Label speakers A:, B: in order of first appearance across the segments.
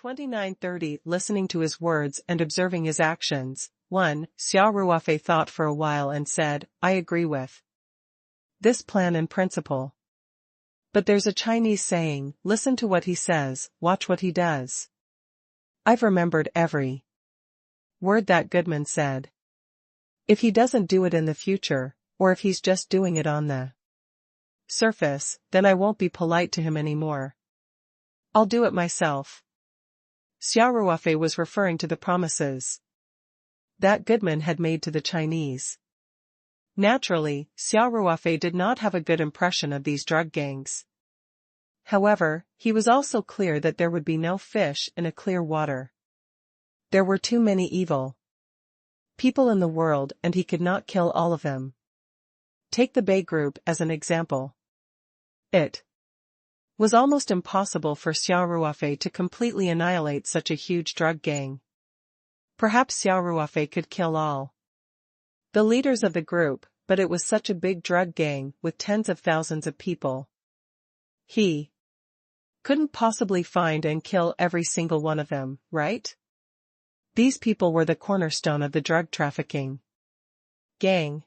A: 29:30 Listening to his words and observing his actions. 1. Xia Ruofei thought for a while and said, I agree with this plan in principle. But there's a Chinese saying, listen to what he says, watch what he does. I've remembered every word that Goodman said. If he doesn't do it in the future, or if he's just doing it on the surface, then I won't be polite to him anymore. I'll do it myself. Xia Ruofei was referring to the promises that Goodman had made to the Chinese. Naturally, Xia Ruofei did not have a good impression of these drug gangs. However, he was also clear that there would be no fish in a clear water. There were too many evil people in the world and he could not kill all of them. Take the Bay Group as an example. It was almost impossible for Xia Ruofei to completely annihilate such a huge drug gang. Perhaps Xia Ruofei could kill all the leaders of the group, but it was such a big drug gang with tens of thousands of people. He couldn't possibly find and kill every single one of them, right? These people were the cornerstone of the drug trafficking gang.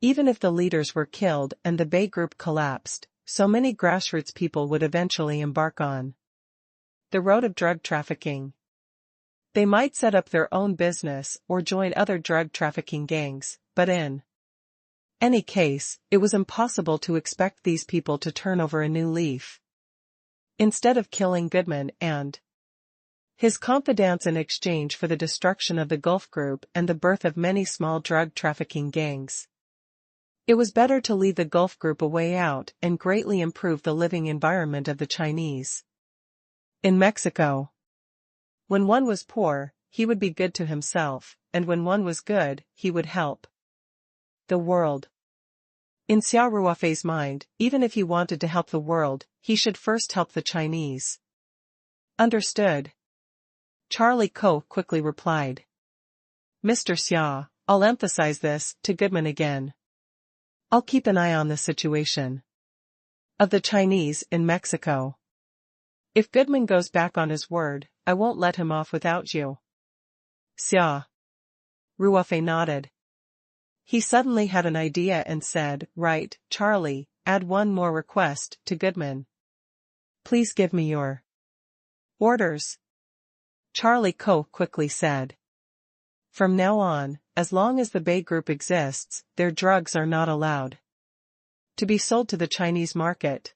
A: Even if the leaders were killed and the Bay Group collapsed, so many grassroots people would eventually embark on the road of drug trafficking. They might set up their own business or join other drug trafficking gangs, but in any case, it was impossible to expect these people to turn over a new leaf. Instead of killing Goodman and his confidants in exchange for the destruction of the Gulf Group and the birth of many small drug trafficking gangs, it was better to leave the Gulf Group a way out and greatly improve the living environment of the Chinese. In Mexico, when one was poor, he would be good to himself, and when one was good, he would help the world. In Xia Ruofei's mind, even if he wanted to help the world, he should first help the Chinese. Understood? Charlie Ko quickly replied. Mr. Xia, I'll emphasize this to Goodman again. I'll keep an eye on the situation of the Chinese in Mexico. If Goodman goes back on his word, I won't let him off without you. Xia Ruofei nodded. He suddenly had an idea and said, right, Charlie, add one more request to Goodman. Please give me your orders. Charlie Ko quickly said. From now on, as long as the Bay Group exists, their drugs are not allowed to be sold to the Chinese market.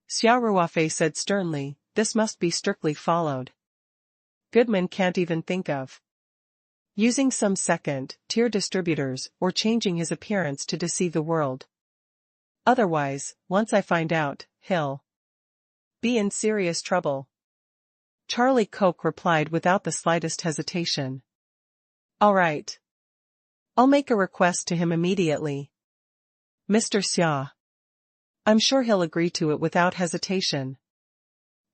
A: Xia Ruofei said sternly, this must be strictly followed. Goodman can't even think of using some second-tier distributors or changing his appearance to deceive the world. Otherwise, once I find out, he'll be in serious trouble. Charlie Koch replied without the slightest hesitation. All right. I'll make a request to him immediately. Mr. Xia. I'm sure he'll agree to it without hesitation.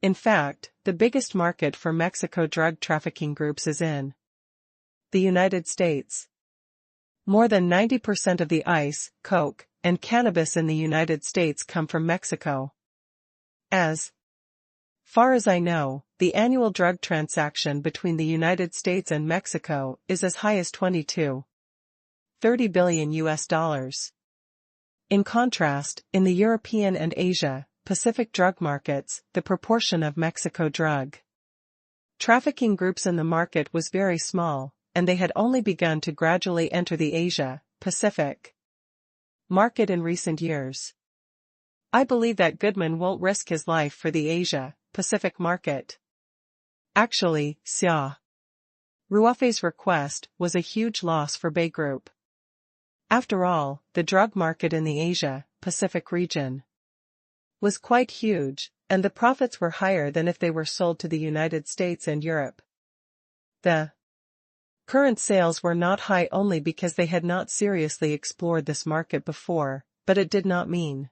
A: In fact, the biggest market for Mexico drug trafficking groups is in the United States. More than 90% of the ice, coke, and cannabis in the United States come from Mexico. As far as I know, the annual drug transaction between the United States and Mexico is as high as 22.30 billion US dollars. In contrast, in the European and Asia Pacific drug markets, the proportion of Mexico drug trafficking groups in the market was very small, and they had only begun to gradually enter the Asia Pacific market in recent years. I believe that Goodman won't risk his life for the Asia Pacific market. Actually, Xia Ruofei's request was a huge loss for Bay Group. After all, the drug market in the Asia Pacific region was quite huge, and the profits were higher than if they were sold to the United States and Europe. The current sales were not high only because they had not seriously explored this market before, but it did not mean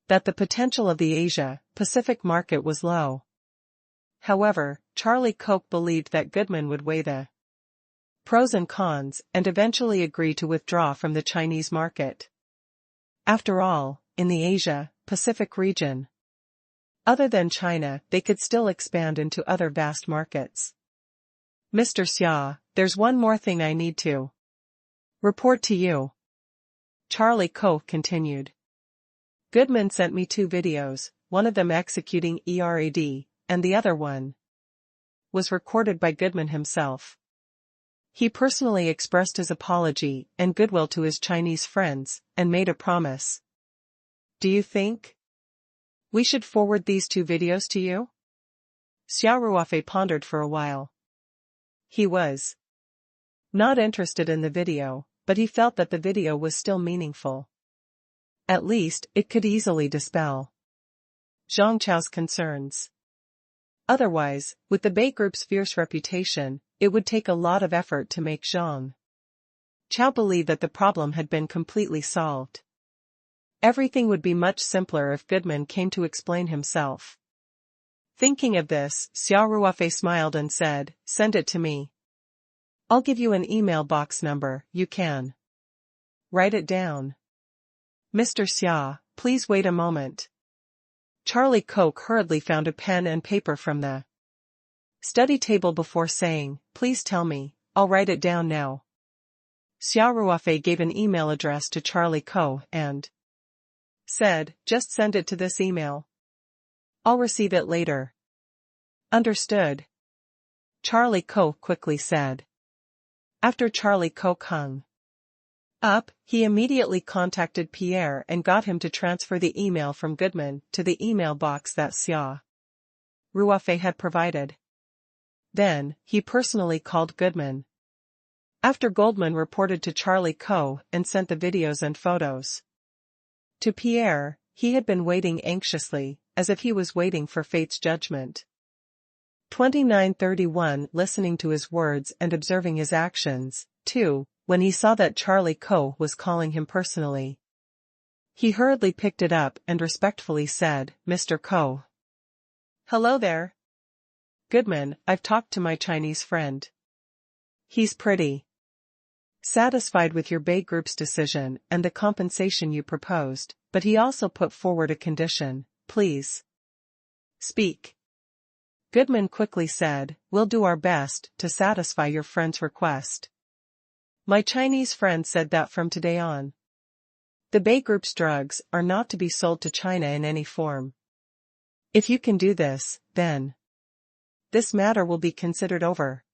A: that the potential of the Asia Pacific market was low. However, Charlie Koch believed that Goodman would weigh the pros and cons and eventually agree to withdraw from the Chinese market. After all, in the Asia Pacific region, Other than China, they could still expand into other vast markets. Mr. Xia, there's one more thing I need to report to you. Charlie Koh continued. Goodman sent me 2 videos, one of them executing ERAD, and the other one was recorded by Goodman himself. He personally expressed his apology and goodwill to his Chinese friends, and made a promise. Do you think we should forward these 2 videos to you? Xia Ruofei pondered for a while. He was not interested in the video, but he felt that the video was still meaningful. At least, it could easily dispel Zhang Chao's concerns. Otherwise, with the Bei Group's fierce reputation, it would take a lot of effort to make Zhang Chao believe that the problem had been completely solved. Everything would be much simpler if Goodman came to explain himself. Thinking of this, Xia Ruofei smiled and said, "Send it to me. I'll give you an email box number, you can write it down." Mr. Xia, please wait a moment. Charlie Koh hurriedly found a pen and paper from the study table before saying, "Please tell me, I'll write it down now." Xia Ruofei gave an email address to Charlie Koh and said, "Just send it to this email. I'll receive it later." Understood. Charlie Koh quickly said. After Charlie Koh hung up, he immediately contacted Pierre and got him to transfer the email from Goodman to the email box that Xia Ruofei had provided. Then, he personally called Goodman. After Goldman reported to Charlie Koh and sent the videos and photos to Pierre, he had been waiting anxiously, as if he was waiting for fate's judgment. 2931 Listening to his words and observing his actions, too, when he saw that Charlie Koh was calling him personally. He hurriedly picked it up and respectfully said, "Mr. Koh." "Hello there. Goodman, I've talked to my Chinese friend. He's pretty satisfied with your Bei Group's decision and the compensation you proposed, but he also put forward a condition. Please speak." Goodman quickly said, "We'll do our best to satisfy your friend's request. My Chinese friend said that from today on, the Bei Group's drugs are not to be sold to China in any form. If you can do this, then this matter will be considered over,"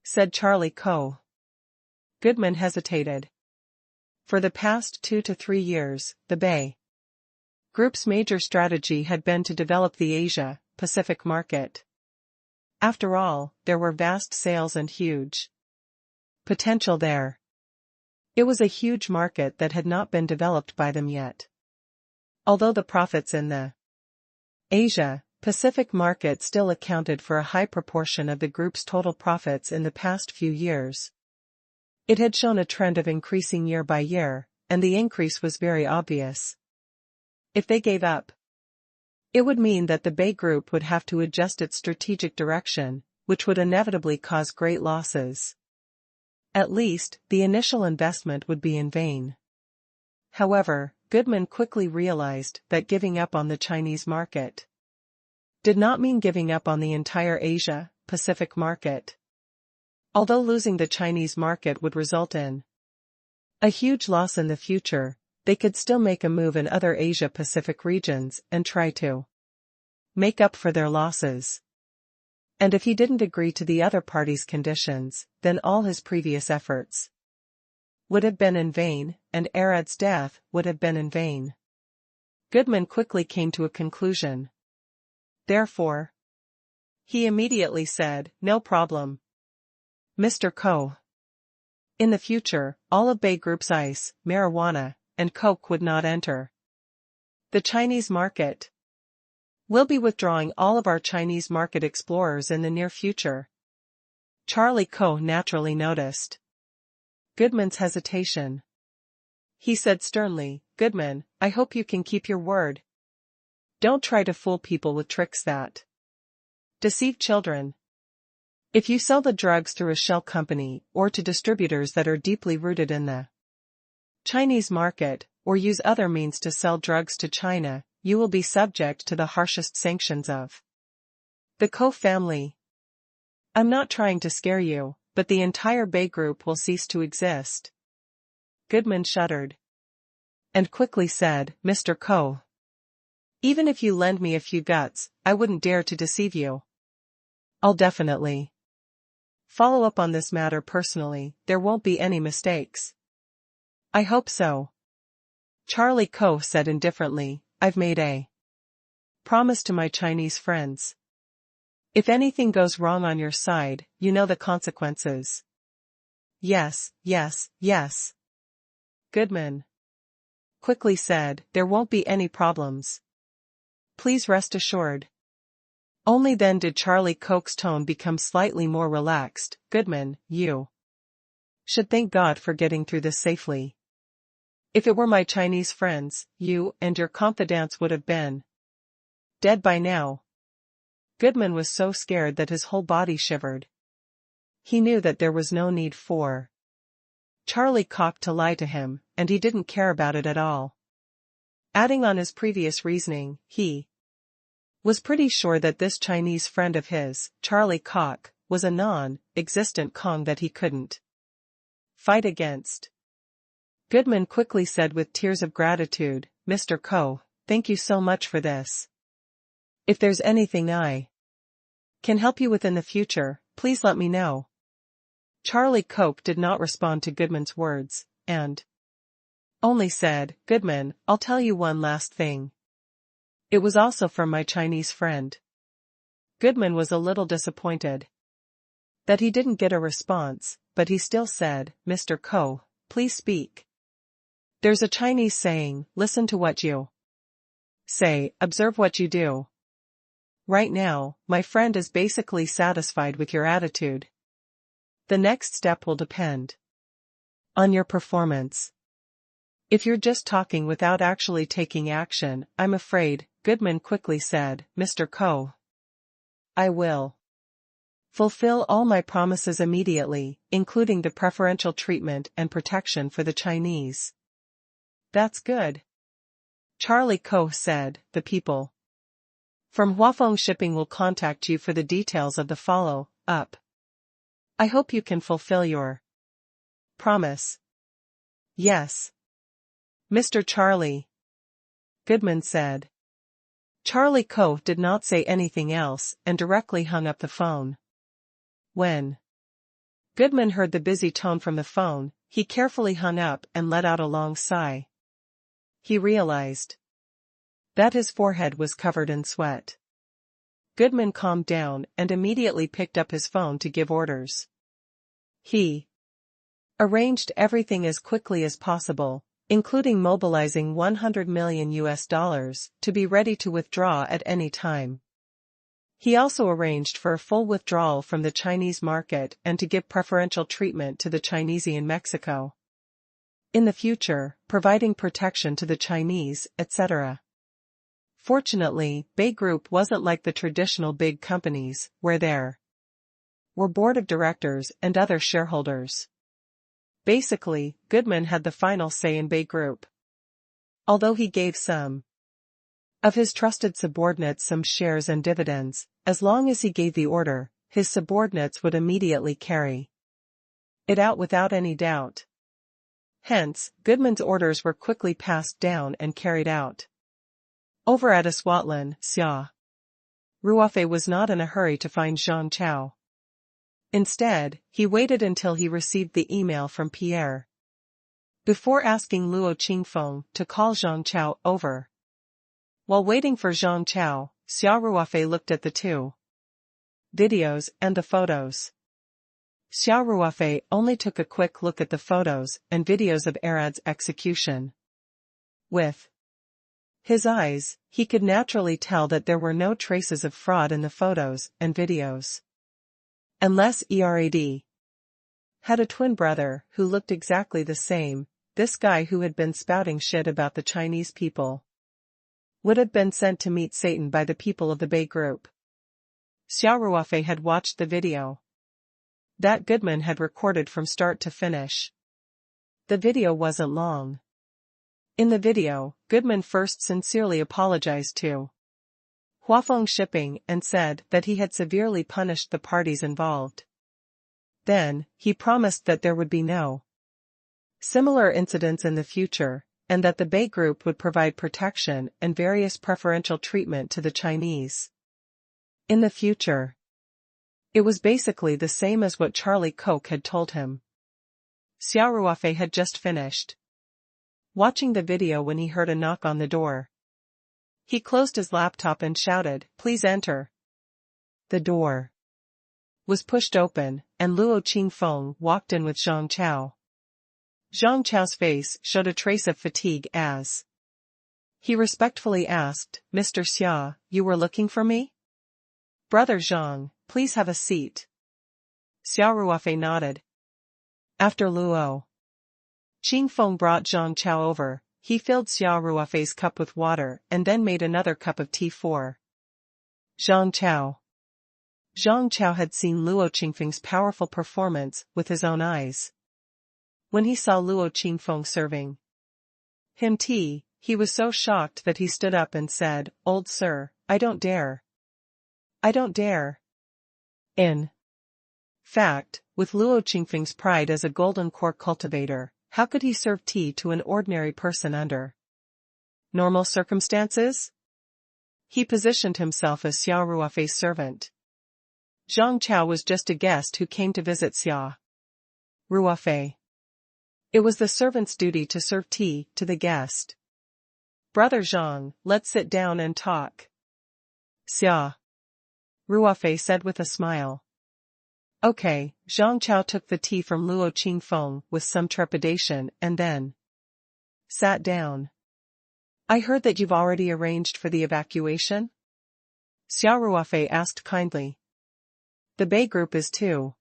A: said Charlie Koh. Goodman hesitated. For the past 2 to 3 years, the Bei Group's major strategy had been to develop the Asia-Pacific market. After all, there were vast sales and huge potential there. It was a huge market that had not been developed by them yet. Although the profits in the Asia-Pacific market still accounted for a high proportion of the group's total profits in the past few years, it had shown a trend of increasing year by year, and the increase was very obvious. If they gave up, it would mean that the Bei Group would have to adjust its strategic direction, which would inevitably cause great losses. At least, the initial investment would be in vain. However, Goodman quickly realized that giving up on the Chinese market did not mean giving up on the entire Asia-Pacific market. Although losing the Chinese market would result in a huge loss in the future, they could still make a move in other Asia-Pacific regions and try to make up for their losses. And if he didn't agree to the other party's conditions, then all his previous efforts would have been in vain, and Arad's death would have been in vain. Goodman quickly came to a conclusion. Therefore, he immediately said, "No problem, Mr. Koh. In the future, all of Bei Group's ice, marijuana, and coke would not enter the Chinese market. We'll be withdrawing all of our Chinese market explorers in the near future." Charlie Koh naturally noticed Goodman's hesitation. He said sternly, "Goodman, I hope you can keep your word. Don't try to fool people with tricks that deceive children. If you sell the drugs through a shell company or to distributors that are deeply rooted in the Chinese market, or use other means to sell drugs to China, you will be subject to the harshest sanctions of the Ko family. I'm not trying to scare you, but the entire Bay Group will cease to exist. Goodman shuddered and quickly said, Mr. Ko, even if you lend me a few guts, I wouldn't dare to deceive you. I'll definitely follow up on this matter personally. There won't be any mistakes. I hope so. Charlie Ko said indifferently, I've made a promise to my Chinese friends. If anything goes wrong on your side, you know the consequences. Yes, yes, yes. Goodman quickly said, there won't be any problems. Please rest assured. Only then did Charlie Koch's tone become slightly more relaxed. Goodman, you should thank God for getting through this safely. If it were my Chinese friends, you and your confidants would have been dead by now. Goodman was so scared that his whole body shivered. He knew that there was no need for Charlie Koch to lie to him, and he didn't care about it at all. Adding on his previous reasoning, he was pretty sure that this Chinese friend of his, Charlie Koch, was a non-existent Kong that he couldn't fight against. Goodman quickly said with tears of gratitude, Mr. Ko, thank you so much for this. If there's anything I can help you with in the future, please let me know. Charlie Koch did not respond to Goodman's words, and only said, Goodman, I'll tell you one last thing. It was also from my Chinese friend. Goodman was a little disappointed that he didn't get a response, but he still said, Mr. Ko, please speak. There's a Chinese saying, listen to what you say, observe what you do. Right now, my friend is basically satisfied with your attitude. The next step will depend on your performance. If you're just talking without actually taking action, I'm afraid, Goodman quickly said, Mr. Ko, I will fulfill all my promises immediately, including the preferential treatment and protection for the Chinese. That's good. Charlie Ko said, the people from Huafeng Shipping will contact you for the details of the follow-up. I hope you can fulfill your promise. Yes. Mr. Charlie, Goodman said. Charlie Ko did not say anything else and directly hung up the phone. When Goodman heard the busy tone from the phone, he carefully hung up and let out a long sigh. He realized that his forehead was covered in sweat. Goodman calmed down and immediately picked up his phone to give orders. He arranged everything as quickly as possible, including mobilizing $100 million to be ready to withdraw at any time. He also arranged for a full withdrawal from the Chinese market and to give preferential treatment to the Chinese in Mexico. In the future, providing protection to the Chinese, etc. Fortunately, Bay Group wasn't like the traditional big companies, where there were board of directors and other shareholders. Basically, Goodman had the final say in Bay Group. Although he gave some of his trusted subordinates some shares and dividends, as long as he gave the order, his subordinates would immediately carry it out without any doubt. Hence, Goodman's orders were quickly passed down and carried out. Over at Aswatlan, Xia Ruofei was not in a hurry to find Zhang Chao. Instead, he waited until he received the email from Pierre before asking Luo Qingfeng to call Zhang Chao over. While waiting for Zhang Chao, Xia Ruofei looked at the two videos and the photos. Xia Ruofei only took a quick look at the photos and videos of Arad's execution. With his eyes, he could naturally tell that there were no traces of fraud in the photos and videos. Unless Erad had a twin brother who looked exactly the same, this guy who had been spouting shit about the Chinese people would have been sent to meet Satan by the people of the Bay Group. Xia Ruofei had watched the video that Goodman had recorded from start to finish. The video wasn't long. In the video, Goodman first sincerely apologized to Huafeng Shipping and said that he had severely punished the parties involved. Then, he promised that there would be no similar incidents in the future, and that the Bay Group would provide protection and various preferential treatment to the Chinese in the future. It was basically the same as what Charlie Koch had told him. Xia Ruofei had just finished watching the video when he heard a knock on the door. He closed his laptop and shouted, "Please enter." The door was pushed open, and Luo Qingfeng walked in with Zhang Chao. Zhang Chao's face showed a trace of fatigue as he respectfully asked, "Mr. Xia, you were looking for me?" "Brother Zhang, please have a seat." Xia Ruofei nodded. After Luo Qingfeng brought Zhang Chao over, he filled Xia Ruofei's cup with water and then made another cup of tea for Zhang Chao. Zhang Chao had seen Luo Qingfeng's powerful performance with his own eyes. When he saw Luo Qingfeng serving him tea, he was so shocked that he stood up and said, "Old sir, I don't dare. I don't dare." In fact, with Luo Qingfeng's pride as a golden core cultivator, how could he serve tea to an ordinary person under normal circumstances? He positioned himself as Xia Ruofei's servant. Zhang Chao was just a guest who came to visit Xia Ruofei. It was the servant's duty to serve tea to the guest. "Brother Zhang, let's sit down and talk," Xia Ruofei said with a smile. "Okay." Zhang Chao took the tea from Luo Qingfeng with some trepidation and then sat down. "I heard that you've already arranged for the evacuation?" Xia Ruofei asked kindly. "The Bay Group is too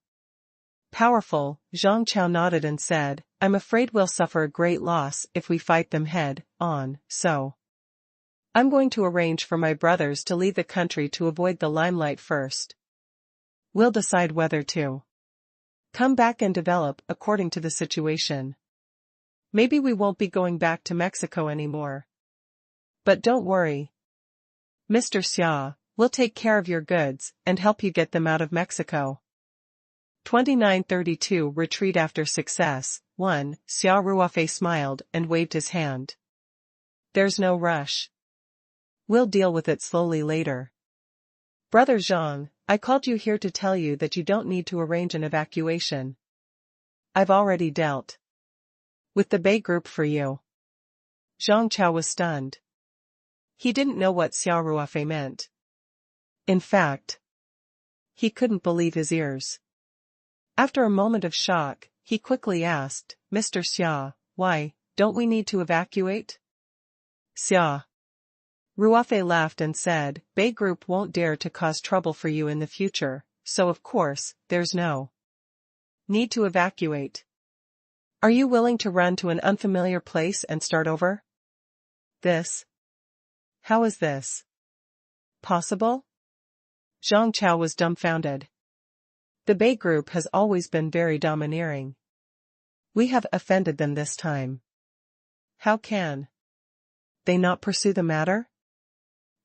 A: powerful." Zhang Chao nodded and said, "I'm afraid we'll suffer a great loss if we fight them head on, so I'm going to arrange for my brothers to leave the country to avoid the limelight first. We'll decide whether to come back and develop according to the situation. Maybe we won't be going back to Mexico anymore. But don't worry, Mr. Xia, we'll take care of your goods and help you get them out of Mexico." 2932 Retreat after success. 1. Xia Ruofei smiled and waved his hand. "There's no rush. We'll deal with it slowly later. Brother Zhang, I called you here to tell you that you don't need to arrange an evacuation. I've already dealt with the Bay Group for you." Zhang Chao was stunned. He didn't know what Xia Ruofei meant. In fact, he couldn't believe his ears. After a moment of shock, he quickly asked, "Mr. Xia, why don't we need to evacuate?" Xia Ruofei laughed and said, "Bay Group won't dare to cause trouble for you in the future, so of course, there's no need to evacuate. Are you willing to run to an unfamiliar place and start over?" How is this possible?" Zhang Chao was dumbfounded. The Bay Group has always been very domineering. We have offended them this time. How can they not pursue the matter?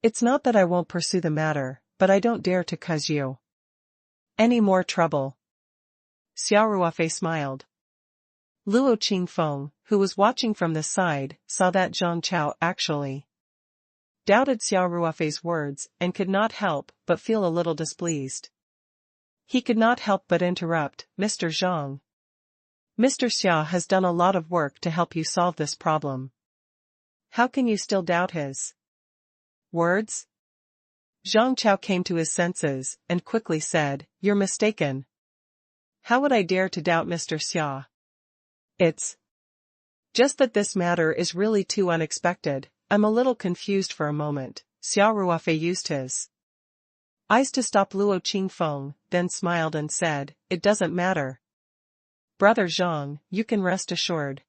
A: It's not that I won't pursue the matter, but I don't dare to cause you any more trouble. Xia Ruofei smiled. Luo Qingfeng, who was watching from the side, saw that Zhang Chao actually doubted Xia Ruofei's words and could not help but feel a little displeased. He could not help but interrupt, "Mr. Zhang, Mr. Xia has done a lot of work to help you solve this problem. How can you still doubt his words?" Zhang Chao came to his senses and quickly said, "You're mistaken. How would I dare to doubt Mr. Xia? It's just that this matter is really too unexpected. I'm a little confused for a moment." Xia Ruofei used his eyes to stop Luo Qingfeng, then smiled and said, "It doesn't matter. Brother Zhang, you can rest assured.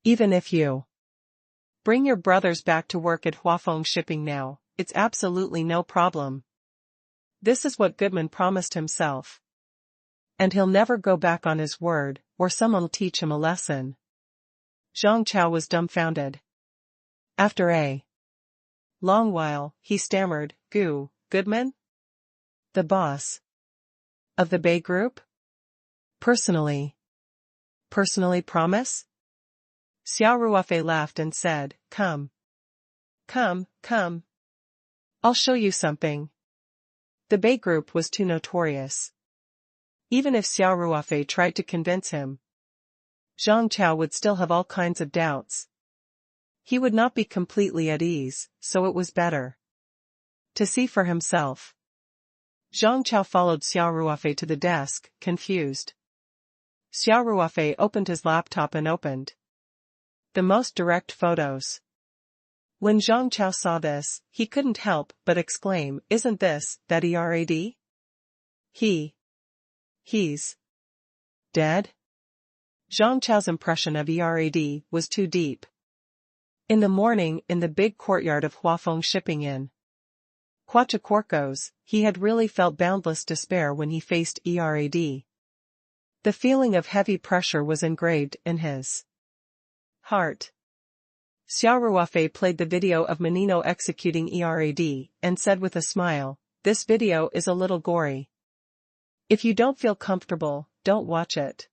A: Even if you bring your brothers back to work at Huafeng Shipping now, it's absolutely no problem. This is what Goodman promised himself. And he'll never go back on his word, or someone'll teach him a lesson." Zhang Chao was dumbfounded. After a long while, he stammered, Goodman? The boss of the Bay Group? Personally promise? Xia Ruofei laughed and said, Come. I'll show you something. The Bay Group was too notorious. Even if Xia Ruofei tried to convince him, Zhang Chao would still have all kinds of doubts. He would not be completely at ease, so it was better to see for himself. Zhang Chao followed Xia Ruofei to the desk, confused. Xia Ruofei opened his laptop and opened the most direct photos. When Zhang Chao saw this, he couldn't help but exclaim, Isn't this that ERAD? He's dead? Zhang Chao's impression of ERAD was too deep. In the morning, in the big courtyard of Huafeng Shipping Inn, Coatzacoalcos, he had really felt boundless despair when he faced ERAD. The feeling of heavy pressure was engraved in his heart. Xia Ruofei played the video of Menino executing ERAD, and said with a smile, This video is a little gory. If you don't feel comfortable, don't watch it.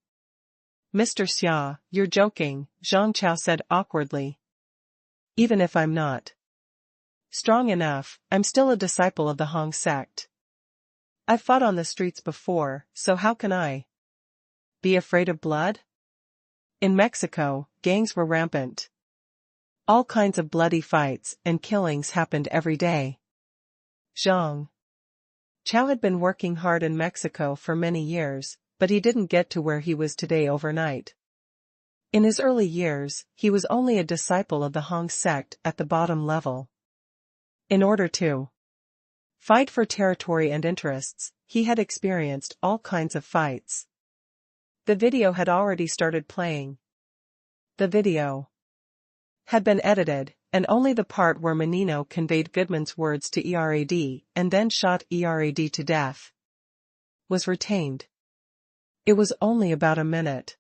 A: Mr. Xia, you're joking, Zhang Chao said awkwardly. Even if I'm not strong enough, I'm still a disciple of the Hong sect. I've fought on the streets before, so how can I be afraid of blood? In Mexico, gangs were rampant. All kinds of bloody fights and killings happened every day. Zhang Chao had been working hard in Mexico for many years, but he didn't get to where he was today overnight. In his early years, he was only a disciple of the Hong sect at the bottom level. In order to fight for territory and interests, he had experienced all kinds of fights. The video had already started playing. The video had been edited, and only the part where Menino conveyed Goodman's words to ERAD and then shot ERAD to death was retained. It was only about a minute.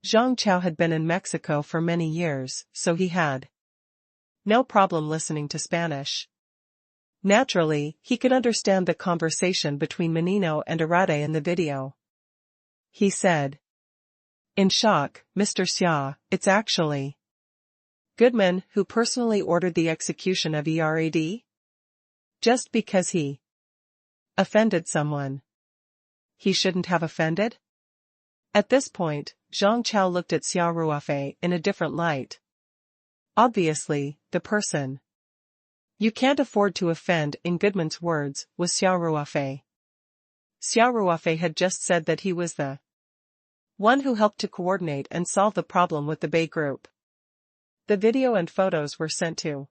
A: Zhang Chao had been in Mexico for many years, so he had no problem listening to Spanish. Naturally, he could understand the conversation between Menino and Arade in the video. He said, In shock, Mr. Xia, it's actually Goodman who personally ordered the execution of ERAD? Just because he offended someone he shouldn't have offended? At this point, Zhang Chao looked at Xia Ruofei in a different light. Obviously, the person you can't afford to offend, in Goodman's words, was Xia Ruofei. Xia Ruofei had just said that he was the one who helped to coordinate and solve the problem with the Bay Group. The video and photos were sent to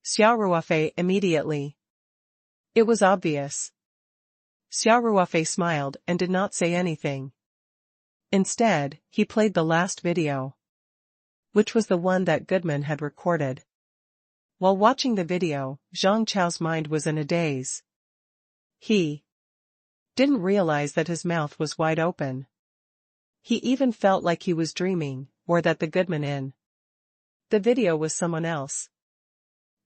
A: Xia Ruofei immediately. It was obvious. Xia Ruofei smiled and did not say anything. Instead, he played the last video, which was the one that Goodman had recorded. While watching the video, Zhang Chao's mind was in a daze. He didn't realize that his mouth was wide open. He even felt like he was dreaming, or that the Goodman in the video was someone else.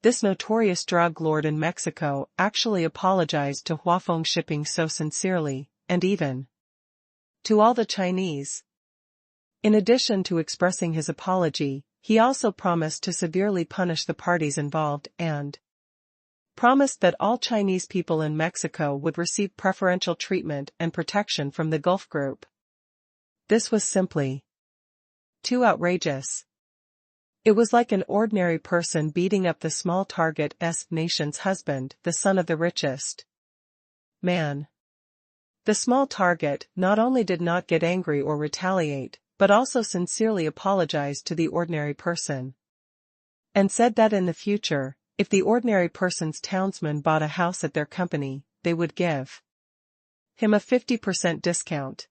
A: This notorious drug lord in Mexico actually apologized to Huafeng Shipping so sincerely, and even to all the Chinese. In addition to expressing his apology, he also promised to severely punish the parties involved and promised that all Chinese people in Mexico would receive preferential treatment and protection from the Gulf Group. This was simply too outrageous. It was like an ordinary person beating up the small target nation's husband, the son of the richest man. The small target not only did not get angry or retaliate, but also sincerely apologized to the ordinary person. And said that in the future, if the ordinary person's townsman bought a house at their company, they would give him a 50% discount.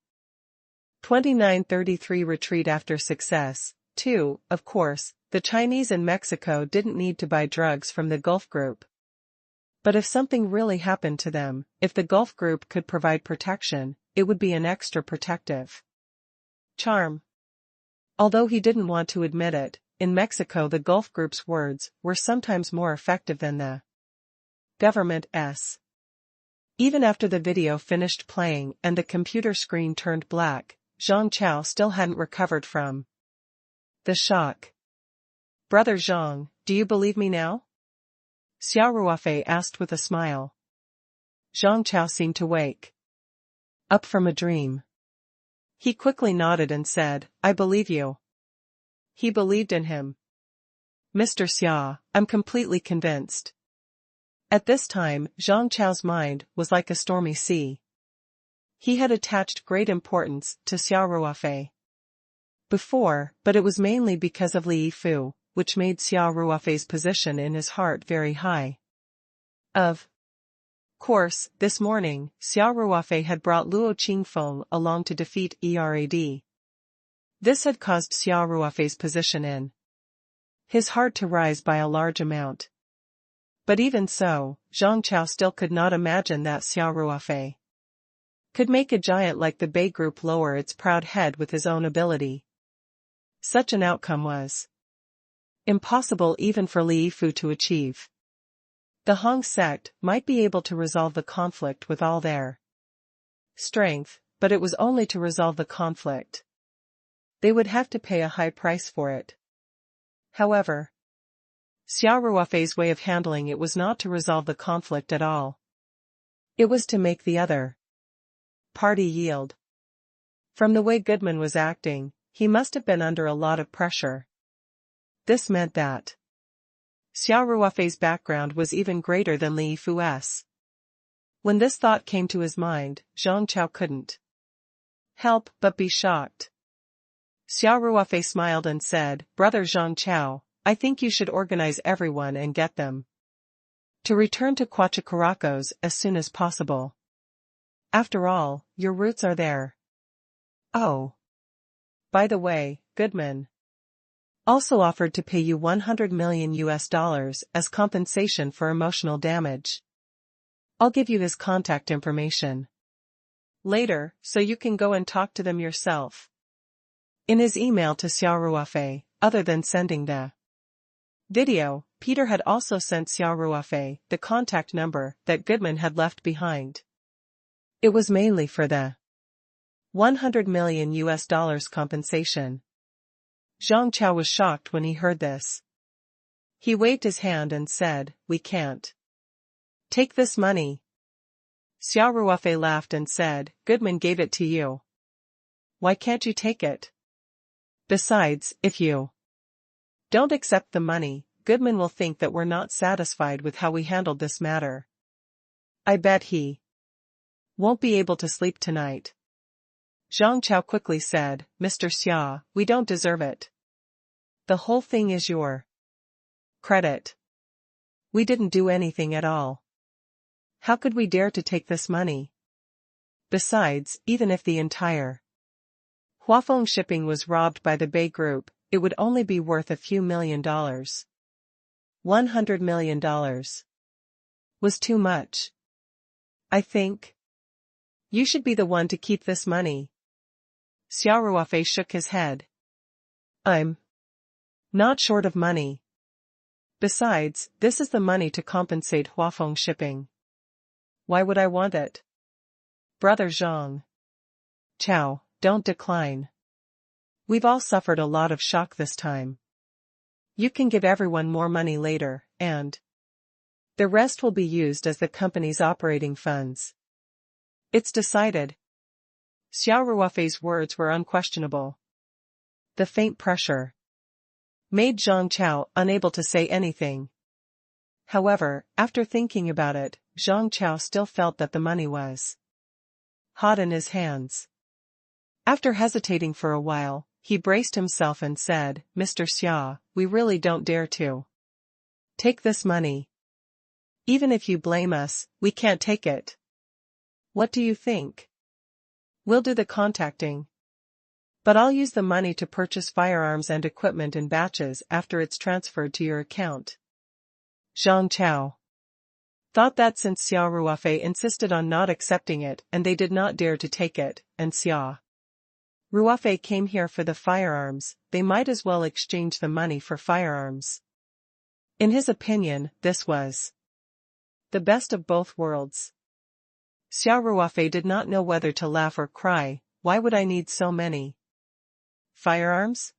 A: 2933 Retreat after success. 2. Of course, the Chinese in Mexico didn't need to buy drugs from the Gulf Group. But if something really happened to them, if the Gulf Group could provide protection, it would be an extra protective charm. Although he didn't want to admit it, in Mexico the Gulf Group's words were sometimes more effective than the government's. Even after the video finished playing and the computer screen turned black, Zhang Chao still hadn't recovered from the shock. "Brother Zhang, do you believe me now?" Xia Ruofei asked with a smile. Zhang Chao seemed to wake up from a dream. He quickly nodded and said, "I believe you." He believed in him. "Mr. Xia, I'm completely convinced." At this time, Zhang Chao's mind was like a stormy sea. He had attached great importance to Xia Ruofei before, but it was mainly because of Li Yifu, which made Xia Ruofei's position in his heart very high. Of course, this morning, Xia Ruofei had brought Luo Qingfeng along to defeat Erad. This had caused Xia Ruofei's position in his heart to rise by a large amount. But even so, Zhang Chao still could not imagine that Xia Ruofei could make a giant like the Bei Group lower its proud head with his own ability. Such an outcome was impossible even for Li Yifu to achieve. The Hong sect might be able to resolve the conflict with all their strength, but it was only to resolve the conflict. They would have to pay a high price for it. However, Xia Ruofei's way of handling it was not to resolve the conflict at all. It was to make the other party yield. From the way Goodman was acting, he must have been under a lot of pressure. This meant that Xia Ruofei's background was even greater than Li Yifu's. When this thought came to his mind, Zhang Chao couldn't help but be shocked. Xia Ruofei smiled and said, "Brother Zhang Chao, I think you should organize everyone and get them to return to Huachacaracos as soon as possible. After all, your roots are there." "Oh. By the way, Goodman also offered to pay you $100 million as compensation for emotional damage. I'll give you his contact information later, so you can go and talk to them yourself." In his email to Xia Ruofei, other than sending the video, Peter had also sent Xia Ruofei the contact number that Goodman had left behind. It was mainly for the $100 million compensation. Zhang Chao was shocked when he heard this. He waved his hand and said, "We can't take this money." Xia Ruofei laughed and said, "Goodman gave it to you. Why can't you take it? Besides, if you don't accept the money, Goodman will think that we're not satisfied with how we handled this matter. I bet he won't be able to sleep tonight." Zhang Chao quickly said, "Mr. Xia, we don't deserve it. The whole thing is your credit. We didn't do anything at all. How could we dare to take this money? Besides, even if the entire Huafeng shipping was robbed by the Bei Group, it would only be worth a few $100 million. $100 million was too much. I think you should be the one to keep this money." Xia Ruofei shook his head. "I'm not short of money. Besides, this is the money to compensate Huafeng shipping. Why would I want it? Brother Zhang Chao, don't decline. We've all suffered a lot of shock this time. You can give everyone more money later, and the rest will be used as the company's operating funds. It's decided." Xia Ruofei's words were unquestionable. The faint pressure made Zhang Chao unable to say anything. However, after thinking about it, Zhang Chao still felt that the money was hot in his hands. After hesitating for a while, he braced himself and said, "Mr. Xia, we really don't dare to take this money. Even if you blame us, we can't take it. What do you think? We'll do the contacting. But I'll use the money to purchase firearms and equipment in batches after it's transferred to your account." Zhang Chao thought that since Xia Ruofei insisted on not accepting it and they did not dare to take it, and Xia Ruofei came here for the firearms, they might as well exchange the money for firearms. In his opinion, this was the best of both worlds. Xia Ruofei did not know whether to laugh or cry. Why would I need so many firearms?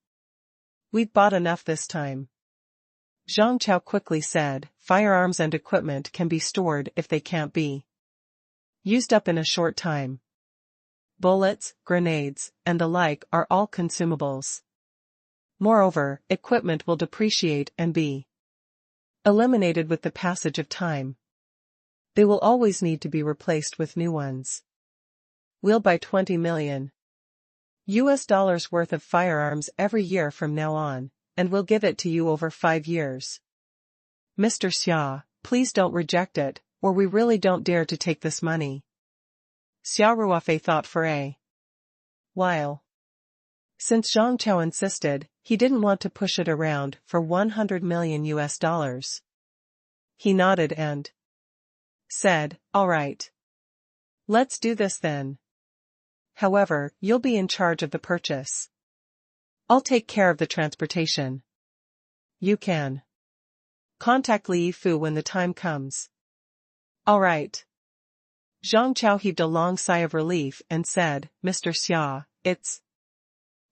A: We've bought enough this time. Zhang Chao quickly said, firearms and equipment can be stored if they can't be used up in a short time. Bullets, grenades, and the like are all consumables. Moreover, equipment will depreciate and be eliminated with the passage of time. They will always need to be replaced with new ones. We'll buy 20 million US dollars worth of firearms every year from now on, and we'll give it to you over 5 years. Mr. Xia, please don't reject it, or we really don't dare to take this money. Xia Ruofei thought for a while. Since Zhang Chao insisted, he didn't want to push it around for 100 million US dollars. He nodded and said, all right. Let's do this then. However, you'll be in charge of the purchase. I'll take care of the transportation. You can contact Li Fu when the time comes. All right. Zhang Chao heaved a long sigh of relief and said, Mr. Xia, it's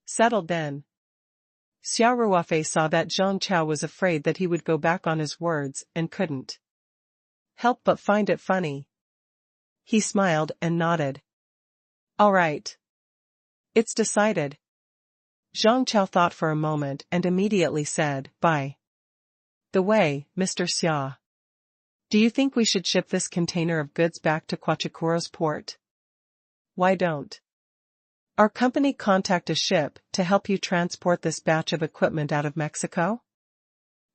A: settled then. Xia Ruofei saw that Zhang Chao was afraid that he would go back on his words and couldn't help but find it funny. He smiled and nodded. All right. It's decided. Zhang Chao thought for a moment and immediately said, by the way, Mr. Xia, do you think we should ship this container of goods back to Huachacuro's port? Why don't our company contact a ship to help you transport this batch of equipment out of Mexico?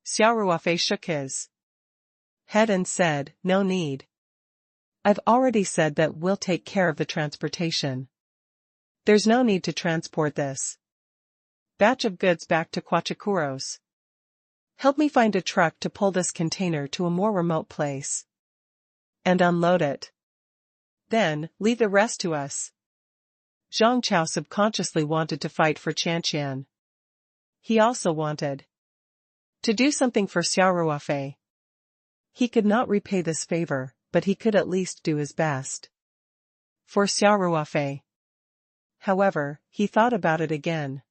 A: Xia Ruofei shook his head and said, no need. I've already said that we'll take care of the transportation. There's no need to transport this batch of goods back to Huachacuro's. Help me find a truck to pull this container to a more remote place and unload it. Then, leave the rest to us. Zhang Chao subconsciously wanted to fight for Qianqian. He also wanted to do something for Xia Ruofei. He could not repay this favor, but he could at least do his best for Xia Ruofei. However, he thought about it again.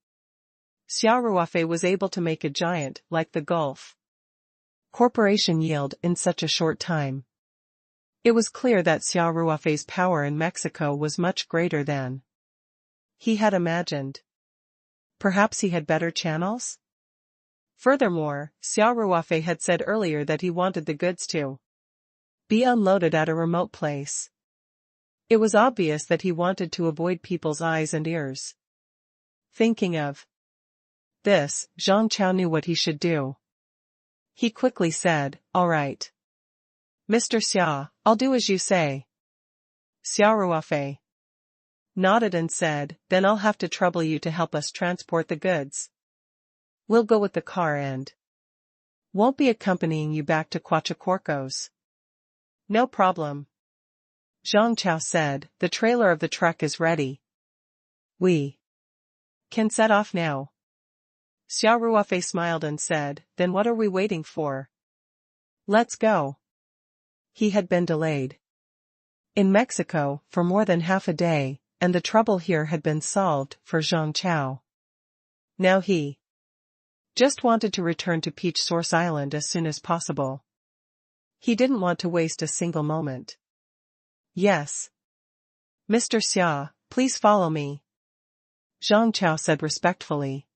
A: Xia Ruofei was able to make a giant like the Gulf Corporation yield in such a short time. It was clear that Xia Ruofei's power in Mexico was much greater than he had imagined. Perhaps he had better channels? Furthermore, Xia Ruofei had said earlier that he wanted the goods to be unloaded at a remote place. It was obvious that he wanted to avoid people's eyes and ears. Thinking of this, Zhang Chao knew what he should do. He quickly said, all right. Mr. Xia, I'll do as you say. Xia Ruofei nodded and said, then I'll have to trouble you to help us transport the goods. We'll go with the car and won't be accompanying you back to Huachacuro's. No problem. Zhang Chao said, the trailer of the truck is ready. We can set off now. Xia Ruofei smiled and said, then what are we waiting for? Let's go. He had been delayed in Mexico for more than half a day, and the trouble here had been solved for Zhang Chao. Now he just wanted to return to Peach Source Island as soon as possible. He didn't want to waste a single moment. Yes. Mr. Xia, please follow me. Zhang Chao said respectfully.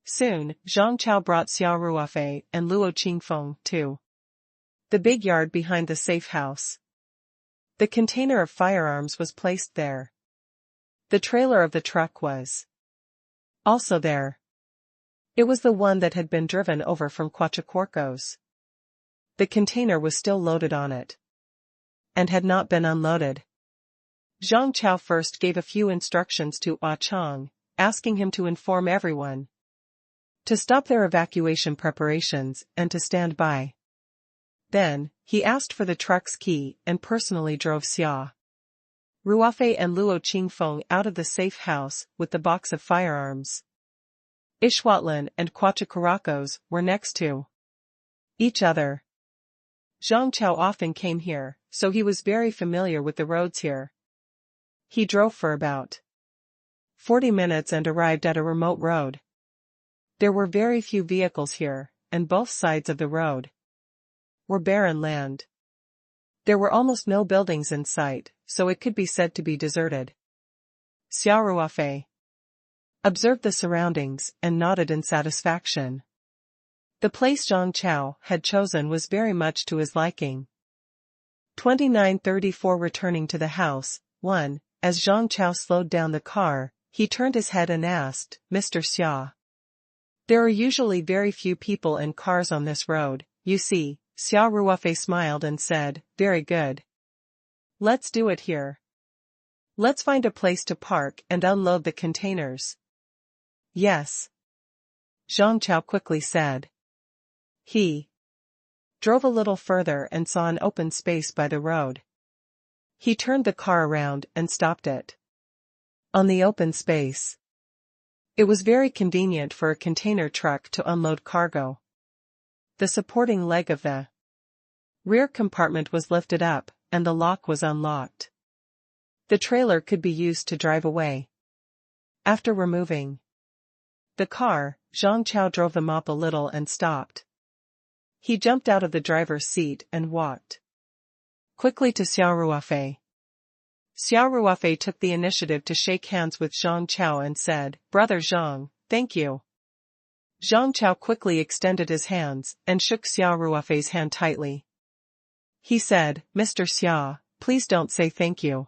A: Soon, Zhang Chao brought Xia Ruofei and Luo Qingfeng to the big yard behind the safe house. The container of firearms was placed there. The trailer of the truck was also there. It was the one that had been driven over from Huachacuro's. The container was still loaded on it and had not been unloaded. Zhang Chao first gave a few instructions to Chang, asking him to inform everyone to stop their evacuation preparations and to stand by. Then, he asked for the truck's key and personally drove Xia Ruofei and Luo Qingfeng out of the safe house with the box of firearms. Ixhuatlan and Quachacaracos were next to each other. Zhang Chao often came here, so he was very familiar with the roads here. He drove for about 40 minutes and arrived at a remote road. There were very few vehicles here, and both sides of the road were barren land. There were almost no buildings in sight, so it could be said to be deserted. Xia Ruofei observed the surroundings and nodded in satisfaction. The place Zhang Chao had chosen was very much to his liking. 2934 Returning to the house, 1. As Zhang Chao slowed down the car, he turned his head and asked, Mr. Xia. There are usually very few people and cars on this road, you see. Xia Ruofei smiled and said, very good. Let's do it here. Let's find a place to park and unload the containers. Yes. Zhang Chao quickly said. He drove a little further and saw an open space by the road. He turned the car around and stopped it on the open space. It was very convenient for a container truck to unload cargo. The supporting leg of the rear compartment was lifted up, and the lock was unlocked. The trailer could be used to drive away. After removing the car, Zhang Chao drove the mop a little and stopped. He jumped out of the driver's seat and walked quickly to Xia Ruofei. Xia Ruofei took the initiative to shake hands with Zhang Chao and said, Brother Zhang, thank you. Zhang Chao quickly extended his hands and shook Xia Ruofei's hand tightly. He said, Mr. Xia, please don't say thank you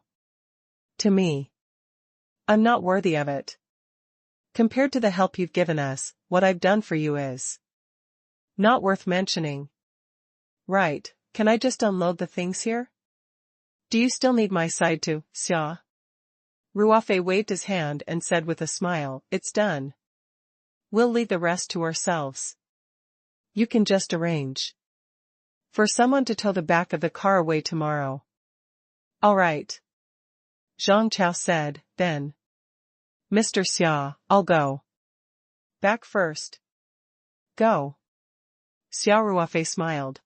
A: to me. I'm not worthy of it. Compared to the help you've given us, what I've done for you is not worth mentioning. Right, can I just unload the things here? Do you still need my side too, Xia? Ruofei waved his hand and said with a smile, it's done. We'll leave the rest to ourselves. You can just arrange for someone to tow the back of the car away tomorrow. All right. Zhang Chao said, then. Mr. Xia, I'll go back first. Go. Xia Ruofei smiled.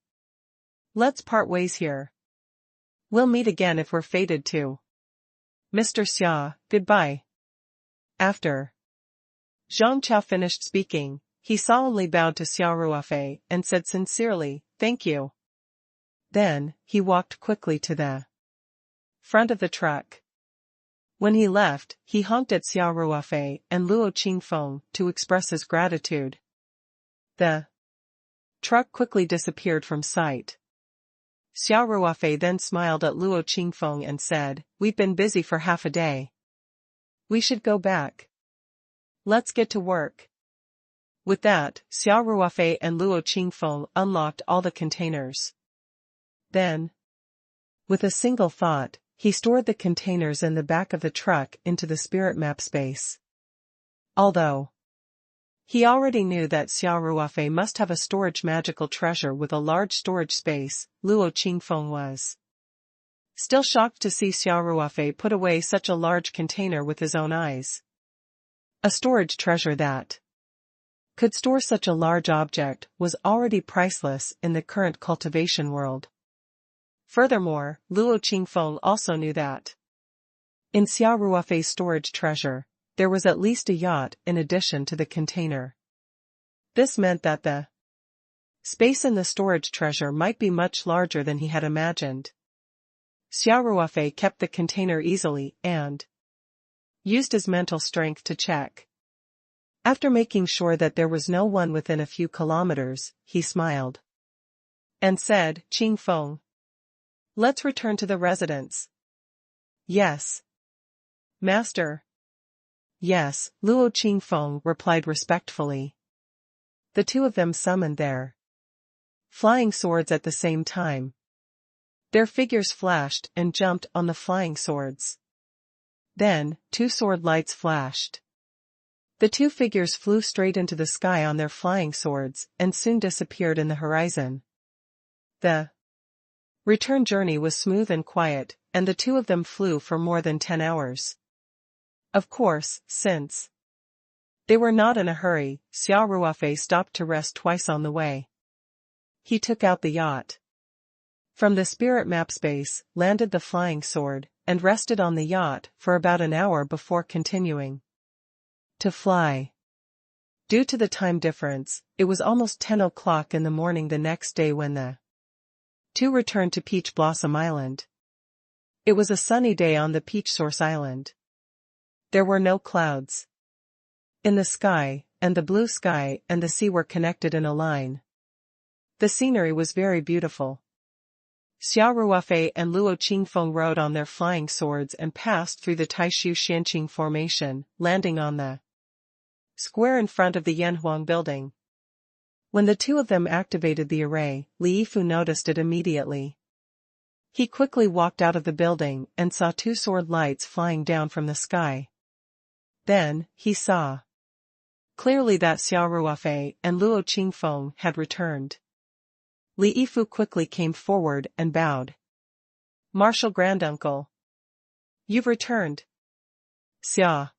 A: Let's part ways here. We'll meet again if we're fated to. Mr. Xia, goodbye. After Zhang Chao finished speaking, he solemnly bowed to Xia Ruofei and said sincerely, thank you. Then, he walked quickly to the front of the truck. When he left, he honked at Xia Ruofei and Luo Qingfeng to express his gratitude. The truck quickly disappeared from sight. Xia Ruofei then smiled at Luo Qingfeng and said, we've been busy for half a day. We should go back. Let's get to work. With that, Xia Ruofei and Luo Qingfeng unlocked all the containers. Then, with a single thought, he stored the containers in the back of the truck into the spirit map space. Although he already knew that Xia Ruofei must have a storage magical treasure with a large storage space, Luo Qingfeng was still shocked to see Xia Ruofei put away such a large container with his own eyes. A storage treasure that could store such a large object was already priceless in the current cultivation world. Furthermore, Luo Qingfeng also knew that in Xia Ruofei's storage treasure, there was at least a yacht in addition to the container. This meant that the space in the storage treasure might be much larger than he had imagined. Xia Ruofei kept the container easily and used his mental strength to check. After making sure that there was no one within a few kilometers, he smiled and said, Qingfeng, let's return to the residence. Yes. Master. Yes, Luo Qingfeng replied respectfully. The two of them summoned their flying swords at the same time. Their figures flashed and jumped on the flying swords. Then, two sword lights flashed. The two figures flew straight into the sky on their flying swords and soon disappeared in the horizon. The Return journey was smooth and quiet, and the two of them flew for more than 10 hours. Of course, since they were not in a hurry, Xia Ruofei stopped to rest twice on the way. He took out the yacht. From the spirit map space, landed the flying sword, and rested on the yacht for about an hour before continuing to fly. Due to the time difference, it was almost 10 o'clock in the morning the next day when the two returned to Peach Blossom Island. It was a sunny day on the Peach Source Island. There were no clouds in the sky, and the blue sky and the sea were connected in a line. The scenery was very beautiful. Xia Ruofei and Luo Qingfeng rode on their flying swords and passed through the Taishu Shanqing Formation, landing on the square in front of the Yanhuang building. When the two of them activated the array, Li Yifu noticed it immediately. He quickly walked out of the building and saw two sword lights flying down from the sky. Then, he saw clearly that Xia Ruofei and Luo Qingfeng had returned. Li Yifu quickly came forward and bowed. "Martial Granduncle, you've returned." Xia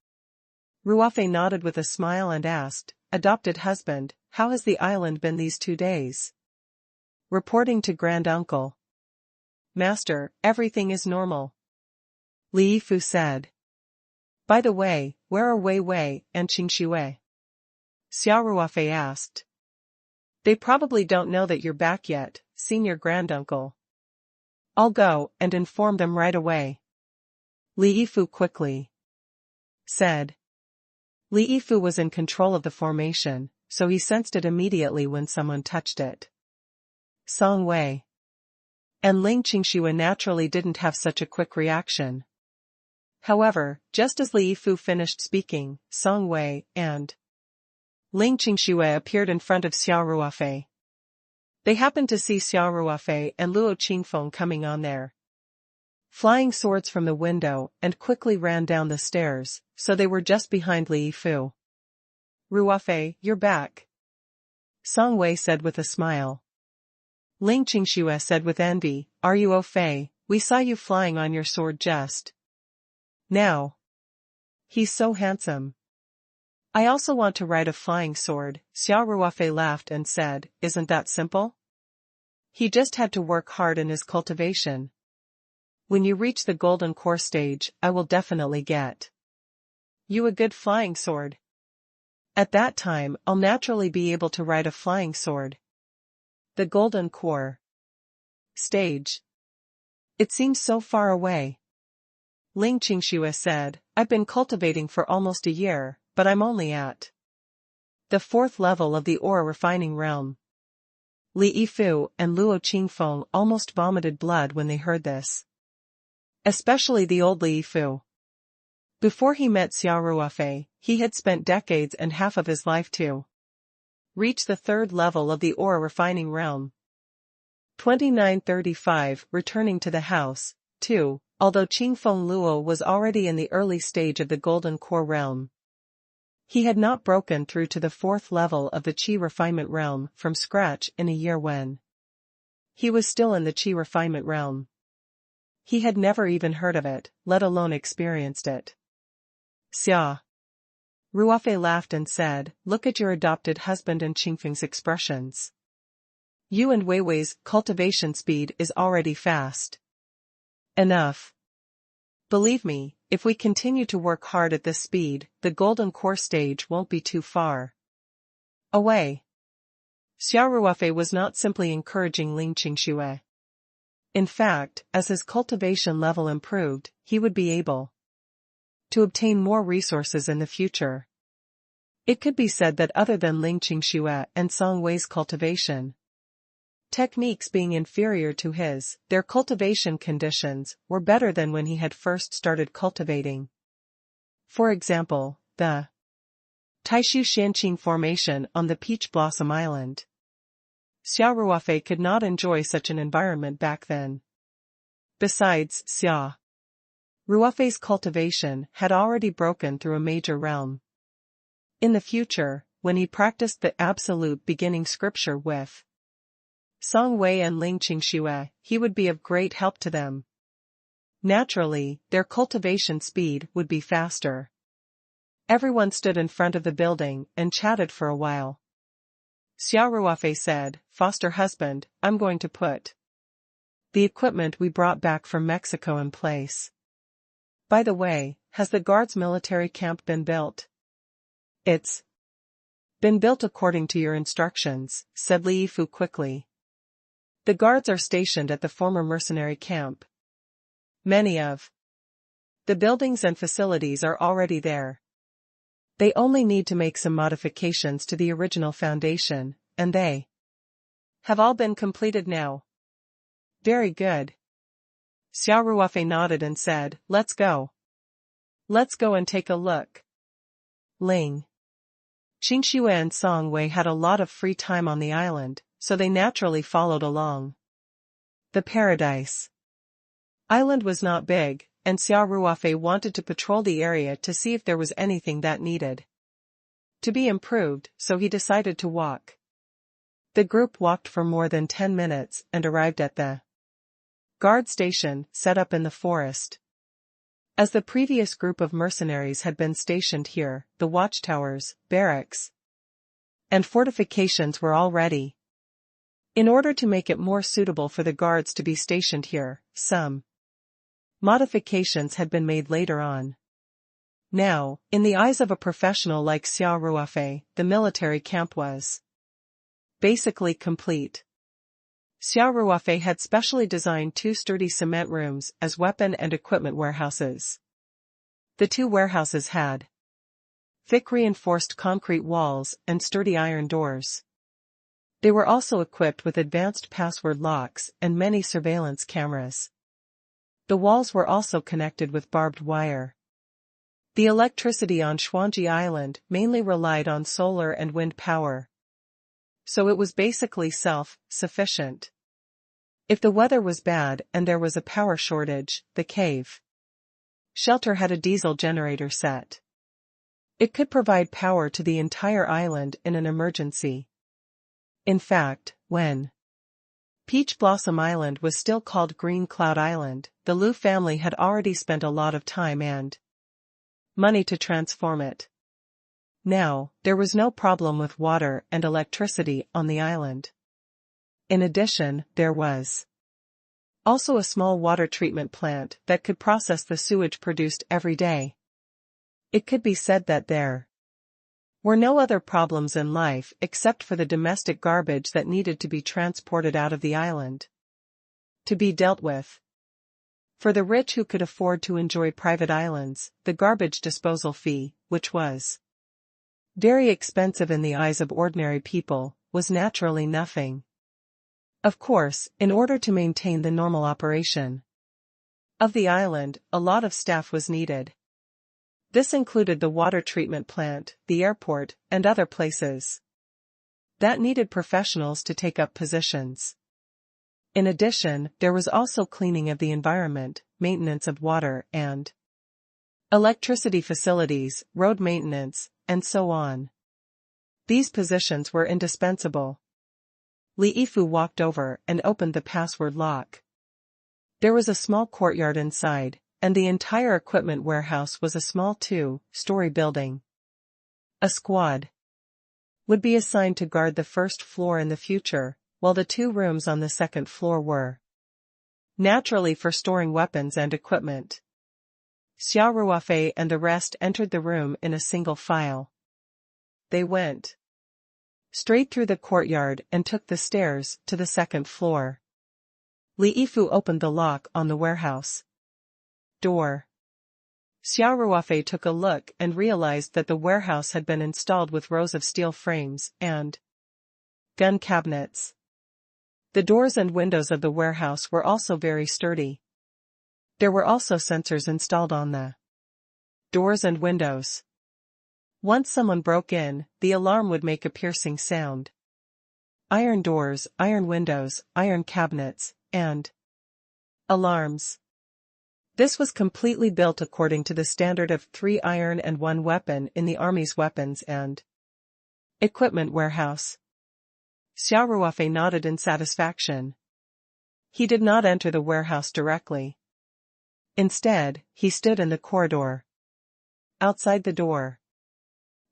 A: Ruofei nodded with a smile and asked, "Adopted husband, how has the island been these 2 days?" Reporting to Granduncle. "Master, everything is normal," Li Yifu said. "By the way, where are Wei Wei and Qingxue?" Xia Ruofei asked. "They probably don't know that you're back yet, Senior Granduncle." "I'll go and inform them right away," Li Yifu quickly said. Li Yifu was in control of the formation, so he sensed it immediately when someone touched it. Song Wei and Ling Qingxue naturally didn't have such a quick reaction. However, just as Li Yifu finished speaking, Song Wei and Ling Qingxue appeared in front of Xia Ruofei. They happened to see Xia Ruofei and Luo Qingfeng coming on their flying swords from the window and quickly ran down the stairs, so they were just behind Li Yifu. "Ruofei, you're back," Song Wei said with a smile. Ling Qingxue said with envy, "Are you Fei? We saw you flying on your sword just now. He's so handsome." "I also want to ride a flying sword," Xia Ruofei laughed and said, "Isn't that simple? He just had to work hard in his cultivation. When you reach the golden core stage, I will definitely get you a good flying sword. At that time, I'll naturally be able to ride a flying sword." The golden core stage. It seems so far away. Ling Qingxue said, "I've been cultivating for almost a year, but I'm only at the 4th level of the ore refining realm." Li Yifu and Luo Qingfeng almost vomited blood when they heard this. Especially the old Li Yifu. Before he met Xia Ruofei, he had spent decades and half of his life to reach the 3rd level of the ore refining realm. 2935 Returning to the house, too, although Qingfeng Luo was already in the early stage of the golden core realm. He had not broken through to the 4th level of the Qi refinement realm from scratch in a year when he was still in the Qi refinement realm. He had never even heard of it, let alone experienced it. Xia Ruofei laughed and said, "Look at your adopted husband and Qingfeng's expressions. You and Wei Wei's cultivation speed is already fast enough. Believe me, if we continue to work hard at this speed, the golden core stage won't be too far away." Xia Ruofei was not simply encouraging Ling Qingxue. In fact, as his cultivation level improved, he would be able to obtain more resources in the future. It could be said that other than Ling Qingxue and Song Wei's cultivation techniques being inferior to his, their cultivation conditions were better than when he had first started cultivating. For example, the Taishu Shanqing Formation on the Peach Blossom Island. Xia Ruofei could not enjoy such an environment back then. Besides, Xia Ruofei's cultivation had already broken through a major realm. In the future, when he practiced the absolute beginning scripture with Song Wei and Ling Qingxue, he would be of great help to them. Naturally, their cultivation speed would be faster. Everyone stood in front of the building and chatted for a while. Xia Ruofei said, "Foster husband, I'm going to put the equipment we brought back from Mexico in place. By the way, has the guards' military camp been built?" "It's been built according to your instructions," said Li Yifu quickly. "The guards are stationed at the former mercenary camp. Many of the buildings and facilities are already there. They only need to make some modifications to the original foundation, and they have all been completed now." "Very good." Xia Ruofei nodded and said, "Let's go. Let's go and take a look." Ling Qingxue and Song Wei had a lot of free time on the island, so they naturally followed along. The Paradise Island was not big, and Xia Ruofei wanted to patrol the area to see if there was anything that needed to be improved, so he decided to walk. The group walked for more than 10 minutes and arrived at the guard station set up in the forest. As the previous group of mercenaries had been stationed here, the watchtowers, barracks, and fortifications were all ready. In order to make it more suitable for the guards to be stationed here, some modifications had been made later on. Now, in the eyes of a professional like Xia Ruofei, the military camp was basically complete. Xia Ruofei had specially designed 2 sturdy cement rooms as weapon and equipment warehouses. The 2 warehouses had thick reinforced concrete walls and sturdy iron doors. They were also equipped with advanced password locks and many surveillance cameras. The walls were also connected with barbed wire. The electricity on Xuanji Island mainly relied on solar and wind power, so it was basically self-sufficient. If the weather was bad and there was a power shortage, the cave shelter had a diesel generator set. It could provide power to the entire island in an emergency. In fact, when Peach Blossom Island was still called Green Cloud Island, the Liu family had already spent a lot of time and money to transform it. Now, there was no problem with water and electricity on the island. In addition, there was also a small water treatment plant that could process the sewage produced every day. It could be said that there were no other problems in life except for the domestic garbage that needed to be transported out of the island to be dealt with. For the rich who could afford to enjoy private islands, the garbage disposal fee, which was very expensive in the eyes of ordinary people, was naturally nothing. Of course, in order to maintain the normal operation of the island, a lot of staff was needed. This included the water treatment plant, the airport, and other places that needed professionals to take up positions. In addition, there was also cleaning of the environment, maintenance of water and electricity facilities, road maintenance, and so on. These positions were indispensable. Li Yifu walked over and opened the password lock. There was a small courtyard inside, and the entire equipment warehouse was a small 2-story building. A squad would be assigned to guard the first floor in the future, while the 2 rooms on the second floor were naturally for storing weapons and equipment. Xia Ruofei and the rest entered the room in a single file. They went straight through the courtyard and took the stairs to the second floor. Li Yifu opened the lock on the warehouse door. Xia Ruofei took a look and realized that the warehouse had been installed with rows of steel frames and gun cabinets. The doors and windows of the warehouse were also very sturdy. There were also sensors installed on the doors and windows. Once someone broke in, the alarm would make a piercing sound. Iron doors, iron windows, iron cabinets, and alarms. This was completely built according to the standard of 3 iron and 1 weapon in the Army's weapons and equipment warehouse. Xia Ruofei nodded in satisfaction. He did not enter the warehouse directly. Instead, he stood in the corridor. Outside the door.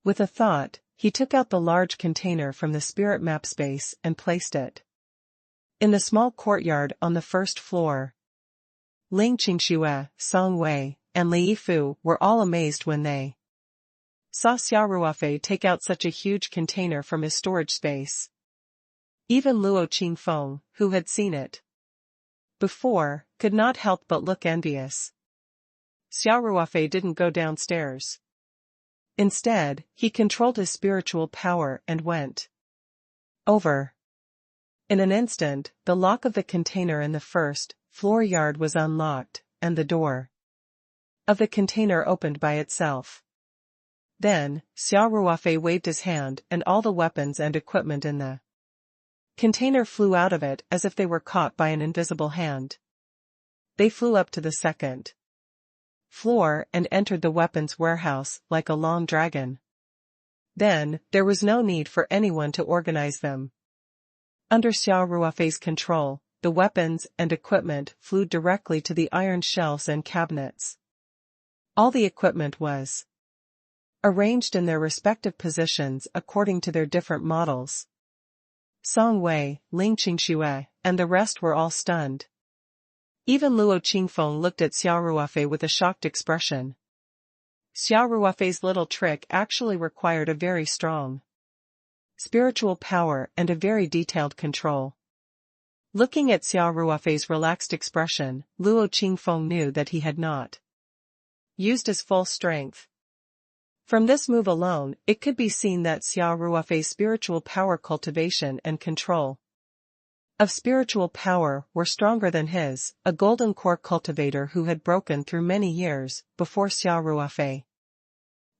A: With a thought, he took out the large container from the spirit map space and placed it in the small courtyard on the first floor. Ling Qingxue, Song Wei, and Li Yifu were all amazed when they saw Xia Ruofei take out such a huge container from his storage space. Even Luo Qingfeng, who had seen it before, could not help but look envious. Xia Ruofei didn't go downstairs. Instead, he controlled his spiritual power and went over. In an instant, the lock of the container in the first floor yard was unlocked, and the door of the container opened by itself. Then, Xia Ruofei waved his hand and all the weapons and equipment in the container flew out of it as if they were caught by an invisible hand. They flew up to the second floor and entered the weapons warehouse like a long dragon. Then, there was no need for anyone to organize them. Under Xia Ruofei's control, the weapons and equipment flew directly to the iron shelves and cabinets. All the equipment was arranged in their respective positions according to their different models. Song Wei, Ling Qingxue, and the rest were all stunned. Even Luo Qingfeng looked at Xia Ruofei with a shocked expression. Xia Ruofei's little trick actually required a very strong spiritual power and a very detailed control. Looking at Xia Ruofei's relaxed expression, Luo Qingfeng knew that he had not used his full strength. From this move alone, it could be seen that Xia Ruofei's spiritual power cultivation and control of spiritual power were stronger than his, a golden core cultivator who had broken through many years before Xia Ruofei.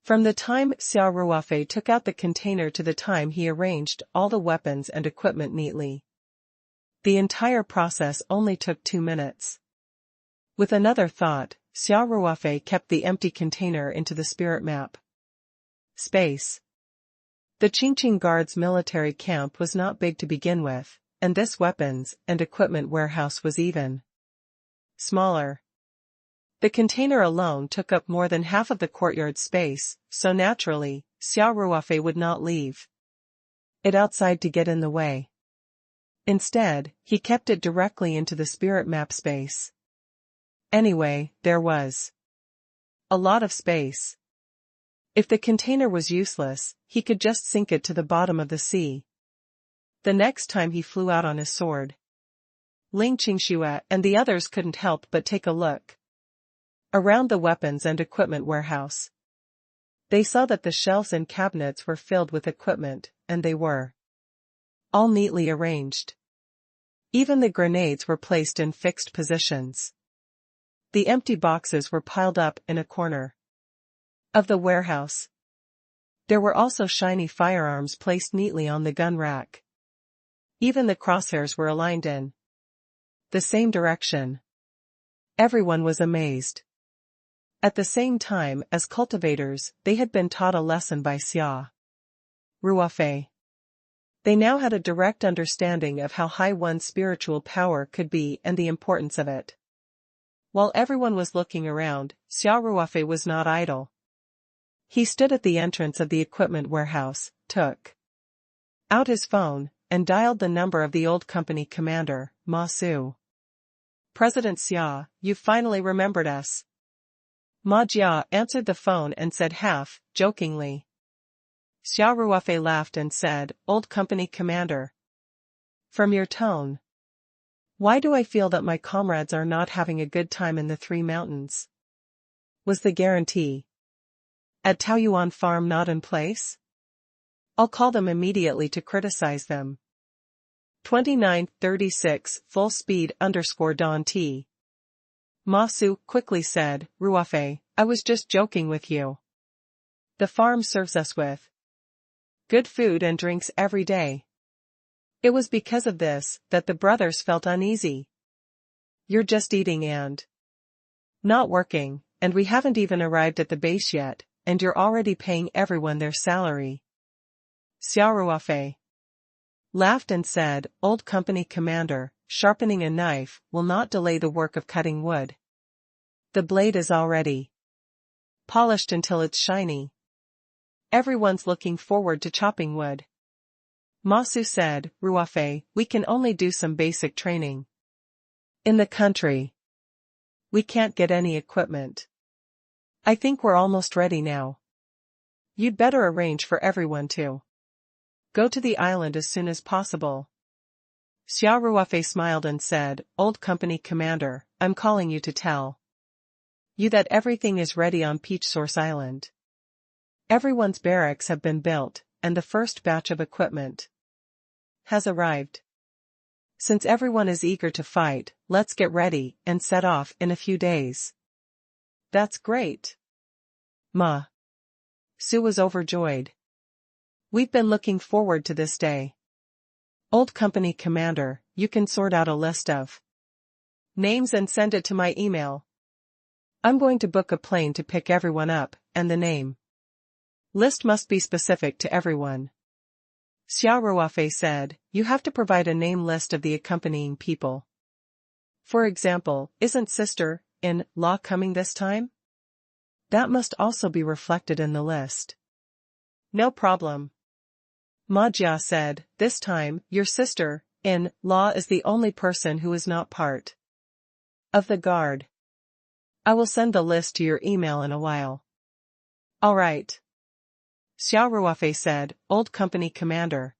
A: From the time Xia Ruofei took out the container to the time he arranged all the weapons and equipment neatly, the entire process only took 2 minutes. With another thought, Xia Ruofei kept the empty container into the spirit map space. The Qingqing Guard's military camp was not big to begin with, and this weapons and equipment warehouse was even smaller. The container alone took up more than half of the courtyard space, so naturally, Xia Ruofei would not leave it outside to get in the way. Instead, he kept it directly into the spirit map space. Anyway, there was a lot of space. If the container was useless, he could just sink it to the bottom of the sea. The next time he flew out on his sword, Ling Qingxue and the others couldn't help but take a look around the weapons and equipment warehouse. They saw that the shelves and cabinets were filled with equipment, and they were all neatly arranged. Even the grenades were placed in fixed positions. The empty boxes were piled up in a corner of the warehouse. There were also shiny firearms placed neatly on the gun rack. Even the crosshairs were aligned in the same direction. Everyone was amazed. At the same time, as cultivators, they had been taught a lesson by Xia Ruofei. They now had a direct understanding of how high one's spiritual power could be and the importance of it. While everyone was looking around, Xia Ruofei was not idle. He stood at the entrance of the equipment warehouse, took out his phone, and dialed the number of the old company commander, Ma Su. "President Xia, you've finally remembered us." Ma Jia answered the phone and said half-jokingly. Xia Ruofei laughed and said, "Old company commander. From your tone, why do I feel that my comrades are not having a good time in the Three Mountains? Was the guarantee at Taoyuan Farm not in place? I'll call them immediately to criticize them." 2936 full speed _ T. Ma Su quickly said, "Ruofei, I was just joking with you. The farm serves us with good food and drinks every day. It was because of this that the brothers felt uneasy. You're just eating and not working, and we haven't even arrived at the base yet, and you're already paying everyone their salary." Xia Ruofei laughed and said, "Old company commander, sharpening a knife will not delay the work of cutting wood. The blade is already polished until it's shiny. Everyone's looking forward to chopping wood." Masu said, "Ruofei, we can only do some basic training. In the country, we can't get any equipment. I think we're almost ready now. You'd better arrange for everyone to go to the island as soon as possible." Xia Ruofei smiled and said, "Old company commander, I'm calling you to tell you that everything is ready on Peach Source Island. Everyone's barracks have been built, and the first batch of equipment has arrived. Since everyone is eager to fight, let's get ready and set off in a few days." "That's great, Ma." Sue was overjoyed. "We've been looking forward to this day. Old company commander, you can sort out a list of names and send it to my email. I'm going to book a plane to pick everyone up, and the name list must be specific to everyone." Xia Ruofei said, "You have to provide a name list of the accompanying people. For example, isn't sister-in-law coming this time? That must also be reflected in the list." "No problem." Ma Jia said, "This time, your sister-in-law is the only person who is not part of the guard. I will send the list to your email in a while." "All right." Xia Ruofei said, "Old company commander,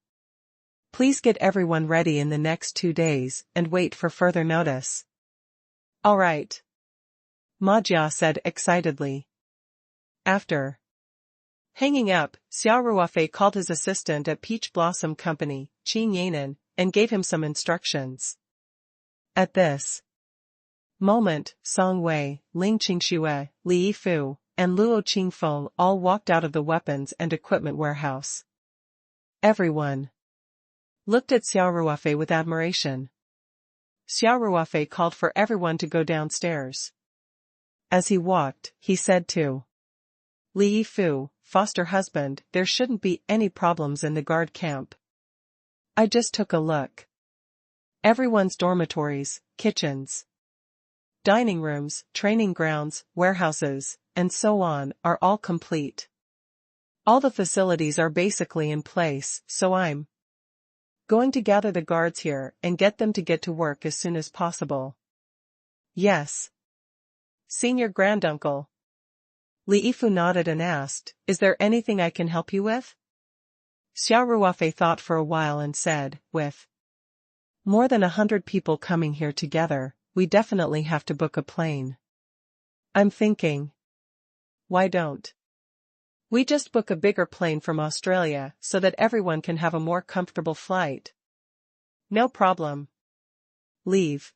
A: please get everyone ready in the next 2 days and wait for further notice." "All right." Ma Jia said excitedly. After hanging up, Xia Ruofei called his assistant at Peach Blossom Company, Qin Yanan, and gave him some instructions. At this moment, Song Wei, Ling Qingxue, Li Yifu, and Luo Qingfeng all walked out of the weapons and equipment warehouse. Everyone looked at Xia Ruofei with admiration. Xia Ruofei called for everyone to go downstairs. As he walked, he said to Li Yifu, "Foster husband, there shouldn't be any problems in the guard camp. I just took a look. Everyone's dormitories, kitchens, dining rooms, training grounds, warehouses, and so on are all complete. All the facilities are basically in place, so I'm going to gather the guards here and get them to get to work as soon as possible." "Yes, Senior Granduncle." Li Yifu nodded and asked, "Is there anything I can help you with?" Xia Ruofei thought for a while and said, "With more than 100 people coming here together, we definitely have to book a plane. I'm thinking, why don't we just book a bigger plane from Australia so that everyone can have a more comfortable flight?" "No problem. Leave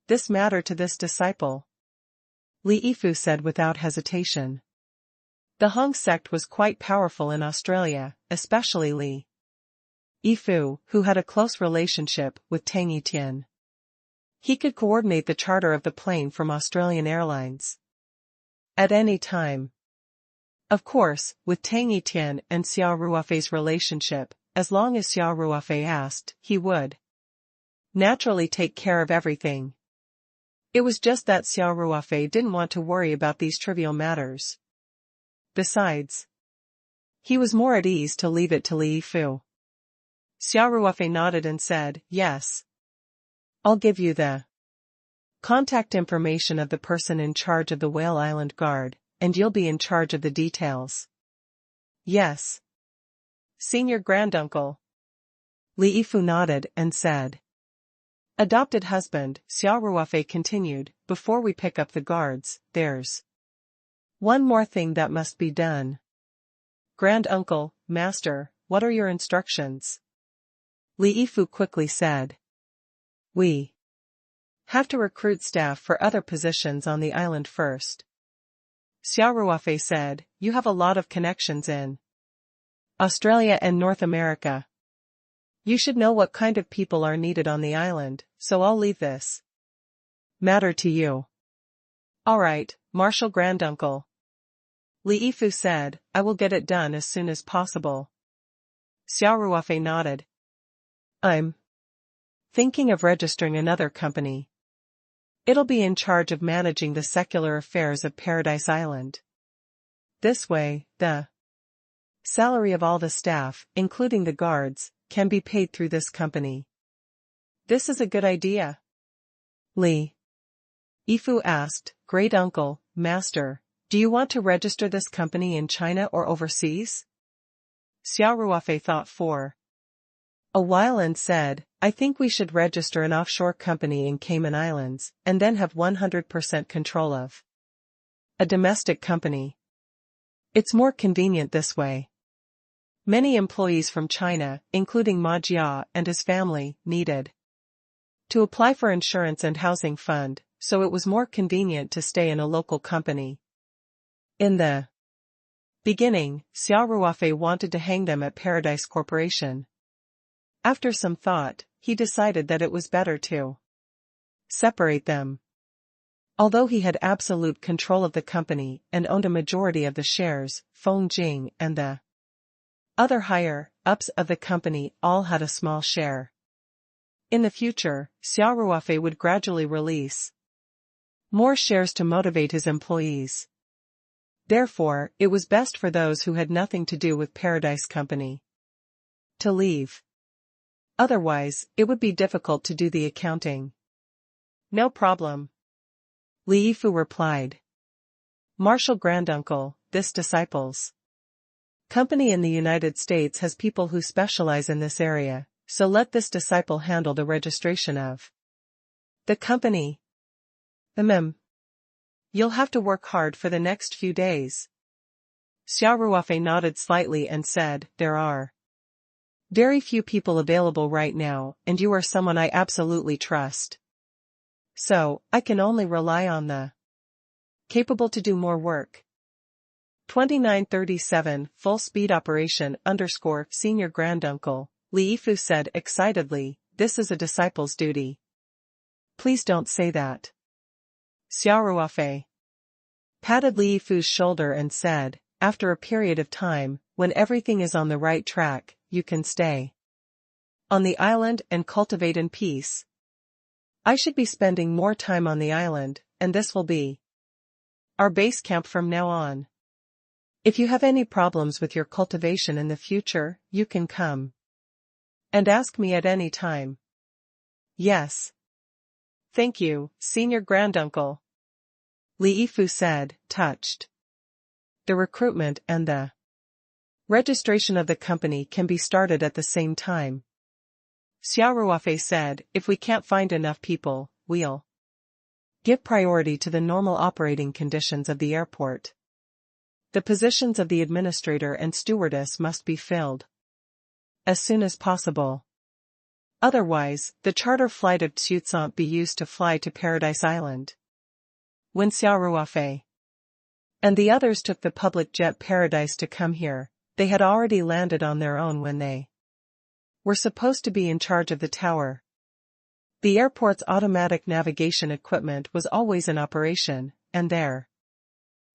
A: this matter to this disciple," Li Yifu said without hesitation. The Hong sect was quite powerful in Australia, especially Li Yifu, who had a close relationship with Tang Yitian. He could coordinate the charter of the plane from Australian Airlines at any time. Of course, with Tang Yitian and Xia Ruofei's relationship, as long as Xia Ruofei asked, he would naturally take care of everything. It was just that Xia Ruofei didn't want to worry about these trivial matters. Besides, he was more at ease to leave it to Li Yifu. Xia Ruofei nodded and said, "Yes. I'll give you the contact information of the person in charge of the Whale Island Guard, and you'll be in charge of the details." "Yes, Senior Granduncle." Li Yifu nodded and said. "Adopted husband," Xia Ruofei continued, "before we pick up the guards, there's one more thing that must be done." "Granduncle, Master, what are your instructions?" Li Yifu quickly said. "We have to recruit staff for other positions on the island first." Xia Ruofei said, "You have a lot of connections in Australia and North America. You should know what kind of people are needed on the island, so I'll leave this matter to you." "All right, Marshal Granduncle," Li Yifu said, "I will get it done as soon as possible." Xia Ruofei nodded. I'm thinking of registering another company. It'll be in charge of managing the secular affairs of Paradise Island. This way, the salary of all the staff, including the guards, can be paid through this company. This is a good idea. Li Yifu asked, Great Uncle, Master, do you want to register this company in China or overseas? Xia Ruofei thought for a while and said, I think we should register an offshore company in Cayman Islands, and then have 100% control of a domestic company. It's more convenient this way. Many employees from China, including Ma Jia and his family, needed to apply for insurance and housing fund, so it was more convenient to stay in a local company. In the beginning, Xia Ruofei wanted to hang them at Paradise Corporation. After some thought, he decided that it was better to separate them. Although he had absolute control of the company and owned a majority of the shares, Feng Jing and the other higher-ups of the company all had a small share. In the future, Xia Ruofei would gradually release more shares to motivate his employees. Therefore, it was best for those who had nothing to do with Paradise Company to leave. Otherwise, it would be difficult to do the accounting. No problem. Li Yifu replied. Marshal Granduncle, this disciples company in the United States has people who specialize in this area, so let this disciple handle the registration of the company. You'll have to work hard for the next few days. Xia Ruofei nodded slightly and said, There are very few people available right now, and you are someone I absolutely trust. So, I can only rely on the capable to do more work. 2937 Full Speed Operation _ Senior Granduncle, Li Yifu said excitedly, this is a disciple's duty. Please don't say that. Xia Ruofei patted Li Yifu's shoulder and said, after a period of time, when everything is on the right track, you can stay on the island and cultivate in peace. I should be spending more time on the island, and this will be our base camp from now on. If you have any problems with your cultivation in the future, you can come and ask me at any time. Yes. Thank you, Senior Granduncle. Li Yifu said, touched. The recruitment and the registration of the company can be started at the same time. Xia Ruofei said, if we can't find enough people, we'll give priority to the normal operating conditions of the airport. The positions of the administrator and stewardess must be filled as soon as possible. Otherwise, the charter flight of Xuzant be used to fly to Paradise Island. When Xia Ruofei and the others took the public jet Paradise to come here, they had already landed on their own when they were supposed to be in charge of the tower. The airport's automatic navigation equipment was always in operation, and there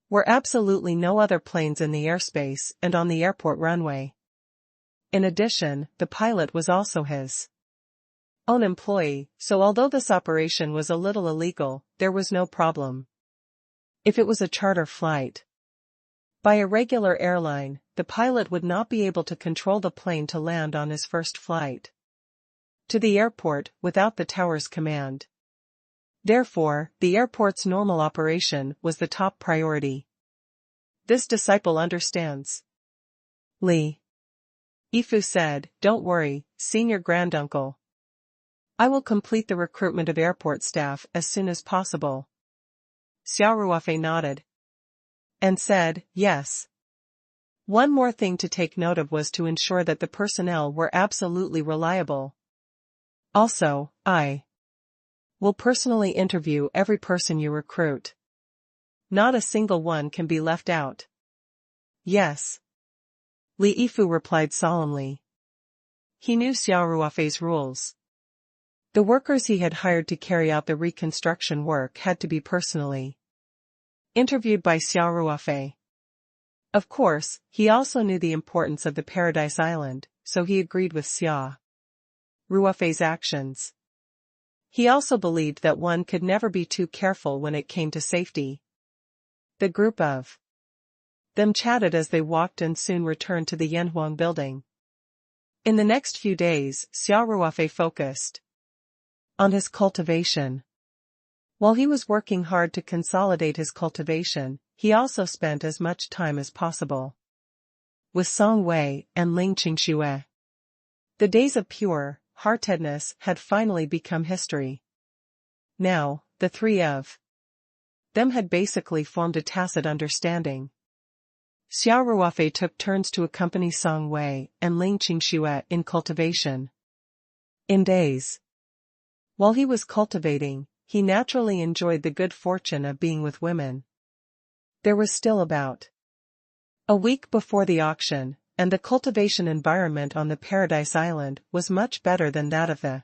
A: were absolutely no other planes in the airspace and on the airport runway. In addition, the pilot was also his own employee, so although this operation was a little illegal, there was no problem. If it was a charter flight by a regular airline, the pilot would not be able to control the plane to land on his first flight to the airport without the tower's command. Therefore, the airport's normal operation was the top priority. This disciple understands. Li Yifu said, don't worry, Senior Granduncle. I will complete the recruitment of airport staff as soon as possible. Xia Ruofei nodded and said, yes. One more thing to take note of was to ensure that the personnel were absolutely reliable. Also, I will personally interview every person you recruit. Not a single one can be left out. Yes. Li Yifu replied solemnly. He knew Xia Ruofei's rules. The workers he had hired to carry out the reconstruction work had to be personally interviewed by Xia Ruofei. Of course, he also knew the importance of the Paradise Island, so he agreed with Xia Ruofei's actions. He also believed that one could never be too careful when it came to safety. The group of them chatted as they walked and soon returned to the Yanhuang building. In the next few days, Xia Ruofei focused on his cultivation. While he was working hard to consolidate his cultivation, he also spent as much time as possible with Song Wei and Ling Qingxue. The days of pure heartedness had finally become history. Now, the three of them had basically formed a tacit understanding. Xia Ruofei took turns to accompany Song Wei and Ling Qingxue in cultivation. In days while he was cultivating, he naturally enjoyed the good fortune of being with women. There was still about a week before the auction, and the cultivation environment on the Paradise Island was much better than that of the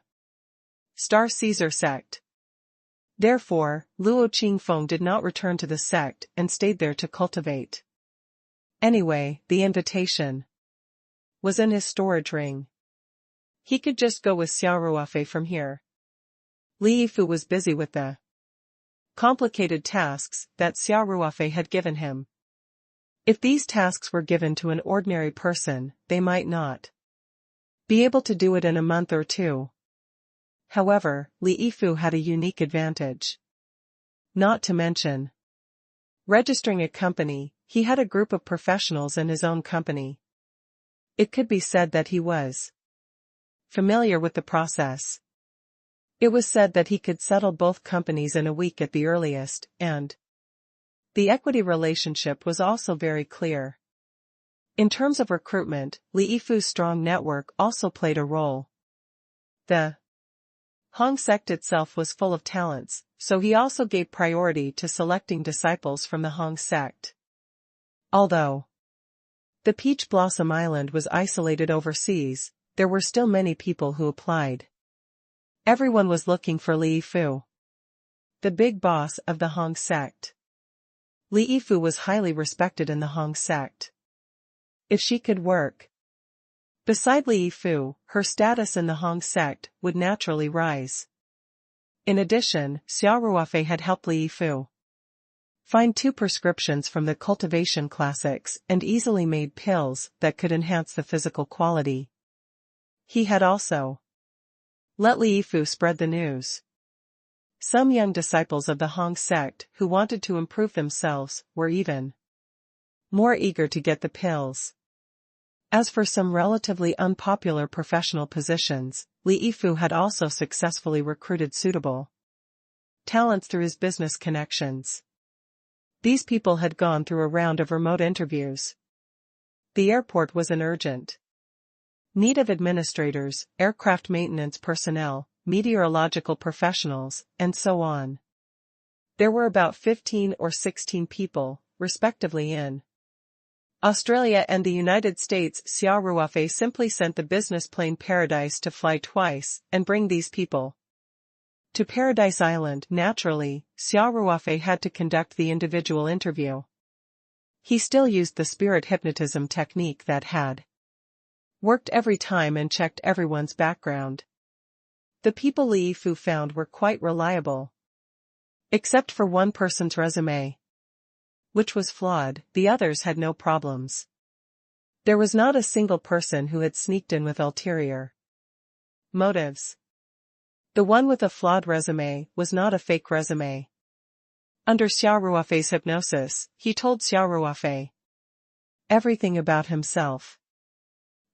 A: Star Caesar sect. Therefore, Luo Qingfeng did not return to the sect and stayed there to cultivate. Anyway, the invitation was in his storage ring. He could just go with Xia Ruofei from here. Li Yifu was busy with the complicated tasks that Xia Ruofei had given him. If these tasks were given to an ordinary person, they might not be able to do it in a month or two. However, Li Yifu had a unique advantage. Not to mention registering a company, he had a group of professionals in his own company. It could be said that he was familiar with the process. It was said that he could settle both companies in a week at the earliest, and the equity relationship was also very clear. In terms of recruitment, Li Yifu's strong network also played a role. The Hong sect itself was full of talents, so he also gave priority to selecting disciples from the Hong sect. Although the Peach Blossom Island was isolated overseas, there were still many people who applied. Everyone was looking for Li Yifu, the big boss of the Hong sect. Li Yifu was highly respected in the Hong sect. If she could work beside Li Yifu, her status in the Hong sect would naturally rise. In addition, Xia Ruofei had helped Li Yifu find 2 prescriptions from the cultivation classics and easily made pills that could enhance the physical quality. He had also let Li Yifu spread the news. Some young disciples of the Hong sect who wanted to improve themselves were even more eager to get the pills. As for some relatively unpopular professional positions, Li Yifu had also successfully recruited suitable talents through his business connections. These people had gone through a round of remote interviews. The airport was in urgent need of administrators, aircraft maintenance personnel, meteorological professionals, and so on. There were about 15 or 16 people, respectively in Australia and the United States. Xia Ruofei simply sent the business plane Paradise to fly twice and bring these people to Paradise Island. Naturally, Xia Ruofei had to conduct the individual interview. He still used the spirit hypnotism technique that had worked every time and checked everyone's background. The people Li Yifu found were quite reliable. Except for one person's resume, which was flawed, the others had no problems. There was not a single person who had sneaked in with ulterior motives. The one with a flawed resume was not a fake resume. Under Xia Ruofei's hypnosis, he told Xia Ruofei everything about himself.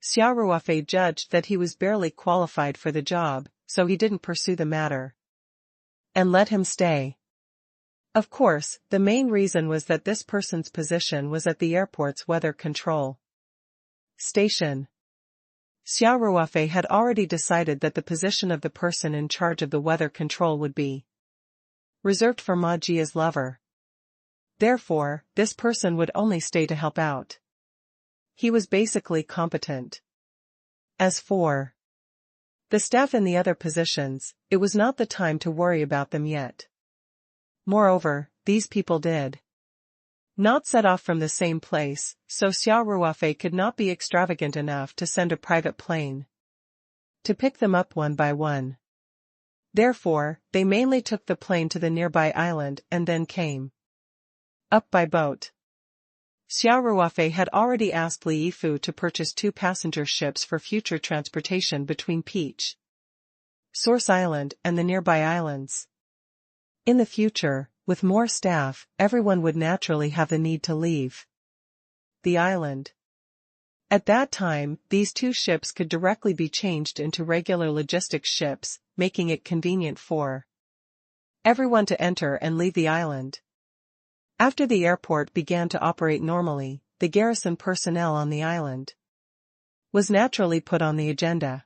A: Xia Ruofei judged that he was barely qualified for the job, so he didn't pursue the matter and let him stay. Of course, the main reason was that this person's position was at the airport's weather control station. Xia Ruofei had already decided that the position of the person in charge of the weather control would be reserved for Ma Jia's lover. Therefore, this person would only stay to help out. He was basically competent. As for the staff in the other positions, it was not the time to worry about them yet. Moreover, these people did not set off from the same place, so Xia Ruofei could not be extravagant enough to send a private plane to pick them up one by one. Therefore, they mainly took the plane to the nearby island and then came up by boat. Xia Ruofei had already asked Li Yifu to purchase 2 passenger ships for future transportation between Peach Source Island and the nearby islands. In the future, with more staff, everyone would naturally have the need to leave the island. At that time, these 2 ships could directly be changed into regular logistics ships, making it convenient for everyone to enter and leave the island. After the airport began to operate normally, the garrison personnel on the island was naturally put on the agenda.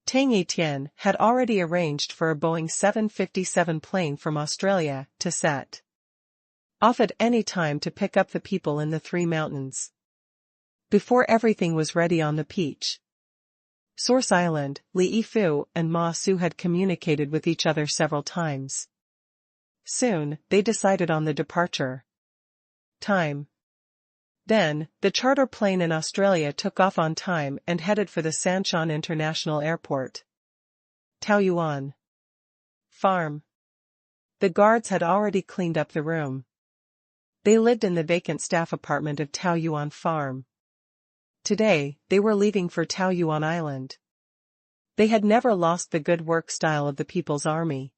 A: Tang Etienne had already arranged for a Boeing 757 plane from Australia to set off at any time to pick up the people in the 3 mountains. Before everything was ready on the Peach Source Island, Li Yifu and Ma Su had communicated with each other several times. Soon, they decided on the departure time. Then, the charter plane in Australia took off on time and headed for the Sanshan International Airport. Taoyuan Farm. The guards had already cleaned up the room. They lived in the vacant staff apartment of Taoyuan Farm. Today, they were leaving for Taoyuan Island. They had never lost the good work style of the People's Army.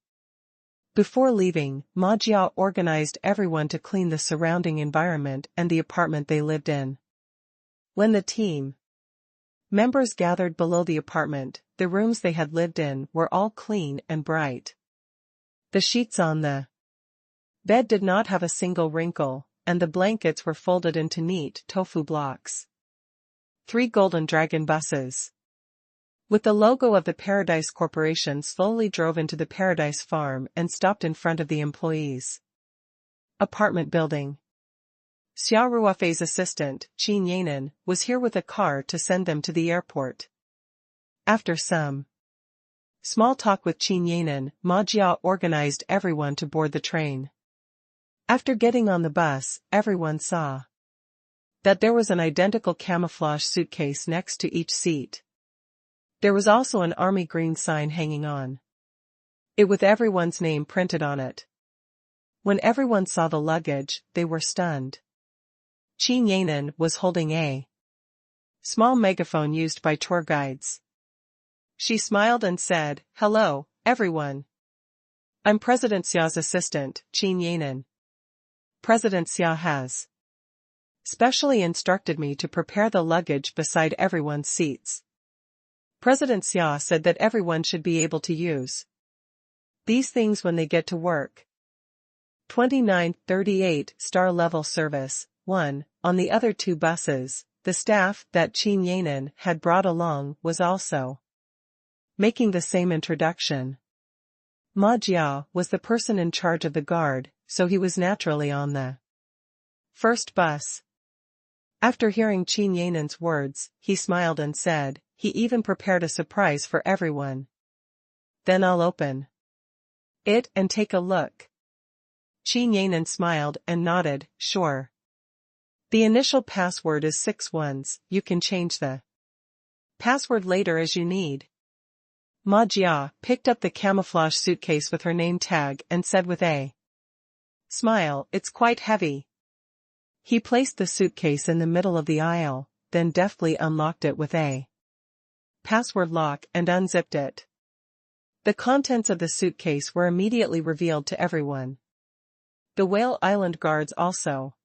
A: Before leaving, Ma Jia organized everyone to clean the surrounding environment and the apartment they lived in. When the team members gathered below the apartment, the rooms they had lived in were all clean and bright. The sheets on the bed did not have a single wrinkle, and the blankets were folded into neat tofu blocks. 3 golden dragon buses with the logo of the Paradise Corporation slowly drove into the Paradise Farm and stopped in front of the employees' apartment building. Xia Ruofei's assistant, Qin Yanan, was here with a car to send them to the airport. After some small talk with Qin Yanan, Ma Jia organized everyone to board the train. After getting on the bus, everyone saw that there was an identical camouflage suitcase next to each seat. There was also an army green sign hanging on it with everyone's name printed on it. When everyone saw the luggage, they were stunned. Qin Yanan was holding a small megaphone used by tour guides. She smiled and said, "Hello, everyone. I'm President Xia's assistant, Qin Yanan. President Xia has specially instructed me to prepare the luggage beside everyone's seats. President Xia said that everyone should be able to use these things when they get to work." 2938 Star Level Service 1. On the other 2 buses, the staff that Qin Yanan had brought along was also making the same introduction. Ma Jia was the person in charge of the guard, so he was naturally on the first bus. After hearing Qin Yanan's words, he smiled and said, "He even prepared a surprise for everyone. Then I'll open it and take a look." Qin Yanan smiled and nodded, "Sure. The initial password is 6 ones, you can change the password later as you need." Ma Jia picked up the camouflage suitcase with her name tag and said with a smile, "It's quite heavy." He placed the suitcase in the middle of the aisle, then deftly unlocked it with a password lock and unzipped it. The contents of the suitcase were immediately revealed to everyone. The Whale Island guards also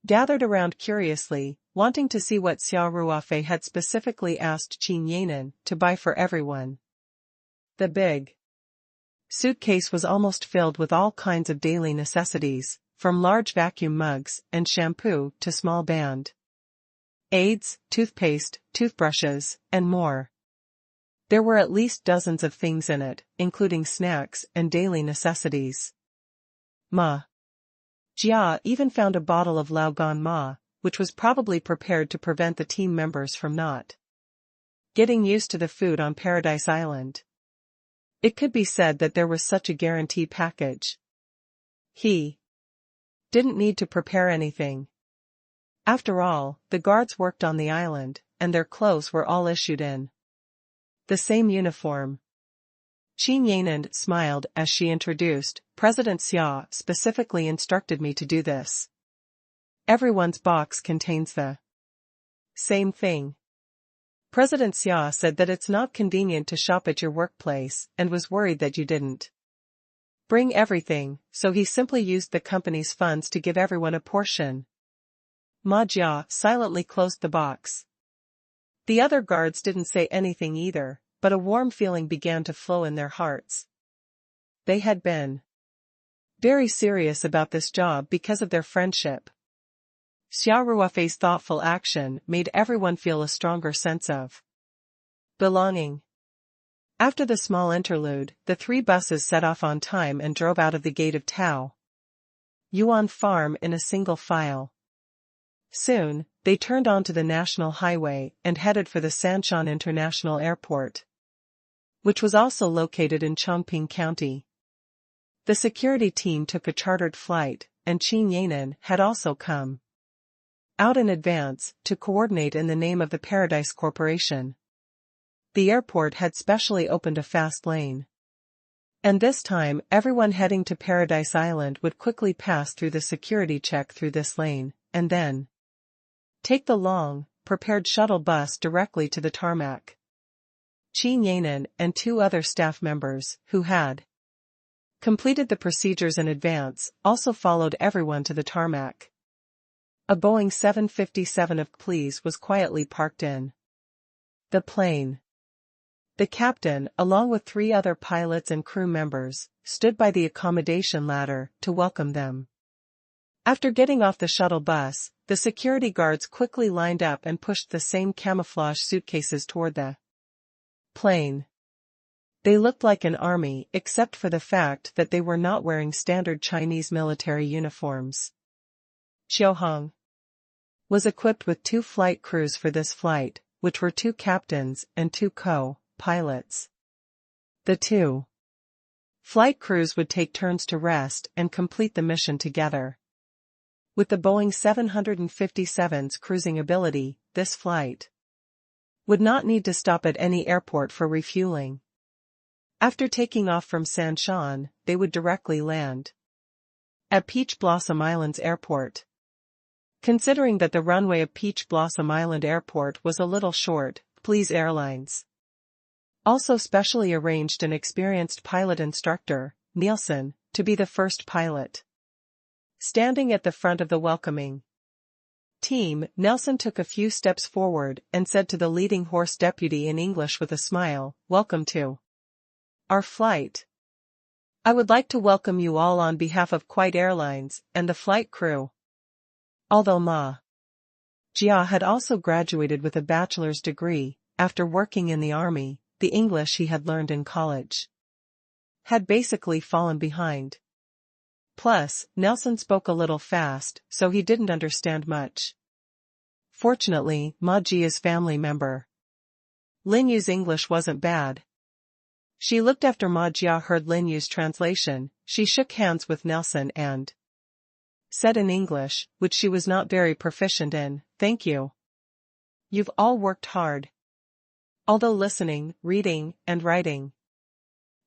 A: gathered around curiously, wanting to see what Xia Ruofei had specifically asked Qin Yanan to buy for everyone. The big suitcase was almost filled with all kinds of daily necessities, from large vacuum mugs and shampoo to small band aids, toothpaste, toothbrushes, and more. There were at least dozens of things in it, including snacks and daily necessities. Ma Jia even found a bottle of Laogan Ma, which was probably prepared to prevent the team members from not getting used to the food on Paradise Island. It could be said that there was such a guarantee package. He didn't need to prepare anything. After all, the guards worked on the island, and their clothes were all issued in The same uniform. Qin Yanan smiled as she introduced, President Xia specifically instructed me to do this. Everyone's box contains the same thing. President Xia said that it's not convenient to shop at your workplace and was worried that you didn't bring everything, so he simply used the company's funds to give everyone a portion. Ma Jia silently closed the box. The other guards didn't say anything either, but a warm feeling began to flow in their hearts. They had been very serious about this job because of their friendship. Xia Ruofei's thoughtful action made everyone feel a stronger sense of belonging. After the small interlude, the 3 buses set off on time and drove out of the gate of Tao Yuan Farm in a single file. Soon, they turned onto the national highway and headed for the Sanshan International Airport, which was also located in Chongping County. The security team took a chartered flight, and Qin Yanan had also come out in advance to coordinate in the name of the Paradise Corporation. The airport had specially opened a fast lane. And this time everyone heading to Paradise Island would quickly pass through the security check through this lane, and then take the long, prepared shuttle bus directly to the tarmac. Qin Yanan and 2 other staff members, who had completed the procedures in advance, also followed everyone to the tarmac. A Boeing 757 of Please was quietly parked in the plane. The captain, along with 3 other pilots and crew members, stood by the accommodation ladder to welcome them. After getting off the shuttle bus, the security guards quickly lined up and pushed the same camouflage suitcases toward the plane. They looked like an army except for the fact that they were not wearing standard Chinese military uniforms. Xiaohong was equipped with 2 flight crews for this flight, which were 2 captains and 2 co-pilots. The 2 flight crews would take turns to rest and complete the mission together. With the Boeing 757's cruising ability, this flight would not need to stop at any airport for refueling. After taking off from Sanshan, they would directly land at Peach Blossom Island's airport. Considering that the runway of Peach Blossom Island Airport was a little short, Please Airlines also specially arranged an experienced pilot instructor, Nielsen, to be the first pilot. Standing at the front of the welcoming team, Nelson took a few steps forward and said to the leading horse deputy in English with a smile, "Welcome to our flight. I would like to welcome you all on behalf of Kuwait Airlines and the flight crew." Although Ma Jia had also graduated with a bachelor's degree, after working in the army, the English he had learned in college had basically fallen behind. Plus, Nelson spoke a little fast, so he didn't understand much. Fortunately, Ma Jia's family member Lin Yu's English wasn't bad. She looked after Ma Jia heard Lin Yu's translation, she shook hands with Nelson and said in English, which she was not very proficient in, "Thank you. You've all worked hard." Although listening, reading, and writing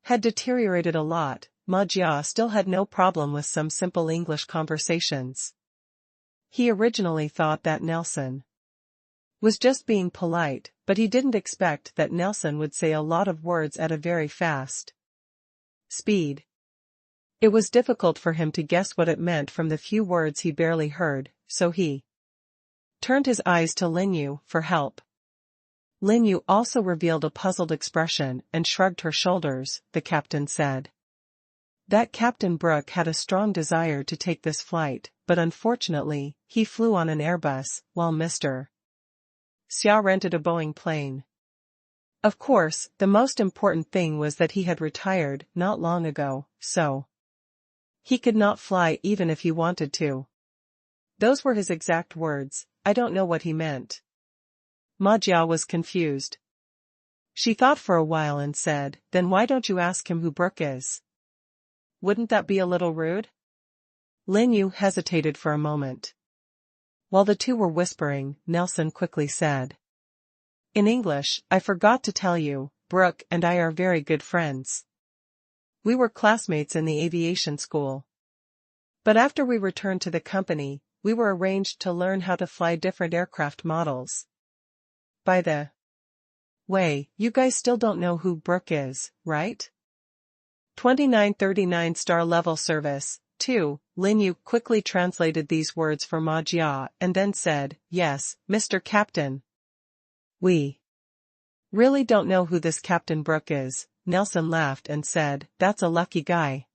A: had deteriorated a lot, Ma Jia still had no problem with some simple English conversations. He originally thought that Nelson was just being polite, but he didn't expect that Nelson would say a lot of words at a very fast speed. It was difficult for him to guess what it meant from the few words he barely heard, so he turned his eyes to Lin Yu for help. Lin Yu also revealed a puzzled expression and shrugged her shoulders, the captain said that Captain Brooke had a strong desire to take this flight, but unfortunately, he flew on an Airbus, while Mr. Xia rented a Boeing plane. Of course, the most important thing was that he had retired not long ago, so he could not fly even if he wanted to. Those were his exact words, "I don't know what he meant." Ma Jia was confused. She thought for a while and said, "Then why don't you ask him who Brooke is? Wouldn't that be a little rude?" Lin Yu hesitated for a moment. While the two were whispering, Nelson quickly said in English, "I forgot to tell you, Brooke and I are very good friends. We were classmates in the aviation school. But after we returned to the company, we were arranged to learn how to fly different aircraft models. By the way, you guys still don't know who Brooke is, right? 2939 star level service. 2. Lin Yu quickly translated these words for Ma Jia and then said, "Yes, Mr. Captain. We really don't know who this Captain Brooke is." Nelson laughed and said, "That's a lucky guy.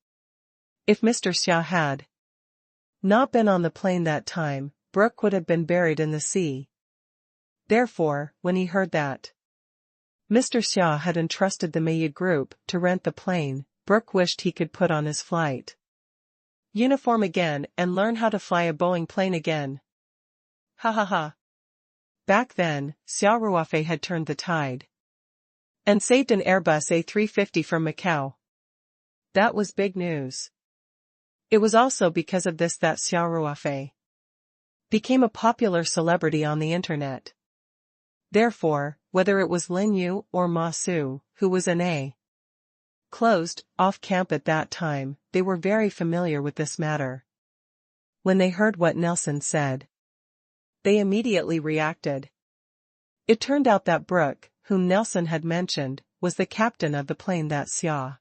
A: If Mr. Xia had not been on the plane that time, Brooke would have been buried in the sea." Therefore, when he heard that Mr. Xia had entrusted the Maya group to rent the plane, Brooke wished he could put on his flight uniform again and learn how to fly a Boeing plane again. Ha ha ha. Back then, Xia Ruofei had turned the tide and saved an Airbus A350 from Macau. That was big news. It was also because of this that Xia Ruofei became a popular celebrity on the internet. Therefore, whether it was Lin Yu or Ma Su, who was in a closed off camp at that time, they were very familiar with this matter. When they heard what Nelson said, they immediately reacted. It turned out that Brooke, whom Nelson had mentioned, was the captain of the plane that Xia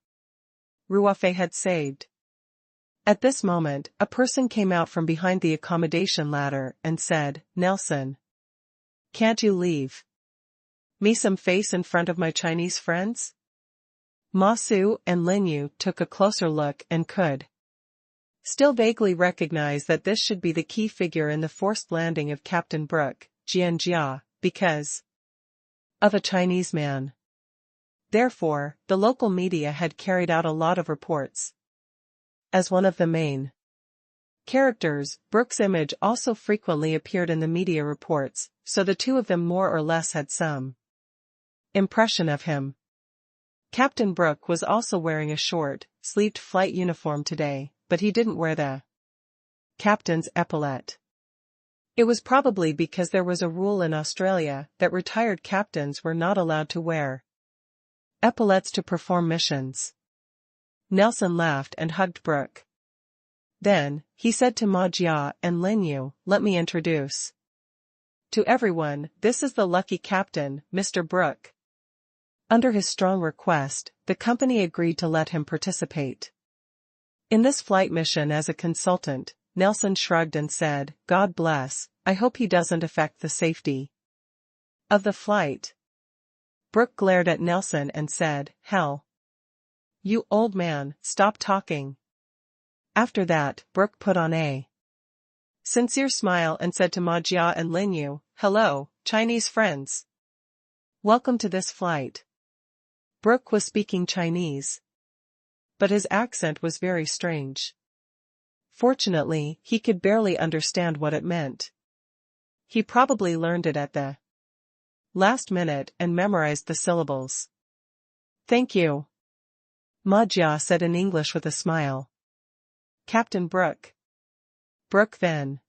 A: Ruofei had saved. At this moment, a person came out from behind the accommodation ladder and said, "Nelson, can't you leave me some face in front of my Chinese friends?" Ma Su and Lin Yu took a closer look and could still vaguely recognize that this should be the key figure in the forced landing of Captain Brooke, Jianjia, because of a Chinese man. Therefore, the local media had carried out a lot of reports. As one of the main characters, Brooke's image also frequently appeared in the media reports, so the two of them more or less had some impression of him. Captain Brooke was also wearing a short-sleeved flight uniform today, but he didn't wear the captain's epaulette. It was probably because there was a rule in Australia that retired captains were not allowed to wear epaulettes to perform missions. Nelson laughed and hugged Brooke. Then, he said to Ma Jia and Lin Yu, "Let me introduce to everyone, this is the lucky captain, Mr. Brooke." Under his strong request, the company agreed to let him participate in this flight mission as a consultant. Nelson shrugged and said, "God bless, I hope he doesn't affect the safety of the flight." Brooke glared at Nelson and said, "Hell. You old man, stop talking." After that, Brooke put on a sincere smile and said to Ma Jia and Lin Yu, "Hello, Chinese friends. Welcome to this flight." Brooke was speaking Chinese, but his accent was very strange. Fortunately, he could barely understand what it meant. He probably learned it at the last minute and memorized the syllables. "Thank you," Ma Jia said in English with a smile. "Captain Brooke." Brooke then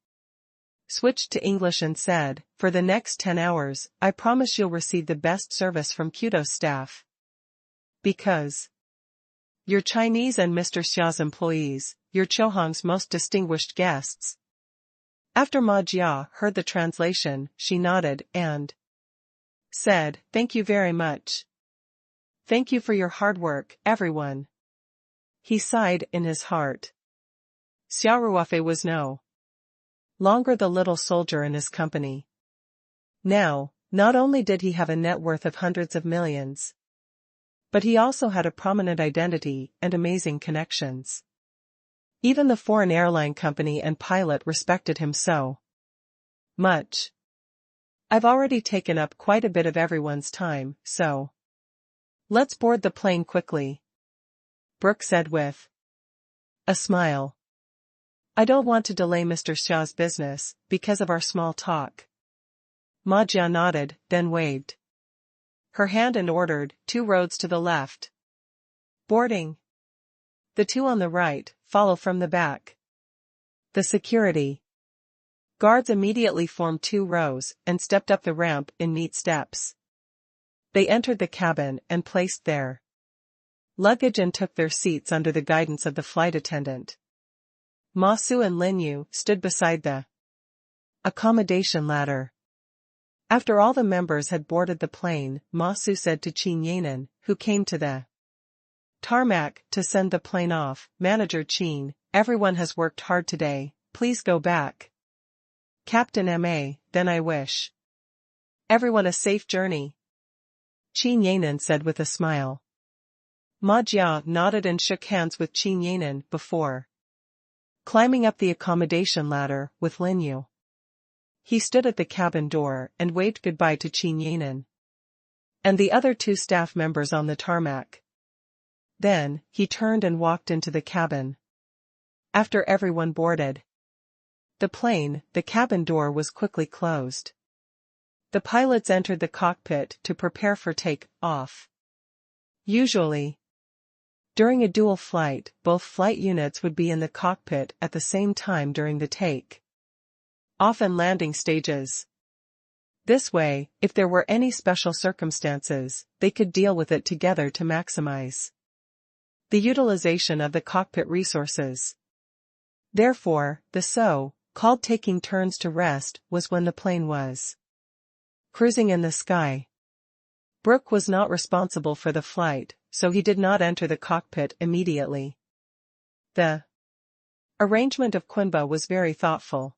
A: switched to English and said, "For the next 10 hours, I promise you'll receive the best service from Quto's staff. Because you're Chinese and Mr. Xia's employees, you're Chohong's most distinguished guests." After Ma Jia heard the translation, she nodded and said, "Thank you very much. Thank you for your hard work, everyone." He sighed in his heart. Xia Ruofei was no longer the little soldier in his company. Now, not only did he have a net worth of hundreds of millions, but he also had a prominent identity and amazing connections. Even the foreign airline company and pilot respected him so much. "I've already taken up quite a bit of everyone's time, so let's board the plane quickly," Brooke said with a smile. "I don't want to delay Mr. Xia's business because of our small talk." Ma Jia nodded, then waved her hand and ordered, 2 rows to the left. Boarding. The 2 on the right, follow from the back. The security guards immediately formed 2 rows and stepped up the ramp in neat steps. They entered the cabin and placed their luggage and took their seats under the guidance of the flight attendant. Ma Su and Lin Yu stood beside the accommodation ladder. After all the members had boarded the plane, Ma Su said to Qin Yanan, who came to the tarmac to send the plane off, "Manager Qin, everyone has worked hard today, please go back. Captain Ma, then I wish everyone a safe journey." Qin Yanan said with a smile. Ma Jia nodded and shook hands with Qin Yanan before climbing up the accommodation ladder with Lin Yu. He stood at the cabin door and waved goodbye to Qin Yanan and the other 2 staff members on the tarmac. Then, he turned and walked into the cabin. After everyone boarded the plane, the cabin door was quickly closed. The pilots entered the cockpit to prepare for take-off. Usually, during a dual flight, both flight units would be in the cockpit at the same time during the take-off and landing stages. This way, if there were any special circumstances, they could deal with it together to maximize the utilization of the cockpit resources. Therefore, the so-called taking turns to rest was when the plane was cruising in the sky. Brooke was not responsible for the flight, so he did not enter the cockpit immediately. The arrangement of Qinba was very thoughtful.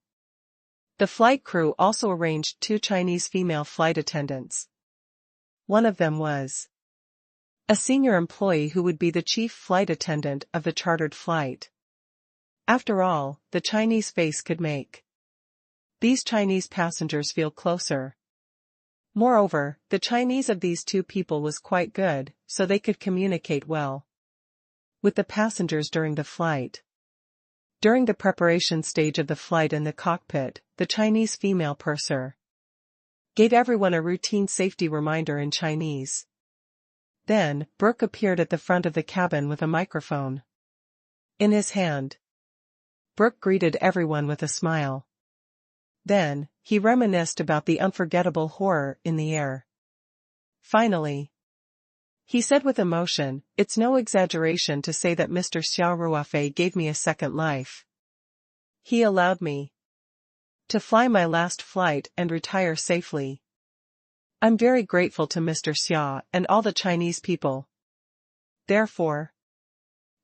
A: The flight crew also arranged 2 Chinese female flight attendants. One of them was a senior employee who would be the chief flight attendant of the chartered flight. After all, the Chinese face could make these Chinese passengers feel closer. Moreover, the Chinese of these 2 people was quite good, so they could communicate well with the passengers during the flight. During the preparation stage of the flight in the cockpit, the Chinese female purser gave everyone a routine safety reminder in Chinese. Then, Brooke appeared at the front of the cabin with a microphone in his hand. Brooke greeted everyone with a smile. Then, he reminisced about the unforgettable horror in the air. Finally, he said with emotion, "It's no exaggeration to say that Mr. Xia Ruofei gave me a second life. He allowed me to fly my last flight and retire safely. I'm very grateful to Mr. Xia and all the Chinese people. Therefore,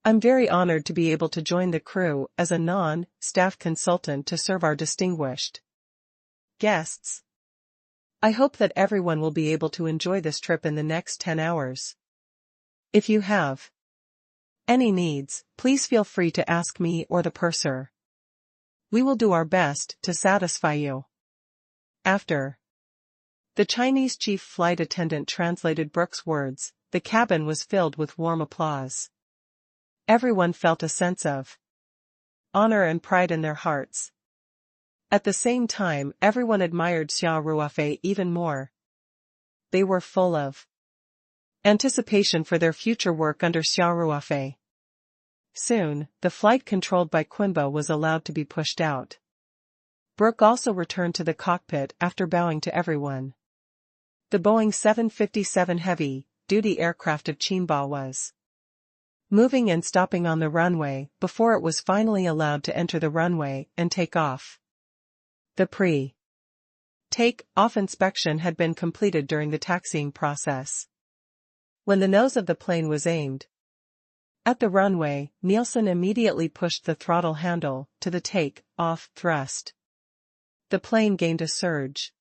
A: I'm very honored to be able to join the crew as a non-staff consultant to serve our distinguished guests. I hope that everyone will be able to enjoy this trip in the next 10 hours. If you have any needs, please feel free to ask me or the purser. We will do our best to satisfy you." After the Chinese chief flight attendant translated Brooke's words, the cabin was filled with warm applause. Everyone felt a sense of honor and pride in their hearts. At the same time, everyone admired Xia Ruofei even more. They were full of anticipation for their future work under Xia Ruofei. Soon, the flight controlled by Qinba was allowed to be pushed out. Brooke also returned to the cockpit after bowing to everyone. The Boeing 757 heavy-duty aircraft of Qinba was moving and stopping on the runway before it was finally allowed to enter the runway and take off. The pre-take-off inspection had been completed during the taxiing process. When the nose of the plane was aimed at the runway, Nielsen immediately pushed the throttle handle to the take-off thrust. The plane gained a surge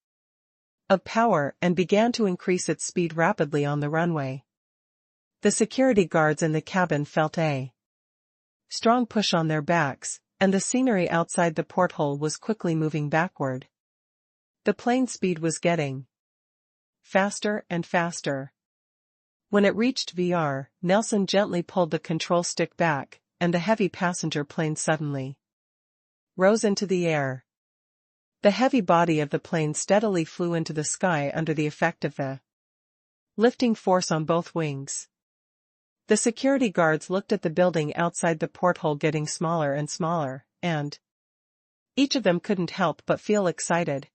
A: of power and began to increase its speed rapidly on the runway. The security guards in the cabin felt a strong push on their backs, and the scenery outside the porthole was quickly moving backward. The plane's speed was getting faster and faster. When it reached VR, Nelson gently pulled the control stick back, and the heavy passenger plane suddenly rose into the air. The heavy body of the plane steadily flew into the sky under the effect of the lifting force on both wings. The security guards looked at the building outside the porthole getting smaller and smaller, and each of them couldn't help but feel excited.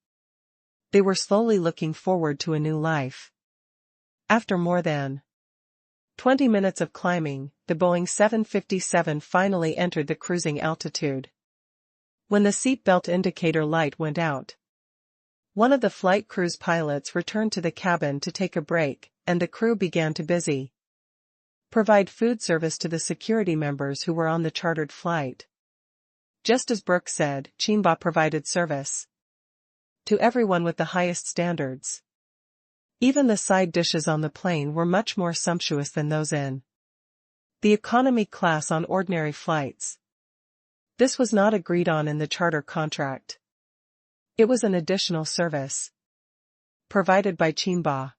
A: They were slowly looking forward to a new life. After more than 20 minutes of climbing, the Boeing 757 finally entered the cruising altitude. When the seatbelt indicator light went out, one of the flight crew's pilots returned to the cabin to take a break, and the crew began to provide food service to the security members who were on the chartered flight. Just as Brooke said, Chimba provided service to everyone with the highest standards. Even the side dishes on the plane were much more sumptuous than those in the economy class on ordinary flights. This was not agreed on in the charter contract. It was an additional service provided by Chimba.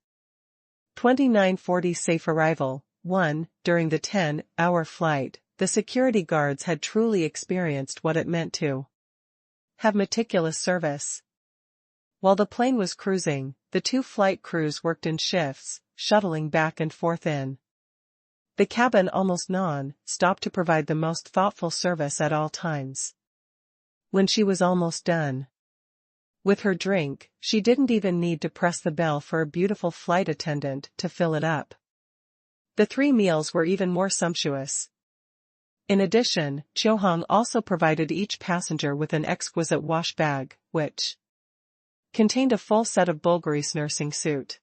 A: 2940 Safe arrival. 1. During the 10-hour flight, the security guards had truly experienced what it meant to have meticulous service. While the plane was cruising, the two flight crews worked in shifts, shuttling back and forth in the cabin almost non-stop to provide the most thoughtful service at all times. When she was almost done with her drink, she didn't even need to press the bell for a beautiful flight attendant to fill it up. The 3 meals were even more sumptuous. In addition, Chohong also provided each passenger with an exquisite wash bag, which contained a full set of Bulgari's nursing suit.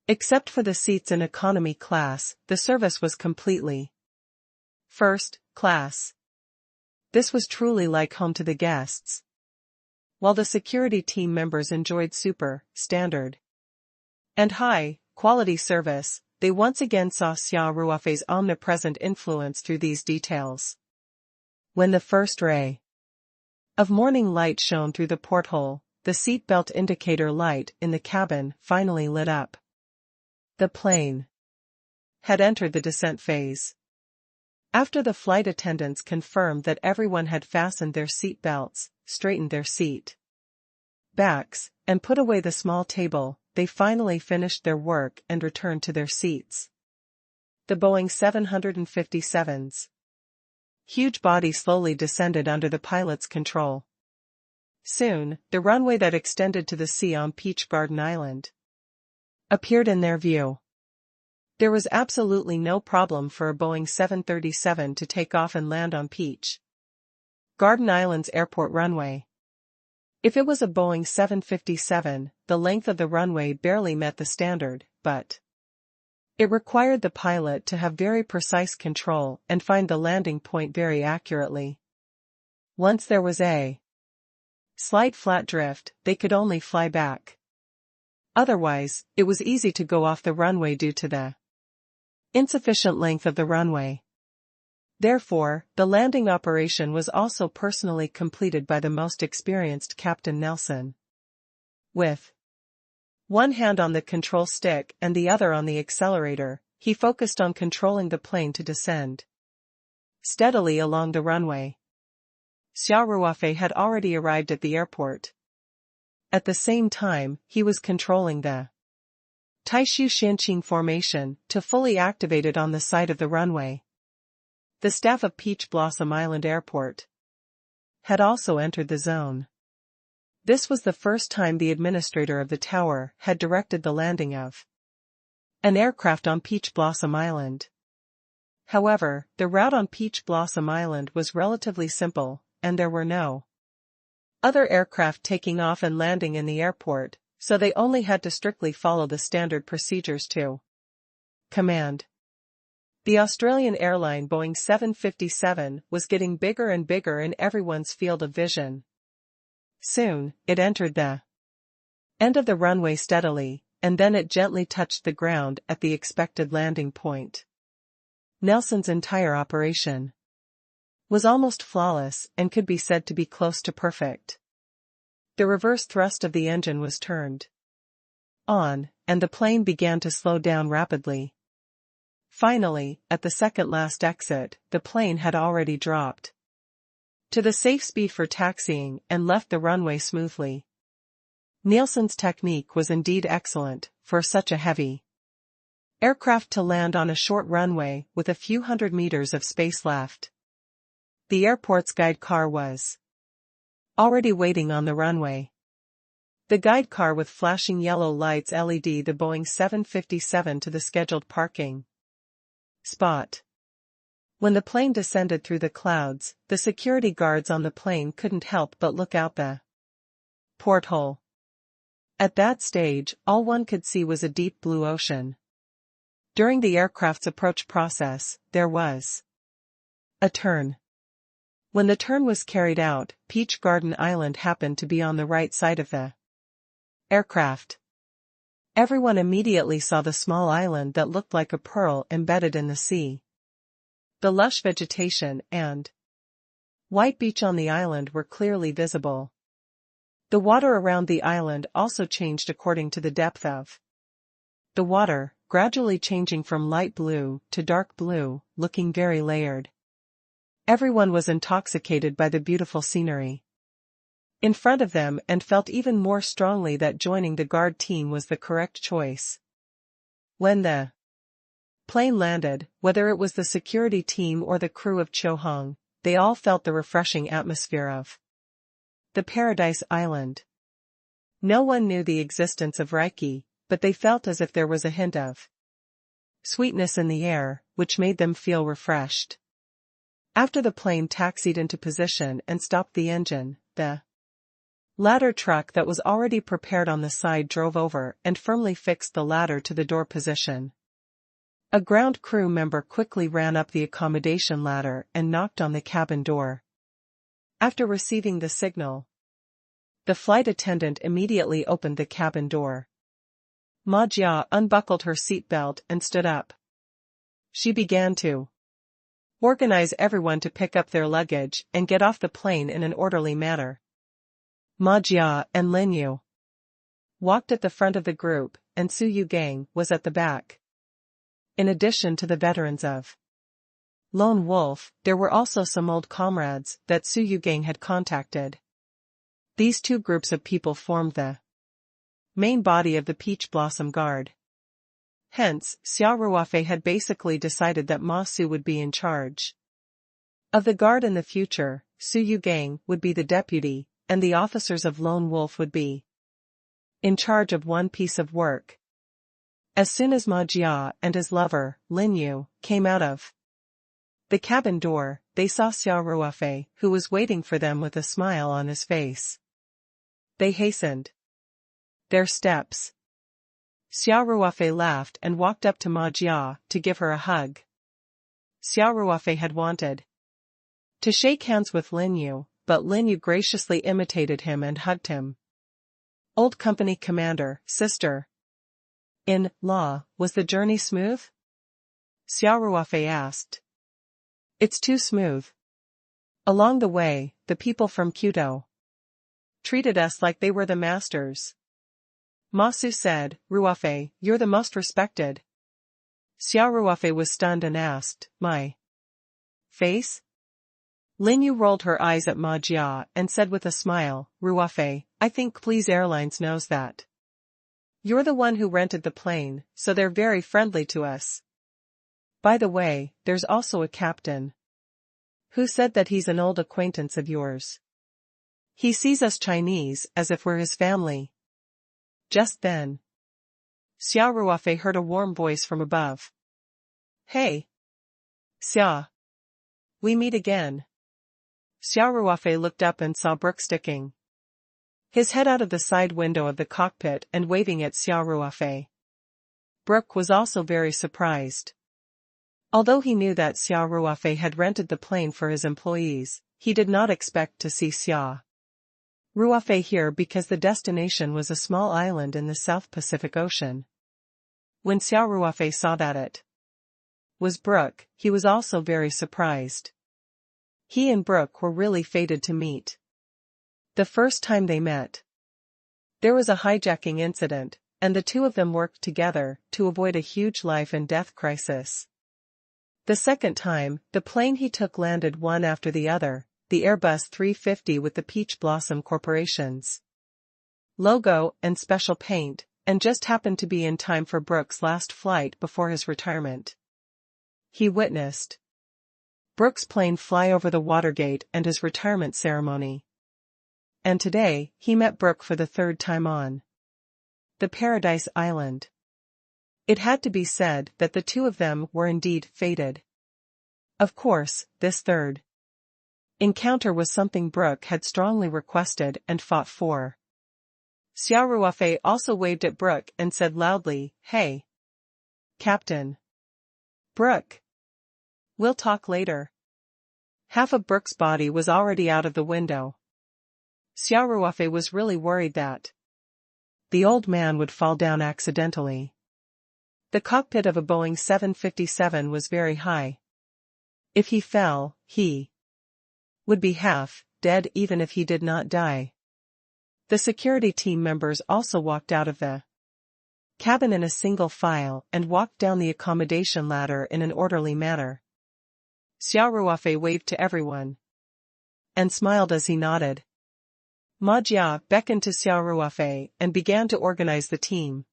A: Except for the seats in economy class, the service was completely first class. This was truly like home to the guests. While the security team members enjoyed super, standard, and high-quality service, they once again saw Xia Ruofei's omnipresent influence through these details. When the first ray of morning light shone through the porthole, the seatbelt indicator light in the cabin finally lit up. The plane had entered the descent phase. After the flight attendants confirmed that everyone had fastened their seat belts, straightened their seat backs, and put away the small table, they finally finished their work and returned to their seats. The Boeing 757's huge body slowly descended under the pilot's control. Soon, the runway that extended to the sea on Peach Garden Island appeared in their view. There was absolutely no problem for a Boeing 737 to take off and land on Peach Garden Island's airport runway. If it was a Boeing 757, the length of the runway barely met the standard, but it required the pilot to have very precise control and find the landing point very accurately. Once there was a slight flat drift, they could only fly back. Otherwise, it was easy to go off the runway due to the insufficient length of the runway. Therefore, the landing operation was also personally completed by the most experienced Captain Nelson. With one hand on the control stick and the other on the accelerator, he focused on controlling the plane to descend steadily along the runway. Xia Ruofei had already arrived at the airport. At the same time, he was controlling the Taishu Shinqing formation to fully activate it on the side of the runway. The staff of Peach Blossom Island Airport had also entered the zone. This was the first time the administrator of the tower had directed the landing of an aircraft on Peach Blossom Island. However, the route on Peach Blossom Island was relatively simple, and there were no other aircraft taking off and landing in the airport, so they only had to strictly follow the standard procedures to command. The Australian airline Boeing 757 was getting bigger and bigger in everyone's field of vision. Soon, it entered the end of the runway steadily, and then it gently touched the ground at the expected landing point. Nelson's entire operation was almost flawless and could be said to be close to perfect. The reverse thrust of the engine was turned on, and the plane began to slow down rapidly. Finally, at the second-last exit, the plane had already dropped to the safe speed for taxiing and left the runway smoothly. Nielsen's technique was indeed excellent for such a heavy aircraft to land on a short runway with a few hundred meters of space left. The airport's guide car was already waiting on the runway. The guide car with flashing yellow lights led the Boeing 757 to the scheduled parking spot. When the plane descended through the clouds, the security guards on the plane couldn't help but look out the porthole. At that stage, all one could see was a deep blue ocean. During the aircraft's approach process, there was a turn. When the turn was carried out, Peach Garden Island happened to be on the right side of the aircraft. Everyone immediately saw the small island that looked like a pearl embedded in the sea. The lush vegetation and white beach on the island were clearly visible. The water around the island also changed according to the depth of the water, gradually changing from light blue to dark blue, looking very layered. Everyone was intoxicated by the beautiful scenery in front of them and felt even more strongly that joining the guard team was the correct choice. When the plane landed, whether it was the security team or the crew of Chohong, they all felt the refreshing atmosphere of the Paradise Island. No one knew the existence of Reiki, but they felt as if there was a hint of sweetness in the air, which made them feel refreshed. After the plane taxied into position and stopped the engine, the ladder truck that was already prepared on the side drove over and firmly fixed the ladder to the door position. A ground crew member quickly ran up the accommodation ladder and knocked on the cabin door. After receiving the signal, the flight attendant immediately opened the cabin door. Ma Jia unbuckled her seatbelt and stood up. She began to organize everyone to pick up their luggage and get off the plane in an orderly manner. Ma Jia and Lin Yu walked at the front of the group, and Su Yugang was at the back. In addition to the veterans of Lone Wolf, there were also some old comrades that Su Yugang had contacted. These two groups of people formed the main body of the Peach Blossom Guard. Hence, Xia Ruofei had basically decided that Ma Su would be in charge of the guard in the future. Su Yugang would be the deputy, and the officers of Lone Wolf would be in charge of one piece of work. As soon as Ma Jia and his lover, Lin Yu, came out of the cabin door, they saw Xia Ruofei, who was waiting for them with a smile on his face. They hastened their steps. Xia Ruofei laughed and walked up to Ma Jia to give her a hug. Xia Ruofei had wanted to shake hands with Lin Yu, but Lin Yu graciously imitated him and hugged him. Old company commander, sister in law, was the journey smooth? Xia Ruofei asked. It's too smooth. Along the way, the people from Kyoto treated us like they were the masters. Ma Su said, Ruofei, you're the most respected. Xia Ruofei was stunned and asked, my face? Lin Yu rolled her eyes at Ma Jia and said with a smile, Ruofei, I think Please Airlines knows that. You're the one who rented the plane, so they're very friendly to us. By the way, there's also a captain who said that he's an old acquaintance of yours. He sees us Chinese as if we're his family. Just then, Xia Ruofei heard a warm voice from above. Hey! Xia! We meet again. Xia Ruofei looked up and saw Brooke sticking his head out of the side window of the cockpit and waving at Xia Ruofei. Brooke was also very surprised. Although he knew that Xia Ruofei had rented the plane for his employees, he did not expect to see Xia Ruofei here because the destination was a small island in the South Pacific Ocean. When Xia Ruofei saw that it was Brooke, he was also very surprised. He and Brooke were really fated to meet. The first time they met, there was a hijacking incident, and the two of them worked together to avoid a huge life and death crisis. The second time, the plane he took landed one after the other, the Airbus 350 with the Peach Blossom Corporation's logo and special paint, and just happened to be in time for Brooke's last flight before his retirement. He witnessed Brooke's plane fly over the Watergate and his retirement ceremony. and today, he met Brooke for the third time on the Paradise Island. It had to be said that the two of them were indeed fated. Of course, this third encounter was something Brooke had strongly requested and fought for. Xia Ruofei also waved at Brooke and said loudly, "Hey, Captain Brooke. We'll talk later." Half of Brooke's body was already out of the window. Xia Ruofei was really worried that the old man would fall down accidentally. The cockpit of a Boeing 757 was very high. If he fell, he would be half dead even if he did not die. The security team members also walked out of the cabin in a single file and walked down the accommodation ladder in an orderly manner. Xia Ruofei waved to everyone and smiled as he nodded. Ma Jia beckoned to Xia Ruofei and began to organize the team.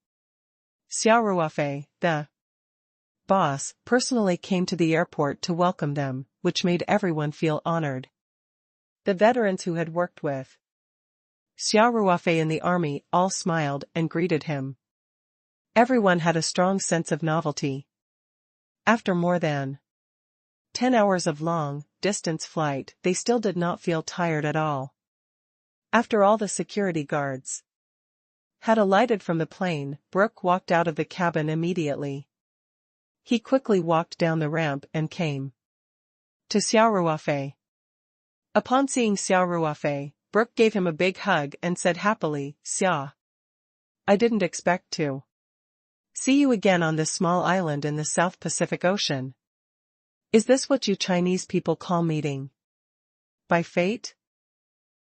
A: Xia Ruofei, the boss, personally came to the airport to welcome them, which made everyone feel honored. The veterans who had worked with Xia Ruofei in the army all smiled and greeted him. Everyone had a strong sense of novelty. After more than 10 hours of long-distance flight, they still did not feel tired at all. After all the security guards had alighted from the plane, Brooke walked out of the cabin immediately. He quickly walked down the ramp and came to Xia Ruofei. Upon seeing Xia Ruofei, Brooke gave him a big hug and said happily, "Xia, I didn't expect to see you again on this small island in the South Pacific Ocean. Is this what you Chinese people call meeting by fate?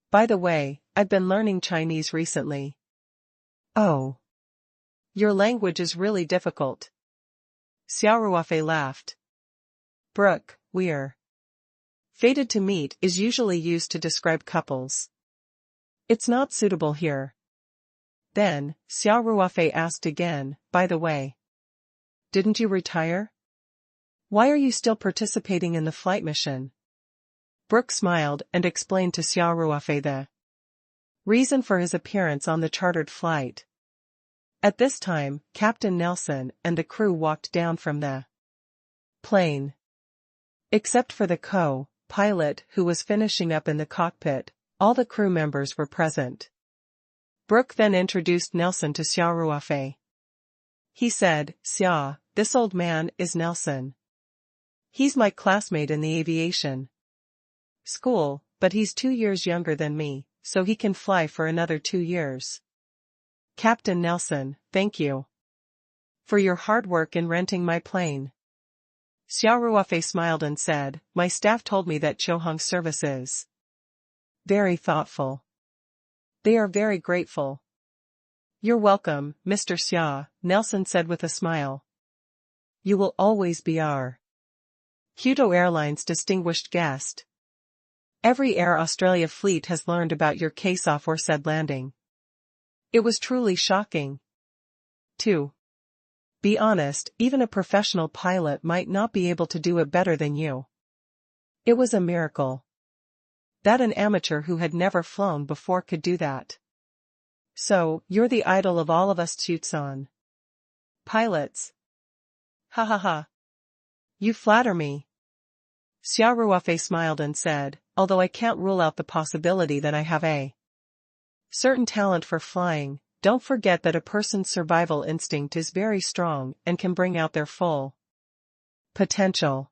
A: By the way, I've been learning Chinese recently." "Oh. Your language is really difficult." Xia Ruofei laughed. "Brooke, we're fated to meet is usually used to describe couples. It's not suitable here." Then, Xia Ruofei asked again, "By the way, didn't you retire? Why are you still participating in the flight mission?" Brooke smiled and explained to Xia Ruofei the reason for his appearance on the chartered flight. At this time, Captain Nelson and the crew walked down from the plane. Except for the co-pilot who was finishing up in the cockpit, all the crew members were present. Brooke then introduced Nelson to Xia Ruofei. He said, "Xia, this old man is Nelson. He's my classmate in the aviation school, but he's 2 years younger than me, so he can fly for another 2 years. Captain Nelson, thank you for your hard work in renting my plane." Xia Ruofei smiled and said, "My staff told me that Chohong's service is very thoughtful. They are very grateful." "You're welcome, Mr. Xia," Nelson said with a smile. "You will always be our Kyoto Airlines distinguished guest. Every Air Australia fleet has learned about your case-off or said landing. It was truly shocking. To be honest, even a professional pilot might not be able to do it better than you. It was a miracle that an amateur who had never flown before could do that. So, you're the idol of all of us Tsusan pilots. Ha ha ha. You flatter me." Xia Ruofei smiled and said, "Although I can't rule out the possibility that I have a certain talent for flying, don't forget that a person's survival instinct is very strong and can bring out their full potential.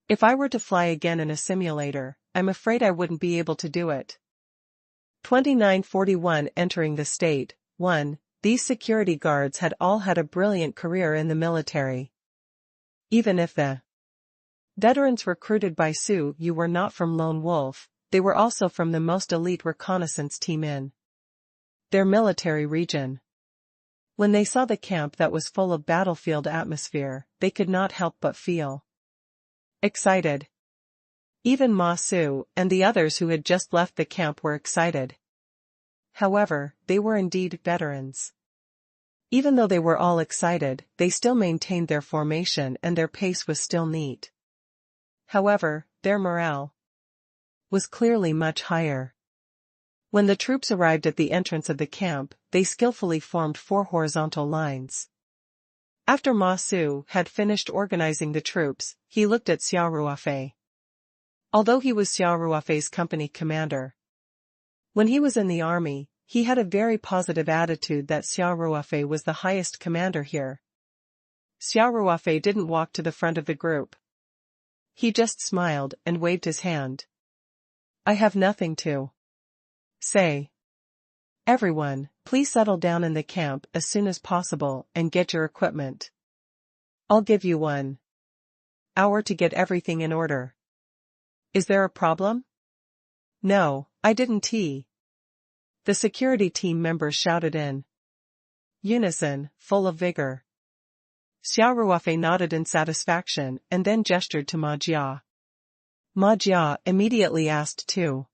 A: If I were to fly again in a simulator, I'm afraid I wouldn't be able to do it." 2941 Entering the state. 1. These security guards had all had a brilliant career in the military. Even if the veterans recruited by Su Yu were not from Lone Wolf, they were also from the most elite reconnaissance team in their military region. When they saw the camp that was full of battlefield atmosphere, they could not help but feel excited. Even Ma Su and the others who had just left the camp were excited. However, they were indeed veterans. Even though they were all excited, they still maintained their formation and their pace was still neat. However, their morale was clearly much higher. When the troops arrived at the entrance of the camp, they skillfully formed 4 horizontal lines. After Ma Su had finished organizing the troops, he looked at Xia Ruofei. Although he was Xia Ruofei's company commander, when he was in the army, he had a very positive attitude that Xia Ruofei was the highest commander here. Xia Ruofei didn't walk to the front of the group. He just smiled and waved his hand. I have nothing to say. Everyone, please settle down in the camp as soon as possible and get your equipment. I'll give you 1 hour to get everything in order. Is there a problem? No, I didn't. The security team members shouted in unison, full of vigor. Xia Ruofei nodded in satisfaction and then gestured to Ma Jia. Ma Jia immediately asked 2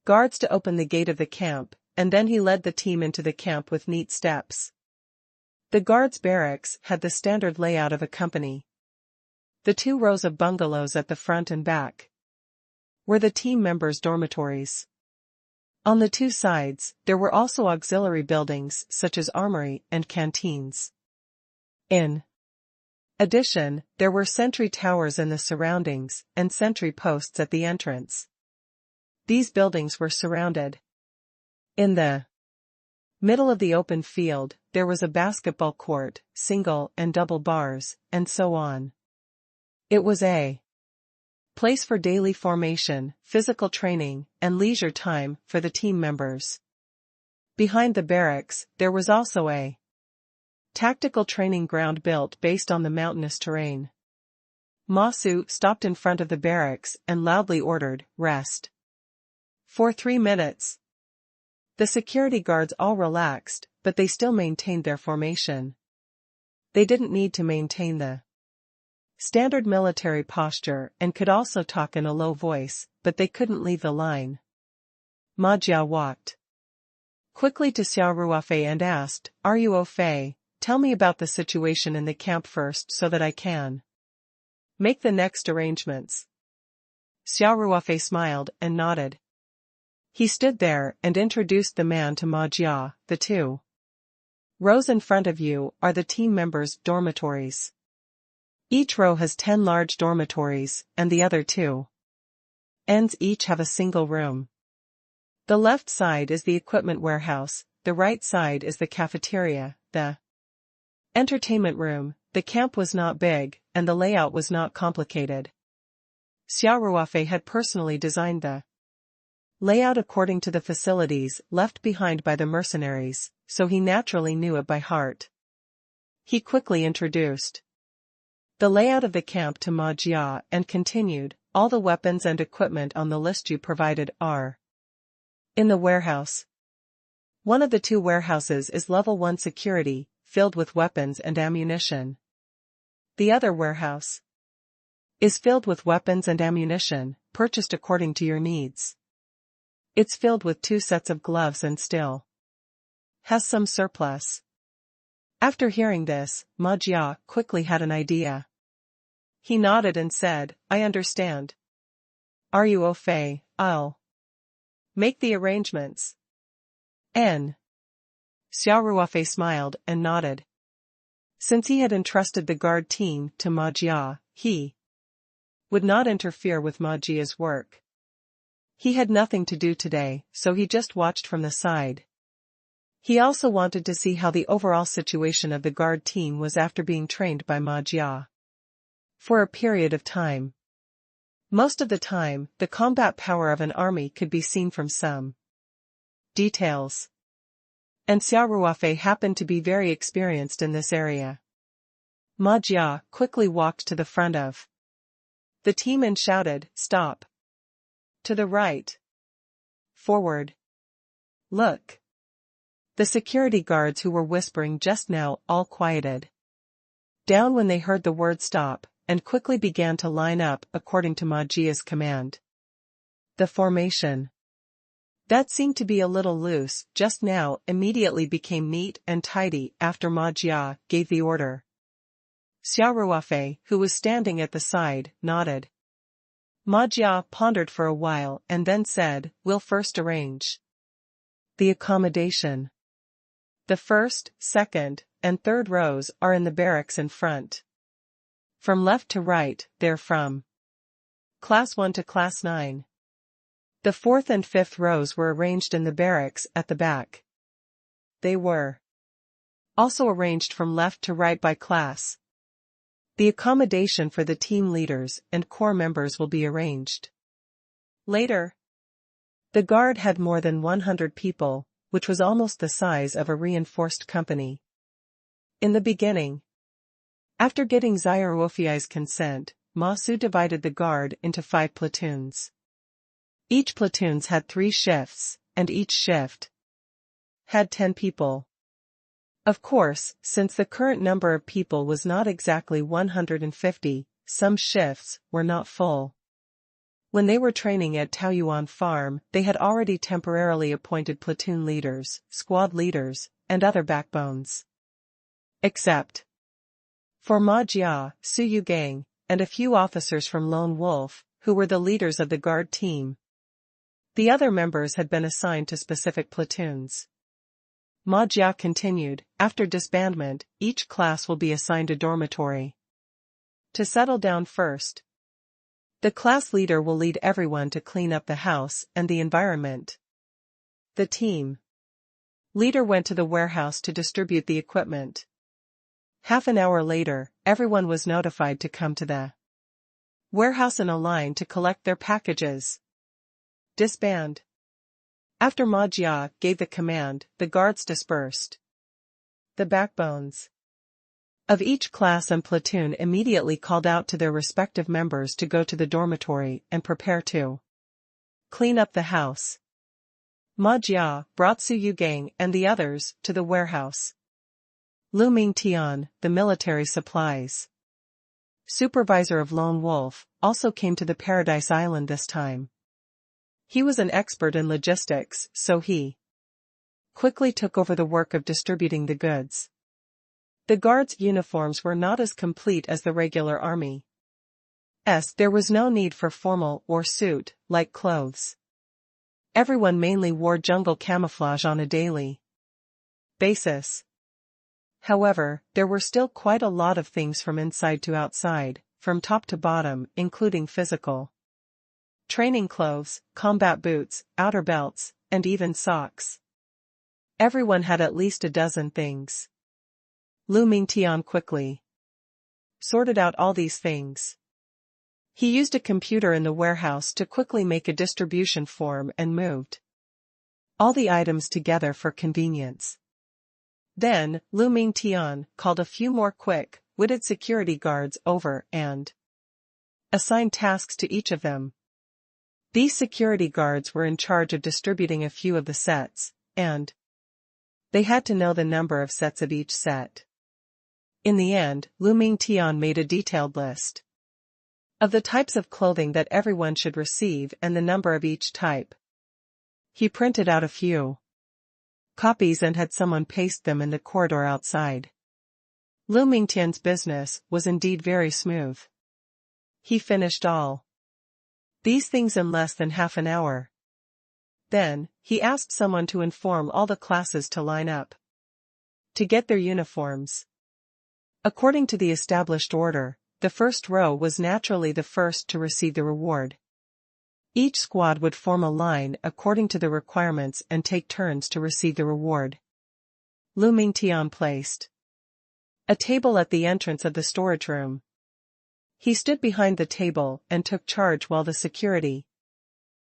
A: guards to open the gate of the camp, and then he led the team into the camp with neat steps. The guards' barracks had the standard layout of a company. The 2 rows of bungalows at the front and back were the team members' dormitories. On the 2 sides, there were also auxiliary buildings such as armory and canteens. In addition, there were sentry towers in the surroundings and sentry posts at the entrance. These buildings were surrounded. In the middle of the open field, there was a basketball court, single and double bars, and so on. It was a place for daily formation, physical training, and leisure time for the team members. Behind the barracks, there was also a tactical training ground built based on the mountainous terrain. Ma Su stopped in front of the barracks and loudly ordered, "Rest." For 3 minutes. The security guards all relaxed, but they still maintained their formation. They didn't need to maintain the standard military posture and could also talk in a low voice, but they couldn't leave the line. Ma Jia walked quickly to Xia Ruofei and asked, "Are you Ruofei? Tell me about the situation in the camp first so that I can make the next arrangements." Xia Ruofei smiled and nodded. He stood there and introduced the man to Ma Jia. "The 2 rows in front of you are the team members' dormitories. Each row has 10 large dormitories, and the other 2 ends each have a single room. The left side is the equipment warehouse, the right side is the cafeteria, the entertainment room." The camp was not big, and the layout was not complicated. Xia Ruofei had personally designed the layout according to the facilities left behind by the mercenaries, so he naturally knew it by heart. He quickly introduced the layout of the camp to Ma Jia and continued, "All the weapons and equipment on the list you provided are in the warehouse. One of the 2 warehouses is level 1 security, filled with weapons and ammunition. The other warehouse is filled with weapons and ammunition, purchased according to your needs. It's filled with 2 sets of gloves and still has some surplus." After hearing this, Ma Jia quickly had an idea. He nodded and said, "I understand. Are you Ruofei? I'll make the arrangements." Xia Ruofei smiled and nodded. Since he had entrusted the guard team to Ma Jia, he would not interfere with Ma Jia's work. He had nothing to do today, so he just watched from the side. He also wanted to see how the overall situation of the guard team was after being trained by Ma Jia for a period of time. Most of the time, the combat power of an army could be seen from some details. And Xia Ruofei happened to be very experienced in this area. Ma Jia quickly walked to the front of the team and shouted, "Stop! To the right! Forward! Look!" The security guards who were whispering just now all quieted down when they heard the word "stop," and quickly began to line up according to Ma Jia's command. The formation that seemed to be a little loose just now immediately became neat and tidy after Ma Jia gave the order. Xia Ruofei, who was standing at the side, nodded. Ma Jia pondered for a while and then said, "We'll first arrange The accommodation. The first, second, and third rows are in the barracks in front. From left to right, they're from Class 1 to Class 9. The fourth and fifth rows were arranged in the barracks at the back. They were also arranged from left to right by class. The accommodation for the team leaders and corps members will be arranged later. The guard had more than 100 people, which was almost the size of a reinforced company. In the beginning, after getting Xia Ruofei's consent, Ma Su divided the guard into 5 platoons. Each platoons had 3 shifts, and each shift had 10 people. Of course, since the current number of people was not exactly 150, some shifts were not full. When they were training at Taoyuan Farm, they had already temporarily appointed platoon leaders, squad leaders, and other backbones. Except for Ma Jia, Su Yugang, and a few officers from Lone Wolf, who were the leaders of the guard team. The other members had been assigned to specific platoons. Ma Jia continued, after disbandment, each class will be assigned a dormitory to settle down first. The class leader will lead everyone to clean up the house and the environment. The team leader went to the warehouse to distribute the equipment. Half an hour later, everyone was notified to come to the warehouse in a line to collect their packages. Disband. After Ma Jia gave the command, the guards dispersed. The backbones of each class and platoon immediately called out to their respective members to go to the dormitory and prepare to clean up the house. Ma Jia brought Su Yugang and the others to the warehouse. Lu Mingtian, the military supplies supervisor of Lone Wolf, also came to the Paradise Island this time. He was an expert in logistics, so he quickly took over the work of distributing the goods. The guards' uniforms were not as complete as the regular army. There was no need for formal or suit-like clothes. Everyone mainly wore jungle camouflage on a daily basis. However, there were still quite a lot of things from inside to outside, from top to bottom, including physical training clothes, combat boots, outer belts, and even socks. Everyone had at least a dozen things. Lu Mingtian quickly sorted out all these things. He used a computer in the warehouse to quickly make a distribution form and moved all the items together for convenience. Then, Lu Mingtian called a few more quick-witted security guards over and assigned tasks to each of them. These security guards were in charge of distributing a few of the sets, and they had to know the number of sets of each set. In the end, Lu Mingtian made a detailed list of the types of clothing that everyone should receive and the number of each type. He printed out a few copies and had someone paste them in the corridor outside. Lu Mingtian's business was indeed very smooth. He finished all these things in less than half an hour. Then, he asked someone to inform all the classes to line up to get their uniforms. According to the established order, the first row was naturally the first to receive the reward. Each squad would form a line according to the requirements and take turns to receive the reward. Lu Mingtian placed a table at the entrance of the storage room. He stood behind the table and took charge while the security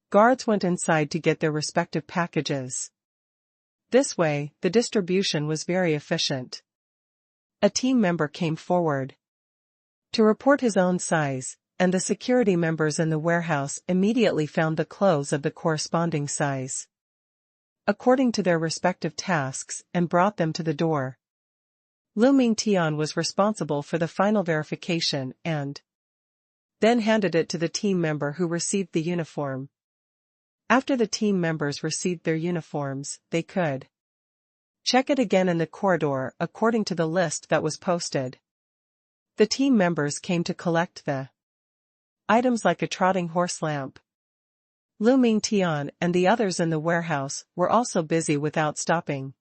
A: guards went inside to get their respective packages. This way, the distribution was very efficient. A team member came forward to report his own size, and the security members in the warehouse immediately found the clothes of the corresponding size, according to their respective tasks, and brought them to the door. Lu Mingtian was responsible for the final verification and then handed it to the team member who received the uniform. After the team members received their uniforms, they could check it again in the corridor according to the list that was posted. The team members came to collect the items like a trotting horse lamp. Lu Mingtian and the others in the warehouse were also busy without stopping.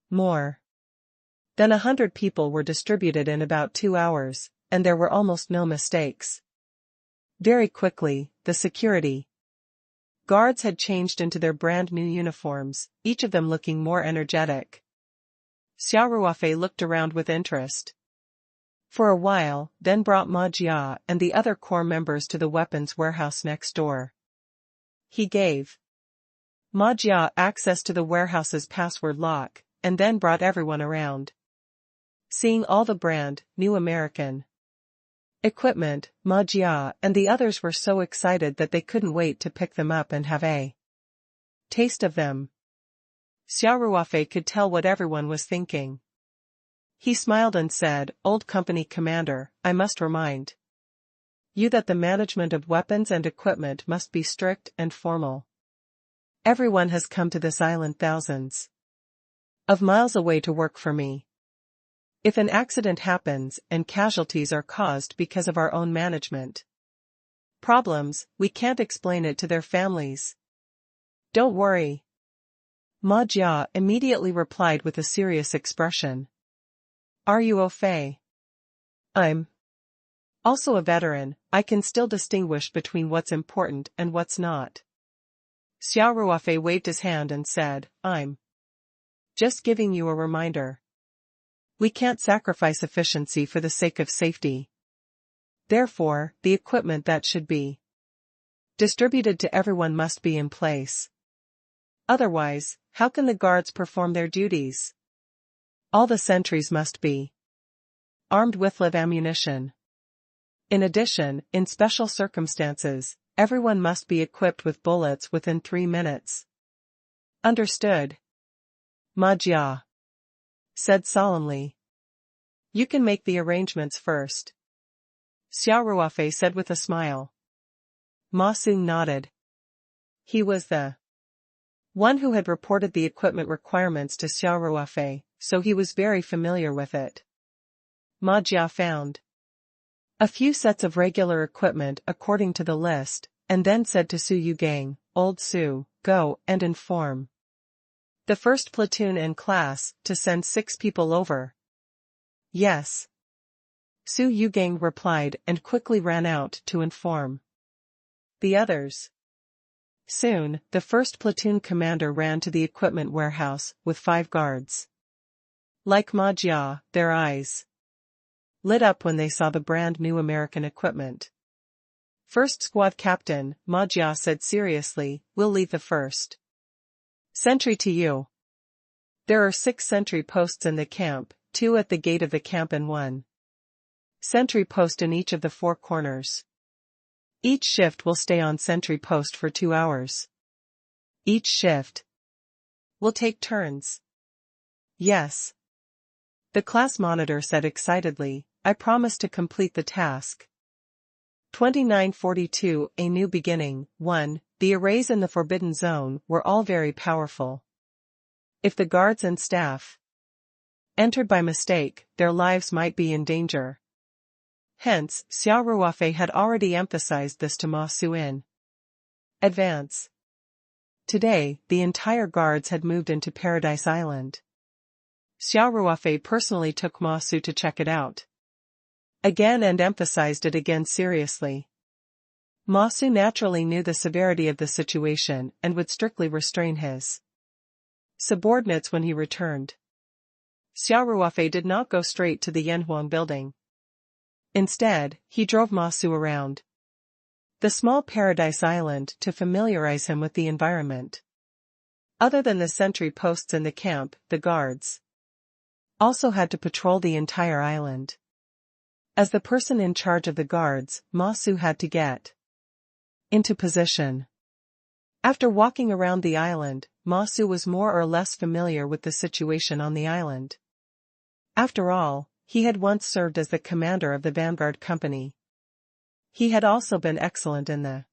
A: More than 100 people were distributed in about 2 hours, and there were almost no mistakes. Very quickly, the security guards had changed into their brand new uniforms, each of them looking more energetic. Xia Ruofei looked around with interest. For a while, then brought Ma Jia and the other core members to the weapons warehouse next door. He gave Ma Jia access to the warehouse's password lock, and then brought everyone around. Seeing all the brand new American equipment, Ma Jia and the others were so excited that they couldn't wait to pick them up and have a taste of them. Xia Ruofei could tell what everyone was thinking. He smiled and said, "Old company commander, I must remind you that the management of weapons and equipment must be strict and formal. Everyone has come to this island thousands of miles away to work for me. If an accident happens and casualties are caused because of our own management problems, we can't explain it to their families. Don't worry." Ma Jia immediately replied with a serious expression. Ruofei. I'm also a veteran, I can still distinguish between what's important and what's not. Xia Ruofei waved his hand and said, "I'm just giving you a reminder. We can't sacrifice efficiency for the sake of safety. Therefore, the equipment that should be distributed to everyone must be in place. Otherwise, how can the guards perform their duties? All the sentries must be armed with live ammunition. In addition, in special circumstances, everyone must be equipped with bullets within 3 minutes. Understood?" Ma Jia said solemnly. "You can make the arrangements first," Xia Ruofei said with a smile. Ma Su nodded. He was the one who had reported the equipment requirements to Xia Ruofei, so he was very familiar with it. Ma Jia found a few sets of regular equipment according to the list, and then said to Su Yugang, "Old Su, go and inform the first platoon in class to send 6 people over." "Yes." Su Yugang replied and quickly ran out to inform the others. Soon, the first platoon commander ran to the equipment warehouse with 5 guards. Like Ma Jia, their eyes lit up when they saw the brand new American equipment. "First squad captain," Ma Jia said seriously, "we'll leave the first sentry to you. There are 6 sentry posts in the camp, 2 at the gate of the camp and 1 sentry post in each of the 4 corners. Each shift will stay on sentry post for 2 hours. Each shift will take turns." "Yes," the class monitor said excitedly, "I promise to complete the task." 2942 A New Beginning. 1. The arrays in the Forbidden Zone were all very powerful. If the guards and staff entered by mistake, their lives might be in danger. Hence, Xia Ruofei had already emphasized this to Ma Su in advance. Today, the entire guards had moved into Paradise Island. Xia Ruofei personally took Ma Su to check it out again and emphasized it again seriously. Ma Su naturally knew the severity of the situation and would strictly restrain his subordinates when he returned. Xia Ruofei did not go straight to the Yanhuang building. Instead, he drove Ma Su around the small Paradise Island to familiarize him with the environment. Other than the sentry posts in the camp, the guards also had to patrol the entire island. As the person in charge of the guards, Ma Su had to get into position. After walking around the island, Ma Su was more or less familiar with the situation on the island. After all, he had once served as the commander of the Vanguard Company. He had also been excellent in the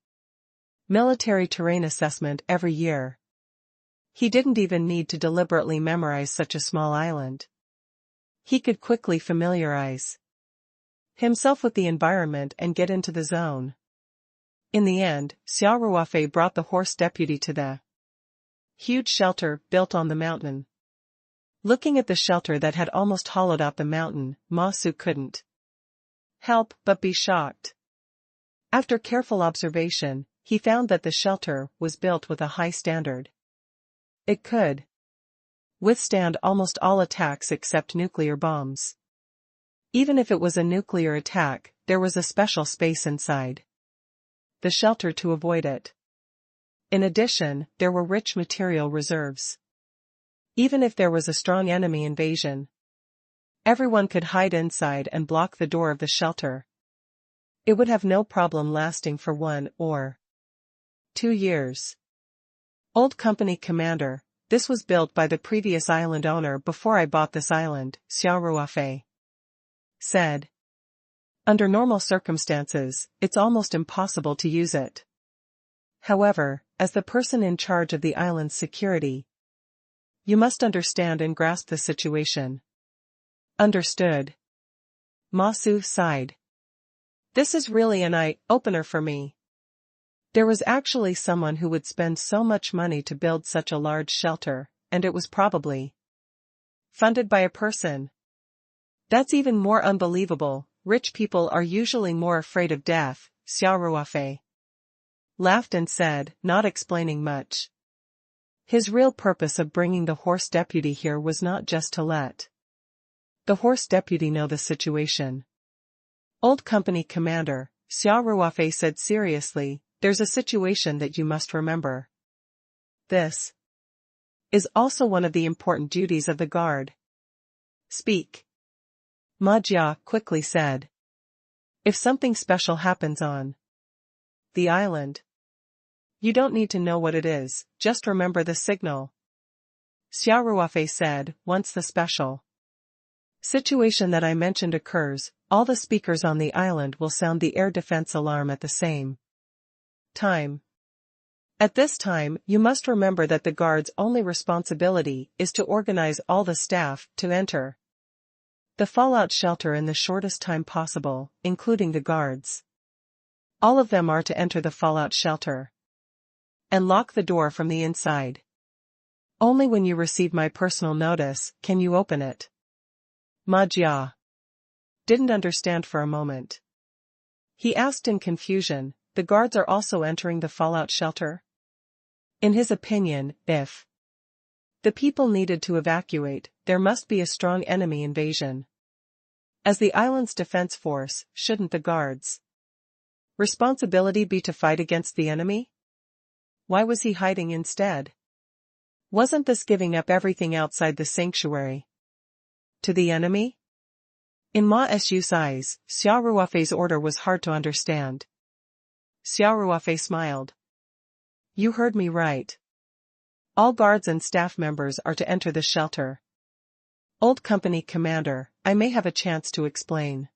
A: military terrain assessment every year. He didn't even need to deliberately memorize such a small island. He could quickly familiarize himself with the environment and get into the zone. In the end, Xia Ruofei brought the horse deputy to the huge shelter built on the mountain. Looking at the shelter that had almost hollowed out the mountain, Ma Su couldn't help but be shocked. After careful observation, he found that the shelter was built with a high standard. It could withstand almost all attacks except nuclear bombs. Even if it was a nuclear attack, there was a special space inside the shelter to avoid it. In addition, there were rich material reserves. Even if there was a strong enemy invasion, everyone could hide inside and block the door of the shelter. It would have no problem lasting for 1 or 2 years. Old company commander, this was built by the previous island owner before I bought this island, Xia Ruofei said. Under normal circumstances, it's almost impossible to use it. However, as the person in charge of the island's security, you must understand and grasp the situation. Understood. Ma Su sighed. This is really an eye-opener for me. There was actually someone who would spend so much money to build such a large shelter, and it was probably funded by a person. That's even more unbelievable. Rich people are usually more afraid of death, Xia Ruofei laughed and said, not explaining much. His real purpose of bringing the horse deputy here was not just to let the horse deputy know the situation. Old company commander, Xia Ruofei said seriously, there's a situation that you must remember. This is also one of the important duties of the guard. Speak. Ma Jia quickly said. If something special happens on the island, you don't need to know what it is, just remember the signal. Xia Ruofei said, once the special situation that I mentioned occurs, all the speakers on the island will sound the air defense alarm at the same time. At this time, you must remember that the guard's only responsibility is to organize all the staff to enter the fallout shelter in the shortest time possible, including the guards. All of them are to enter the fallout shelter and lock the door from the inside. Only when you receive my personal notice can you open it. Ma Jia didn't understand for a moment. He asked in confusion, the guards are also entering the fallout shelter? In his opinion, if the people needed to evacuate, there must be a strong enemy invasion. As the island's defense force, shouldn't the guards' responsibility be to fight against the enemy? Why was he hiding instead? Wasn't this giving up everything outside the sanctuary to the enemy? In Ma Su's eyes, Xia Ruofei's order was hard to understand. Xia Ruofei smiled. You heard me right. All guards and staff members are to enter the shelter. Old company commander, I may have a chance to explain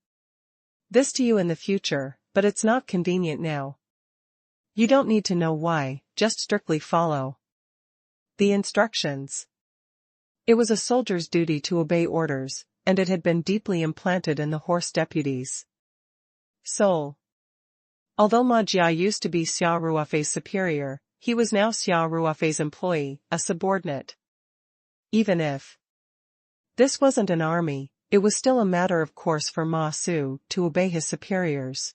A: this to you in the future, but it's not convenient now. You don't need to know why, just strictly follow the instructions. It was a soldier's duty to obey orders, and it had been deeply implanted in the horse deputy's soul. Although Ma Jia used to be Xia Ruofei's superior, he was now Xia Ruofei's employee, a subordinate. Even if this wasn't an army, it was still a matter of course for Ma Su to obey his superiors.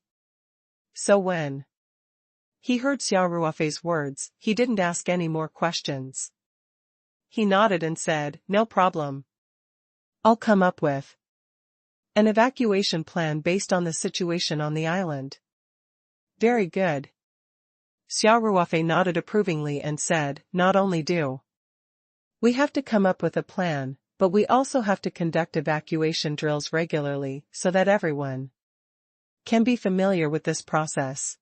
A: So when he heard Xia Ruofei's words, he didn't ask any more questions. He nodded and said, no problem. I'll come up with an evacuation plan based on the situation on the island. Very good. Xia Ruofei nodded approvingly and said, not only do we have to come up with a plan, but we also have to conduct evacuation drills regularly so that everyone can be familiar with this process.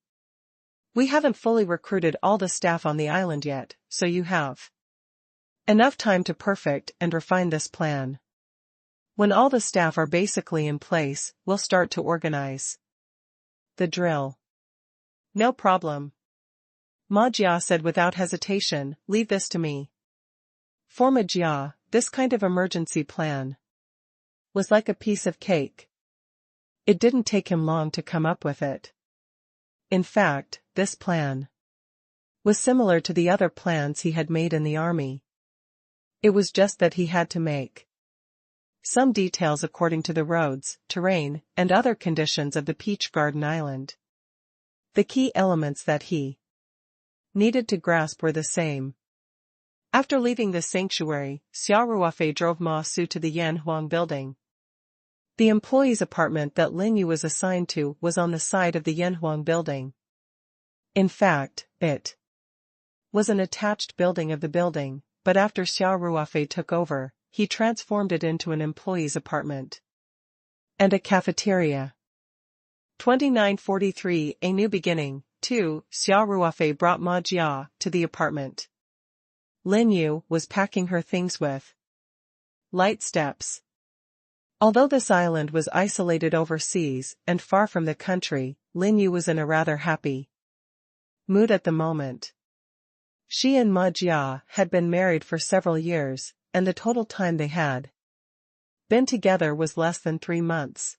A: We haven't fully recruited all the staff on the island yet, so you have enough time to perfect and refine this plan. When all the staff are basically in place, we'll start to organize the drill. No problem. Ma Jia said without hesitation, leave this to me. For Ma Jia, this kind of emergency plan was like a piece of cake. It didn't take him long to come up with it. In fact, this plan was similar to the other plans he had made in the army. It was just that he had to make some details according to the roads, terrain, and other conditions of the Peach Garden Island. The key elements that he needed to grasp were the same. After leaving the sanctuary, Xia Ruofei drove Ma Su to the Yan Huang building. The employee's apartment that Lin Yu was assigned to was on the side of the Yan Huang building. In fact, it was an attached building of the building, but after Xia Ruofei took over, he transformed it into an employee's apartment and a cafeteria. 2943 A New Beginning. 2. Xia Ruofei brought Ma Jia to the apartment. Lin Yu was packing her things with light steps. Although this island was isolated overseas and far from the country, Lin Yu was in a rather happy mood at the moment. She and Ma Jia had been married for several years, and the total time they had been together was less than 3 months.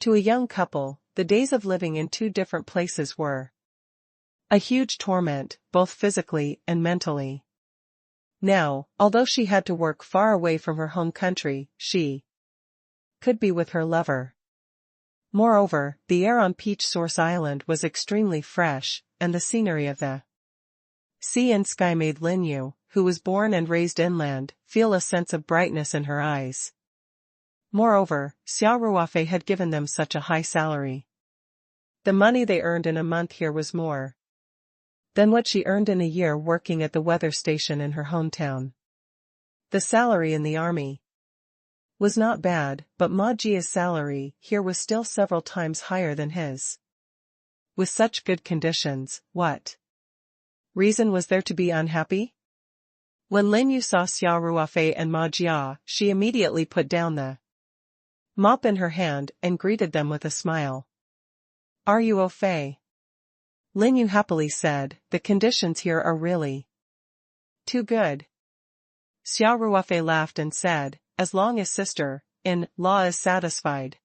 A: To a young couple, the days of living in two different places were a huge torment, both physically and mentally. Now, although she had to work far away from her home country, she could be with her lover. Moreover, the air on Peach Source Island was extremely fresh, and the scenery of the sea and sky made Lin Yu, who was born and raised inland, feel a sense of brightness in her eyes. Moreover, Xia Ruofei had given them such a high salary. The money they earned in a month here was more than what she earned in a year working at the weather station in her hometown. The salary in the army was not bad, but Ma Jia's salary here was still several times higher than his. With such good conditions, what reason was there to be unhappy? When Lin Yu saw Xia Ruofei and Ma Jia, she immediately put down the mop in her hand and greeted them with a smile. "Are you au fait?" Lin Yu happily said, "The conditions here are really too good." Xia Ruofei laughed and said, "As long as sister-in-law is satisfied.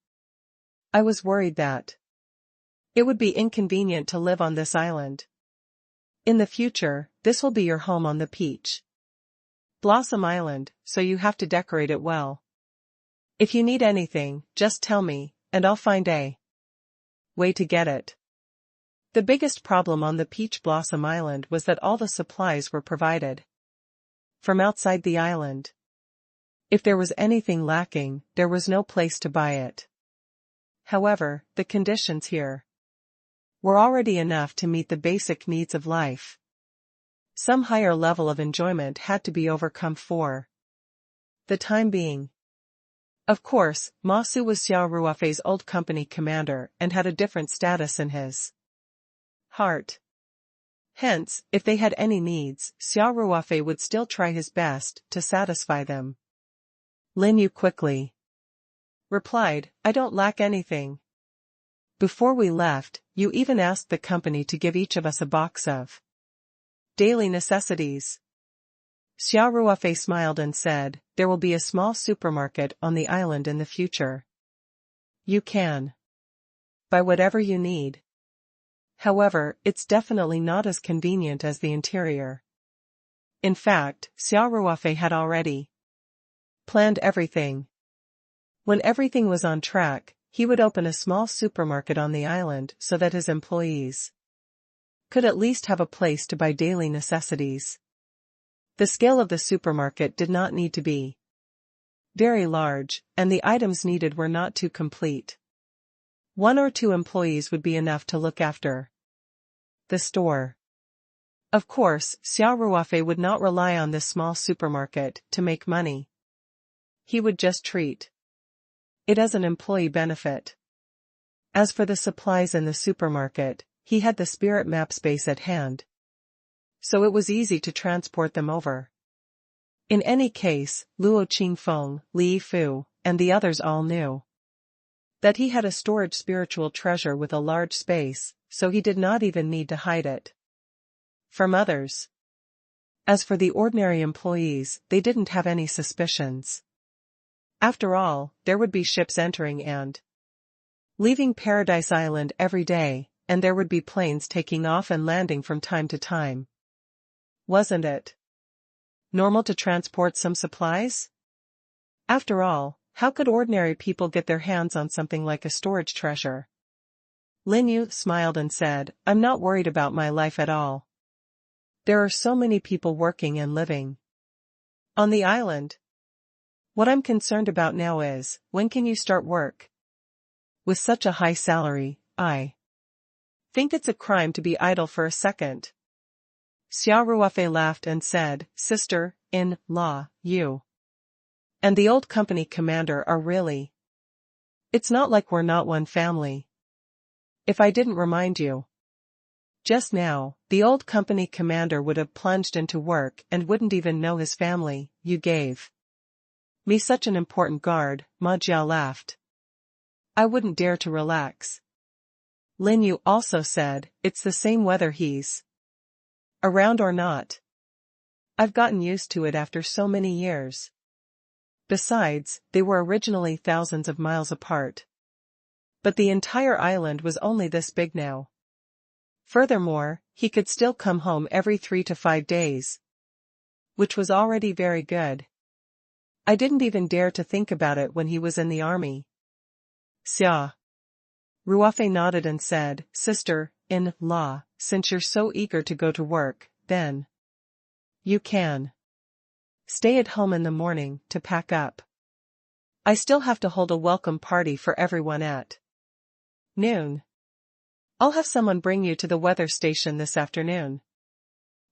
A: I was worried that it would be inconvenient to live on this island. In the future, this will be your home on the Peach Blossom Island, so you have to decorate it well. If you need anything, just tell me, and I'll find a way to get it." The biggest problem on the Peach Blossom Island was that all the supplies were provided from outside the island. If there was anything lacking, there was no place to buy it. However, the conditions here were already enough to meet the basic needs of life. Some higher level of enjoyment had to be overcome for the time being. Of course, Ma Su was Xia Ruofei's old company commander and had a different status in his heart. Hence, if they had any needs, Xia Ruofei would still try his best to satisfy them. Lin Yu quickly replied, "I don't lack anything. Before we left, you even asked the company to give each of us a box of daily necessities." Xia Ruofei smiled and said, "There will be a small supermarket on the island in the future. You can buy whatever you need. However, it's definitely not as convenient as the interior." In fact, Xia Ruofei had already planned everything. When everything was on track, he would open a small supermarket on the island so that his employees could at least have a place to buy daily necessities. The scale of the supermarket did not need to be very large, and the items needed were not too complete. 1 or 2 employees would be enough to look after the store. Of course, Xia Ruofei would not rely on this small supermarket to make money. He would just treat it as an employee benefit. As for the supplies in the supermarket, he had the spirit map space at hand, so it was easy to transport them over. In any case, Luo Qingfeng, Li Fu, and the others all knew that he had a storage spiritual treasure with a large space, so he did not even need to hide it from others. As for the ordinary employees, they didn't have any suspicions. After all, there would be ships entering and leaving Paradise Island every day, and there would be planes taking off and landing from time to time. Wasn't it normal to transport some supplies? After all, how could ordinary people get their hands on something like a storage treasure? Lin Yu smiled and said, I'm not worried about my life at all. There are so many people working and living on the island. What I'm concerned about now is, when can you start work? With such a high salary, I think it's a crime to be idle for a second. Xia Ruofei laughed and said, Sister-in-law, you and the old company commander are really. It's not like we're not one family. If I didn't remind you just now, the old company commander would have plunged into work and wouldn't even know his family. You gave me such an important guard, Ma Jia laughed. I wouldn't dare to relax. Lin Yu also said, it's the same whether he's around or not. I've gotten used to it after so many years. Besides, they were originally thousands of miles apart. But the entire island was only this big now. Furthermore, he could still come home every 3 to 5 days, which was already very good. I didn't even dare to think about it when he was in the army. Xia Ruofei nodded and said, Sister-in-law, since you're so eager to go to work, then you can stay at home in the morning to pack up. I still have to hold a welcome party for everyone at noon. I'll have someone bring you to the weather station this afternoon.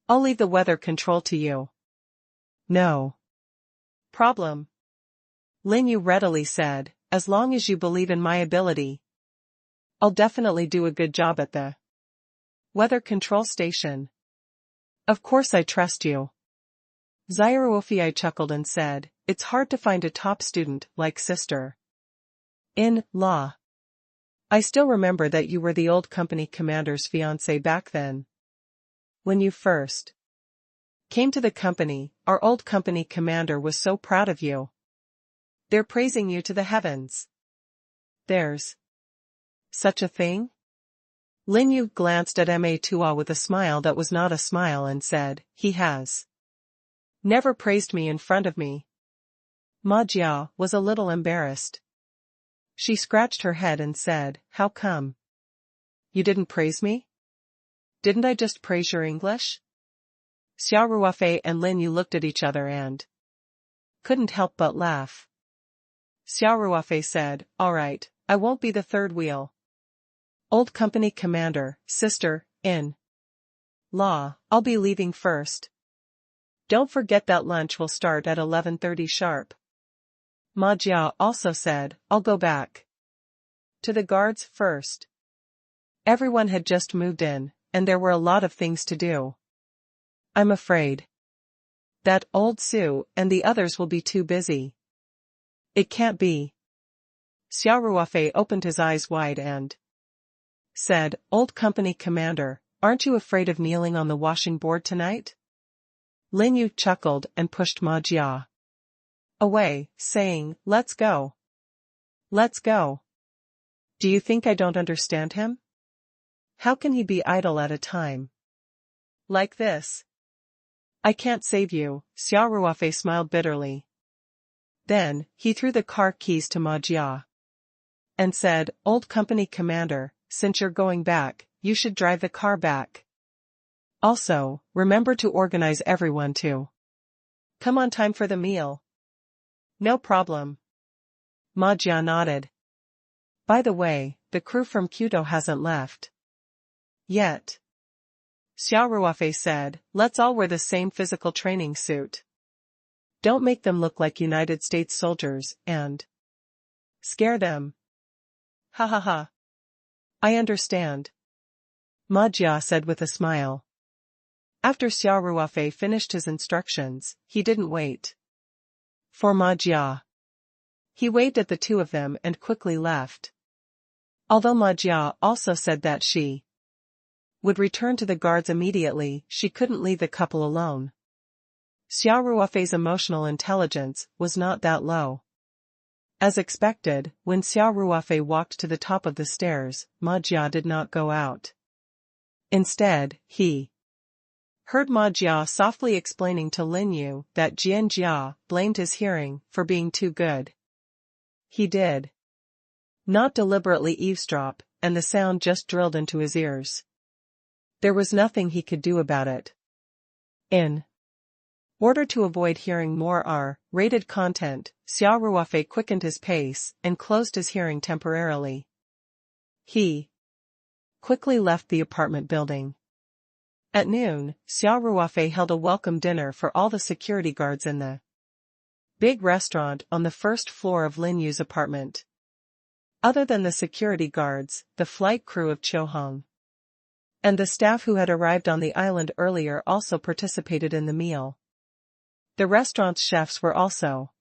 A: I'll leave the weather control to you. No problem. Lin Yu readily said, as long as you believe in my ability, I'll definitely do a good job at the weather control station. Of course I trust you. Xia Ruofei chuckled and said, it's hard to find a top student like sister-in-law. I still remember that you were the old company commander's fiancé back then. When you first came to the company, our old company commander was so proud of you. They're praising you to the heavens. There's such a thing? Lin Yu glanced at Ma Tua with a smile that was not a smile and said, he has never praised me in front of me. Ma Jia was a little embarrassed. She scratched her head and said, how come? You didn't praise me? Didn't I just praise your English? Xia Ruofei and Lin Yu looked at each other and couldn't help but laugh. Xia Ruofei said, all right, I won't be the third wheel. Old company commander, sister-in-law, I'll be leaving first. Don't forget that lunch will start at 11:30 sharp. Ma Jia also said, I'll go back to the guards first. Everyone had just moved in, and there were a lot of things to do. I'm afraid that old Sue and the others will be too busy. It can't be. Xia Ruofei opened his eyes wide and said, old company commander, aren't you afraid of kneeling on the washing board tonight? Lin Yu chuckled and pushed Ma Jia away, saying, let's go. Let's go. Do you think I don't understand him? How can he be idle at a time like this? I can't save you, Xia Ruofei smiled bitterly. Then, he threw the car keys to Ma Jia and said, old company commander, since you're going back, you should drive the car back. Also, remember to organize everyone to come on time for the meal. No problem. Ma Jia nodded. By the way, the crew from Kyoto hasn't left yet. Xia Ruofei said, let's all wear the same physical training suit. Don't make them look like United States soldiers and scare them. Ha ha ha. I understand. Ma Jia said with a smile. After Xia Ruofei finished his instructions, he didn't wait for Ma Jia. He waved at the two of them and quickly left. Although Ma Jia also said that she would return to the guards immediately, she couldn't leave the couple alone. Xia Ruofei's emotional intelligence was not that low. As expected, when Xia Ruofei walked to the top of the stairs, Ma Jia did not go out. Instead, he heard Ma Jia softly explaining to Lin Yu that Jian Jia blamed his hearing for being too good. He did not deliberately eavesdrop, and the sound just drilled into his ears. There was nothing he could do about it. In order to avoid hearing more R-rated content, Xia Ruofei quickened his pace and closed his hearing temporarily. He quickly left the apartment building. At noon, Xia Ruofei held a welcome dinner for all the security guards in the big restaurant on the first floor of Lin Yu's apartment. Other than the security guards, the flight crew of Chiohong and the staff who had arrived on the island earlier also participated in the meal. The restaurant's chefs were also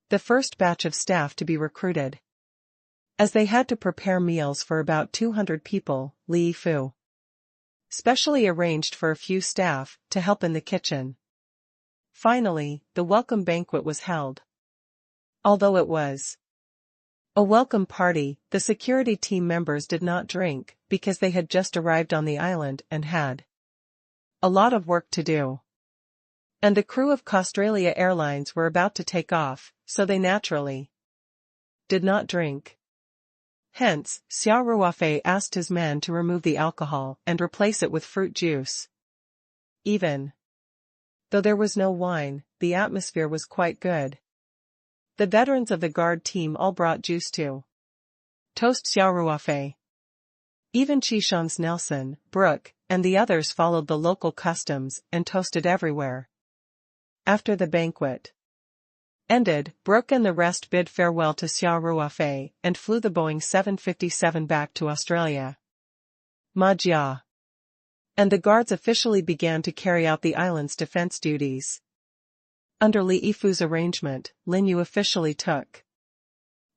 A: the first batch of staff to be recruited. As they had to prepare meals for about 200 people, Li Fu specially arranged for a few staff to help in the kitchen. Finally, the welcome banquet was held. Although it was a welcome party, the security team members did not drink because they had just arrived on the island and had a lot of work to do. And the crew of Australia Airlines were about to take off, so they naturally did not drink. Hence, Xia Ruofei asked his men to remove the alcohol and replace it with fruit juice. Even though there was no wine, the atmosphere was quite good. The veterans of the guard team all brought juice to toast Xia Ruofei. Even Chishan's Nelson, Brooke, and the others followed the local customs and toasted everywhere. After the banquet ended, Brooke and the rest bid farewell to Xia Ruofei and flew the Boeing 757 back to Australia. Ma Jia and the guards officially began to carry out the island's defense duties. Under Li Yifu's arrangement, Lin Yu officially took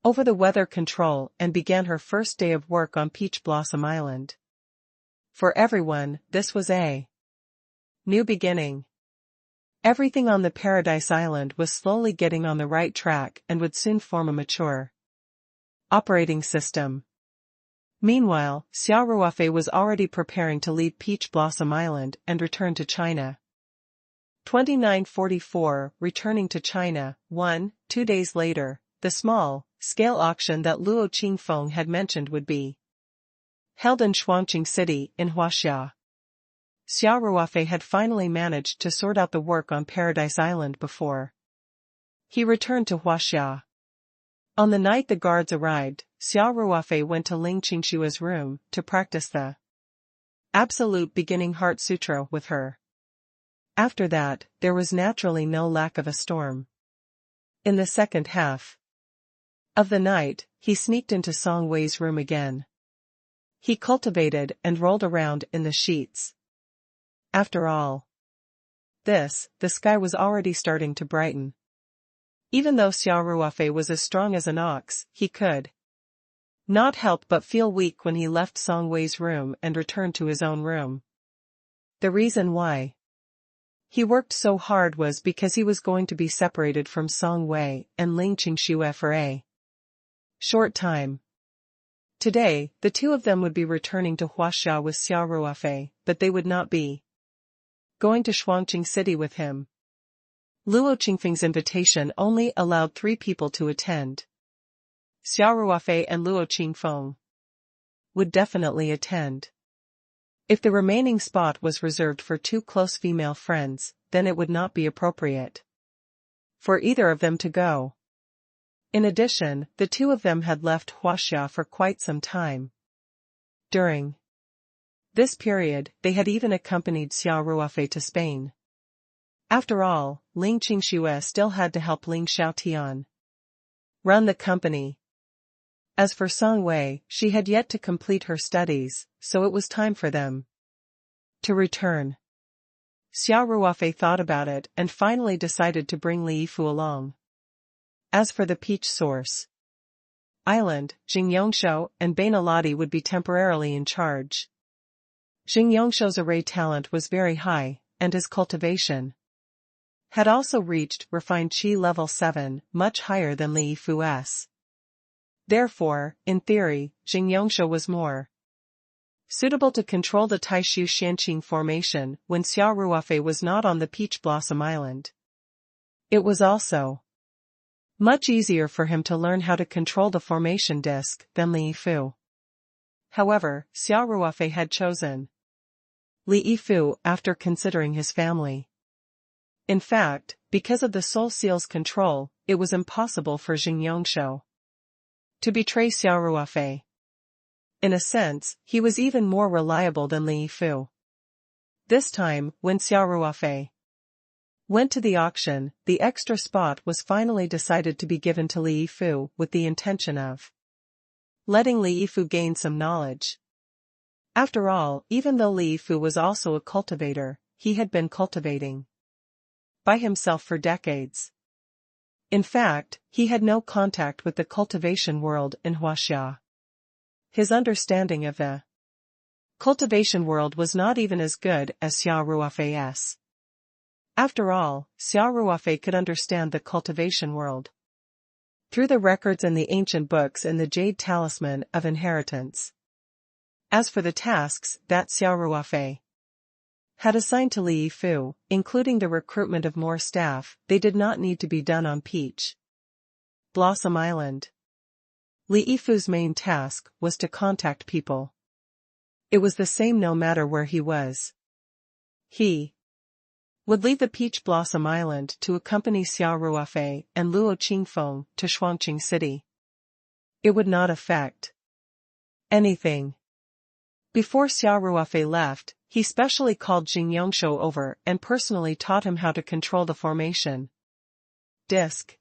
A: over the weather control and began her first day of work on Peach Blossom Island. For everyone, this was a new beginning. Everything on the Paradise Island was slowly getting on the right track and would soon form a mature operating system. Meanwhile, Xia Ruofei was already preparing to leave Peach Blossom Island and return to China. 2944, returning to China. 2 days later, the small-scale auction that Luo Qingfeng had mentioned would be held in Shuangqing City in Huaxia. Xia Ruofei had finally managed to sort out the work on Paradise Island before he returned to Huaxia. On the night the guards arrived, Xia Ruofei went to Ling Qingshua's room to practice the Absolute Beginning Heart Sutra with her. After that, there was naturally no lack of a storm. In the second half of the night, he sneaked into Song Wei's room again. He cultivated and rolled around in the sheets. After all this, the sky was already starting to brighten. Even though Xia Ruofei was as strong as an ox, he could not help but feel weak when he left Song Wei's room and returned to his own room. The reason why he worked so hard was because he was going to be separated from Song Wei and Ling Qingshu for a short time. Today, the two of them would be returning to Huaxia with Xia Ruofei, but they would not be going to Shuangqing City with him. Luo Qingfeng's invitation only allowed 3 people to attend. Xia Ruofei and Luo Qingfeng would definitely attend. If the remaining spot was reserved for 2 close female friends, then it would not be appropriate for either of them to go. In addition, the two of them had left Huaxia for quite some time. During this period, they had even accompanied Xia Ruofei to Spain. After all, Ling Qingshu still had to help Ling Xiaotian run the company. As for Song Wei, she had yet to complete her studies, so it was time for them to return. Xia Ruofei thought about it and finally decided to bring Li Yifu along. As for the Peach Source Island, Jing Yongshou and Bainaladi would be temporarily in charge. Jing Yongshou's array talent was very high, and his cultivation had also reached refined Qi level 7, much higher than Li Yifu's. Therefore, in theory, Jing Yongshu was more suitable to control the Taishu Xianqing formation when Xia Ruofei was not on the Peach Blossom Island. It was also much easier for him to learn how to control the formation disk than Li Yifu. However, Xia Ruofei had chosen Li Yifu after considering his family. In fact, because of the Soul Seal's control, it was impossible for Jing Yongshu to betray Xia Ruofei. In a sense, he was even more reliable than Li Yifu. This time, when Xia Ruofei went to the auction, the extra spot was finally decided to be given to Li Yifu with the intention of letting Li Yifu gain some knowledge. After all, even though Li Yifu was also a cultivator, he had been cultivating by himself for decades. In fact, he had no contact with the cultivation world in Huaxia. His understanding of the cultivation world was not even as good as Xia Ruofei's. After all, Xia Ruofei could understand the cultivation world through the records in the ancient books and the Jade Talisman of Inheritance. As for the tasks that Xia Ruofei had assigned to Li Yifu, including the recruitment of more staff, they did not need to be done on Peach Blossom Island. Li Yifu's main task was to contact people. It was the same no matter where he was. He would leave the Peach Blossom Island to accompany Xia Ruofei and Luo Qingfeng to Shuangqing City. It would not affect anything. Before Xia Ruofei left, he specially called Jing Yongshu over and personally taught him how to control the formation disk.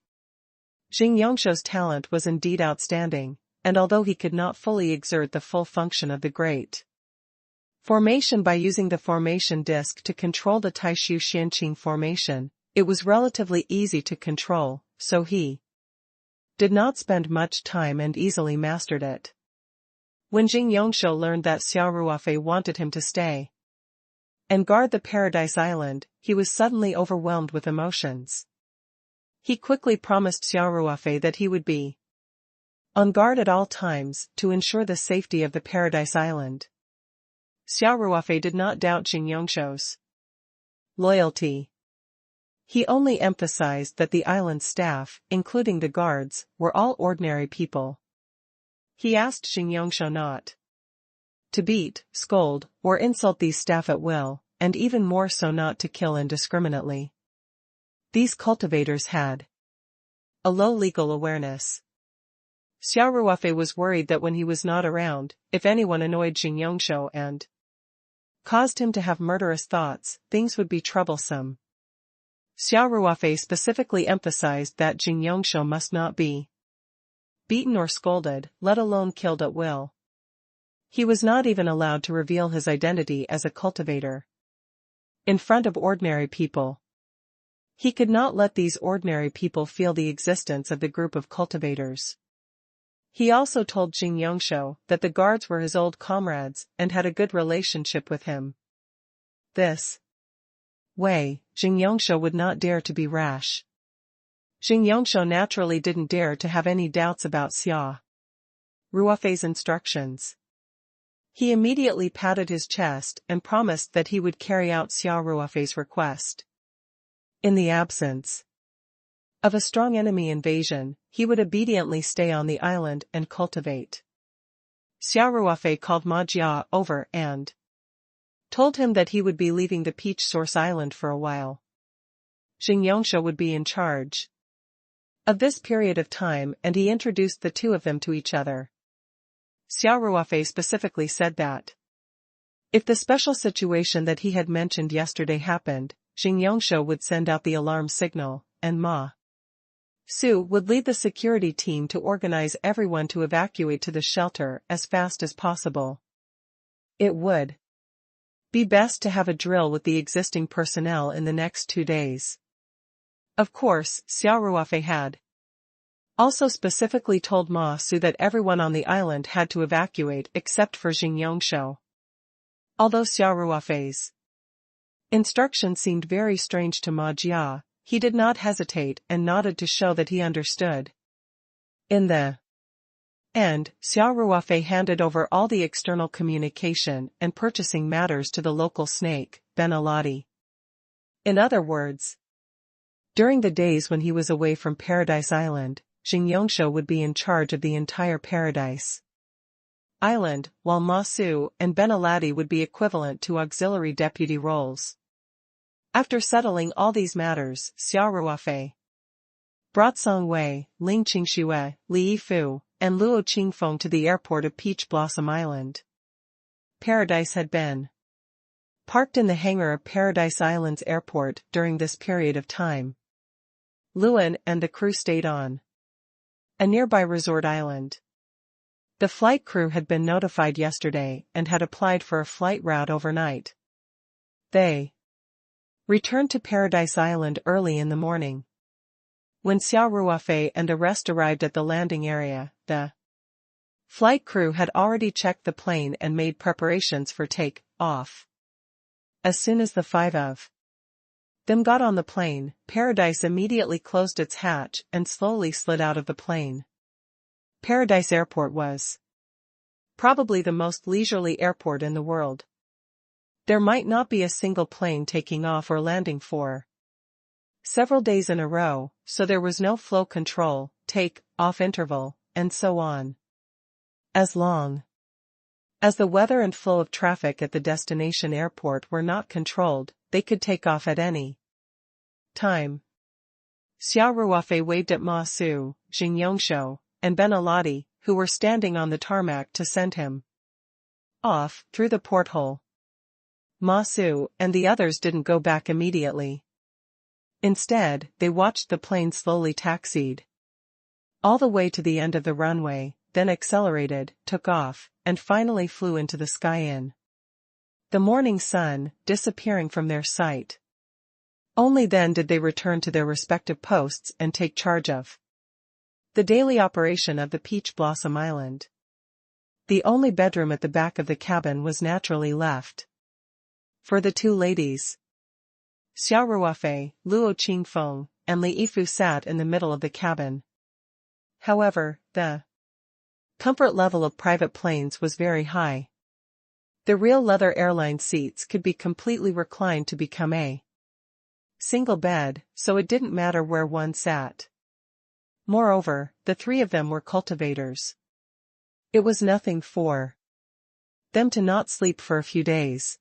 A: Jing Yongshu's talent was indeed outstanding, and although he could not fully exert the full function of the great formation by using the formation disk to control the Taishu Xianqing formation, it was relatively easy to control, so he did not spend much time and easily mastered it. When Jing Yongshu learned that Xia Ruofei wanted him to stay and guard the Paradise Island, he was suddenly overwhelmed with emotions. He quickly promised Xia Ruofei that he would be on guard at all times to ensure the safety of the Paradise Island. Xia Ruofei did not doubt Jing Yongshu's loyalty. He only emphasized that the island's staff, including the guards, were all ordinary people. He asked Jing Yongshu not to beat, scold, or insult these staff at will, and even more so not to kill indiscriminately. These cultivators had a low legal awareness. Xia Ruofei was worried that when he was not around, if anyone annoyed Jing Yongshu and caused him to have murderous thoughts, things would be troublesome. Xia Ruofei specifically emphasized that Jing Yongshu must not be beaten or scolded, let alone killed at will. He was not even allowed to reveal his identity as a cultivator in front of ordinary people. He could not let these ordinary people feel the existence of the group of cultivators. He also told Jing Yongshu that the guards were his old comrades and had a good relationship with him. This way, Jing Yongshu would not dare to be rash. Jing Yongshu naturally didn't dare to have any doubts about Xia Ruofei's instructions. He immediately patted his chest and promised that he would carry out Xia Ruofei's request. In the absence of a strong enemy invasion, he would obediently stay on the island and cultivate. Xia Ruofei called Ma Jia over and told him that he would be leaving the Peach Source Island for a while. Jing Yongshu would be in charge of this period of time, and he introduced the two of them to each other. Xia Ruofei specifically said that if the special situation that he had mentioned yesterday happened, Jing Yongshu would send out the alarm signal, and Ma Su would lead the security team to organize everyone to evacuate to the shelter as fast as possible. It would be best to have a drill with the existing personnel in the next 2 days. Of course, Xia Ruofei had also specifically told Ma Su that everyone on the island had to evacuate except for Jing Yongshu. Although Xia Ruofei's instructions seemed very strange to Ma Jia, he did not hesitate and nodded to show that he understood. In the end, Xia Ruofei handed over all the external communication and purchasing matters to the local snake, Ben Aladi. In other words, during the days when he was away from Paradise Island, Jing Yongsho would be in charge of the entire Paradise Island, while Ma Su and Ben Aladi would be equivalent to auxiliary deputy roles. After settling all these matters, Xia Ruofei brought Song Wei, Ling Qingxue, Li Yifu, and Luo Qingfeng to the airport of Peach Blossom Island. Paradise had been parked in the hangar of Paradise Island's airport during this period of time. Luan and the crew stayed on a nearby resort island. The flight crew had been notified yesterday and had applied for a flight route overnight. They returned to Paradise Island early in the morning. When Xia Ruofei and the rest arrived at the landing area, the flight crew had already checked the plane and made preparations for take-off. As soon as the five of them got on the plane, Paradise immediately closed its hatch and slowly slid out of the plane. Paradise Airport was probably the most leisurely airport in the world. There might not be a single plane taking off or landing for several days in a row, so there was no flow control, take-off interval, and so on. As long as the weather and flow of traffic at the destination airport were not controlled, they could take off at any time. Xia Ruofei waved at Ma Su, Jing Yongsho, and Ben Aladi, who were standing on the tarmac to send him off through the porthole. Ma Su and the others didn't go back immediately. Instead, they watched the plane slowly taxied all the way to the end of the runway, then accelerated, took off, and finally flew into the sky in the morning sun, disappearing from their sight. Only then did they return to their respective posts and take charge of the daily operation of the Peach Blossom Island. The only bedroom at the back of the cabin was naturally left for the two ladies. Xia Ruofei, Luo Qingfeng, and Li Yifu sat in the middle of the cabin. However, the comfort level of private planes was very high. The real leather airline seats could be completely reclined to become a single bed, so it didn't matter where one sat. Moreover, the three of them were cultivators. It was nothing for them to not sleep for a few days.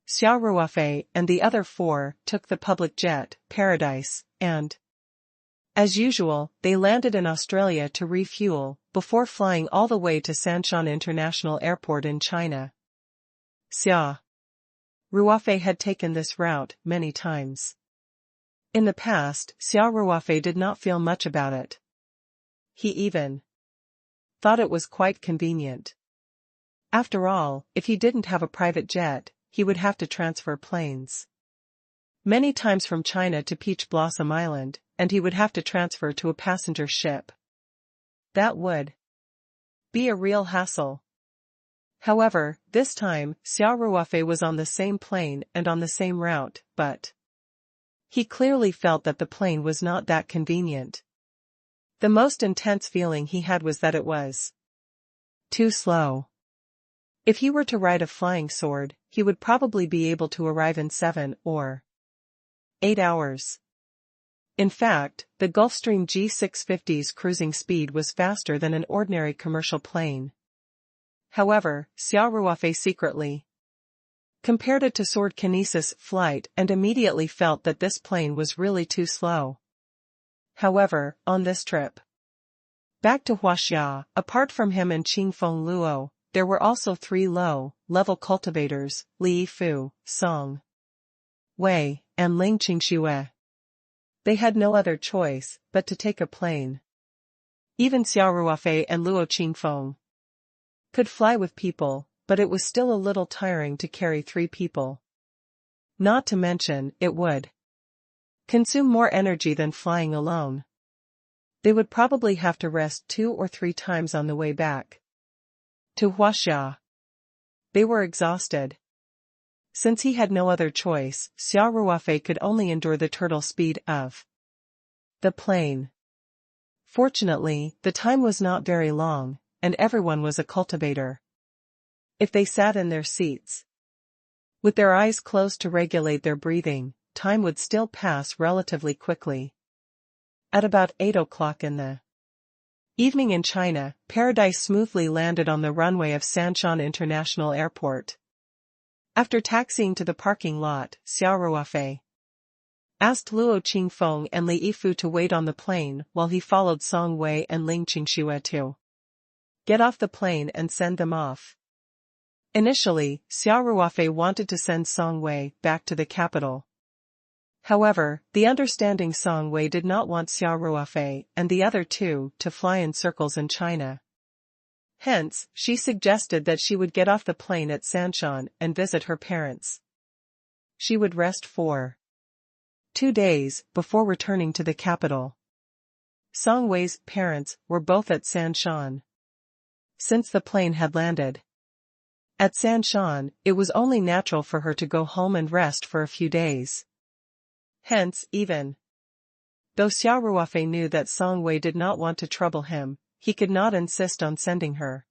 A: Xia Ruofei and the other four took the public jet, Paradise, and, as usual, they landed in Australia to refuel, before flying all the way to Sanshan International Airport in China. Xia Ruofei had taken this route many times. In the past, Xia Ruofei did not feel much about it. He even thought it was quite convenient. After all, if he didn't have a private jet, he would have to transfer planes many times from China to Peach Blossom Island, and he would have to transfer to a passenger ship. That would be a real hassle. However, this time, Xia Ruofei was on the same plane and on the same route, but he clearly felt that the plane was not that convenient. The most intense feeling he had was that it was too slow. If he were to ride a flying sword, he would probably be able to arrive in 7 or 8 hours. In fact, the Gulfstream G650's cruising speed was faster than an ordinary commercial plane. However, Xia Ruofei secretly compared it to sword kinesis flight and immediately felt that this plane was really too slow. However, on this trip back to Huaxia, apart from him and Qingfeng Luo, there were also 3 low-level cultivators, Li Yifu, Song Wei, and Ling Qingxue. They had no other choice but to take a plane. Even Xia Ruofei and Luo Qingfeng could fly with people, but it was still a little tiring to carry 3 people. Not to mention, it would consume more energy than flying alone. They would probably have to rest 2 or 3 times on the way back to Huaxia. They were exhausted. Since he had no other choice, Xia Ruofei could only endure the turtle speed of the plane. Fortunately, the time was not very long, and everyone was a cultivator. If they sat in their seats, with their eyes closed to regulate their breathing, time would still pass relatively quickly. At about 8 o'clock in the evening in China, Paradise smoothly landed on the runway of Sanshan International Airport. After taxiing to the parking lot, Xia Ruofei asked Luo Qingfeng and Li Yifu to wait on the plane while he followed Song Wei and Ling Qingxue to get off the plane and send them off. Initially, Xia Ruofei wanted to send Song Wei back to the capital. However, the understanding Song Wei did not want Xia Ruofei and the other two to fly in circles in China. Hence, she suggested that she would get off the plane at Sanshan and visit her parents. She would rest for 2 days before returning to the capital. Song Wei's parents were both at Sanshan. Since the plane had landed at Sanshan, it was only natural for her to go home and rest for a few days. Hence, even though Xia Ruofei knew that Song Wei did not want to trouble him, he could not insist on sending her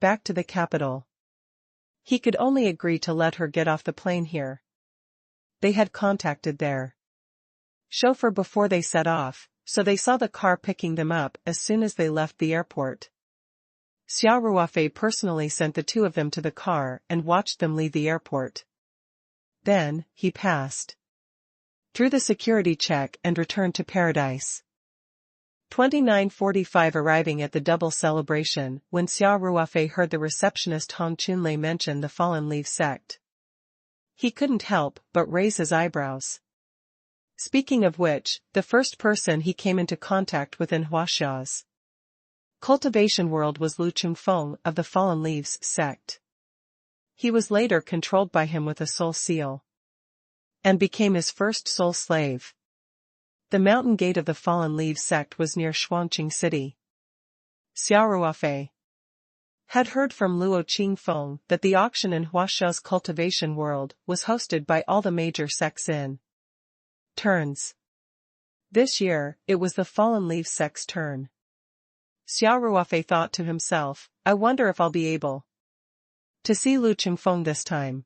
A: back to the capital. He could only agree to let her get off the plane here. They had contacted their chauffeur before they set off, so they saw the car picking them up as soon as they left the airport. Xia Ruofei personally sent the two of them to the car and watched them leave the airport. Then, he passed through the security check and returned to Paradise. 29:45 arriving at the double celebration when Xia Ruofei heard the receptionist Hong Chunlei mention the Fallen Leaf sect. He couldn't help but raise his eyebrows. Speaking of which, the first person he came into contact with in Huaxia's cultivation world was Lu Chungfeng of the Fallen Leaves sect. He was later controlled by him with a soul seal and became his first soul slave. The mountain gate of the Fallen Leaves sect was near Shuangqing City. Xia Ruofei had heard from Luo Qingfeng that the auction in Huaxia's cultivation world was hosted by all the major sects in turns. This year, it was the Fallen Leaves sect's turn. Xia Ruofei thought to himself, I wonder if I'll be able to see Lu Qingfeng this time.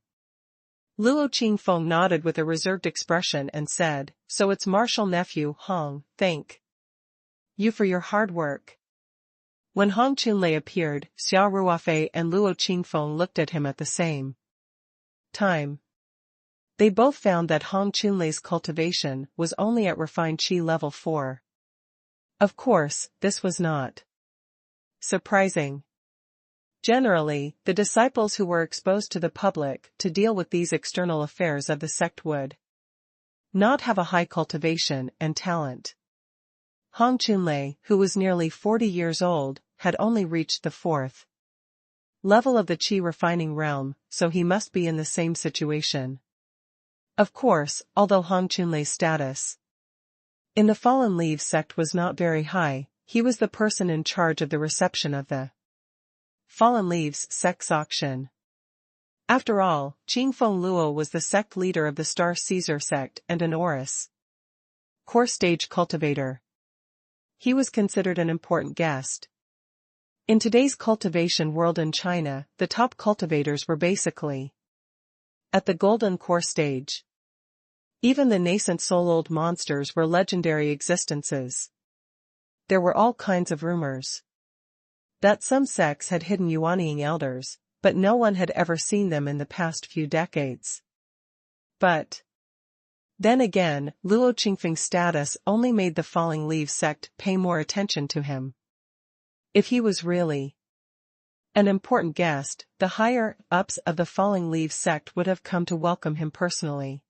A: Luo Qingfeng nodded with a reserved expression and said, so it's Marshal Nephew Hong, thank you for your hard work. When Hong Chunlei appeared, Xia Ruofei and Luo Qingfeng looked at him at the same time. They both found that Hong Chunlei's cultivation was only at refined Qi level 4. Of course, this was not surprising. Generally, the disciples who were exposed to the public to deal with these external affairs of the sect would not have a high cultivation and talent. Hong Chunlei, who was nearly 40 years old, had only reached the 4th level of the Qi refining realm, so he must be in the same situation. Of course, although Hong Chunlei's status in the Fallen Leaves sect was not very high, he was the person in charge of the reception of the Fallen Leaves sect's auction. After all, Qingfeng Luo was the sect leader of the Star Caesar sect and an Oris core stage cultivator. He was considered an important guest. In today's cultivation world in China, the top cultivators were basically at the golden core stage. Even the nascent soul-old monsters were legendary existences. There were all kinds of rumors that some sects had hidden Yuanying elders, but no one had ever seen them in the past few decades. But then again, Luo Qingfeng's status only made the Falling Leaves sect pay more attention to him. If he was really an important guest, the higher-ups of the Falling Leaves sect would have come to welcome him personally.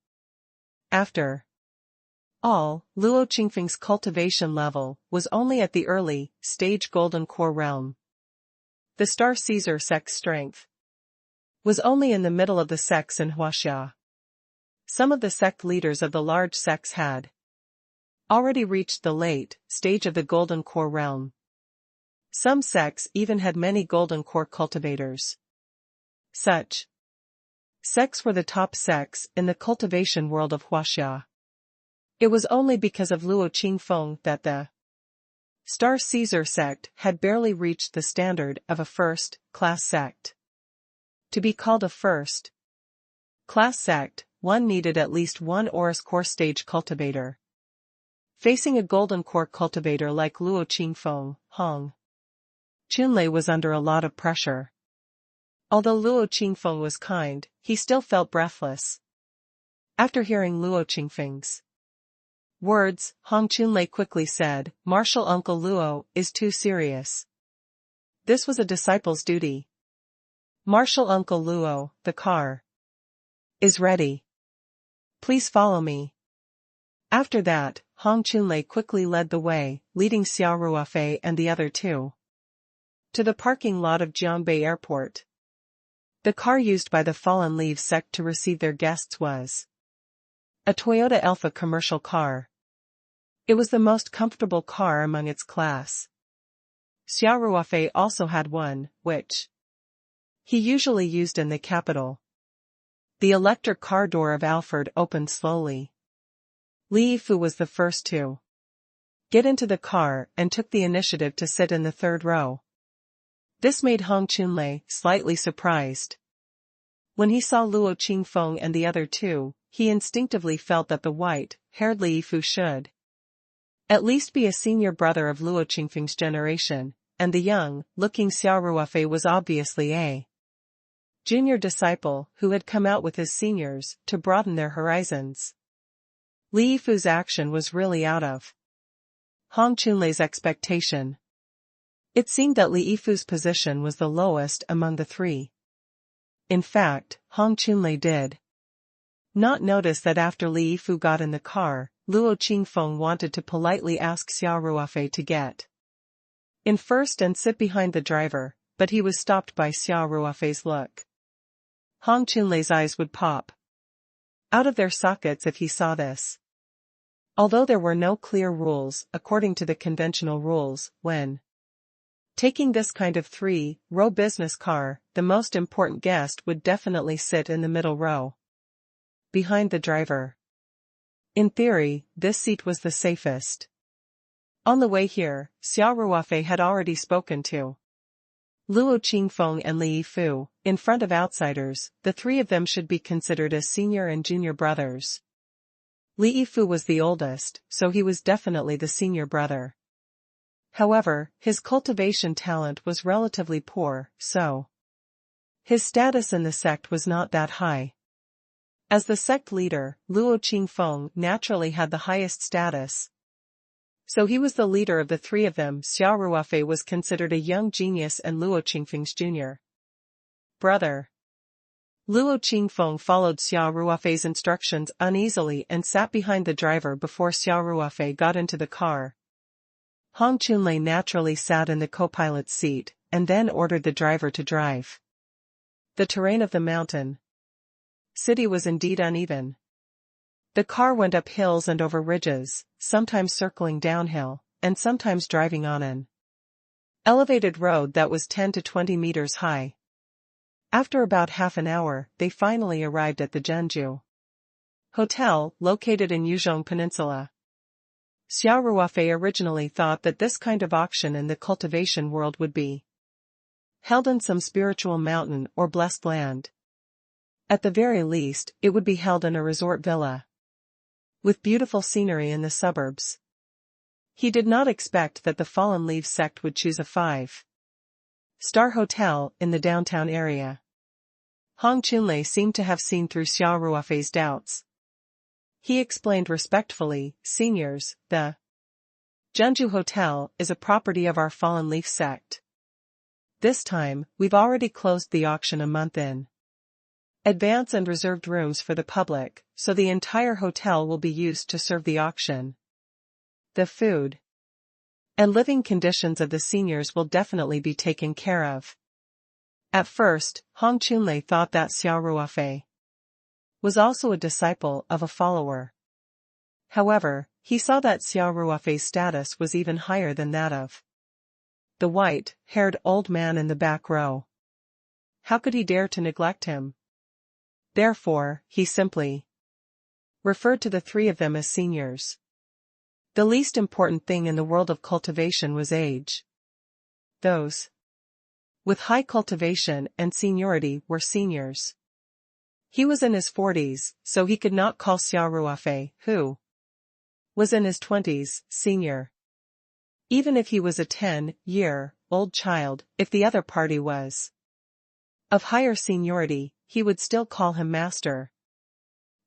A: After all, Luo Qingfeng's cultivation level was only at the early stage golden core realm. The Star Caesar sect's strength was only in the middle of the sects in Huaxia. Some of the sect leaders of the large sects had already reached the late stage of the golden core realm. Some sects even had many golden core cultivators. Such Sects were the top sects in the cultivation world of Huaxia. It was only because of Luo Qingfeng that the Star Caesar sect had barely reached the standard of a first-class sect. To be called a first-class sect, one needed at least one Oris core stage cultivator. Facing a golden core cultivator like Luo Qingfeng, Hong Chunlei was under a lot of pressure. Although Luo Qingfeng was kind, he still felt breathless. After hearing Luo Qingfeng's words, Hong Chunlei quickly said, "Martial Uncle Luo is too serious. This was a disciple's duty. Martial Uncle Luo, the car is ready. Please follow me." After that, Hong Chunlei quickly led the way, leading Xia Ruofei and the other two to the parking lot of Jiangbei Airport. The car used by the Fallen Leaves sect to receive their guests was a Toyota Alpha commercial car. It was the most comfortable car among its class. Xia Ruofei also had one, which he usually used in the capital. The electric car door of Alfred opened slowly. Li Yifu was the first to get into the car and took the initiative to sit in the third row. This made Hong Chunlei slightly surprised. When he saw Luo Qingfeng and the other two, he instinctively felt that the white-haired Li Yifu should at least be a senior brother of Luo Qingfeng's generation, and the young-looking Xia Ruofei was obviously a junior disciple who had come out with his seniors to broaden their horizons. Li Yifu's action was really out of Hong Chunlei's expectation. It seemed that Li Yifu's position was the lowest among the three. In fact, Hong Chunlei did not notice that after Li Yifu got in the car, Luo Qingfeng wanted to politely ask Xia Ruofei to get in first and sit behind the driver, but he was stopped by Xia Ruofei's look. Hong Chunlei's eyes would pop out of their sockets if he saw this. Although there were no clear rules according to the conventional rules, when taking this kind of three-row business car, the most important guest would definitely sit in the middle row, behind the driver. In theory, this seat was the safest. On the way here, Xia Ruofei had already spoken to Luo Qingfeng and Li Yifu. In front of outsiders, the three of them should be considered as senior and junior brothers. Li Yifu was the oldest, so he was definitely the senior brother. However, his cultivation talent was relatively poor, so his status in the sect was not that high. As the sect leader, Luo Qingfeng naturally had the highest status. So he was the leader of the three of them. Xia Ruofei was considered a young genius and Luo Qingfeng's junior brother. Luo Qingfeng followed Xia Ruofei's instructions uneasily and sat behind the driver before Xia Ruofei got into the car. Hong Chunlei naturally sat in the co-pilot's seat, and then ordered the driver to drive. The terrain of the mountain city was indeed uneven. The car went up hills and over ridges, sometimes circling downhill, and sometimes driving on an elevated road that was 10 to 20 meters high. After about half an hour, they finally arrived at the Zhenju Hotel, located in Yuzhong Peninsula. Xia Ruofei originally thought that this kind of auction in the cultivation world would be held in some spiritual mountain or blessed land. At the very least, it would be held in a resort villa with beautiful scenery in the suburbs. He did not expect that the Fallen Leaves sect would choose a 5-star hotel in the downtown area. Hong Chunlei seemed to have seen through Xia Ruofei's doubts. He explained respectfully, "Seniors, the Zhenju Hotel is a property of our Fallen Leaf sect. This time, we've already closed the auction a month in advance and reserved rooms for the public, so the entire hotel will be used to serve the auction. The food and living conditions of the seniors will definitely be taken care of." At first, Hong Chunlei thought that Xia Ruofei was also a disciple of a follower. However, he saw that Xia Ruofei's status was even higher than that of the white-haired old man in the back row. How could he dare to neglect him? Therefore, he simply referred to the three of them as seniors. The least important thing in the world of cultivation was age. Those with high cultivation and seniority were seniors. He was in his 40s, so he could not call Xia Ruofei, who was in his 20s, senior. Even if he was a 10-year-old child, if the other party was of higher seniority, he would still call him master.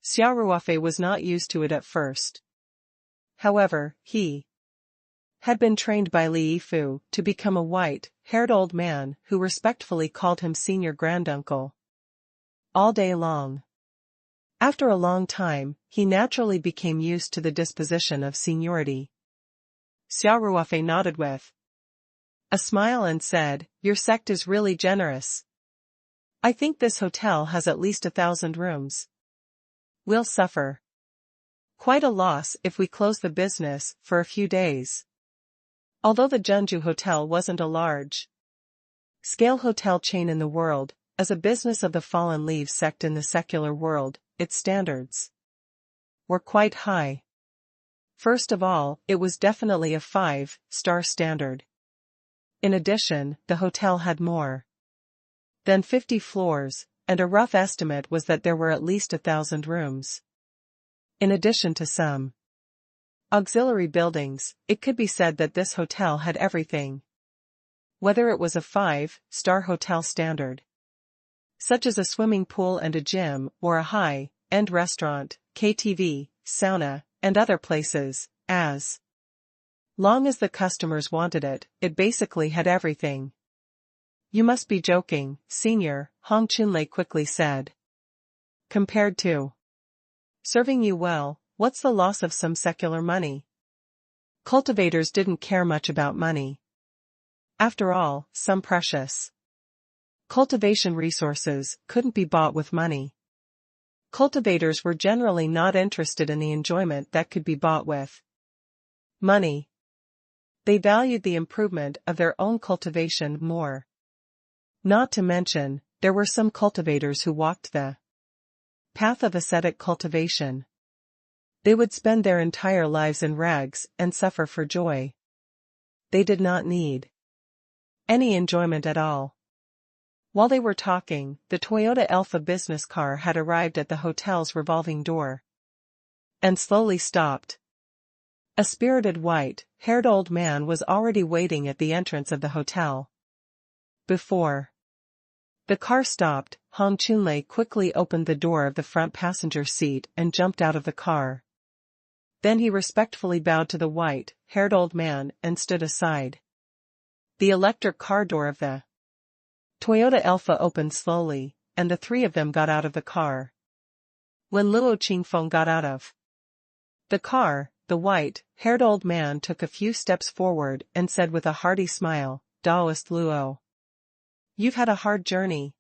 A: Xia Ruofei was not used to it at first. However, he had been trained by Li Yifu to become a white-haired old man who respectfully called him senior granduncle all day long. After a long time, he naturally became used to the disposition of seniority. Xia Ruofei nodded with a smile and said, "Your sect is really generous. I think this hotel has at least 1,000 rooms. We'll suffer quite a loss if we close the business for a few days." Although the Jeonju Hotel wasn't a large-scale hotel chain in the world, as a business of the Fallen Leaves sect in the secular world, its standards were quite high. First of all, it was definitely a 5-star standard. In addition, the hotel had more than 50 floors, and a rough estimate was that there were at least 1,000 rooms. In addition to some auxiliary buildings, it could be said that this hotel had everything. Whether it was a 5-star hotel standard, such as a swimming pool and a gym, or a high-end restaurant, KTV, sauna, and other places, as long as the customers wanted it, it basically had everything. "You must be joking, Senior," Hong Chunlei quickly said. "Compared to serving you well, what's the loss of some secular money?" Cultivators didn't care much about money. After all, some precious cultivation resources couldn't be bought with money. Cultivators were generally not interested in the enjoyment that could be bought with money. They valued the improvement of their own cultivation more. Not to mention, there were some cultivators who walked the path of ascetic cultivation. They would spend their entire lives in rags and suffer for joy. They did not need any enjoyment at all. While they were talking, the Toyota Alpha business car had arrived at the hotel's revolving door and slowly stopped. A spirited white-haired old man was already waiting at the entrance of the hotel. Before the car stopped, Hong Chunlei quickly opened the door of the front passenger seat and jumped out of the car. Then he respectfully bowed to the white-haired old man and stood aside. The electric car door of the Toyota Alpha opened slowly, and the three of them got out of the car. When Luo Qingfeng got out of the car, the white-haired old man took a few steps forward and said with a hearty smile, "Daoist Luo, you've had a hard journey."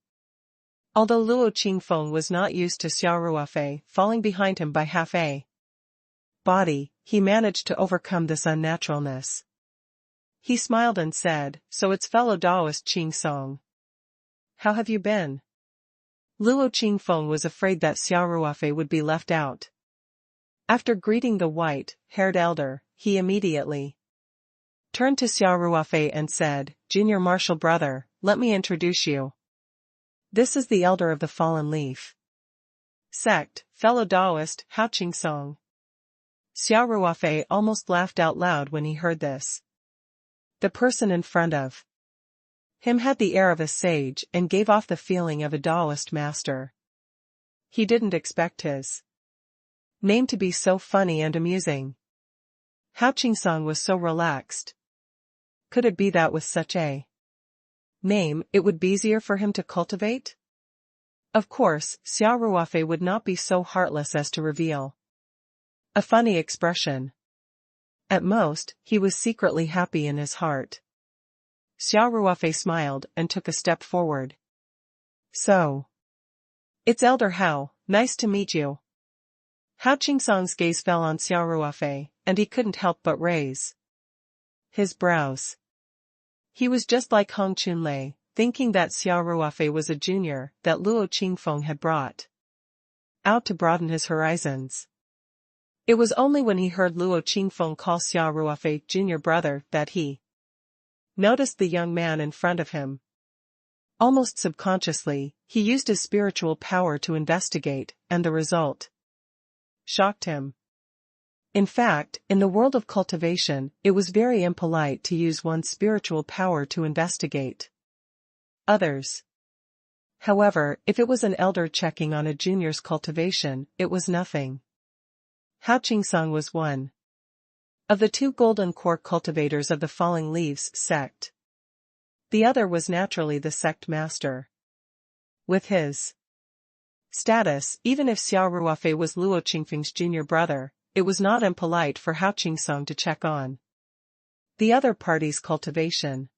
A: Although Luo Qingfeng was not used to Xia Ruofei falling behind him by half a body, he managed to overcome this unnaturalness. He smiled and said, "So it's fellow Daoist Qing Song. How have you been?" Luo Qingfeng was afraid that Xia Ruofei would be left out. After greeting the white-haired elder, he immediately turned to Xia Ruofei and said, "Junior Marshal brother, let me introduce you. This is the elder of the Fallen Leaf sect, fellow Daoist, Hao Qing Song." Xia Ruofei almost laughed out loud when he heard this. The person in front of him had the air of a sage and gave off the feeling of a Daoist master. He didn't expect his name to be so funny and amusing. Hao Qingsong was so relaxed. Could it be that with such a name, it would be easier for him to cultivate? Of course, Xia Ruofei would not be so heartless as to reveal a funny expression. At most, he was secretly happy in his heart. Xia Ruofei smiled and took a step forward. "So, it's Elder Hao, nice to meet you." Hao Qingsong's gaze fell on Xia Ruofei, and he couldn't help but raise his brows. He was just like Hong Chunlei, thinking that Xia Ruofei was a junior that Luo Qingfeng had brought. out to broaden his horizons. It was only when he heard Luo Qingfeng call Xia Ruofei junior brother that he noticed the young man in front of him. Almost subconsciously, he used his spiritual power to investigate, and the result shocked him. In fact, in the world of cultivation, it was very impolite to use one's spiritual power to investigate others. However, if it was an elder checking on a junior's cultivation, it was nothing. Hao Qingsong was one of the two golden core cultivators of the falling leaves sect. The other was naturally the sect master. With his status, even if Xia Ruofei was Luo Qingfeng's junior brother, it was not impolite for Hao Qingsong to check on the other party's cultivation.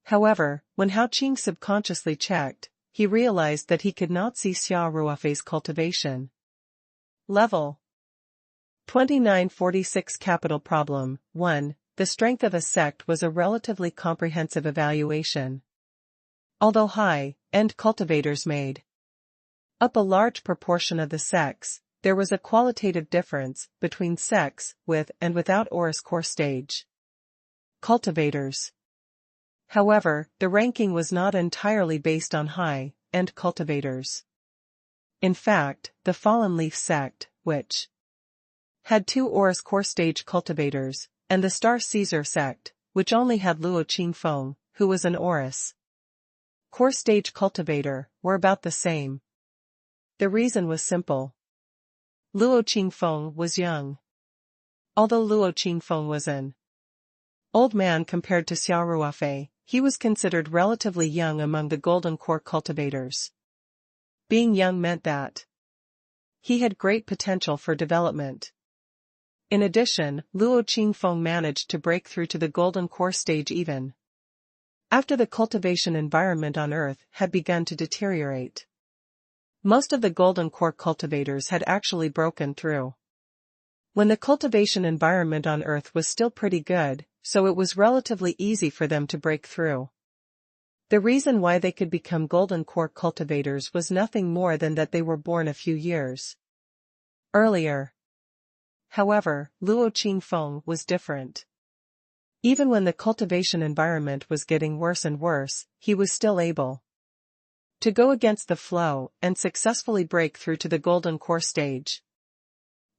A: However, when Hao Qing subconsciously checked, he realized that he could not see Xia Ruofei's cultivation level. 2946 Capital Problem 1. The strength of a sect was a relatively comprehensive evaluation. Although high-end cultivators made up a large proportion of the sects, there was a qualitative difference between sects with and without Oris core stage cultivators. However, the ranking was not entirely based on high-end cultivators. In fact, the Fallen Leaf sect, which had 2 Oris core stage cultivators, and the Star Caesar sect, which only had Luo Qingfeng, who was an Oris core stage cultivator, were about the same. The reason was simple. Luo Qingfeng was young. Although Luo Qingfeng was an old man compared to Xia Ruofei, he was considered relatively young among the golden core cultivators. Being young meant that he had great potential for development. In addition, Luo Qingfeng managed to break through to the golden core stage even after the cultivation environment on Earth had begun to deteriorate. Most of the golden core cultivators had actually broken through when the cultivation environment on Earth was still pretty good, so it was relatively easy for them to break through. The reason why they could become golden core cultivators was nothing more than that they were born a few years earlier. However, Luo Qingfeng was different. Even when the cultivation environment was getting worse and worse, he was still able to go against the flow and successfully break through to the golden core stage.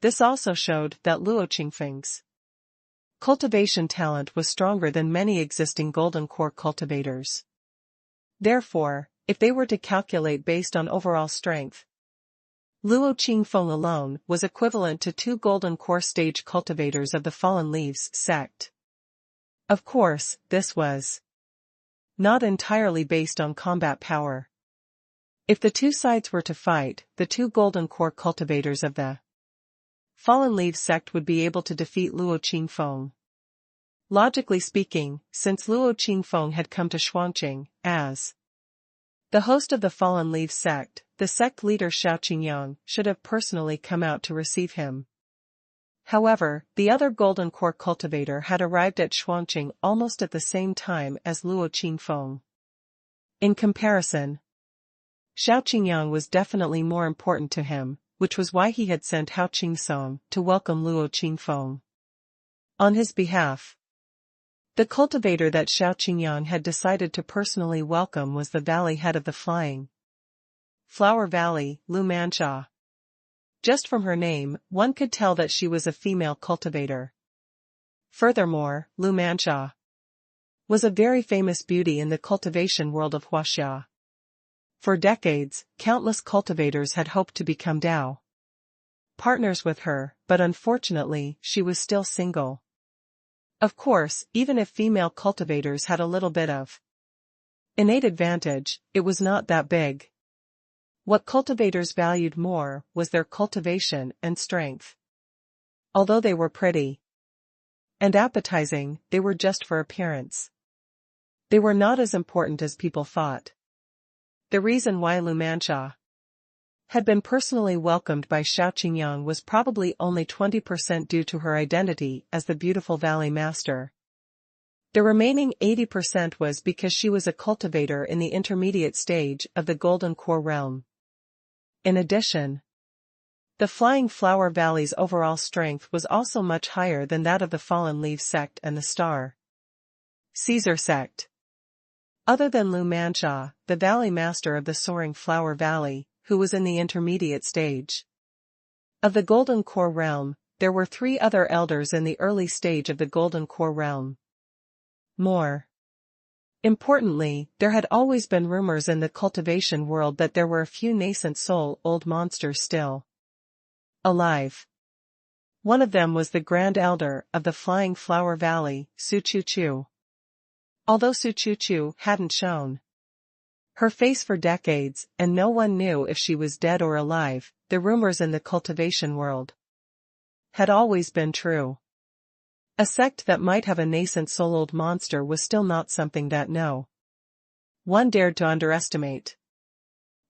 A: This also showed that Luo Qingfeng's cultivation talent was stronger than many existing golden core cultivators. Therefore, if they were to calculate based on overall strength, Luo Qingfeng alone was equivalent to 2 golden core stage cultivators of the Fallen Leaves sect. Of course, this was not entirely based on combat power. If the two sides were to fight, the 2 golden core cultivators of the Fallen Leaves sect would be able to defeat Luo Qingfeng. Logically speaking, since Luo Qingfeng had come to Shuangqing as the host of the Fallen Leaves sect, the sect leader Xiao Qingyang should have personally come out to receive him. However, the other golden core cultivator had arrived at Shuangqing almost at the same time as Luo Qingfeng. In comparison, Xiao Qingyang was definitely more important to him, which was why he had sent Hao Qingsong to welcome Luo Qingfeng on his behalf. The cultivator that Xiao Qingyang had decided to personally welcome was the valley head of the Flying Flower Valley, Lu Manxia. Just from her name, one could tell that she was a female cultivator. Furthermore, Lu Manxia was a very famous beauty in the cultivation world of Huaxia. For decades, countless cultivators had hoped to become Dao partners with her, but unfortunately, she was still single. Of course, even if female cultivators had a little bit of innate advantage, it was not that big. What cultivators valued more was their cultivation and strength. Although they were pretty and appetizing, they were just for appearance. They were not as important as people thought. The reason why Lu Manxia had been personally welcomed by Xiao Qingyang was probably only 20% due to her identity as the beautiful valley master. The remaining 80% was because she was a cultivator in the intermediate stage of the golden core realm. In addition, The Flying Flower Valley's overall strength was also much higher than that of the Fallen Leaves sect and the Star Caesar sect. Other than Lu Mansha, the Valley Master of the Soaring Flower Valley, who was in the intermediate stage of the Golden Core realm, there were 3 other elders in the early stage of the Golden Core realm. More importantly, there had always been rumors in the cultivation world that there were a few nascent soul-old monsters still alive. One of them was the Grand Elder of the Flying Flower Valley, Su Chu. Although Su Chu hadn't shown her face for decades, and no one knew if she was dead or alive, the rumors in the cultivation world had always been true. A sect that might have a nascent soul-old monster was still not something that no one dared to underestimate.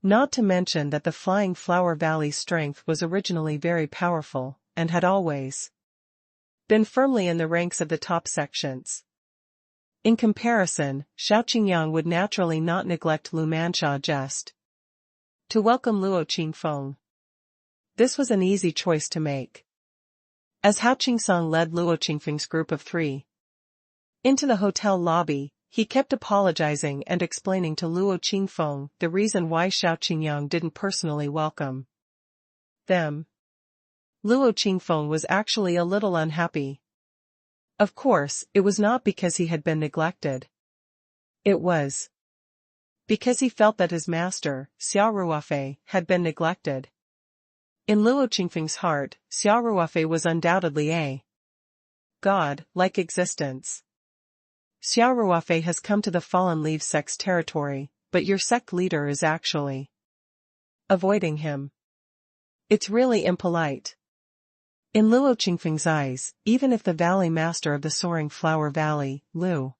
A: Not to mention that the Flying Flower Valley's strength was originally very powerful, and had always been firmly in the ranks of the top sections. In comparison, Xiao Qingyang would naturally not neglect Lu Mansha just to welcome Luo Qingfeng. This was an easy choice to make. As Hao Qingsong led Luo Qingfeng's group of 3 into the hotel lobby, he kept apologizing and explaining to Luo Qingfeng the reason why Xiao Qingyang didn't personally welcome them. Luo Qingfeng was actually a little unhappy. Of course, it was not because he had been neglected. It was because he felt that his master, Xia Ruofei, had been neglected. In Luo Qingfeng's heart, Xia Ruofei was undoubtedly a god-like existence. Xia Ruofei has come to the Fallen Leaves sect's territory, but your sect leader is actually avoiding him. It's really impolite. In Luo Qingfeng's eyes, even if the Valley Master of the Soaring Flower Valley, Lu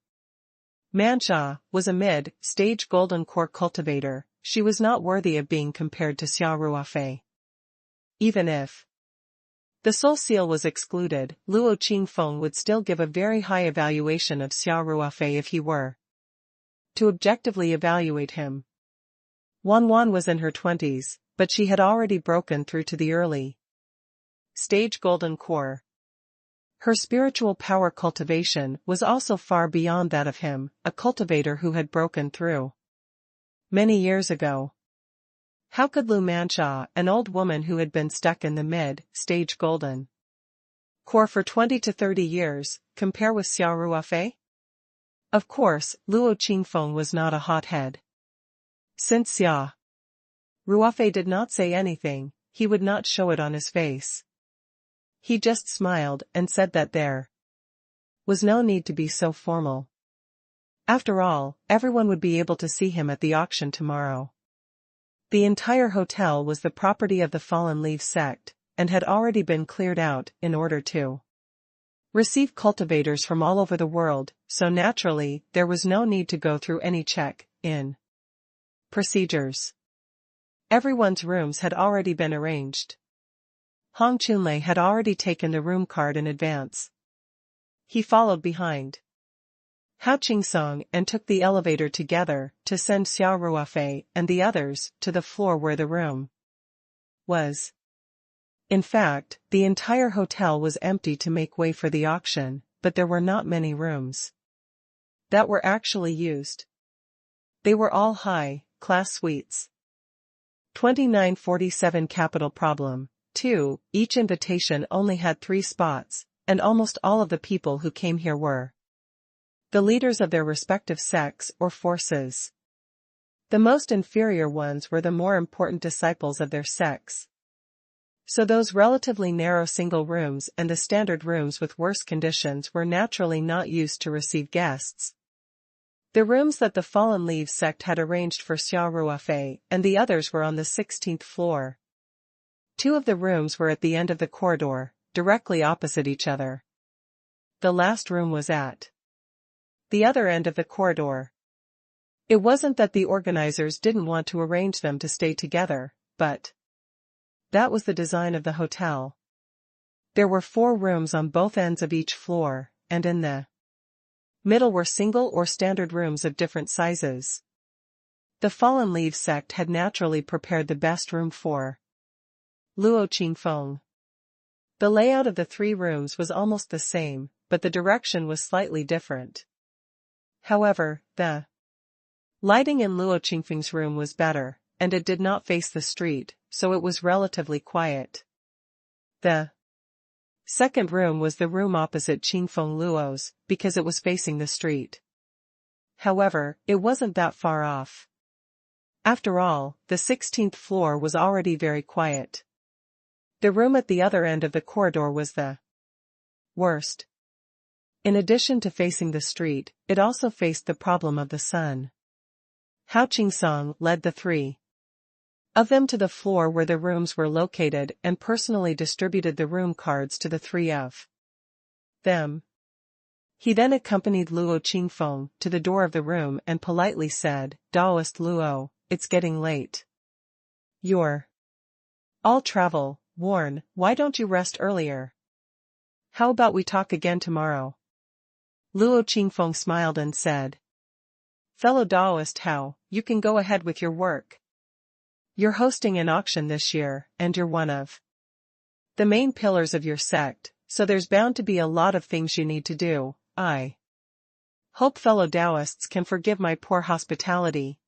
A: Mansha, was a mid-stage Golden Core cultivator, she was not worthy of being compared to Xia Ruofei. Even if the soul seal was excluded, Luo Qingfeng would still give a very high evaluation of Xia Ruofei if he were to objectively evaluate him. Wan was in her 20s, but she had already broken through to the early stage Golden Core. Her spiritual power cultivation was also far beyond that of him, a cultivator who had broken through many years ago. How could Lu Mansha, an old woman who had been stuck in the mid-stage Golden Core for 20 to 30 years, compare with Xia Ruofei? Of course, Luo Qingfeng was not a hothead. Since Xia Ruofei did not say anything, he would not show it on his face. He just smiled and said that there was no need to be so formal. After all, everyone would be able to see him at the auction tomorrow. The entire hotel was the property of the Fallen Leaves sect, and had already been cleared out in order to receive cultivators from all over the world, so naturally, there was no need to go through any check-in procedures. Everyone's rooms had already been arranged. Hong Chunlei had already taken the room card in advance. He followed behind Hao Qingsong and took the elevator together to send Xia Ruofei and the others to the floor where the room was. In fact, the entire hotel was empty to make way for the auction, but there were not many rooms that were actually used. They were all high-class suites. 2947 Capital Problem 2. Each invitation only had 3 spots, and almost all of the people who came here were the leaders of their respective sects or forces. The most inferior ones were the more important disciples of their sects. So those relatively narrow single rooms and the standard rooms with worse conditions were naturally not used to receive guests. The rooms that the Fallen Leaves sect had arranged for Xia Ruofei and the others were on the 16th floor. 2 of the rooms were at the end of the corridor, directly opposite each other. The last room was at the other end of the corridor. It wasn't that the organizers didn't want to arrange them to stay together, but that was the design of the hotel. There were 4 rooms on both ends of each floor, and in the middle were single or standard rooms of different sizes. The Fallen Leaves sect had naturally prepared the best room for Luo Qingfeng. The layout of the 3 rooms was almost the same, but the direction was slightly different. However, the lighting in Luo Qingfeng's room was better, and it did not face the street, so it was relatively quiet. The second room was the room opposite Qingfeng Luo's, because it was facing the street. However, it wasn't that far off. After all, the 16th floor was already very quiet. The room at the other end of the corridor was the worst. In addition to facing the street, it also faced the problem of the sun. Hao Qingsong led the 3 of them to the floor where the rooms were located and personally distributed the room cards to the 3 of them. He then accompanied Luo Qingfeng to the door of the room and politely said, "Daoist Luo, it's getting late. You're all travel, worn, why don't you rest earlier? How about we talk again tomorrow?" Luo Qingfeng smiled and said, "Fellow Daoist Hao, you can go ahead with your work. You're hosting an auction this year, and you're one of the main pillars of your sect, so there's bound to be a lot of things you need to do. I hope fellow Taoists can forgive my poor hospitality."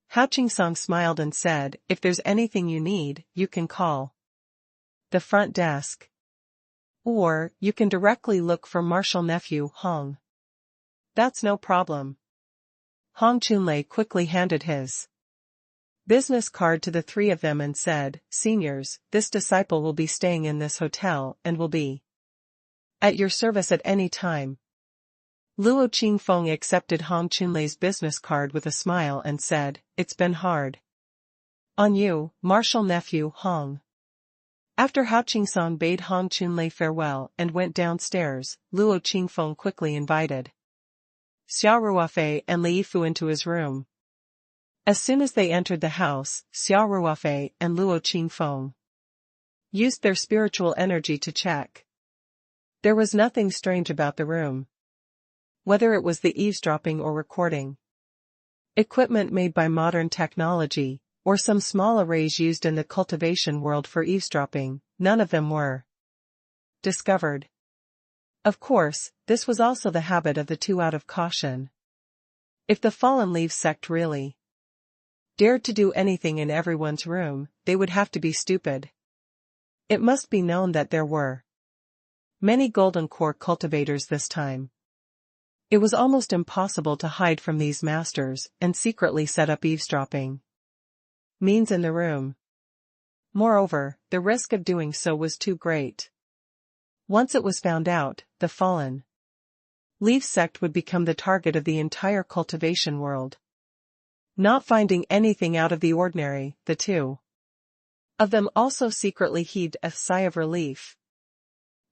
A: Hao Qingsong smiled and said, "If there's anything you need, you can call the front desk. Or, you can directly look for Marshal Nephew Hong. That's no problem." Hong Chunlei quickly handed his business card to the 3 of them and said, "Seniors, this disciple will be staying in this hotel and will be at your service at any time." Luo Qingfeng accepted Hong Chunlei's business card with a smile and said, "It's been hard on you, Marshal Nephew Hong." After Hao Qingsong bade Hong Chunlei farewell and went downstairs, Luo Qingfeng quickly invited Xia Ruofei and Li Fu into his room. As soon as they entered the house, Xia Ruofei and Luo Qingfeng used their spiritual energy to check. There was nothing strange about the room. Whether it was the eavesdropping or recording equipment made by modern technology, or some small arrays used in the cultivation world for eavesdropping, none of them were discovered. Of course, this was also the habit of the 2 out of caution. If the Fallen Leaves sect really dared to do anything in everyone's room, they would have to be stupid. It must be known that there were many golden core cultivators this time. It was almost impossible to hide from these masters and secretly set up eavesdropping means in the room. Moreover, the risk of doing so was too great. Once it was found out, the Fallen Leaves sect would become the target of the entire cultivation world. Not finding anything out of the ordinary, the 2 of them also secretly heaved a sigh of relief.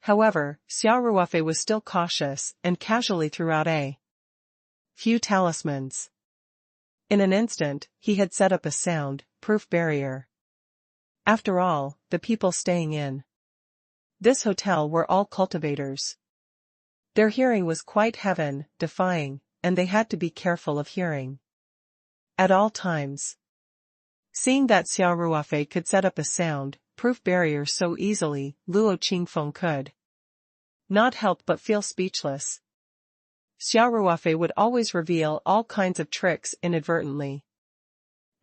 A: However, Xia Ruofei was still cautious and casually threw out a few talismans. In an instant, he had set up a sound-proof barrier. After all, the people staying in this hotel were all cultivators. Their hearing was quite heaven-defying, and they had to be careful of hearing at all times. Seeing that Xia Ruofei could set up a sound-proof barrier so easily, Luo Qingfeng could not help but feel speechless. Xia Ruofei would always reveal all kinds of tricks inadvertently.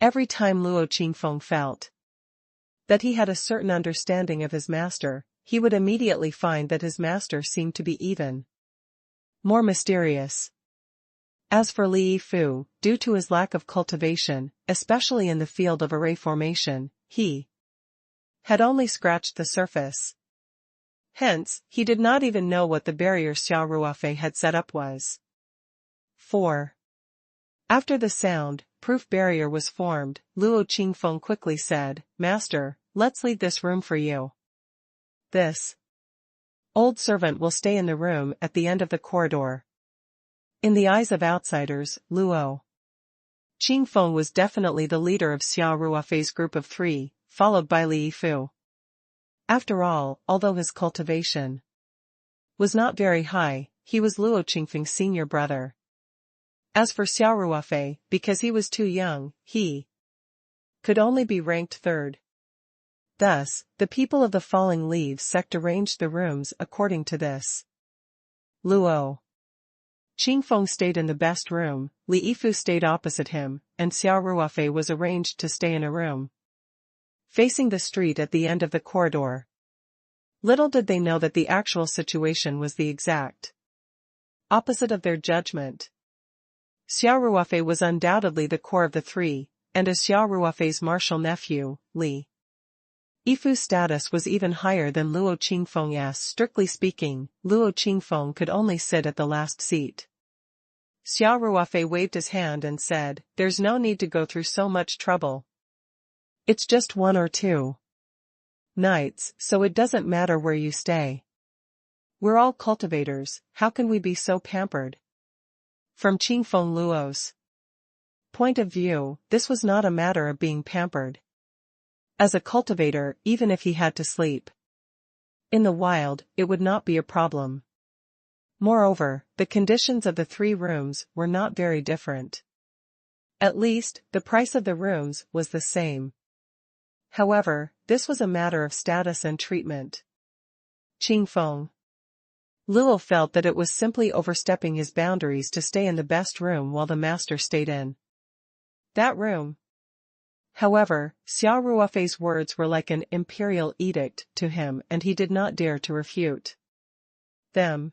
A: Every time Luo Qingfeng felt that he had a certain understanding of his master, he would immediately find that his master seemed to be even more mysterious. As for Li Fu, due to his lack of cultivation, especially in the field of array formation, he had only scratched the surface. Hence, he did not even know what the barrier Xia Ruofei had set up was. 4. After the sound-proof barrier was formed, Luo Qingfeng quickly said, "Master, let's leave this room for you. This old servant will stay in the room at the end of the corridor." In the eyes of outsiders, Luo Qingfeng was definitely the leader of Xia Ruofei's group of 3, followed by Li Fu. After all, although his cultivation was not very high, he was Luo Qingfeng's senior brother. As for Xia Ruofei, because he was too young, he could only be ranked 3rd. Thus, the people of the falling leaves sect arranged the rooms according to this. Luo Qingfeng stayed in the best room, Li Yifu stayed opposite him, and Xia Ruofei was arranged to stay in a room facing the street at the end of the corridor. Little did they know that the actual situation was the exact opposite of their judgment. Xia Ruofei was undoubtedly the core of the three, and as Xia Ruofei's martial nephew, Li Yifu's status was even higher than Luo Qingfeng's. Strictly speaking, Luo Qingfeng could only sit at the last seat. Xia Ruofei waved his hand and said, "There's no need to go through so much trouble. It's just 1 or 2 nights, so it doesn't matter where you stay. We're all cultivators, how can we be so pampered?" From Qingfeng Luo's point of view, this was not a matter of being pampered. As a cultivator, even if he had to sleep in the wild, it would not be a problem. Moreover, the conditions of the 3 rooms were not very different. At least, the price of the rooms was the same. However, this was a matter of status and treatment. Qingfeng Luo felt that it was simply overstepping his boundaries to stay in the best room while the master stayed in that room. However, Xia Ruofei's words were like an imperial edict to him and he did not dare to refute them.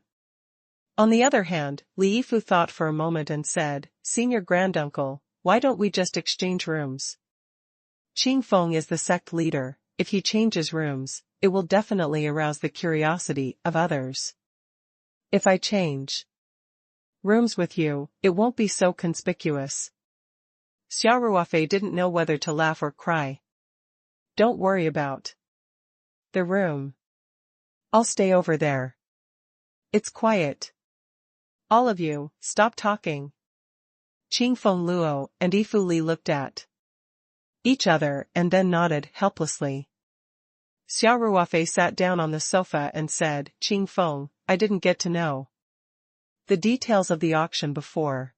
A: On the other hand, Li Yifu thought for a moment and said, "Senior granduncle, why don't we just exchange rooms? Qingfeng is the sect leader, if he changes rooms, it will definitely arouse the curiosity of others. If I change rooms with you, it won't be so conspicuous." Xia Ruofei didn't know whether to laugh or cry. "Don't worry about the room. I'll stay over there. It's quiet. All of you, stop talking." Qingfeng Luo and Yifu Li looked at each other and then nodded helplessly. Xia Ruofei sat down on the sofa and said, "Qingfeng, I didn't get to know the details of the auction before.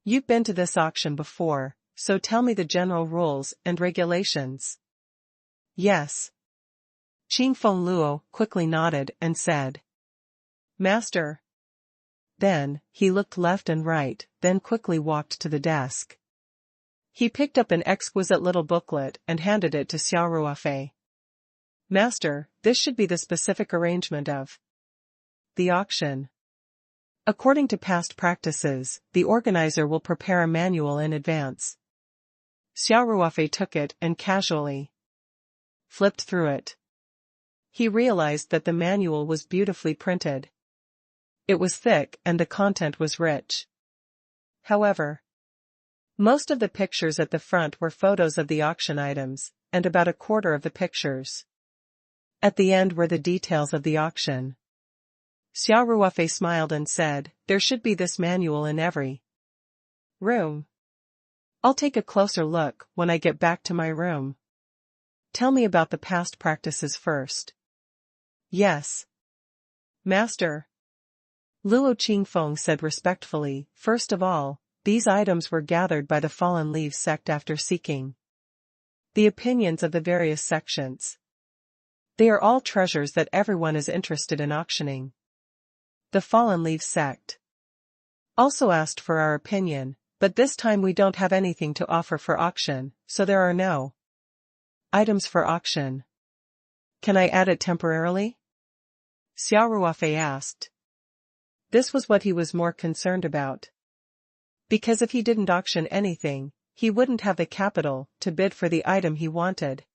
A: You've been to this auction before, so tell me the general rules and regulations." "Yes." Qingfeng Luo quickly nodded and said, "Master." Then, he looked left and right, then quickly walked to the desk. He picked up an exquisite little booklet and handed it to Xia Ruofei. "Master, this should be the specific arrangement of the auction. According to past practices, the organizer will prepare a manual in advance." Xia Ruofei took it and casually flipped through it. He realized that the manual was beautifully printed. It was thick and the content was rich. However, most of the pictures at the front were photos of the auction items, and about a quarter of the pictures at the end were the details of the auction. Xia Ruofei smiled and said, "There should be this manual in every room. I'll take a closer look when I get back to my room. Tell me about the past practices first." "Yes, Master." Luo Qingfeng said respectfully, "First of all, these items were gathered by the Fallen Leaves sect after seeking the opinions of the various sections. They are all treasures that everyone is interested in auctioning. The Fallen Leaves sect also asked for our opinion, but this time we don't have anything to offer for auction, so there are no items for auction. Can I add it temporarily?" Xia Ruofei asked. This was what he was more concerned about. Because if he didn't auction anything, he wouldn't have the capital to bid for the item he wanted.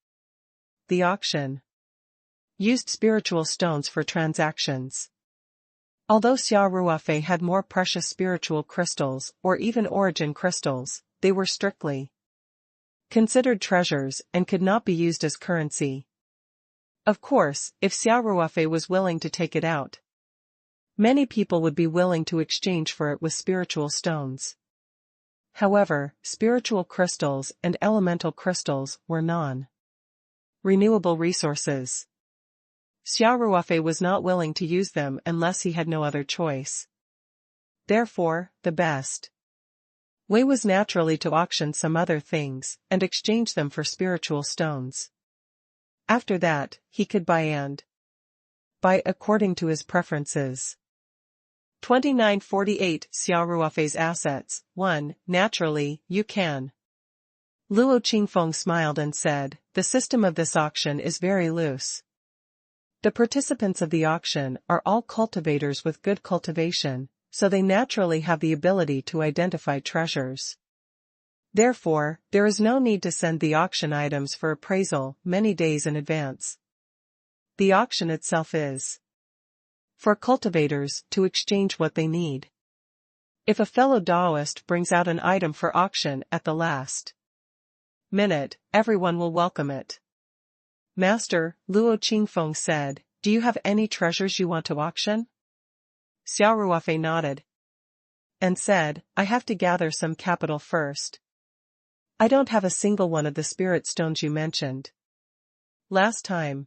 A: The auction used spiritual stones for transactions. Although Xia Ruofei had more precious spiritual crystals or even origin crystals, they were strictly considered treasures and could not be used as currency. Of course, if Xia Ruofei was willing to take it out, many people would be willing to exchange for it with spiritual stones. However, spiritual crystals and elemental crystals were non-renewable resources. Xia Ruofei was not willing to use them unless he had no other choice. Therefore, the best way was naturally to auction some other things and exchange them for spiritual stones. After that, he could buy according to his preferences. 2948 Xia Ruofei's assets. 1. Naturally, you can. Luo Qingfeng smiled and said, the system of this auction is very loose. The participants of the auction are all cultivators with good cultivation, so they naturally have the ability to identify treasures. Therefore, there is no need to send the auction items for appraisal many days in advance. The auction itself is for cultivators to exchange what they need. If a fellow Taoist brings out an item for auction at the last minute, everyone will welcome it. Master, Luo Qingfeng said, do you have any treasures you want to auction? Xia Ruofei nodded and said, I have to gather some capital first. I don't have a single one of the spirit stones you mentioned last time.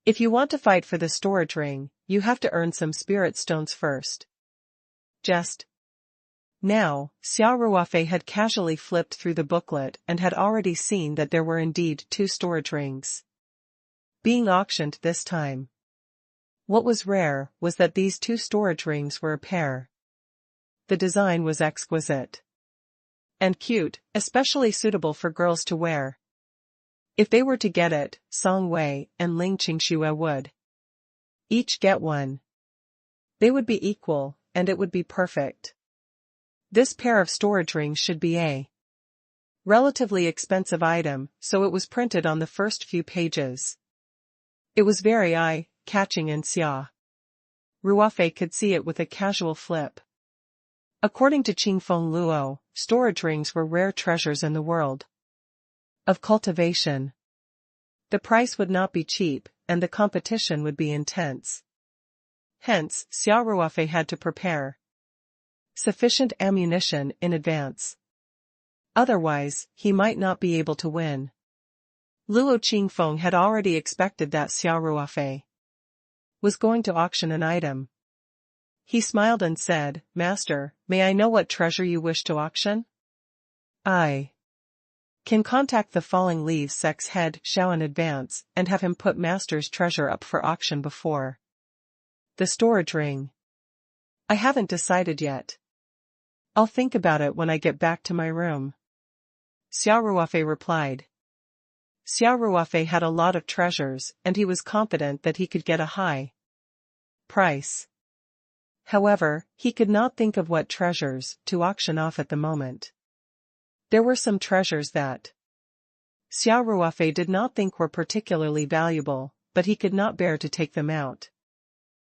A: If you want to fight for the storage ring, you have to earn some spirit stones first. Just now, Xia Ruofei had casually flipped through the booklet and had already seen that there were indeed 2 storage rings being auctioned this time. What was rare was that these 2 storage rings were a pair. The design was exquisite and cute, especially suitable for girls to wear. If they were to get it, Song Wei and Ling Qingxue would each get one. They would be equal, and it would be perfect. This pair of storage rings should be a relatively expensive item, so it was printed on the first few pages. It was very eye-catching and Xia Ruofei could see it with a casual flip. According to Qingfeng Luo, storage rings were rare treasures in the world of cultivation. The price would not be cheap, and the competition would be intense. Hence, Xia Ruofei had to prepare sufficient ammunition in advance. Otherwise, he might not be able to win. Luo Qingfeng had already expected that Xia Ruofei was going to auction an item. He smiled and said, Master, may I know what treasure you wish to auction? I can contact the Falling Leaves sect's head Xiao in advance and have him put Master's treasure up for auction before the storage ring. I haven't decided yet. I'll think about it when I get back to my room. Xia Ruofei replied. Xia Ruofei had a lot of treasures and he was confident that he could get a high price. However, he could not think of what treasures to auction off at the moment. There were some treasures that Xia Ruofei did not think were particularly valuable, but he could not bear to take them out.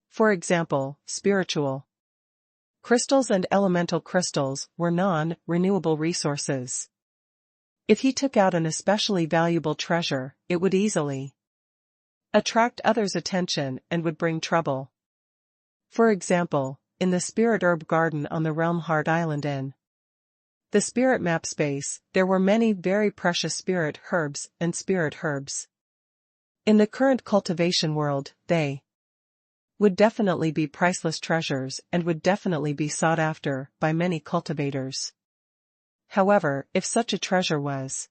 A: For example, spiritual crystals and elemental crystals were non-renewable resources. If he took out an especially valuable treasure, it would easily attract others' attention and would bring trouble. For example, in the Spirit Herb Garden on the Realm Heart Island in the Spirit Map space, there were many very precious spirit herbs and spirit herbs. In the current cultivation world, they would definitely be priceless treasures and would definitely be sought after by many cultivators. However, if such a treasure was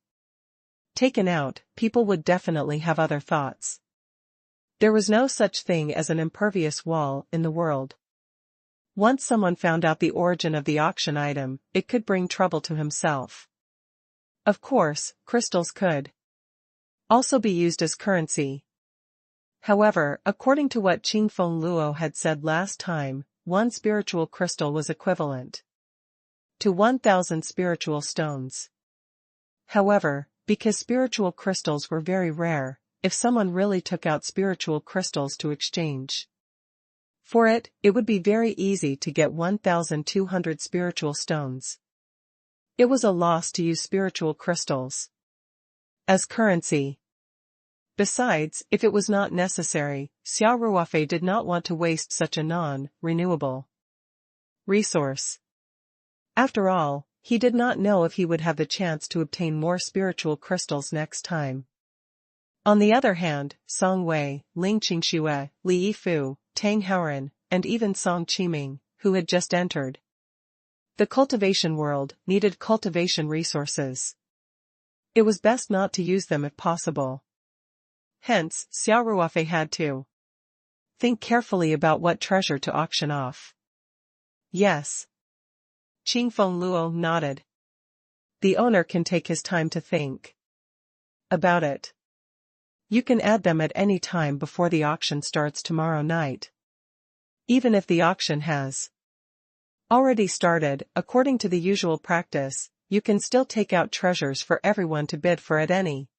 A: taken out, people would definitely have other thoughts. There was no such thing as an impervious wall in the world. Once someone found out the origin of the auction item, it could bring trouble to himself. Of course, crystals could also be used as currency. However, according to what Qingfeng Luo had said last time, one spiritual crystal was equivalent to 1,000 spiritual stones. However, because spiritual crystals were very rare, if someone really took out spiritual crystals to exchange for it, it would be very easy to get 1,200 spiritual stones. It was a loss to use spiritual crystals as currency. Besides, if it was not necessary, Xia Ruofei did not want to waste such a non-renewable resource. After all, he did not know if he would have the chance to obtain more spiritual crystals next time. On the other hand, Song Wei, Ling Qingxue, Li Yifu, Tang Haoren, and even Song Qiming, who had just entered the cultivation world, needed cultivation resources. It was best not to use them if possible. Hence, Xia Ruofei had to think carefully about what treasure to auction off. Yes. Qingfeng Luo nodded. The owner can take his time to think about it. You can add them at any time before the auction starts tomorrow night. Even if the auction has already started, according to the usual practice, you can still take out treasures for everyone to bid for at any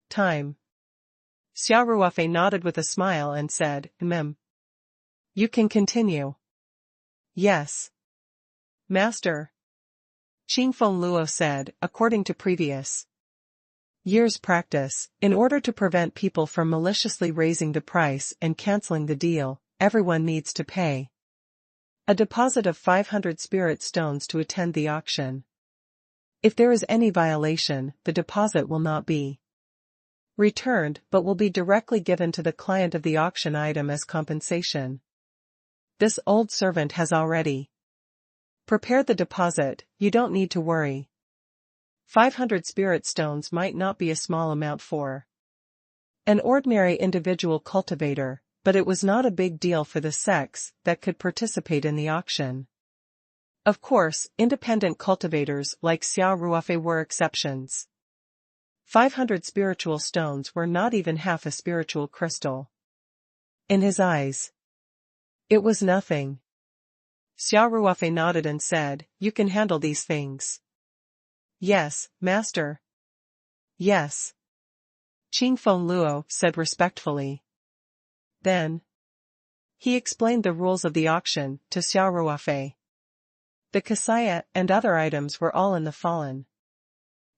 A: time. Xia Ruofei nodded with a smile and said, You can continue. Yes. Master. Qingfeng Luo said, according to previous years' practice, in order to prevent people from maliciously raising the price and canceling the deal, everyone needs to pay a deposit of 500 spirit stones to attend the auction. If there is any violation, the deposit will not be returned but will be directly given to the client of the auction item as compensation. This old servant has already prepared the deposit, you don't need to worry. 500 spirit stones might not be a small amount for an ordinary individual cultivator, but it was not a big deal for the sects that could participate in the auction. Of course, independent cultivators like Xia Ruofei were exceptions. 500 spiritual stones were not even half a spiritual crystal. In his eyes, it was nothing. Xia Ruofei nodded and said, You can handle these things. Yes, master. Yes. Qingfeng Luo said respectfully. Then he explained the rules of the auction to Xia Ruofei. The kasaya and other items were all in the fallen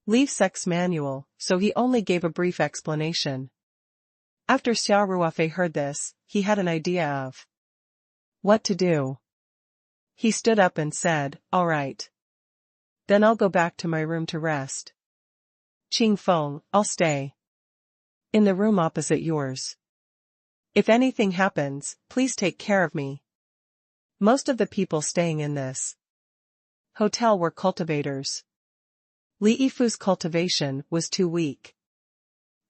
A: leaf sect's manual, so he only gave a brief explanation. After Xia Ruofei heard this, he had an idea of what to do. He stood up and said, All right. Then I'll go back to my room to rest. Qingfeng, I'll stay in the room opposite yours. If anything happens, please take care of me. Most of the people staying in this hotel were cultivators. Li Yifu's cultivation was too weak.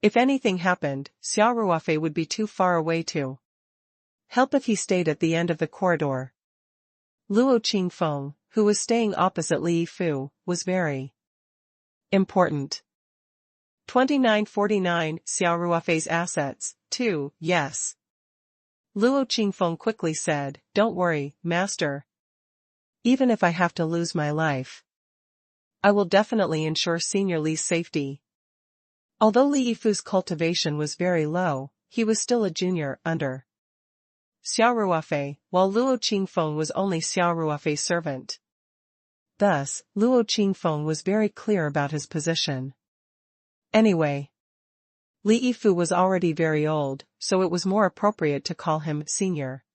A: If anything happened, Xia Ruofei would be too far away to help if he stayed at the end of the corridor. Luo Qingfeng, who was staying opposite Li Yifu, was very important. 2949 Xia Ruofei's assets, too, yes. Luo Qingfeng quickly said, Don't worry, master. Even if I have to lose my life, I will definitely ensure Senior Li's safety. Although Li Yifu's cultivation was very low, he was still a junior under Xia Ruofei, while Luo Qingfeng was only Xia Ruofei's servant. Thus, Luo Qingfeng was very clear about his position. Anyway, Li Yifu was already very old, so it was more appropriate to call him senior.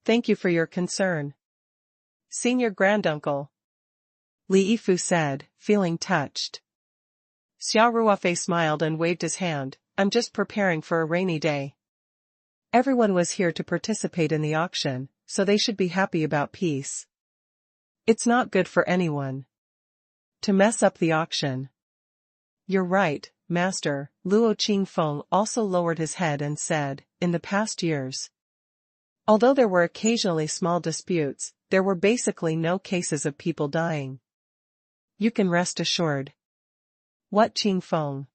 A: Thank you for your concern, Senior Granduncle, Li Yifu said, feeling touched. Xia Ruofei smiled and waved his hand, I'm just preparing for a rainy day. Everyone was here to participate in the auction, so they should be happy about peace. It's not good for anyone to mess up the auction. You're right, master. Luo Qingfeng also lowered his head and said, in the past years, although there were occasionally small disputes, there were basically no cases of people dying. You can rest assured. What Qingfeng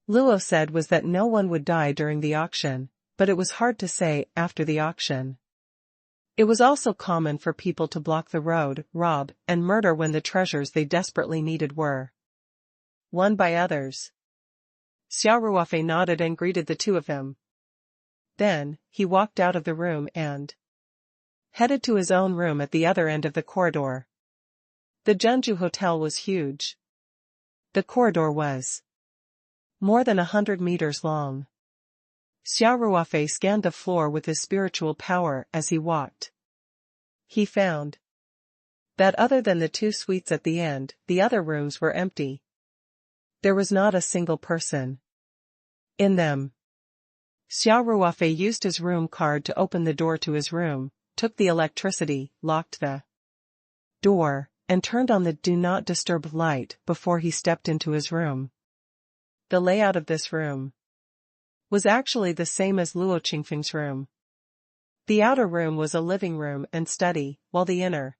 A: Luo said was that no one would die during the auction, but it was hard to say after the auction. It was also common for people to block the road, rob, and murder when the treasures they desperately needed were won by others. Xia Ruofei nodded and greeted the two of them. Then, he walked out of the room and headed to his own room at the other end of the corridor. The Zhenju Hotel was huge. The corridor was more than 100 meters long. Xia Ruofei scanned the floor with his spiritual power as he walked. He found that other than the two suites at the end, the other rooms were empty. There was not a single person in them. Xia Ruofei used his room card to open the door to his room, took the electricity, locked the door, and turned on the Do Not Disturb light before he stepped into his room. The layout of this room was actually the same as Luo Qingfeng's room. The outer room was a living room and study, while the inner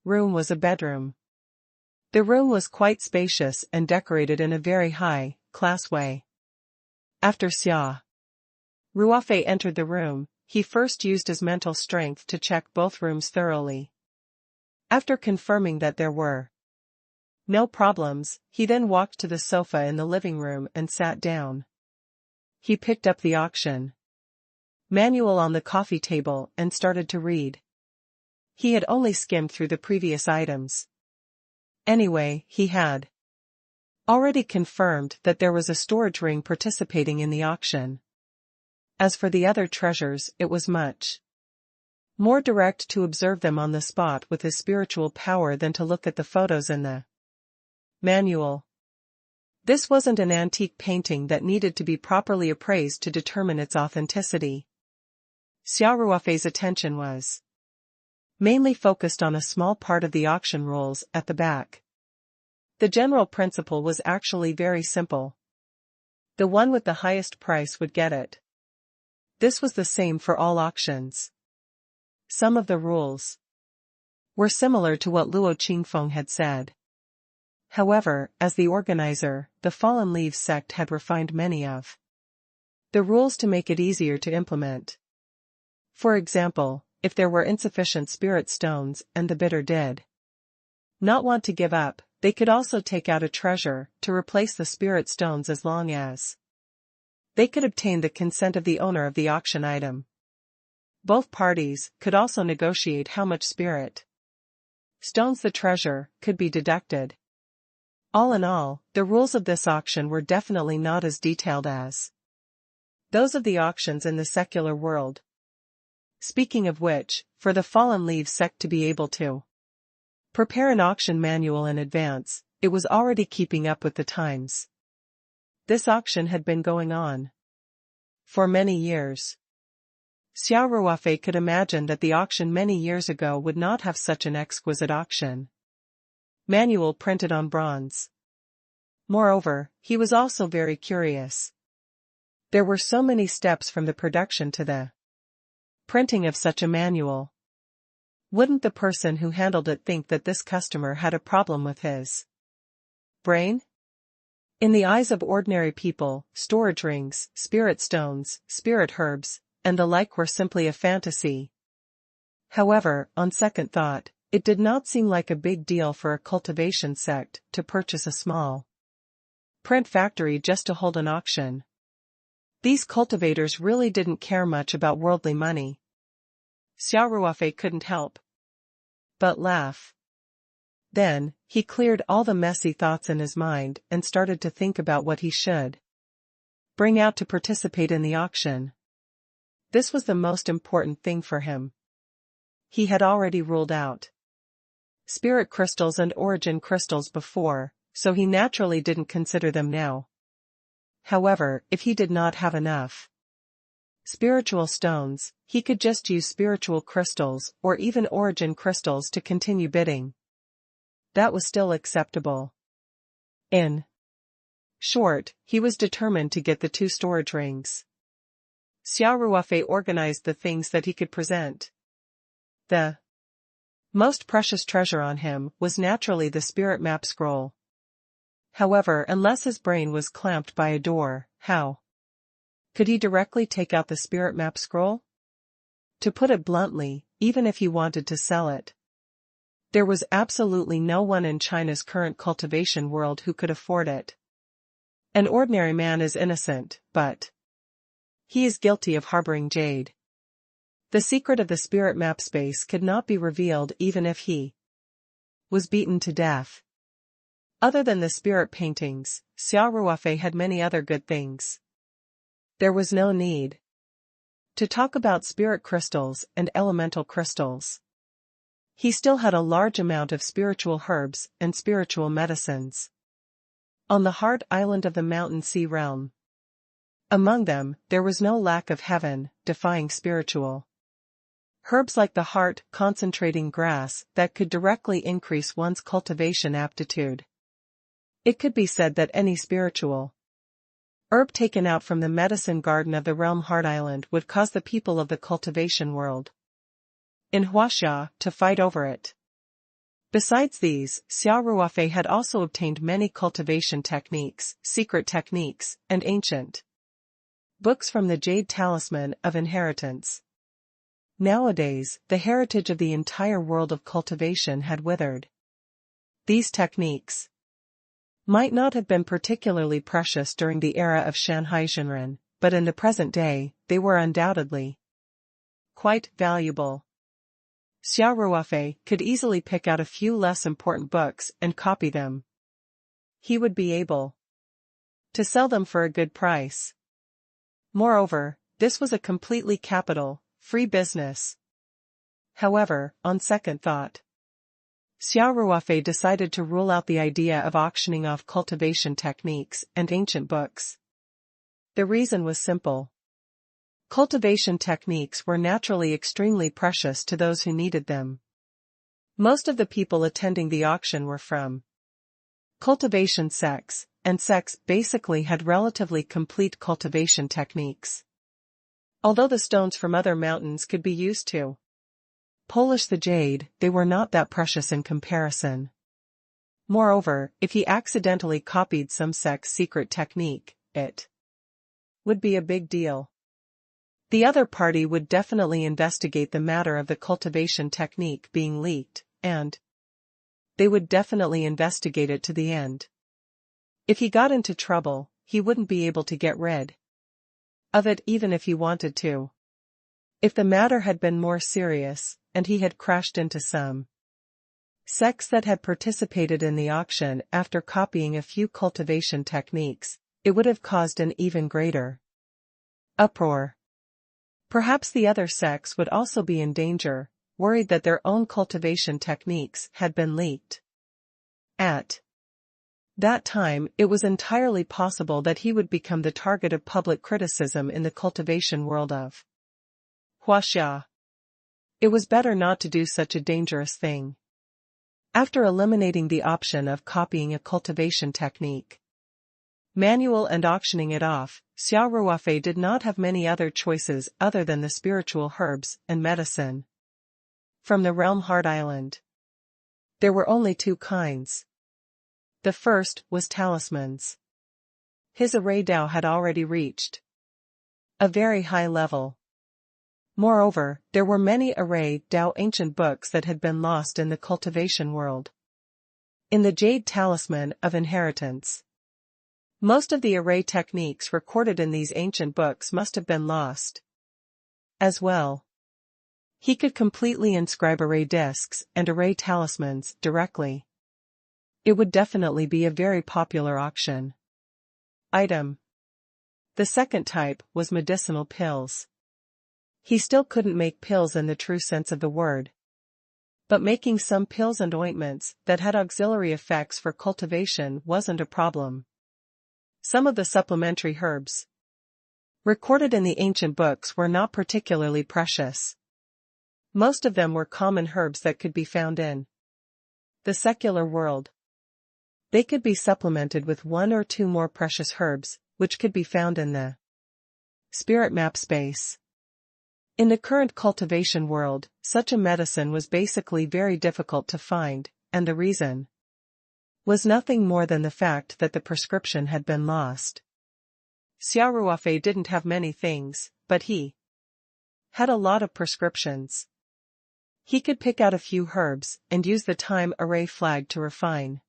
A: room was a bedroom. The room was quite spacious and decorated in a very high-class way. After Xia Ruofei entered the room, he first used his mental strength to check both rooms thoroughly. After confirming that there were no problems, he then walked to the sofa in the living room and sat down. He picked up the auction manual on the coffee table and started to read. He had only skimmed through the previous items. Anyway, he had already confirmed that there was a storage ring participating in the auction. As for the other treasures, it was much more direct to observe them on the spot with his spiritual power than to look at the photos in the manual. This wasn't an antique painting that needed to be properly appraised to determine its authenticity. Xia Ruofei's attention was mainly focused on a small part of the auction rolls at the back. The general principle was actually very simple. The one with the highest price would get it. This was the same for all auctions. Some of the rules were similar to what Luo Qingfeng had said. However, as the organizer, the Fallen Leaves sect had refined many of the rules to make it easier to implement. For example, if there were insufficient spirit stones and the bidder did not want to give up, they could also take out a treasure to replace the spirit stones as long as they could obtain the consent of the owner of the auction item. Both parties could also negotiate how much spirit stones the treasure could be deducted. All in all, the rules of this auction were definitely not as detailed as those of the auctions in the secular world. Speaking of which, for the Fallen Leaves sect to be able to prepare an auction manual in advance, it was already keeping up with the times. This auction had been going on for many years. Xia Ruofei could imagine that the auction many years ago would not have such an exquisite auction manual printed on bronze. Moreover, he was also very curious. There were so many steps from the production to the printing of such a manual. Wouldn't the person who handled it think that this customer had a problem with his brain? In the eyes of ordinary people, storage rings, spirit stones, spirit herbs, and the like were simply a fantasy. However, on second thought, it did not seem like a big deal for a cultivation sect to purchase a small print factory just to hold an auction. These cultivators really didn't care much about worldly money. Xia Ruofei couldn't help but laugh. Then, he cleared all the messy thoughts in his mind and started to think about what he should bring out to participate in the auction. This was the most important thing for him. He had already ruled out spirit crystals and origin crystals before, so he naturally didn't consider them now. However, if he did not have enough spiritual stones, he could just use spiritual crystals or even origin crystals to continue bidding. That was still acceptable. In short, he was determined to get the 2 storage rings. Xia Ruofei organized the things that he could present. The most precious treasure on him was naturally the spirit map scroll. However, unless his brain was clamped by a door, how could he directly take out the spirit map scroll? To put it bluntly, even if he wanted to sell it, there was absolutely no one in China's current cultivation world who could afford it. An ordinary man is innocent, but he is guilty of harboring jade. The secret of the spirit map space could not be revealed even if he was beaten to death. Other than the spirit paintings, Xia Ruofei had many other good things. There was no need to talk about spirit crystals and elemental crystals. He still had a large amount of spiritual herbs and spiritual medicines on the heart island of the mountain sea realm. Among them, there was no lack of heaven-defying spiritual herbs like the heart-concentrating grass that could directly increase one's cultivation aptitude. It could be said that any spiritual Herb taken out from the medicine garden of the realm Heart Island would cause the people of the cultivation world in Huaxia to fight over it. Besides these, Xia Ruofei had also obtained many cultivation techniques, secret techniques, and ancient books from the Jade Talisman of Inheritance. Nowadays, the heritage of the entire world of cultivation had withered. These techniques might not have been particularly precious during the era of Shanhai Zhenren, but in the present day, they were undoubtedly quite valuable. Xia Ruofei could easily pick out a few less important books and copy them. He would be able to sell them for a good price. Moreover, this was a completely capital-free business. However, on second thought, Xia Ruofei decided to rule out the idea of auctioning off cultivation techniques and ancient books. The reason was simple. Cultivation techniques were naturally extremely precious to those who needed them. Most of the people attending the auction were from cultivation sects, and sects basically had relatively complete cultivation techniques. Although the stones from other mountains could be used to polish the jade, they were not that precious in comparison. Moreover, if he accidentally copied some sect's secret technique, it would be a big deal. The other party would definitely investigate the matter of the cultivation technique being leaked, and they would definitely investigate it to the end. If he got into trouble, he wouldn't be able to get rid of it even if he wanted to. If the matter had been more serious, and he had crashed into some sects that had participated in the auction after copying a few cultivation techniques, it would have caused an even greater uproar. Perhaps the other sects would also be in danger, worried that their own cultivation techniques had been leaked. At that time, it was entirely possible that he would become the target of public criticism in the cultivation world of Huaxia. It was better not to do such a dangerous thing. After eliminating the option of copying a cultivation technique, manual and auctioning it off, Xia Ruofei did not have many other choices other than the spiritual herbs and medicine from the realm Heart Island. There were only two kinds. The first was talismans. His array Dao had already reached a very high level. Moreover, there were many array Dao ancient books that had been lost in the cultivation world. In the Jade Talisman of Inheritance, most of the array techniques recorded in these ancient books must have been lost as well. He could completely inscribe array discs and array talismans directly. It would definitely be a very popular auction item. The second type was medicinal pills. He still couldn't make pills in the true sense of the word, but making some pills and ointments that had auxiliary effects for cultivation wasn't a problem. Some of the supplementary herbs recorded in the ancient books were not particularly precious. Most of them were common herbs that could be found in the secular world. They could be supplemented with one or two more precious herbs, which could be found in the spirit map space. In the current cultivation world, such a medicine was basically very difficult to find, and the reason was nothing more than the fact that the prescription had been lost. Xia Ruofei didn't have many things, but he had a lot of prescriptions. He could pick out a few herbs and use the time array flag to refine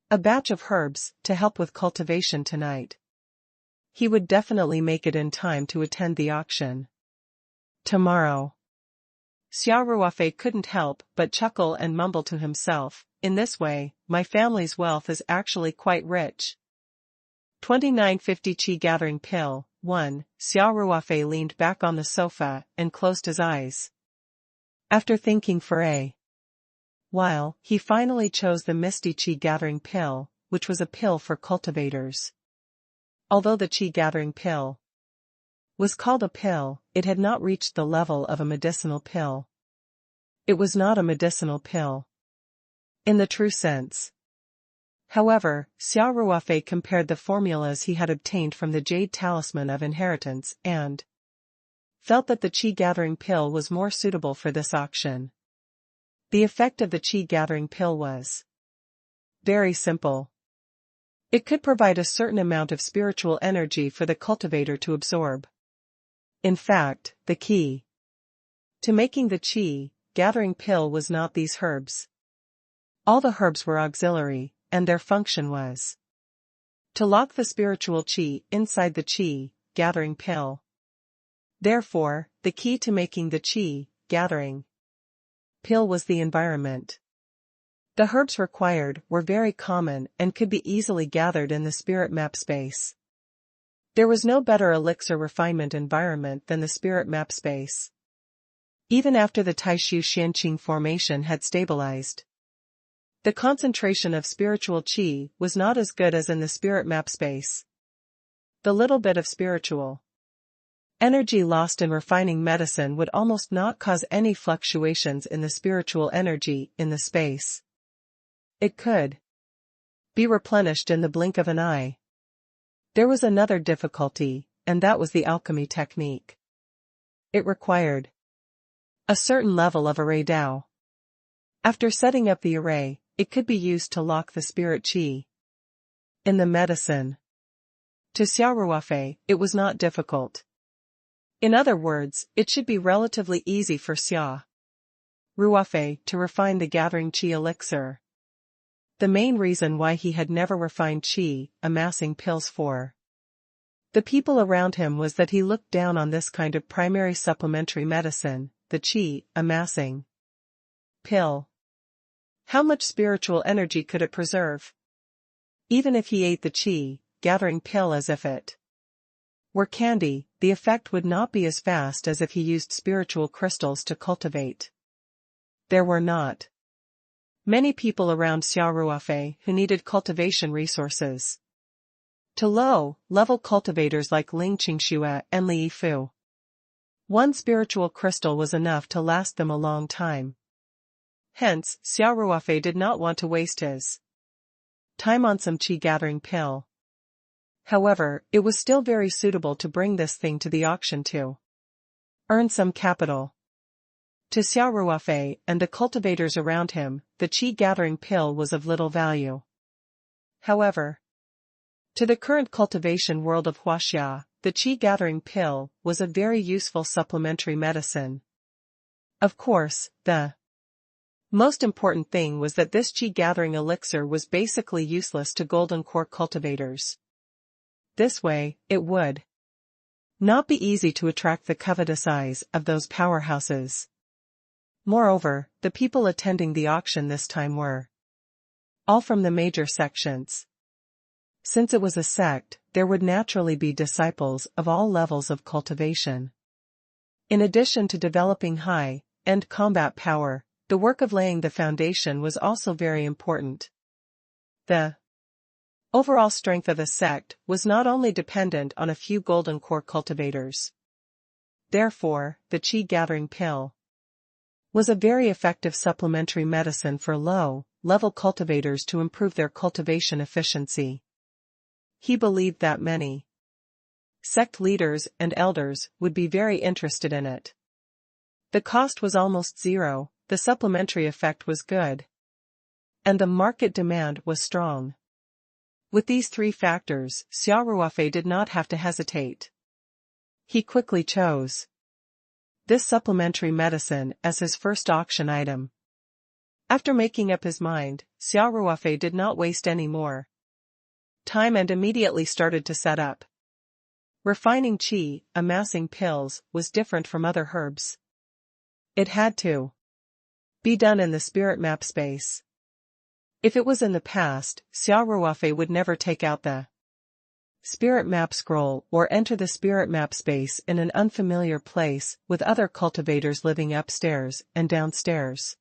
A: a batch of herbs to help with cultivation tonight. He would definitely make it in time to attend the auction tomorrow. Xia Ruofei couldn't help but chuckle and mumble to himself, in this way, my family's wealth is actually quite rich. 2950 Qi Gathering Pill. 1. Xia Ruofei leaned back on the sofa and closed his eyes. After thinking for a while, he finally chose the Misty Qi Gathering Pill, which was a pill for cultivators. Although the Qi Gathering Pill was called a pill, it had not reached the level of a medicinal pill. It was not a medicinal pill in the true sense. However, Xia Ruofei compared the formulas he had obtained from the Jade Talisman of Inheritance and felt that the Qi-gathering pill was more suitable for this auction. The effect of the Qi-gathering pill was very simple. It could provide a certain amount of spiritual energy for the cultivator to absorb. In fact, the key to making the Qi-gathering pill was not these herbs. All the herbs were auxiliary, and their function was to lock the spiritual Qi inside the Qi-gathering pill. Therefore, the key to making the Qi-gathering pill was the environment. The herbs required were very common and could be easily gathered in the spirit map space. There was no better elixir refinement environment than the spirit map space. Even after the Taishu Xianqing formation had stabilized, the concentration of spiritual qi was not as good as in the spirit map space. The little bit of spiritual energy lost in refining medicine would almost not cause any fluctuations in the spiritual energy in the space. It could be replenished in the blink of an eye. There was another difficulty, and that was the alchemy technique. It required a certain level of array Dao. After setting up the array, it could be used to lock the spirit qi in the medicine. To Xia Ruofei, it was not difficult. In other words, it should be relatively easy for Xia Ruofei to refine the gathering qi elixir. The main reason why he had never refined qi amassing pills for the people around him was that he looked down on this kind of primary supplementary medicine, the qi amassing pill. How much spiritual energy could it preserve? Even if he ate the qi-gathering pill as if it were candy, the effect would not be as fast as if he used spiritual crystals to cultivate. There were not many people around Xia Ruofei who needed cultivation resources. To low-level cultivators like Ling Qingxue and Li Yifu, one spiritual crystal was enough to last them a long time. Hence, Xia Ruofei did not want to waste his time on some qi-gathering pill. However, it was still very suitable to bring this thing to the auction to earn some capital. To Xia Ruofei and the cultivators around him, the qi-gathering pill was of little value. However, to the current cultivation world of Huaxia, the qi-gathering pill was a very useful supplementary medicine. Of course, the most important thing was that this qi-gathering elixir was basically useless to golden core cultivators. This way, it would not be easy to attract the covetous eyes of those powerhouses. Moreover, the people attending the auction this time were all from the major sections. Since it was a sect, there would naturally be disciples of all levels of cultivation. In addition to developing high-end combat power, the work of laying the foundation was also very important. The overall strength of a sect was not only dependent on a few golden core cultivators. Therefore, the qi-gathering pill was a very effective supplementary medicine for low-level cultivators to improve their cultivation efficiency. He believed that many sect leaders and elders would be very interested in it. The cost was almost zero, the supplementary effect was good, and the market demand was strong. With these three factors, Xia Ruofei did not have to hesitate. He quickly chose this supplementary medicine as his first auction item. After making up his mind, Xia Ruofei did not waste any more time and immediately started to set up. Refining qi, amassing pills, was different from other herbs. It had to be done in the spirit map space. If it was in the past, Xia Ruofei would never take out the spirit map scroll or enter the spirit map space in an unfamiliar place with other cultivators living upstairs and downstairs.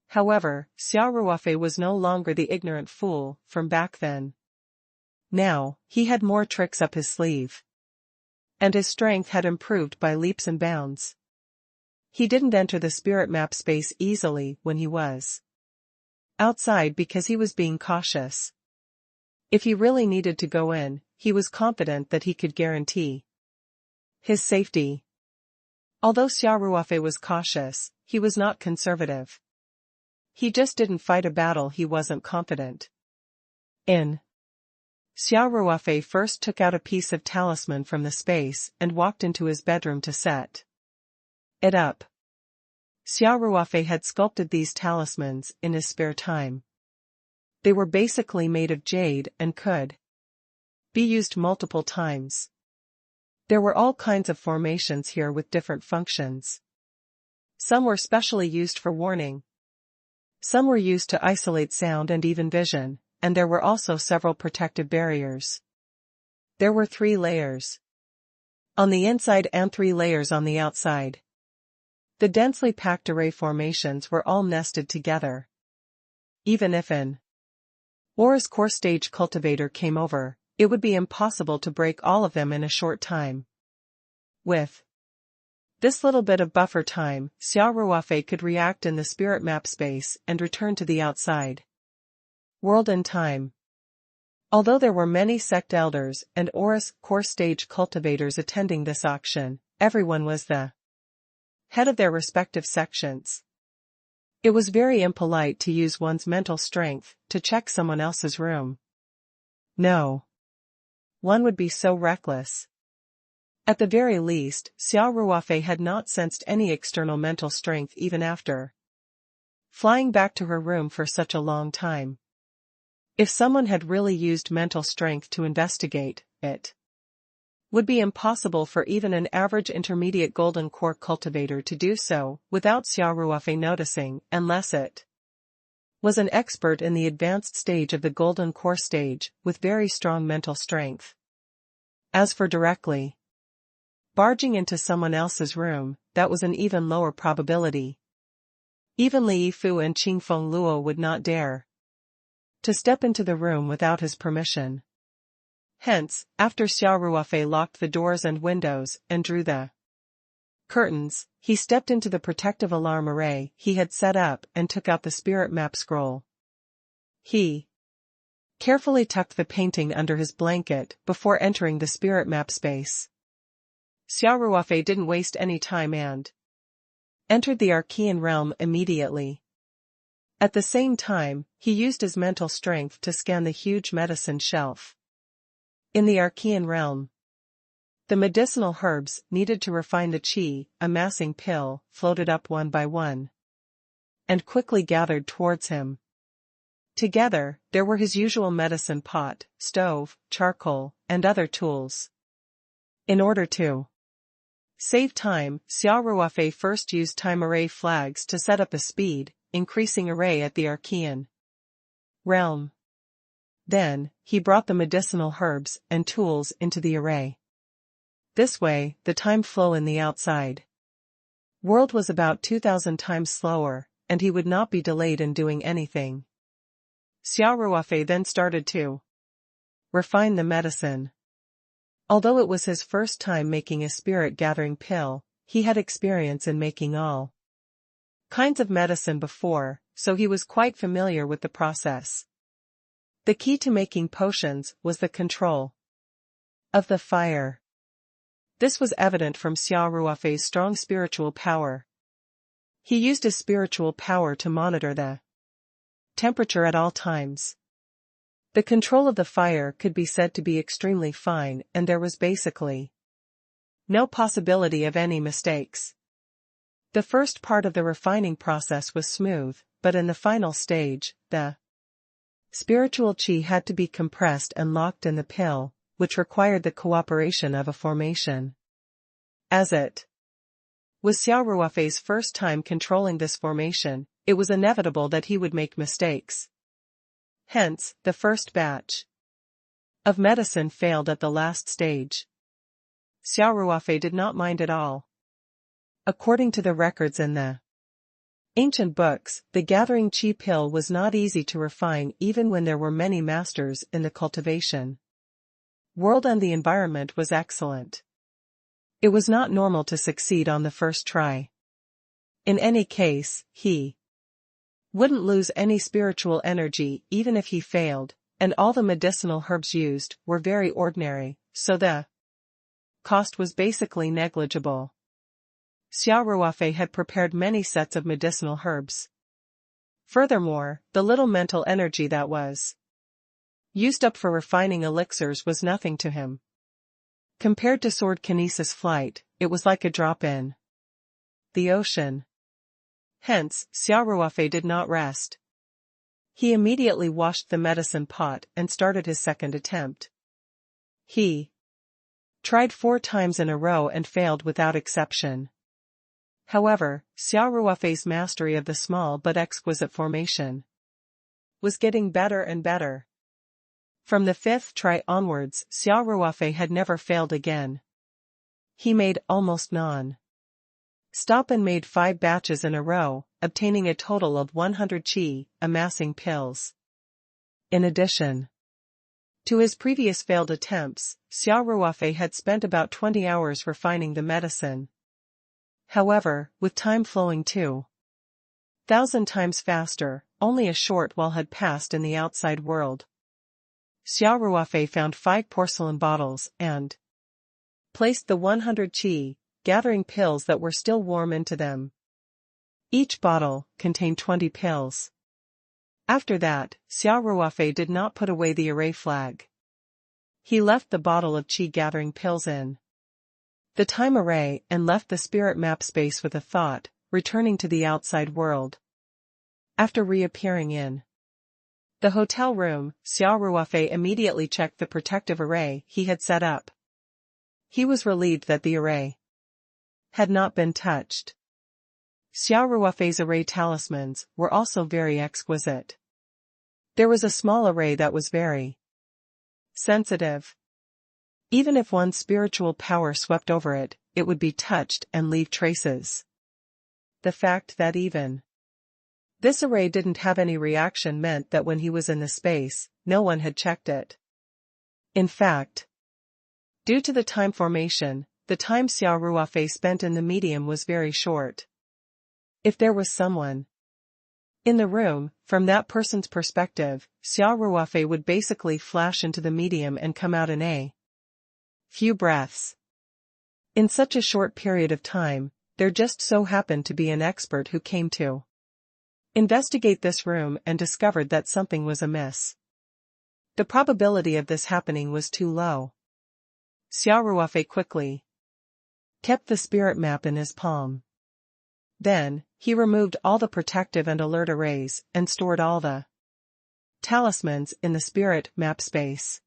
A: However, Xia Ruofei was no longer the ignorant fool from back then. Now, he had more tricks up his sleeve. And his strength had improved by leaps and bounds. He didn't enter the spirit map space easily when he was outside because he was being cautious. If he really needed to go in, he was confident that he could guarantee his safety. Although Xia Ruofei was cautious, he was not conservative. He just didn't fight a battle he wasn't confident in. Xia Ruofei first took out a piece of talisman from the space and walked into his bedroom to set it up. Xia Ruofei had sculpted these talismans in his spare time. They were basically made of jade and could be used multiple times. There were all kinds of formations here with different functions. Some were specially used for warning. Some were used to isolate sound and even vision, and there were also several protective barriers. There were 3 layers on the inside and 3 layers on the outside. The densely packed array formations were all nested together. Even if an Aura's core stage cultivator came over, it would be impossible to break all of them in a short time. With this little bit of buffer time, Xia Ruofei could react in the spirit map space and return to the outside world in time. Although there were many sect elders and Aura's core stage cultivators attending this auction, everyone was the head of their respective sections. It was very impolite to use one's mental strength to check someone else's room. No. One would be so reckless. At the very least, Xia Ruofei had not sensed any external mental strength even after flying back to her room for such a long time. If someone had really used mental strength to investigate, it would be impossible for even an average intermediate golden core cultivator to do so without Xia Ruofei noticing, unless it was an expert in the advanced stage of the golden core stage with very strong mental strength. As for directly barging into someone else's room, that was an even lower probability. Even Li Yifu and Qingfeng Luo would not dare to step into the room without his permission. Hence, after Xia Ruofei locked the doors and windows and drew the curtains, he stepped into the protective alarm array he had set up and took out the spirit map scroll. He carefully tucked the painting under his blanket before entering the spirit map space. Xia Ruofei didn't waste any time and entered the Archean realm immediately. At the same time, he used his mental strength to scan the huge medicine shelf. In the Archean realm, the medicinal herbs needed to refine the qi, amassing pill, floated up one by one and quickly gathered towards him. Together, there were his usual medicine pot, stove, charcoal, and other tools. In order to save time, Xia Ruofei first used time array flags to set up a speed, increasing array at the Archean realm. Then, he brought the medicinal herbs and tools into the array. This way, the time flow in the outside world was about 2,000 times slower, and he would not be delayed in doing anything. Xia Ruofei then started to refine the medicine. Although it was his first time making a spirit-gathering pill, he had experience in making all kinds of medicine before, so he was quite familiar with the process. The key to making potions was the control of the fire. This was evident from Xia Ruofei's strong spiritual power. He used his spiritual power to monitor the temperature at all times. The control of the fire could be said to be extremely fine, and there was basically no possibility of any mistakes. The first part of the refining process was smooth, but in the final stage, the spiritual qi had to be compressed and locked in the pill, which required the cooperation of a formation. As it was Xia Ruofei's first time controlling this formation, it was inevitable that he would make mistakes. Hence, the first batch of medicine failed at the last stage. Xia Ruofei did not mind at all. According to the records in the ancient books, the gathering qi pill was not easy to refine even when there were many masters in the cultivation world, and the environment was excellent. It was not normal to succeed on the first try. In any case, he wouldn't lose any spiritual energy even if he failed, and all the medicinal herbs used were very ordinary, so the cost was basically negligible. Xia Ruofei had prepared many sets of medicinal herbs. Furthermore, the little mental energy that was used up for refining elixirs was nothing to him. Compared to sword kinesis flight, it was like a drop in the ocean. Hence, Xia Ruofei did not rest. He immediately washed the medicine pot and started his second attempt. He tried 4 times in a row and failed without exception. However, Xia Ruofei's mastery of the small but exquisite formation was getting better and better. From the 5th try onwards, Xia Ruofei had never failed again. He made almost non-stop and made 5 batches in a row, obtaining a total of 100 qi, amassing pills. In addition to his previous failed attempts, Xia Ruofei had spent about 20 hours refining the medicine. However, with time flowing 2,000 times faster, only a short while had passed in the outside world. Xia Ruofei found 5 porcelain bottles and placed the 100 qi, gathering pills that were still warm into them. Each bottle contained 20 pills. After that, Xia Ruofei did not put away the array flag. He left the bottle of qi-gathering pills in the time array and left the spirit map space with a thought, returning to the outside world. After reappearing in the hotel room, Xia Ruofei immediately checked the protective array he had set up. He was relieved that the array had not been touched. Xia Ruofei's array talismans were also very exquisite. There was a small array that was very sensitive. Even if one's spiritual power swept over it, it would be touched and leave traces. The fact that even this array didn't have any reaction meant that when he was in the space, no one had checked it. In fact, due to the time formation, the time Xia Ruofei spent in the medium was very short. If there was someone in the room, from that person's perspective, Xia Ruofei would basically flash into the medium and come out in a few breaths. In such a short period of time, there just so happened to be an expert who came to investigate this room and discovered that something was amiss. The probability of this happening was too low. Xia Ruofei quickly kept the spirit map in his palm. Then, he removed all the protective and alert arrays and stored all the talismans in the spirit map space.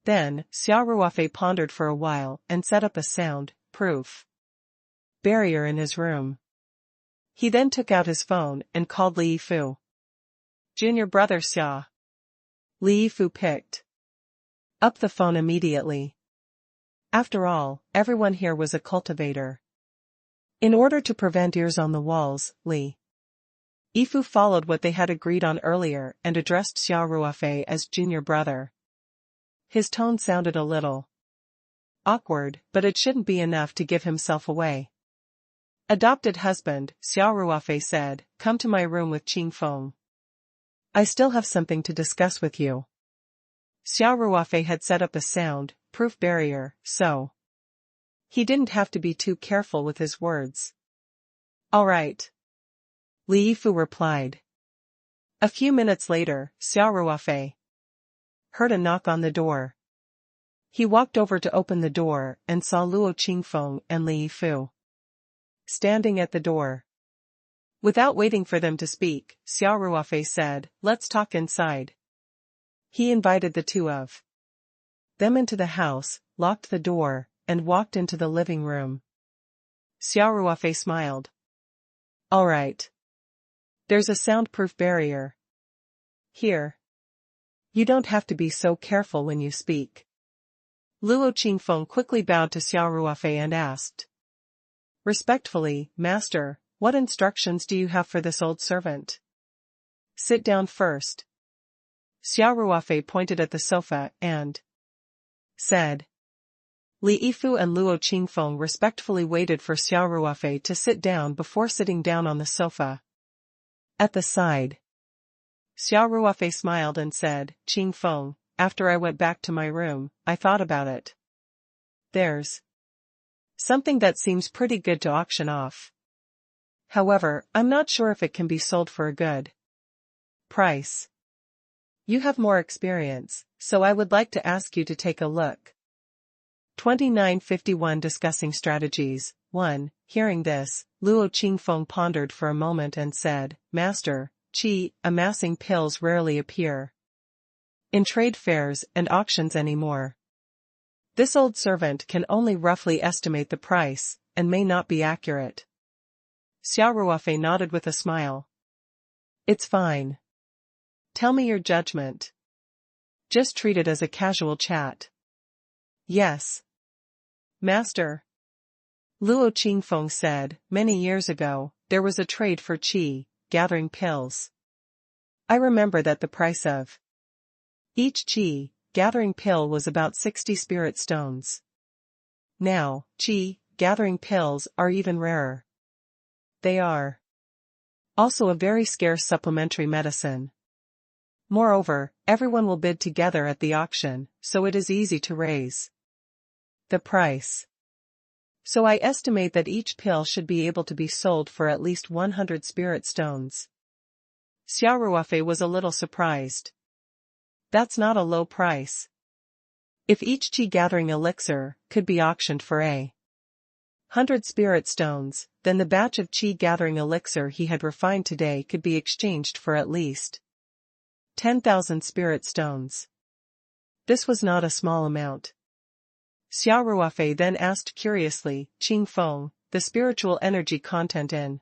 A: Then, Xia Ruofei pondered for a while and set up a sound-proof barrier in his room. He then took out his phone and called Li Yifu. "Junior brother Xia." Li Yifu picked up the phone immediately. After all, everyone here was a cultivator. In order to prevent ears on the walls, Li Yifu followed what they had agreed on earlier and addressed Xia Ruofei as junior brother. His tone sounded a little awkward, but it shouldn't be enough to give himself away. "Adopted husband," Xia Ruofei said, "come to my room with Qing Feng. I still have something to discuss with you." Xia Ruofei had set up a sound-proof barrier, so he didn't have to be too careful with his words. "All right," Li Yifu replied. A few minutes later, Xia Ruofei heard a knock on the door. He walked over to open the door and saw Luo Qingfeng and Li Yifu standing at the door. Without waiting for them to speak, Xia Ruofei said, "Let's talk inside." He invited the two of them into the house, locked the door, and walked into the living room. Xia Ruofei smiled. "All right. There's a soundproof barrier here. You don't have to be so careful when you speak." Luo Qingfeng quickly bowed to Xia Ruofei and asked respectfully, "Master, what instructions do you have for this old servant?" "Sit down first." Xia Ruofei pointed at the sofa and said. Li Yifu and Luo Qingfeng respectfully waited for Xia Ruofei to sit down before sitting down on the sofa. At the side, Xia Ruofei smiled and said, Qing Feng, after I went back to my room, I thought about it. There's something that seems pretty good to auction off. However, I'm not sure if it can be sold for a good price. You have more experience, so I would like to ask you to take a look. 2951 Discussing Strategies. 1. Hearing this, Luo Qingfeng pondered for a moment and said, Master, qi, amassing pills rarely appear in trade fairs and auctions anymore. This old servant can only roughly estimate the price, and may not be accurate. Xia Ruofei nodded with a smile. It's fine. Tell me your judgment. Just treat it as a casual chat. Yes. Master. Luo Qingfeng said, many years ago, there was a trade for qi, gathering pills. I remember that the price of each qi, gathering pill was about 60 spirit stones. Now, qi, gathering pills are even rarer. They are also a very scarce supplementary medicine. Moreover, everyone will bid together at the auction, so it is easy to raise the price. So I estimate that each pill should be able to be sold for at least 100 spirit stones. Xia Ruofei was a little surprised. That's not a low price. If each qi gathering elixir could be auctioned for 100 spirit stones, then the batch of qi gathering elixir he had refined today could be exchanged for at least 10,000 spirit stones. This was not a small amount. Xia Ruofei then asked curiously, Qing Feng, the spiritual energy content in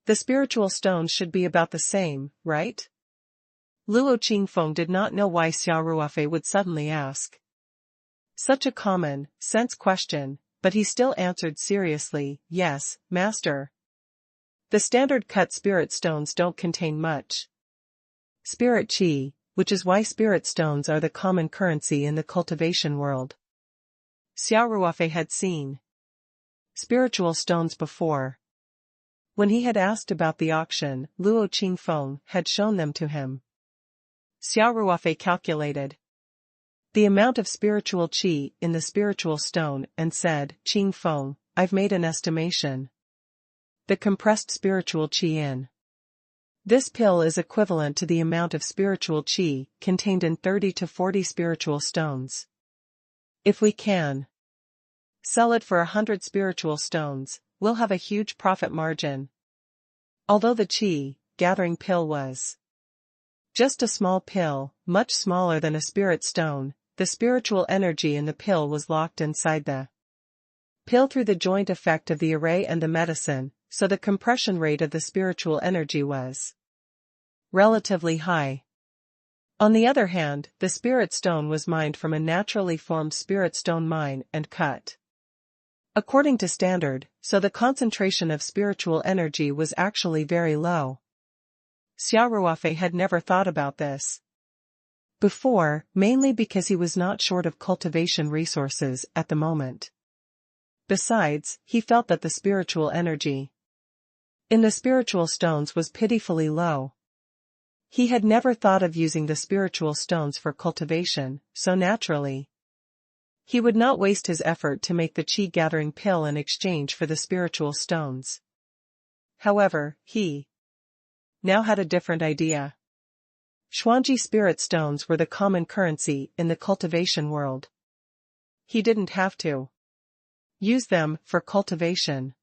A: the spiritual stones should be about the same, right? Luo Qingfeng did not know why Xia Ruofei would suddenly ask such a common sense question, but he still answered seriously, yes, master. The standard cut spirit stones don't contain much spirit qi, which is why spirit stones are the common currency in the cultivation world. Xia Ruofei had seen spiritual stones before. When he had asked about the auction, Luo Qingfeng had shown them to him. Xia Ruofei calculated the amount of spiritual qi in the spiritual stone and said, Qingfeng, I've made an estimation. The compressed spiritual qi in this pill is equivalent to the amount of spiritual qi contained in 30 to 40 spiritual stones. If we can sell it for 100 spiritual stones, we'll have a huge profit margin. Although the qi gathering pill was just a small pill, much smaller than a spirit stone, the spiritual energy in the pill was locked inside the pill through the joint effect of the array and the medicine, so the compression rate of the spiritual energy was relatively high. On the other hand, the spirit stone was mined from a naturally formed spirit stone mine and cut according to standard, so the concentration of spiritual energy was actually very low. Xia Ruofei had never thought about this before, mainly because he was not short of cultivation resources at the moment. Besides, he felt that the spiritual energy in the spiritual stones was pitifully low. He had never thought of using the spiritual stones for cultivation, so naturally, he would not waste his effort to make the qi-gathering pill in exchange for the spiritual stones. However, he now had a different idea. Xuanji spirit stones were the common currency in the cultivation world. He didn't have to use them for cultivation.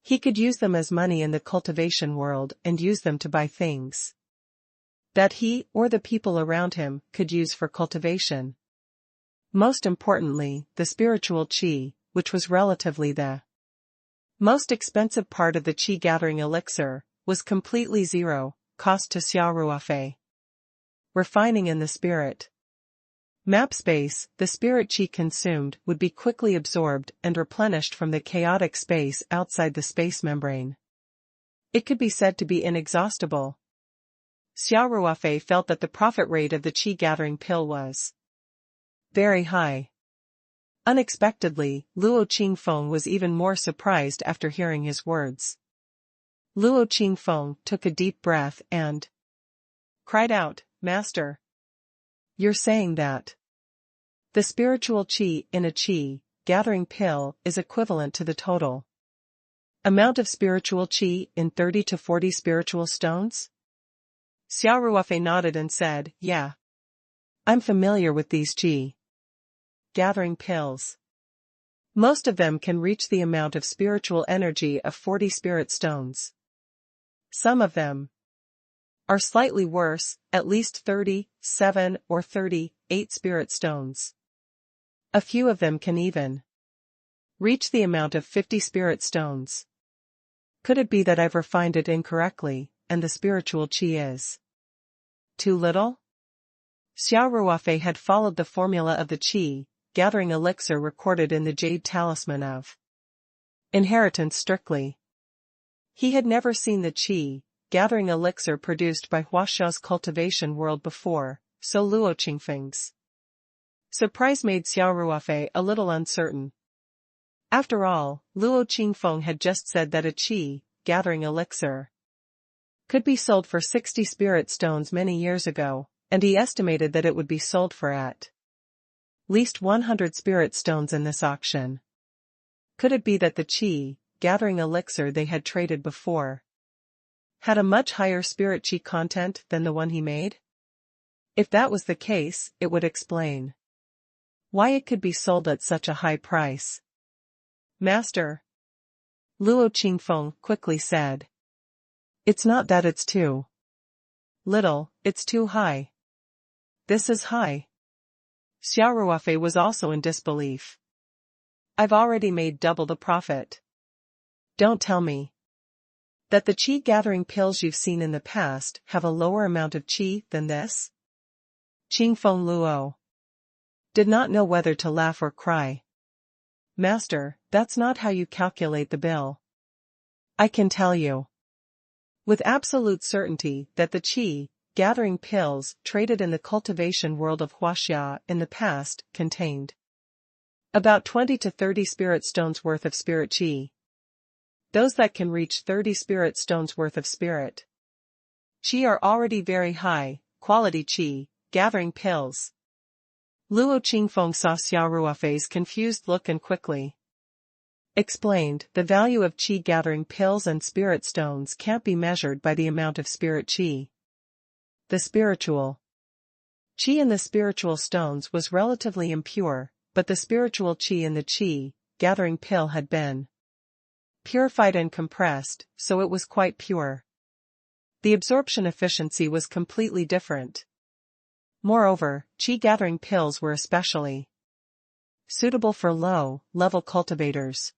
A: He could use them as money in the cultivation world and use them to buy things that he or the people around him could use for cultivation. Most importantly, the spiritual qi, which was relatively the most expensive part of the qi-gathering elixir, was completely zero cost to Xia Ruofei. Refining in the spirit map space, the spirit qi consumed would be quickly absorbed and replenished from the chaotic space outside the space membrane. It could be said to be inexhaustible. Xia Ruofei felt that the profit rate of the qi-gathering pill was very high. Unexpectedly, Luo Qingfeng was even more surprised after hearing his words. Luo Qingfeng took a deep breath and cried out, "Master! You're saying that the spiritual qi in a qi gathering pill is equivalent to the total amount of spiritual qi in 30 to 40 spiritual stones?" Xia Ruofei nodded and said, "Yeah. I'm familiar with these qi gathering pills. Most of them can reach the amount of spiritual energy of 40 spirit stones. Some of them are slightly worse, at least 37 or 38 spirit stones. A few of them can even reach the amount of 50 spirit stones. Could it be that I've refined it incorrectly, and the spiritual qi is too little?" Xia Ruofei had followed the formula of the qi gathering elixir recorded in the jade talisman of inheritance strictly. He had never seen the qi gathering elixir produced by Huaxiao's cultivation world before, so Luo Qingfeng's surprise made Xia Ruofei a little uncertain. After all, Luo Qingfeng had just said that a qi gathering elixir could be sold for 60 spirit stones many years ago, and he estimated that it would be sold for at least 100 spirit stones in this auction. Could it be that the qi gathering elixir they had traded before had a much higher spirit qi content than the one he made? If that was the case, it would explain why it could be sold at such a high price. "Master," Luo Qingfeng quickly said, "it's not that it's too little, it's too high." "This is high." Xia Ruofei was also in disbelief. "I've already made double the profit. Don't tell me that the qi gathering pills you've seen in the past have a lower amount of qi than this?" Qingfeng Luo did not know whether to laugh or cry. "Master, that's not how you calculate the bill. I can tell you with absolute certainty that the qi gathering pills traded in the cultivation world of Huaxia in the past contained about 20 to 30 spirit stones worth of spirit qi. Those that can reach 30 spirit stones worth of spirit qi are already very high quality qi gathering pills." Luo Qingfeng saw Xia Ruofei's confused look and quickly explained, "The value of qi gathering pills and spirit stones can't be measured by the amount of spirit qi. The spiritual qi in the spiritual stones was relatively impure, but the spiritual qi in the qi gathering pill had been purified and compressed, so it was quite pure. The absorption efficiency was completely different. Moreover, qi gathering pills were especially suitable for low-level cultivators.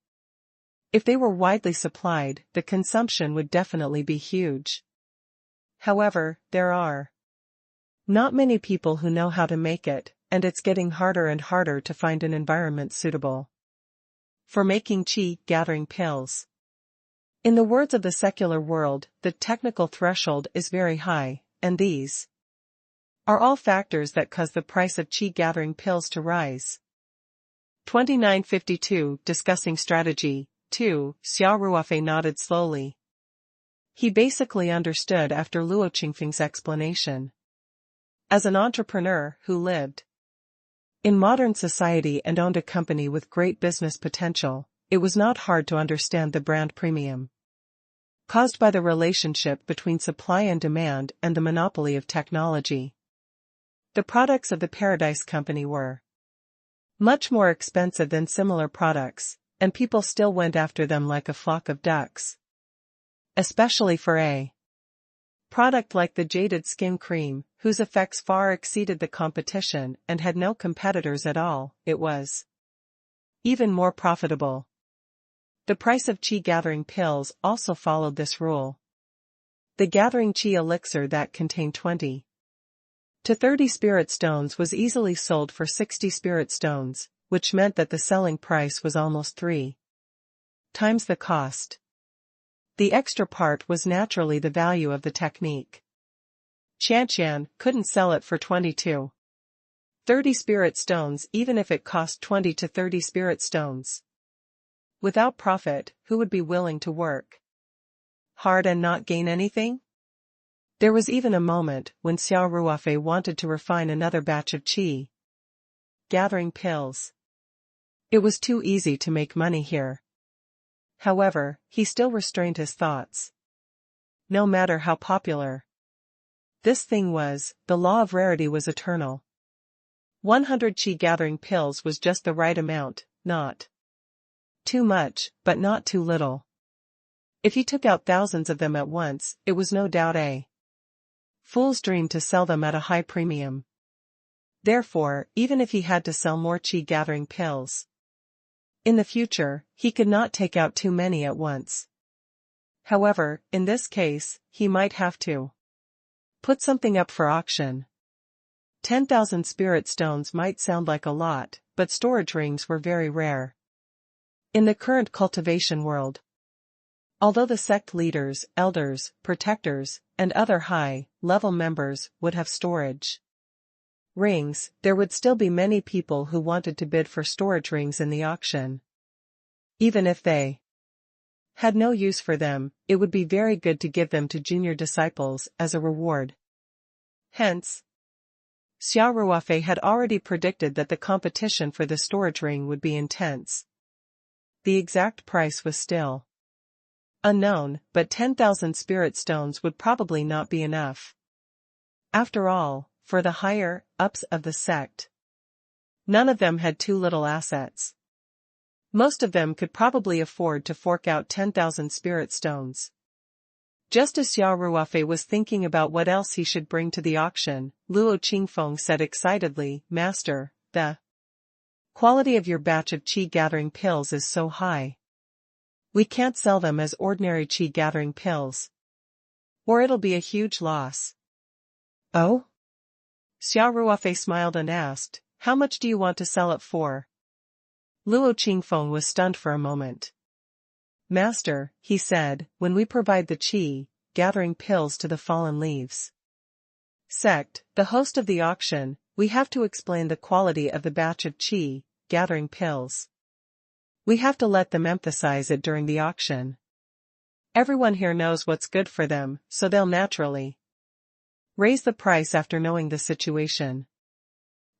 A: If they were widely supplied, the consumption would definitely be huge. However, there are not many people who know how to make it, and it's getting harder and harder to find an environment suitable for making qi gathering pills. In the words of the secular world, the technical threshold is very high, and these are all factors that cause the price of qi gathering pills to rise." 2952 Discussing Strategy 2. Xia Ruofei nodded slowly. He basically understood after Luo Qingfeng's explanation. As an entrepreneur who lived in modern society and owned a company with great business potential, it was not hard to understand the brand premium caused by the relationship between supply and demand and the monopoly of technology. The products of the Paradise Company were much more expensive than similar products, and people still went after them like a flock of ducks. Especially for a product like the jaded skin cream, whose effects far exceeded the competition and had no competitors at all, it was even more profitable. The price of qi gathering pills also followed this rule. The gathering qi elixir that contained 20 to 30 spirit stones was easily sold for 60 spirit stones, which meant that the selling price was almost 3 times the cost. The extra part was naturally the value of the technique. Qianqian couldn't sell it for 20 to 30 spirit stones even if it cost 20 to 30 spirit stones. Without profit, who would be willing to work hard and not gain anything? There was even a moment when Xia Ruofei wanted to refine another batch of qi gathering pills. It was too easy to make money here. However, he still restrained his thoughts. No matter how popular this thing was, the law of rarity was eternal. 100 qi gathering pills was just the right amount, not too much, but not too little. If he took out thousands of them at once, it was no doubt a fool's dream to sell them at a high premium. Therefore, even if he had to sell more qi gathering pills in the future, he could not take out too many at once. However, in this case, he might have to put something up for auction. 10,000 spirit stones might sound like a lot, but storage rings were very rare in the current cultivation world. Although the sect leaders, elders, protectors, and other high-level members would have storage rings, there would still be many people who wanted to bid for storage rings in the auction. Even if they had no use for them, it would be very good to give them to junior disciples as a reward. Hence, Xia Ruofei had already predicted that the competition for the storage ring would be intense. The exact price was still unknown, but 10,000 spirit stones would probably not be enough. After all, for the higher-ups of the sect, none of them had too little assets. Most of them could probably afford to fork out 10,000 spirit stones. Just as Xia Ruofei was thinking about what else he should bring to the auction, Luo Qingfeng said excitedly, "Master, the quality of your batch of qi gathering pills is so high. We can't sell them as ordinary qi gathering pills, or it'll be a huge loss." "Oh?" Xia Ruofei smiled and asked, "How much do you want to sell it for?" Luo Qingfeng was stunned for a moment. "Master," he said, "when we provide the qi gathering pills to the fallen leaves sect, the host of the auction, we have to explain the quality of the batch of qi gathering pills. We have to let them emphasize it during the auction. Everyone here knows what's good for them, so they'll naturally raise the price after knowing the situation."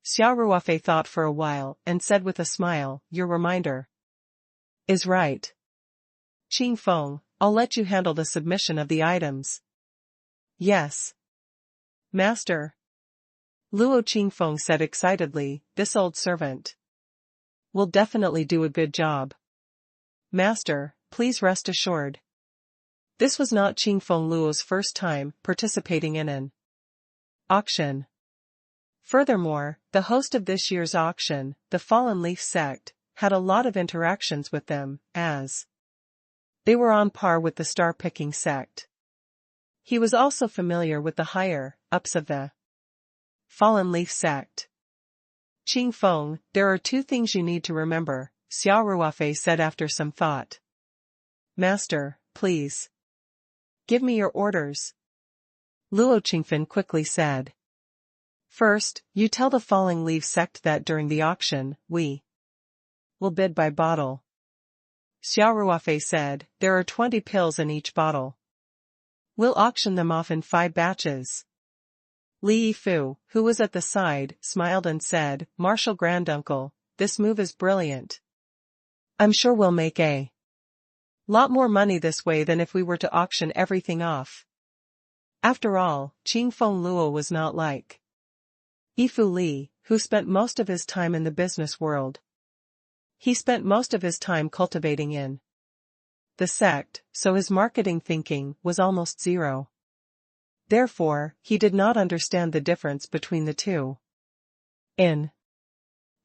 A: Xia Ruofei thought for a while and said with a smile, "Your reminder is right. Qingfeng, I'll let you handle the submission of the items." "Yes, Master," Luo Qingfeng said excitedly, "this old servant will definitely do a good job. Master, please rest assured." This was not Qingfeng Luo's first time participating in an auction. Furthermore, the host of this year's auction, the Fallen Leaf sect, had a lot of interactions with them, as they were on par with the star-picking sect. He was also familiar with the higher-ups of the Fallen Leaf sect. "Qingfeng, there are two things you need to remember," Xia Ruofei said after some thought. "Master, please give me your orders," Luo Qingfeng quickly said. "First, you tell the Falling Leaf sect that during the auction, we will bid by bottle." Xia Ruofei said, "There are 20 pills in each bottle. We'll auction them off in 5 batches. Li Yifu, who was at the side, smiled and said, "Martial Granduncle, this move is brilliant. I'm sure we'll make a lot more money this way than if we were to auction everything off." After all, Qingfeng Luo was not like Yifu Li, who spent most of his time in the business world. He spent most of his time cultivating in the sect, so his marketing thinking was almost zero. Therefore, he did not understand the difference between the two. In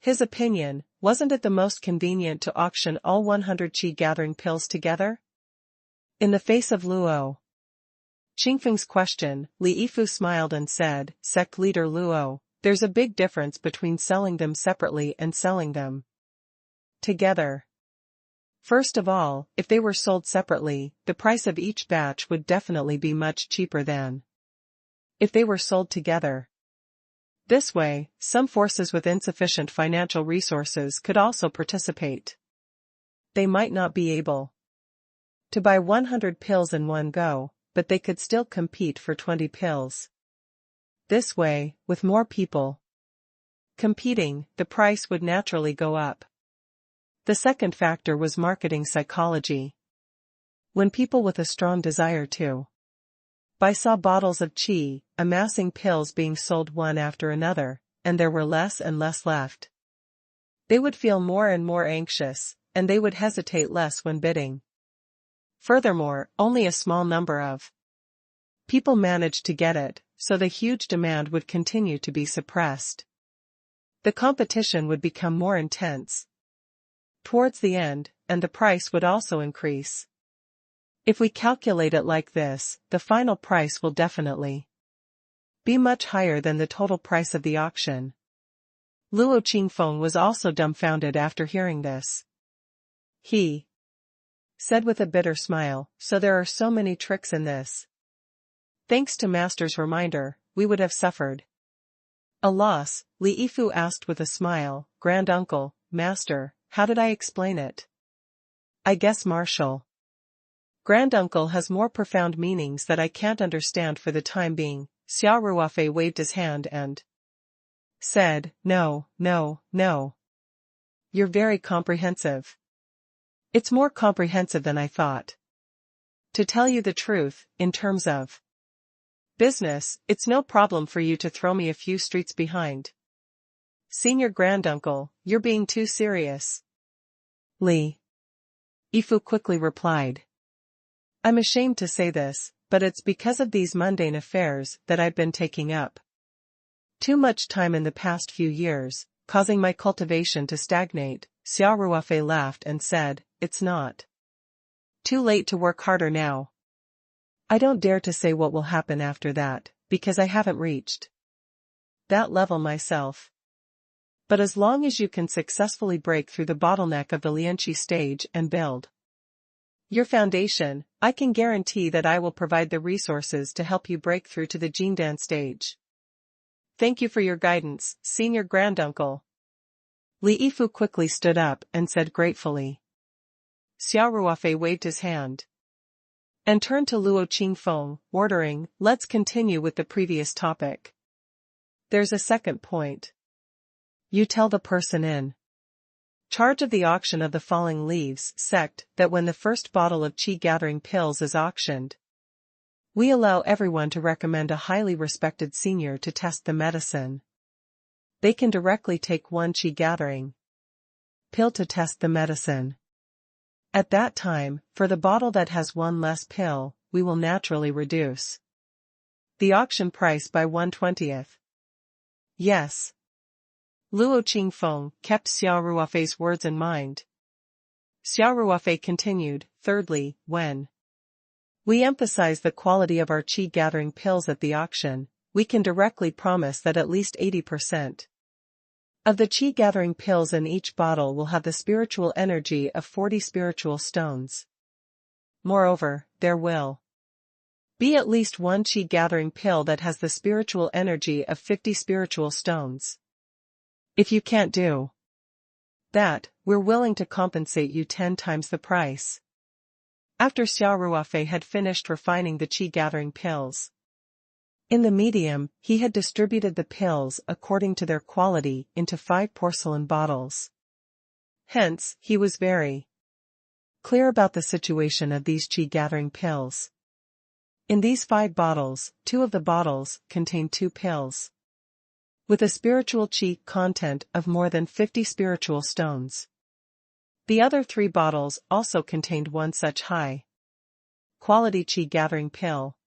A: his opinion, wasn't it the most convenient to auction all 100 qi gathering pills together? In the face of Luo Qingfeng's question, Li Yifu smiled and said, "Sect leader Luo, there's a big difference between selling them separately and selling them together. First of all, if they were sold separately, the price of each batch would definitely be much cheaper than if they were sold together. This way, some forces with insufficient financial resources could also participate. They might not be able to buy 100 pills in one go, but they could still compete for 20 pills. This way, with more people competing, the price would naturally go up. The second factor was marketing psychology. When people with a strong desire to buy saw bottles of qi, amassing pills being sold one after another, and there were less and less left, they would feel more and more anxious, and they would hesitate less when bidding. Furthermore, only a small number of people managed to get it, so the huge demand would continue to be suppressed. The competition would become more intense towards the end, and the price would also increase. If we calculate it like this, the final price will definitely be much higher than the total price of the auction. Luo Qingfeng was also dumbfounded after hearing this. He said with a bitter smile, "So there are so many tricks in this. Thanks to Master's reminder, we would have suffered a loss." Li Yifu asked with a smile, "Granduncle, Master, how did I explain it?" "I guess Marshal Granduncle has more profound meanings that I can't understand for the time being." Xia Ruofei waved his hand and said, "No, no, no. You're very comprehensive. It's more comprehensive than I thought. To tell you the truth, in terms of business, it's no problem for you to throw me a few streets behind." "Senior Granduncle, you're being too serious." Li Yifu quickly replied. "I'm ashamed to say this, but it's because of these mundane affairs that I've been taking up too much time in the past few years, causing my cultivation to stagnate." Xia Ruofei laughed and said, "It's not too late to work harder now. I don't dare to say what will happen after that, because I haven't reached that level myself. But as long as you can successfully break through the bottleneck of the Lianqi stage and build your foundation, I can guarantee that I will provide the resources to help you break through to the Jingdan stage. Thank you for your guidance, Senior Granduncle." Li Yifu quickly stood up and said gratefully. Xia Ruofei waved his hand and turned to Luo Qingfeng, ordering, "Let's continue with the previous topic. There's a second point. You tell the person in charge of the auction of the falling leaves sect that when the first bottle of qi gathering pills is auctioned, we allow everyone to recommend a highly respected senior to test the medicine. They can directly take one qi gathering pill to test the medicine. At that time, for the bottle that has one less pill, we will naturally reduce the auction price by 1/20. Yes." Luo Qingfeng kept Xia Ruofei's words in mind. Xia Ruofei continued, "Thirdly, when we emphasize the quality of our qi gathering pills at the auction, we can directly promise that at least 80% of the qi gathering pills in each bottle will have the spiritual energy of 40 spiritual stones. Moreover, there will be at least one qi gathering pill that has the spiritual energy of 50 spiritual stones. If you can't do that, we're willing to compensate you 10 times the price." After Xia Ruofei had finished refining the qi gathering pills in the medium, he had distributed the pills according to their quality into 5 porcelain bottles. Hence, he was very clear about the situation of these qi gathering pills. In these 5 bottles, 2 of the bottles contained 2 pills with a spiritual qi content of more than 50 spiritual stones. The other 3 bottles also contained one such high quality qi gathering pill,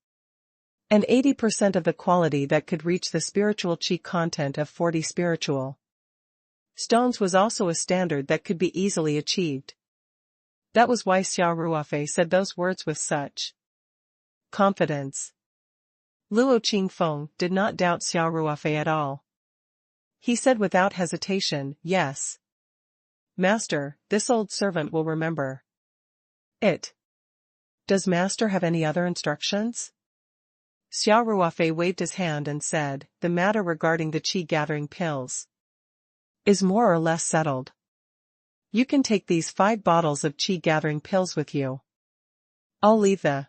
A: and 80% of the quality that could reach the spiritual qi content of 40 spiritual stones was also a standard that could be easily achieved. That was why Xia Ruofei said those words with such confidence. Luo Qingfeng did not doubt Xia Ruofei at all. He said without hesitation, "Yes, Master, this old servant will remember it. Does Master have any other instructions?" Xia Ruofei waved his hand and said, "The matter regarding the qi gathering pills is more or less settled. You can take these 5 bottles of qi gathering pills with you. I'll leave the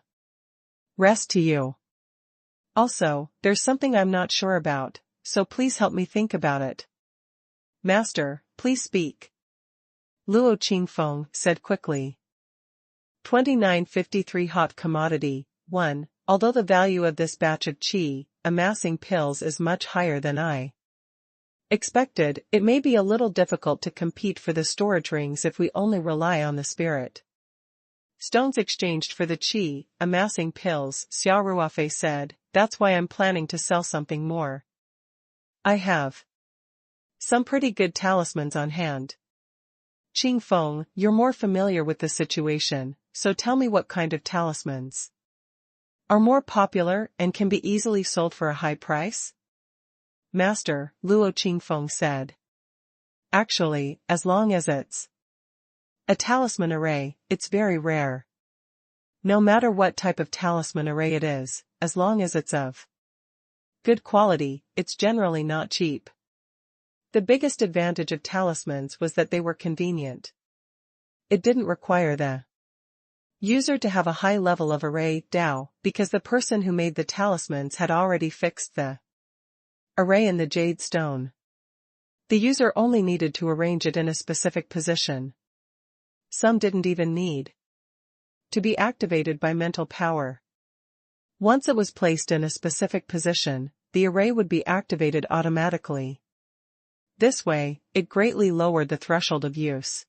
A: rest to you. Also, there's something I'm not sure about, so please help me think about it. Master, please speak. Luo Qingfeng said quickly. 2953 Hot commodity. 1. Although the value of this batch of qi, amassing pills is much higher than I expected, it may be a little difficult to compete for the storage rings if we only rely on the spirit stones exchanged for the qi, amassing pills, Xia Ruofei said. That's why I'm planning to sell something more. I have some pretty good talismans on hand. Qingfeng, you're more familiar with the situation, so tell me what kind of talismans are more popular and can be easily sold for a high price? Master, Luo Qingfeng said. Actually, as long as it's a talisman array, it's very rare. No matter what type of talisman array it is, as long as it's of good quality, it's generally not cheap. The biggest advantage of talismans was that they were convenient. It didn't require the user to have a high level of array Dao, because the person who made the talismans had already fixed the array in the jade stone. The user only needed to arrange it in a specific position. Some didn't even need to be activated by mental power. Once it was placed in a specific position, the array would be activated automatically. This way, it greatly lowered the threshold of use.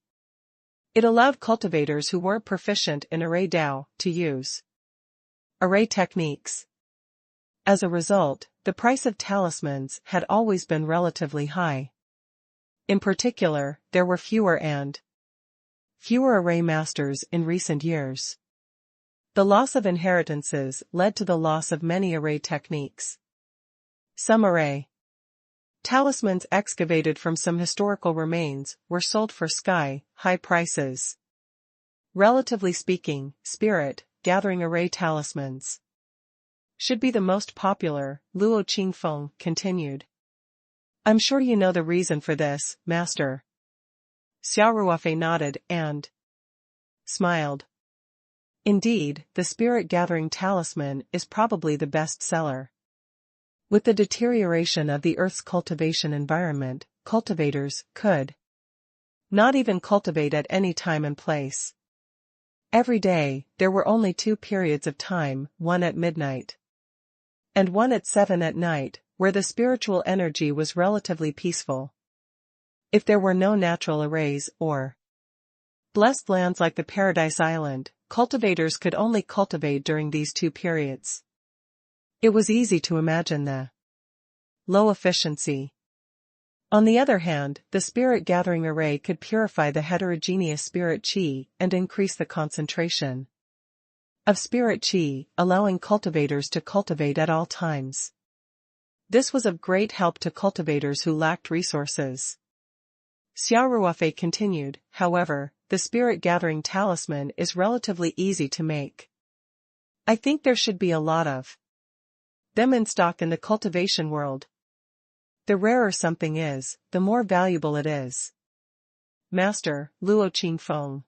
A: It allowed cultivators who weren't proficient in array Dao to use array techniques. As a result, the price of talismans had always been relatively high. In particular, there were fewer array masters in recent years. The loss of inheritances led to the loss of many array techniques. Some array talismans excavated from some historical remains were sold for sky-high prices. Relatively speaking, spirit gathering array talismans should be the most popular, Luo Qingfeng continued. I'm sure you know the reason for this, Master. Xia Ruofei nodded and smiled. Indeed, the spirit-gathering talisman is probably the best seller. With the deterioration of the Earth's cultivation environment, cultivators could not even cultivate at any time and place. Every day, there were only 2 periods of time, one at midnight and one at 7 at night, where the spiritual energy was relatively peaceful. If there were no natural arrays or blessed lands like the Paradise Island, cultivators could only cultivate during these 2 periods. It was easy to imagine the low efficiency. On the other hand, the spirit-gathering array could purify the heterogeneous spirit qi and increase the concentration of spirit qi, allowing cultivators to cultivate at all times. This was of great help to cultivators who lacked resources. Xia Ruofei continued, however, the spirit-gathering talisman is relatively easy to make. I think there should be a lot of them in stock in the cultivation world. The rarer something is, the more valuable it is. Master, Luo Qingfeng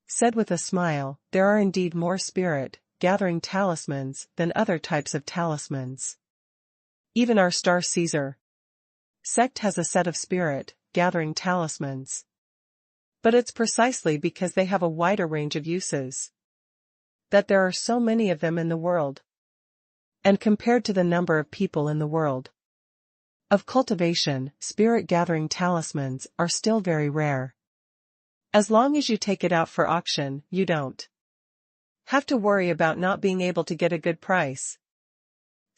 A: said with a smile, there are indeed more spirit-gathering talismans than other types of talismans. Even our Star Caesar sect has a set of spirit-gathering talismans. But it's precisely because they have a wider range of uses that there are so many of them in the world. And compared to the number of people in the world of cultivation, spirit-gathering talismans are still very rare. As long as you take it out for auction, you don't have to worry about not being able to get a good price.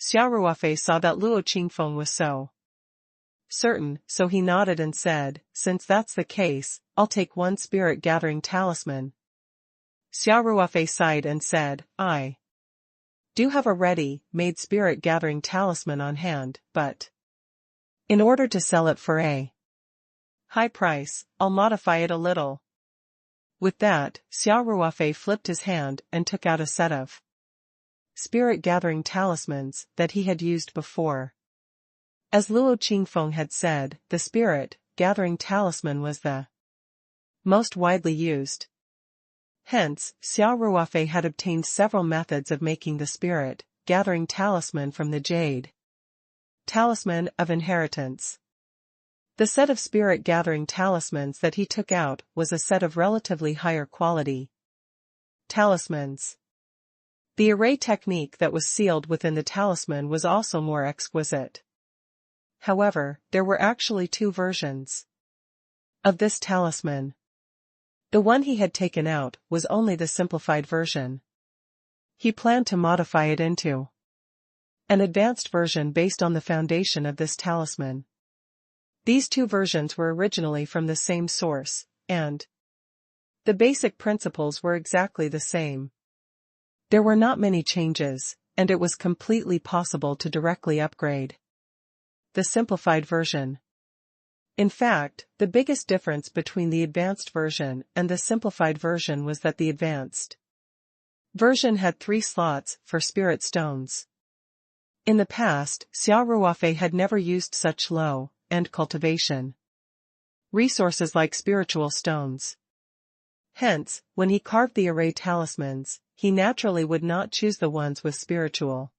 A: Xia Ruofei saw that Luo Qingfeng was so certain, so he nodded and said, since that's the case, I'll take 1 spirit-gathering talisman. Xia Ruofei sighed and said, I do have a ready-made spirit-gathering talisman on hand, but in order to sell it for a high price, I'll modify it a little. With that, Xia Ruofei flipped his hand and took out a set of spirit-gathering talismans that he had used before. As Luo Qingfeng had said, the spirit-gathering talisman was the most widely used. Hence, Xia Ruofei had obtained several methods of making the spirit-gathering talisman from the jade. Talisman of inheritance. The set of spirit-gathering talismans that he took out was a set of relatively higher quality talismans. The array technique that was sealed within the talisman was also more exquisite. However, there were actually two versions of this talisman. The one he had taken out was only the simplified version. He planned to modify it into an advanced version based on the foundation of this talisman. These two versions were originally from the same source, and the basic principles were exactly the same. There were not many changes, and it was completely possible to directly upgrade the simplified version. In fact, the biggest difference between the advanced version and the simplified version was that the advanced version had 3 slots for spirit stones. In the past, Xia Ruofei had never used such low-end cultivation resources like spiritual stones. Hence, when he carved the array talismans, he naturally would not choose the ones with spiritual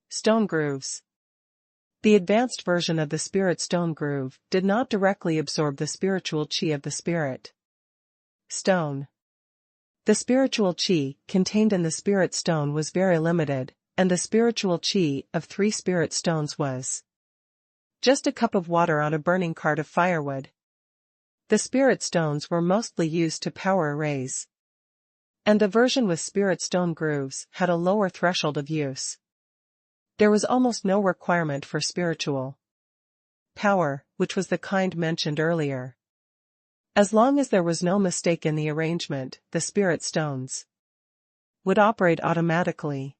A: stone grooves. The advanced version of the spirit stone groove did not directly absorb the spiritual qi of the spirit stone. The spiritual qi contained in the spirit stone was very limited, and the spiritual qi of 3 spirit stones was just a cup of water on a burning cart of firewood. The spirit stones were mostly used to power arrays, and the version with spirit stone grooves had a lower threshold of use. There was almost no requirement for spiritual power, which was the kind mentioned earlier. As long as there was no mistake in the arrangement, the spirit stones would operate automatically.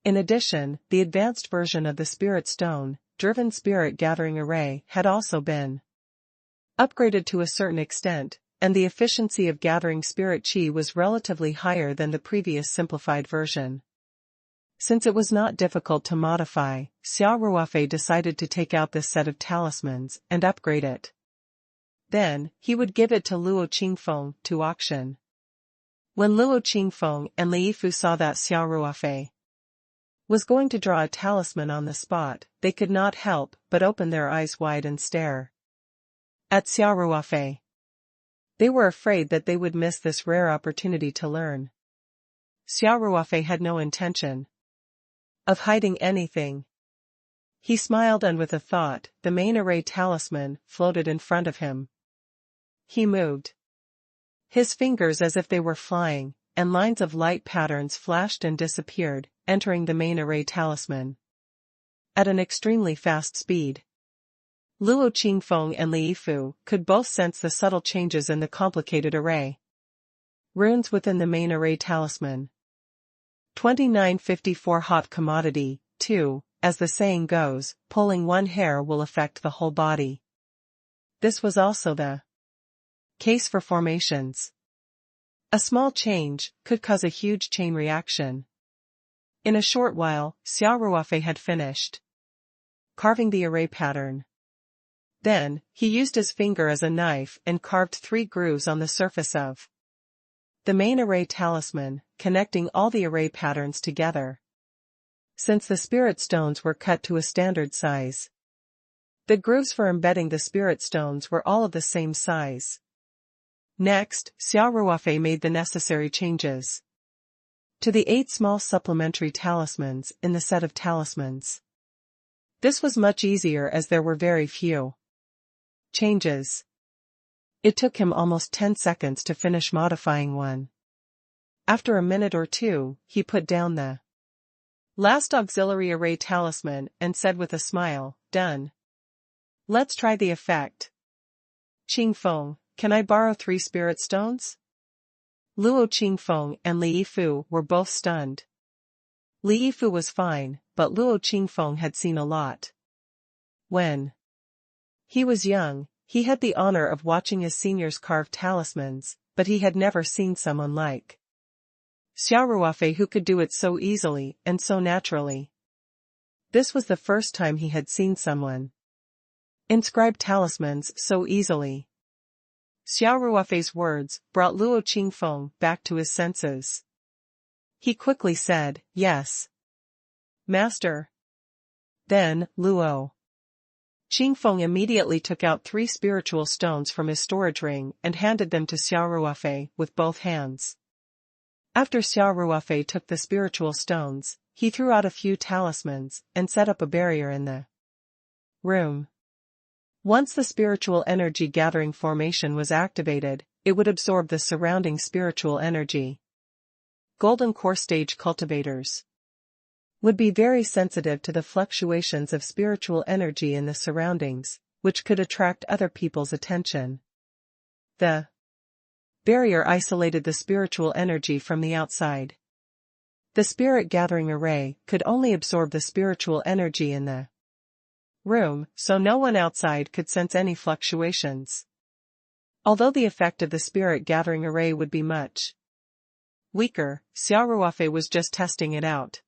A: In addition, the advanced version of the spirit stone-driven spirit-gathering array had also been upgraded to a certain extent, and the efficiency of gathering spirit qi was relatively higher than the previous simplified version. Since it was not difficult to modify, Xia Ruofei decided to take out this set of talismans and upgrade it. Then, he would give it to Luo Qingfeng to auction. When Luo Qingfeng and Liyifu saw that Xia Ruofei was going to draw a talisman on the spot, they could not help but open their eyes wide and stare at Xia Ruofei. They were afraid that they would miss this rare opportunity to learn. Xia Ruofei had no intention of hiding anything. He smiled, and with a thought, the main array talisman floated in front of him. He moved his fingers as if they were flying, and lines of light patterns flashed and disappeared, entering the main array talisman at an extremely fast speed. Luo Qingfeng and Liyifu could both sense the subtle changes in the complicated array runes within the main array talisman. 2954 Hot commodity, 2, as the saying goes, pulling one hair will affect the whole body. This was also the case for formations. A small change could cause a huge chain reaction. In a short while, Xia Ruofei had finished carving the array pattern. Then, he used his finger as a knife and carved 3 grooves on the surface of the main array talisman, connecting all the array patterns together. Since the spirit stones were cut to a standard size, the grooves for embedding the spirit stones were all of the same size. Next, Xia Ruofei made the necessary changes to the 8 small supplementary talismans in the set of talismans. This was much easier as there were very few changes. It took him almost 10 seconds to finish modifying one. After a minute or two, he put down the last auxiliary array talisman and said with a smile, "Done. Let's try the effect." "Qingfeng, can I borrow 3 spirit stones?" Luo Qingfeng and Liyifu were both stunned. Liyifu was fine, but Luo Qingfeng had seen a lot. When he was young, he had the honor of watching his seniors carve talismans, but he had never seen someone like Xia Ruofei who could do it so easily and so naturally. This was the first time he had seen someone inscribe talismans so easily. Xia Ruofei's words brought Luo Qingfeng back to his senses. He quickly said, "Yes, Master." Then, Luo Qingfeng immediately took out 3 spiritual stones from his storage ring and handed them to Xia Ruofei with both hands. After Xia Ruofei took the spiritual stones, he threw out a few talismans and set up a barrier in the room. Once the spiritual energy gathering formation was activated, it would absorb the surrounding spiritual energy. Golden core stage cultivators would be very sensitive to the fluctuations of spiritual energy in the surroundings, which could attract other people's attention. The barrier isolated the spiritual energy from the outside. The spirit gathering array could only absorb the spiritual energy in the room, so no one outside could sense any fluctuations. Although the effect of the spirit gathering array would be much weaker, Xia Ruofei was just testing it out.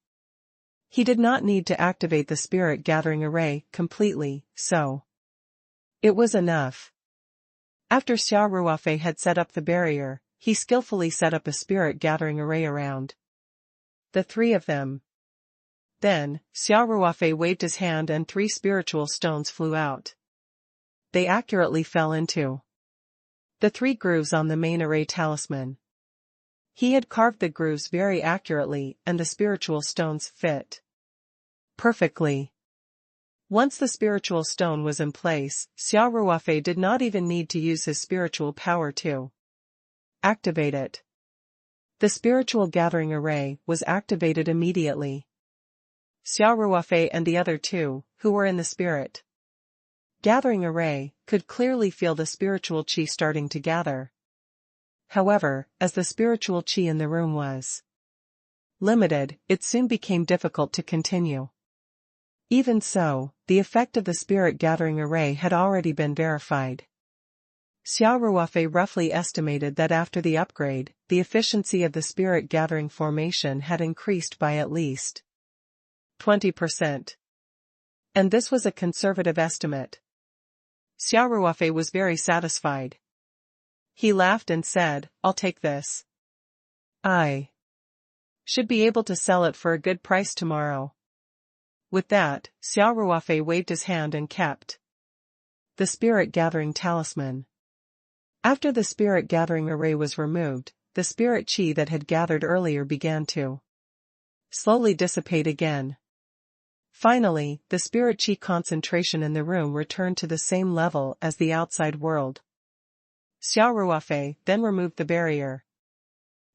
A: He did not need to activate the spirit gathering array completely, so it was enough. After Xia Ruofei had set up the barrier, he skillfully set up a spirit gathering array around the 3 of them. Then, Xia Ruofei waved his hand and 3 spiritual stones flew out. They accurately fell into the 3 grooves on the main array talisman. He had carved the grooves very accurately and the spiritual stones fit perfectly. Once the spiritual stone was in place, Xia Ruofei did not even need to use his spiritual power to activate it. The spiritual gathering array was activated immediately. Xia Ruofei and the other 2, who were in the spirit gathering array, could clearly feel the spiritual qi starting to gather. However, as the spiritual qi in the room was limited, it soon became difficult to continue. Even so, the effect of the spirit gathering array had already been verified. Xia Ruofei roughly estimated that after the upgrade, the efficiency of the spirit gathering formation had increased by at least 20%. And this was a conservative estimate. Xia Ruofei was very satisfied. He laughed and said, "I'll take this. I should be able to sell it for a good price tomorrow." With that, Xia Ruofei waved his hand and kept the spirit gathering talisman. After the spirit gathering array was removed, the spirit qi that had gathered earlier began to slowly dissipate again. Finally, the spirit qi concentration in the room returned to the same level as the outside world. Xia Ruofei then removed the barrier.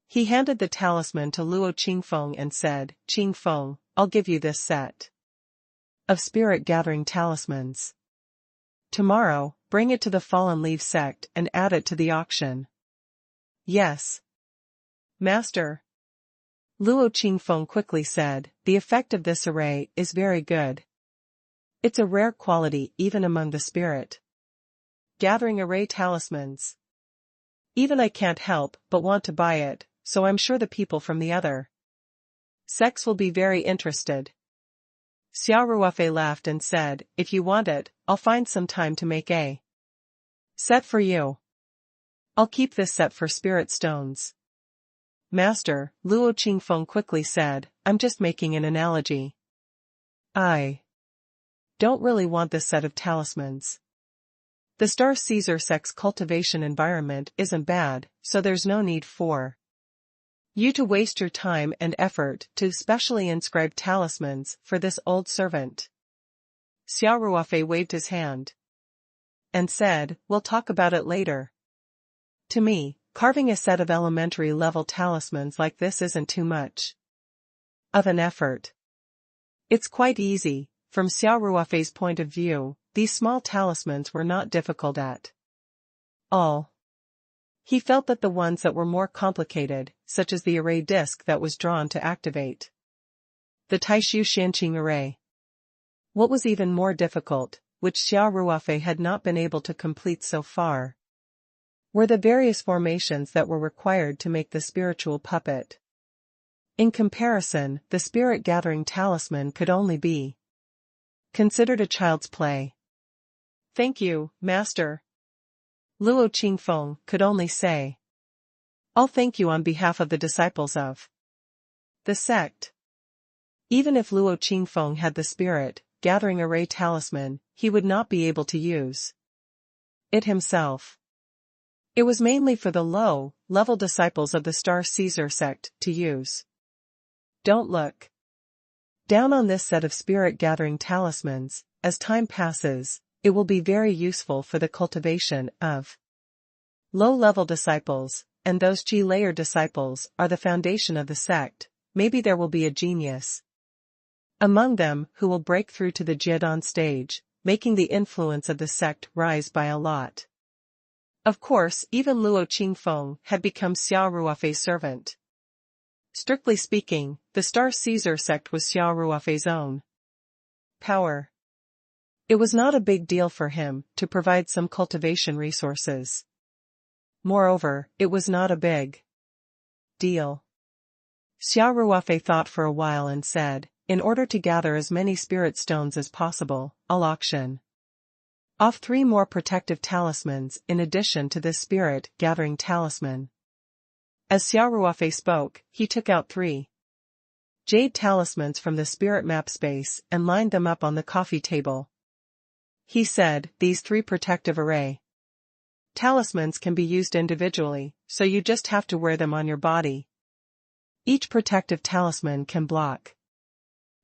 A: He handed the talisman to Luo Qingfeng and said, "Qingfeng, I'll give you this set of spirit gathering talismans. Tomorrow, bring it to the Fallen Leaf sect and add it to the auction." "Yes, Master." Luo Qingfeng quickly said, "The effect of this array is very good. It's a rare quality even among the spirit gathering array talismans. Even I can't help but want to buy it, so I'm sure the people from the other sects will be very interested." Xia Ruofei laughed and said, "If you want it, I'll find some time to make a set for you. I'll keep this set for spirit stones." "Master," Luo Qingfeng quickly said, "I'm just making an analogy. I don't really want this set of talismans. The Star Caesar sect's cultivation environment isn't bad, so there's no need for you to waste your time and effort to specially inscribe talismans for this old servant." Xia Ruofei waved his hand and said, "We'll talk about it later. To me, carving a set of elementary level talismans like this isn't too much of an effort. It's quite easy." From Xia Ruofei's point of view, these small talismans were not difficult at all. He felt that the ones that were more complicated, such as the array disk that was drawn to activate the Taishu Xianqing array, what was even more difficult, which Xia Ruofei had not been able to complete so far, were the various formations that were required to make the spiritual puppet. In comparison, the spirit gathering talisman could only be considered a child's play. "Thank you, Master." Luo Qingfeng could only say, "I'll thank you on behalf of the disciples of the sect." Even if Luo Qingfeng had the spirit gathering array talisman, he would not be able to use it himself. It was mainly for the low-level disciples of the Star Caesar sect to use. Don't look down on this set of spirit-gathering talismans. As time passes, it will be very useful for the cultivation of low-level disciples, and those G-layer disciples are the foundation of the sect. Maybe there will be a genius among them who will break through to the Jiedan stage, making the influence of the sect rise by a lot. Of course, even Luo Qingfeng had become Xia Ruofei's servant. Strictly speaking, the Star Caesar sect was Xia Ruofei's own power. It was not a big deal for him to provide some cultivation resources. Moreover, it was not a big deal. Xia Ruofei thought for a while and said, "In order to gather as many spirit stones as possible, I'll auction off 3 more protective talismans in addition to this spirit-gathering talisman." As Xia Ruofei spoke, he took out 3 jade talismans from the spirit map space and lined them up on the coffee table. He said, "These 3 protective array talismans can be used individually, so you just have to wear them on your body. Each protective talisman can block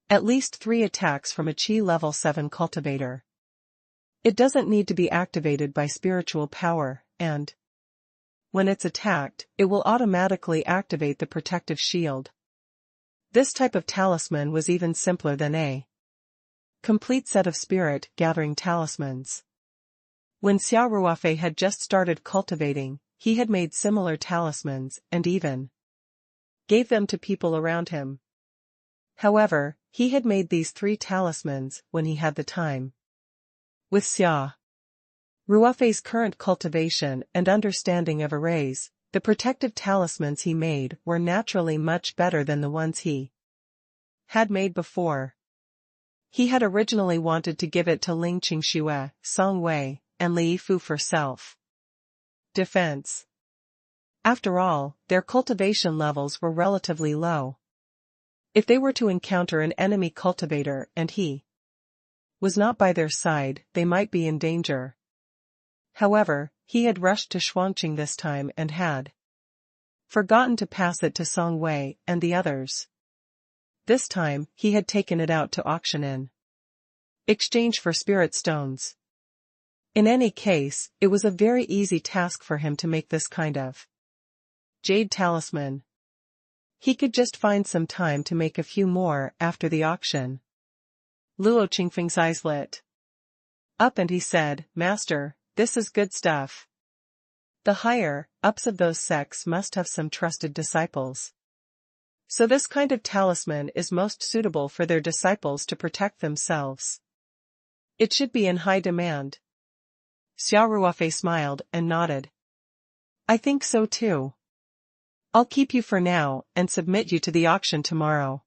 A: at least 3 attacks from a Qi level 7 cultivator. It doesn't need to be activated by spiritual power, and when it's attacked, it will automatically activate the protective shield." This type of talisman was even simpler than a complete set of spirit-gathering talismans. When Xia Ruofei had just started cultivating, he had made similar talismans and even gave them to people around him. However, he had made these 3 talismans when he had the time. With Xia Ruofei's current cultivation and understanding of arrays, the protective talismans he made were naturally much better than the ones he had made before. He had originally wanted to give it to Ling Qingxue, Song Wei, and Li Yifu for self-defense. After all, their cultivation levels were relatively low. If they were to encounter an enemy cultivator and he was not by their side, they might be in danger. However, he had rushed to Shuangqing this time and had forgotten to pass it to Song Wei and the others. This time, he had taken it out to auction in exchange for spirit stones. In any case, it was a very easy task for him to make this kind of jade talisman. He could just find some time to make a few more after the auction. Luo Qingfeng's eyes lit up and he said, "Master, this is good stuff. The higher-ups of those sects must have some trusted disciples. So this kind of talisman is most suitable for their disciples to protect themselves. It should be in high demand." Xia Ruofei smiled and nodded. "I think so too. I'll keep you for now and submit you to the auction tomorrow.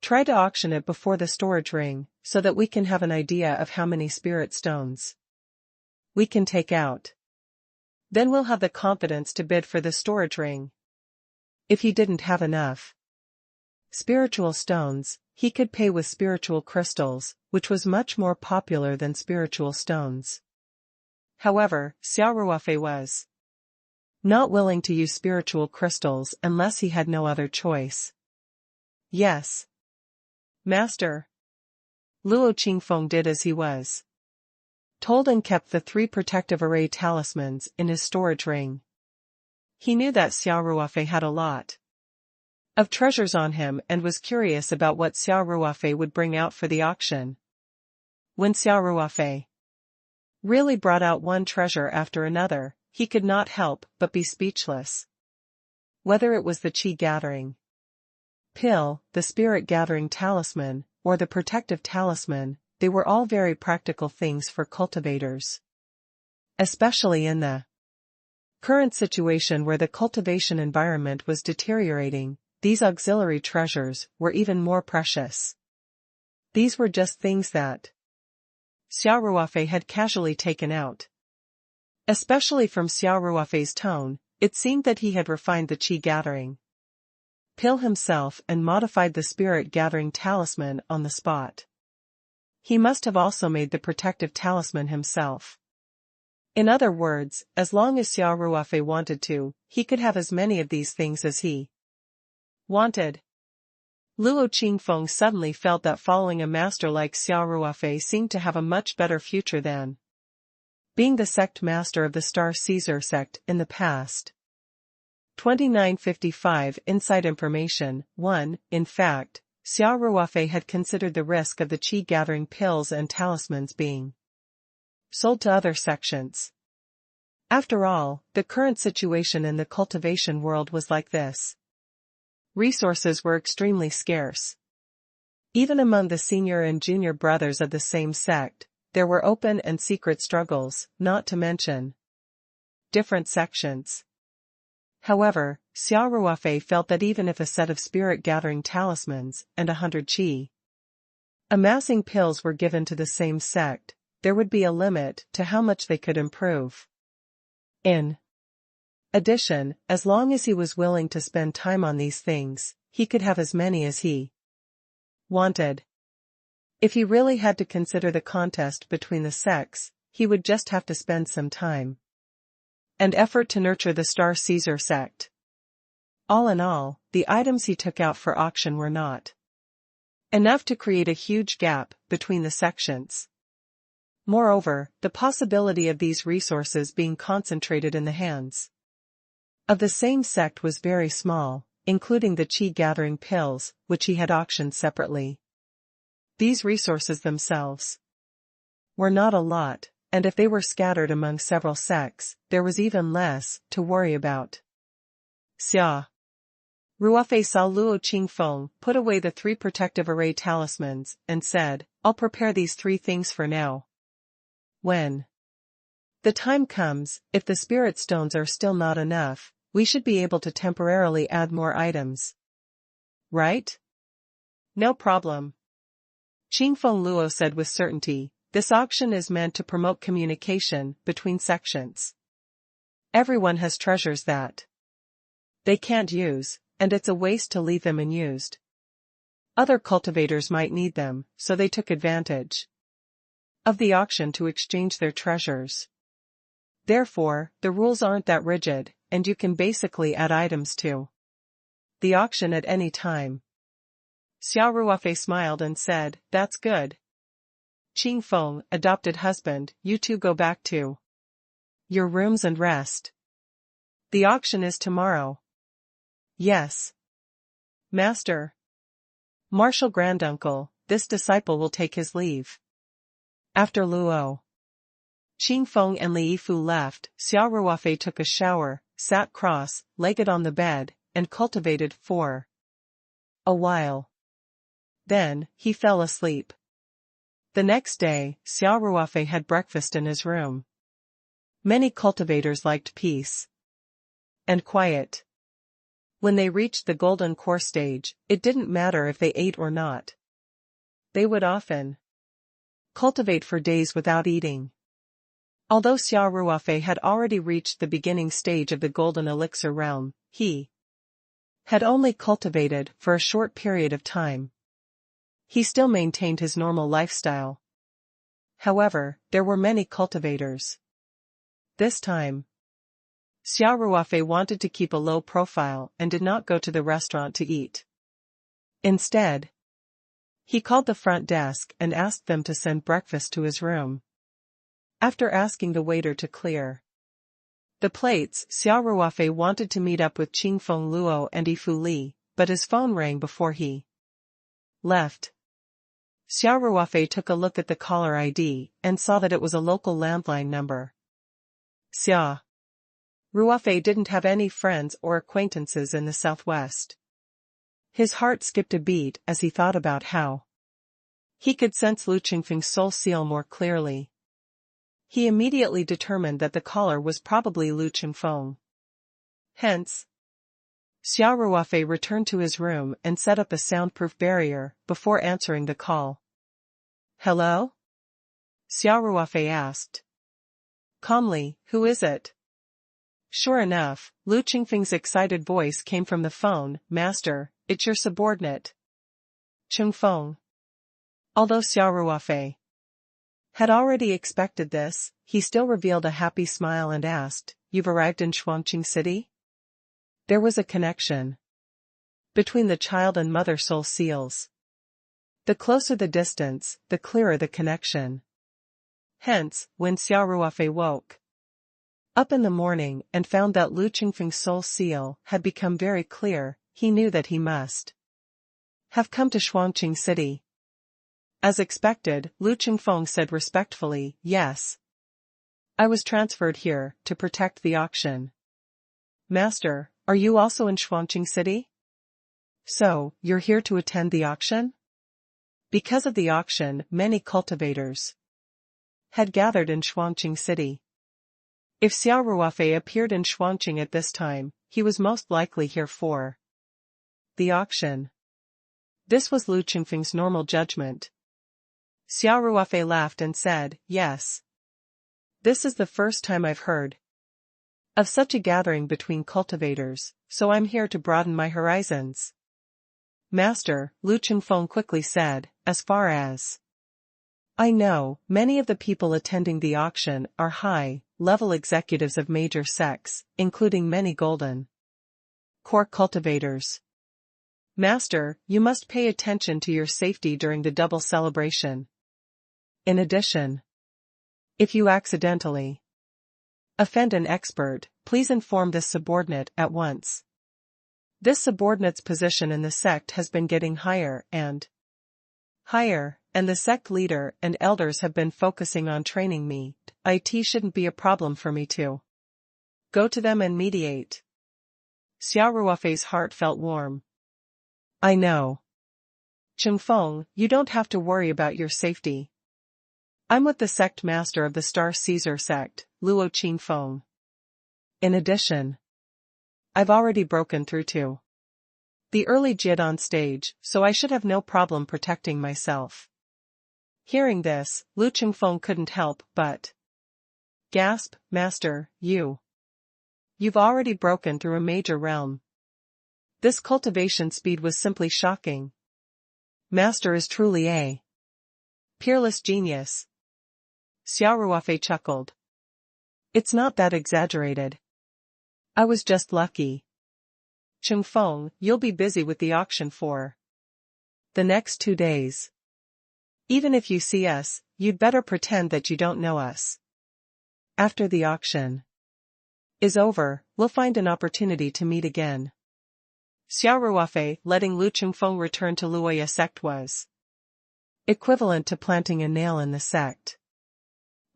A: Try to auction it before the storage ring, so that we can have an idea of how many spirit stones we can take out. Then we'll have the confidence to bid for the storage ring." If he didn't have enough spiritual stones, he could pay with spiritual crystals, which was much more popular than spiritual stones. However, Xia Ruofei was not willing to use spiritual crystals unless he had no other choice. "Yes, Master." Luo Qingfeng did as he was told and kept the 3 protective array talismans in his storage ring. He knew that Xia Ruofei had a lot of treasures on him and was curious about what Xia Ruofei would bring out for the auction. When Xia Ruofei really brought out one treasure after another, he could not help but be speechless. Whether it was the Qi gathering pill, the spirit gathering talisman, or the protective talisman, they were all very practical things for cultivators. Especially in the current situation where the cultivation environment was deteriorating, these auxiliary treasures were even more precious. These were just things that Xia Ruofei had casually taken out. Especially from Xia Ruofei's tone, it seemed that he had refined the qi gathering pill himself and modified the spirit gathering talisman on the spot. He must have also made the protective talisman himself. In other words, as long as Xia Ruofei wanted to, he could have as many of these things as he wanted. Luo Qingfeng suddenly felt that following a master like Xia Ruofei seemed to have a much better future than being the sect master of the Star Caesar sect in the past. 2955 Inside Information 1. In fact, Xia Ruofei had considered the risk of the qi gathering pills and talismans being sold to other sections. After all, the current situation in the cultivation world was like this. Resources were extremely scarce. Even among the senior and junior brothers of the same sect, there were open and secret struggles, not to mention different sections. However, Xia Ruofei felt that even if a set of spirit-gathering talismans and 100 qi amassing pills were given to the same sect, there would be a limit to how much they could improve. In addition, as long as he was willing to spend time on these things, he could have as many as he wanted. If he really had to consider the contest between the sects, he would just have to spend some time and effort to nurture the Star Caesar sect. All in all, the items he took out for auction were not enough to create a huge gap between the sections. Moreover, the possibility of these resources being concentrated in the hands of the same sect was very small, including the qi-gathering pills, which he had auctioned separately. These resources themselves were not a lot, and if they were scattered among several sects, there was even less to worry about. Xia Ruofei saw Luo Qingfeng put away the 3 protective array talismans, and said, "I'll prepare these 3 things for now. When the time comes, if the spirit stones are still not enough, we should be able to temporarily add more items. Right?" "No problem," Qingfeng Luo said with certainty. This auction is meant to promote communication between sections. Everyone has treasures that they can't use, and it's a waste to leave them unused. Other cultivators might need them, so they took advantage of the auction to exchange their treasures. Therefore, the rules aren't that rigid, and you can basically add items to the auction at any time. Xia Ruofei smiled and said, "That's good. Qingfeng, adopted husband, you two go back to your rooms and rest. The auction is tomorrow." "Yes, Master." "Martial granduncle, this disciple will take his leave." After Luo Qingfeng and Li Yifu left, Xia Ruofei took a shower, sat cross-legged on the bed, and cultivated for a while. Then, he fell asleep. The next day, Xia Ruofei had breakfast in his room. Many cultivators liked peace and quiet. When they reached the golden core stage, it didn't matter if they ate or not. They would often cultivate for days without eating. Although Xia Ruofei had already reached the beginning stage of the golden elixir realm, he had only cultivated for a short period of time. He still maintained his normal lifestyle. However, there were many cultivators. This time, Xia Ruofei wanted to keep a low profile and did not go to the restaurant to eat. Instead, he called the front desk and asked them to send breakfast to his room. After asking the waiter to clear the plates, Xia Ruofei wanted to meet up with Qingfeng Luo and Yifu Li, but his phone rang before he left. Xia Ruofei took a look at the caller ID and saw that it was a local landline number. Xia Ruofei didn't have any friends or acquaintances in the southwest. His heart skipped a beat as he thought about how he could sense Lu Qingfeng's soul seal more clearly. He immediately determined that the caller was probably Lu Qingfeng. Hence, Xia Ruofei returned to his room and set up a soundproof barrier before answering the call. "Hello?" Xia Ruofei asked. calmly, who is it? Sure enough, Lu Qingfeng's excited voice came from the phone, Master, it's your subordinate. Qingfeng. Although Xia Ruofei had already expected this, he still revealed a happy smile and asked, You've arrived in Shuangqing City? There was a connection between the child and mother soul seals. The closer the distance, the clearer the connection. Hence, when Xia Ruofei woke up in the morning and found that Lu Qingfeng's soul seal had become very clear, he knew that he must have come to Shuangqing City. As expected, Lu Qingfeng said respectfully, Yes. I was transferred here to protect the auction. Master, are you also in Shuangqing City? So, you're here to attend the auction? Because of the auction, many cultivators had gathered in Shuangqing City. If Xia Ruofei appeared in Shuangqing at this time, he was most likely here for the auction. This was Lu Qingfeng's normal judgment. Xia Ruofei laughed and said, Yes. This is the first time I've heard of such a gathering between cultivators, so I'm here to broaden my horizons. Master, Lu Qingfeng quickly said, as far as I know, many of the people attending the auction are high-level executives of major sects, including many golden core cultivators. Master, you must pay attention to your safety during the double celebration. In addition, if you accidentally offend an expert, please inform this subordinate at once. This subordinate's position in the sect has been getting higher and higher, and the sect leader and elders have been focusing on training me. It shouldn't be a problem for me to go to them and mediate. Xia Ruofei's heart felt warm. I know. Qingfeng, you don't have to worry about your safety. I'm with the sect master of the Star Caesar sect, Luo Qingfeng. In addition, I've already broken through to the early jit on stage, so I should have no problem protecting myself. Hearing this, Lu Qingfeng couldn't help but gasp, Master, you've already broken through a major realm. This cultivation speed was simply shocking. Master is truly a peerless genius. Xia Ruofei chuckled. It's not that exaggerated. I was just lucky. Qingfeng, you'll be busy with the auction for the next 2 days. Even if you see us, you'd better pretend that you don't know us. After the auction is over, we'll find an opportunity to meet again. Xia Ruofei letting Lu Qingfeng return to Luoya sect was equivalent to planting a nail in the sect.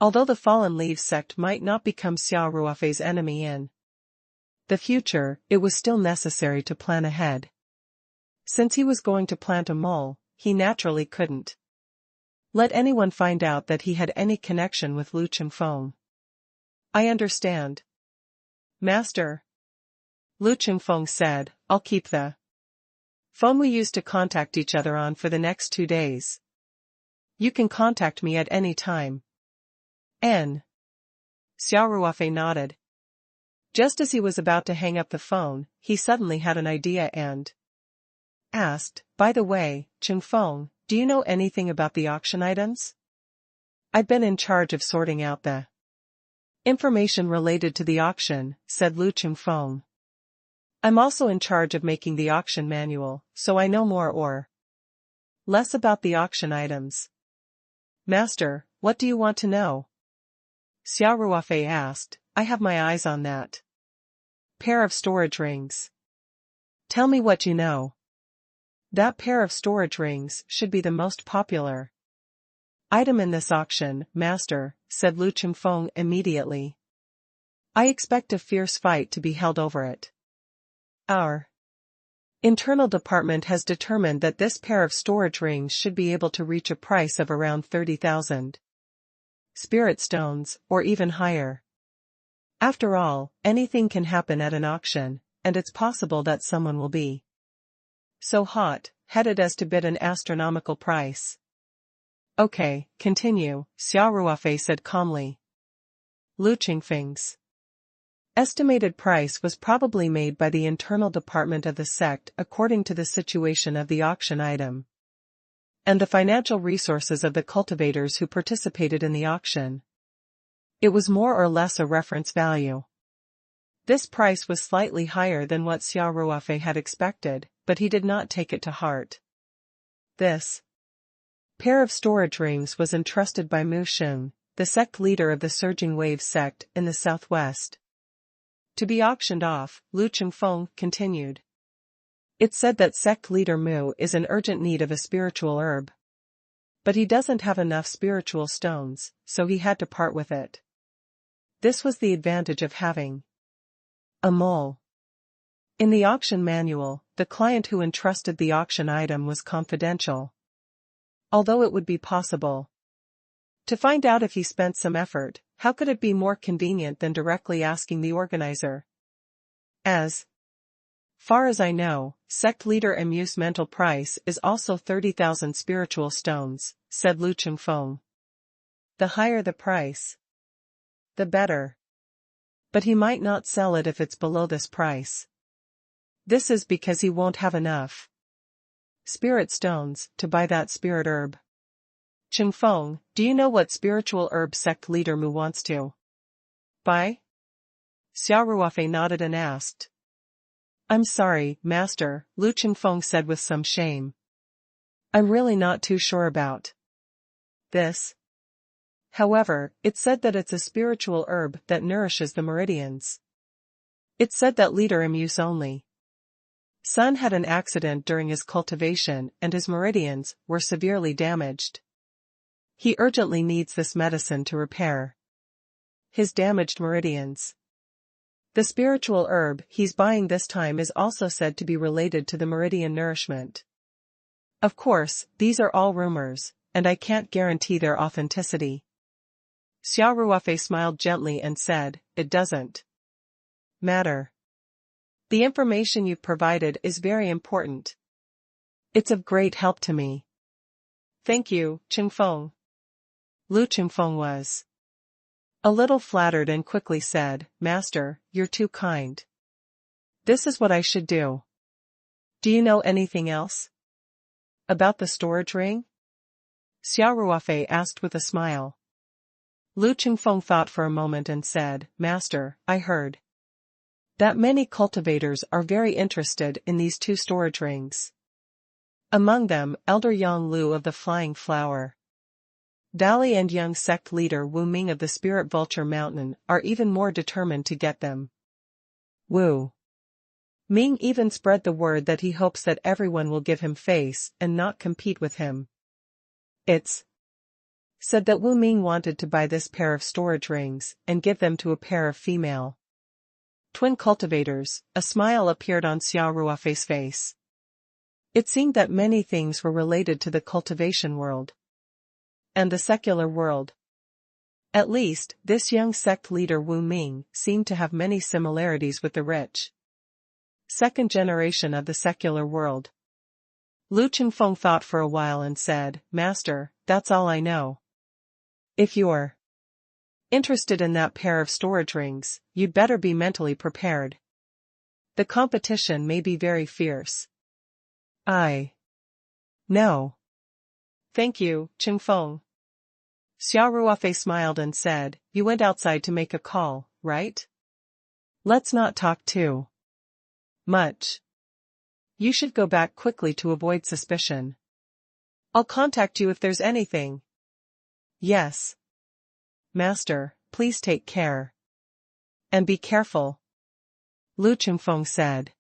A: Although the Fallen Leaves sect might not become Xia Ruofei's enemy in the future, it was still necessary to plan ahead. Since he was going to plant a mole, he naturally couldn't let anyone find out that he had any connection with Lu Qingfeng. I understand. Master, Lu Qingfeng said, I'll keep the phone we used to contact each other on for the next 2 days. You can contact me at any time. Xia Ruofei nodded. Just as he was about to hang up the phone, he suddenly had an idea and asked, By the way, Qingfeng, do you know anything about the auction items? I've been in charge of sorting out the information related to the auction, said Lu Qingfeng. I'm also in charge of making the auction manual, so I know more or less about the auction items. Master, what do you want to know? Xia Ruofei asked. I have my eyes on that pair of storage rings. Tell me what you know. That pair of storage rings should be the most popular item in this auction, Master, said Lu Qingfeng immediately. I expect a fierce fight to be held over it. Our internal department has determined that this pair of storage rings should be able to reach a price of around 30,000 spirit stones, or even higher. After all, anything can happen at an auction, and it's possible that someone will be so hot-headed as to bid an astronomical price. Okay, continue, Xia Ruofei said calmly. Lu Qingfeng's estimated price was probably made by the internal department of the sect according to the situation of the auction item and the financial resources of the cultivators who participated in the auction. It was more or less a reference value. This price was slightly higher than what Xia Ruofei had expected, but he did not take it to heart. This pair of storage rings was entrusted by Mu Sheng, the sect leader of the Surging Wave sect in the southwest, to be auctioned off. Lu Qingfeng continued. It's said that sect leader Mu is in urgent need of a spiritual herb. But he doesn't have enough spiritual stones, so he had to part with it. This was the advantage of having a mole. In the auction manual, the client who entrusted the auction item was confidential. Although it would be possible to find out if he spent some effort, how could it be more convenient than directly asking the organizer? As far as I know, sect leader Mu's mental price is also 30,000 spiritual stones, said Lu Qingfeng. The higher the price, the better. But he might not sell it if it's below this price. This is because he won't have enough spirit stones to buy that spirit herb. Qingfeng, do you know what spiritual herb sect leader Mu wants to buy? Xia Ruofei nodded and asked. I'm sorry, master, Lu Qingfeng said with some shame. I'm really not too sure about this. However, it's said that it's a spiritual herb that nourishes the meridians. It's said that leader Mu's only son had an accident during his cultivation and his meridians were severely damaged. He urgently needs this medicine to repair his damaged meridians. The spiritual herb he's buying this time is also said to be related to the meridian nourishment. Of course, these are all rumors, and I can't guarantee their authenticity. Xia Ruofei smiled gently and said, it doesn't matter. The information you've provided is very important. It's of great help to me. Thank you, Qingfeng. Lu Qingfeng was a little flattered and quickly said, Master, you're too kind. This is what I should do. Do you know anything else about the storage ring? Xia Ruofei asked with a smile. Lu Qingfeng thought for a moment and said, Master, I heard that many cultivators are very interested in these two storage rings. Among them, Elder Yang Lu of the Flying Flower Dali and young sect leader Wu Ming of the Spirit Vulture Mountain are even more determined to get them. Wu Ming even spread the word that he hopes that everyone will give him face and not compete with him. It's said that Wu Ming wanted to buy this pair of storage rings and give them to a pair of female twin cultivators. A smile appeared on Xia Ruofei's face. It seemed that many things were related to the cultivation world and the secular world. At least, this young sect leader Wu Ming seemed to have many similarities with the rich second generation of the secular world. Lu Qingfeng thought for a while and said, Master, that's all I know. If you're interested in that pair of storage rings, you'd better be mentally prepared. The competition may be very fierce. I know. Thank you, Qingfeng. Xia Ruofei smiled and said, You went outside to make a call, right? Let's not talk too much. You should go back quickly to avoid suspicion. I'll contact you if there's anything. Yes. Master, please take care. And be careful. Lu Qingfeng said.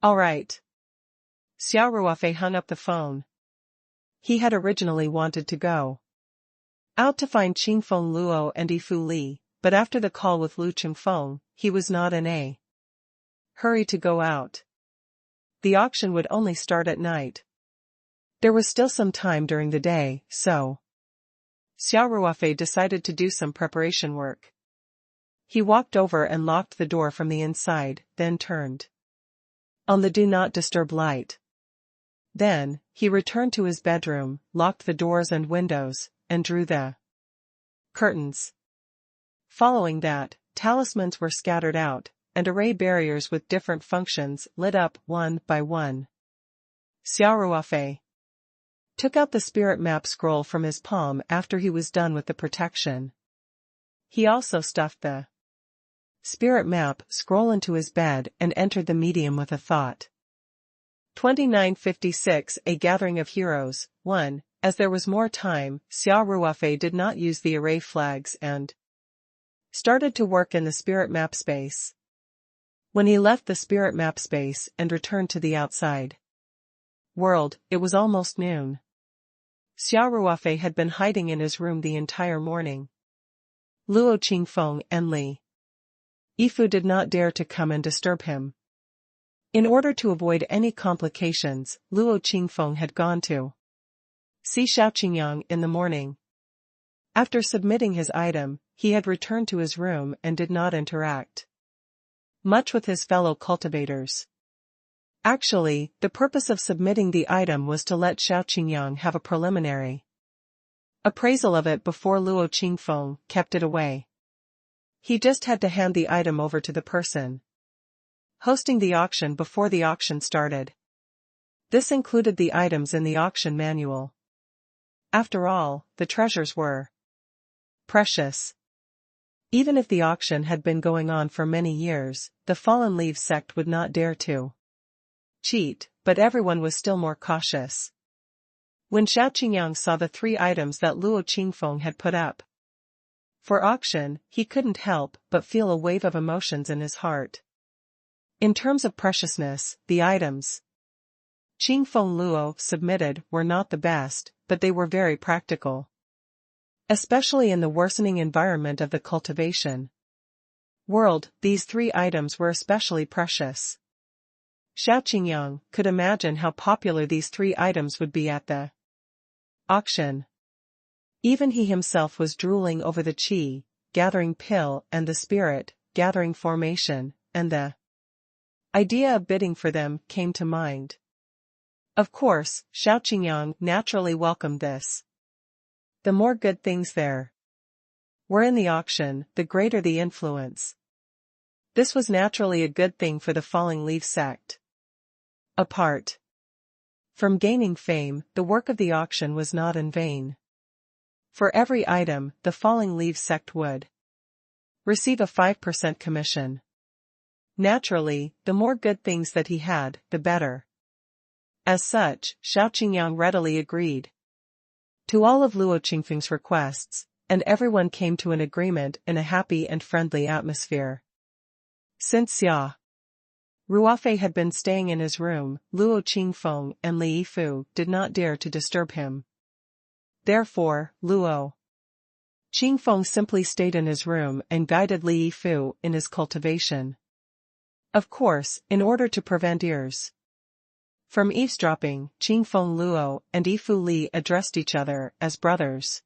A: All right. Xia Ruofei hung up the phone. He had originally wanted to go out to find Qingfeng Luo and Yifu Li, but after the call with Lu Qingfeng, he was not in a hurry to go out. The auction would only start at night. There was still some time during the day, so Xia Ruofei decided to do some preparation work. He walked over and locked the door from the inside, then turned on the do not disturb light. Then, he returned to his bedroom, locked the doors and windows, and drew the curtains. Following that, talismans were scattered out, and array barriers with different functions lit up one by one. Xia Ruofei took out the spirit map scroll from his palm after he was done with the protection. He also stuffed the spirit map scroll into his bed and entered the medium with a thought. 2956 A Gathering of Heroes. 1. As there was more time, Xia Ruofei did not use the array flags and started to work in the spirit map space. When he left the spirit map space and returned to the outside world, it was almost noon. Xia Ruofei had been hiding in his room the entire morning. Luo Qingfeng and Li Yifu did not dare to come and disturb him. In order to avoid any complications, Luo Qingfeng had gone to see Xiao Qingyang in the morning. After submitting his item, he had returned to his room and did not interact much with his fellow cultivators. Actually, the purpose of submitting the item was to let Xiao Qingyang have a preliminary appraisal of it before Luo Qingfeng kept it away. He just had to hand the item over to the person hosting the auction before the auction started. This included the items in the auction manual. After all, the treasures were precious. Even if the auction had been going on for many years, the Fallen Leaves sect would not dare to cheat, but everyone was still more cautious. When Xiao Qingyang saw the 3 items that Luo Qingfeng had put up for auction, he couldn't help but feel a wave of emotions in his heart. In terms of preciousness, the items Qingfeng Luo submitted were not the best, but they were very practical. Especially in the worsening environment of the cultivation world, these 3 items were especially precious. Xiao Qingyang could imagine how popular these 3 items would be at the auction. Even he himself was drooling over the qi gathering pill and the spirit gathering formation, and the idea of bidding for them came to mind. Of course, Xiao Qingyang naturally welcomed this. The more good things there were in the auction, the greater the influence. This was naturally a good thing for the Falling Leaf sect. Apart from gaining fame, the work of the auction was not in vain. For every item, the Falling Leaves sect would receive a 5% commission. Naturally, the more good things that he had, the better. As such, Xiao Qingyang readily agreed to all of Luo Qingfeng's requests, and everyone came to an agreement in a happy and friendly atmosphere. Since Xia Ruofei had been staying in his room, Luo Qingfeng and Li Yifu did not dare to disturb him. Therefore, Luo Qingfeng simply stayed in his room and guided Li Yifu in his cultivation. Of course, in order to prevent ears from eavesdropping, Qingfeng Luo and Yifu Li addressed each other as brothers.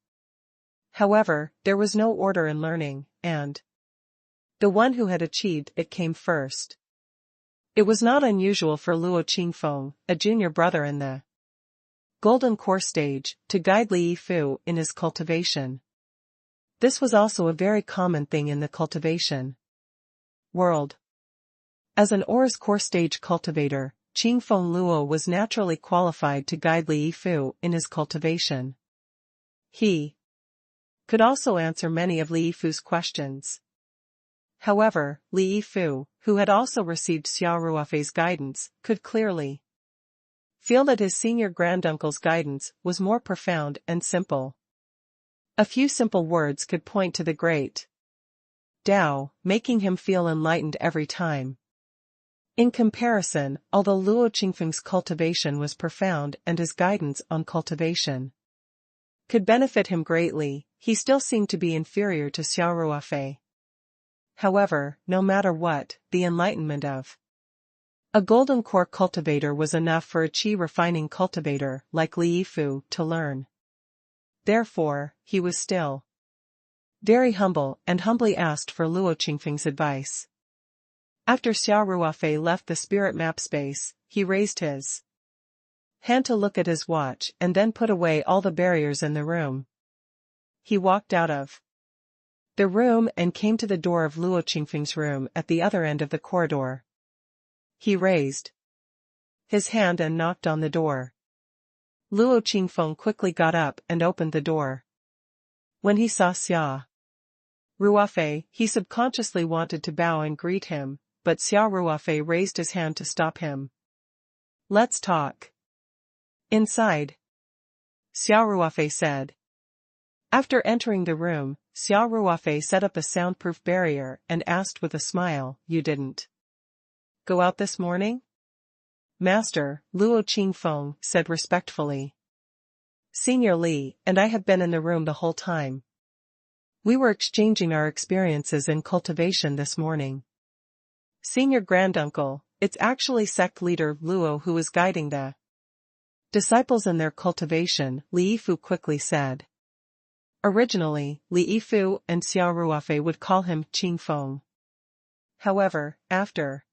A: However, there was no order in learning, and the one who had achieved it came first. It was not unusual for Luo Qingfeng, a junior brother in the Golden Core stage, to guide Li Yifu in his cultivation. This was also a very common thing in the cultivation world. As an Aura's Core stage cultivator, Qingfeng Luo was naturally qualified to guide Li Yifu in his cultivation. He could also answer many of Li Yifu's questions. However, Li Yifu, who had also received Xia Ruofei's guidance, could clearly feel that his senior granduncle's guidance was more profound and simple. A few simple words could point to the great Tao, making him feel enlightened every time. In comparison, although Luo Qingfeng's cultivation was profound and his guidance on cultivation could benefit him greatly, he still seemed to be inferior to Xia Ruofei. However, no matter what, the enlightenment of a Golden Core cultivator was enough for a qi refining cultivator like Li Yifu to learn. Therefore, he was still very humble and humbly asked for Luo Qingfeng's advice. After Xia Ruofei left the spirit map space, he raised his hand to look at his watch and then put away all the barriers in the room. He walked out of the room and came to the door of Luo Qingfeng's room at the other end of the corridor. He raised his hand and knocked on the door. Luo Qingfeng quickly got up and opened the door. When he saw Xia Ruofei, he subconsciously wanted to bow and greet him, but Xia Ruofei raised his hand to stop him. "Let's talk inside," Xia Ruofei said. After entering the room, Xia Ruofei set up a soundproof barrier and asked with a smile, "You didn't go out this morning?" "Master," Luo Qingfeng said respectfully. "Senior Li and I have been in the room the whole time. We were exchanging our experiences in cultivation this morning." "Senior Granduncle, it's actually sect leader Luo who is guiding the disciples in their cultivation," Li Yifu quickly said. Originally, Li Yifu and Xia Ruofei would call him Qingfeng. However, after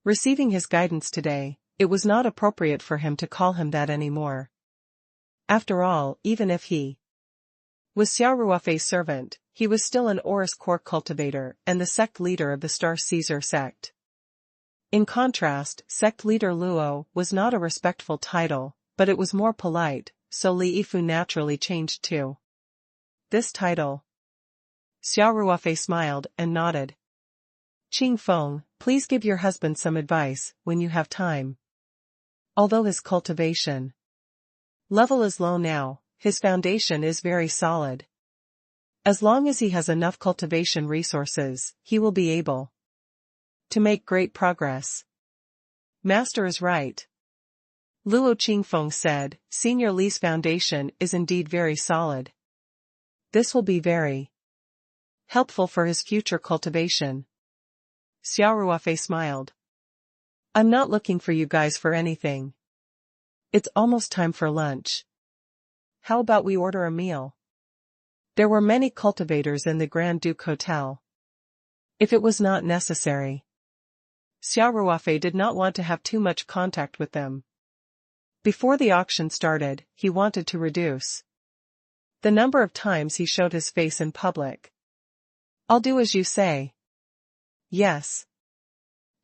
A: receiving his guidance today, it was not appropriate for him to call him that anymore. After all, even if he was Xia Ruofei's servant, he was still an Oris core cultivator and the sect leader of the Star Caesar sect. In contrast, sect leader Luo was not a respectful title, but it was more polite, so Li Yifu naturally changed to this title. Xia Ruofei smiled and nodded. "Qingfeng, please give your husband some advice when you have time. Although his cultivation level is low now, his foundation is very solid. As long as he has enough cultivation resources, he will be able to make great progress." "Master is right," Luo Qingfeng said. "Senior Li's foundation is indeed very solid. This will be very helpful for his future cultivation." Xia Ruofei smiled. "I'm not looking for you guys for anything. It's almost time for lunch. How about we order a meal?" There were many cultivators in the Grand Duke Hotel. If it was not necessary, Xia Ruofei did not want to have too much contact with them. Before the auction started, he wanted to reduce the number of times he showed his face in public. "I'll do as you say." "Yes,"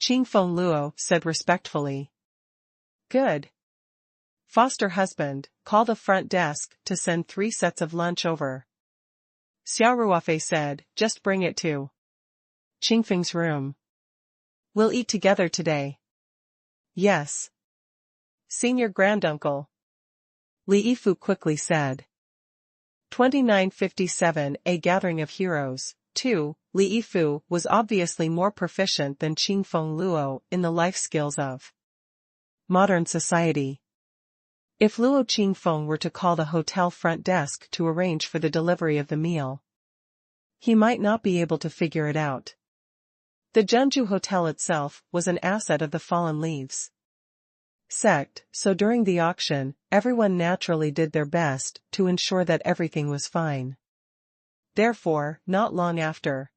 A: Qingfeng Luo said respectfully. "Good. Foster husband, call the front desk to send 3 sets of lunch over." Xia Ruofei said, "Just bring it to Qingfeng's room. We'll eat together today." "Yes, Senior Granduncle," Li Yifu quickly said. 2957 A Gathering of Heroes. 2. Li Yifu was obviously more proficient than Qingfeng Luo in the life skills of modern society. If Luo Qingfeng were to call the hotel front desk to arrange for the delivery of the meal, he might not be able to figure it out. The Jeonju Hotel itself was an asset of the Fallen Leaves sect, so during the auction, everyone naturally did their best to ensure that everything was fine. Therefore, not long after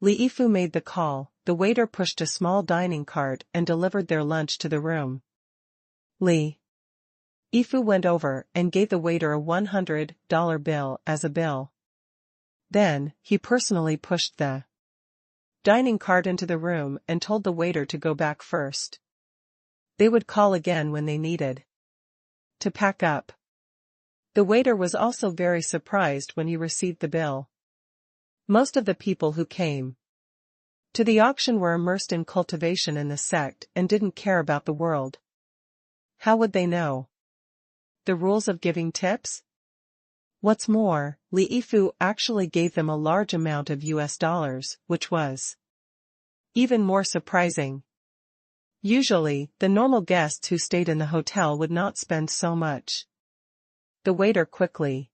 A: Li Yifu made the call, the waiter pushed a small dining cart and delivered their lunch to the room. Li Yifu went over and gave the waiter a $100 bill as a bill. Then, he personally pushed the dining cart into the room and told the waiter to go back first. They would call again when they needed to pack up. The waiter was also very surprised when he received the bill. Most of the people who came to the auction were immersed in cultivation in the sect and didn't care about the world. How would they know the rules of giving tips? What's more, Li Yifu actually gave them a large amount of US dollars, which was even more surprising. Usually, the normal guests who stayed in the hotel would not spend so much. The waiter quickly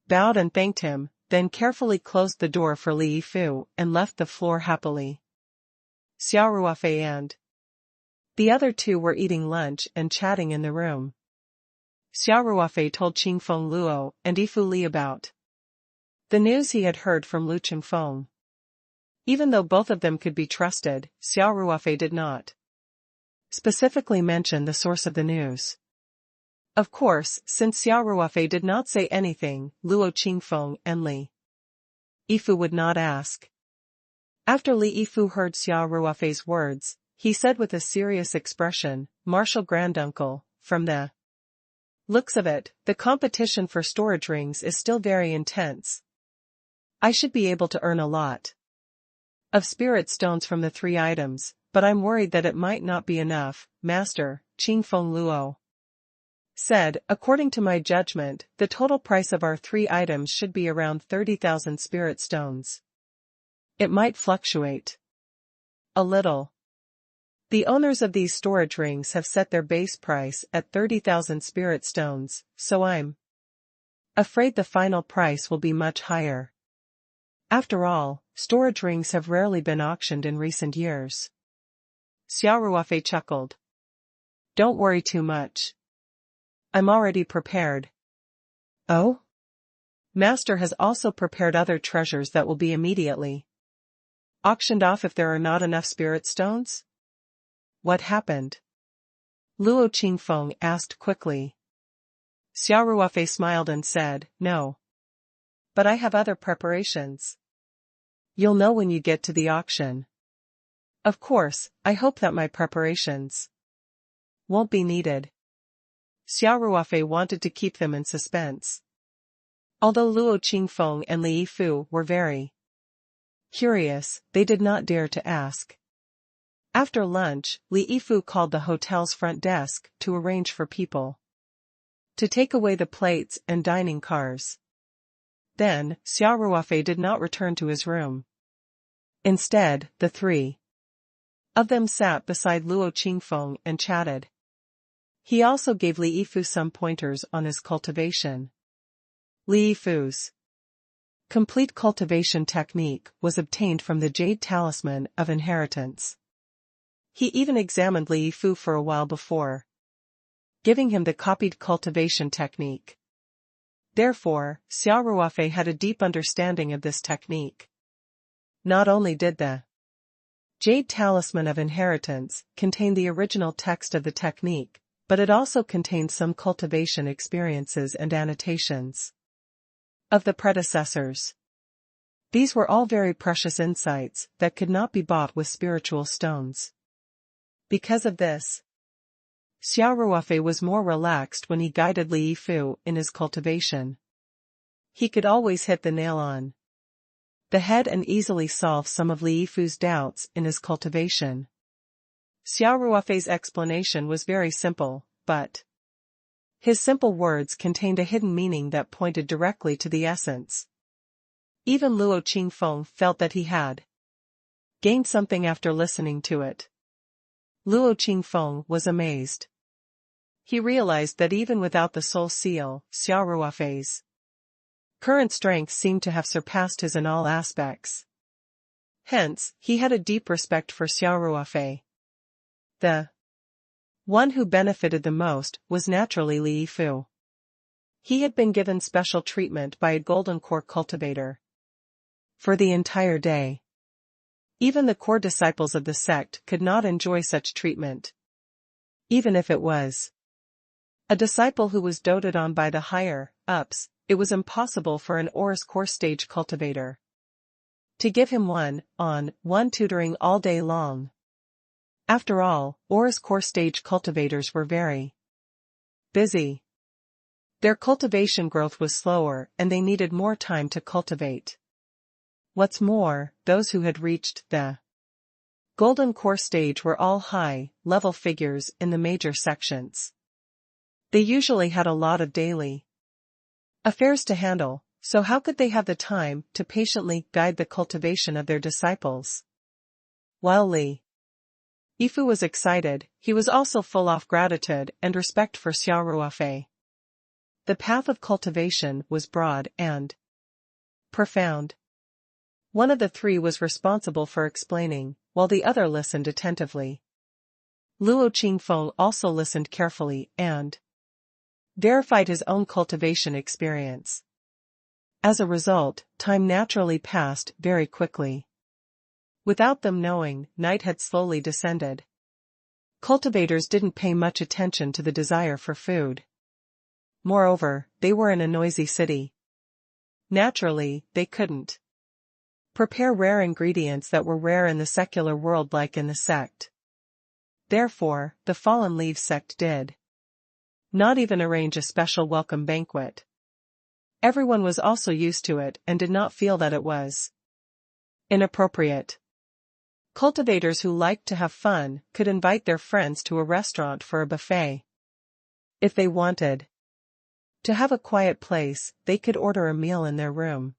A: bowed and thanked him, then carefully closed the door for Li Yifu and left the floor happily. Xia Ruofei and the other 2 were eating lunch and chatting in the room. Xia Ruofei told Qingfeng Luo and Yifu Li about the news he had heard from Lu Qingfeng. Even though both of them could be trusted, Xia Ruofei did not specifically mention the source of the news. Of course, since Xia Ruofei did not say anything, Luo Qingfeng and Li Yifu would not ask. After Li Yifu heard Xia Ruofei's words, he said with a serious expression, "Martial granduncle, from the looks of it, the competition for storage rings is still very intense. I should be able to earn a lot of spirit stones from the 3 items, but I'm worried that it might not be enough, Master," Qingfeng Luo said. "According to my judgment, the total price of our 3 items should be around 30,000 spirit stones. It might fluctuate a little. The owners of these storage rings have set their base price at 30,000 spirit stones, so I'm afraid the final price will be much higher. After all, storage rings have rarely been auctioned in recent years." Xia Ruofei chuckled. "Don't worry too much. I'm already prepared." "Oh?" "Master has also prepared other treasures that will be immediately auctioned off if there are not enough spirit stones?" "What happened?" Luo Qingfeng asked quickly. Xia Ruofei smiled and said, "No. But I have other preparations. You'll know when you get to the auction." "Of course, I hope that my preparations won't be needed." Xia Ruofei wanted to keep them in suspense. Although Luo Qingfeng and Li Yifu were very curious, they did not dare to ask. After lunch, Li Yifu called the hotel's front desk to arrange for people to take away the plates and dining cars. Then, Xia Ruofei did not return to his room. Instead, the 3 of them sat beside Luo Qingfeng and chatted. He also gave Li Yifu some pointers on his cultivation. Li Yifu's complete cultivation technique was obtained from the Jade Talisman of Inheritance. He even examined Li Yifu for a while before giving him the copied cultivation technique. Therefore, Xia Ruofei had a deep understanding of this technique. Not only did the Jade Talisman of Inheritance contain the original text of the technique, but it also contained some cultivation experiences and annotations of the predecessors. These were all very precious insights that could not be bought with spiritual stones. Because of this, Xia Ruofei was more relaxed when he guided Li Yifu in his cultivation. He could always hit the nail on the head and easily solve some of Li Yifu's doubts in his cultivation. Xia Ruofei's explanation was very simple, but his simple words contained a hidden meaning that pointed directly to the essence. Even Luo Qingfeng felt that he had gained something after listening to it. Luo Qingfeng was amazed. He realized that even without the soul seal, Xia Ruofei's current strength seemed to have surpassed his in all aspects. Hence, he had a deep respect for Xia Ruofei. The one who benefited the most was naturally Li Yifu. He had been given special treatment by a golden core cultivator for the entire day. Even the core disciples of the sect could not enjoy such treatment. Even if it was a disciple who was doted on by the higher-ups, it was impossible for an Aurus core stage cultivator to give him one-on-one tutoring all day long. After all, Aurus core stage cultivators were very busy. Their cultivation growth was slower and they needed more time to cultivate. What's more, those who had reached the golden core stage were all high-level figures in the major sections. They usually had a lot of daily affairs to handle, so how could they have the time to patiently guide the cultivation of their disciples? While Li Yifu was excited, he was also full of gratitude and respect for Xia Ruofei. The path of cultivation was broad and profound. One of the 3 was responsible for explaining, while the other listened attentively. Luo Qingfeng also listened carefully and verified his own cultivation experience. As a result, time naturally passed very quickly. Without them knowing, night had slowly descended. Cultivators didn't pay much attention to the desire for food. Moreover, they were in a noisy city. Naturally, they couldn't prepare rare ingredients that were rare in the secular world like in the sect. Therefore, the fallen leaves sect did not even arrange a special welcome banquet. Everyone was also used to it and did not feel that it was inappropriate. Cultivators who liked to have fun could invite their friends to a restaurant for a buffet. If they wanted to have a quiet place, they could order a meal in their room.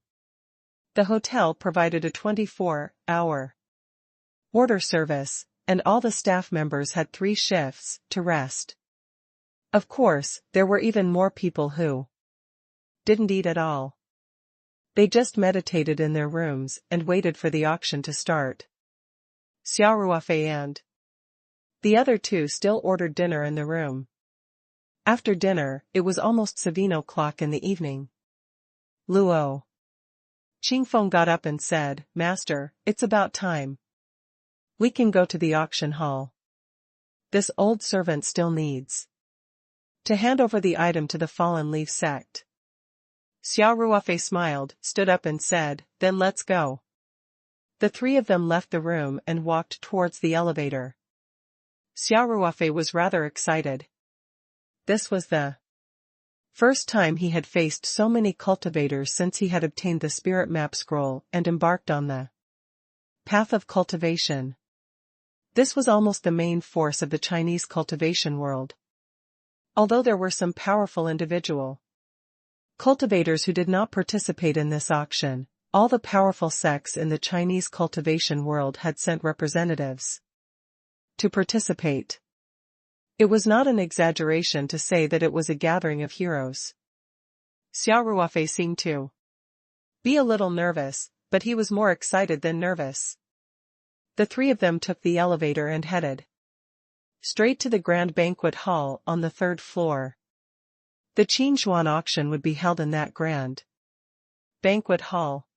A: The hotel provided a 24-hour order service, and all the staff members had 3 shifts to rest. Of course, there were even more people who didn't eat at all. They just meditated in their rooms and waited for the auction to start. Xia Ruofei and the other 2 still ordered dinner in the room. After dinner, it was almost 7 o'clock in the evening. Luo Qingfeng got up and said, "Master, it's about time. We can go to the auction hall. This old servant still needs to hand over the item to the fallen leaf sect." Xia Ruofei smiled, stood up and said, "Then let's go." The 3 of them left the room and walked towards the elevator. Xia Ruofei was rather excited. This was the first time he had faced so many cultivators since he had obtained the spirit map scroll and embarked on the path of cultivation. This was almost the main force of the Chinese cultivation world. Although there were some powerful individual cultivators who did not participate in this auction, all the powerful sects in the Chinese cultivation world had sent representatives to participate. It was not an exaggeration to say that it was a gathering of heroes. Xia Ruofei seemed to be a little nervous, but he was more excited than nervous. The 3 of them took the elevator and headed straight to the grand banquet hall on the 3rd floor. The Qingxuan auction would be held in that grand banquet hall.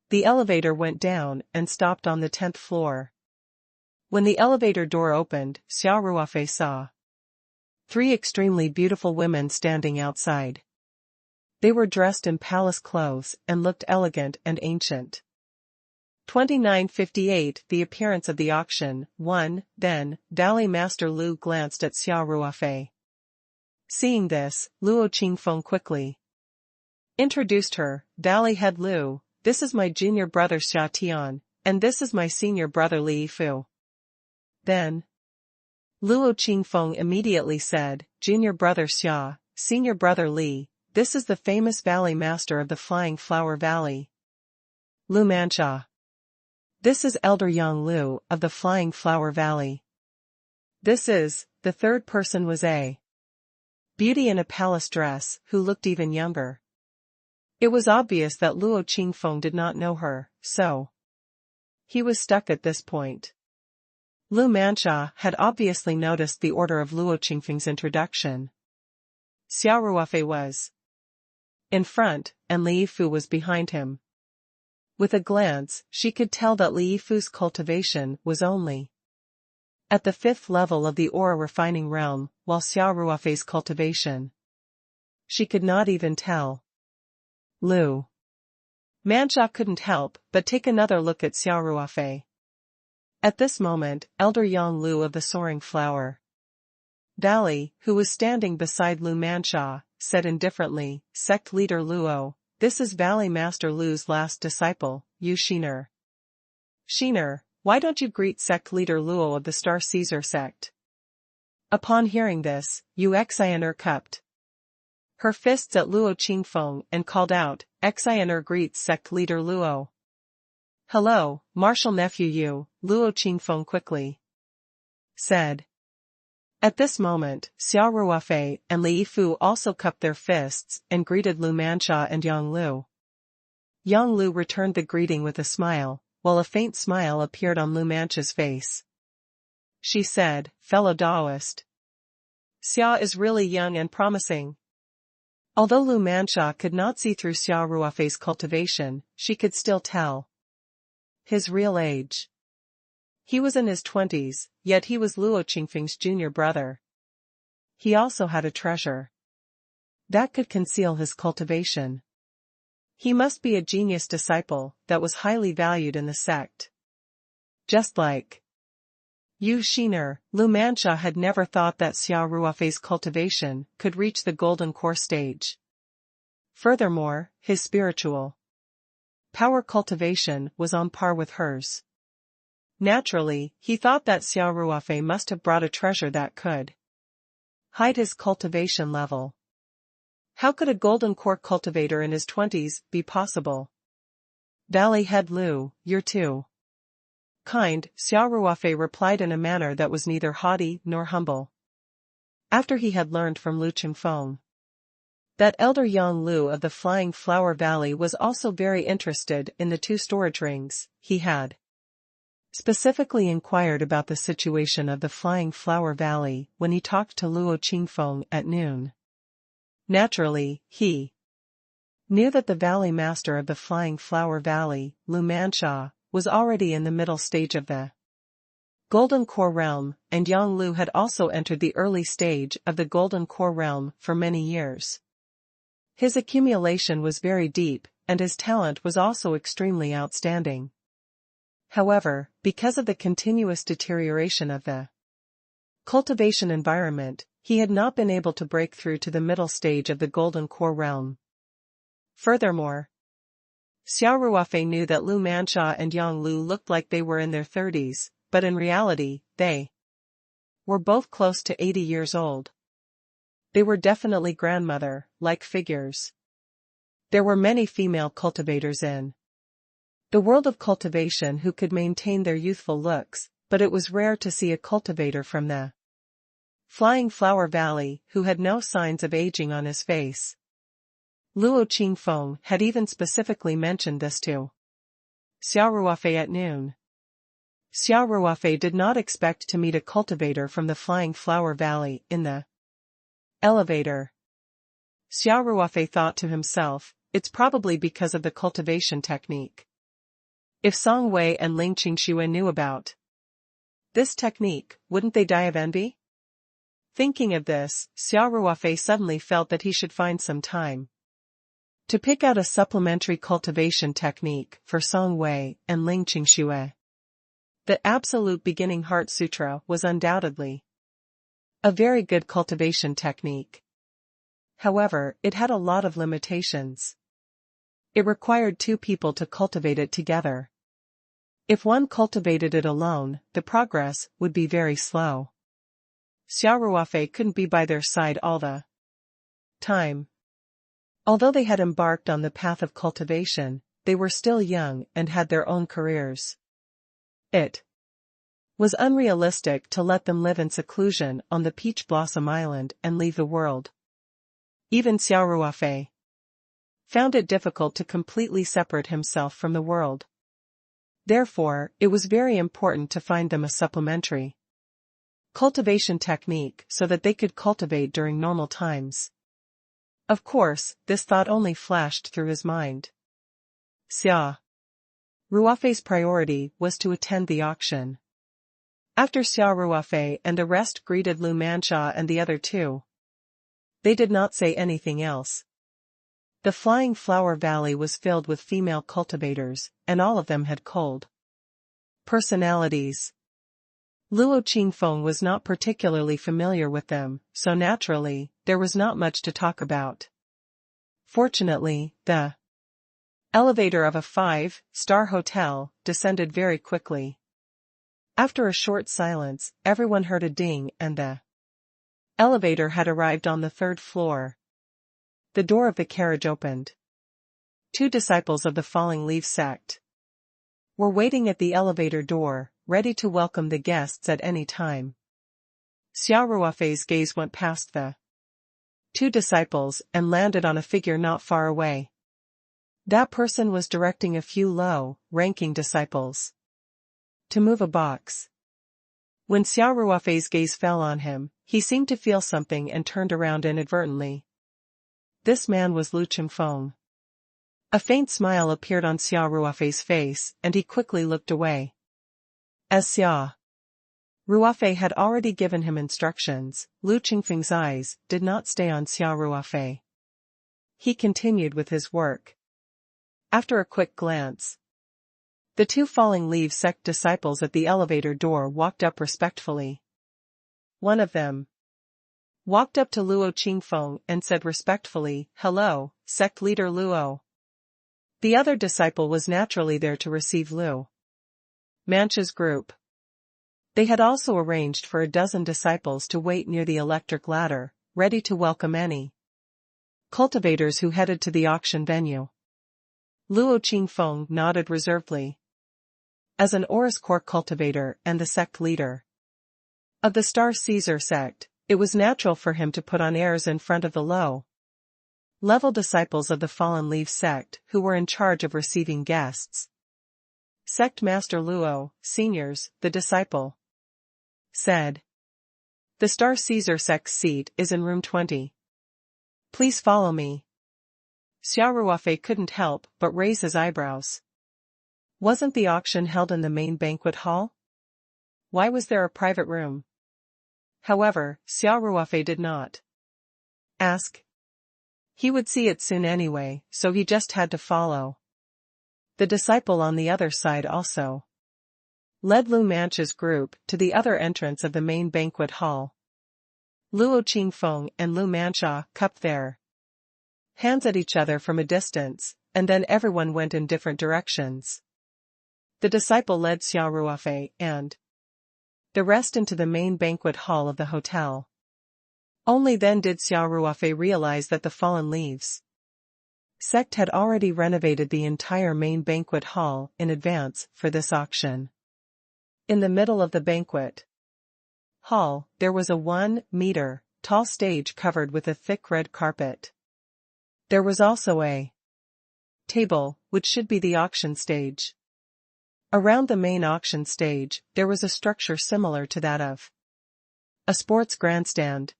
A: The elevator went down and stopped on the 10th floor. When the elevator door opened, Xia Ruofei saw 3 extremely beautiful women standing outside. They were dressed in palace clothes and looked elegant and ancient. 2958 The appearance of the auction. 1. Then, Dali Master Lu glanced at Xia Ruofei. Seeing this, Luo Qingfeng quickly introduced her. "Dali head Lu, this is my junior brother Xia Tian, and this is my senior brother Li Fu." Then Luo Qingfeng immediately said, "Junior brother Xia, senior brother Li, this is the famous valley master of the Flying Flower Valley, Lu Manxia. This is Elder Yang Lu of the Flying Flower Valley. This is," the 3rd person was a beauty in a palace dress, who looked even younger. It was obvious that Luo Qingfeng did not know her, so he was stuck at this point. Lu Manxia had obviously noticed the order of Luo Qingfeng's introduction. Xia Ruofei was in front, and Li Fu was behind him. With a glance, she could tell that Li Fu's cultivation was only at the 5th level of the aura refining realm, while Xia Ruofei's cultivation, she could not even tell. Lu Manxia couldn't help but take another look at Xia Ruofei. At this moment, Elder Yang Lu of the Soaring Flower Valley, who was standing beside Lu Manxia, said indifferently, "Sect leader Luo, this is Valley Master Lu's last disciple, Yu Shiner. Shiner, why don't you greet sect leader Luo of the Star Caesar sect?" Upon hearing this, Yu Xiner cupped her fists at Luo Qingfeng and called out, "Xiner greets sect leader Luo." "Hello, martial nephew Yu," Luo Qingfeng quickly said. At this moment, Xia Ruofei and Li Fu also cupped their fists and greeted Lu Manxia and Yang Lu. Yang Lu returned the greeting with a smile, while a faint smile appeared on Lu Manxia's face. She said, "Fellow Taoist, Xia is really young and promising." Although Lu Manxia could not see through Xia Ruofei's cultivation, she could still tell his real age. He was in his 20s, yet he was Luo Qingfeng's junior brother. He also had a treasure that could conceal his cultivation. He must be a genius disciple that was highly valued in the sect. Just like Yu Xiner, Lu Manxia had never thought that Xia Ruofei's cultivation could reach the golden core stage. Furthermore, his spiritual power cultivation was on par with hers. Naturally, he thought that Xia Ruofei must have brought a treasure that could hide his cultivation level. How could a golden core cultivator in his 20s be possible? Valley Head Lu, you're too kind, Xia Ruofei replied in a manner that was neither haughty nor humble. After he had learned from Lu Qingfeng that elder young Lu of the Flying Flower Valley was also very interested in the 2 storage rings, he had specifically inquired about the situation of the Flying Flower Valley when he talked to Luo Qingfeng at noon. Naturally, he knew that the Valley Master of the Flying Flower Valley, Lu Manxia, was already in the middle stage of the Golden Core Realm, and Yang Lu had also entered the early stage of the Golden Core Realm for many years. His accumulation was very deep, and his talent was also extremely outstanding. However, because of the continuous deterioration of the cultivation environment, he had not been able to break through to the middle stage of the Golden Core Realm. Furthermore, Xia Ruofei knew that Lu Manxia and Yang Lu looked like they were in their 30s, but in reality, they were both close to 80 years old. They were definitely grandmother-like figures. There were many female cultivators in the world of cultivation who could maintain their youthful looks, but it was rare to see a cultivator from the Flying Flower Valley who had no signs of aging on his face. Luo Qingfeng had even specifically mentioned this to Xia Ruofei at noon. Xia Ruofei did not expect to meet a cultivator from the Flying Flower Valley in the elevator. Xia Ruofei thought to himself, it's probably because of the cultivation technique. If Song Wei and Ling Qingxue knew about this technique, wouldn't they die of envy? Thinking of this, Xia Ruofei suddenly felt that he should find some time to pick out a supplementary cultivation technique for Song Wei and Ling Qingxue. The Absolute Beginning Heart Sutra was undoubtedly a very good cultivation technique. However, it had a lot of limitations. It required 2 people to cultivate it together. If one cultivated it alone, the progress would be very slow. Xia Ruofei couldn't be by their side all the time. Although they had embarked on the path of cultivation, they were still young and had their own careers. It was unrealistic to let them live in seclusion on the Peach Blossom Island and leave the world. Even Xia Ruofei found it difficult to completely separate himself from the world. Therefore, it was very important to find them a supplementary cultivation technique so that they could cultivate during normal times. Of course, this thought only flashed through his mind. Xia Ruofei's priority was to attend the auction. After Xia Ruofei and the rest greeted Lu Manxia and the other 2, they did not say anything else. The Flying Flower Valley was filled with female cultivators, and all of them had cold personalities. Luo Qingfeng was not particularly familiar with them, so naturally, there was not much to talk about. Fortunately, the elevator of a 5-star hotel descended very quickly. After a short silence, everyone heard a ding and the elevator had arrived on the 3rd floor. The door of the carriage opened. 2 disciples of the Falling Leaf sect were waiting at the elevator door, ready to welcome the guests at any time. Xia Ruofei's gaze went past the 2 disciples and landed on a figure not far away. That person was directing a few low-ranking disciples to move a box. When Xia Ruofei's gaze fell on him, he seemed to feel something and turned around inadvertently. This man was Lu Qingfeng. A faint smile appeared on Xia Ruofei's face, and he quickly looked away. As Xia Ruofei had already given him instructions, Lu Qingfeng's eyes did not stay on Xia Ruofei. He continued with his work. After a quick glance, the two falling leaf sect disciples at the elevator door walked up respectfully. One of them walked up to Luo Qingfeng and said respectfully, "Hello, sect leader Luo." The other disciple was naturally there to receive Lu Mancha's group. They had also arranged for a dozen disciples to wait near the electric ladder, ready to welcome any cultivators who headed to the auction venue. Luo Qingfeng nodded reservedly. As an Oris core cultivator and the sect leader of the Star Caesar sect, it was natural for him to put on airs in front of the low-level disciples of the Fallen Leaf sect who were in charge of receiving guests. Sect Master Luo, seniors, the disciple said. The Star Caesar sect's seat is in room 20. Please follow me. Xia Ruofei couldn't help but raise his eyebrows. Wasn't the auction held in the main banquet hall? Why was there a private room? However, Xia Ruofei did not ask. He would see it soon anyway, so he just had to follow. The disciple on the other side also led Lu Mancha's group to the other entrance of the main banquet hall. Luo Qingfeng and Lu Mancha cupped their hands at each other from a distance, and then everyone went in different directions. The disciple led Xia Ruofei and the rest into the main banquet hall of the hotel. Only then did Xia Ruofei realize that the Fallen Leaves sect had already renovated the entire main banquet hall in advance for this auction. In the middle of the banquet hall, there was a 1-meter tall stage covered with a thick red carpet. There was also a table, which should be the auction stage. Around the main auction stage, there was a structure similar to that of a sports grandstand.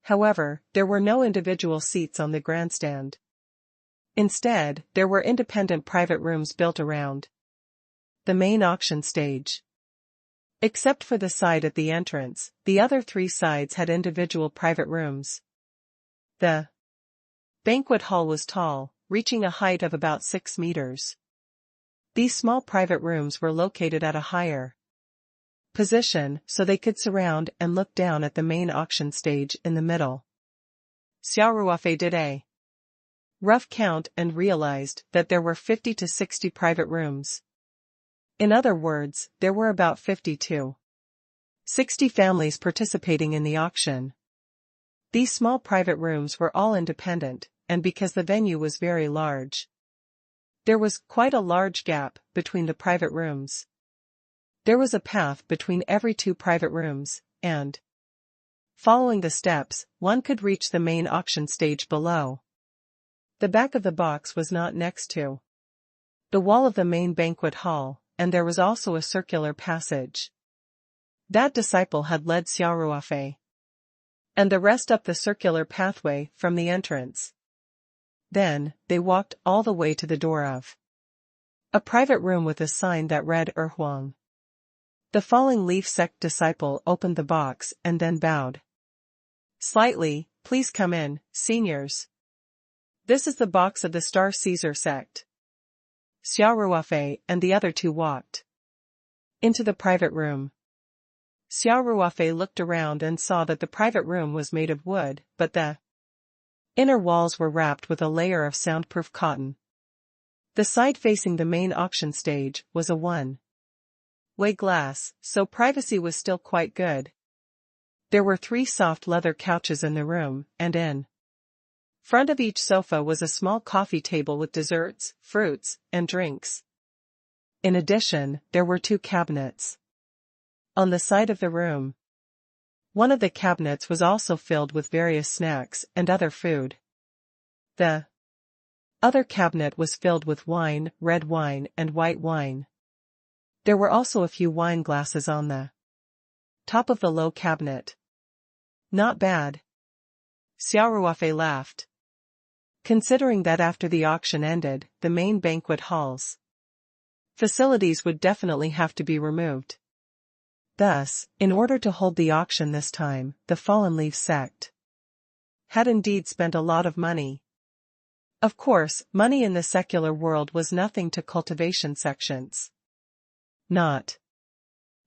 A: However, there were no individual seats on the grandstand. Instead, there were independent private rooms built around the main auction stage. Except for the side at the entrance, the other three sides had individual private rooms. The banquet hall was tall, reaching a height of about 6 meters. These small private rooms were located at a higher position so they could surround and look down at the main auction stage in the middle. Xia Ruofei did a rough count and realized that there were 50 to 60 private rooms. In other words, there were about 50 to 60 families participating in the auction. These small private rooms were all independent, and because the venue was very large, there was quite a large gap between the private rooms. There was a path between every 2 private rooms, and following the steps, one could reach the main auction stage below. The back of the box was not next to the wall of the main banquet hall, and there was also a circular passage. That disciple had led Xia Ruofei and the rest up the circular pathway from the entrance. Then, they walked all the way to the door of a private room with a sign that read Huang. The Falling Leaf sect disciple opened the box and then bowed slightly. Please come in, seniors. This is the box of the Star Caesar sect. Xia Ruofei and the other two walked into the private room. Xia Ruofei looked around and saw that the private room was made of wood, but the inner walls were wrapped with a layer of soundproof cotton. The side facing the main auction stage was a one-way glass, so privacy was still quite good. There were 3 soft leather couches in the room, and in front of each sofa was a small coffee table with desserts, fruits, and drinks. In addition, there were 2 cabinets on the side of the room. One of the cabinets was also filled with various snacks and other food. The other cabinet was filled with wine, red wine, and white wine. There were also a few wine glasses on the top of the low cabinet. Not bad. Xia Ruofei laughed. Considering that after the auction ended, the main banquet hall's facilities would definitely have to be removed. Thus, in order to hold the auction this time, the Fallen Leaf sect had indeed spent a lot of money. Of course, money in the secular world was nothing to cultivation sections. Not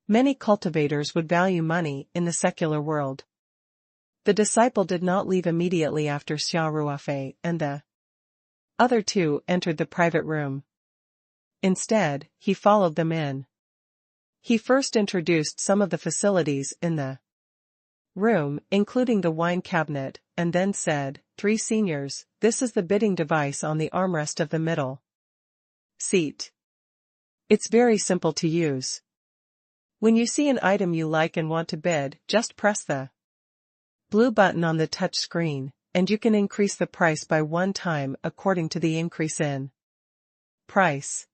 A: many cultivators would value money in the secular world. The disciple did not leave immediately after Xia Ruofei and the other two entered the private room. Instead, he followed them in. He first introduced some of the facilities in the room, including the wine cabinet, and then said, "3 seniors, this is the bidding device on the armrest of the middle seat. It's very simple to use. When you see an item you like and want to bid, just press the blue button on the touch screen, and you can increase the price by 1 time according to the increase in price.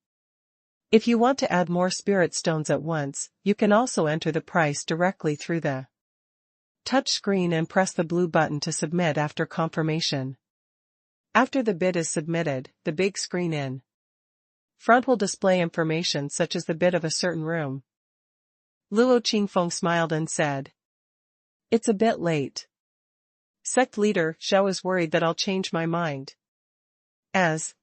A: If you want to add more spirit stones at once, you can also enter the price directly through the touch screen and press the blue button to submit after confirmation. After the bid is submitted, the big screen in front will display information such as the bid of a certain room." Luo Qingfeng smiled and said, "It's a bit late. Sect leader Xiao is worried that I'll change my mind." As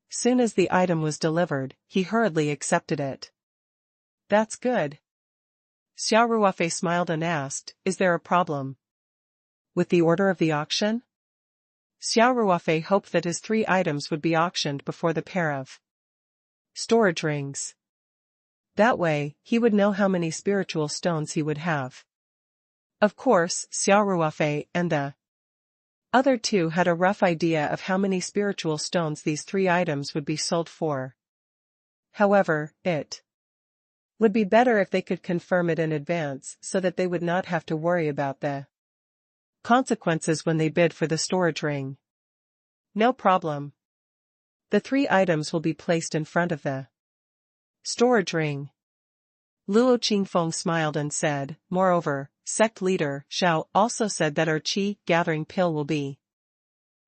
A: soon as the item was delivered, he hurriedly accepted it. "That's good." Xia Ruofei smiled and asked, "Is there a problem with the order of the auction?" Xia Ruofei hoped that his 3 items would be auctioned before the pair of storage rings. That way, he would know how many spiritual stones he would have. Of course, Xia Ruofei and the other two had a rough idea of how many spiritual stones these 3 items would be sold for. However, it would be better if they could confirm it in advance so that they would not have to worry about the consequences when they bid for the storage ring. "No problem. The 3 items will be placed in front of the storage ring." Luo Qingfeng smiled and said, "Moreover, sect leader Xiao also said that our qi gathering pill will be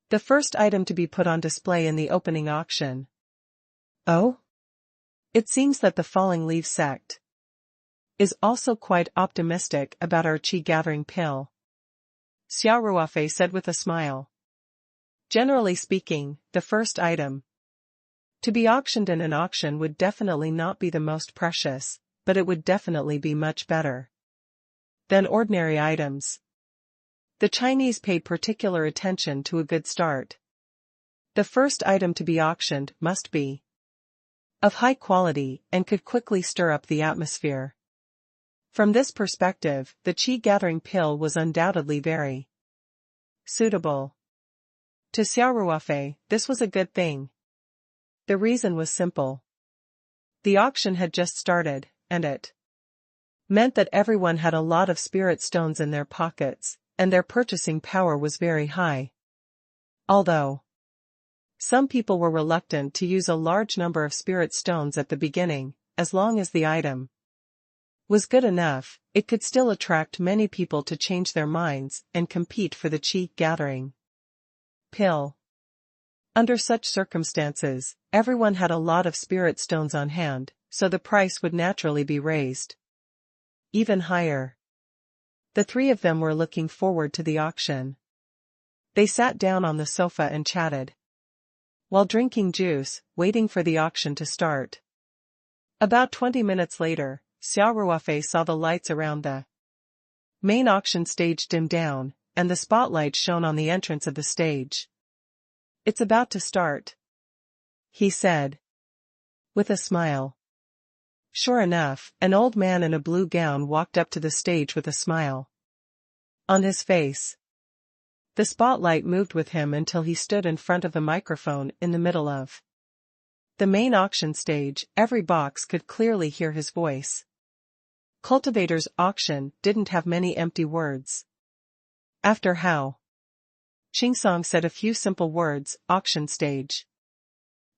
A: the first item to be put on display in the opening auction." "Oh? It seems that the Falling Leaf sect is also quite optimistic about our qi gathering pill," Xia Ruofei said with a smile. "Generally speaking, the first item to be auctioned in an auction would definitely not be the most precious, but it would definitely be much better than ordinary items. The Chinese pay particular attention to a good start. The first item to be auctioned must be of high quality and could quickly stir up the atmosphere." From this perspective, the qi gathering pill was undoubtedly very suitable. To Xia Ruofei, this was a good thing. The reason was simple. The auction had just started, and it meant that everyone had a lot of spirit stones in their pockets, and their purchasing power was very high. Although some people were reluctant to use a large number of spirit stones at the beginning, as long as the item was good enough, it could still attract many people to change their minds and compete for the qi gathering pill. Under such circumstances, everyone had a lot of spirit stones on hand, so the price would naturally be raised even higher. The 3 of them were looking forward to the auction. They sat down on the sofa and chatted while drinking juice, waiting for the auction to start. About 20 minutes later, Xia Ruofei saw the lights around the main auction stage dim down, and the spotlight shone on the entrance of the stage. "It's about to start," he said with a smile. Sure enough, an old man in a blue gown walked up to the stage with a smile on his face. The spotlight moved with him until he stood in front of the microphone in the middle of the main auction stage. Every box could clearly hear his voice. Cultivator's auction didn't have many empty words. After Hao Qingsong said a few simple words, "Auction stage."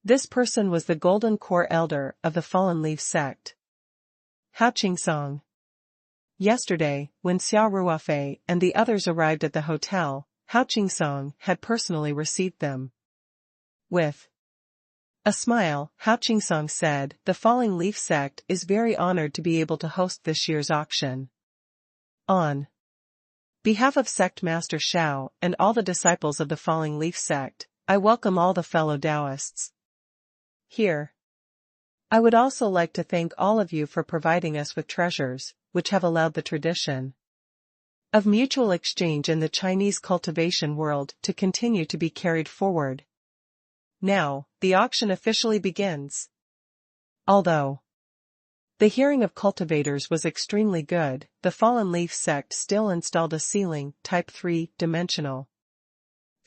A: This person was the Golden Core Elder of the Fallen Leaf sect, Hao Qingsong. Yesterday, when Xia Ruofei and the others arrived at the hotel, Hao Qingsong had personally received them. With a smile, Hao Qingsong said, "The Falling Leaf sect is very honored to be able to host this year's auction. On behalf of Sect Master Xiao and all the disciples of the Falling Leaf sect, I welcome all the fellow Taoists here. I would also like to thank all of you for providing us with treasures, which have allowed the tradition of mutual exchange in the Chinese cultivation world to continue to be carried forward. Now, the auction officially begins. Although the hearing of cultivators was extremely good, the Fallen Leaf sect still installed a ceiling, type 3-dimensional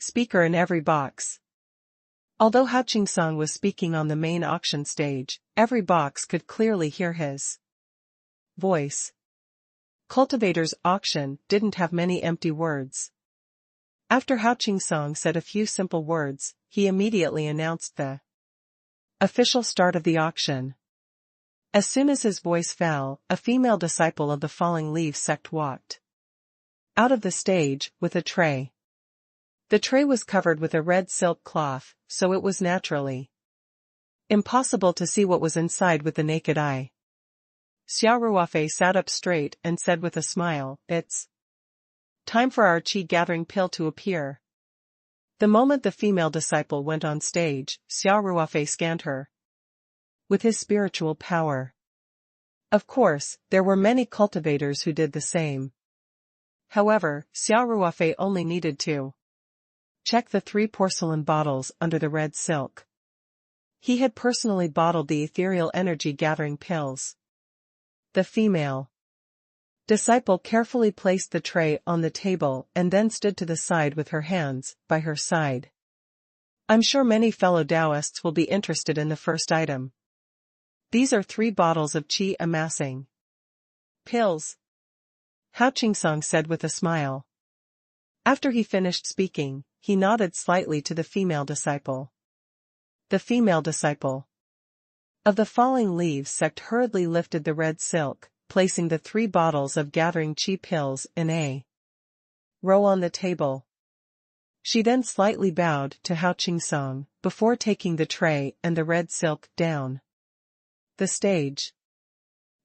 A: speaker in every box. Although Hao Qing-song was speaking on the main auction stage, every box could clearly hear his voice. Cultivator's auction didn't have many empty words. After Hao Qing-song said a few simple words, he immediately announced the official start of the auction. As soon as his voice fell, a female disciple of the Falling Leaf sect walked out of the stage with a tray. The tray was covered with a red silk cloth, so it was naturally impossible to see what was inside with the naked eye. Xia Ruofei sat up straight and said with a smile, "It's time for our qi gathering pill to appear." The moment the female disciple went on stage, Xia Ruofei scanned her with his spiritual power. Of course, there were many cultivators who did the same. However, Xia Ruofei only needed to check the 3 porcelain bottles under the red silk. He had personally bottled the ethereal energy gathering pills. The female disciple carefully placed the tray on the table and then stood to the side with her hands by her side. I'm sure many fellow Taoists will be interested in the first item. These are 3 bottles of qi amassing pills, Hao Qing-song said with a smile. After he finished speaking, he nodded slightly to the female disciple. The female disciple of the Falling Leaves sect hurriedly lifted the red silk, placing the 3 bottles of gathering qi pills in a row on the table. She then slightly bowed to Hao Qing-song, before taking the tray and the red silk down the stage.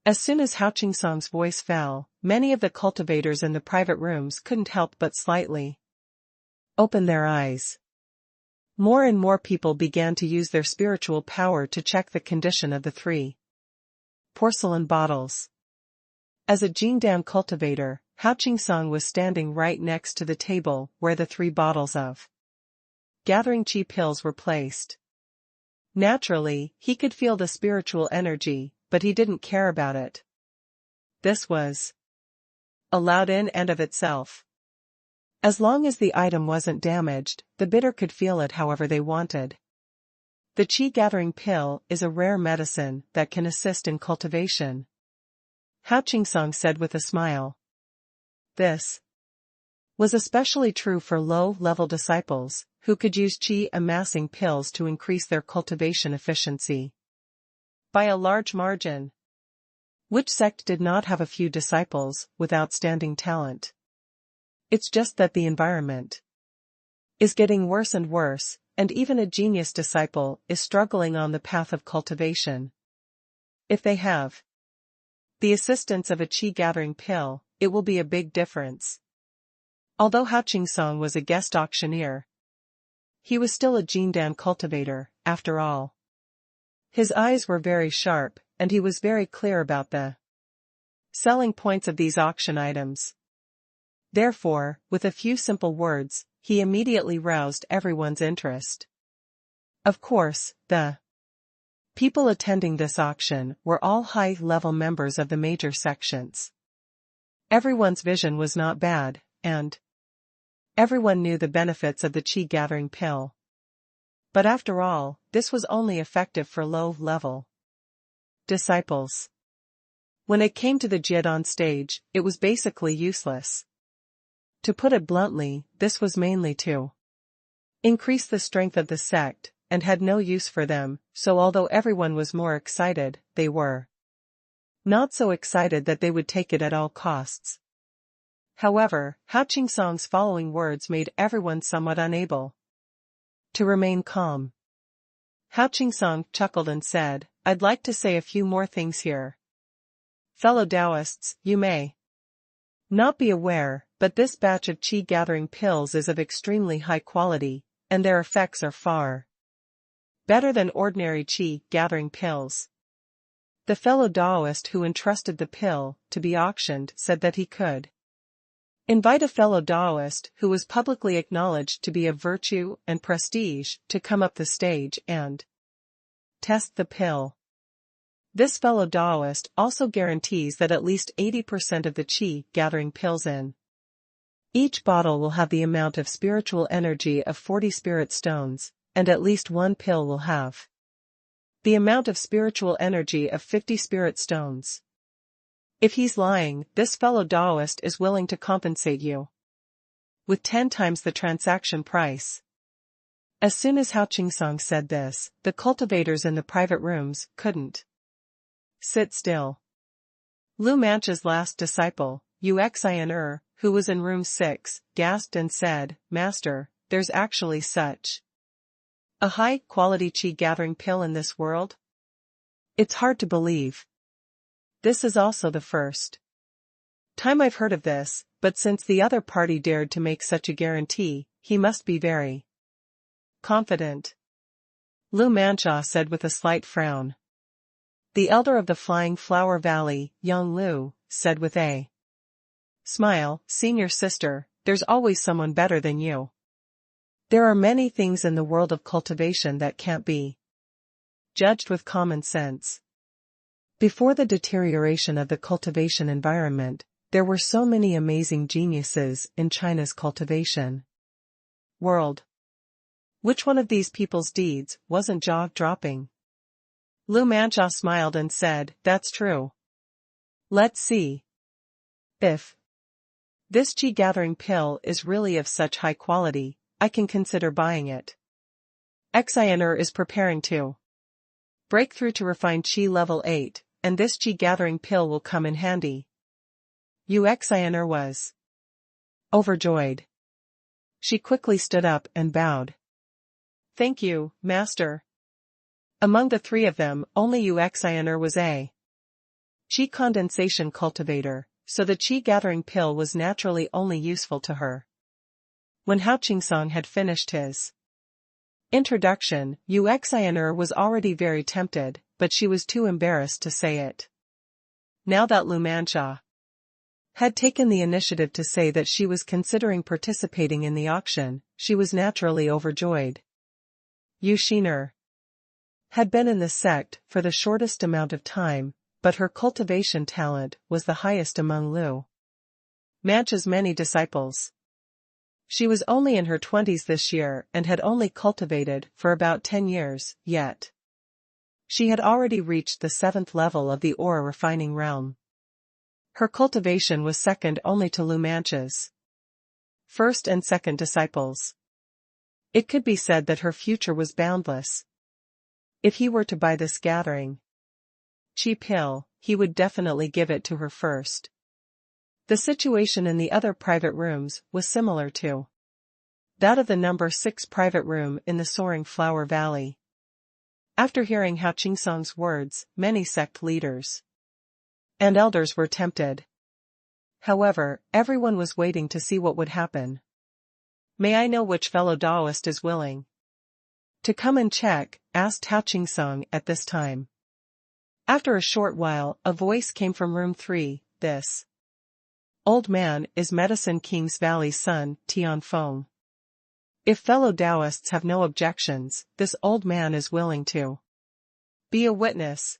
A: As soon as Hao Qing-song's voice fell, many of the cultivators in the private rooms couldn't help but slightly open their eyes. More and more people began to use their spiritual power to check the condition of the 3 porcelain bottles. As a Jingdan cultivator, Hao Qing-song was standing right next to the table where the 3 bottles of gathering qi pills were placed. Naturally, he could feel the spiritual energy, but he didn't care about it. This was allowed in and of itself. As long as the item wasn't damaged, the bidder could feel it however they wanted. The qi gathering pill is a rare medicine that can assist in cultivation, Hao Qing-song said with a smile. This was especially true for low-level disciples, who could use qi amassing pills to increase their cultivation efficiency by a large margin. Which sect did not have a few disciples with outstanding talent? It's just that the environment is getting worse and worse, and even a genius disciple is struggling on the path of cultivation. If they have the assistance of a qi gathering pill, it will be a big difference. Although Hao Qing-song was a guest auctioneer, he was still a Jingdan cultivator, after all. His eyes were very sharp, and he was very clear about the selling points of these auction items. Therefore, with a few simple words, he immediately roused everyone's interest. Of course, the people attending this auction were all high-level members of the major sections. Everyone's vision was not bad, and everyone knew the benefits of the qi gathering pill. But after all, this was only effective for low-level disciples. When it came to the jid on stage, it was basically useless. To put it bluntly, this was mainly to increase the strength of the sect, and had no use for them, so although everyone was more excited, they were not so excited that they would take it at all costs. However, Hao Qing-song's following words made everyone somewhat unable to remain calm. Hao Qing-song chuckled and said, "I'd like to say a few more things here. Fellow Taoists, you may not be aware, but this batch of qi gathering pills is of extremely high quality, and their effects are far better than ordinary qi gathering pills. The fellow Taoist who entrusted the pill to be auctioned said that he could invite a fellow Taoist who was publicly acknowledged to be of virtue and prestige to come up the stage and test the pill. This fellow Taoist also guarantees that at least 80% of the qi gathering pills in each bottle will have the amount of spiritual energy of 40 spirit stones, and at least one pill will have the amount of spiritual energy of 50 spirit stones. If he's lying, this fellow Taoist is willing to compensate you with 10 times the transaction price. As soon as Hao Qingsong said this, the cultivators in the private rooms couldn't sit still. Lu Mancha's last disciple, Yuxian, who was in room 6, gasped and said, "Master, there's actually such a high-quality qi gathering pill in this world? It's hard to believe. This is also the first time I've heard of this, but since the other party dared to make such a guarantee, he must be very confident," Lu Mancha said with a slight frown. The elder of the Flying Flower Valley, young Lu, said with a smile, "Senior sister, there's always someone better than you. There are many things in the world of cultivation that can't be judged with common sense." Before the deterioration of the cultivation environment, there were so many amazing geniuses in China's cultivation world. Which one of these people's deeds wasn't jaw-dropping? Lu Mancha smiled and said, "That's true. Let's see. If this qi gathering pill is really of such high quality, I can consider buying it. Xia is preparing to break through to refine qi level 8, and this qi gathering pill will come in handy." Xia was overjoyed. She quickly stood up and bowed. "Thank you, Master." Among the three of them, only Xia was a qi condensation cultivator, so the qi gathering pill was naturally only useful to her. When Hao Qingsong had finished his introduction, Xia was already very tempted, but she was too embarrassed to say it. Now that Lu Mancha had taken the initiative to say that she was considering participating in the auction, she was naturally overjoyed. Yuxiner had been in the sect for the shortest amount of time, but her cultivation talent was the highest among Lu Mancha's many disciples. She was only in her 20s this year and had only cultivated for about 10 years, yet she had already reached the 7th level of the ore refining realm. Her cultivation was second only to Lu Mancha's first and second disciples. It could be said that her future was boundless. If he were to buy this gathering qi pill, he would definitely give it to her first. The situation in the other private rooms was similar to that of the number 6 private room in the Soaring Flower Valley. After hearing Hao Qingsong's words, many sect leaders and elders were tempted. However, everyone was waiting to see what would happen. "May I know which fellow Taoist is willing to come and check?" asked Hao Qingsong at this time. After a short while, a voice came from room 3, "This old man is Medicine King's Valley's son, Tianfeng. If fellow Taoists have no objections, this old man is willing to be a witness."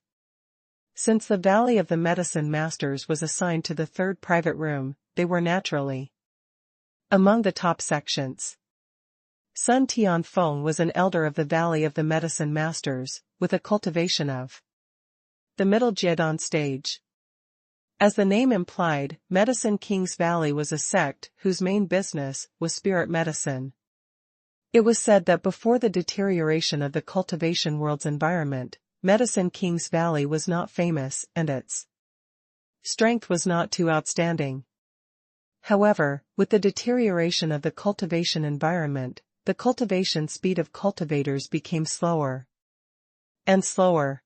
A: Since the Valley of the Medicine Masters was assigned to the 3rd private room, they were naturally among the top sections. Sun Tianfeng was an elder of the Valley of the Medicine Masters, with a cultivation of the middle Jiedan stage. As the name implied, Medicine King's Valley was a sect whose main business was spirit medicine. It was said that before the deterioration of the cultivation world's environment, Medicine King's Valley was not famous and its strength was not too outstanding. However, with the deterioration of the cultivation environment, the cultivation speed of cultivators became slower and slower.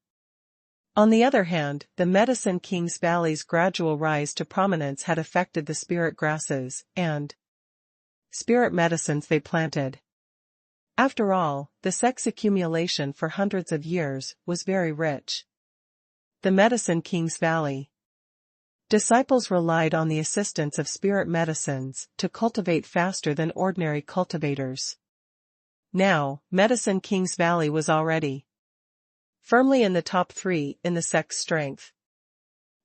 A: On the other hand, the Medicine King's Valley's gradual rise to prominence had affected the spirit grasses and spirit medicines they planted. After all, the sex accumulation for hundreds of years was very rich. The Medicine King's Valley. Disciples relied on the assistance of spirit medicines to cultivate faster than ordinary cultivators. Now, Medicine King's Valley was already firmly in the top 3 in the sex strength.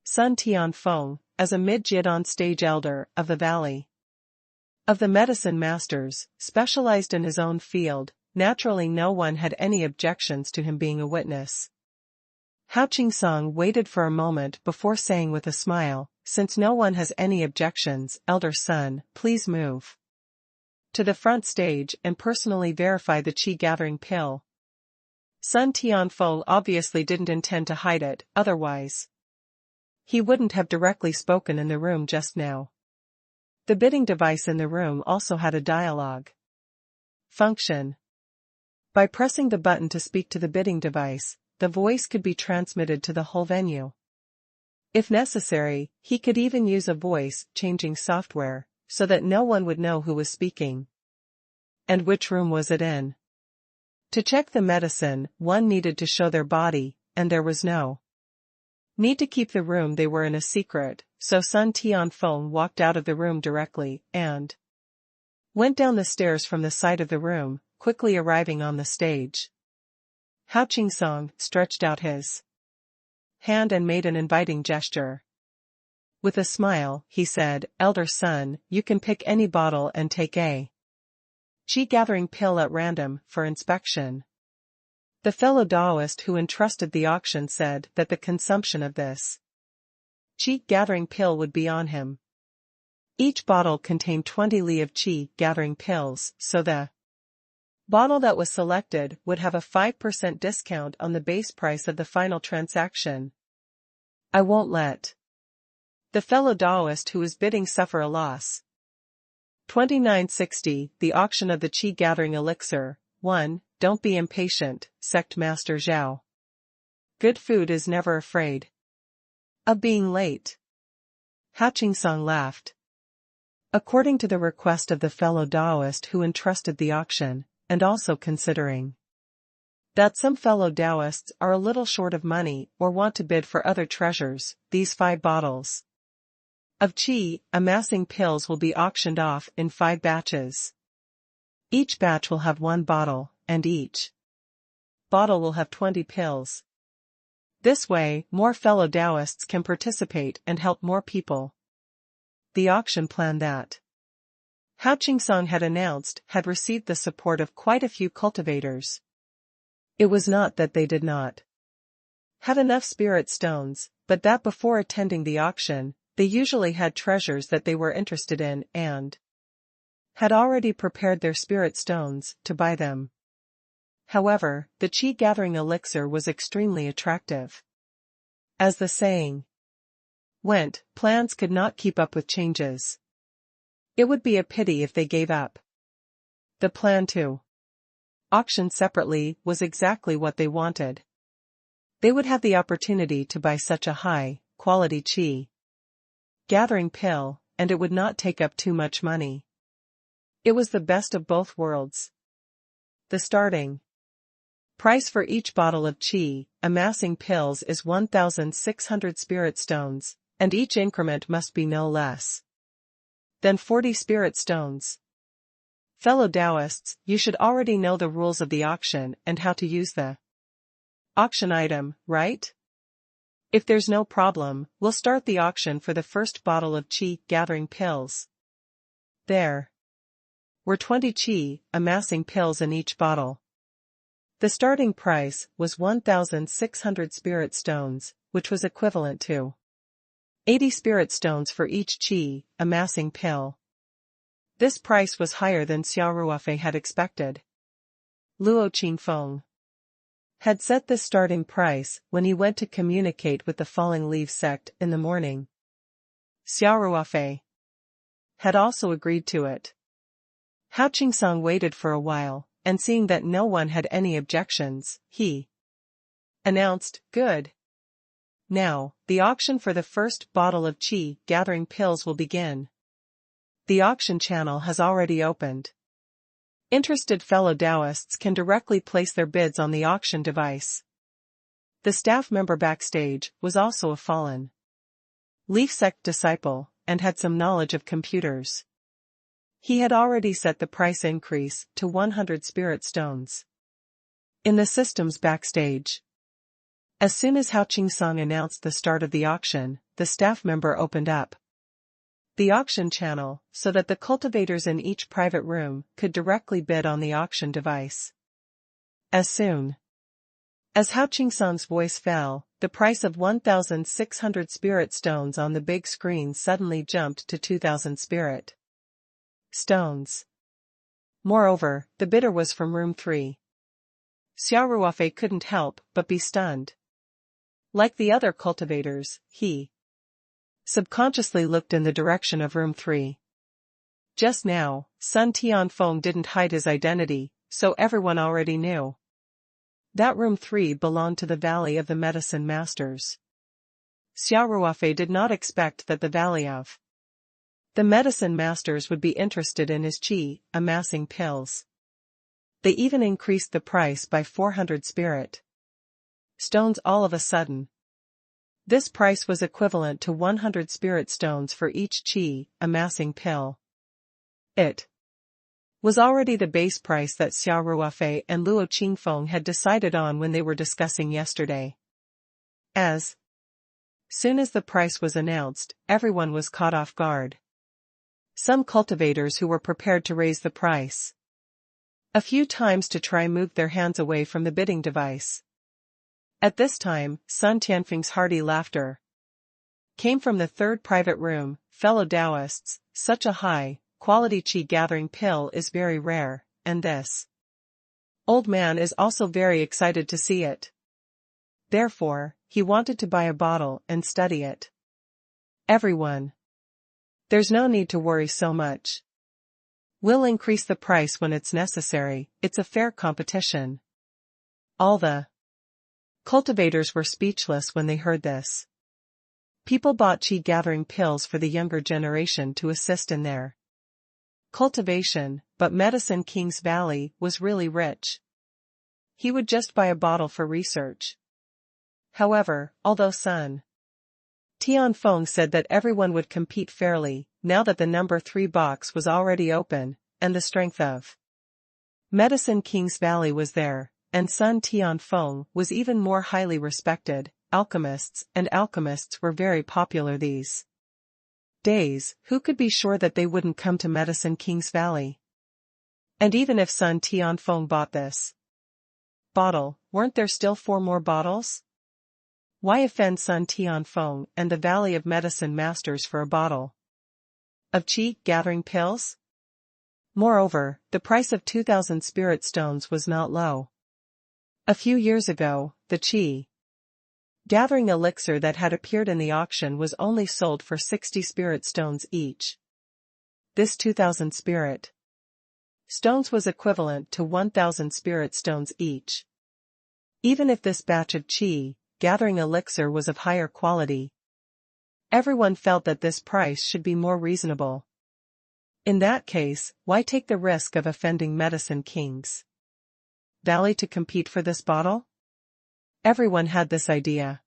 A: Sun Tianfeng, as a mid-jid on-stage elder of the valley of the medicine masters, specialized in his own field, naturally no one had any objections to him being a witness. Hao Qingsong waited for a moment before saying with a smile, "Since no one has any objections, Elder Sun, please move to the front stage and personally verify the qi-gathering pill." Sun Tianfeng obviously didn't intend to hide it, otherwise he wouldn't have directly spoken in the room just now. The bidding device in the room also had a dialogue function. By pressing the button to speak to the bidding device, the voice could be transmitted to the whole venue. If necessary, he could even use a voice-changing software, so that no one would know who was speaking and which room was it in. To check the medicine, one needed to show their body, and there was no need to keep the room they were in a secret, so Sun Tianfeng walked out of the room directly, and went down the stairs from the side of the room, quickly arriving on the stage. Hao Qingsong stretched out his hand and made an inviting gesture. With a smile, he said, "Elder Sun, you can pick any bottle and take a qi-gathering pill at random, for inspection." The fellow Taoist who entrusted the auction said that the consumption of this qi-gathering pill would be on him. Each bottle contained 20 li of qi-gathering pills, so the bottle that was selected would have a 5% discount on the base price of the final transaction. "I won't let the fellow Taoist who is bidding suffer a loss." 2960 The auction of the qi-gathering elixir. 1. Don't be impatient, Sect Master Zhao. Good food is never afraid of being late. Hao Qingsong laughed. According to the request of the fellow Taoist who entrusted the auction, and also considering that some fellow Taoists are a little short of money or want to bid for other treasures, these 5 bottles of qi amassing pills will be auctioned off in 5 batches. Each batch will have 1 bottle, and each bottle will have 20 pills. This way, more fellow Taoists can participate and help more people. The auction plan that Hao Qingsong had announced had received the support of quite a few cultivators. It was not that they did not have enough spirit stones, but that before attending the auction, they usually had treasures that they were interested in and had already prepared their spirit stones to buy them. However, the qi-gathering elixir was extremely attractive. As the saying went, plans could not keep up with changes. It would be a pity if they gave up. The plan to auction separately was exactly what they wanted. They would have the opportunity to buy such a high-quality qi-gathering pill, and it would not take up too much money. It was the best of both worlds. The starting price for each bottle of qi amassing pills is 1,600 spirit stones, and each increment must be no less than 40 spirit stones. Fellow Taoists, you should already know the rules of the auction and how to use the auction item, right? If there's no problem, we'll start the auction for the first bottle of qi-gathering pills. There were 20 qi amassing pills in each bottle. The starting price was 1,600 spirit stones, which was equivalent to 80 spirit stones for each qi amassing pill. This price was higher than Xia Ruofei had expected. Luo Qingfeng had set this starting price when he went to communicate with the Falling Leaf sect in the morning. Xia Ruofei had also agreed to it. Hao Qingsong waited for a while, and seeing that no one had any objections, he announced, "Good. Now, the auction for the first bottle of qi-gathering pills will begin. The auction channel has already opened. Interested fellow Taoists can directly place their bids on the auction device. The staff member backstage was also a fallen Leaf sect disciple, and had some knowledge of computers. He had already set the price increase to 100 spirit stones. In the systems backstage. As soon as Hao Qing-song announced the start of the auction, the staff member opened up the auction channel, so that the cultivators in each private room could directly bid on the auction device. As soon as Hao Qing-song's voice fell, the price of 1,600 spirit stones on the big screen suddenly jumped to 2,000 spirit stones. Moreover, the bidder was from room 3. Xia Ruofei couldn't help but be stunned. Like the other cultivators, he subconsciously looked in the direction of room 3. Just now, Sun Tianfeng didn't hide his identity, so everyone already knew that room 3 belonged to the Valley of the Medicine Masters. Xia Ruofei did not expect that the Valley of the Medicine Masters would be interested in his qi, amassing pills. They even increased the price by 400 spirit stones all of a sudden. This price was equivalent to 100 spirit stones for each qi, amassing pill. It was already the base price that Xia Ruofei and Luo Qingfeng had decided on when they were discussing yesterday. As soon as the price was announced, everyone was caught off guard. Some cultivators who were prepared to raise the price a few times to try move their hands away from the bidding device. At this time, Sun Tianfeng's hearty laughter came from the third private room. Fellow Taoists, such a high-quality qi gathering pill is very rare, and this old man is also very excited to see it. Therefore, he wanted to buy a bottle and study it. Everyone. There's no need to worry so much. We'll increase the price when it's necessary, it's a fair competition. All the cultivators were speechless when they heard this. People bought qi gathering pills for the younger generation to assist in their cultivation, but Medicine King's Valley was really rich. He would just buy a bottle for research. However, although Sun Tianfeng said that everyone would compete fairly, now that the number 3 box was already open, and the strength of Medicine King's Valley was there, and Sun Tianfeng was even more highly respected, alchemists were very popular these days. Who could be sure that they wouldn't come to Medicine King's Valley? And even if Sun Tianfeng bought this bottle, weren't there still 4 more bottles? Why offend Sun Tianfeng and the Valley of Medicine Masters for a bottle of qi gathering pills? Moreover, the price of 2,000 spirit stones was not low. A few years ago, the qi gathering elixir that had appeared in the auction was only sold for 60 spirit stones each. This 2,000 spirit stones was equivalent to 1,000 spirit stones each. Even if this batch of qi gathering elixir was of higher quality, everyone felt that this price should be more reasonable. In that case, why take the risk of offending Medicine King's Valley to compete for this bottle? Everyone had this idea.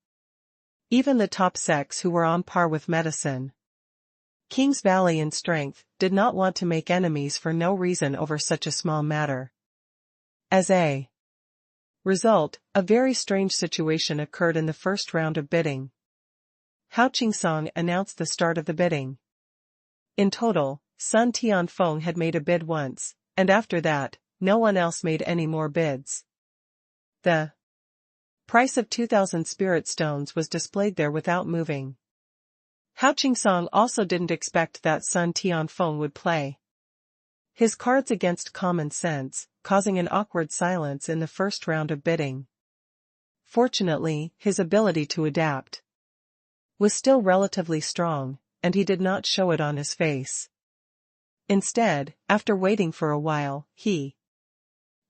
A: Even the top sects who were on par with Medicine King's Valley in strength did not want to make enemies for no reason over such a small matter. As a result, a very strange situation occurred in the first round of bidding. Hao Qing-song announced the start of the bidding. In total, Sun Tianfeng had made a bid once, and after that, no one else made any more bids. The price of 2,000 spirit stones was displayed there without moving. Hao Qing-song also didn't expect that Sun Tianfeng would play his cards against common sense, causing an awkward silence in the first round of bidding. Fortunately, his ability to adapt was still relatively strong, and he did not show it on his face. Instead, after waiting for a while, he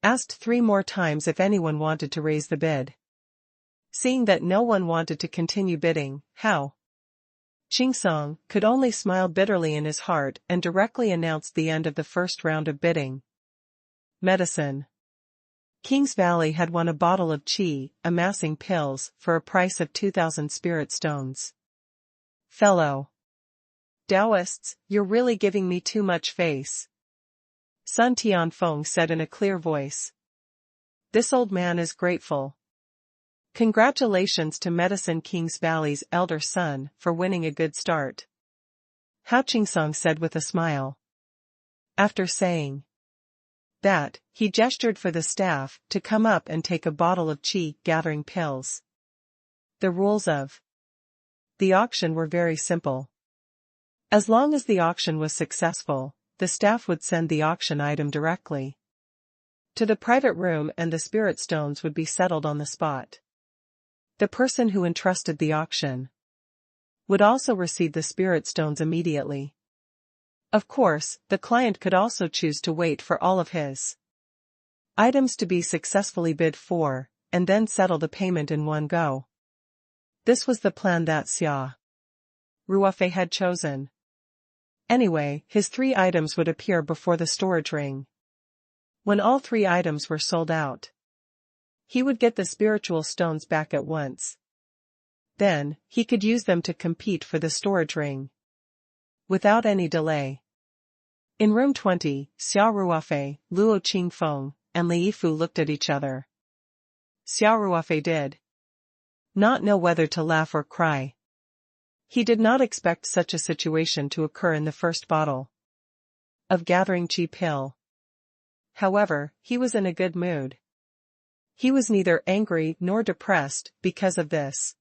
A: asked 3 more times if anyone wanted to raise the bid. Seeing that no one wanted to continue bidding, Hao Qing-song could only smile bitterly in his heart and directly announced the end of the first round of bidding. Medicine. Kings Valley had won a bottle of qi, amassing pills, for a price of 2,000 spirit stones. Fellow Taoists, you're really giving me too much face. Sun Tianfeng said in a clear voice. This old man is grateful. Congratulations to Medicine Kings Valley's elder son for winning a good start. Hao Qingsong said with a smile. After saying that, he gestured for the staff to come up and take a bottle of qi gathering pills. The rules of the auction were very simple. As long as the auction was successful, the staff would send the auction item directly to the private room and the spirit stones would be settled on the spot. The person who entrusted the auction would also receive the spirit stones immediately. Of course, the client could also choose to wait for all of his items to be successfully bid for, and then settle the payment in one go. This was the plan that Xia Ruofei had chosen. Anyway, his 3 items would appear before the storage ring. When all 3 items were sold out, he would get the spiritual stones back at once. Then, he could use them to compete for the storage ring without any delay. In room 20, Xia Ruofei, Luo Qingfeng, and Li Yifu looked at each other. Xia Ruofei did not know whether to laugh or cry. He did not expect such a situation to occur in the first bottle of gathering qi pill. However, he was in a good mood. He was neither angry nor depressed because of this.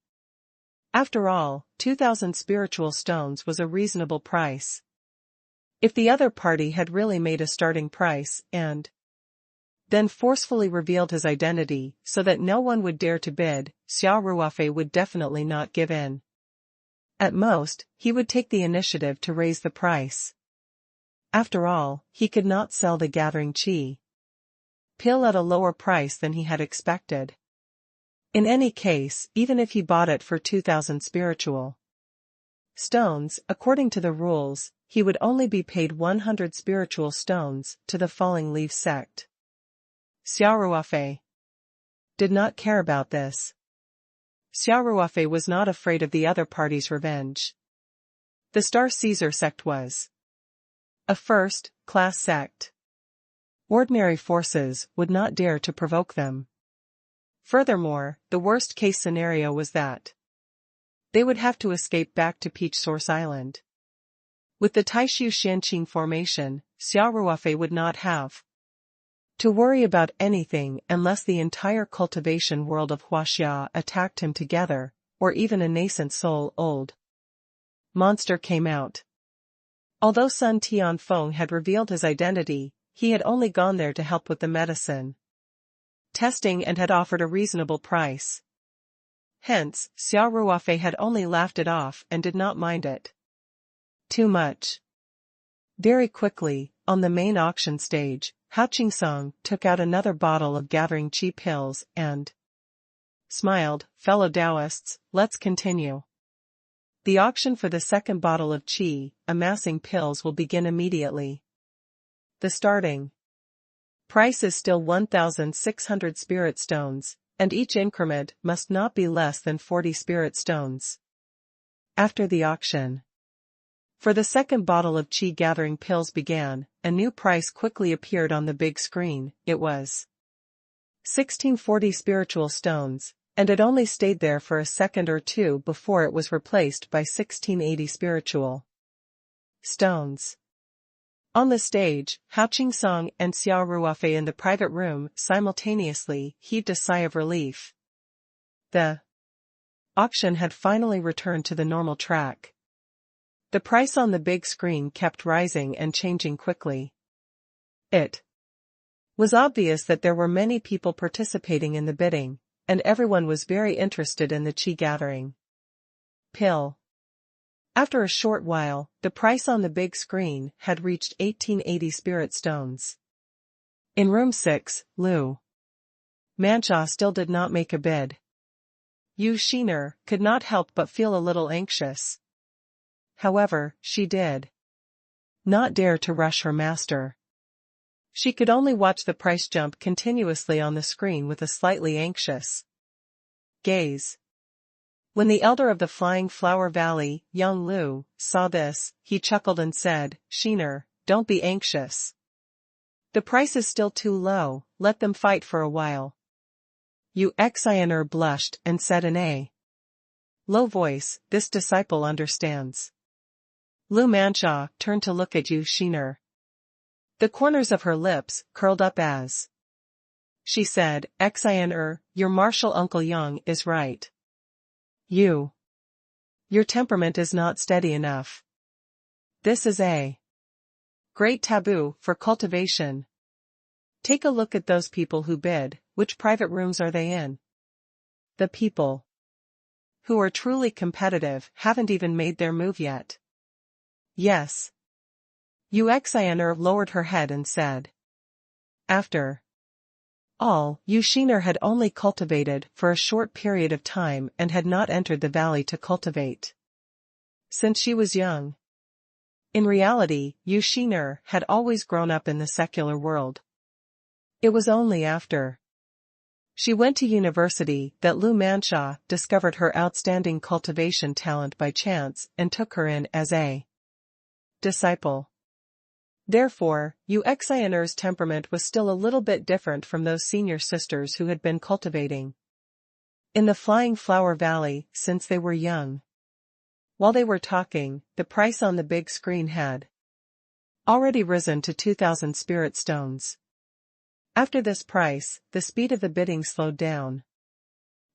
A: After all, 2,000 spiritual stones was a reasonable price. If the other party had really made a starting price and then forcefully revealed his identity so that no one would dare to bid, Xia Ruofei would definitely not give in. At most, he would take the initiative to raise the price. After all, he could not sell the gathering qi pill at a lower price than he had expected. In any case, even if he bought it for 2,000 spiritual stones, according to the rules, he would only be paid 100 spiritual stones to the Falling Leaf sect. Xia Ruofei did not care about this. Xia Ruofei was not afraid of the other party's revenge. The Star Caesar sect was a first-class sect. Ordinary forces would not dare to provoke them. Furthermore, the worst-case scenario was that they would have to escape back to Peach Source Island. With the Taishu Shanqing formation, Xia Ruofei would not have to worry about anything unless the entire cultivation world of Huaxia attacked him together, or even a nascent soul-old monster came out. Although Sun Tianfeng had revealed his identity, he had only gone there to help with the medicine testing and had offered a reasonable price. Hence, Xia Ruofei had only laughed it off and did not mind it too much. Very quickly, on the main auction stage, Hao Qingsong took out another bottle of gathering qi pills and smiled. Fellow Taoists, let's continue. The auction for the second bottle of qi, amassing pills, will begin immediately. The starting price is still 1,600 spirit stones, and each increment must not be less than 40 spirit stones. After the auction for the second bottle of qi gathering pills began, a new price quickly appeared on the big screen. It was 1640 spiritual stones, and it only stayed there for a second or two before it was replaced by 1680 spiritual stones. On the stage, Hao Qingsong and Xia Ruofei in the private room simultaneously heaved a sigh of relief. The auction had finally returned to the normal track. The price on the big screen kept rising and changing quickly. It was obvious that there were many people participating in the bidding, and everyone was very interested in the qi gathering pill. After a short while, the price on the big screen had reached 1880 spirit stones. In room 6, Lu Mancha still did not make a bid. Yu Shiner could not help but feel a little anxious. However, she did not dare to rush her master. She could only watch the price jump continuously on the screen with a slightly anxious gaze. When the elder of the Flying Flower Valley, young Lu, saw this, he chuckled and said, "Sheener, don't be anxious. The price is still too low, let them fight for a while." Yu Xiner blushed and said in a low voice, "This disciple understands." Lu Mansha turned to look at Yu Sheener. The corners of her lips curled up as she said, "Xiner, your martial Uncle Yang is right. Your temperament is not steady enough. This is a great taboo for cultivation. Take a look at those people who bid, which private rooms are they in? The people who are truly competitive haven't even made their move yet." Yes. Yu Xiner lowered her head and said. After all, Yu Sheener had only cultivated for a short period of time and had not entered the valley to cultivate since she was young. In reality, Yu Sheener had always grown up in the secular world. It was only after she went to university that Lu Mansha discovered her outstanding cultivation talent by chance and took her in as a disciple. Therefore, Yu Xiner's temperament was still a little bit different from those senior sisters who had been cultivating in the Flying Flower Valley since they were young. While they were talking, the price on the big screen had already risen to 2,000 spirit stones. After this price, the speed of the bidding slowed down.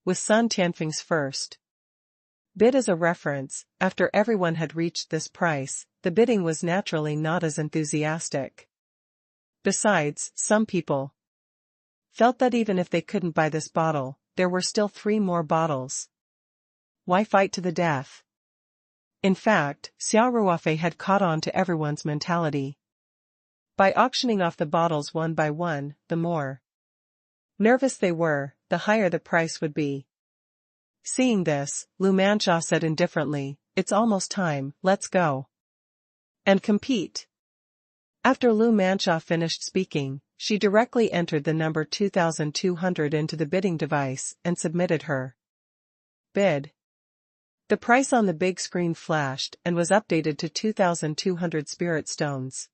A: With Sun Tianfeng's first bid as a reference, after everyone had reached this price, the bidding was naturally not as enthusiastic. Besides, some people felt that even if they couldn't buy this bottle, there were still 3 more bottles. Why fight to the death? In fact, Xia Ruofei had caught on to everyone's mentality. By auctioning off the bottles one by one, the more nervous they were, the higher the price would be. Seeing this, Lu Mansha said indifferently, "It's almost time, let's go and compete." After Lu Mansha finished speaking, she directly entered the number 2,200 into the bidding device and submitted her bid. The price on the big screen flashed and was updated to 2,200 spirit stones.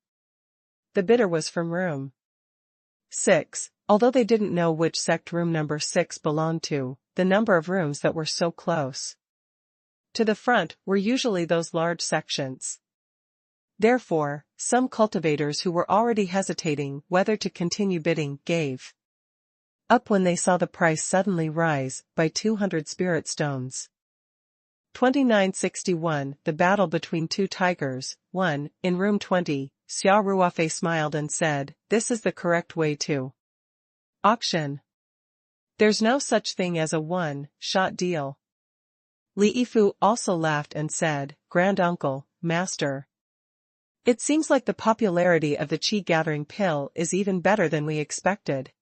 A: The bidder was from room 6, although they didn't know which sect room number 6 belonged to. The number of rooms that were so close to the front were usually those large sections. Therefore, some cultivators who were already hesitating whether to continue bidding gave up when they saw the price suddenly rise by 200 spirit stones. 2961 The battle between two tigers. 1. In room 20, Xia Ruofei smiled and said, "This is the correct way to auction. There's no such thing as a one-shot deal." Li Yifu also laughed and said, "Grand Uncle, Master. It seems like the popularity of the Qi gathering pill is even better than we expected."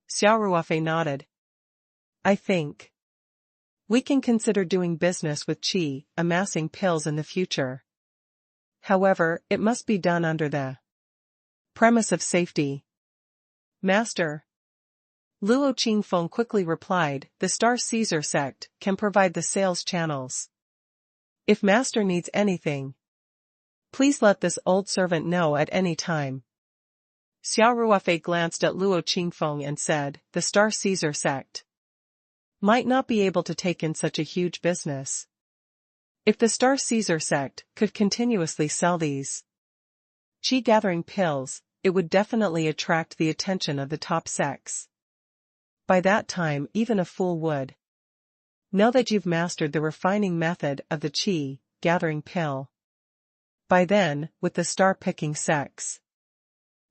A: Xia Ruofei nodded. "I think we can consider doing business with Qi, amassing pills in the future. However, it must be done under the premise of safety." "Master," Luo Qingfeng quickly replied, "The Star Caesar sect can provide the sales channels. If Master needs anything, please let this old servant know at any time." Xia Ruofei glanced at Luo Qingfeng and said, "The Star Caesar sect might not be able to take in such a huge business. If the Star Caesar sect could continuously sell these Qi gathering pills, it would definitely attract the attention of the top sects. By that time even a fool would know that you've mastered the refining method of the Qi gathering pill. By then, with the star-picking sects'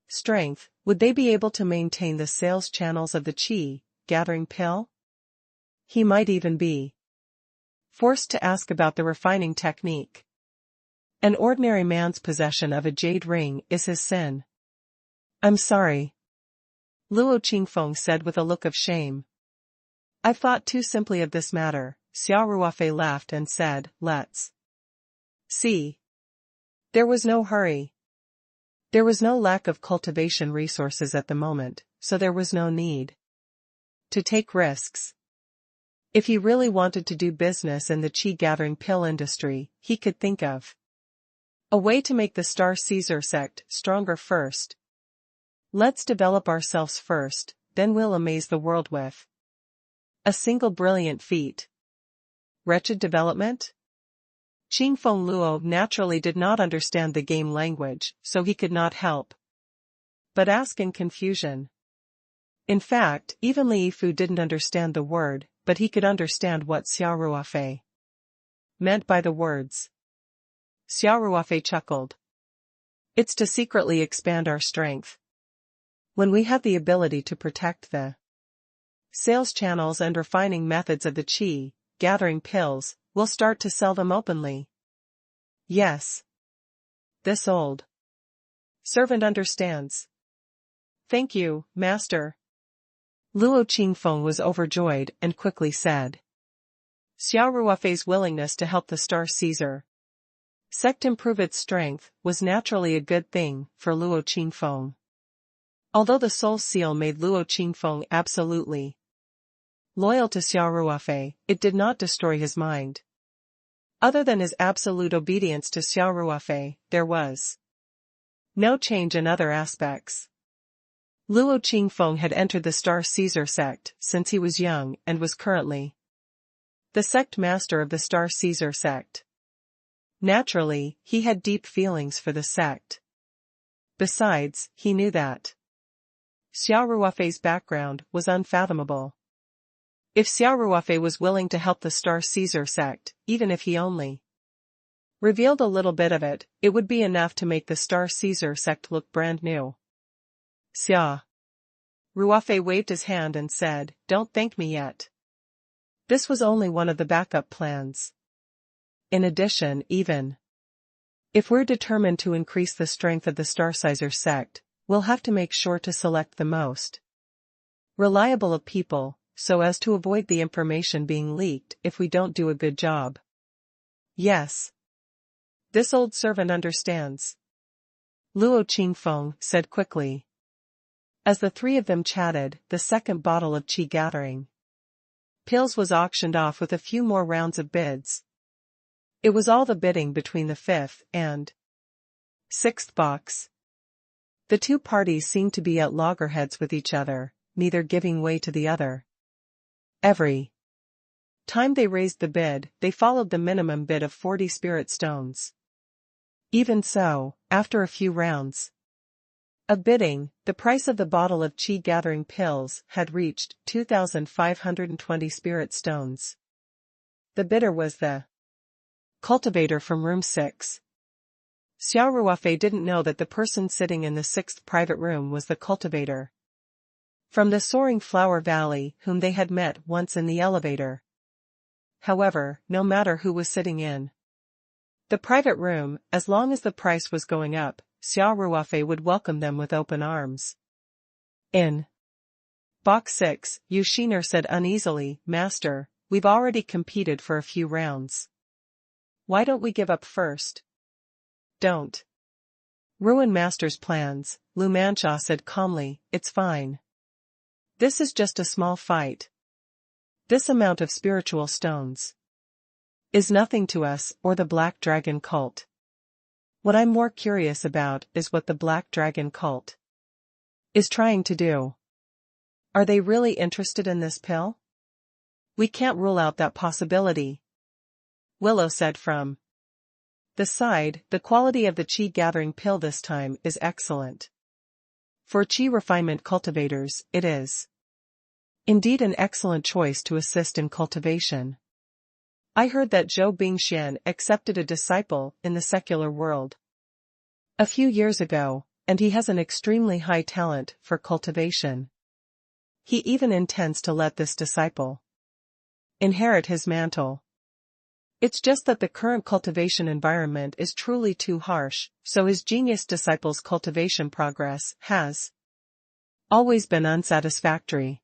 A: strength, would they be able to maintain the sales channels of the Qi gathering pill? He might even be forced to ask about the refining technique. An ordinary man's possession of a jade ring is his sin." "I'm sorry," Luo Qingfeng said with a look of shame. "I've thought too simply of this matter." Xia Ruofei laughed and said, "Let's see." There was no hurry. There was no lack of cultivation resources at the moment, so there was no need to take risks. If he really wanted to do business in the chi-gathering pill industry, he could think of a way to make the Star Caesar sect stronger first. Let's develop ourselves first, then we'll amaze the world with a single brilliant feat. Wretched development? Qingfeng Luo naturally did not understand the game language, so he could not help but ask in confusion. In fact, even Li Yifu didn't understand the word, but he could understand what Xia Ruofei meant by the words. Xia Ruofei chuckled. It's to secretly expand our strength. When we have the ability to protect the sales channels and refining methods of the qi gathering pills, we'll start to sell them openly. Yes. This old servant understands. Thank you, master. Luo Qingfeng was overjoyed and quickly said. Xia Ruofei's willingness to help the Star Caesar sect improve its strength was naturally a good thing for Luo Qingfeng. Although the soul seal made Luo Qingfeng absolutely loyal to Xia Ruofei, it did not destroy his mind. Other than his absolute obedience to Xia Ruofei, there was no change in other aspects. Luo Qingfeng had entered the Star Caesar sect since he was young and was currently the sect master of the Star Caesar sect. Naturally, he had deep feelings for the sect. Besides, he knew that Xia Ruofei's background was unfathomable. If Xia Ruofei was willing to help the Star Caesar sect, even if he only revealed a little bit of it, it would be enough to make the Star Caesar sect look brand new. Xia Ruofei waved his hand and said, "Don't thank me yet." This was only one of the backup plans. In addition, even if we're determined to increase the strength of the Star Caesar sect, we'll have to make sure to select the most reliable of people, so as to avoid the information being leaked if we don't do a good job. Yes. This old servant understands. Luo Qingfeng said quickly. As the three of them chatted, the second bottle of qi gathering pills was auctioned off with a few more rounds of bids. It was all the bidding between the fifth and sixth box. The two parties seemed to be at loggerheads with each other, neither giving way to the other. Every time they raised the bid, they followed the minimum bid of 40 spirit stones. Even so, after a few rounds of bidding, the price of the bottle of qi gathering pills had reached 2,520 spirit stones. The bidder was the cultivator from room 6. Xia Ruofei didn't know that the person sitting in the 6th private room was the cultivator from the soaring flower valley whom they had met once in the elevator. However, no matter who was sitting in the private room, as long as the price was going up, Xia Ruofei would welcome them with open arms. In box 6, Yu Shiner said uneasily, "Master, we've already competed for a few rounds. Why don't we give up first?" "Don't ruin Master's plans," Lu Manxia said calmly, "it's fine. This is just a small fight. This amount of spiritual stones is nothing to us or the Black Dragon cult. What I'm more curious about is what the Black Dragon cult is trying to do. Are they really interested in this pill? We can't rule out that possibility." Willow said from the side, "The quality of the qi gathering pill this time is excellent. For qi refinement cultivators, it is indeed an excellent choice to assist in cultivation. I heard that Zhou Bingxian accepted a disciple in the secular world a few years ago, and he has an extremely high talent for cultivation. He even intends to let this disciple inherit his mantle. It's just that the current cultivation environment is truly too harsh, so his genius disciple's cultivation progress has always been unsatisfactory."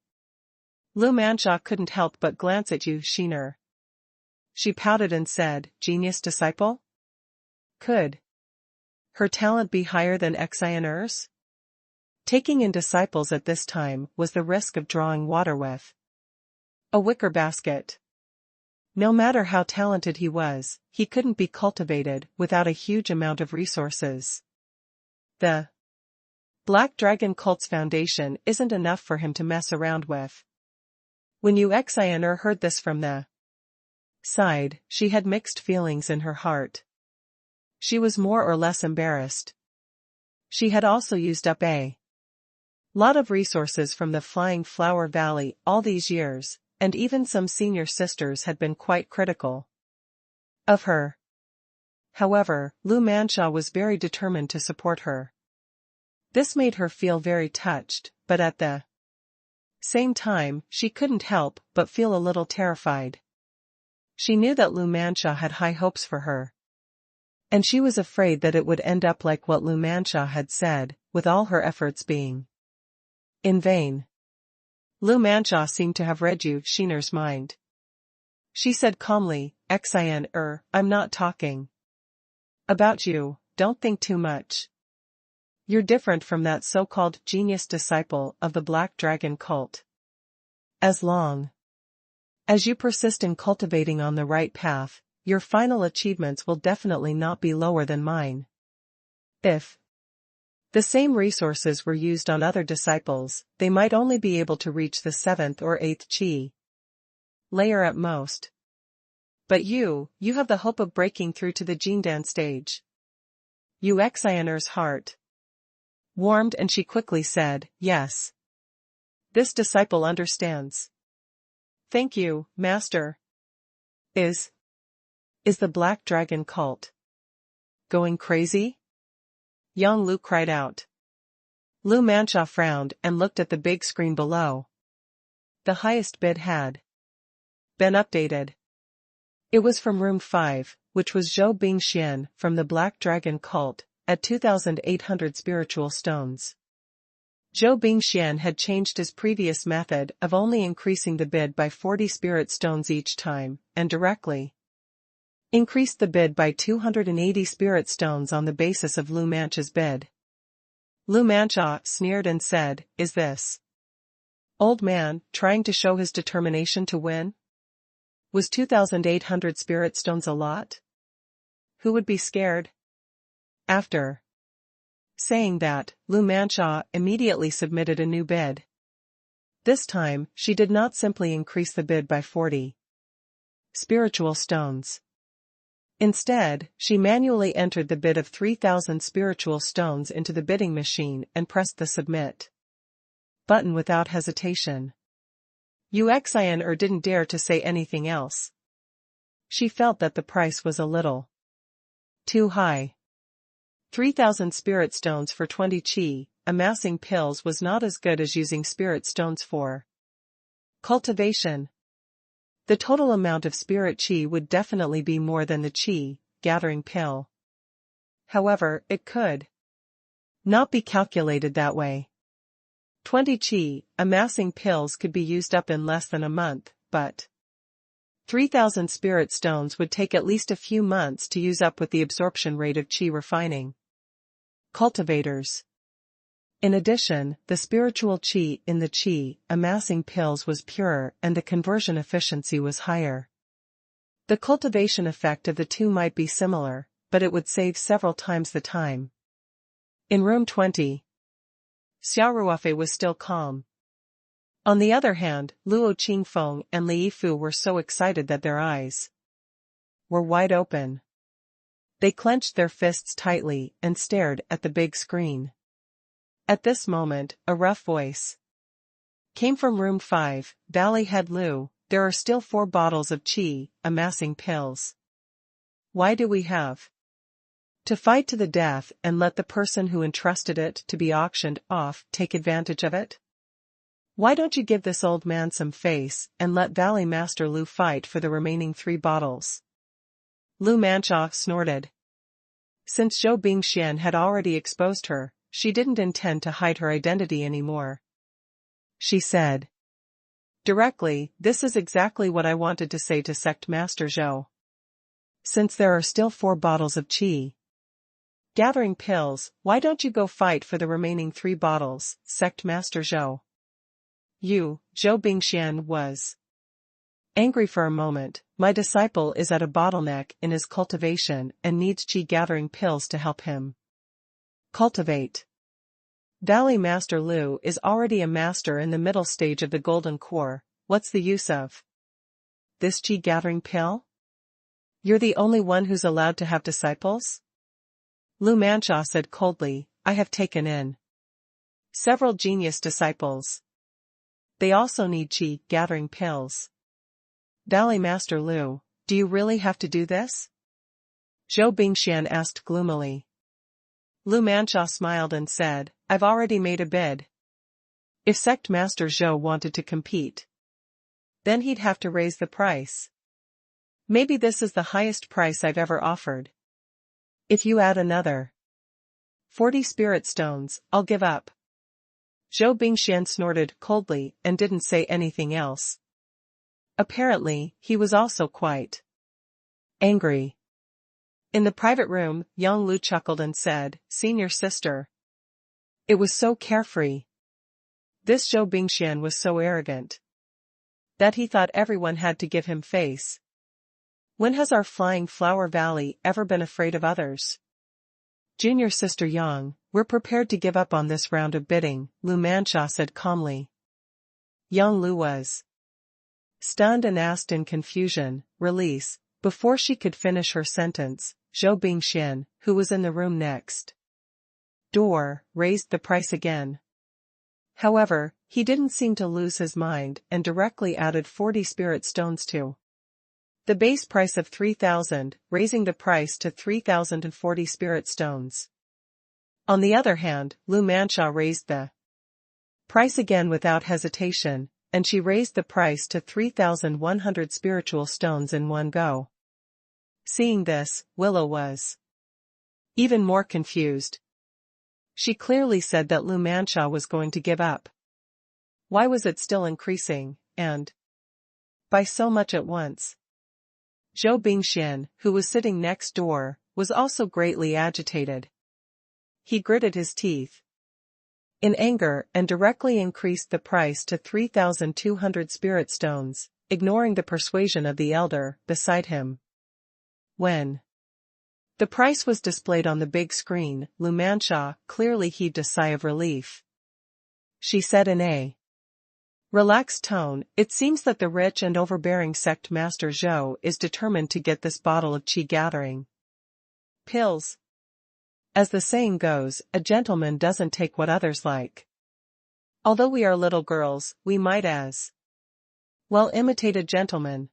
A: Lu Manxia couldn't help but glance at Yu Shiner. She pouted and said, "Genius disciple? Could her talent be higher than Xian'er's? Taking in disciples at this time was the risk of drawing water with a wicker basket. No matter how talented he was, he couldn't be cultivated without a huge amount of resources. The Black Dragon cult's foundation isn't enough for him to mess around with. When Xian'er heard this from the side, she had mixed feelings in her heart. She was more or less embarrassed. She had also used up a lot of resources from the Flying Flower Valley all these years, and even some senior sisters had been quite critical of her. However, Lu Mansha was very determined to support her. This made her feel very touched, but at the same time, she couldn't help but feel a little terrified. She knew that Lu Mansha had high hopes for her. And she was afraid that it would end up like what Lu Mansha had said, with all her efforts being in vain. Lu Mansha seemed to have read Xian'er's mind. She said calmly, Xian'er, I'm not talking about you, don't think too much. You're different from that so-called genius disciple of the Black Dragon cult. As long as you persist in cultivating on the right path, your final achievements will definitely not be lower than mine. If the same resources were used on other disciples, they might only be able to reach the 7th or 8th chi layer at most. But you have the hope of breaking through to the Jindan stage. Xian'er's heart warmed and she quickly said, yes. This disciple understands. Thank you, Master. Is the Black Dragon cult going crazy? Yang Lu cried out. Lu Mansha frowned and looked at the big screen below. The highest bid had been updated. It was from room 5, which was Zhou Bingxian from the Black Dragon cult, at 2,800 spiritual stones. Zhou Bingxian had changed his previous method of only increasing the bid by 40 spirit stones each time, and directly increased the bid by 280 spirit stones on the basis of Lu Mansha's bid. Lu Mansha sneered and said, is this old man trying to show his determination to win? Was 2,800 spirit stones a lot? Who would be scared? After saying that, Lu Mansha immediately submitted a new bid. This time, she did not simply increase the bid by 40 spiritual stones. Instead, she manually entered the bid of 3,000 spiritual stones into the bidding machine and pressed the submit button without hesitation. Xian'er didn't dare to say anything else. She felt that the price was a little too high. 3,000 spirit stones for 20 chi, amassing pills was not as good as using spirit stones for cultivation. The total amount of spirit chi would definitely be more than the chi gathering pill. However, it could not be calculated that way. 20 chi, amassing pills could be used up in less than a month, but 3,000 spirit stones would take at least a few months to use up with the absorption rate of chi refining cultivators. In addition, the spiritual chi in the chi amassing pills was purer and the conversion efficiency was higher. The cultivation effect of the two might be similar, but it would save several times the time. In room 20, Xia Ruofei was still calm. On the other hand, Luo Qingfeng and Li Yifu were so excited that their eyes were wide open. They clenched their fists tightly and stared at the big screen. At this moment, a rough voice came from room 5, Valley Head Lu, there are still 4 bottles of chi, amassing pills. Why do we have to fight to the death and let the person who entrusted it to be auctioned off take advantage of it? Why don't you give this old man some face and let Valley Master Lu fight for the remaining 3 bottles? Lu Mansha snorted. Since Zhou Bingxian had already exposed her, she didn't intend to hide her identity anymore. She said directly, this is exactly what I wanted to say to Sect Master Zhou. Since there are still 4 bottles of chi Gathering pills, why don't you go fight for the remaining 3 bottles, Sect Master Zhou? Zhou Bingxian was angry for a moment. My disciple is at a bottleneck in his cultivation and needs qi gathering pills to help him cultivate. Valley Master Lu is already a master in the middle stage of the golden core. What's the use of this qi gathering pill? You're the only one who's allowed to have disciples? Lu Manxia said coldly, I have taken in several genius disciples. They also need qi gathering pills. Valley Master Lu, do you really have to do this? Zhou Bingxian asked gloomily. Lu Manxia smiled and said, I've already made a bid. If Sect Master Zhou wanted to compete, then he'd have to raise the price. Maybe this is the highest price I've ever offered. If you add another 40 spirit stones, I'll give up. Zhou Bingxian snorted coldly and didn't say anything else. Apparently, he was also quite angry. In the private room, Yang Lu chuckled and said, Senior sister. It was so carefree. This Zhou Bingxian was so arrogant that he thought everyone had to give him face. When has our flying flower valley ever been afraid of others? Junior sister Yang, we're prepared to give up on this round of bidding, Lu Manxia said calmly. Yang Lu was stunned and asked in confusion, release. Before she could finish her sentence, Zhou Bingxian, who was in the room next door, raised the price again. However, he didn't seem to lose his mind and directly added 40 spirit stones to the base price of 3,000, raising the price to 3,040 spirit stones. On the other hand, Lu Manxia raised the price again without hesitation, and she raised the price to 3,100 spiritual stones in one go. Seeing this, Willow was even more confused. She clearly said that Lu Manxia was going to give up. Why was it still increasing, and by so much at once? Zhou Bingxian, who was sitting next door, was also greatly agitated. He gritted his teeth in anger and directly increased the price to 3,200 spirit stones, ignoring the persuasion of the elder beside him. When the price was displayed on the big screen, Lu Manxia clearly heaved a sigh of relief. She said in a relaxed tone, it seems that the rich and overbearing Sect Master Zhou is determined to get this bottle of qi gathering pills. As the saying goes, a gentleman doesn't take what others like. Although we are little girls, we might as well imitate a gentleman.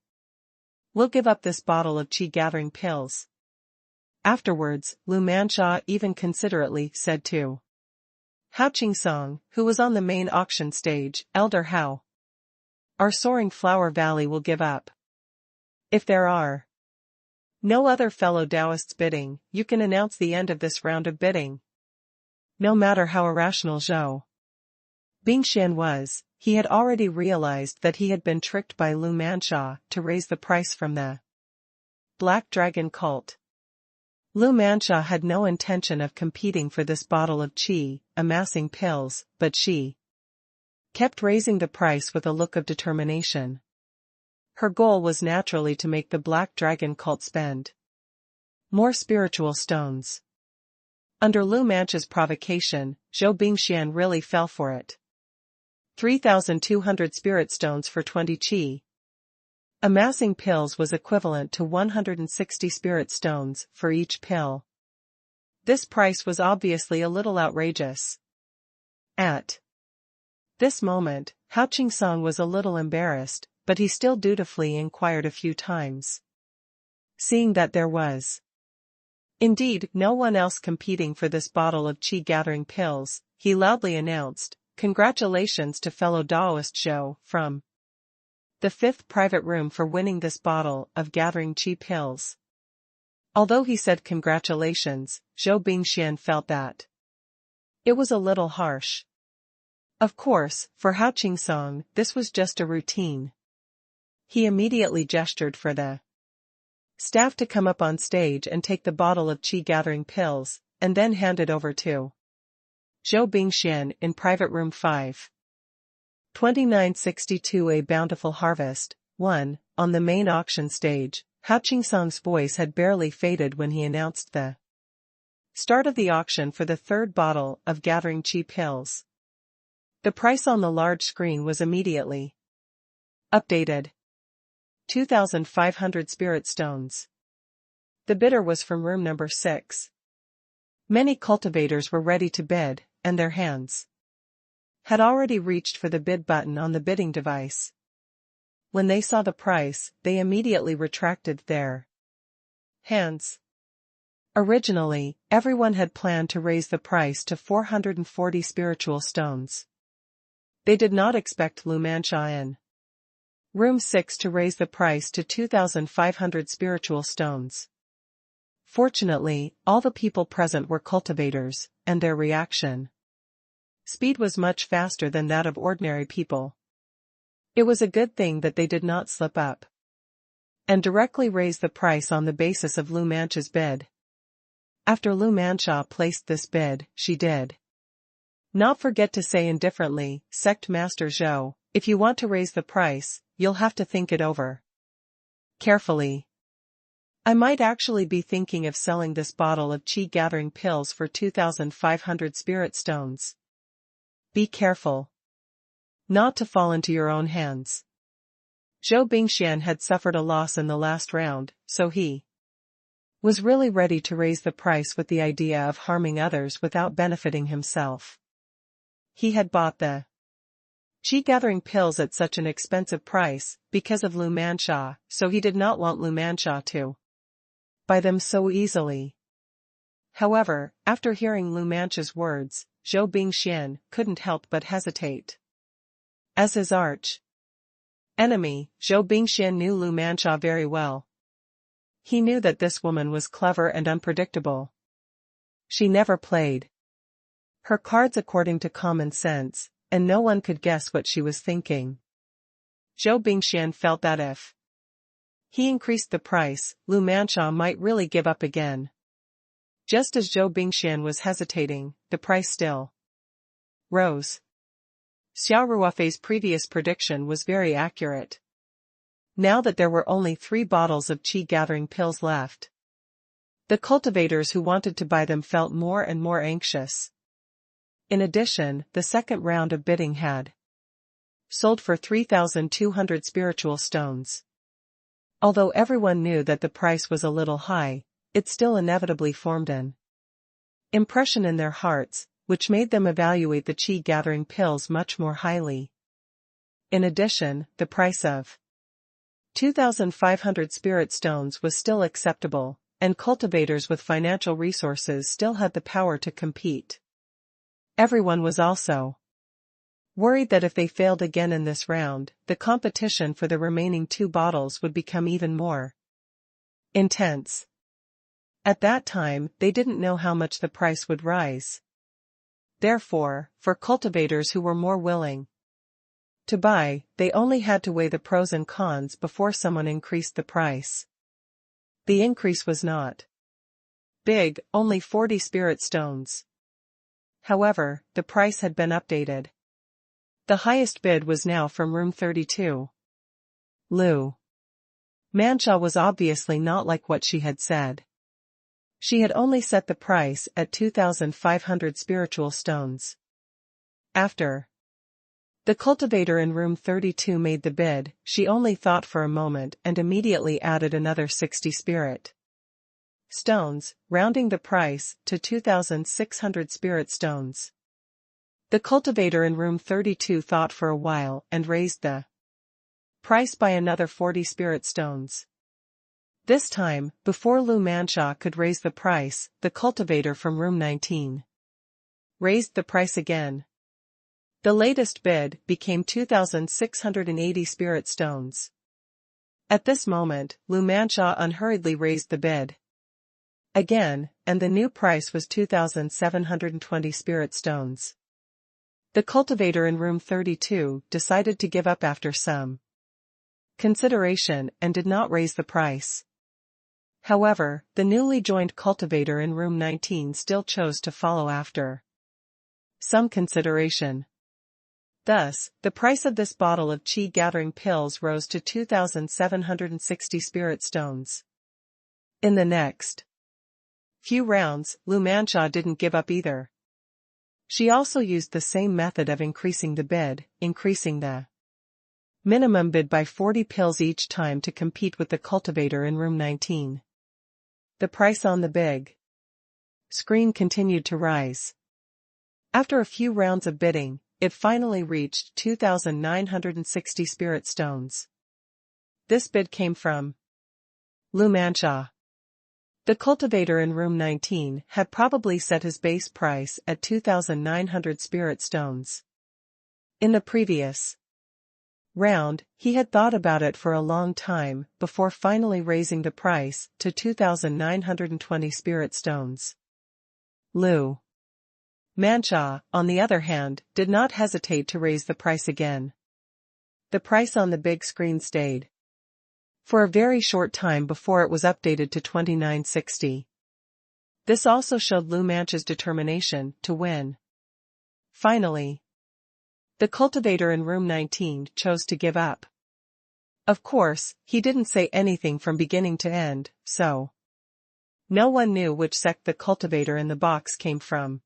A: We'll give up this bottle of qi gathering pills. Afterwards, Lu Manxia even considerately said to Hao Qingsong, who was on the main auction stage, Elder Hao, our soaring flower valley will give up. If there are no other fellow Taoists bidding, you can announce the end of this round of bidding. No matter how irrational Zhou Bingxian was, he had already realized that he had been tricked by Lu Manxia to raise the price from the Black Dragon cult. Lu Manxia had no intention of competing for this bottle of qi, amassing pills, but she kept raising the price with a look of determination. Her goal was naturally to make the Black Dragon cult spend more spiritual stones. Under Lu Manxia's provocation, Zhou Bingxian really fell for it. 3,200 spirit stones for 20 qi. Amassing pills was equivalent to 160 spirit stones for each pill. This price was obviously a little outrageous. At this moment, Hao Qingsong was a little embarrassed, but he still dutifully inquired a few times. Seeing that there was indeed no one else competing for this bottle of qi gathering pills, he loudly announced, "Congratulations to fellow Taoist Zhou from the 5th private room for winning this bottle of gathering qi pills." Although he said congratulations, Zhou Bingxian felt that it was a little harsh. Of course, for Hao Qingsong, this was just a routine. He immediately gestured for the staff to come up on stage and take the bottle of qi gathering pills, and then handed over to Zhou Bingxian in private room 5. 2962. A bountiful harvest. 1. On the main auction stage, Hao Qingsong's voice had barely faded when he announced the start of the auction for the third bottle of Gathering Qi pills. The price on the large screen was immediately updated. 2,500 spirit stones. The bidder was from room number 6. Many cultivators were ready to bid, and their hands had already reached for the bid button on the bidding device. When they saw the price, they immediately retracted their hands. Originally, everyone had planned to raise the price to 440 spiritual stones. They did not expect Lu Manxia in room 6 to raise the price to 2,500 spiritual stones. Fortunately, all the people present were cultivators, and their reaction speed was much faster than that of ordinary people. It was a good thing that they did not slip up and directly raise the price on the basis of Lu Manxia's bid. After Lu Manxia placed this bid, she did not forget to say indifferently, "Sect Master Zhou, if you want to raise the price, you'll have to think it over carefully. I might actually be thinking of selling this bottle of Qi gathering pills for 2,500 spirit stones. Be careful not to fall into your own hands." Zhou Bingxian had suffered a loss in the last round, so he was really ready to raise the price with the idea of harming others without benefiting himself. He had bought the Qi gathering pills at such an expensive price because of Lu Manxia, so he did not want Lu Manxia to buy them so easily. However, after hearing Lu Manxia's words, Zhou Bingxian couldn't help but hesitate. As his arch enemy, Zhou Bingxian knew Lu Manxia very well. He knew that this woman was clever and unpredictable. She never played her cards according to common sense, and no one could guess what she was thinking. Zhou Bingxian felt that if he increased the price, Lu Manxia might really give up again. Just as Zhou Bingxian was hesitating, the price still rose. Xia Ruofei's previous prediction was very accurate. Now that there were only 3 bottles of Qi gathering pills left, the cultivators who wanted to buy them felt more and more anxious. In addition, the second round of bidding had sold for 3,200 spiritual stones. Although everyone knew that the price was a little high, it still inevitably formed an impression in their hearts, which made them evaluate the Qi gathering pills much more highly. In addition, the price of 2,500 spirit stones was still acceptable, and cultivators with financial resources still had the power to compete. Everyone was also worried that if they failed again in this round, the competition for the remaining 2 bottles would become even more intense. At that time, they didn't know how much the price would rise. Therefore, for cultivators who were more willing to buy, they only had to weigh the pros and cons before someone increased the price. The increase was not big, only 40 spirit stones. However, the price had been updated. The highest bid was now from room 32. Lu Manxia was obviously not like what she had said. She had only set the price at 2,500 spiritual stones. After the cultivator in room 32 made the bid, she only thought for a moment and immediately added another 60 spirit stones, rounding the price to 2,600 spirit stones. The cultivator in room 32 thought for a while and raised the price by another 40 spirit stones. This time, before Lu Manxia could raise the price, the cultivator from room 19 raised the price again. The latest bid became 2,680 spirit stones. At this moment, Lu Manxia unhurriedly raised the bid again, and the new price was 2,720 spirit stones. The cultivator in room 32 decided to give up after some consideration and did not raise the price. However, the newly joined cultivator in room 19 still chose to follow after some consideration. Thus, the price of this bottle of qi gathering pills rose to 2,760 spirit stones. In the next few rounds, Lu Manxia didn't give up either. She also used the same method of increasing the bid, increasing the minimum bid by 40 pills each time to compete with the cultivator in room 19. The price on the big screen continued to rise. After a few rounds of bidding, it finally reached 2,960 spirit stones. This bid came from Lu Manxia. The cultivator in room 19 had probably set his base price at 2,900 spirit stones. In the previous round, he had thought about it for a long time before finally raising the price to 2,920 spirit stones. Lu Manxia, on the other hand, did not hesitate to raise the price again. The price on the big screen stayed for a very short time before it was updated to 2,960. This also showed Lu Manxia's determination to win. Finally, the cultivator in room 19 chose to give up. Of course, he didn't say anything from beginning to end, so no one knew which sect the cultivator in the box came from.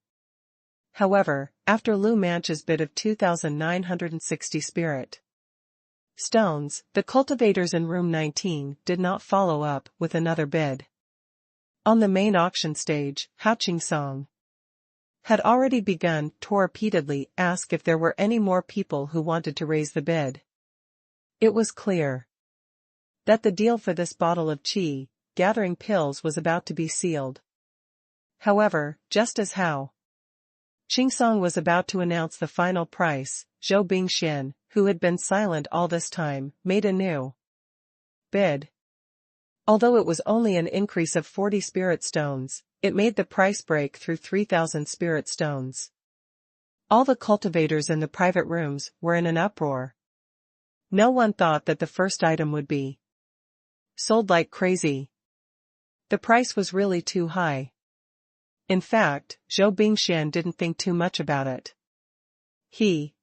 A: However, after Lu Manxia's bid of 2,960 spirit stones, the cultivators in room 19 did not follow up with another bid. On the main auction stage, Hao Qingsong had already begun to repeatedly ask if there were any more people who wanted to raise the bid. It was clear that the deal for this bottle of qi gathering pills was about to be sealed. However, just as Hao Qingsong was about to announce the final price, Zhou Bingxian, who had been silent all this time, made a new bid. Although it was only an increase of 40 spirit stones, it made the price break through 3,000 spirit stones. All the cultivators in the private rooms were in an uproar. No one thought that the first item would be sold like crazy. The price was really too high. In fact, Zhou Bingxian didn't think too much about it. He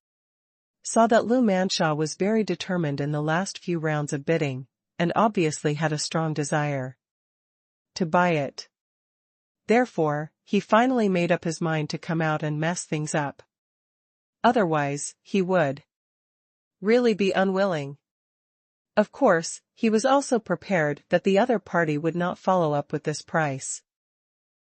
A: saw that Lu Manxia was very determined in the last few rounds of bidding, and obviously had a strong desire to buy it. Therefore, he finally made up his mind to come out and mess things up. Otherwise, he would really be unwilling. Of course, he was also prepared that the other party would not follow up with this price.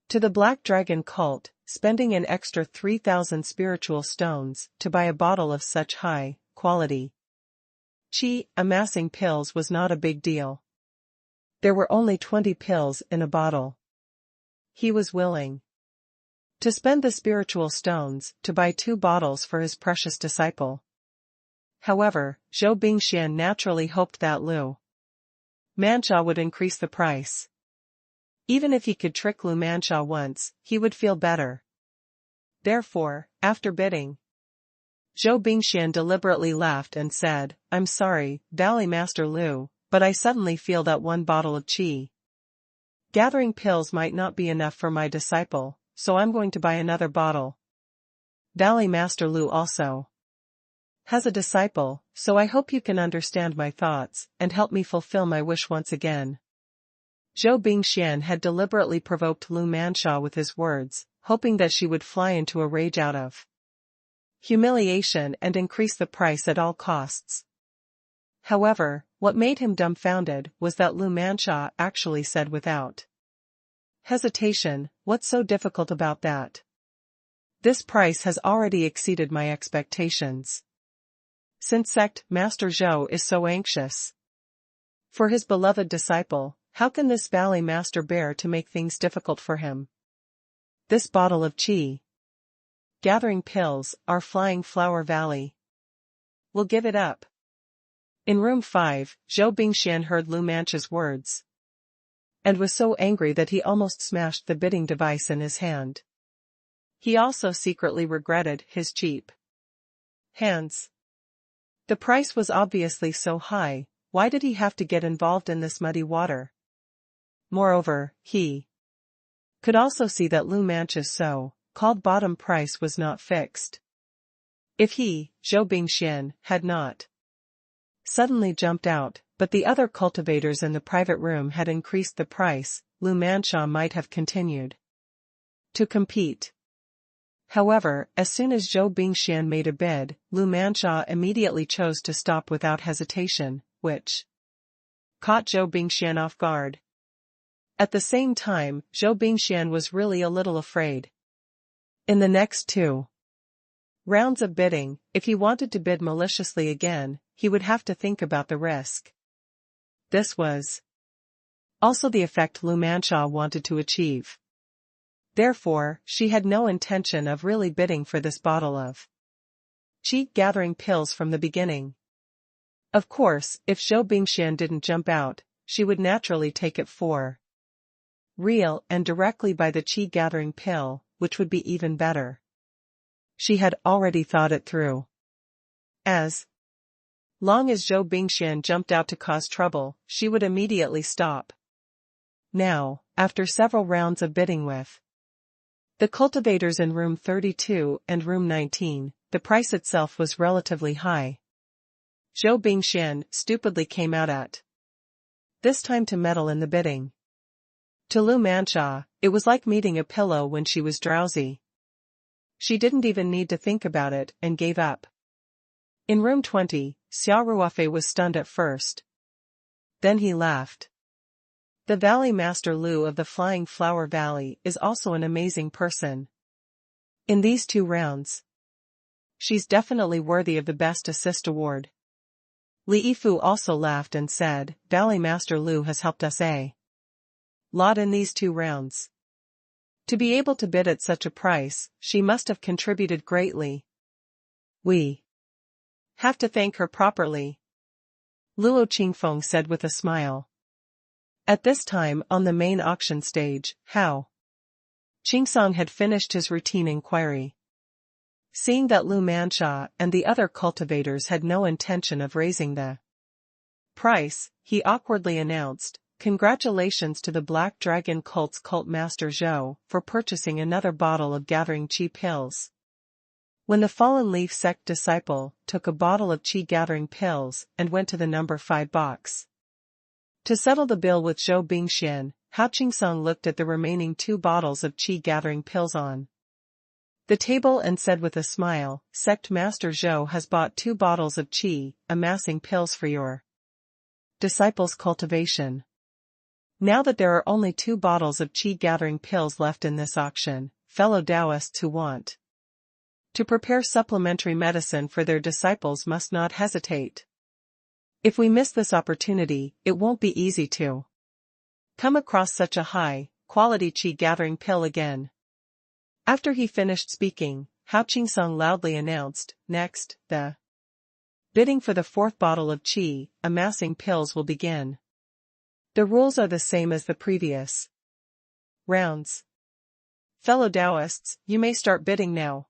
A: To the Black Dragon cult, spending an extra 3,000 spiritual stones to buy a bottle of such high quality qi amassing pills was not a big deal. There were only 20 pills in a bottle. He was willing to spend the spiritual stones to buy 2 bottles for his precious disciple. However, Zhou Bingxian naturally hoped that Lu Manxia would increase the price. Even if he could trick Lu Manxia once, he would feel better. Therefore, after bidding, Zhou Bingxian deliberately laughed and said, "I'm sorry, Valley Master Lu, but I suddenly feel that 1 bottle of qi gathering pills might not be enough for my disciple, so I'm going to buy another bottle. Valley Master Lu also has a disciple, so I hope you can understand my thoughts and help me fulfill my wish once again." Zhou Bingxian had deliberately provoked Lu Manxia with his words, hoping that she would fly into a rage out of humiliation and increase the price at all costs. However, what made him dumbfounded was that Lu Manxia actually said without hesitation, "What's so difficult about that? This price has already exceeded my expectations. Since sect Master Zhou is so anxious for his beloved disciple, how can this Valley Master bear to make things difficult for him? This bottle of qi gathering pills, our Flying Flower Valley will give it up." In room 5, Zhou Bingxian heard Lu Manxia's words and was so angry that he almost smashed the bidding device in his hand. He also secretly regretted his cheap hands. The price was obviously so high, why did he have to get involved in this muddy water? Moreover, he could also see that Lu Mancha's so-called bottom price was not fixed. If he, Zhou Bingxian, had not suddenly jumped out, but the other cultivators in the private room had increased the price, Lu Mancha might have continued to compete. However, as soon as Zhou Bingxian made a bid, Lu Mancha immediately chose to stop without hesitation, which caught Zhou Bingxian off guard. At the same time, Zhou Bingxian was really a little afraid. In the next 2 rounds of bidding, if he wanted to bid maliciously again, he would have to think about the risk. This was also the effect Lu Mancha wanted to achieve. Therefore, she had no intention of really bidding for this bottle of qi gathering pills from the beginning. Of course, if Zhou Bingxian didn't jump out, she would naturally take it for real and directly buy the qi gathering pill, which would be even better. She had already thought it through. As long as Zhou Bingxian jumped out to cause trouble, she would immediately stop. Now, after several rounds of bidding with the cultivators in room 32 and room 19, the price itself was relatively high. Zhou Bingxian stupidly came out at this time to meddle in the bidding. To Lu Mancha, it was like meeting a pillow when she was drowsy. She didn't even need to think about it and gave up. In room 20, Xia Ruofei was stunned at first. Then he laughed. The Valley Master Lu of the Flying Flower Valley is also an amazing person. In these 2 rounds, she's definitely worthy of the Best Assist award. Li Yifu also laughed and said, Valley Master Lu has helped us a lot in these 2 rounds. To be able to bid at such a price, she must have contributed greatly. We have to thank her properly, Luo Qingfeng said with a smile. At this time on the main auction stage, Hao Qingsong had finished his routine inquiry. Seeing that Lu Mancha and the other cultivators had no intention of raising the price, he awkwardly announced, Congratulations to the Black Dragon Cult's cult master Zhou for purchasing another bottle of gathering qi pills. When the Fallen Leaf sect disciple took a bottle of qi gathering pills and went to the number 5 box to settle the bill with Zhou Bingxian, Hao Qingsong looked at the remaining 2 bottles of qi gathering pills on the table and said with a smile, Sect Master Zhou has bought 2 bottles of qi, amassing pills for your disciples' cultivation. Now that there are only 2 bottles of qi gathering pills left in this auction, fellow Taoists who want to prepare supplementary medicine for their disciples must not hesitate. If we miss this opportunity, it won't be easy to come across such a high-quality qi gathering pill again. After he finished speaking, Hao Qingsong loudly announced, Next, the bidding for the 4th bottle of qi, amassing pills will begin. The rules are the same as the previous rounds. Fellow Taoists, you may start bidding now.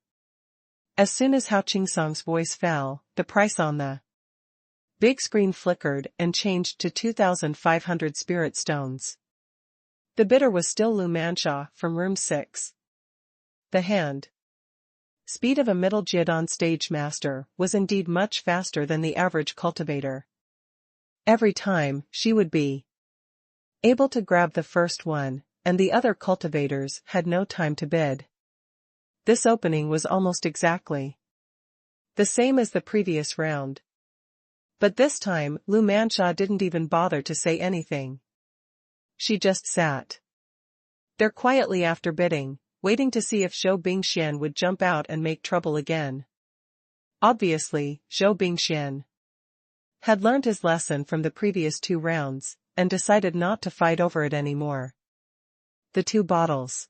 A: As soon as Hao Qingsong's voice fell, the price on the big screen flickered and changed to 2,500 spirit stones. The bidder was still Lu Mancha from room 6. The hand speed of a middle Jidan stage master was indeed much faster than the average cultivator. Every time, she would be able to grab the first one, and the other cultivators had no time to bid. This opening was almost exactly the same as the previous round. But this time, Lu Mancha didn't even bother to say anything. She just sat there quietly after bidding, waiting to see if Zhou Bingxian would jump out and make trouble again. Obviously, Zhou Bingxian had learned his lesson from the previous 2 rounds, and decided not to fight over it anymore. The 2 bottles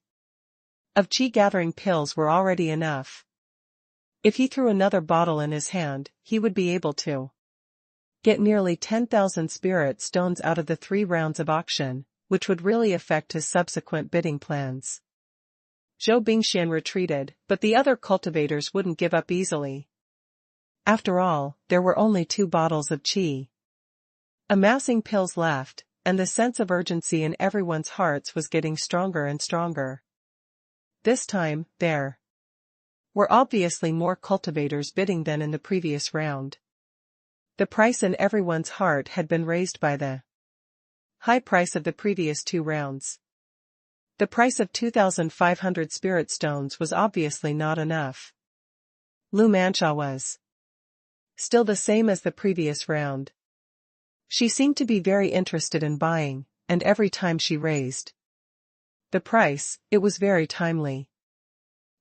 A: of qi gathering pills were already enough. If he threw another bottle in his hand, he would be able to get nearly 10,000 spirit stones out of the 3 rounds of auction, which would really affect his subsequent bidding plans. Zhou Bingxian retreated, but the other cultivators wouldn't give up easily. After all, there were only 2 bottles of qi amassing pills left, and the sense of urgency in everyone's hearts was getting stronger and stronger. This time, there were obviously more cultivators bidding than in the previous round. The price in everyone's heart had been raised by the high price of the previous 2 rounds. The price of 2,500 spirit stones was obviously not enough. Lu Manxia was still the same as the previous round. She seemed to be very interested in buying, and every time she raised the price, it was very timely.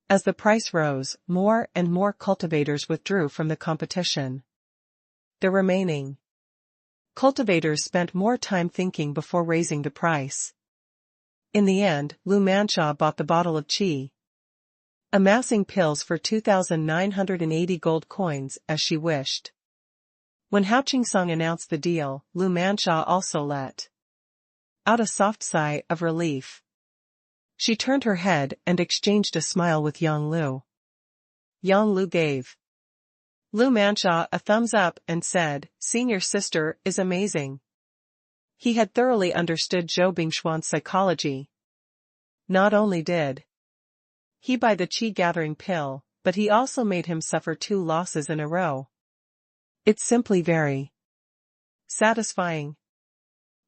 A: As the price rose, more and more cultivators withdrew from the competition. The remaining cultivators spent more time thinking before raising the price. In the end, Lu Manxia bought the bottle of qi, amassing pills for 2,980 gold coins as she wished. When Hao Qingsong announced the deal, Lu Manxia also let out a soft sigh of relief. She turned her head and exchanged a smile with Yang Lu. Yang Lu gave Lu Manxia a thumbs up and said, "Seeing your sister is amazing." He had thoroughly understood Zhou Bingxuan's psychology. Not only did he buy the qi-gathering pill, but he also made him suffer 2 losses in a row. It's simply very satisfying.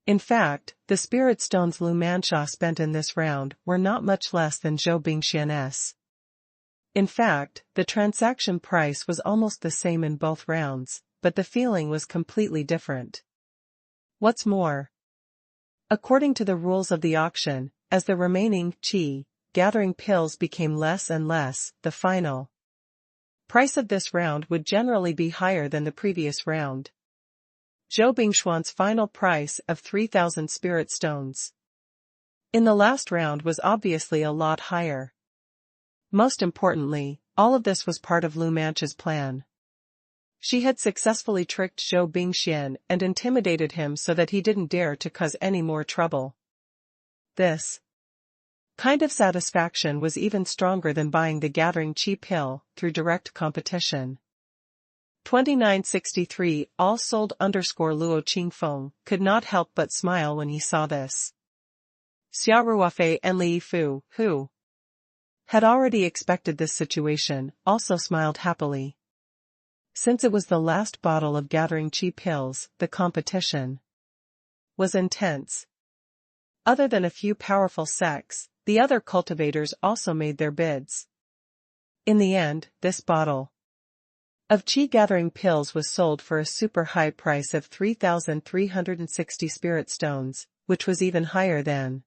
A: In fact, the spirit stones Lu Manxia spent in this round were not much less than Zhou Bingxian's. In fact, the transaction price was almost the same in both rounds, but the feeling was completely different. What's more, according to the rules of the auction, as the remaining qi-gathering pills became less and less, the final price of this round would generally be higher than the previous round. Zhou Bingxuan's final price of 3,000 spirit stones in the last round was obviously a lot higher. Most importantly, all of this was part of Lu Manxia's plan. She had successfully tricked Zhou Bingxian and intimidated him so that he didn't dare to cause any more trouble. This kind of satisfaction was even stronger than buying the gathering qi pill through direct competition. 2963 all sold Luo Qingfeng could not help but smile when he saw this. Xia Ruofei and Li Fu, who had already expected this situation, also smiled happily. Since it was the last bottle of gathering qi pills, the competition was intense. Other than a few powerful sects, the other cultivators also made their bids. In the end, this bottle of qi-gathering pills was sold for a super high price of 3,360 spirit stones, which was even higher than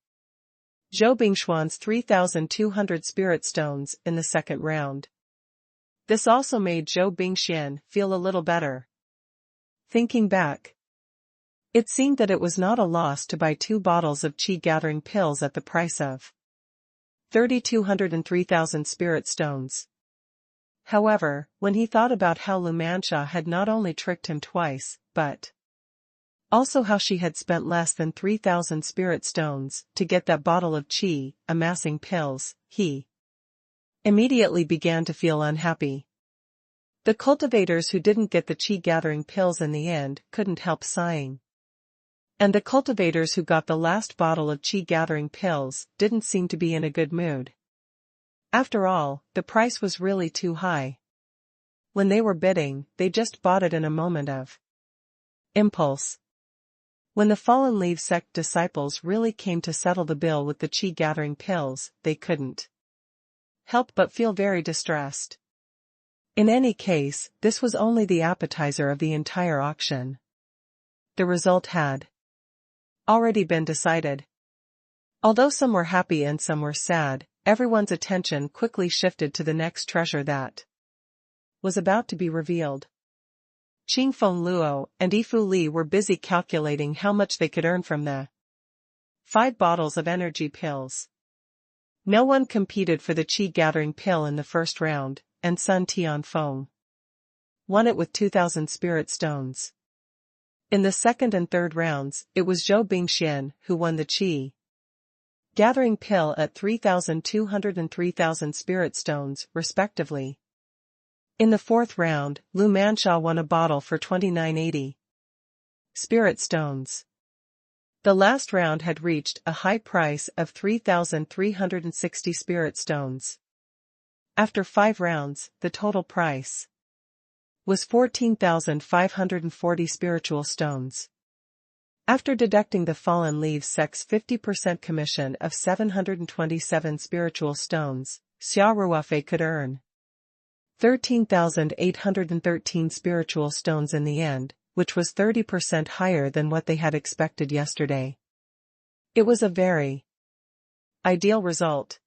A: Zhou Bingxuan's 3,200 spirit stones in the second round. This also made Zhou Bingxian feel a little better. Thinking back, it seemed that it was not a loss to buy 2 bottles of qi-gathering pills at the price of 3,200 and 3,000 spirit stones. However, when he thought about how Lu Manxia had not only tricked him twice, but also how she had spent less than 3,000 spirit stones to get that bottle of qi, amassing pills, he immediately began to feel unhappy. The cultivators who didn't get the qi-gathering pills in the end couldn't help sighing. And the cultivators who got the last bottle of qi-gathering pills didn't seem to be in a good mood. After all, the price was really too high. When they were bidding, they just bought it in a moment of impulse. When the Fallen Leaf sect disciples really came to settle the bill with the qi-gathering pills, they couldn't help but feel very distressed. In any case, this was only the appetizer of the entire auction. The result had already been decided. Although some were happy and some were sad, everyone's attention quickly shifted to the next treasure that was about to be revealed. Qingfeng Luo and Yifu Li were busy calculating how much they could earn from the 5 bottles of energy pills. No one competed for the qi-gathering pill in the first round, and Sun Tianfeng won it with 2,000 spirit stones. In the second and third rounds, it was Zhou Bingxian who won the qi-gathering pill at 3,200 and 3,000 spirit stones, respectively. In the fourth round, Lu Manxia won a bottle for 2,980 spirit stones. The last round had reached a high price of 3,360 spirit stones. After 5 rounds, the total price was 14,540 spiritual stones. After deducting the fallen leaves sect's 50% commission of 727 spiritual stones, Xia Ruofei could earn 13,813 spiritual stones in the end, which was 30% higher than what they had expected yesterday. It was a very ideal result.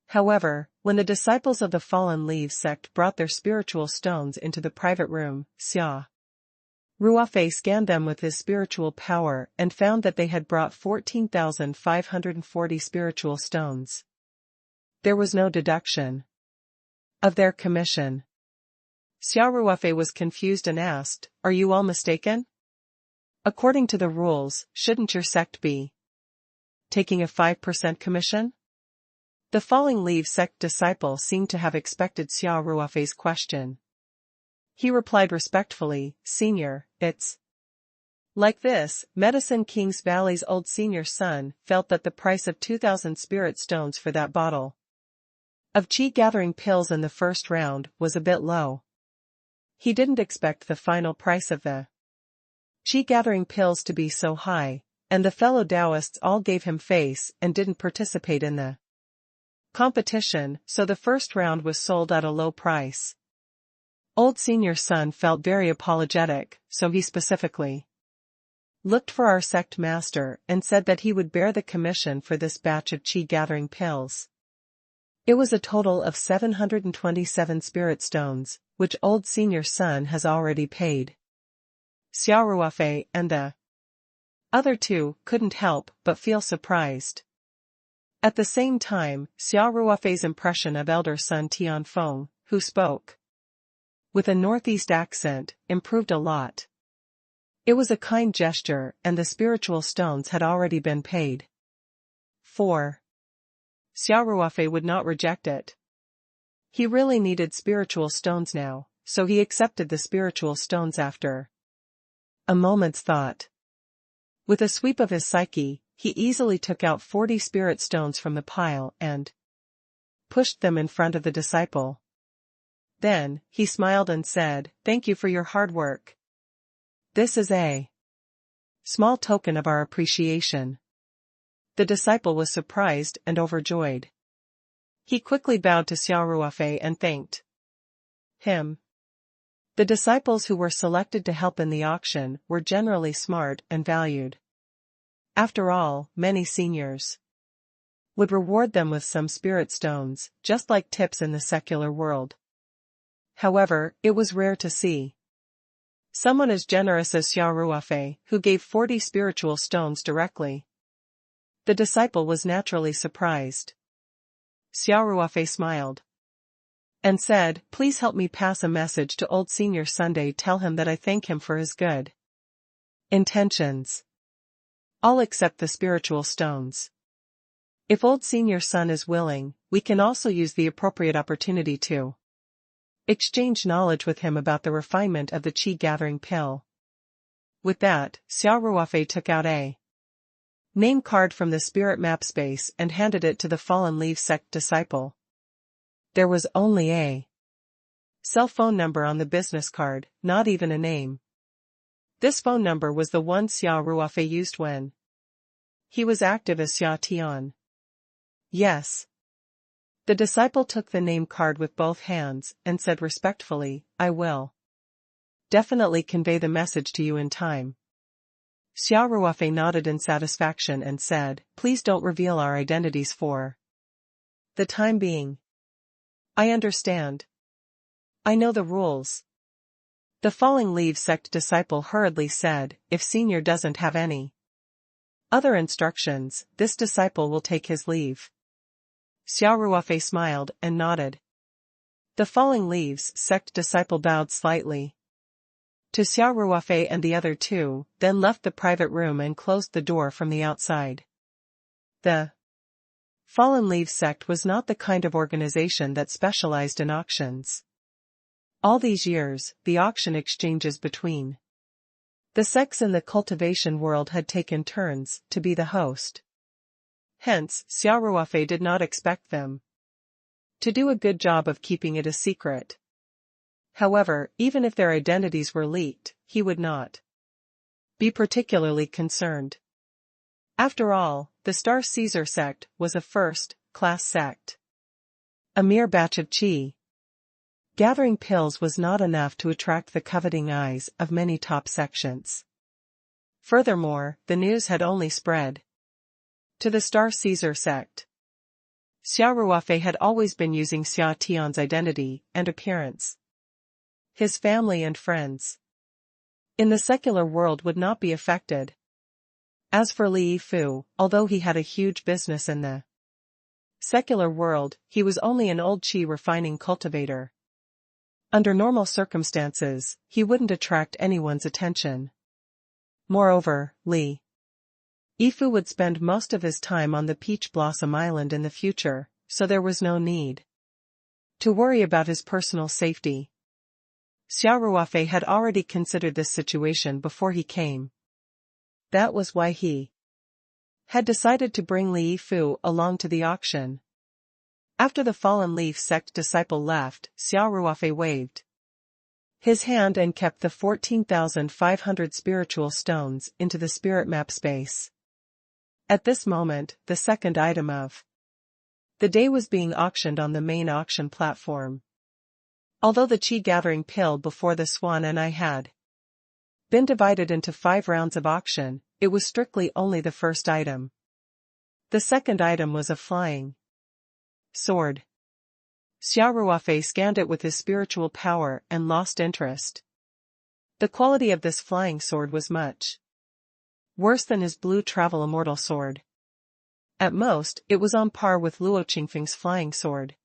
A: However, when the disciples of the Fallen Leaves sect brought their spiritual stones into the private room, Xia Ruofei scanned them with his spiritual power and found that they had brought 14,540 spiritual stones. There was no deduction of their commission. Xia Ruofei was confused and asked, "Are you all mistaken? According to the rules, shouldn't your sect be taking a 5% commission?" The Falling Leaves sect disciple seemed to have expected Xia Ruofei's question. He replied respectfully, "Senior, it's like this." Medicine King's Valley's old senior son felt that the price of 2,000 spirit stones for that bottle of chi-gathering pills in the first round was a bit low. He didn't expect the final price of the chi-gathering pills to be so high, and the fellow Taoists all gave him face and didn't participate in the competition, so the first round was sold at a low price. Old senior son felt very apologetic, so he specifically looked for our sect master and said that he would bear the commission for this batch of chi-gathering pills. It was a total of 727 spirit stones, which old senior son has already paid. Xia Ruofei and the other two couldn't help but feel surprised. At the same time, Xia Ruofei's impression of elder son Tianfeng, who spoke with a northeast accent, improved a lot. It was a kind gesture, and the spiritual stones had already been paid for. Xia Ruofei would not reject it. He really needed spiritual stones now, so he accepted the spiritual stones after a moment's thought. With a sweep of his psyche, he easily took out 40 spirit stones from the pile and pushed them in front of the disciple. Then, he smiled and said, "Thank you for your hard work. This is a small token of our appreciation." The disciple was surprised and overjoyed. He quickly bowed to Xia Ruofei and thanked him. The disciples who were selected to help in the auction were generally smart and valued. After all, many seniors would reward them with some spirit stones, just like tips in the secular world. However, it was rare to see someone as generous as Xia Ruofei, who gave 40 spiritual stones directly. The disciple was naturally surprised. Xia Ruofei smiled and said, "Please help me pass a message to old senior Sunday. Tell him that I thank him for his good intentions. I'll accept the spiritual stones. If old senior son is willing, we can also use the appropriate opportunity to exchange knowledge with him about the refinement of the chi-gathering pill." With that, Xia Ruofei took out a name card from the spirit map space and handed it to the Fallen Leaf sect disciple. There was only a cell phone number on the business card, not even a name. This phone number was the one Xia Ruofei used when he was active as Xia Tian. "Yes." The disciple took the name card with both hands and said respectfully, "I will definitely convey the message to you in time." Xia Ruofei nodded in satisfaction and said, "Please don't reveal our identities for the time being." "I understand. I know the rules." The Falling Leaves sect disciple hurriedly said, "If senior doesn't have any other instructions, this disciple will take his leave." Xia Ruofei smiled and nodded. The Falling Leaves sect disciple bowed slightly to Xia Ruofei and the other two, then left the private room and closed the door from the outside. The Fallen Leaves sect was not the kind of organization that specialized in auctions. All these years, the auction exchanges between The sex in the cultivation world had taken turns to be the host. Hence, Xia Ruofei did not expect them to do a good job of keeping it a secret. However, even if their identities were leaked, he would not be particularly concerned. After all, the Star Caesar sect was a first-class sect. A mere batch of chi. Gathering pills was not enough to attract the coveting eyes of many top sections. Furthermore, the news had only spread to the Star Caesar sect. Xia Ruofei had always been using Xia Tian's identity and appearance. His family and friends in the secular world would not be affected. As for Li Yifu, although he had a huge business in the secular world, he was only an old qi refining cultivator. Under normal circumstances, he wouldn't attract anyone's attention. Moreover, Li Yifu would spend most of his time on the Peach Blossom Island in the future, so there was no need to worry about his personal safety. Xia Ruofei had already considered this situation before he came. That was why he had decided to bring Li Yifu along to the auction. After the Fallen Leaf sect disciple left, Xia Ruofei waved his hand and kept the 14,500 spiritual stones into the spirit map space. At this moment, the second item of the day was being auctioned on the main auction platform. Although the Qi gathering pill before the Swan and I had been divided into 5 rounds of auction, it was strictly only the first item. The second item was a flying sword. Xia Ruofei scanned it with his spiritual power and lost interest. The quality of this flying sword was much worse than his blue travel immortal sword. At most, it was on par with Luo Qingfeng's flying sword.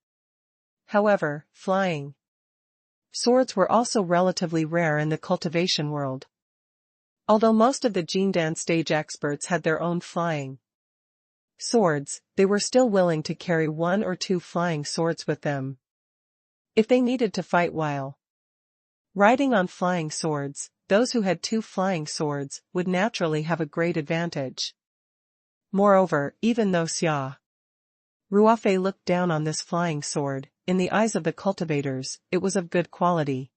A: However, flying swords were also relatively rare in the cultivation world. Although most of the Jindan stage experts had their own flying swords, they were still willing to carry 1 or 2 flying swords with them if they needed to fight while riding on flying swords. Those who had 2 flying swords would naturally have a great advantage. Moreover, even though Xia Ruofei looked down on this flying sword, in the eyes of the cultivators, it was of good quality.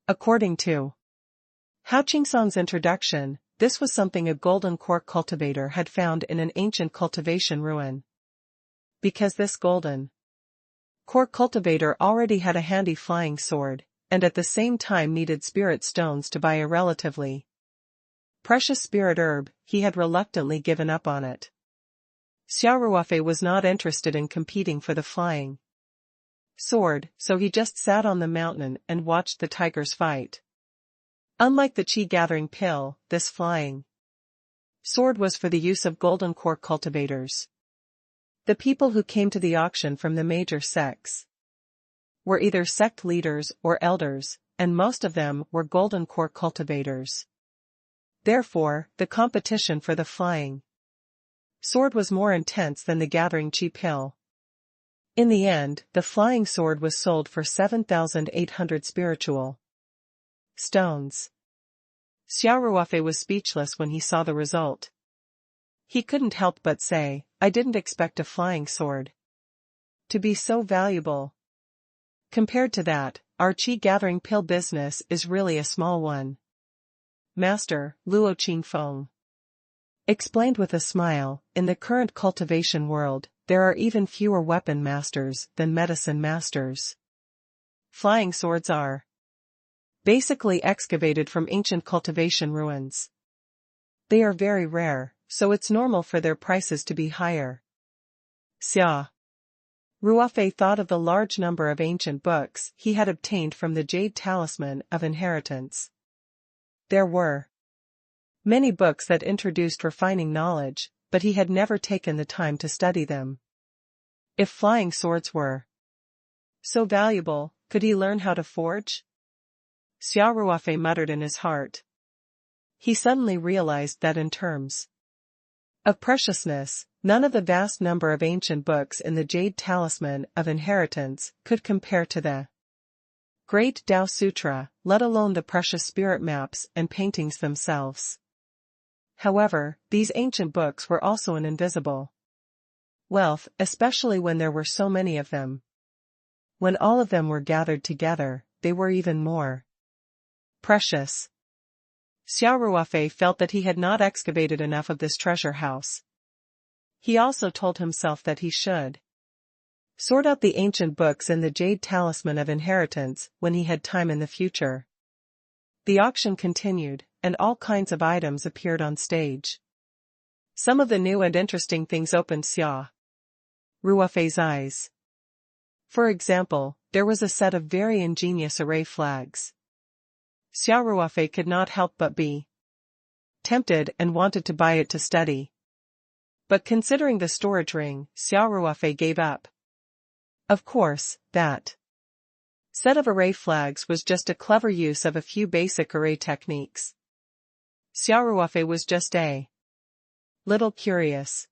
A: According to Hao Qingsong's introduction, this was something a golden core cultivator had found in an ancient cultivation ruin. Because this golden core cultivator already had a handy flying sword, and at the same time needed spirit stones to buy a relatively precious spirit herb, he had reluctantly given up on it. Xia Ruofei was not interested in competing for the flying sword, so he just sat on the mountain and watched the tigers fight. Unlike the Qi gathering pill, this flying sword was for the use of golden core cultivators. The people who came to the auction from the major sects were either sect leaders or elders, and most of them were golden core cultivators. Therefore, the competition for the flying sword was more intense than the gathering Qi pill. In the end, the flying sword was sold for 7,800 spiritual stones. Xia Ruofei was speechless when he saw the result. He couldn't help but say, "I didn't expect a flying sword to be so valuable. Compared to that, our Qi gathering pill business is really a small one." Master, Luo Qingfeng explained with a smile, "In the current cultivation world, there are even fewer weapon masters than medicine masters. Flying swords are basically excavated from ancient cultivation ruins. They are very rare, so it's normal for their prices to be higher." Xia Ruofei thought of the large number of ancient books he had obtained from the Jade Talisman of Inheritance. There were many books that introduced refining knowledge, but he had never taken the time to study them. If flying swords were so valuable, could he learn how to forge? Xia Ruofei muttered in his heart. He suddenly realized that in terms of preciousness, none of the vast number of ancient books in the Jade Talisman of Inheritance could compare to the Great Tao Sutra, let alone the precious spirit maps and paintings themselves. However, these ancient books were also an invisible wealth, especially when there were so many of them. When all of them were gathered together, they were even more precious. Xia Ruofei felt that he had not excavated enough of this treasure house. He also told himself that he should sort out the ancient books and the jade talisman of inheritance when he had time in the future. The auction continued, and all kinds of items appeared on stage. Some of the new and interesting things opened Xia Ruofei's eyes. For example, there was a set of very ingenious array flags. Xia Ruofei could not help but be tempted and wanted to buy it to study. But considering the storage ring, Xia Ruofei gave up. Of course, that set of array flags was just a clever use of a few basic array techniques. Xia Ruofei was just a little curious.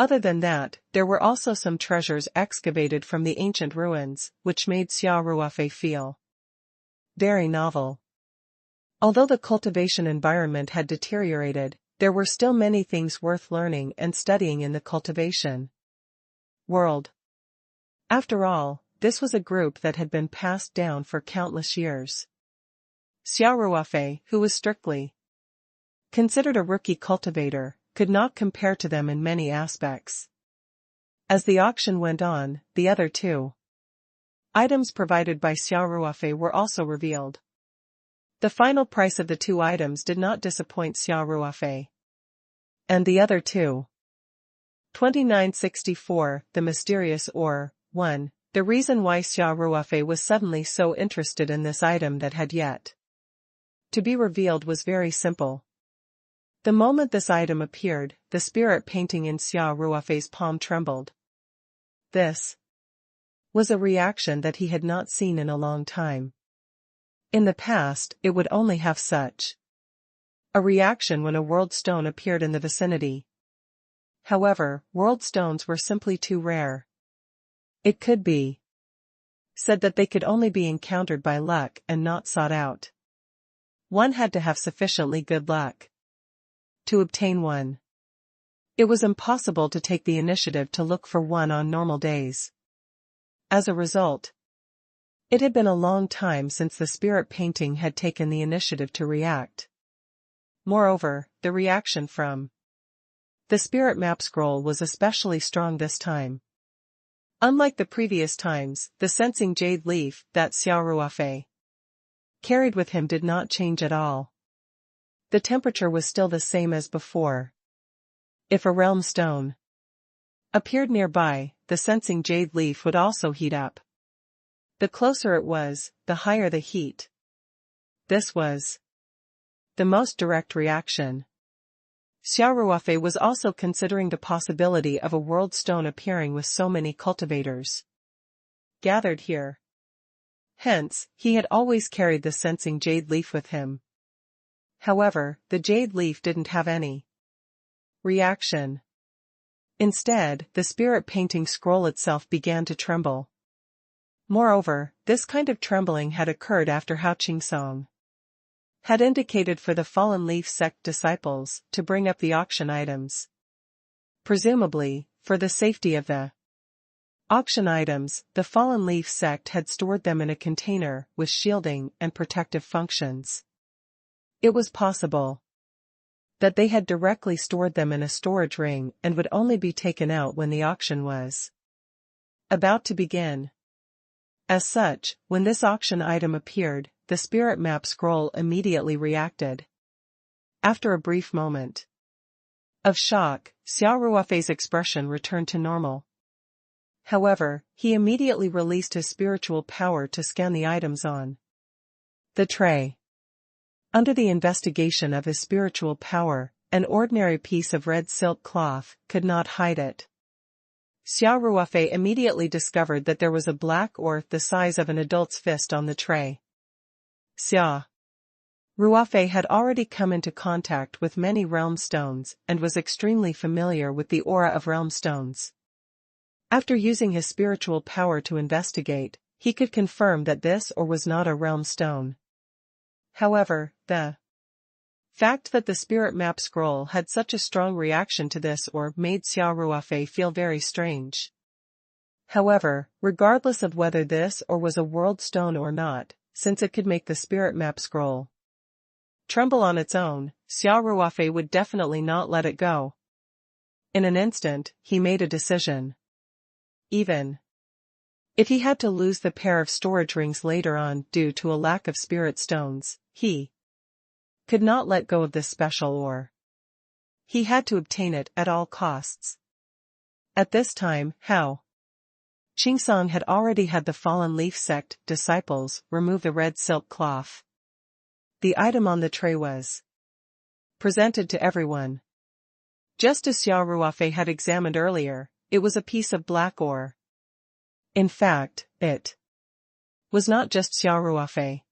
A: Other than that, there were also some treasures excavated from the ancient ruins, which made Xia Ruofei feel very novel. Although the cultivation environment had deteriorated, there were still many things worth learning and studying in the cultivation world. After all, this was a group that had been passed down for countless years. Xia Ruofei, who was strictly considered a rookie cultivator, could not compare to them in many aspects. As the auction went on, the other two items provided by Xia Ruofei were also revealed. The final price of the two items did not disappoint Xia Ruofei. And the other two. 2964, the mysterious ore. 1. The reason why Xia Ruofei was suddenly so interested in this item that had yet to be revealed was very simple. The moment this item appeared, the spirit painting in Xia Ruofei's palm trembled. This was a reaction that he had not seen in a long time. In the past, it would only have such a reaction when a world stone appeared in the vicinity. However, world stones were simply too rare. It could be said that they could only be encountered by luck and not sought out. One had to have sufficiently good luck to obtain one. It was impossible to take the initiative to look for one on normal days. As a result, it had been a long time since the spirit painting had taken the initiative to react. Moreover, the reaction from the spirit map scroll was especially strong this time. Unlike the previous times, the sensing jade leaf that Xia Ruofei carried with him did not change at all. The temperature was still the same as before. If a realm stone appeared nearby, the sensing jade leaf would also heat up. The closer it was, the higher the heat. This was the most direct reaction. Xia Ruofei was also considering the possibility of a world stone appearing with so many cultivators gathered here. Hence, he had always carried the sensing jade leaf with him. However, the jade leaf didn't have any reaction. Instead, the spirit painting scroll itself began to tremble. Moreover, this kind of trembling had occurred after Hao Qingsong had indicated for the Fallen Leaf sect disciples to bring up the auction items. Presumably, for the safety of the auction items, the Fallen Leaf sect had stored them in a container with shielding and protective functions. It was possible that they had directly stored them in a storage ring and would only be taken out when the auction was about to begin. As such, when this auction item appeared, the spirit map scroll immediately reacted. After a brief moment of shock, Xia Ruofei's expression returned to normal. However, he immediately released his spiritual power to scan the items on the tray. Under the investigation of his spiritual power, an ordinary piece of red silk cloth could not hide it. Xia Ruofei immediately discovered that there was a black ore the size of an adult's fist on the tray. Xia Ruofei had already come into contact with many realm stones and was extremely familiar with the aura of realm stones. After using his spiritual power to investigate, he could confirm that this ore was not a realm stone. However, the fact that the spirit map scroll had such a strong reaction to this ore made Xia Ruofei feel very strange. However, regardless of whether this ore was a world stone or not, since it could make the spirit map scroll tremble on its own, Xia Ruofei would definitely not let it go. In an instant, he made a decision. Even if he had to lose the pair of storage rings later on due to a lack of spirit stones, he could not let go of this special ore. He had to obtain it at all costs. At this time, Qingsong had already had the fallen leaf sect disciples remove the red silk cloth. The item on the tray was presented to everyone. Just as Xia Ruofei had examined earlier, it was a piece of black ore. In fact, it was not just Xia Ruofei.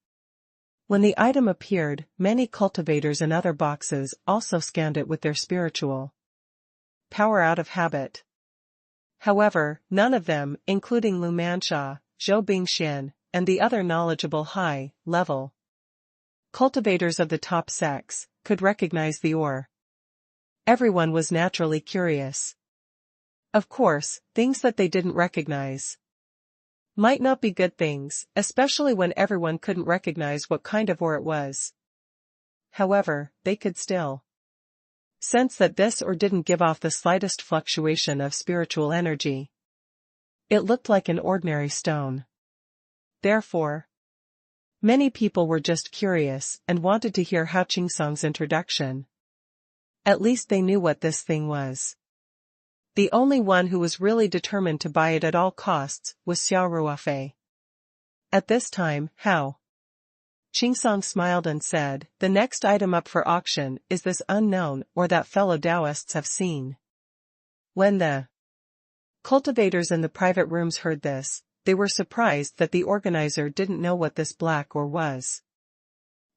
A: When the item appeared, many cultivators in other boxes also scanned it with their spiritual power out of habit. However, none of them, including Lu Mansha, Zhou Bingxian, and the other knowledgeable high-level cultivators of the top sects, could recognize the ore. Everyone was naturally curious. Of course, things that they didn't recognize might not be good things, especially when everyone couldn't recognize what kind of ore it was. However, they could still sense that this ore didn't give off the slightest fluctuation of spiritual energy. It looked like an ordinary stone. Therefore, many people were just curious and wanted to hear Hao Qingsong's introduction. At least they knew what this thing was. The only one who was really determined to buy it at all costs was Xia Ruofei. At this time, Hao Qingsong smiled and said, "The next item up for auction is this unknown ore that fellow Taoists have seen." When the cultivators in the private rooms heard this, they were surprised that the organizer didn't know what this black ore was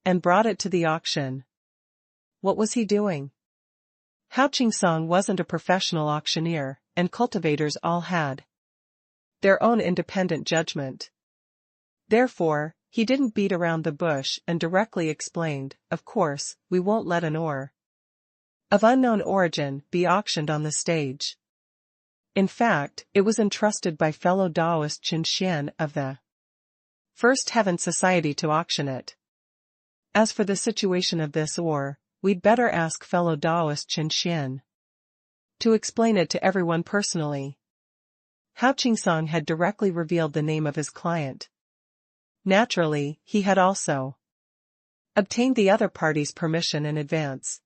A: and brought it to the auction. What was he doing? Hao Qingsong wasn't a professional auctioneer, and cultivators all had their own independent judgment. Therefore, he didn't beat around the bush and directly explained, "Of course, we won't let an ore of unknown origin be auctioned on the stage." In fact, it was entrusted by fellow Taoist Qin Xian of the First Heaven Society to auction it. As for the situation of this ore, we'd better ask fellow Taoist Qin Xian to explain it to everyone personally. Hao Qingsong had directly revealed the name of his client. Naturally, he had also obtained the other party's permission in advance.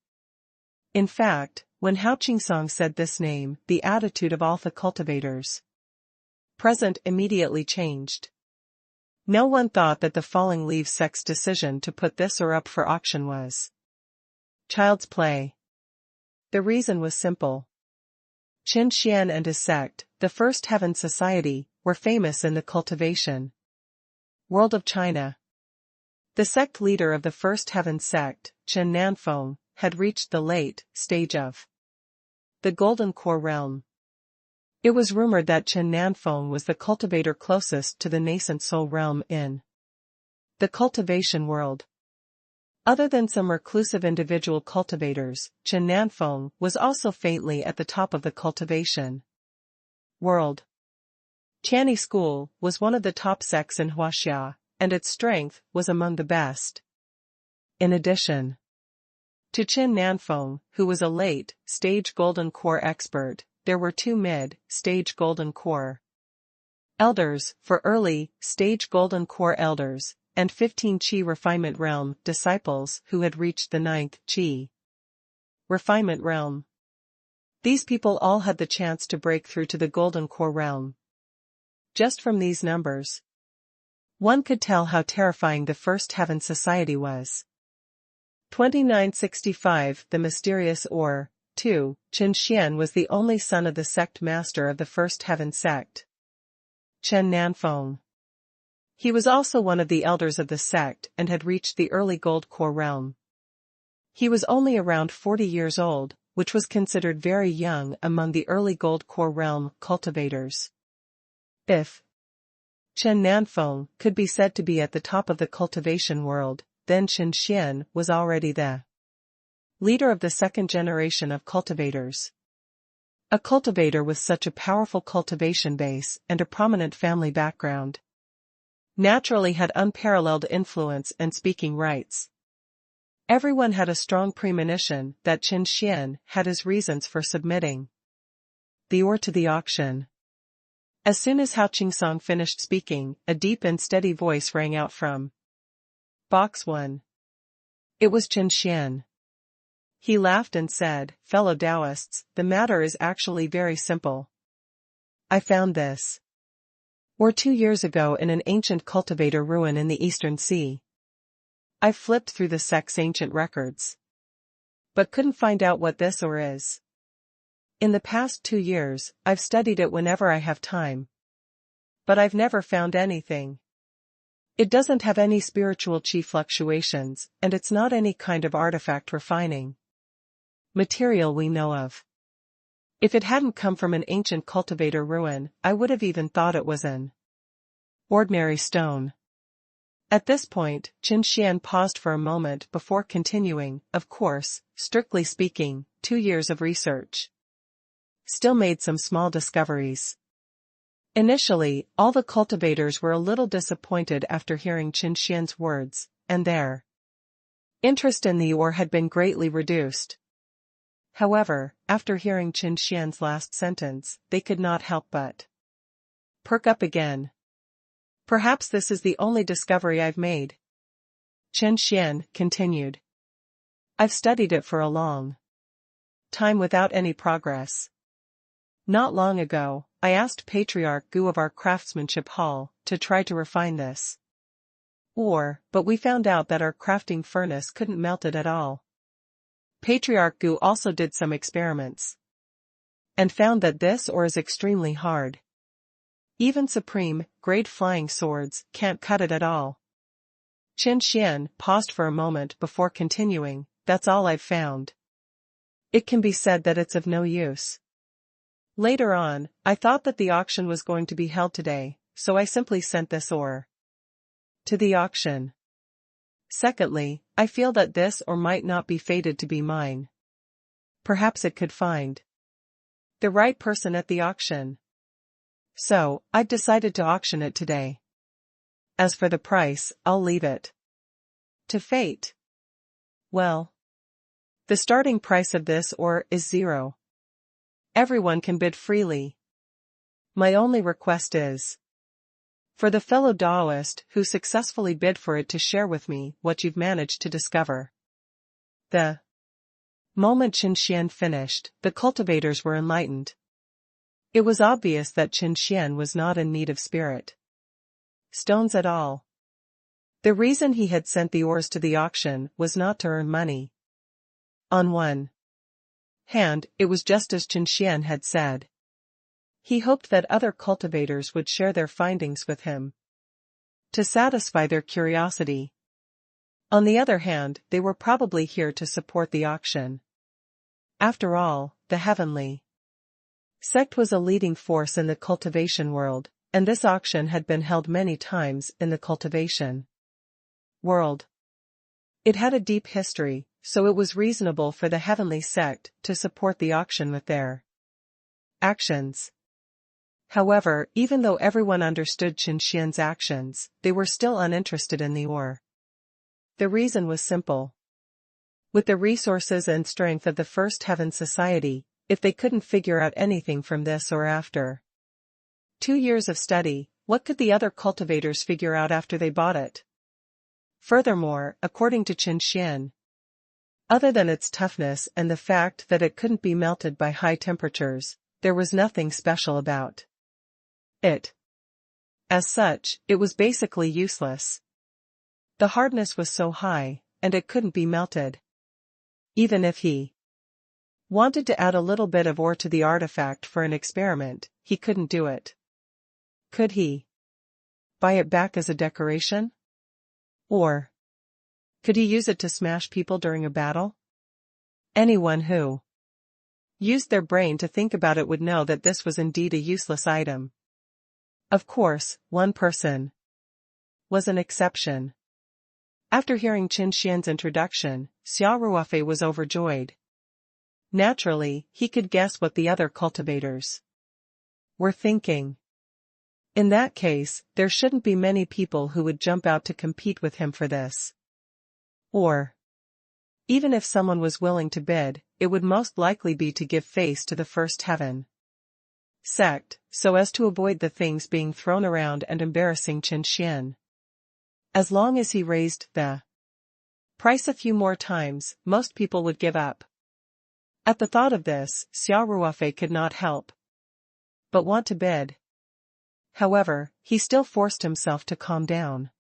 A: In fact, when Hao Qingsong said this name, the attitude of all the cultivators present immediately changed. No one thought that the Falling Leaves sect's decision to put this ore up for auction was child's play. The reason was simple. Qin Xian and his sect, the First Heaven Society, were famous in the cultivation world of China. The sect leader of the First Heaven sect, Chen Nanfeng, had reached the late stage of the Golden Core realm. It was rumored that Chen Nanfeng was the cultivator closest to the nascent soul realm in the cultivation world. Other than some reclusive individual cultivators, Chen Nanfeng was also faintly at the top of the cultivation world. Qiani school was one of the top sects in Huaxia, and its strength was among the best. In addition to Chen Nanfeng, who was a late-stage Golden Core expert, there were 2 mid-stage Golden Core elders for early-stage Golden Core elders, and 15 Qi Refinement Realm disciples who had reached the 9th Qi Refinement Realm. These people all had the chance to break through to the Golden Core realm. Just from these numbers, one could tell how terrifying the First Heaven Society was. 2965 The Mysterious Ore. 2. Qin Xian was the only son of the sect master of the First Heaven sect, Chen Nanfeng. He was also one of the elders of the sect and had reached the early Gold Core realm. He was only around 40 years old, which was considered very young among the early Gold Core realm cultivators. If Chen Nanfeng could be said to be at the top of the cultivation world, then Chen Xian was already the leader of the second generation of cultivators. A cultivator with such a powerful cultivation base and a prominent family background naturally had unparalleled influence and speaking rights. Everyone had a strong premonition that Chen Xian had his reasons for submitting the ore to the auction. As soon as Hao Qingsong finished speaking, a deep and steady voice rang out from Box 1. It was Chen Xian. He laughed and said, "Fellow Taoists, the matter is actually very simple. I found this ore 2 years ago in an ancient cultivator ruin in the Eastern Sea. I flipped through the sect's ancient records, but couldn't find out what this ore is. In the past 2 years, I've studied it whenever I have time, but I've never found anything. It doesn't have any spiritual chi fluctuations, and it's not any kind of artifact refining material we know of. If it hadn't come from an ancient cultivator ruin, I would have even thought it was an ordinary stone." At this point, Chen Xian paused for a moment before continuing. Of course, strictly speaking, 2 years of research still made some small discoveries. Initially, all the cultivators were a little disappointed after hearing Chen Xian's words, and their interest in the ore had been greatly reduced. However, after hearing Chen Xian's last sentence, they could not help but perk up again. "Perhaps this is the only discovery I've made," Chen Xian continued. "I've studied it for a long time without any progress. Not long ago, I asked Patriarch Gu of our craftsmanship hall to try to refine this ore, but we found out that our crafting furnace couldn't melt it at all. Patriarch Gu also did some experiments and found that this ore is extremely hard. Even supreme-grade flying swords can't cut it at all." Chen Xian paused for a moment before continuing, "That's all I've found. It can be said that it's of no use. Later on, I thought that the auction was going to be held today, so I simply sent this ore to the auction. Secondly, I feel that this ore might not be fated to be mine. Perhaps it could find the right person at the auction. So, I've decided to auction it today. As for the price, I'll leave it to fate. Well, the starting price of this ore is 0. Everyone can bid freely. My only request is for the fellow Taoist who successfully bid for it to share with me what you've managed to discover." The moment Chen Xian finished, the cultivators were enlightened. It was obvious that Chen Xian was not in need of spirit stones at all. The reason he had sent the ores to the auction was not to earn money. On one hand, it was just as Chen Xian had said. He hoped that other cultivators would share their findings with him to satisfy their curiosity. On the other hand, they were probably here to support the auction. After all, the heavenly sect was a leading force in the cultivation world, and this auction had been held many times in the cultivation world. It had a deep history, so it was reasonable for the heavenly sect to support the auction with their actions. However, even though everyone understood Chen Xian's actions, they were still uninterested in the ore. The reason was simple. With the resources and strength of the First Heaven Society, if they couldn't figure out anything from this or after 2 years of study, what could the other cultivators figure out after they bought it? Furthermore, according to Chen Xian, other than its toughness and the fact that it couldn't be melted by high temperatures, there was nothing special about it. As such, it was basically useless. The hardness was so high, and it couldn't be melted. Even if he wanted to add a little bit of ore to the artifact for an experiment, he couldn't do it. Could he buy it back as a decoration? Or could he use it to smash people during a battle? Anyone who used their brain to think about it would know that this was indeed a useless item. Of course, one person was an exception. After hearing Qin Xian's introduction, Xia Ruofei was overjoyed. Naturally, he could guess what the other cultivators were thinking. In that case, there shouldn't be many people who would jump out to compete with him for this. Or, even if someone was willing to bid, it would most likely be to give face to the first heaven sect, so as to avoid the things being thrown around and embarrassing Qin Xian. As long as he raised the price a few more times, most people would give up. At the thought of this, Xia Ruofei could not help but want to bid. However, he still forced himself to calm down.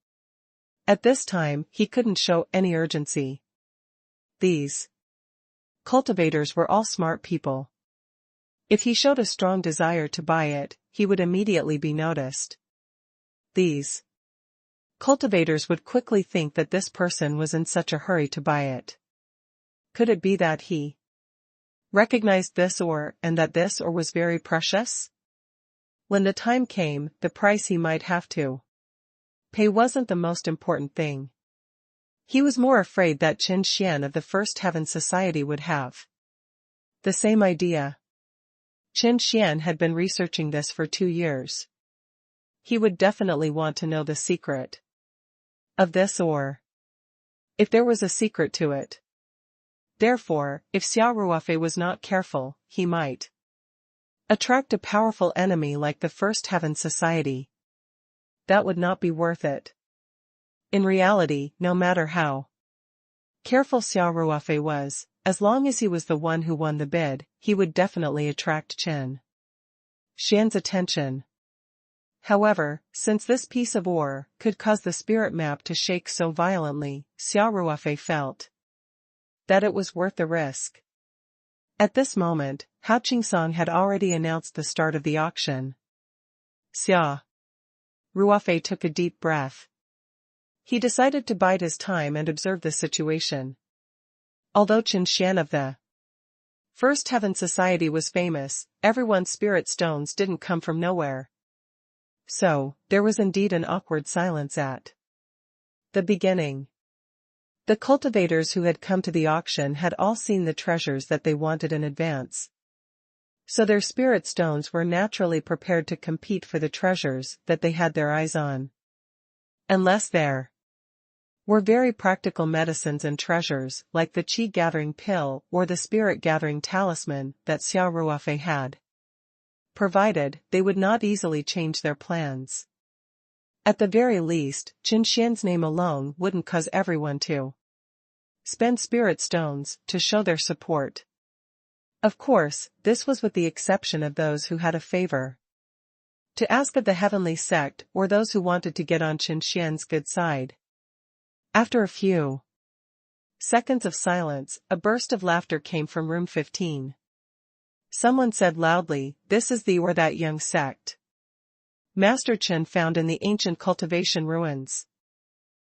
A: At this time, he couldn't show any urgency. These cultivators were all smart people. If he showed a strong desire to buy it, he would immediately be noticed. These cultivators would quickly think that this person was in such a hurry to buy it. Could it be that he recognized this ore and that this ore was very precious? When the time came, the price he might have to pay wasn't the most important thing. He was more afraid that Qin Xian of the First Heaven Society would have the same idea. Qin Xian had been researching this for 2 years. He would definitely want to know the secret of this ore, if there was a secret to it. Therefore, if Xia Ruofei was not careful, he might attract a powerful enemy like the First Heaven Society. That would not be worth it. In reality, no matter how careful Xia Ruofei was, as long as he was the one who won the bid, he would definitely attract Qin Xian's attention. However, since this piece of ore could cause the spirit map to shake so violently, Xia Ruofei felt that it was worth the risk. At this moment, Hao Qingsong had already announced the start of the auction. Xia Ruofei took a deep breath. He decided to bide his time and observe the situation. Although Qin Xian of the First Heaven Society was famous, everyone's spirit stones didn't come from nowhere. So, there was indeed an awkward silence at the beginning. The cultivators who had come to the auction had all seen the treasures that they wanted in advance. So their spirit stones were naturally prepared to compete for the treasures that they had their eyes on. Unless there were very practical medicines and treasures like the qi-gathering pill or the spirit-gathering talisman that Xia Ruofei had provided, they would not easily change their plans. At the very least, Qin Xian's name alone wouldn't cause everyone to spend spirit stones to show their support. Of course, this was with the exception of those who had a favor to ask of the heavenly sect or those who wanted to get on Qin Xian's good side. After a few seconds of silence, a burst of laughter came from room 15. Someone said loudly, "This is the or that young sect Master Qin found in the ancient cultivation ruins.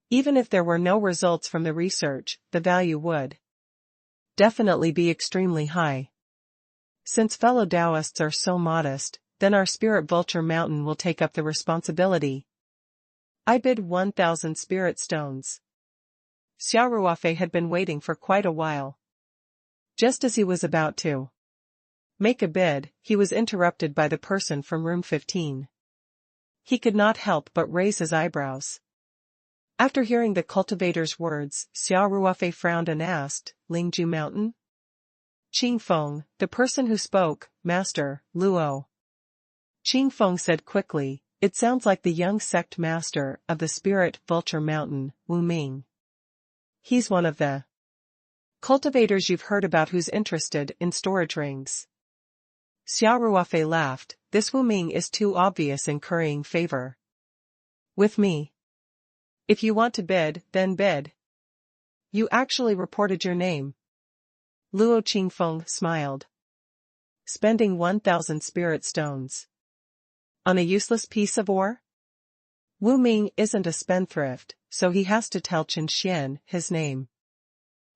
A: Even if there were no results from the research, the value would definitely be extremely high. Since fellow Taoists are so modest, then our spirit vulture mountain will take up the responsibility. I bid 1,000 spirit stones." Xia Ruofei had been waiting for quite a while. Just as he was about to make a bid, he was interrupted by the person from room 15. He could not help but raise his eyebrows. After hearing the cultivator's words, Xia Ruofei frowned and asked, "Lingju Mountain?" "Qingfeng," the person who spoke, "Master, Luo." Qingfeng said quickly, "It sounds like the young sect master of the spirit vulture mountain, Wu Ming. He's one of the cultivators you've heard about who's interested in storage rings." Xia Ruofei laughed. "This Wu Ming is too obvious in currying favor with me. If you want to bid, then bid. You actually reported your name." Luo Qingfeng smiled. "Spending 1,000 spirit stones on a useless piece of ore? Wu Ming isn't a spendthrift, so he has to tell Qin Xian his name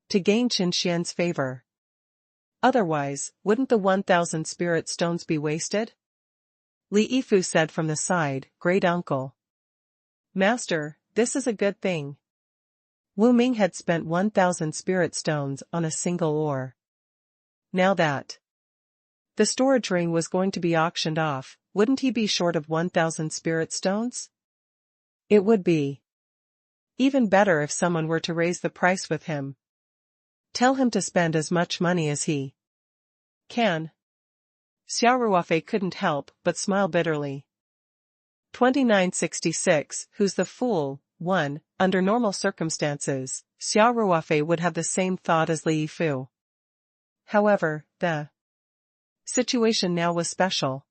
A: to gain Qin Xian's favor. Otherwise, wouldn't the 1,000 spirit stones be wasted?" Li Yifu said from the side, "Great uncle. Master, this is a good thing." Wu Ming had spent 1,000 spirit stones on a single ore. Now that the storage ring was going to be auctioned off, wouldn't he be short of 1,000 spirit stones? It would be even better if someone were to raise the price with him. Tell him to spend as much money as he can. Xia Ruofei couldn't help but smile bitterly. 2966 Who's the fool? 1. Under normal circumstances, Xia Ruofei would have the same thought as Li Yifu. However, the situation now was special.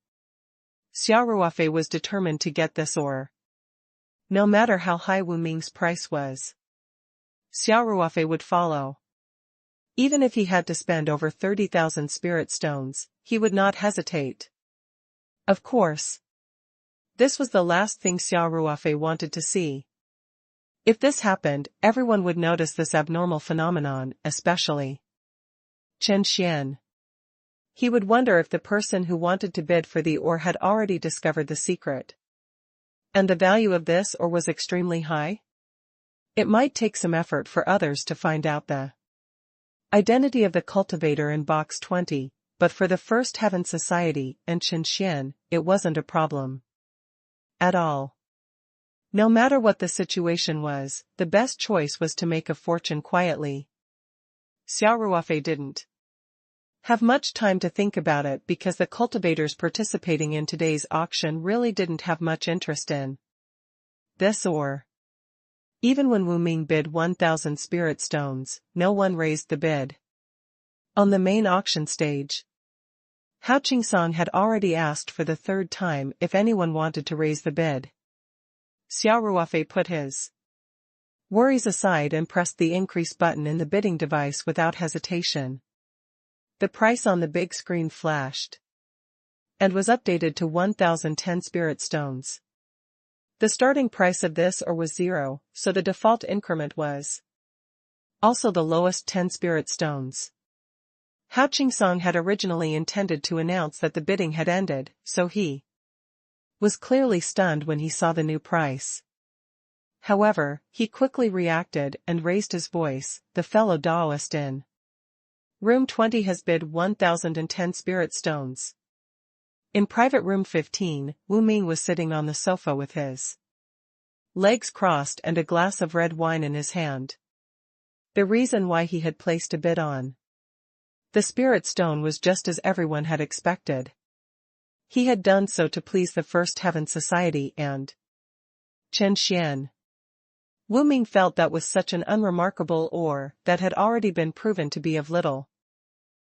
A: Xia Ruofei was determined to get this ore. No matter how high Wu Ming's price was, Xia Ruofei would follow. Even if he had to spend over 30,000 spirit stones, he would not hesitate. Of course, this was the last thing Xia Ruofei wanted to see. If this happened, everyone would notice this abnormal phenomenon, especially Chen Xian. He would wonder if the person who wanted to bid for the ore had already discovered the secret. And the value of this ore was extremely high? It might take some effort for others to find out the identity of the cultivator in box 20, but for the First Heaven Society and Chen Xian, it wasn't a problem at all. No matter what the situation was, the best choice was to make a fortune quietly. Xia Ruofei didn't have much time to think about it because the cultivators participating in today's auction really didn't have much interest in this ore. Even when Wu Ming bid 1,000 spirit stones, no one raised the bid. On the main auction stage, Hao Qingsong had already asked for the third time if anyone wanted to raise the bid. Xia Ruofei put his worries aside and pressed the increase button in the bidding device without hesitation. The price on the big screen flashed and was updated to 1,010 spirit stones. The starting price of this ore was 0, so the default increment was also the lowest 10 spirit stones. Hao Qingsong had originally intended to announce that the bidding had ended, so he was clearly stunned when he saw the new price. However, he quickly reacted and raised his voice. The fellow Daoist in Room 20 has bid 1,010 spirit stones. In private room 15, Wu Ming was sitting on the sofa with his legs crossed and a glass of red wine in his hand. The reason why he had placed a bid on the spirit stone was just as everyone had expected. He had done so to please the First Heaven Society and Chen Xian. Wu Ming felt that was such an unremarkable ore that had already been proven to be of little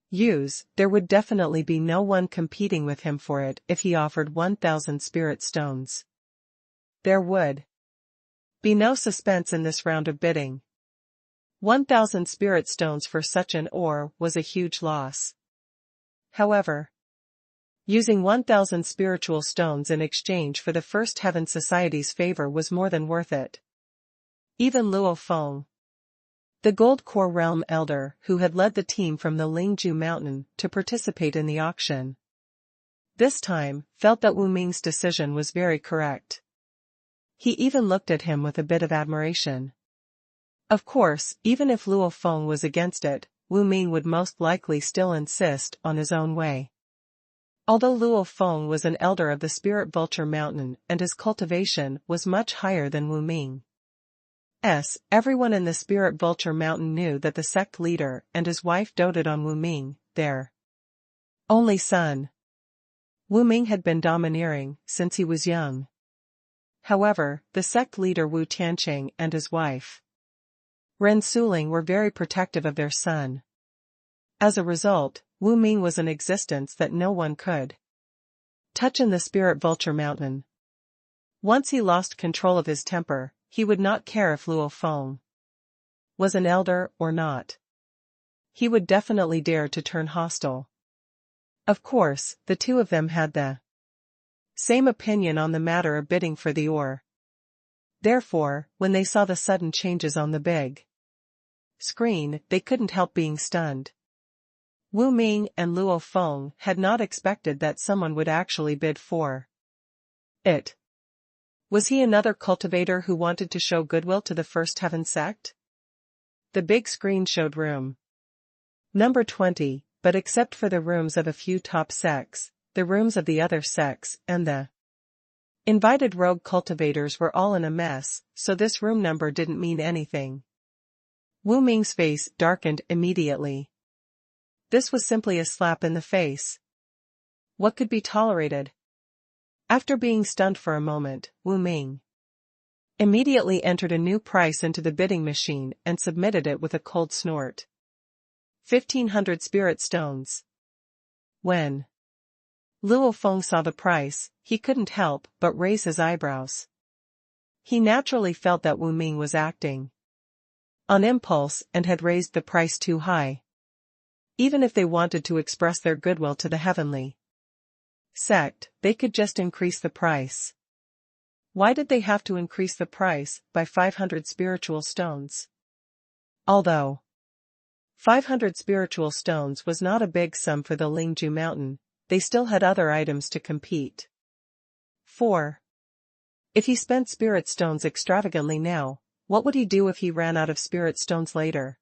A: use. There would definitely be no one competing with him for it if he offered 1,000 spirit stones. There would be no suspense in this round of bidding. 1,000 spirit stones for such an ore was a huge loss. However, using 1,000 spiritual stones in exchange for the First Heaven Society's favor was more than worth it. Even Luo Feng, the Gold Core Realm Elder who had led the team from the Lingju Mountain to participate in the auction, this time felt that Wu Ming's decision was very correct. He even looked at him with a bit of admiration. Of course, even if Luo Feng was against it, Wu Ming would most likely still insist on his own way. Although Luo Feng was an elder of the Spirit Vulture Mountain and his cultivation was much higher than Wu Ming, everyone in the Spirit Vulture Mountain knew that the sect leader and his wife doted on Wu Ming, their only son. Wu Ming had been domineering since he was young. However, the sect leader Wu Tianqing and his wife Ren Suling were very protective of their son. As a result, Wu Ming was an existence that no one could touch in the Spirit Vulture Mountain. Once he lost control of his temper, he would not care if Luo Feng was an elder or not. He would definitely dare to turn hostile. Of course, the two of them had the same opinion on the matter of bidding for the ore. Therefore, when they saw the sudden changes on the big screen, they couldn't help being stunned. Wu Ming and Luo Feng had not expected that someone would actually bid for It. Was he another cultivator who wanted to show goodwill to the First Heaven sect? The big screen showed room number 20, but except for the rooms of a few top sects, the rooms of the other sects, and the invited rogue cultivators were all in a mess, so this room number didn't mean anything. Wu Ming's face darkened immediately. This was simply a slap in the face. What could be tolerated? After being stunned for a moment, Wu Ming immediately entered a new price into the bidding machine and submitted it with a cold snort. 1,500 spirit stones. When Luo Feng saw the price, he couldn't help but raise his eyebrows. He naturally felt that Wu Ming was acting on impulse and had raised the price too high. Even if they wanted to express their goodwill to the heavenly sect, they could just increase the price. Why did they have to increase the price by 500 spiritual stones? Although 500 spiritual stones was not a big sum for the Lingju mountain, they still had other items to compete. 4. If he spent spirit stones extravagantly now, what would he do if he ran out of spirit stones later?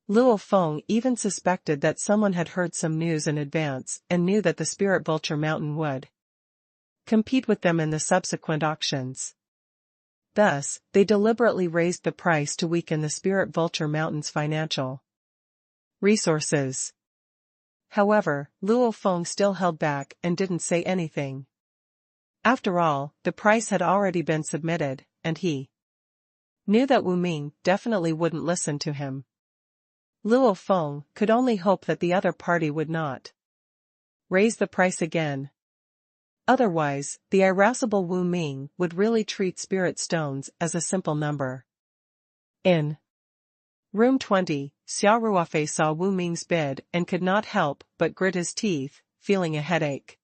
A: Luo Feng even suspected that someone had heard some news in advance and knew that the Spirit Vulture Mountain would compete with them in the subsequent auctions. Thus, they deliberately raised the price to weaken the Spirit Vulture Mountain's financial resources. However, Luo Feng still held back and didn't say anything. After all, the price had already been submitted, and he knew that Wu Ming definitely wouldn't listen to him. Luo Feng could only hope that the other party would not raise the price again. Otherwise, the irascible Wu Ming would really treat spirit stones as a simple number. In room 20, Xia Ruofei saw Wu Ming's bid and could not help but grit his teeth, feeling a headache.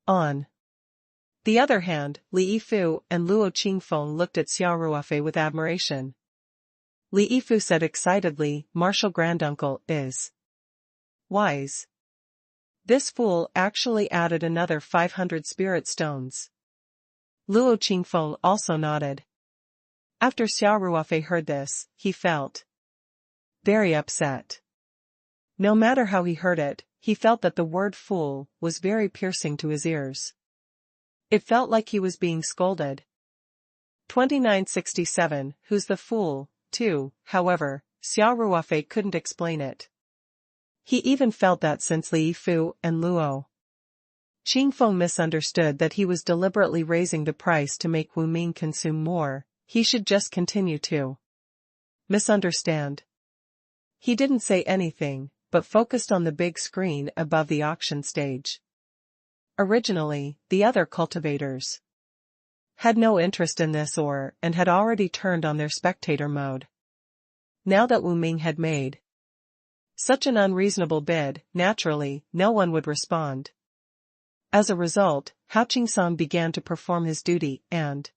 A: On the other hand, Li Yifu and Luo Qingfeng looked at Xia Ruofei with admiration. Li Yifu said excitedly, "Martial granduncle is wise. This fool actually added another 500 spirit stones." Luo Qingfeng also nodded. After Xia Ruofei heard this, he felt very upset. No matter how he heard it, he felt that the word fool was very piercing to his ears. It felt like he was being scolded. 2967, who's the fool, too? However, Xia Ruofei couldn't explain it. He even felt that since Li Yifu and Luo Qingfeng misunderstood that he was deliberately raising the price to make Wu Ming consume more, he should just continue to misunderstand. He didn't say anything, but focused on the big screen above the auction stage. Originally, the other cultivators had no interest in this and had already turned on their spectator mode. Now that Wu Ming had made such an unreasonable bid, naturally, no one would respond. As a result, Hao Qingsong began to perform his duty and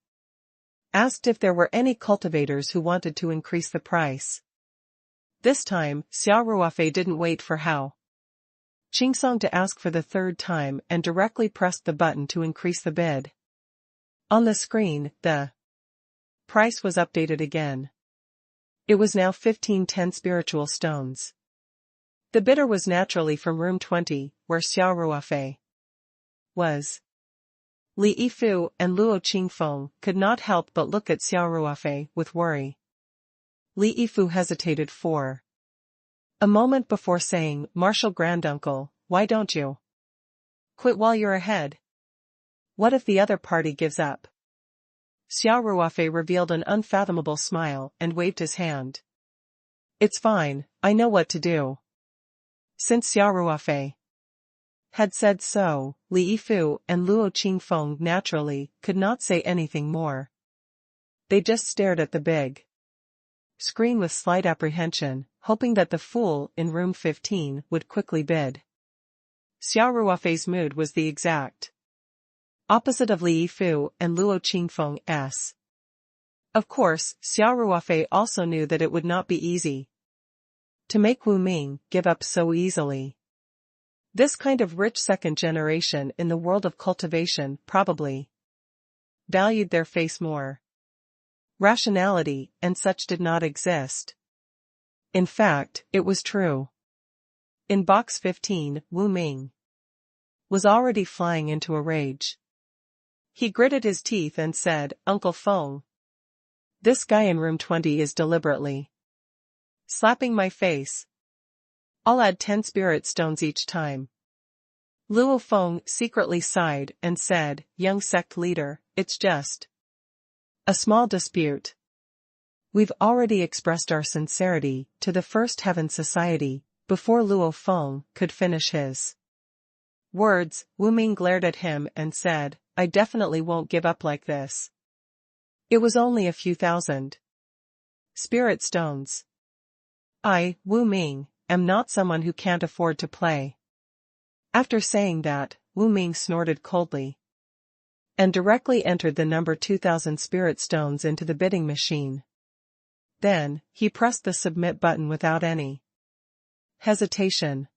A: asked if there were any cultivators who wanted to increase the price. This time, Xia Ruofei didn't wait for Hao Qingsong to ask for the third time and directly pressed the button to increase the bid. On the screen, the price was updated again. It was now 1510 spiritual stones. The bidder was naturally from room 20, where Xia Ruofei was. Li Yifu and Luo Qingfeng could not help but look at Xia Ruofei with worry. Li Yifu hesitated for a moment before saying, "Martial granduncle, why don't you quit while you're ahead? What if the other party gives up?" Xia Ruofei revealed an unfathomable smile and waved his hand. "It's fine, I know what to do." Since Xia Ruofei had said so, Li Yifu and Luo Qingfeng naturally could not say anything more. They just stared at the big screen with slight apprehension, hoping that the fool in room 15 would quickly bid. Xia Ruofei's mood was the exact opposite of Li Yifu and Luo Qingfeng's. Of course, Xia Ruofei also knew that it would not be easy to make Wu Ming give up so easily. This kind of rich second generation in the world of cultivation probably valued their face more. Rationality and such did not exist. In fact, it was true. In box 15, Wu Ming was already flying into a rage. He gritted his teeth and said, "Uncle Feng, this guy in room 20 is deliberately slapping my face. I'll add 10 spirit stones each time." Luo Feng secretly sighed and said, "Young sect leader, it's just a small dispute. We've already expressed our sincerity to the First Heaven Society." Before Luo Feng could finish his words, Wu Ming glared at him and said, "I definitely won't give up like this. It was only a few thousand spirit stones. I, Wu Ming, am not someone who can't afford to play." After saying that, Wu Ming snorted coldly and directly entered the number 2000 spirit stones into the bidding machine. Then, he pressed the submit button without any hesitation.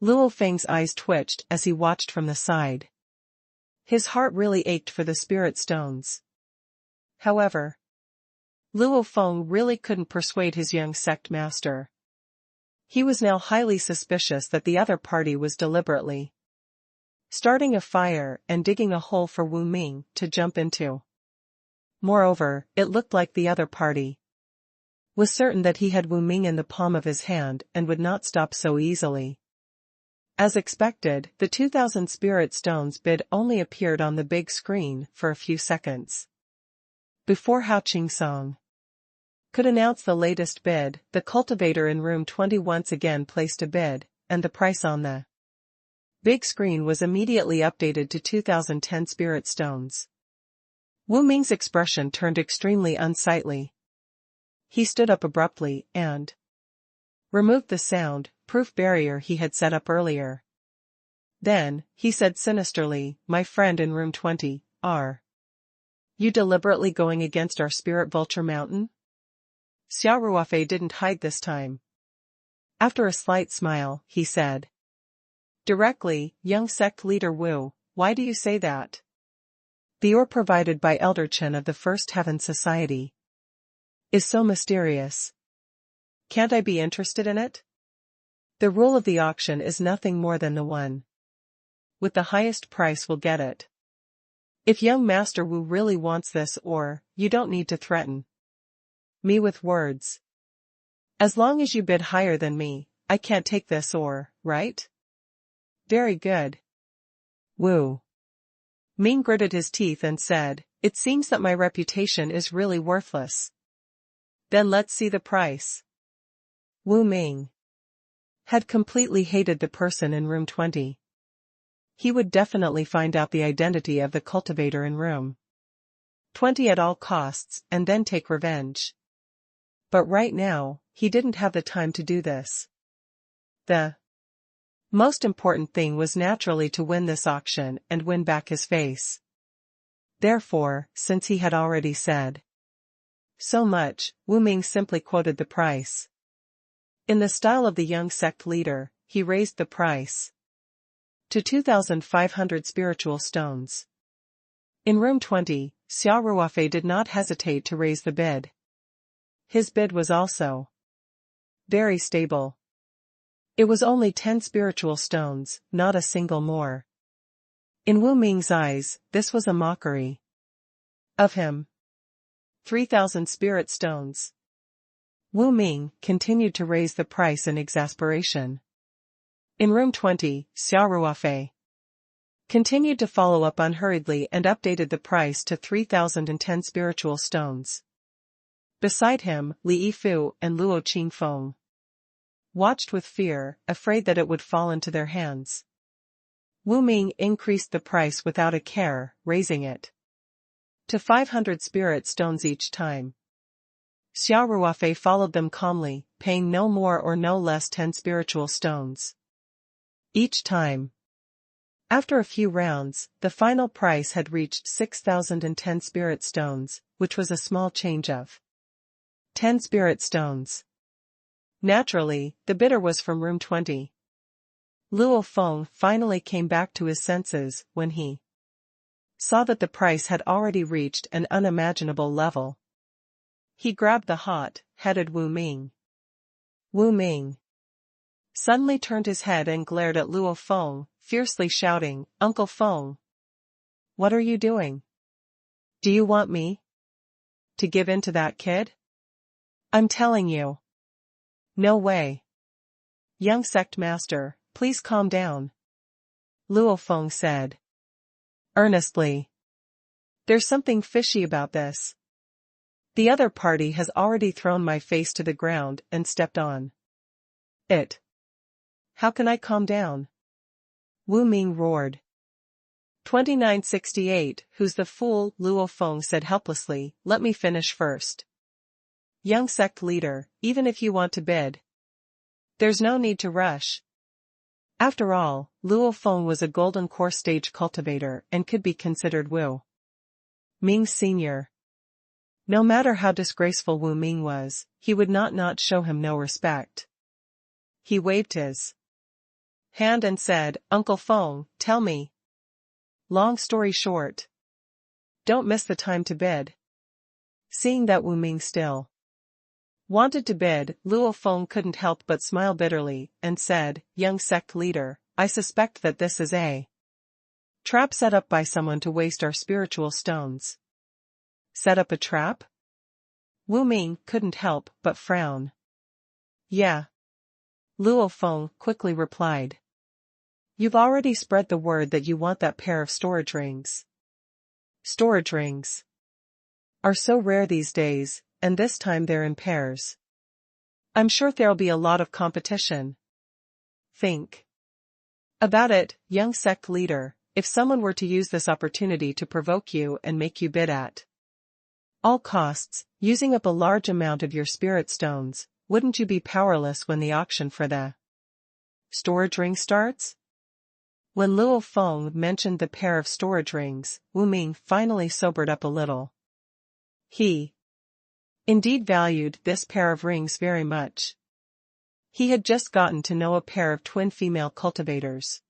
A: Luo Feng's eyes twitched as he watched from the side. His heart really ached for the spirit stones. However, Luo Feng really couldn't persuade his young sect master. He was now highly suspicious that the other party was deliberately starting a fire and digging a hole for Wu Ming to jump into. Moreover, it looked like the other party was certain that he had Wu Ming in the palm of his hand and would not stop so easily. As expected, the 2000 spirit stones bid only appeared on the big screen for a few seconds. Before Hao Qingsong could announce the latest bid, the cultivator in room 20 once again placed a bid, and the price on the big screen was immediately updated to 2010 spirit stones. Wu Ming's expression turned extremely unsightly. He stood up abruptly and removed the sound-proof barrier he had set up earlier. Then, he said sinisterly, "My friend in room 20, are you deliberately going against our spirit vulture mountain?" Xia Ruofei didn't hide this time. After a slight smile, he said directly, "Young sect leader Wu, why do you say that? The ore provided by Elder Chen of the First Heaven Society is so mysterious. Can't I be interested in it? The rule of the auction is nothing more than the one with the highest price will get it. If young Master Wu really wants this ore, you don't need to threaten me with words. As long as you bid higher than me, I can't take this ore, right?" "Very good." Wu Ming gritted his teeth and said, "It seems that my reputation is really worthless. Then let's see the price." Wu Ming had completely hated the person in room 20. He would definitely find out the identity of the cultivator in room 20 at all costs and then take revenge. But right now, he didn't have the time to do this. The most important thing was naturally to win this auction and win back his face. Therefore, since he had already said so much, Wu Ming simply quoted the price. In the style of the young sect leader, he raised the price to 2,500 spiritual stones. In room 20, Xia Ruofei did not hesitate to raise the bid. His bid was also very stable. It was only 10 spiritual stones, not a single more. In Wu Ming's eyes, this was a mockery of him. 3,000 spirit stones. Wu Ming continued to raise the price in exasperation. In room 20, Xia Ruofei continued to follow up unhurriedly and updated the price to 3,010 spiritual stones. Beside him, Li Yifu and Luo Qingfeng watched with fear, afraid that it would fall into their hands. Wu Ming increased the price without a care, raising it to 500 spirit stones each time. Xia Ruofei followed them calmly, paying no more or no less 10 spiritual stones each time. After a few rounds, the final price had reached 6,010 spirit stones, which was a small change of 10 spirit stones. Naturally, the bidder was from room 20. Luo Feng finally came back to his senses when he saw that the price had already reached an unimaginable level. He grabbed the hot-headed Wu Ming. Wu Ming suddenly turned his head and glared at Luo Feng, fiercely shouting, "Uncle Feng! What are you doing? Do you want me to give in to that kid? I'm telling you. No way. Young sect master, please calm down," Luo Feng said earnestly. "There's something fishy about this. The other party has already thrown my face to the ground and stepped on it. How can I calm down?" Wu Ming roared. 2968 Who's the fool? Luo Feng said helplessly, "Let me finish first. Young sect leader, even if you want to bid, there's no need to rush." After all, Luo Feng was a golden core stage cultivator and could be considered Wu Ming's senior. No matter how disgraceful Wu Ming was, he would not show him no respect. He waved his hand and said, "Uncle Feng, tell me. Long story short. Don't miss the time to bid." Seeing that Wu Ming still wanted to bid, Luo Feng couldn't help but smile bitterly, and said, "Young sect leader, I suspect that this is a trap set up by someone to waste our spiritual stones." Set up a trap? Wu Ming couldn't help but frown. "Yeah," Luo Feng quickly replied. "You've already spread the word that you want that pair of storage rings. Storage rings are so rare these days, and this time they're in pairs. I'm sure there'll be a lot of competition. Think about it, young sect leader, if someone were to use this opportunity to provoke you and make you bid at all costs, using up a large amount of your spirit stones, wouldn't you be powerless when the auction for the storage ring starts?" When Luo Feng mentioned the pair of storage rings, Wu Ming finally sobered up a little. He indeed valued this pair of rings very much. He had just gotten to know a pair of twin female cultivators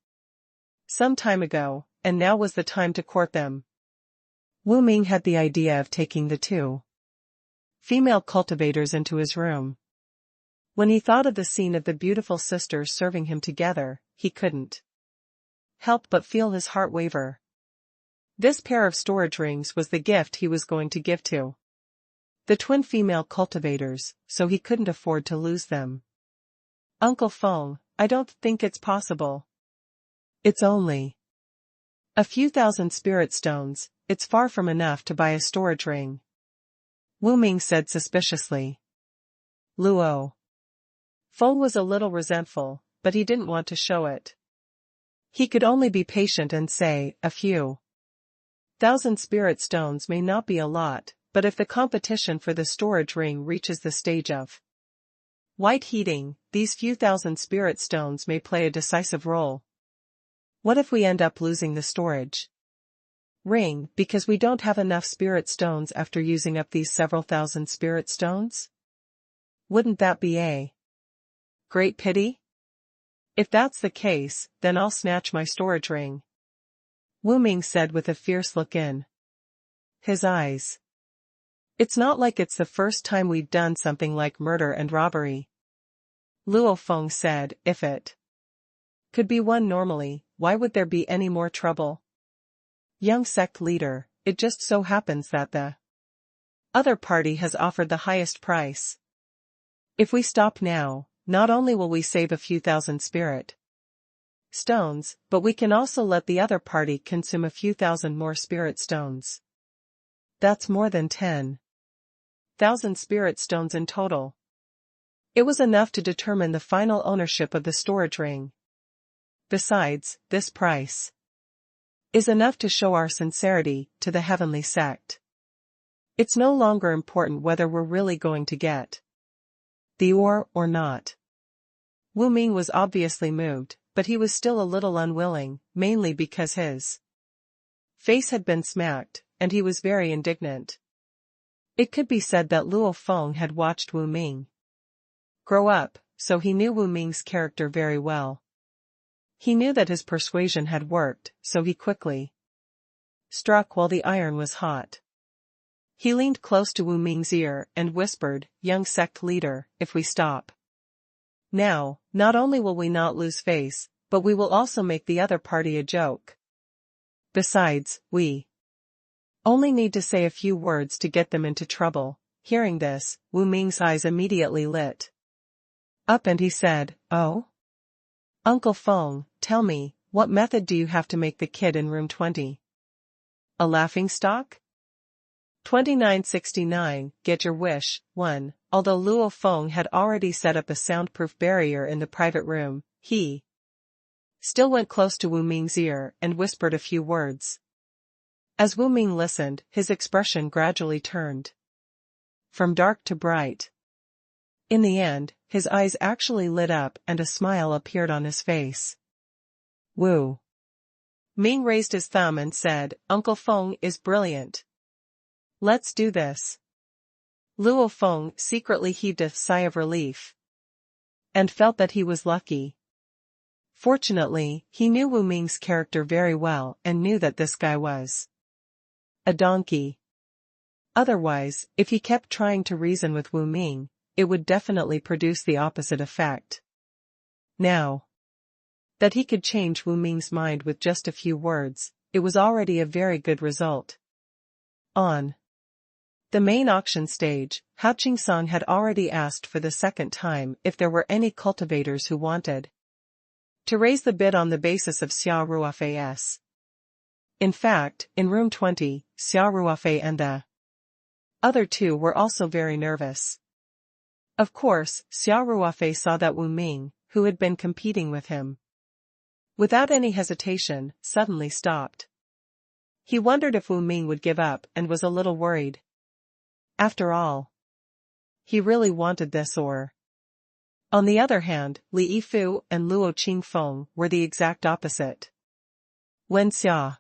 A: some time ago, and now was the time to court them. Wu Ming had the idea of taking the two female cultivators into his room. When he thought of the scene of the beautiful sisters serving him together, he couldn't help but feel his heart waver. This pair of storage rings was the gift he was going to give to the twin female cultivators, so he couldn't afford to lose them. "Uncle Feng, I don't think it's possible. It's only a few thousand spirit stones, it's far from enough to buy a storage ring," Wu Ming said suspiciously. Luo Feng was a little resentful, but he didn't want to show it. He could only be patient and say, "A few thousand spirit stones may not be a lot, but if the competition for the storage ring reaches the stage of white heating, these few thousand spirit stones may play a decisive role. What if we end up losing the storage ring because we don't have enough spirit stones after using up these several thousand spirit stones? Wouldn't that be a great pity? If that's the case, then I'll snatch my storage ring," Wu Ming said with a fierce look in his eyes. "It's not like it's the first time we've done something like murder and robbery," Luo Feng said. "If it could be won normally, why would there be any more trouble? Young sect leader, it just so happens that the other party has offered the highest price. If we stop now, not only will we save a few thousand spirit stones, but we can also let the other party consume a few thousand more spirit stones. That's more than 10,000 spirit stones in total. It was enough to determine the final ownership of the storage ring. Besides, this price is enough to show our sincerity to the heavenly sect. It's no longer important whether we're really going to get the ore or not." Wu Ming was obviously moved, but he was still a little unwilling, mainly because his face had been smacked, and he was very indignant. It could be said that Luo Feng had watched Wu Ming grow up, so he knew Wu Ming's character very well. He knew that his persuasion had worked, so he quickly struck while the iron was hot. He leaned close to Wu Ming's ear and whispered, "Young sect leader, if we stop now, not only will we not lose face, but we will also make the other party a joke. Besides, we only need to say a few words to get them into trouble." Hearing this, Wu Ming's eyes immediately lit up and he said, "Oh? Uncle Feng, tell me, what method do you have to make the kid in room 20? A laughingstock?" 2969, Get your wish. 1. Although Luo Feng had already set up a soundproof barrier in the private room, he still went close to Wu Ming's ear and whispered a few words. As Wu Ming listened, his expression gradually turned from dark to bright. In the end, his eyes actually lit up and a smile appeared on his face. Wu Ming raised his thumb and said, "Uncle Feng is brilliant. Let's do this." Luo Feng secretly heaved a sigh of relief and felt that he was lucky. Fortunately, he knew Wu Ming's character very well and knew that this guy was a donkey. Otherwise, if he kept trying to reason with Wu Ming, it would definitely produce the opposite effect. Now that he could change Wu Ming's mind with just a few words, it was already a very good result. On the main auction stage, Hao Qingsong had already asked for the second time if there were any cultivators who wanted to raise the bid on the basis of Xia Ruofei's. In fact, in room 20, Xia Ruofei and the other two were also very nervous. Of course, Xia Ruofei saw that Wu Ming, who had been competing with him, without any hesitation, suddenly stopped. He wondered if Wu Ming would give up and was a little worried. After all, he really wanted this or. On the other hand, Li Yifu and Luo Qingfeng were the exact opposite. When Xia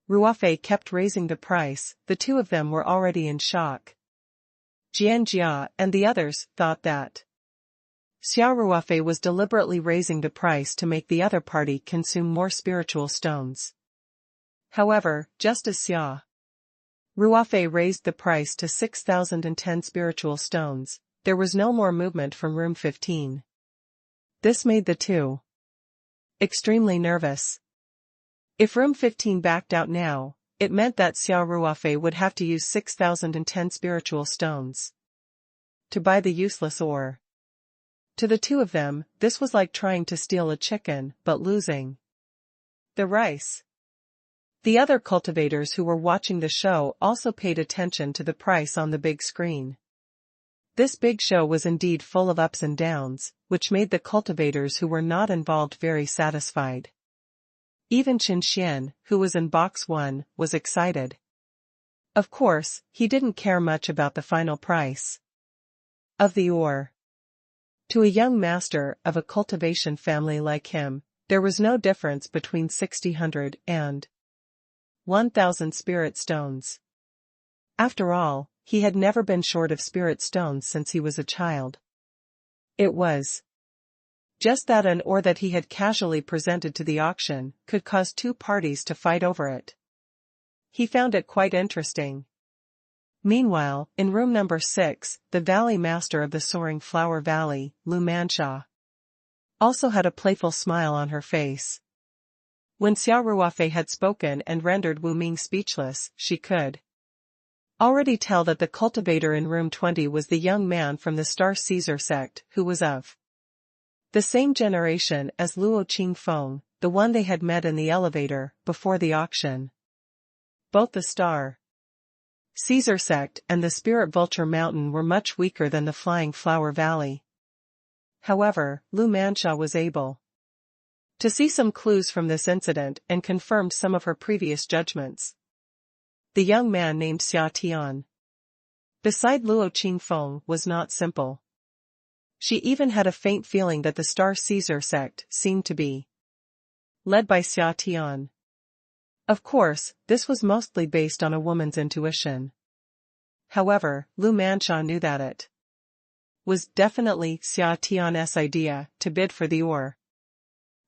A: Ruofei kept raising the price, the two of them were already in shock. Jian Jia and the others thought that Xia Ruofei was deliberately raising the price to make the other party consume more spiritual stones. However, just as Xia Ruofei raised the price to 6,010 spiritual stones, there was no more movement from room 15. This made the two extremely nervous. If room 15 backed out now, it meant that Xia Ruofei would have to use 6,010 spiritual stones to buy the useless ore. To the two of them, this was like trying to steal a chicken but losing the rice. The other cultivators who were watching the show also paid attention to the price on the big screen. This big show was indeed full of ups and downs, which made the cultivators who were not involved very satisfied. Even Qin Xian, who was in box 1, was excited. Of course, he didn't care much about the final price of the ore. To a young master of a cultivation family like him, there was no difference between 600 and 1,000 spirit stones. After all, he had never been short of spirit stones since he was a child. It was just that an ore that he had casually presented to the auction could cause two parties to fight over it. He found it quite interesting. Meanwhile, in room number 6, the valley master of the soaring flower valley, Lu Mansha, also had a playful smile on her face. When Xia Ruofei had spoken and rendered Wu Ming speechless, she could already tell that the cultivator in room 20 was the young man from the Star Caesar sect who was of the same generation as Luo Qingfeng, the one they had met in the elevator before the auction. Both the Star Caesar sect and the Spirit Vulture Mountain were much weaker than the Flying Flower Valley. However, Lu Mansha was able to see some clues from this incident and confirmed some of her previous judgments. The young man named Xia Tian, beside Luo Qingfeng, was not simple. She even had a faint feeling that the Star Caesar sect seemed to be led by Xia Tian. Of course, this was mostly based on a woman's intuition. However, Lu Mansha knew that it was definitely Xia Tian's idea to bid for the ore.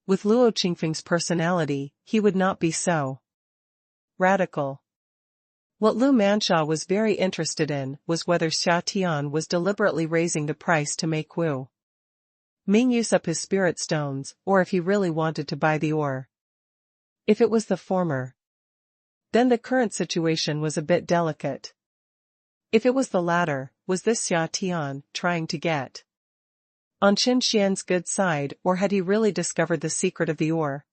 A: With Luo Qingfeng's personality, he would not be so Radical. What Lu Manxia was very interested in was whether Xia Tian was deliberately raising the price to make Wu Ming use up his spirit stones, or if he really wanted to buy the ore. If it was the former, then the current situation was a bit delicate. If it was the latter, was this Xia Tian trying to get on Qin Xian's good side, or had he really discovered the secret of the ore?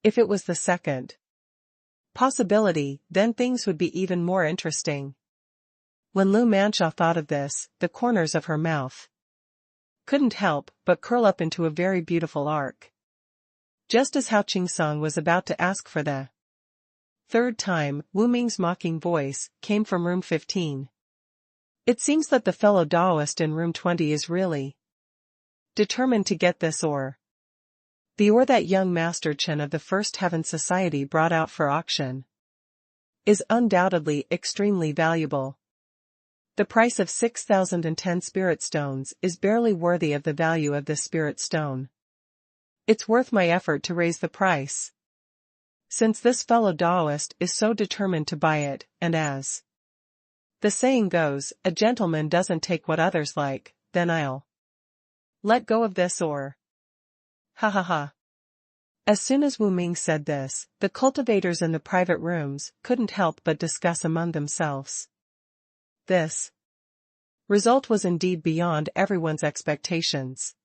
A: If it was the second possibility, then things would be even more interesting. When Lu Manxia thought of this, the corners of her mouth couldn't help but curl up into a very beautiful arc. Just as Hao Qingsong was about to ask for the third time, Wu Ming's mocking voice came from room 15. It seems that the fellow Taoist in room 20 is really determined to get this ore. The ore that young Master Chen of the First Heaven Society brought out for auction is undoubtedly extremely valuable. The price of 6,010 spirit stones is barely worthy of the value of this spirit stone. It's worth my effort to raise the price. Since this fellow Taoist is so determined to buy it, and as the saying goes, a gentleman doesn't take what others like, then I'll let go of this ore. Ha ha ha. As soon as Wu Ming said this, the cultivators in the private rooms couldn't help but discuss among themselves. This result was indeed beyond everyone's expectations.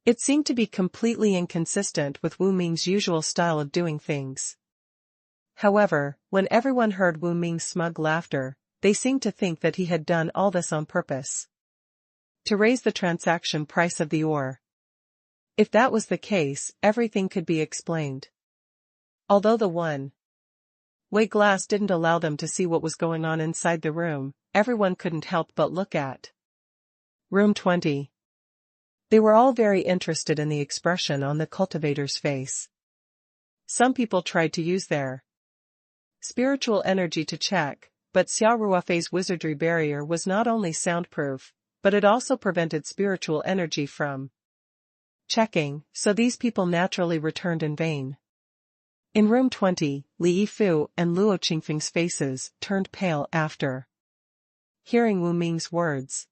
A: It seemed to be completely inconsistent with Wu Ming's usual style of doing things. However, when everyone heard Wu Ming's smug laughter, they seemed to think that he had done all this on purpose to raise the transaction price of the ore. If that was the case, everything could be explained. Although the one-way glass didn't allow them to see what was going on inside the room, everyone couldn't help but look at room 20. They were all very interested in the expression on the cultivator's face. Some people tried to use their spiritual energy to check, but Xia Ruofei's wizardry barrier was not only soundproof, but it also prevented spiritual energy from checking, so these people naturally returned in vain. In room 20, Li Yifu and Luo Qingfeng's faces turned pale after hearing Wu Ming's words.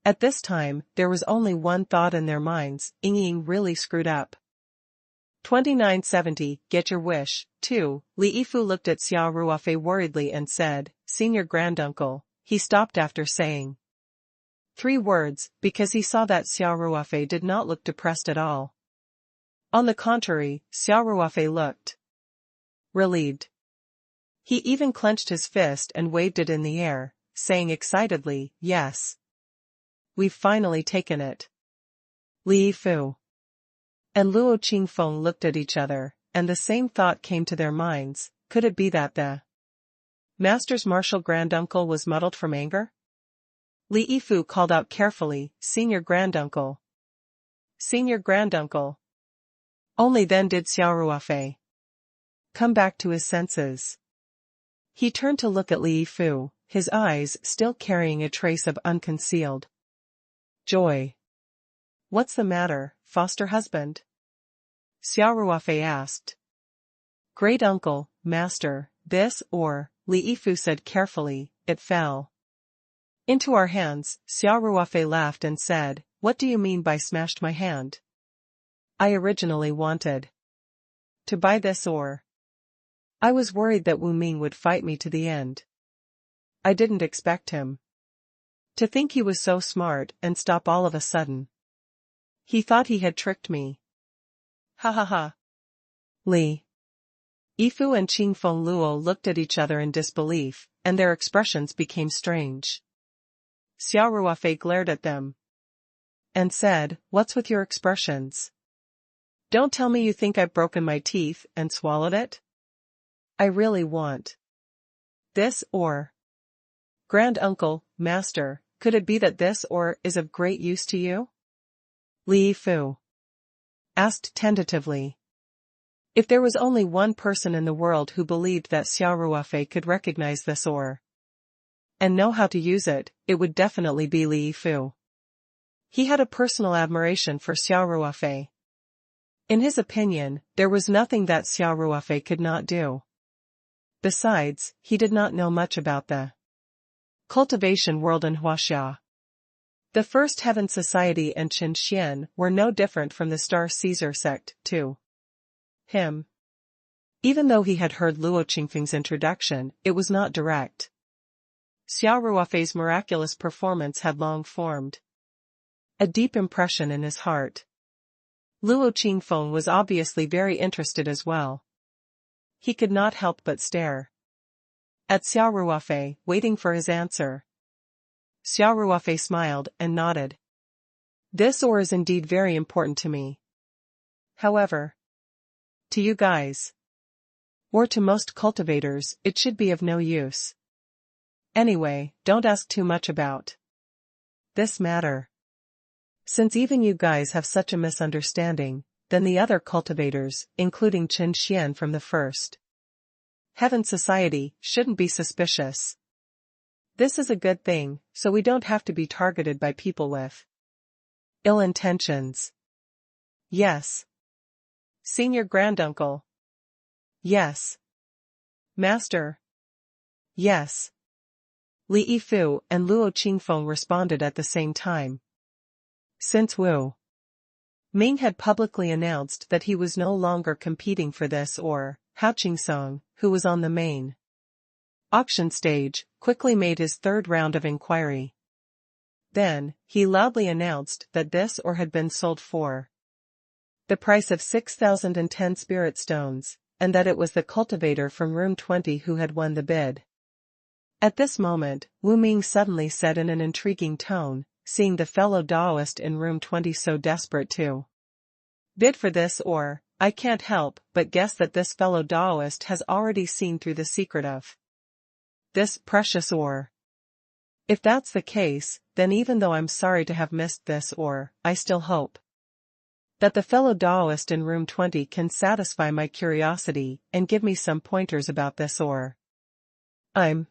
A: At this time, there was only one thought in their minds: Ying really screwed up. 2970, get your wish, too. Li Yifu looked at Xia Ruofei worriedly and said, Senior Granduncle. He stopped after saying 3 words, because he saw that Xia Ruofei did not look depressed at all. On the contrary, Xia Ruofei looked relieved. He even clenched his fist and waved it in the air, saying excitedly, yes. We've finally taken it. Li Yifu and Luo Qingfeng looked at each other, and the same thought came to their minds: could it be that the Master's martial granduncle was muddled from anger? Li Yifu called out carefully, Senior Granduncle. Senior Granduncle. Only then did Xia Ruofei come back to his senses. He turned to look at Li Yifu, his eyes still carrying a trace of unconcealed joy. What's the matter, foster husband? Xia Ruofei asked. Great uncle, master, this or, Li Yifu said carefully, it fell into our hands. Xia Ruofei laughed and said, what do you mean by smashed my hand? I originally wanted to buy this ore. I was worried that Wu Ming would fight me to the end. I didn't expect him to think he was so smart and stop all of a sudden. He thought he had tricked me. Ha ha ha. Li Yifu and Qingfeng Luo looked at each other in disbelief, and their expressions became strange. Xia Ruofei glared at them and said, what's with your expressions? Don't tell me you think I've broken my teeth and swallowed it? I really want this ore. Grand uncle, master, could it be that this ore is of great use to you? Li Yifu asked tentatively. If there was only one person in the world who believed that Xia Ruofei could recognize this ore and know how to use it, it would definitely be Li Yifu. He had a personal admiration for Xia Ruofei. In his opinion, there was nothing that Xia Ruofei could not do. Besides, he did not know much about the cultivation world in Huaxia. The First Heaven Society and Qin Xian were no different from the Star Caesar sect, to him. Even though he had heard Luo Qingfeng's introduction, it was not direct. Xia Ruofei's miraculous performance had long formed a deep impression in his heart. Luo Qingfeng was obviously very interested as well. He could not help but stare at Xia Ruofei, waiting for his answer. Xia Ruofei smiled and nodded. This ore is indeed very important to me. However, to you guys, or to most cultivators, it should be of no use. Anyway, don't ask too much about this matter. Since even you guys have such a misunderstanding, then the other cultivators, including Qin Xian from the First Heaven Society, shouldn't be suspicious. This is a good thing, so we don't have to be targeted by people with ill intentions. Yes. Senior Granduncle. Yes. Master. Yes. Li Yifu and Luo Qingfeng responded at the same time. Since Wu Ming had publicly announced that he was no longer competing for this ore, Hao Qingsong, who was on the main auction stage, quickly made his third round of inquiry. Then, he loudly announced that this ore had been sold for the price of 6,010 spirit stones, and that it was the cultivator from room 20 who had won the bid. At this moment, Wu Ming suddenly said in an intriguing tone, seeing the fellow Taoist in room 20 so desperate to bid for this ore, I can't help but guess that this fellow Taoist has already seen through the secret of this precious ore. If that's the case, then even though I'm sorry to have missed this ore, I still hope that the fellow Taoist in room 20 can satisfy my curiosity and give me some pointers about this ore. I'm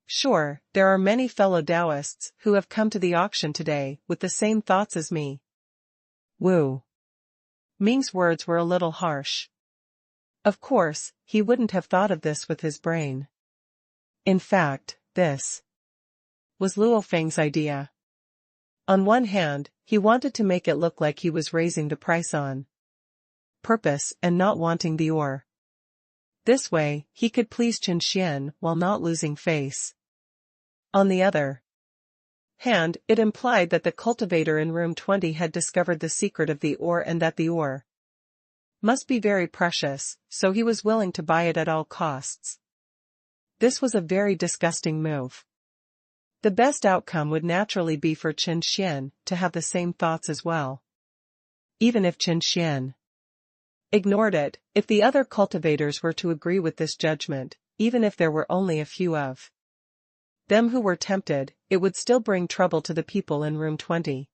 A: sure there are many fellow Taoists who have come to the auction today with the same thoughts as me. Wu Ming's words were a little harsh. Of course, he wouldn't have thought of this with his brain. In fact, this was Luo Feng's idea. On one hand, he wanted to make it look like he was raising the price on purpose and not wanting the ore. This way, he could please Qin Xian while not losing face. On the other hand, it implied that the cultivator in room 20 had discovered the secret of the ore and that the ore must be very precious, so he was willing to buy it at all costs. This was a very disgusting move. The best outcome would naturally be for Qin Xian to have the same thoughts as well. Even if Qin Xian ignored it, if the other cultivators were to agree with this judgment, even if there were only a few of them who were tempted, it would still bring trouble to the people in room 20.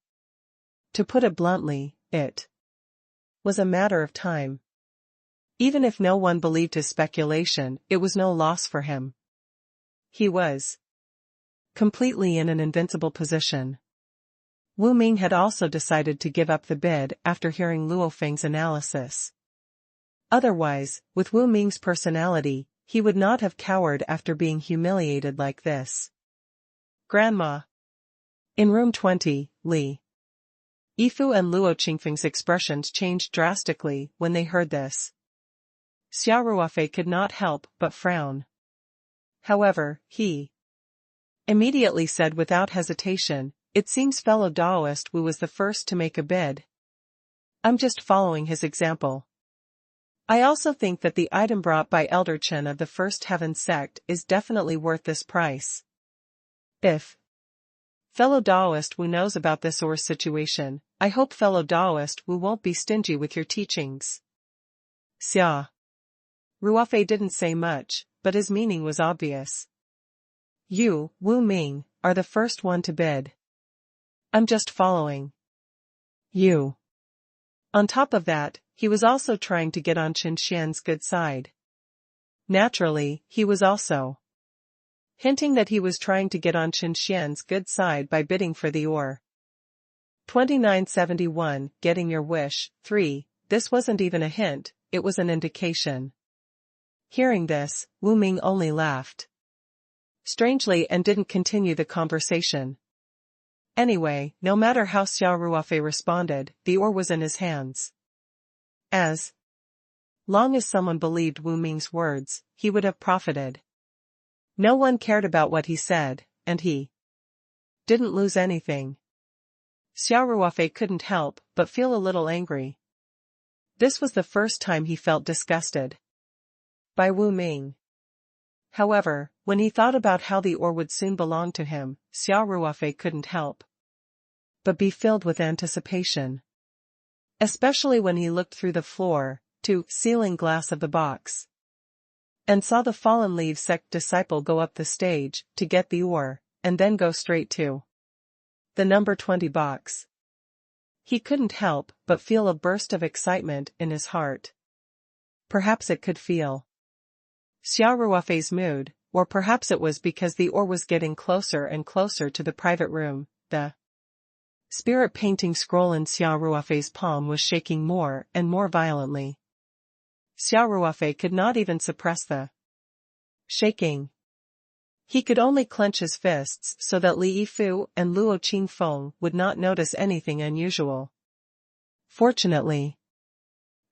A: To put it bluntly, it was a matter of time. Even if no one believed his speculation, it was no loss for him. He was completely in an invincible position. Wu Ming had also decided to give up the bid after hearing Luo Feng's analysis. Otherwise, with Wu Ming's personality, he would not have cowered after being humiliated like this. Grandma. In room 20, Li Yifu and Luo Qingfeng's expressions changed drastically when they heard this. Xia Ruofei could not help but frown. However, he immediately said without hesitation, "It seems fellow Taoist Wu was the first to make a bid. I'm just following his example. I also think that the item brought by Elder Chen of the First Heaven sect is definitely worth this price. If fellow Taoist Wu knows about this ore situation, I hope fellow Taoist Wu won't be stingy with your teachings." Xia Ruofei didn't say much, but his meaning was obvious. You, Wu Ming, are the first one to bid. I'm just following you. On top of that, he was also trying to get on Qin Xian's good side. Naturally, he was also hinting that he was trying to get on Qin Xian's good side by bidding for the ore. 2971, Getting Your Wish, 3, this wasn't even a hint, it was an indication. Hearing this, Wu Ming only laughed strangely and didn't continue the conversation. Anyway, no matter how Xia Ruofei responded, the ore was in his hands. As long as someone believed Wu Ming's words, he would have profited. No one cared about what he said, and he didn't lose anything. Xia Ruofei couldn't help but feel a little angry. This was the first time he felt disgusted by Wu Ming. However, when he thought about how the ore would soon belong to him, Xia Ruofei couldn't help but be filled with anticipation. Especially when he looked through the floor to ceiling glass of the box and saw the fallen leaf sect disciple go up the stage to get the ore, and then go straight to the number 20 box. He couldn't help but feel a burst of excitement in his heart. Perhaps it could feel Xia Ruofei's mood, or perhaps it was because the ore was getting closer and closer to the private room. The spirit painting scroll in Xia Ruofei's palm was shaking more and more violently. Xia Ruofei could not even suppress the shaking. He could only clench his fists so that Li Yifu and Luo Qingfeng would not notice anything unusual. Fortunately,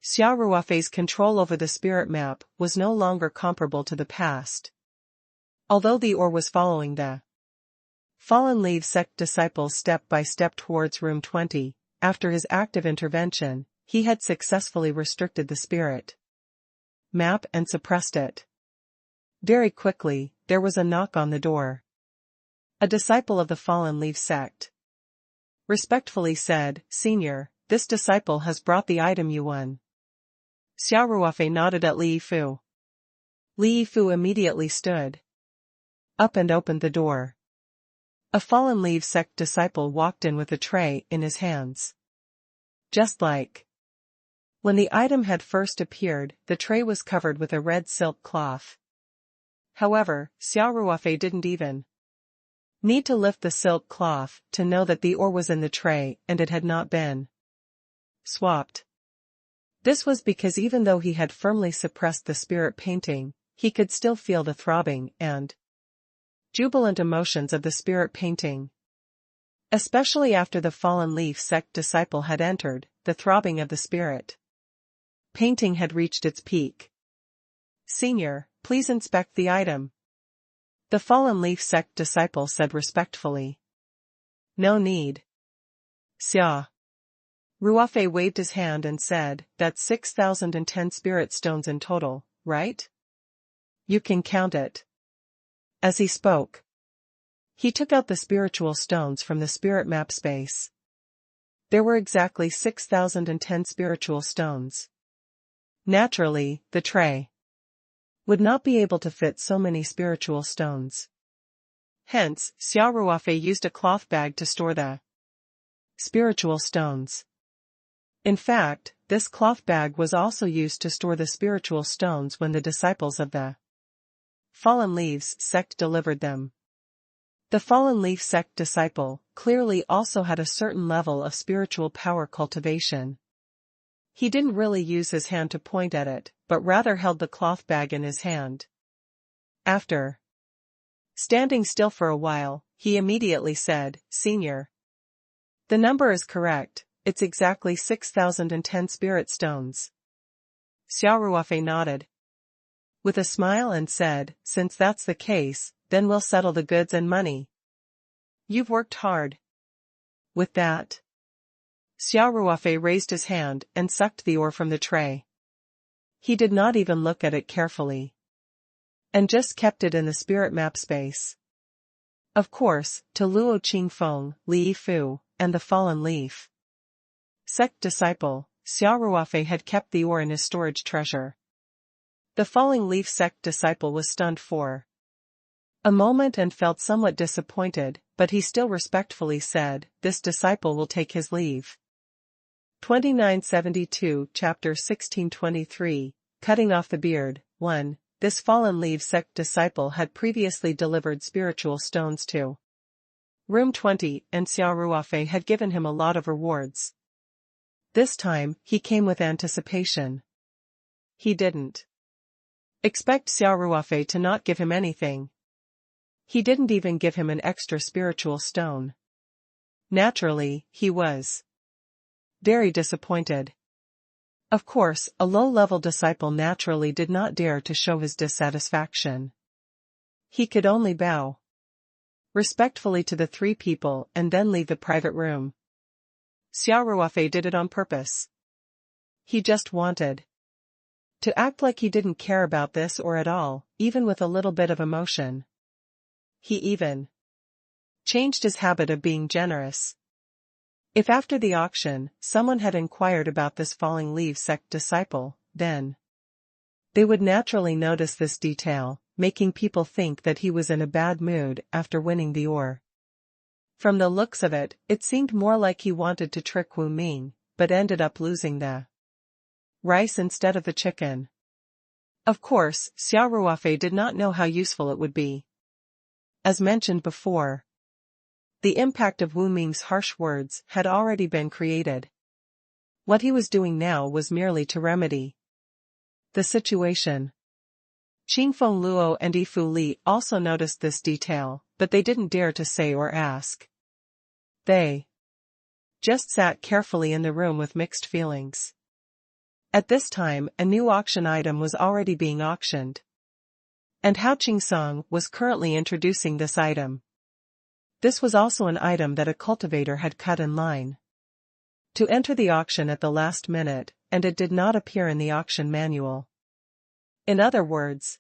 A: Xia Ruofei's control over the spirit map was no longer comparable to the past. Although the ore was following the fallen leaf sect disciples step by step towards room 20, after his active intervention, he had successfully restricted the spirit map and suppressed it. Very quickly, there was a knock on the door. A disciple of the fallen leaf sect respectfully said, "Senior, this disciple has brought the item you won." Xia Ruofei nodded at Li Yifu. Li Yifu immediately stood up and opened the door. A fallen leaf sect disciple walked in with a tray in his hands. Just like when the item had first appeared, the tray was covered with a red silk cloth. However, Xia Ruofei didn't even need to lift the silk cloth to know that the ore was in the tray and it had not been swapped. This was because even though he had firmly suppressed the spirit painting, he could still feel the throbbing and jubilant emotions of the spirit painting. Especially after the fallen leaf sect disciple had entered, the throbbing of the spirit painting had reached its peak. "Senior, please inspect the item," the fallen leaf sect disciple said respectfully. "No need." Xia Ruofei waved his hand and said, "That's 6,010 spirit stones in total, right? You can count it." As he spoke, he took out the spiritual stones from the spirit map space. There were exactly 6,010 spiritual stones. Naturally, the tray would not be able to fit so many spiritual stones. Hence, Xia Ruofei used a cloth bag to store the spiritual stones. In fact, this cloth bag was also used to store the spiritual stones when the disciples of the fallen leaves sect delivered them. The fallen leaf sect disciple clearly also had a certain level of spiritual power cultivation. He didn't really use his hand to point at it, but rather held the cloth bag in his hand. After standing still for a while, he immediately said, "Senior, the number is correct, it's exactly 6,010 spirit stones." Xia Ruofei nodded with a smile and said, "Since that's the case, then we'll settle the goods and money. You've worked hard." With that, Xia Ruofei raised his hand and sucked the ore from the tray. He did not even look at it carefully, and just kept it in the spirit map space. Of course, to Luo Qingfeng, Li Yifu, and the fallen leaf sect disciple, Xia Ruofei had kept the ore in his storage treasure. The falling leaf sect disciple was stunned for a moment and felt somewhat disappointed, but he still respectfully said, "This disciple will take his leave." 2972 Chapter 1623, Cutting Off the Beard. 1. This fallen leaf sect disciple had previously delivered spiritual stones to room 20, and Xia Ruofei had given him a lot of rewards. This time, he came with anticipation. He didn't Expect Xia Ruofei to not give him anything. He didn't even give him an extra spiritual stone. Naturally, he was very disappointed. Of course, a low-level disciple naturally did not dare to show his dissatisfaction. He could only bow respectfully to the three people and then leave the private room. Xia Ruofei did it on purpose. He just wanted to act like he didn't care about this or at all, even with a little bit of emotion. He even changed his habit of being generous. If after the auction, someone had inquired about this falling leaf sect disciple, then they would naturally notice this detail, making people think that he was in a bad mood after winning the ore. From the looks of it, it seemed more like he wanted to trick Wu Ming, but ended up losing the rice instead of the chicken. Of course, Xia Ruofei did not know how useful it would be. As mentioned before, the impact of Wu Ming's harsh words had already been created. What he was doing now was merely to remedy the situation. Qingfeng Luo and Yifu Li also noticed this detail, but they didn't dare to say or ask. They just sat carefully in the room with mixed feelings. At this time, a new auction item was already being auctioned. And Hao Qingsong was currently introducing this item. This was also an item that a cultivator had cut in line to enter the auction at the last minute, and it did not appear in the auction manual. In other words,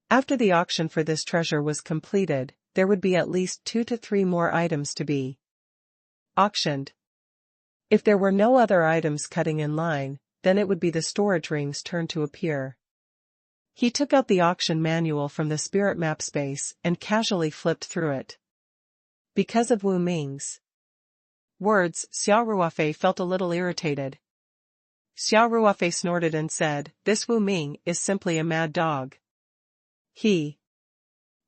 A: after the auction for this treasure was completed, there would be at least 2 to 3 more items to be auctioned. If there were no other items cutting in line, then it would be the storage ring's turn to appear. He took out the auction manual from the spirit map space and casually flipped through it. Because of Wu Ming's words, Xia Ruofei felt a little irritated. Xia Ruofei snorted and said, "This Wu Ming is simply a mad dog. He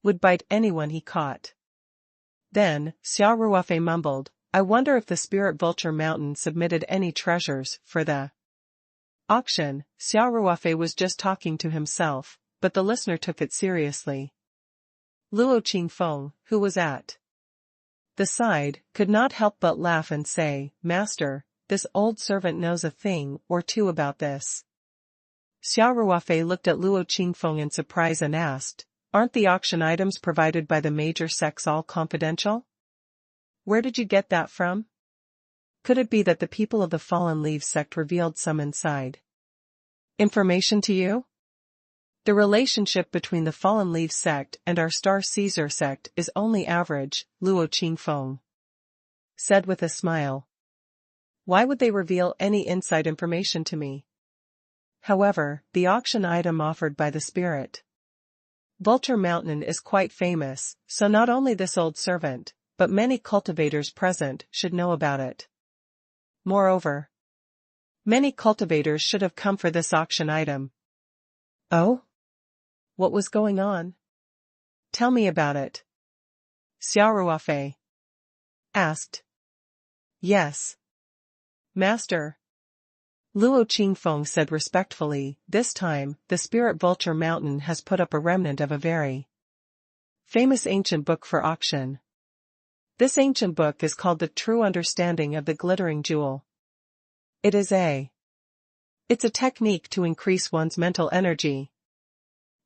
A: would bite anyone he caught." Then, Xia Ruofei mumbled, "I wonder if the Spirit Vulture Mountain submitted any treasures for the auction." Xia Ruofei was just talking to himself, but the listener took it seriously. Luo Qingfeng, who was at the side, could not help but laugh and say, "Master, this old servant knows a thing or two about this." Xia Ruofei looked at Luo Qingfeng in surprise and asked, "Aren't the auction items provided by the major sects all confidential? Where did you get that from? Could it be that the people of the Fallen Leaves sect revealed some inside information to you?" "The relationship between the Fallen Leaves sect and our Star Caesar sect is only average," Luo Qingfeng said with a smile. "Why would they reveal any inside information to me?" However, the auction item offered by the Spirit Vulture Mountain is quite famous, so not only this old servant, but many cultivators present should know about it. Moreover, many cultivators should have come for this auction item. "Oh? What was going on? Tell me about it," Xia Ruofei asked. "Yes, Master," Luo Qingfeng said respectfully. "This time, the Spirit Vulture Mountain has put up a remnant of a very famous ancient book for auction. This ancient book is called The True Understanding of the Glittering Jewel. It's a technique to increase one's mental energy."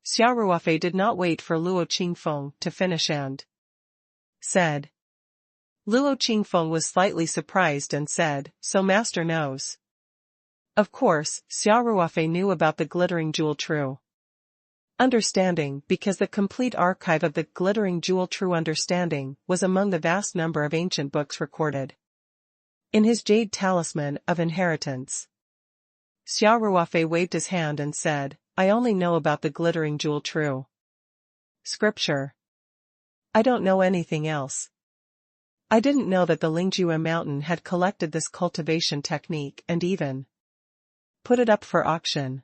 A: Xia Ruofei did not wait for Luo Qingfeng to finish and said. Luo Qingfeng was slightly surprised and said, "So Master knows." Of course, Xia Ruofei knew about the Glittering Jewel True Understanding because the complete archive of the Glittering Jewel True Understanding was among the vast number of ancient books recorded in his Jade Talisman of Inheritance. Xia Ruofei waved his hand and said, "I only know about the Glittering Jewel True Scripture. I don't know anything else. I didn't know that the Lingjue Mountain had collected this cultivation technique and even put it up for auction.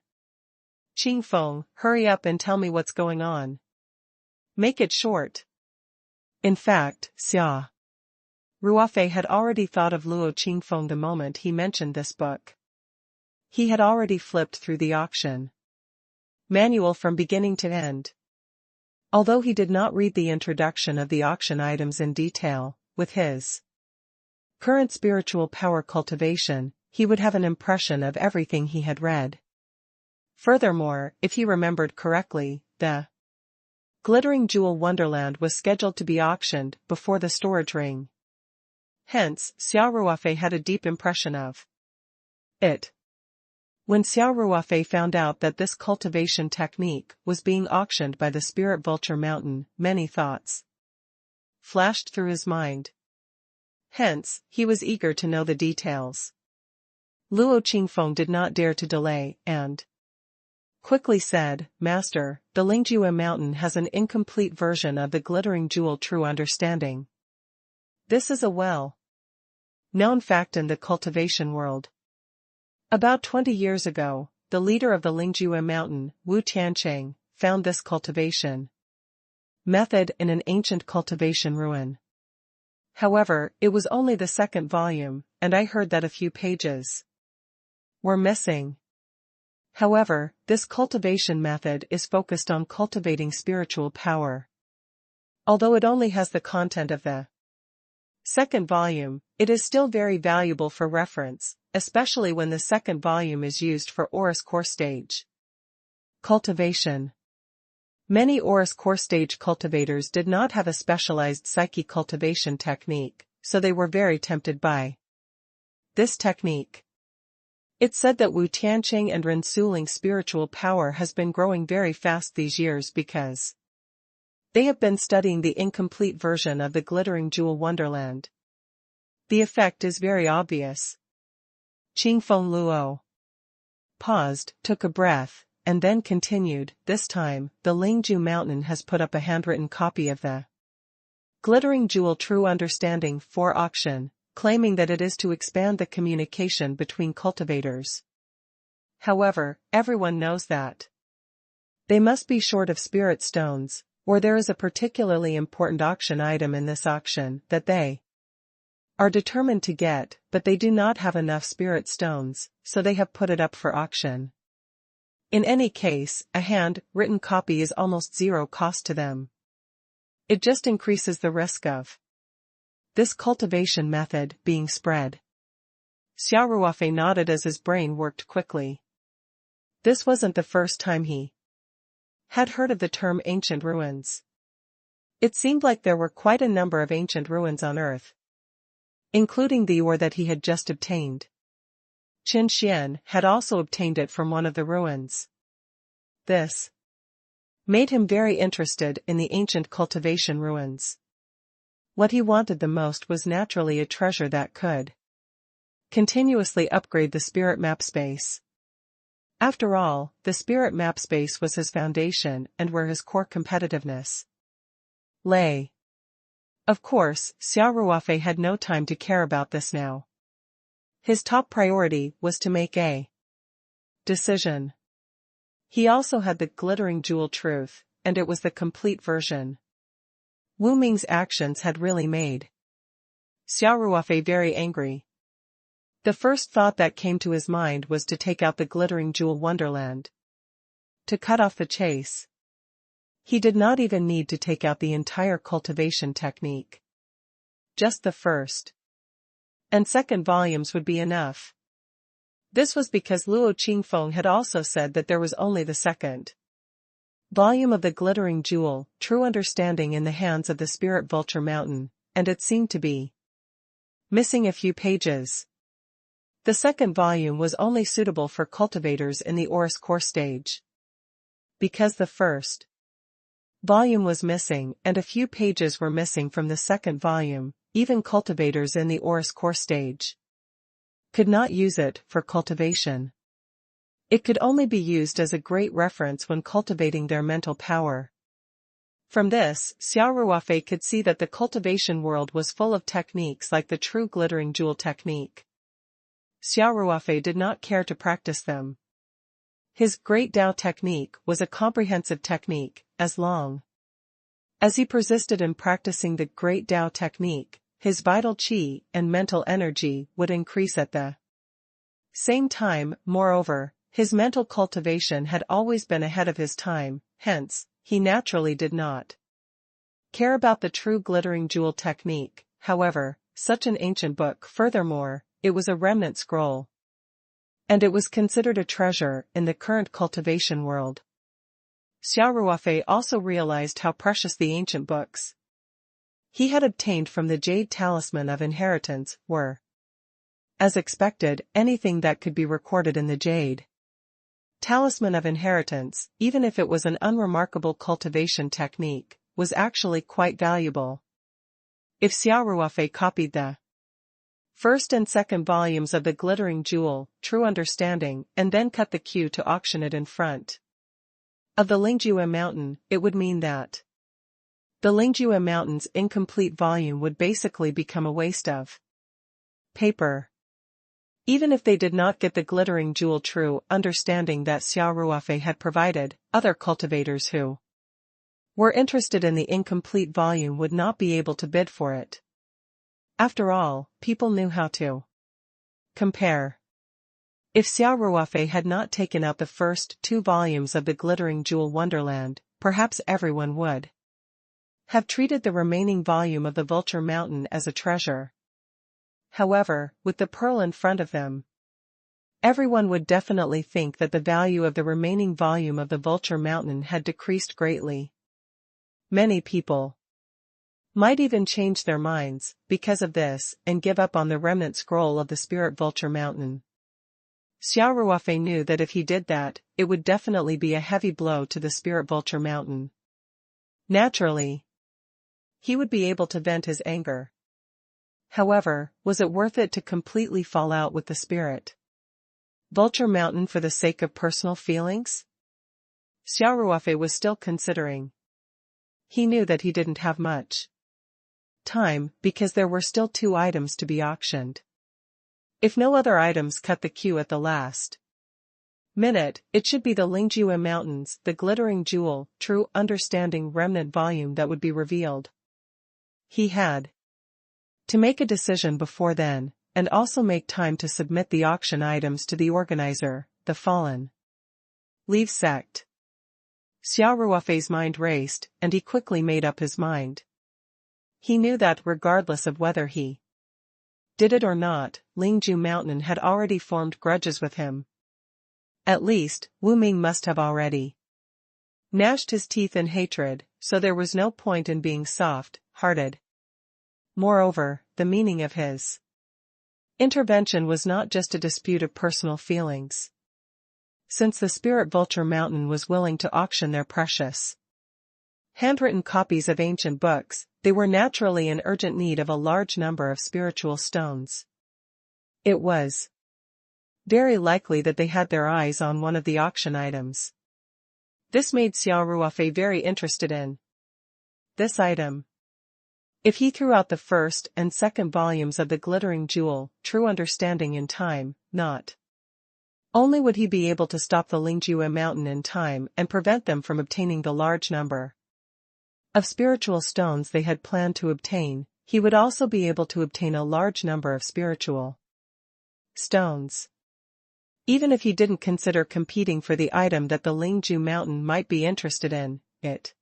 A: Qingfeng, hurry up and tell me what's going on. Make it short." In fact, Xia Ruofei had already thought of Luo Qingfeng the moment he mentioned this book. He had already flipped through the auction manual from beginning to end. Although he did not read the introduction of the auction items in detail, with his current spiritual power cultivation, he would have an impression of everything he had read. Furthermore, if he remembered correctly, the glittering jewel wonderland was scheduled to be auctioned before the storage ring. Hence, Xia Ruofei had a deep impression of it. When Xia Ruofei found out that this cultivation technique was being auctioned by the Spirit Vulture Mountain, many thoughts flashed through his mind. Hence, he was eager to know the details. Luo Qingfeng did not dare to delay, and quickly said, "Master, the Lingjue Mountain has an incomplete version of the glittering jewel True Understanding. This is a well-known fact in the cultivation world. About 20 years ago, the leader of the Lingjue Mountain, Wu Tiancheng, found this cultivation method in an ancient cultivation ruin. However, it was only the second volume, and I heard that a few pages were missing. However, this cultivation method is focused on cultivating spiritual power. Although it only has the content of the second volume, it is still very valuable for reference, especially when the second volume is used for Oris core stage cultivation. Many Oris core stage cultivators did not have a specialized psyche cultivation technique, so they were very tempted by this technique. It's said that Wu Tiancheng and Ren Suling's spiritual power has been growing very fast these years because they have been studying the incomplete version of the glittering jewel wonderland. The effect is very obvious. Qingfeng Luo paused, took a breath, and then continued. This time, the Lingjue Mountain has put up a handwritten copy of the glittering jewel True Understanding for auction, claiming that it is to expand the communication between cultivators. However, everyone knows that they must be short of spirit stones, or there is a particularly important auction item in this auction that they are determined to get, but they do not have enough spirit stones, so they have put it up for auction. In any case, a hand-written copy is almost zero cost to them. It just increases the risk of this cultivation method being spread. Xia Ruofei nodded as his brain worked quickly. This wasn't the first time he had heard of the term ancient ruins. It seemed like there were quite a number of ancient ruins on Earth, including the ore that he had just obtained. Qin Xian had also obtained it from one of the ruins. This made him very interested in the ancient cultivation ruins. What he wanted the most was naturally a treasure that could continuously upgrade the spirit map space. After all, the spirit map space was his foundation and where his core competitiveness lay. Of course, Xia Ruofei had no time to care about this now. His top priority was to make a decision. He also had the glittering jewel truth, and it was the complete version. Wu Ming's actions had really made Xia Ruofei very angry. The first thought that came to his mind was to take out the glittering jewel wonderland, to cut off the chase. He did not even need to take out the entire cultivation technique. Just the first and second volumes would be enough. This was because Luo Qingfeng had also said that there was only the second volume of the glittering jewel, True Understanding, in the hands of the Spirit Vulture Mountain, and it seemed to be missing a few pages. The second volume was only suitable for cultivators in the Oris core stage. Because the first volume was missing and a few pages were missing from the second volume, even cultivators in the Oris core stage could not use it for cultivation. It could only be used as a great reference when cultivating their mental power. From this, Xia Ruofei could see that the cultivation world was full of techniques like the true glittering jewel technique. Xia Ruofei did not care to practice them. His Great Tao technique was a comprehensive technique, as long as he persisted in practicing the Great Tao technique, his vital qi and mental energy would increase at the same time. Moreover, His mental cultivation had always been ahead of his time, hence, he naturally did not care about the true glittering jewel technique. However, such an ancient book, furthermore, it was a remnant scroll, and it was considered a treasure in the current cultivation world. Xia Ruofei also realized how precious the ancient books he had obtained from the jade talisman of inheritance were. As expected, anything that could be recorded in the jade talisman of inheritance, even if it was an unremarkable cultivation technique, was actually quite valuable. If Xia Ruofei copied the first and second volumes of the glittering jewel, True Understanding, and then cut the queue to auction it in front of the Lingjue Mountain, it would mean that the Lingjue Mountain's incomplete volume would basically become a waste of paper. Even if they did not get the glittering jewel True Understanding that Xia Ruofei had provided, other cultivators who were interested in the incomplete volume would not be able to bid for it. After all, people knew how to compare. If Xia Ruofei had not taken out the first 2 volumes of the glittering jewel Wonderland, perhaps everyone would have treated the remaining volume of the Vulture Mountain as a treasure. However, with the pearl in front of them, everyone would definitely think that the value of the remaining volume of the Vulture Mountain had decreased greatly. Many people might even change their minds because of this and give up on the remnant scroll of the Spirit Vulture Mountain. Xia Ruofei knew that if he did that, it would definitely be a heavy blow to the Spirit Vulture Mountain. Naturally, he would be able to vent his anger. However, was it worth it to completely fall out with the Spirit Vulture Mountain for the sake of personal feelings? Xia Ruofei was still considering. He knew that he didn't have much time because there were still 2 items to be auctioned. If no other items cut the queue at the last minute, it should be the Lingjue Mountains, the glittering jewel, True Understanding remnant volume that would be revealed. He had to make a decision before then, and also make time to submit the auction items to the organizer, the Fallen Leaf Sect. Xia Ruofei's mind raced, and he quickly made up his mind. He knew that regardless of whether he did it or not, Lingjue Mountain had already formed grudges with him. At least, Wu Ming must have already gnashed his teeth in hatred, so there was no point in being soft-hearted. Moreover, the meaning of his intervention was not just a dispute of personal feelings. Since the Spirit Vulture Mountain was willing to auction their precious handwritten copies of ancient books, they were naturally in urgent need of a large number of spiritual stones. It was very likely that they had their eyes on one of the auction items. This made Xia Ruofei very interested in this item. If he threw out the first and second volumes of the glittering jewel, True Understanding in time, not only would he be able to stop the Lingjue Mountain in time and prevent them from obtaining the large number of spiritual stones they had planned to obtain, he would also be able to obtain a large number of spiritual stones. Even if he didn't consider competing for the item that the Lingjue Mountain might be interested in, it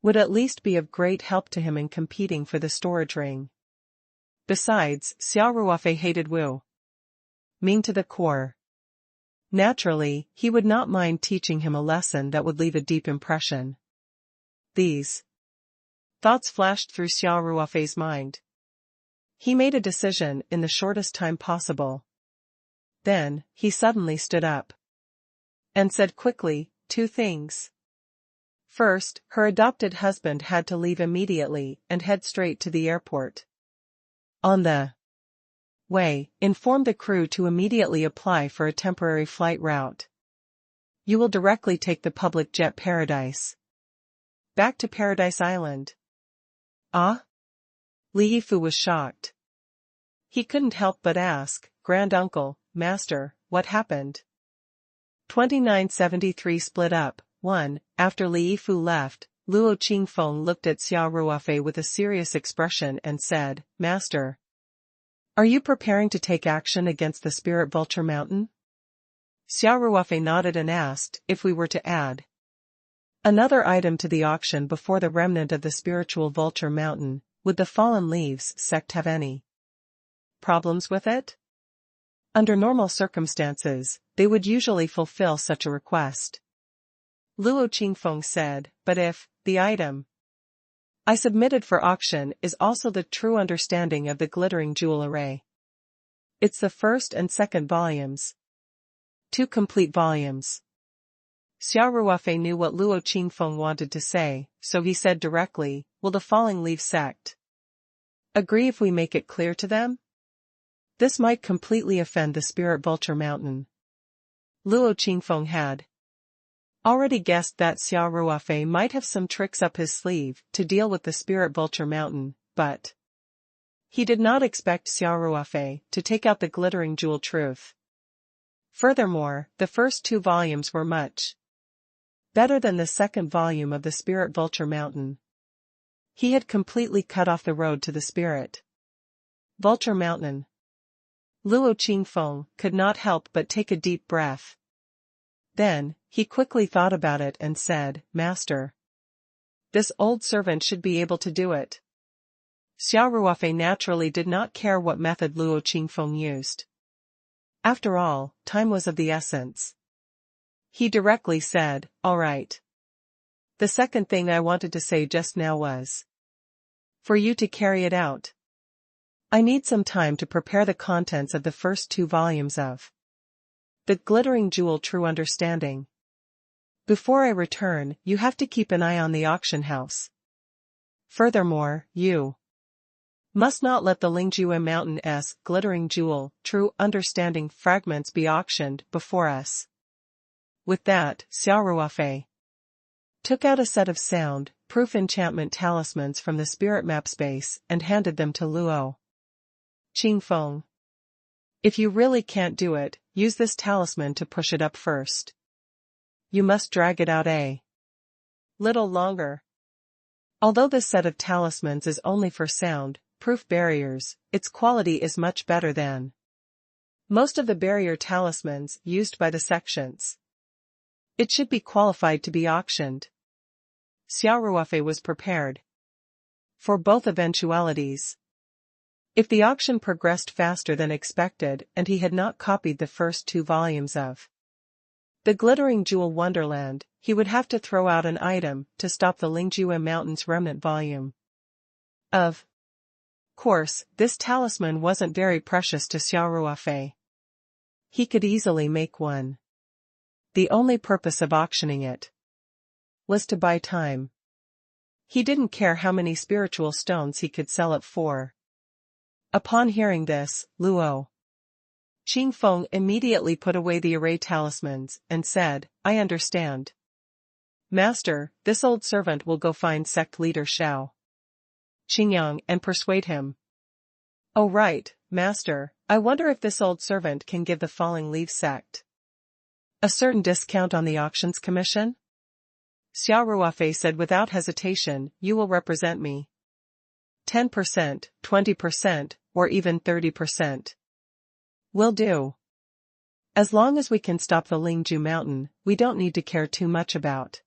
A: would at least be of great help to him in competing for the storage ring. Besides, Xia Ruofei hated Wu Ming to the core. Naturally, he would not mind teaching him a lesson that would leave a deep impression. These thoughts flashed through Xia Ruofei's mind. He made a decision in the shortest time possible. Then, he suddenly stood up and said quickly, 2 things. First, her adopted husband had to leave immediately and head straight to the airport. On the way, inform the crew to immediately apply for a temporary flight route. You will directly take the public jet Paradise back to Paradise Island. Ah? Li Yifu was shocked. He couldn't help but ask, Granduncle, Master, what happened? 2973 split up. 1. After Li Yifu left, Luo Qingfeng looked at Xia Ruofei with a serious expression and said, Master, are you preparing to take action against the Spirit Vulture Mountain? Xia Ruofei nodded and asked if we were to add another item to the auction before the remnant of the spiritual vulture mountain. Would the fallen leaves sect have any problems with it? Under normal circumstances, they would usually fulfill such a request. Luo Qingfeng said, but if the item I submitted for auction is also the true understanding of the glittering jewel array. It's the first and second volumes. 2 complete volumes. Xia Ruofei knew what Luo Qingfeng wanted to say, so he said directly, will the falling leaf sect agree if we make it clear to them? This might completely offend the spirit vulture mountain. Luo Qingfeng had already guessed that Xia Ruofei might have some tricks up his sleeve to deal with the spirit vulture mountain, but he did not expect Xia Ruofei to take out the glittering jewel truth. Furthermore, the first 2 volumes were much better than the second volume of the spirit vulture mountain. He had completely cut off the road to the spirit vulture mountain. Luo Qingfeng could not help but take a deep breath. Then, he quickly thought about it and said, Master, this old servant should be able to do it. Xia Ruofei naturally did not care what method Luo Qingfeng used. After all, time was of the essence. He directly said, all right. The second thing I wanted to say just now was for you to carry it out. I need some time to prepare the contents of the first 2 volumes of the glittering jewel true understanding. Before I return, you have to keep an eye on the auction house. Furthermore, you must not let the Lingjue Mountain-esque glittering jewel true understanding fragments be auctioned before us. With that, Xia Ruofei took out a set of sound-proof enchantment talismans from the spirit map space and handed them to Luo Qingfeng. If you really can't do it, use this talisman to push it up first. You must drag it out a little longer. Although this set of talismans is only for sound-proof barriers, its quality is much better than most of the barrier talismans used by the sections. It should be qualified to be auctioned. Xia Ruofei was prepared for both eventualities. If the auction progressed faster than expected and he had not copied the first 2 volumes of the Glittering Jewel Wonderland, he would have to throw out an item to stop the Lingjue Mountain's remnant volume. Of course, this talisman wasn't very precious to Xia Ruofei. He could easily make one. The only purpose of auctioning it was to buy time. He didn't care how many spiritual stones he could sell it for. Upon hearing this, Luo Qingfeng immediately put away the array talismans and said, I understand. Master, this old servant will go find sect leader Shao Qingyang and persuade him. Oh right, Master, I wonder if this old servant can give the falling leaf sect a certain discount on the auctions commission? Xia Ruofei said without hesitation, you will represent me. 10%, 20%, or even 30%. Will do. As long as we can stop the Lingjue Mountain, we don't need to care too much about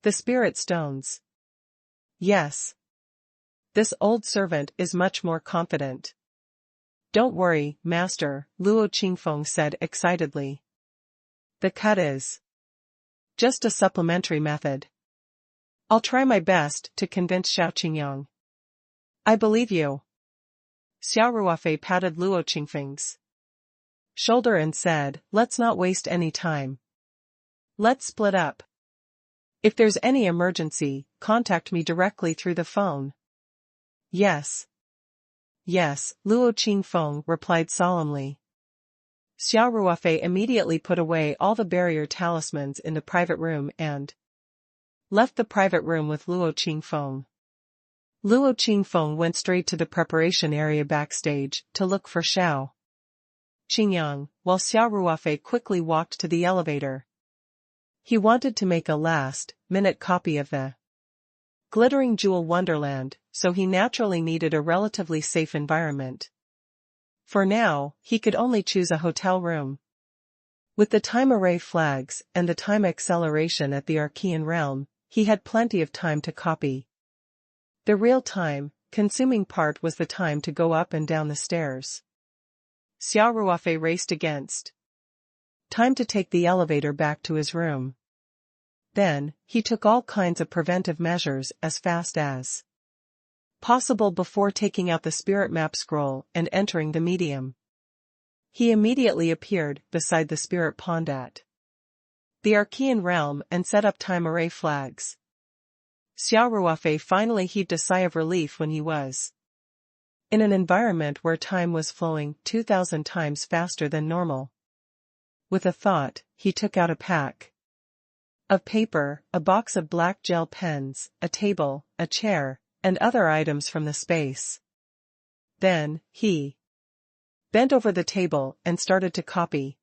A: the spirit stones. Yes. This old servant is much more confident. Don't worry, Master, Luo Qingfeng said excitedly. The cut is just a supplementary method. I'll try my best to convince Shao Qingyang. I believe you. Xia Ruofei patted Luo Qingfeng's shoulder and said, let's not waste any time. Let's split up. If there's any emergency, contact me directly through the phone. Yes. Yes, Luo Qingfeng replied solemnly. Xia Ruofei immediately put away all the barrier talismans in the private room and left the private room with Luo Qingfeng. Luo Qingfeng went straight to the preparation area backstage to look for Shao Qingyang, while Xia Ruofei quickly walked to the elevator. He wanted to make a last-minute copy of the Glittering Jewel Wonderland, so he naturally needed a relatively safe environment. For now, he could only choose a hotel room. With the time array flags and the time acceleration at the Archean realm, he had plenty of time to copy. The real time, consuming part was the time to go up and down the stairs. Xia Ruofei raced against time to take the elevator back to his room. Then, he took all kinds of preventive measures as fast as possible before taking out the spirit map scroll and entering the medium. He immediately appeared beside the spirit pond at the Archean realm and set up time array flags. Xia Ruofei finally heaved a sigh of relief when he was in an environment where time was flowing 2,000 times faster than normal. With a thought, he took out a pack of paper, a box of black gel pens, a table, a chair, and other items from the space. Then, he bent over the table and started to copy.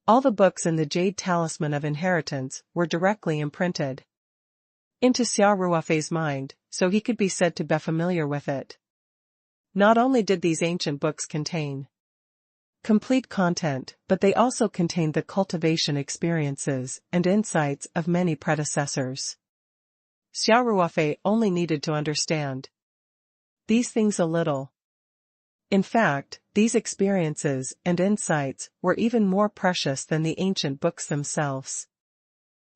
A: All the books in the Jade Talisman of Inheritance were directly imprinted into Xia Ruofei's mind, so he could be said to be familiar with it. Not only did these ancient books contain complete content, but they also contained the cultivation experiences and insights of many predecessors. Xia Ruofei only needed to understand these things a little. In fact, these experiences and insights were even more precious than the ancient books themselves.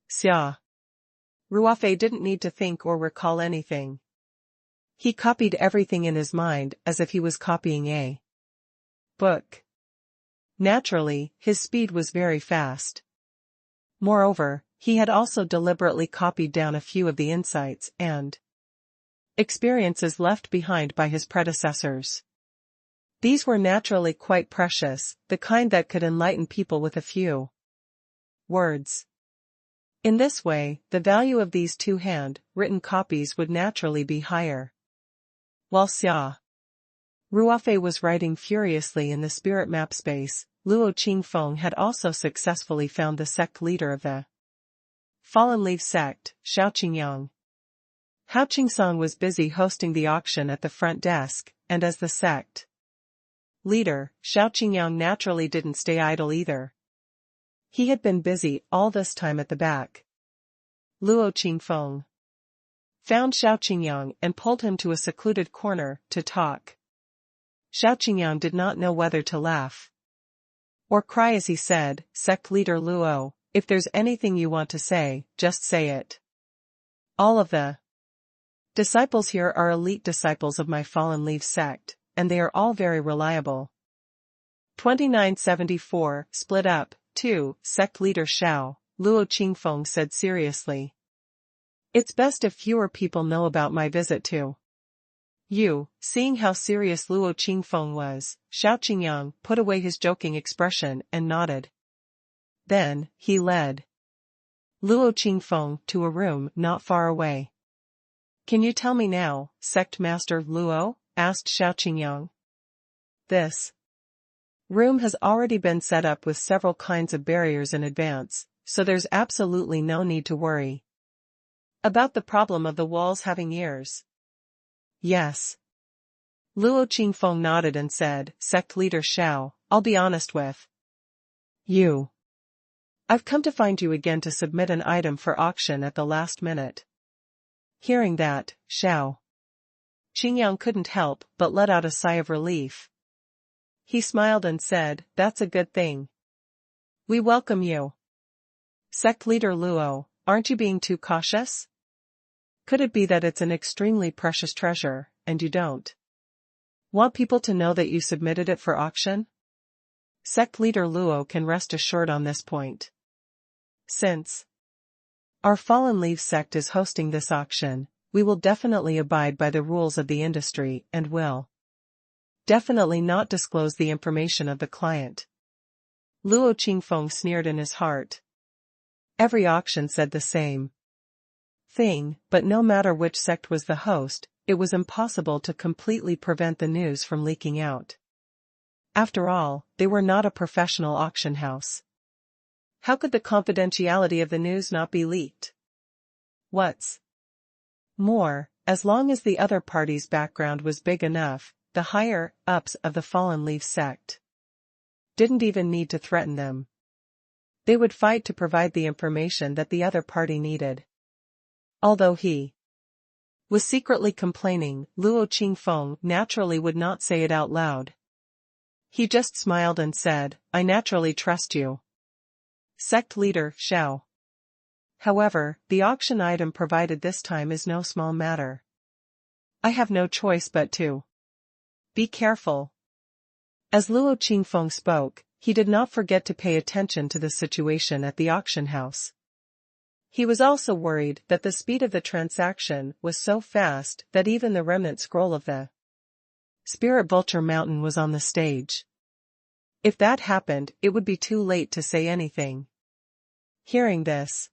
A: Xia Ruofei didn't need to think or recall anything. He copied everything in his mind as if he was copying a book. Naturally, his speed was very fast. Moreover, he had also deliberately copied down a few of the insights and experiences left behind by his predecessors. These were naturally quite precious, the kind that could enlighten people with a few words. In this way, the value of these two hand-written copies would naturally be higher. While Xia Ruofei was writing furiously in the spirit map space, Luo Qingfeng had also successfully found the sect leader of the Fallen Leaf sect, Shao Qingyang. Hao Qingsong was busy hosting the auction at the front desk, and as the sect leader, Shao Qingyang naturally didn't stay idle either. He had been busy all this time at the back. Luo Qingfeng found Shao Qingyang and pulled him to a secluded corner to talk. Shao Qingyang did not know whether to laugh or cry as he said, "Sect leader Luo, if there's anything you want to say, just say it. All of the disciples here are elite disciples of my Fallen Leaf sect, and they are all very reliable." 2974, split up, 2, sect leader Shao, Luo Qingfeng said seriously. It's best if fewer people know about my visit to you. Seeing how serious Luo Qingfeng was, Shao Qingyang put away his joking expression and nodded. Then, he led Luo Qingfeng to a room not far away. "Can you tell me now, Sect Master Luo?" asked Shao Qingyang. "This room has already been set up with several kinds of barriers in advance, so there's absolutely no need to worry about the problem of the walls having ears." "Yes." Luo Qingfeng nodded and said, "Sect leader Shao, I'll be honest with you. I've come to find you again to submit an item for auction at the last minute." Hearing that, Shao Qingyang couldn't help but let out a sigh of relief. He smiled and said, "That's a good thing. We welcome you. Sect leader Luo, aren't you being too cautious? Could it be that it's an extremely precious treasure, and you don't want people to know that you submitted it for auction?" Sect leader Luo can rest assured on this point. Since our Fallen Leaf sect is hosting this auction, we will definitely abide by the rules of the industry and will definitely not disclose the information of the client. Luo Qingfeng sneered in his heart. Every auction said the same thing, but no matter which sect was the host, it was impossible to completely prevent the news from leaking out. After all, they were not a professional auction house. How could the confidentiality of the news not be leaked? What's more, as long as the other party's background was big enough, the higher-ups of the Fallen Leaf sect didn't even need to threaten them. They would fight to provide the information that the other party needed. Although he was secretly complaining, Luo Qingfeng naturally would not say it out loud. He just smiled and said, "I naturally trust you." Sect leader, Xiao. However, the auction item provided this time is no small matter. I have no choice but to be careful. As Luo Qingfeng spoke, he did not forget to pay attention to the situation at the auction house. He was also worried that the speed of the transaction was so fast that even the remnant scroll of the Spirit Vulture Mountain was on the stage. If that happened, it would be too late to say anything. Hearing this,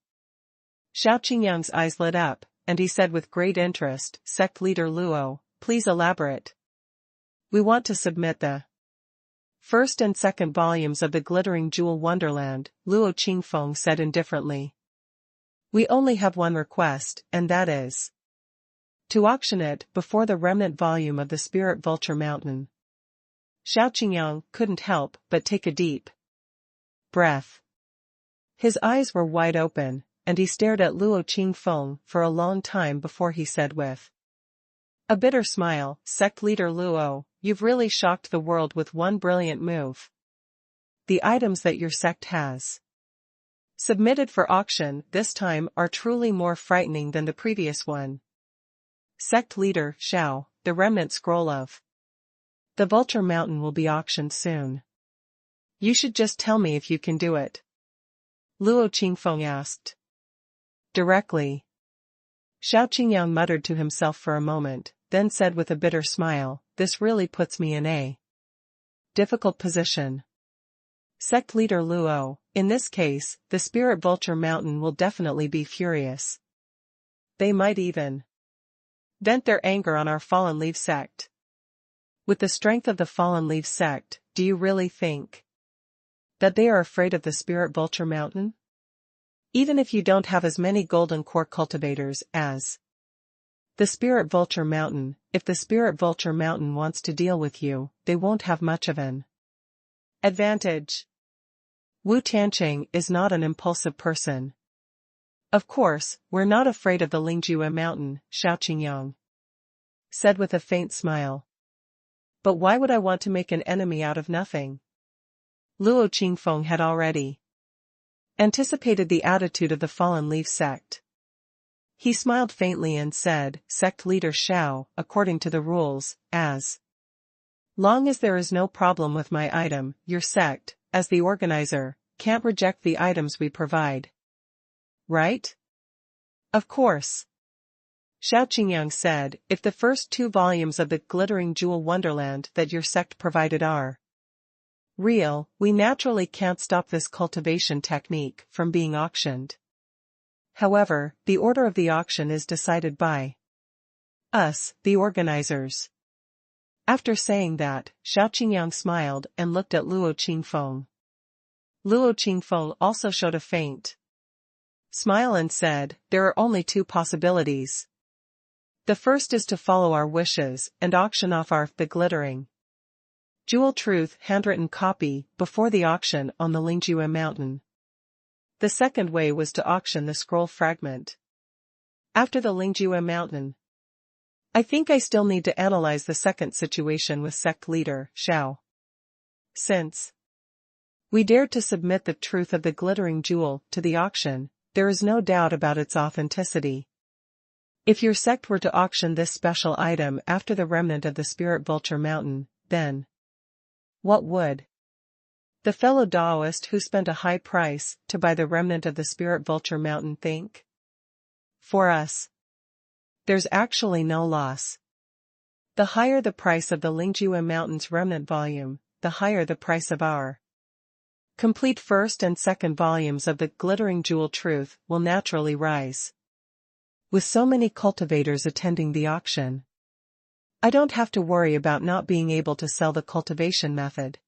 A: Xiao Qingyang's eyes lit up, and he said with great interest, "Sect leader Luo, please elaborate." "We want to submit the first and second volumes of the Glittering Jewel Wonderland," Luo Qingfeng said indifferently. "We only have one request, and that is to auction it before the remnant volume of the Spirit Vulture Mountain." Xiao Qingyang couldn't help but take a deep breath. His eyes were wide open, and he stared at Luo Qingfeng for a long time before he said with a bitter smile, "Sect leader Luo, you've really shocked the world with one brilliant move. The items that your sect has submitted for auction this time are truly more frightening than the previous one. Sect leader, Xiao, the remnant scroll of the Vulture Mountain will be auctioned soon. You should just tell me if you can do it." Luo Qingfeng asked. "Directly." Xiao Qingyang muttered to himself for a moment, then said with a bitter smile, "This really puts me in a difficult position. Sect leader Luo, in this case, the Spirit Vulture Mountain will definitely be furious. They might even vent their anger on our Fallen Leaf sect. With the strength of the Fallen Leaf sect, do you really think that they are afraid of the Spirit Vulture Mountain? Even if you don't have as many golden core cultivators as the Spirit Vulture Mountain, if the Spirit Vulture Mountain wants to deal with you, they won't have much of an advantage. Wu Tianqing is not an impulsive person. Of course, we're not afraid of the Lingjue Mountain," Xiao Qingyang said with a faint smile. "But why would I want to make an enemy out of nothing?" Luo Qingfeng had already anticipated the attitude of the Fallen Leaf sect. He smiled faintly and said, "Sect leader Xiao, according to the rules, as long as there is no problem with my item, your sect, as the organizer, can't reject the items we provide. Right?" "Of course," Xiao Qingyang said, "if the first 2 volumes of the Glittering Jewel Wonderland that your sect provided are real, we naturally can't stop this cultivation technique from being auctioned. However, the order of the auction is decided by us, the organizers." After saying that, Xiao Qingyang smiled and looked at Luo Qingfeng. Luo Qingfeng also showed a faint smile and said, "There are only 2 possibilities. The first is to follow our wishes and auction off the Glittering Jewel Truth handwritten copy before the auction on the Lingjue Mountain. The second way was to auction the scroll fragment after the Lingjue Mountain. I think I still need to analyze the second situation with sect leader, Xiao. Since we dared to submit the truth of the Glittering Jewel to the auction, there is no doubt about its authenticity. If your sect were to auction this special item after the remnant of the Spirit Vulture Mountain, then what would the fellow Daoist who spent a high price to buy the remnant of the Spirit Vulture Mountain think? For us, there's actually no loss. The higher the price of the Lingjue Mountain's remnant volume, the higher the price of our complete first and second volumes of the Glittering Jewel Truth will naturally rise. With so many cultivators attending the auction, I don't have to worry about not being able to sell the cultivation method."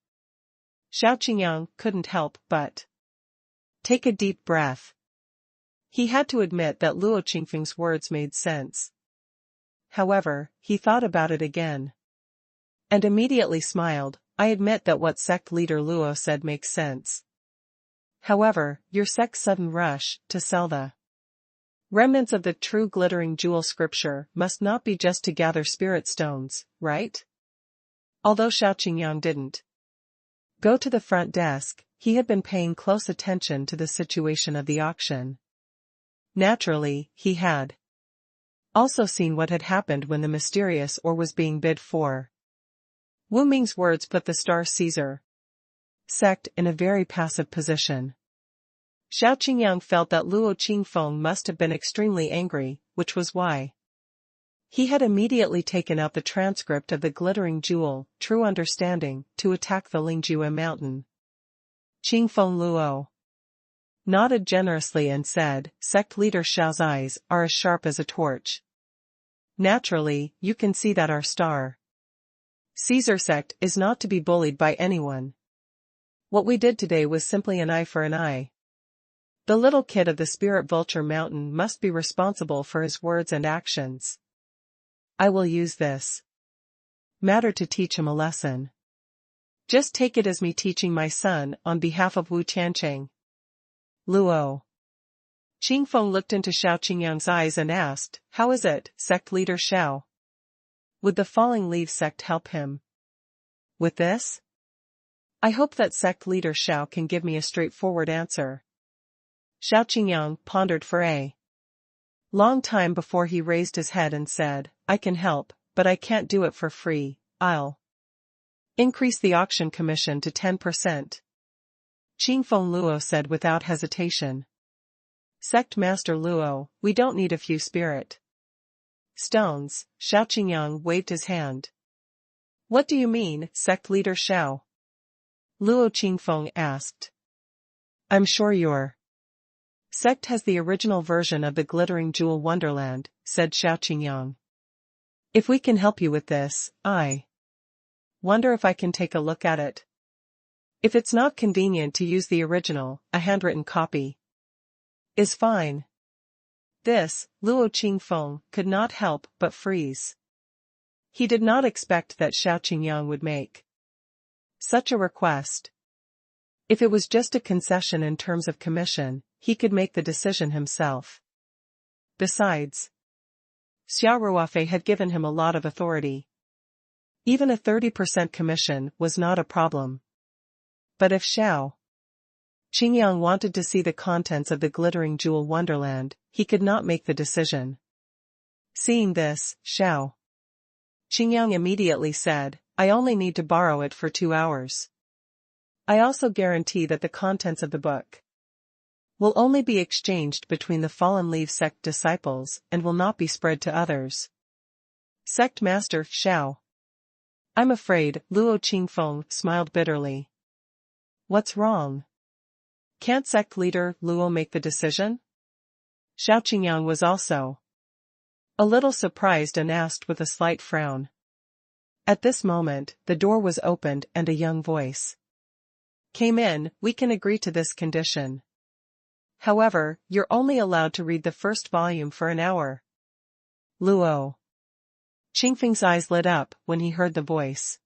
A: Xiao Qingyang couldn't help but take a deep breath. He had to admit that Luo Qingfeng's words made sense. However, he thought about it again and immediately smiled. "I admit that what sect leader Luo said makes sense. However, your sect's sudden rush to sell the remnants of the true glittering jewel scripture must not be just to gather spirit stones, right? Although Xiao Qingyang didn't go to the front desk, he had been paying close attention to the situation of the auction. Naturally, he had also seen what had happened when the mysterious ore was being bid for. Wu Ming's words put the Star Caesar sect in a very passive position. Xiao Qingyang felt that Luo Qingfeng must have been extremely angry, which was why he had immediately taken out the transcript of the glittering jewel, True Understanding, to attack the Lingjue mountain. Qingfeng Luo nodded generously and said, "Sect leader Xiao's eyes are as sharp as a torch. Naturally, you can see that our Star Caesar sect is not to be bullied by anyone. What we did today was simply an eye for an eye. The little kid of the Spirit Vulture Mountain must be responsible for his words and actions. I will use this matter to teach him a lesson. Just take it as me teaching my son on behalf of Wu Tiancheng." Luo Qingfeng looked into Xiao Qingyang's eyes and asked, "How is it, sect leader Xiao? Would the falling leaf sect help him with this? I hope that sect leader Xiao can give me a straightforward answer." Xiao Qingyang pondered for a long time before he raised his head and said, "I can help, but I can't do it for free. I'll increase the auction commission to 10%. Qingfeng Luo said without hesitation. "Sect Master Luo, we don't need a few spirit stones." Xiao Qingyang waved his hand. "What do you mean, sect leader Xiao?" Luo Qingfeng asked. "I'm sure your sect has the original version of the glittering jewel wonderland," said Xiao Qingyang. "If we can help you with this, I wonder if I can take a look at it. If it's not convenient to use the original, a handwritten copy is fine." This, Luo Qingfeng could not help but freeze. He did not expect that Xiao Qingyang would make such a request. If it was just a concession in terms of commission, he could make the decision himself. Besides, Xia Ruofei had given him a lot of authority. Even a 30% commission was not a problem. But if Xiao Qingyang wanted to see the contents of the glittering jewel wonderland, he could not make the decision. Seeing this, Xiao Qingyang immediately said, "I only need to borrow it for 2 hours. I also guarantee that the contents of the book will only be exchanged between the Fallen Leaf sect disciples and will not be spread to others." Sect Master Xiao. "I'm afraid," Luo Qingfeng smiled bitterly. "What's wrong? Can't sect leader Luo make the decision?" Xiao Qingyang was also a little surprised and asked with a slight frown. At this moment, the door was opened and a young voice came in. "We can agree to this condition. However, you're only allowed to read the first volume for an hour." Luo Qingfeng's eyes lit up when he heard the voice.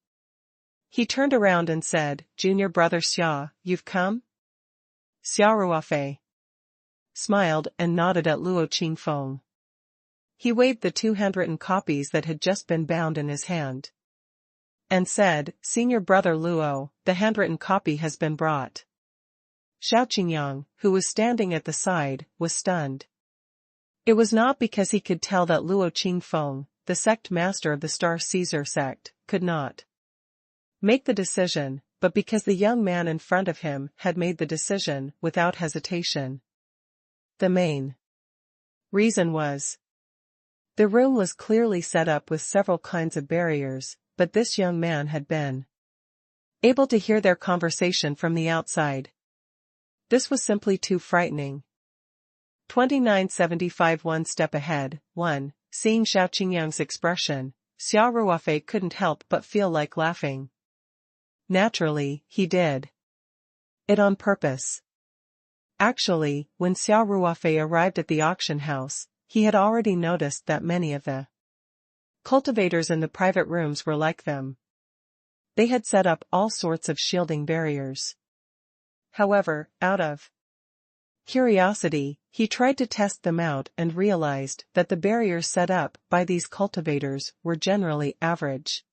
A: He turned around and said, "Junior brother Xia, you've come?" Xia Ruofei smiled and nodded at Luo Qingfeng. He waved the 2 handwritten copies that had just been bound in his hand and said, "Senior brother Luo, the handwritten copy has been brought." Xiao Qingyang, who was standing at the side, was stunned. It was not because he could tell that Luo Qingfeng, the sect master of the Star Caesar sect, could not make the decision, but because the young man in front of him had made the decision without hesitation. The main reason was the room was clearly set up with several kinds of barriers, but this young man had been able to hear their conversation from the outside. This was simply too frightening. 2975 One step ahead. 1. Seeing Xiao Qingyang's expression, Xia Ruofei couldn't help but feel like laughing. Naturally, he did it on purpose. Actually, when Xia Ruofei arrived at the auction house, he had already noticed that many of the cultivators in the private rooms were like them. They had set up all sorts of shielding barriers. However, out of curiosity, he tried to test them out and realized that the barriers set up by these cultivators were generally average.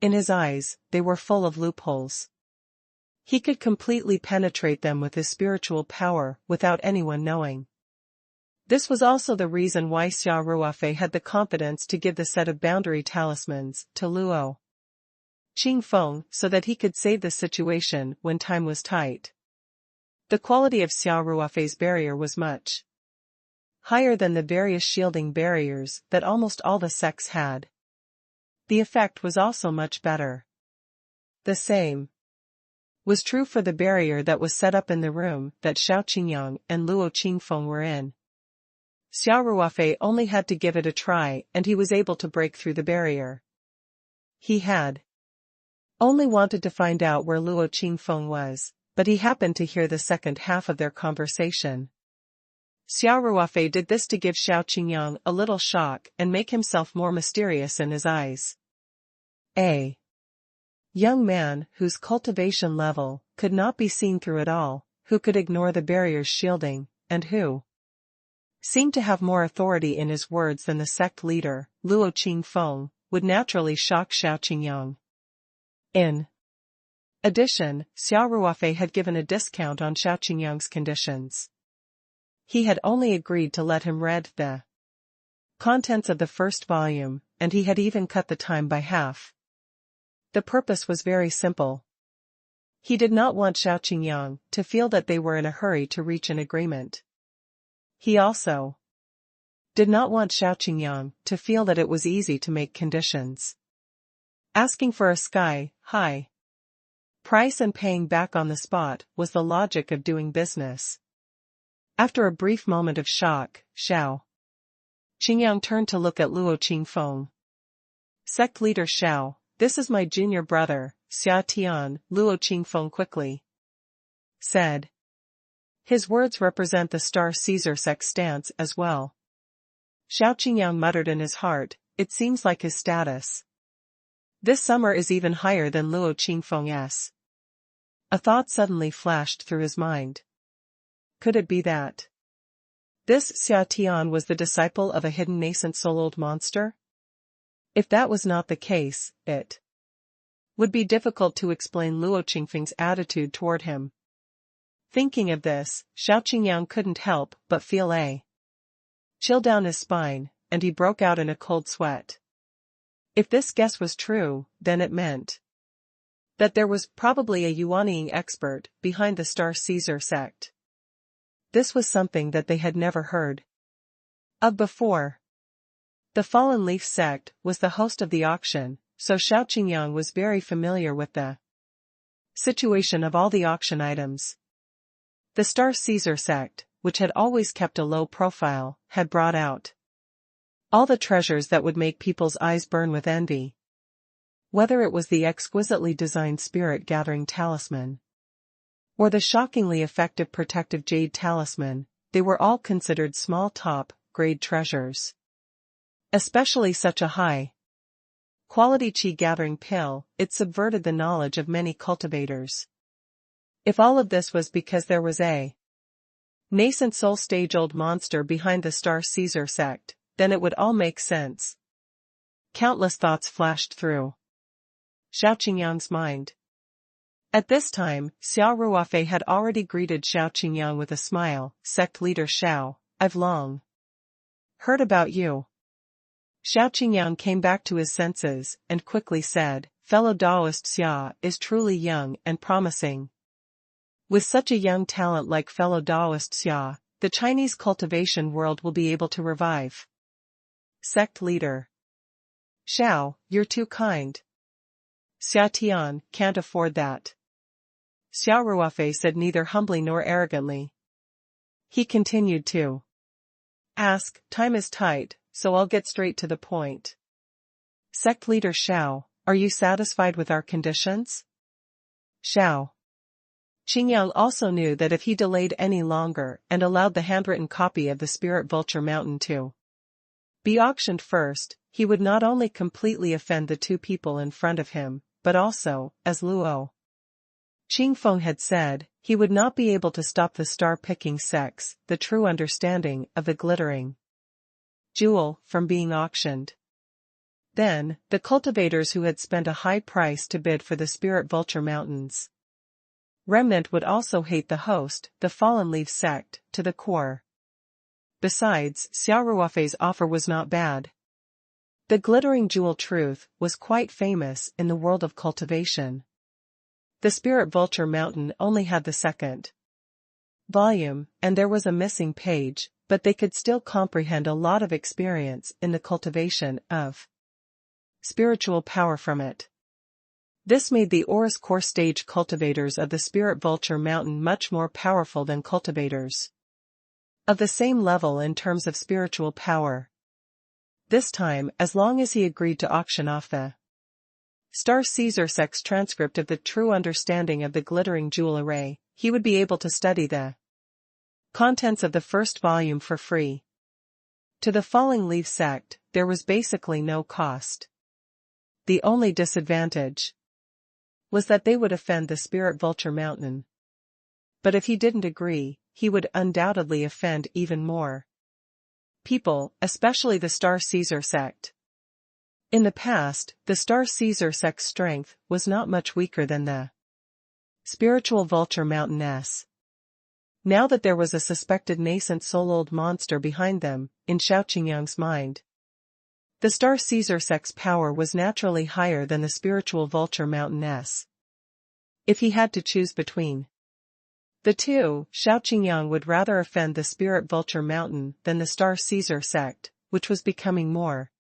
A: In his eyes, they were full of loopholes. He could completely penetrate them with his spiritual power without anyone knowing. This was also the reason why Xia Ruofei had the confidence to give the set of boundary talismans to Luo Qingfeng so that he could save the situation when time was tight. The quality of Xia Ruofei's barrier was much higher than the various shielding barriers that almost all the sects had. The effect was also much better. The same was true for the barrier that was set up in the room that Xiao Qingyang and Luo Qingfeng were in. Xia Ruofei only had to give it a try and he was able to break through the barrier. He had only wanted to find out where Luo Qingfeng was, but he happened to hear the second half of their conversation. Xia Ruofei did this to give Xiao Qingyang a little shock and make himself more mysterious in his eyes. A young man whose cultivation level could not be seen through at all, who could ignore the barrier's shielding, and who seemed to have more authority in his words than the sect leader, Luo Qingfeng, would naturally shock Xiao Qingyang. In addition, Xia Ruofei had given a discount on Xiao Qingyang's conditions. He had only agreed to let him read the contents of the first volume, and he had even cut the time by half. The purpose was very simple. He did not want Xiao Qingyang to feel that they were in a hurry to reach an agreement. He also did not want Xiao Qingyang to feel that it was easy to make conditions. Asking for a sky-high price and paying back on the spot was the logic of doing business. After a brief moment of shock, Xiao Qingyang turned to look at Luo Qingfeng. Sect leader Xiao, this is my junior brother, Xia Tian, Luo Qingfeng quickly said. His words represent the Star Caesar sect stance as well. Xiao Qingyang muttered in his heart, it seems like his status this summer is even higher than Luo Qingfeng's. A thought suddenly flashed through his mind. Could it be that this Xia Tian was the disciple of a hidden nascent soul-old monster? If that was not the case, it would be difficult to explain Luo Qingfeng's attitude toward him. Thinking of this, Xiao Qingyang couldn't help but feel a chill down his spine, and he broke out in a cold sweat. If this guess was true, then it meant that there was probably a Yuaniying expert behind the Star Caesar sect. This was something that they had never heard of before. The Fallen Leaf sect was the host of the auction, so Xiao Qingyang was very familiar with the situation of all the auction items. The Star Caesar sect, which had always kept a low profile, had brought out all the treasures that would make people's eyes burn with envy. Whether it was the exquisitely designed spirit-gathering talisman or the shockingly effective protective jade talisman, they were all considered small top-grade treasures. Especially such a high-quality qi-gathering pill, it subverted the knowledge of many cultivators. If all of this was because there was a nascent soul-stage-old monster behind the Star Caesar sect, then it would all make sense. Countless thoughts flashed through Xiao Qingyang's mind. At this time, Xia Ruofei had already greeted Xiao Qingyang with a smile. Sect leader Xiao, I've long heard about you. Xiao Qingyang came back to his senses and quickly said, fellow Taoist Xia is truly young and promising. With such a young talent like fellow Taoist Xia, the Chinese cultivation world will be able to revive. Sect leader Xiao, you're too kind. Xia Tian can't afford that. Xia Ruofei said neither humbly nor arrogantly. He continued to ask, time is tight, so I'll get straight to the point. Sect leader Xiao, are you satisfied with our conditions? Xiao Qingyang also knew that if he delayed any longer and allowed the handwritten copy of the Spirit Vulture Mountain to be auctioned first, he would not only completely offend the two people in front of him, but also, as Luo Qing Feng had said, he would not be able to stop the star-picking sects, the true understanding of the glittering jewel, from being auctioned. Then, the cultivators who had spent a high price to bid for the Spirit Vulture Mountains remnant would also hate the host, the Fallen Leaf sect, to the core. Besides, Xia Ruofei's offer was not bad. The glittering jewel truth was quite famous in the world of cultivation. The Spirit Vulture Mountain only had the second volume, and there was a missing page, but they could still comprehend a lot of experience in the cultivation of spiritual power from it. This made the Oris core stage cultivators of the Spirit Vulture Mountain much more powerful than cultivators of the same level in terms of spiritual power. This time, as long as he agreed to auction off the Star Caesar sect's transcript of the true understanding of the glittering jewel array, he would be able to study the contents of the first volume for free. To the Falling Leaf sect, there was basically no cost. The only disadvantage was that they would offend the Spirit Vulture Mountain. But if he didn't agree, he would undoubtedly offend even more people, especially the Star Caesar sect. In the past, the Star Caesar sect's strength was not much weaker than the Spiritual Vulture Mountainess. Now that there was a suspected nascent soul-old monster behind them, in Xiao Qingyang's mind, the Star Caesar sect's power was naturally higher than the Spiritual Vulture Mountainess. If he had to choose between the two, Xiao Qingyang would rather offend the Spirit Vulture Mountain than the Star Caesar sect, which was becoming more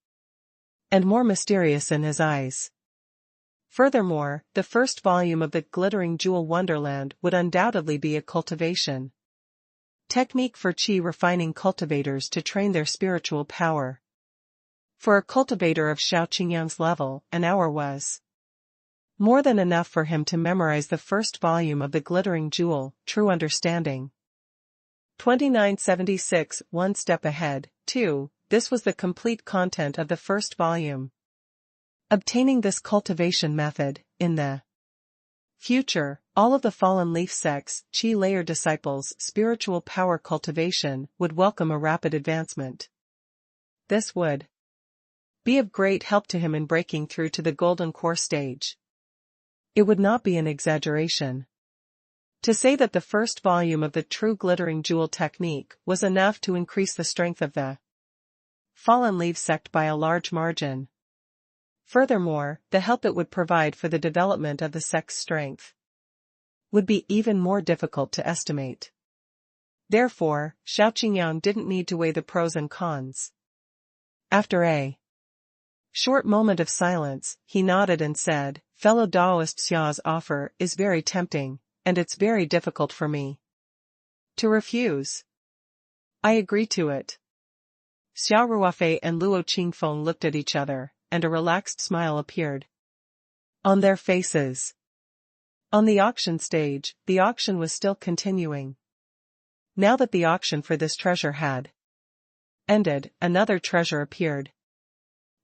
A: and more mysterious in his eyes. Furthermore, the first volume of the Glittering Jewel Wonderland would undoubtedly be a cultivation technique for qi refining cultivators to train their spiritual power. For a cultivator of Xiao Qingyang's level, an hour was more than enough for him to memorize the first volume of the Glittering Jewel, True Understanding. 2976 One Step Ahead, 2. This was the complete content of the first volume. Obtaining this cultivation method, in the future, all of the Fallen Leaf sect's Qi layer disciples' spiritual power cultivation would welcome a rapid advancement. This would be of great help to him in breaking through to the Golden Core stage. It would not be an exaggeration to say that the first volume of the true glittering jewel technique was enough to increase the strength of the Fallen Leaf sect by a large margin. Furthermore, the help it would provide for the development of the sect's strength would be even more difficult to estimate. Therefore, Xiao Qingyang didn't need to weigh the pros and cons. After a short moment of silence, he nodded and said, "Fellow Taoist, Xia's offer is very tempting, and it's very difficult for me to refuse. I agree to it." Xia Ruofei and Luo Qingfeng looked at each other, and a relaxed smile appeared on their faces. On the auction stage, the auction was still continuing. Now that the auction for this treasure had ended, another treasure appeared.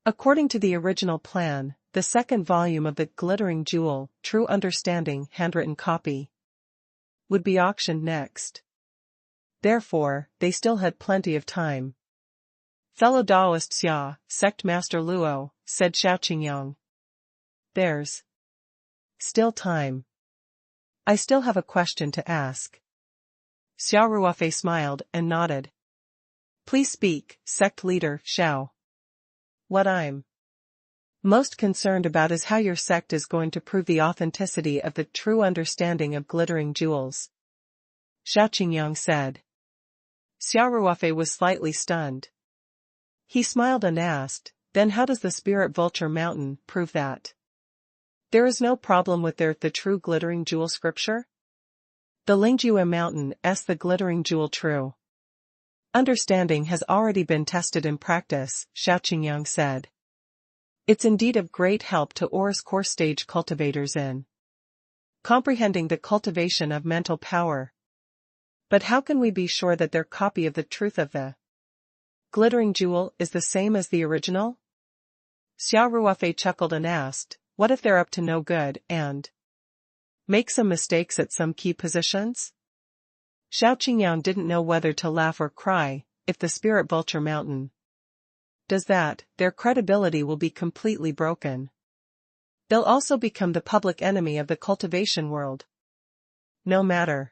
A: According to the original plan, the second volume of the Glittering Jewel, True Understanding handwritten copy would be auctioned next. Therefore, they still had plenty of time. "Fellow Taoist Xia, Sect Master Luo," said Xiao Qingyang, "there's still time. I still have a question to ask." Xia Ruofei smiled and nodded. "Please speak, sect leader, Xiao." "What I'm most concerned about is how your sect is going to prove the authenticity of the true understanding of glittering jewels," Xiao Qingyang said. Xia Ruofei was slightly stunned. He smiled and asked, "Then how does the Spirit Vulture Mountain prove that there is no problem with the true glittering jewel scripture? The Lingjue Mountain s the glittering jewel true understanding has already been tested in practice," Xiao Qingyang said. "It's indeed of great help to Oris core stage cultivators in comprehending the cultivation of mental power. But how can we be sure that their copy of the truth of the glittering jewel is the same as the original?" Xia Ruofei chuckled and asked, "What if they're up to no good, and Make some mistakes at some key positions? Xiao Qingyang didn't know whether to laugh or cry. If the spirit vulture mountain does that, their credibility will be completely broken. They'll also become the public enemy of the cultivation world. No matter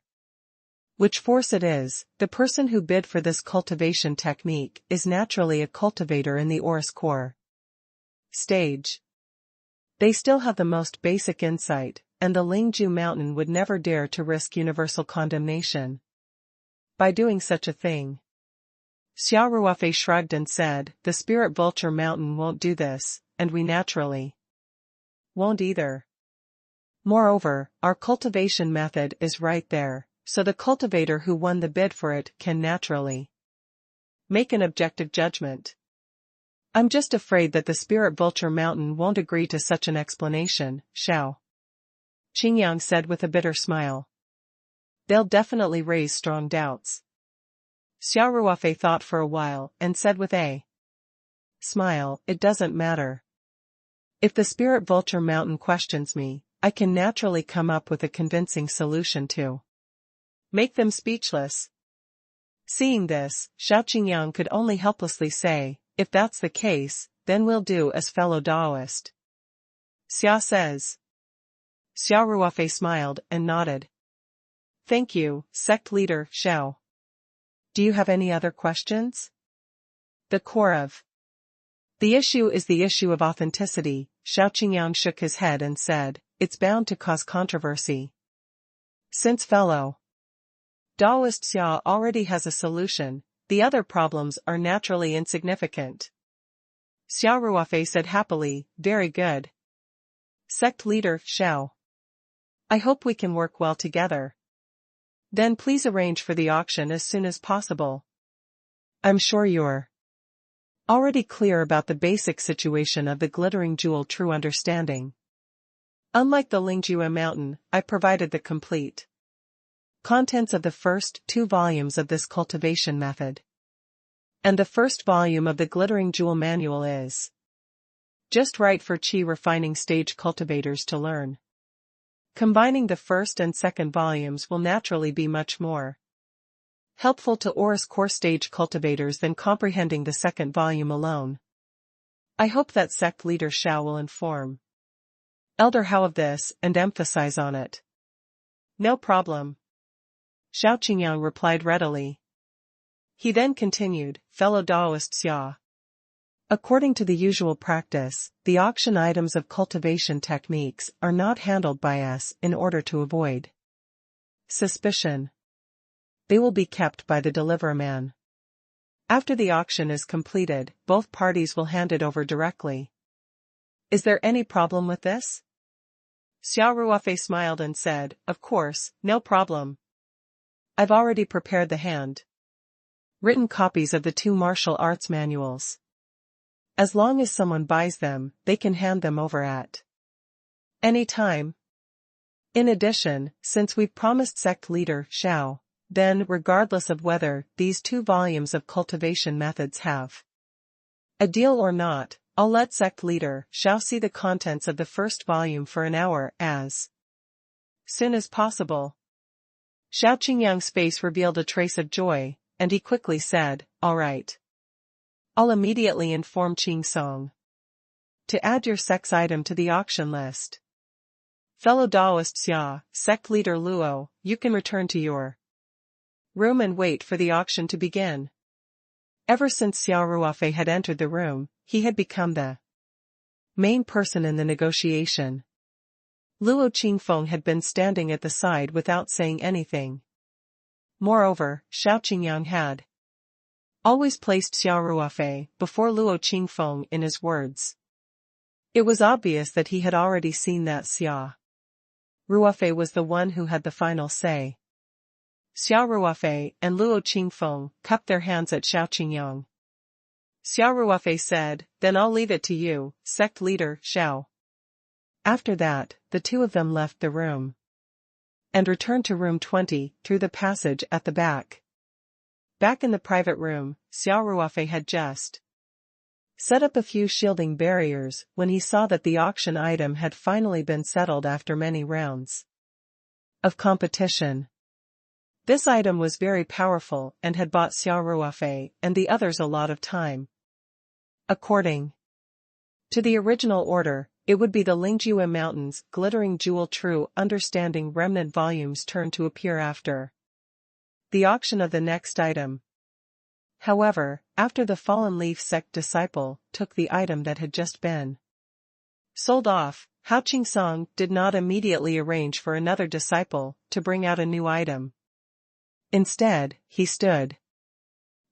A: which force it is, the person who bid for this cultivation technique is naturally a cultivator in the Oris core stage. They still have the most basic insight, and the Lingju mountain would never dare to risk universal condemnation by doing such a thing. Xia Ruofei shrugged and said, the spirit vulture mountain won't do this, and we naturally won't either. Moreover, our cultivation method is right there, so the cultivator who won the bid for it can naturally make an objective judgment. I'm just afraid that the spirit vulture mountain won't agree to such an explanation, Xiao Qingyang said with a bitter smile. They'll definitely raise strong doubts. Xia Ruofei thought for a while and said with a smile, it doesn't matter. If the spirit vulture mountain questions me, I can naturally come up with a convincing solution to make them speechless. Seeing this, Xiao Qingyang could only helplessly say, if that's the case, then we'll do as fellow Taoist Xia says. Xia Ruofei smiled and nodded. Thank you, sect leader Xiao. Do you have any other questions? The core of the issue is the issue of authenticity. Xiao Qingyang shook his head and said, it's bound to cause controversy. Since fellow Taoist Xia already has a solution, the other problems are naturally insignificant. Xia Ruofei said happily, very good. Sect leader Xiao. I hope we can work well together. Then please arrange for the auction as soon as possible. I'm sure you're already clear about the basic situation of the glittering jewel true understanding. Unlike the Lingju mountain, I provided the complete contents of the first 2 volumes of this cultivation method. And the first volume of the glittering jewel manual is just right for qi refining stage cultivators to learn. Combining the first and second volumes will naturally be much more helpful to Oris core stage cultivators than comprehending the second volume alone. I hope that sect leader Xiao will inform Elder Hao of this and emphasize on it. No problem. Xiao Qingyang replied readily. He then continued, fellow Taoist Xia. According to the usual practice, the auction items of cultivation techniques are not handled by us in order to avoid suspicion. They will be kept by the deliverer man. After the auction is completed, both parties will hand it over directly. Is there any problem with this? Xia Ruofei smiled and said, of course, no problem. I've already prepared the written copies of the 2 martial arts manuals. As long as someone buys them, they can hand them over at any time. In addition, since we've promised sect leader Xiao, then regardless of whether these 2 volumes of cultivation methods have a deal or not, I'll let sect leader Xiao see the contents of the first volume for an hour as soon as possible. Xiao Qingyang's face revealed a trace of joy, and he quickly said, all right. I'll immediately inform Qing Song to add your sect's item to the auction list. Fellow Taoist Xia, sect leader Luo, you can return to your room and wait for the auction to begin. Ever since Xia Ruofei had entered the room, he had become the main person in the negotiation. Luo Qingfeng had been standing at the side without saying anything. Moreover, Xiao Qingyang had always placed Xia Ruofei before Luo Qingfeng in his words. It was obvious that he had already seen that Xia Ruofei was the one who had the final say. Xia Ruofei and Luo Qingfeng cupped their hands at Xiao Qingyang. Xia Ruofei said, then I'll leave it to you, sect leader Xiao. After that, the 2 of them left the room and returned to room 20 through the passage at the back. Back in the private room, Xia Ruofei had just set up a few shielding barriers when he saw that the auction item had finally been settled after many rounds. of competition. This item was very powerful and had bought Xia Ruofei and the others a lot of time. According to the original order, it would be the Lingjue Mountains glittering jewel true understanding remnant volumes turn to appear after the auction of the next item. However, after the fallen leaf sect disciple took the item that had just been sold off, Hao Qingsong did not immediately arrange for another disciple to bring out a new item. Instead, he stood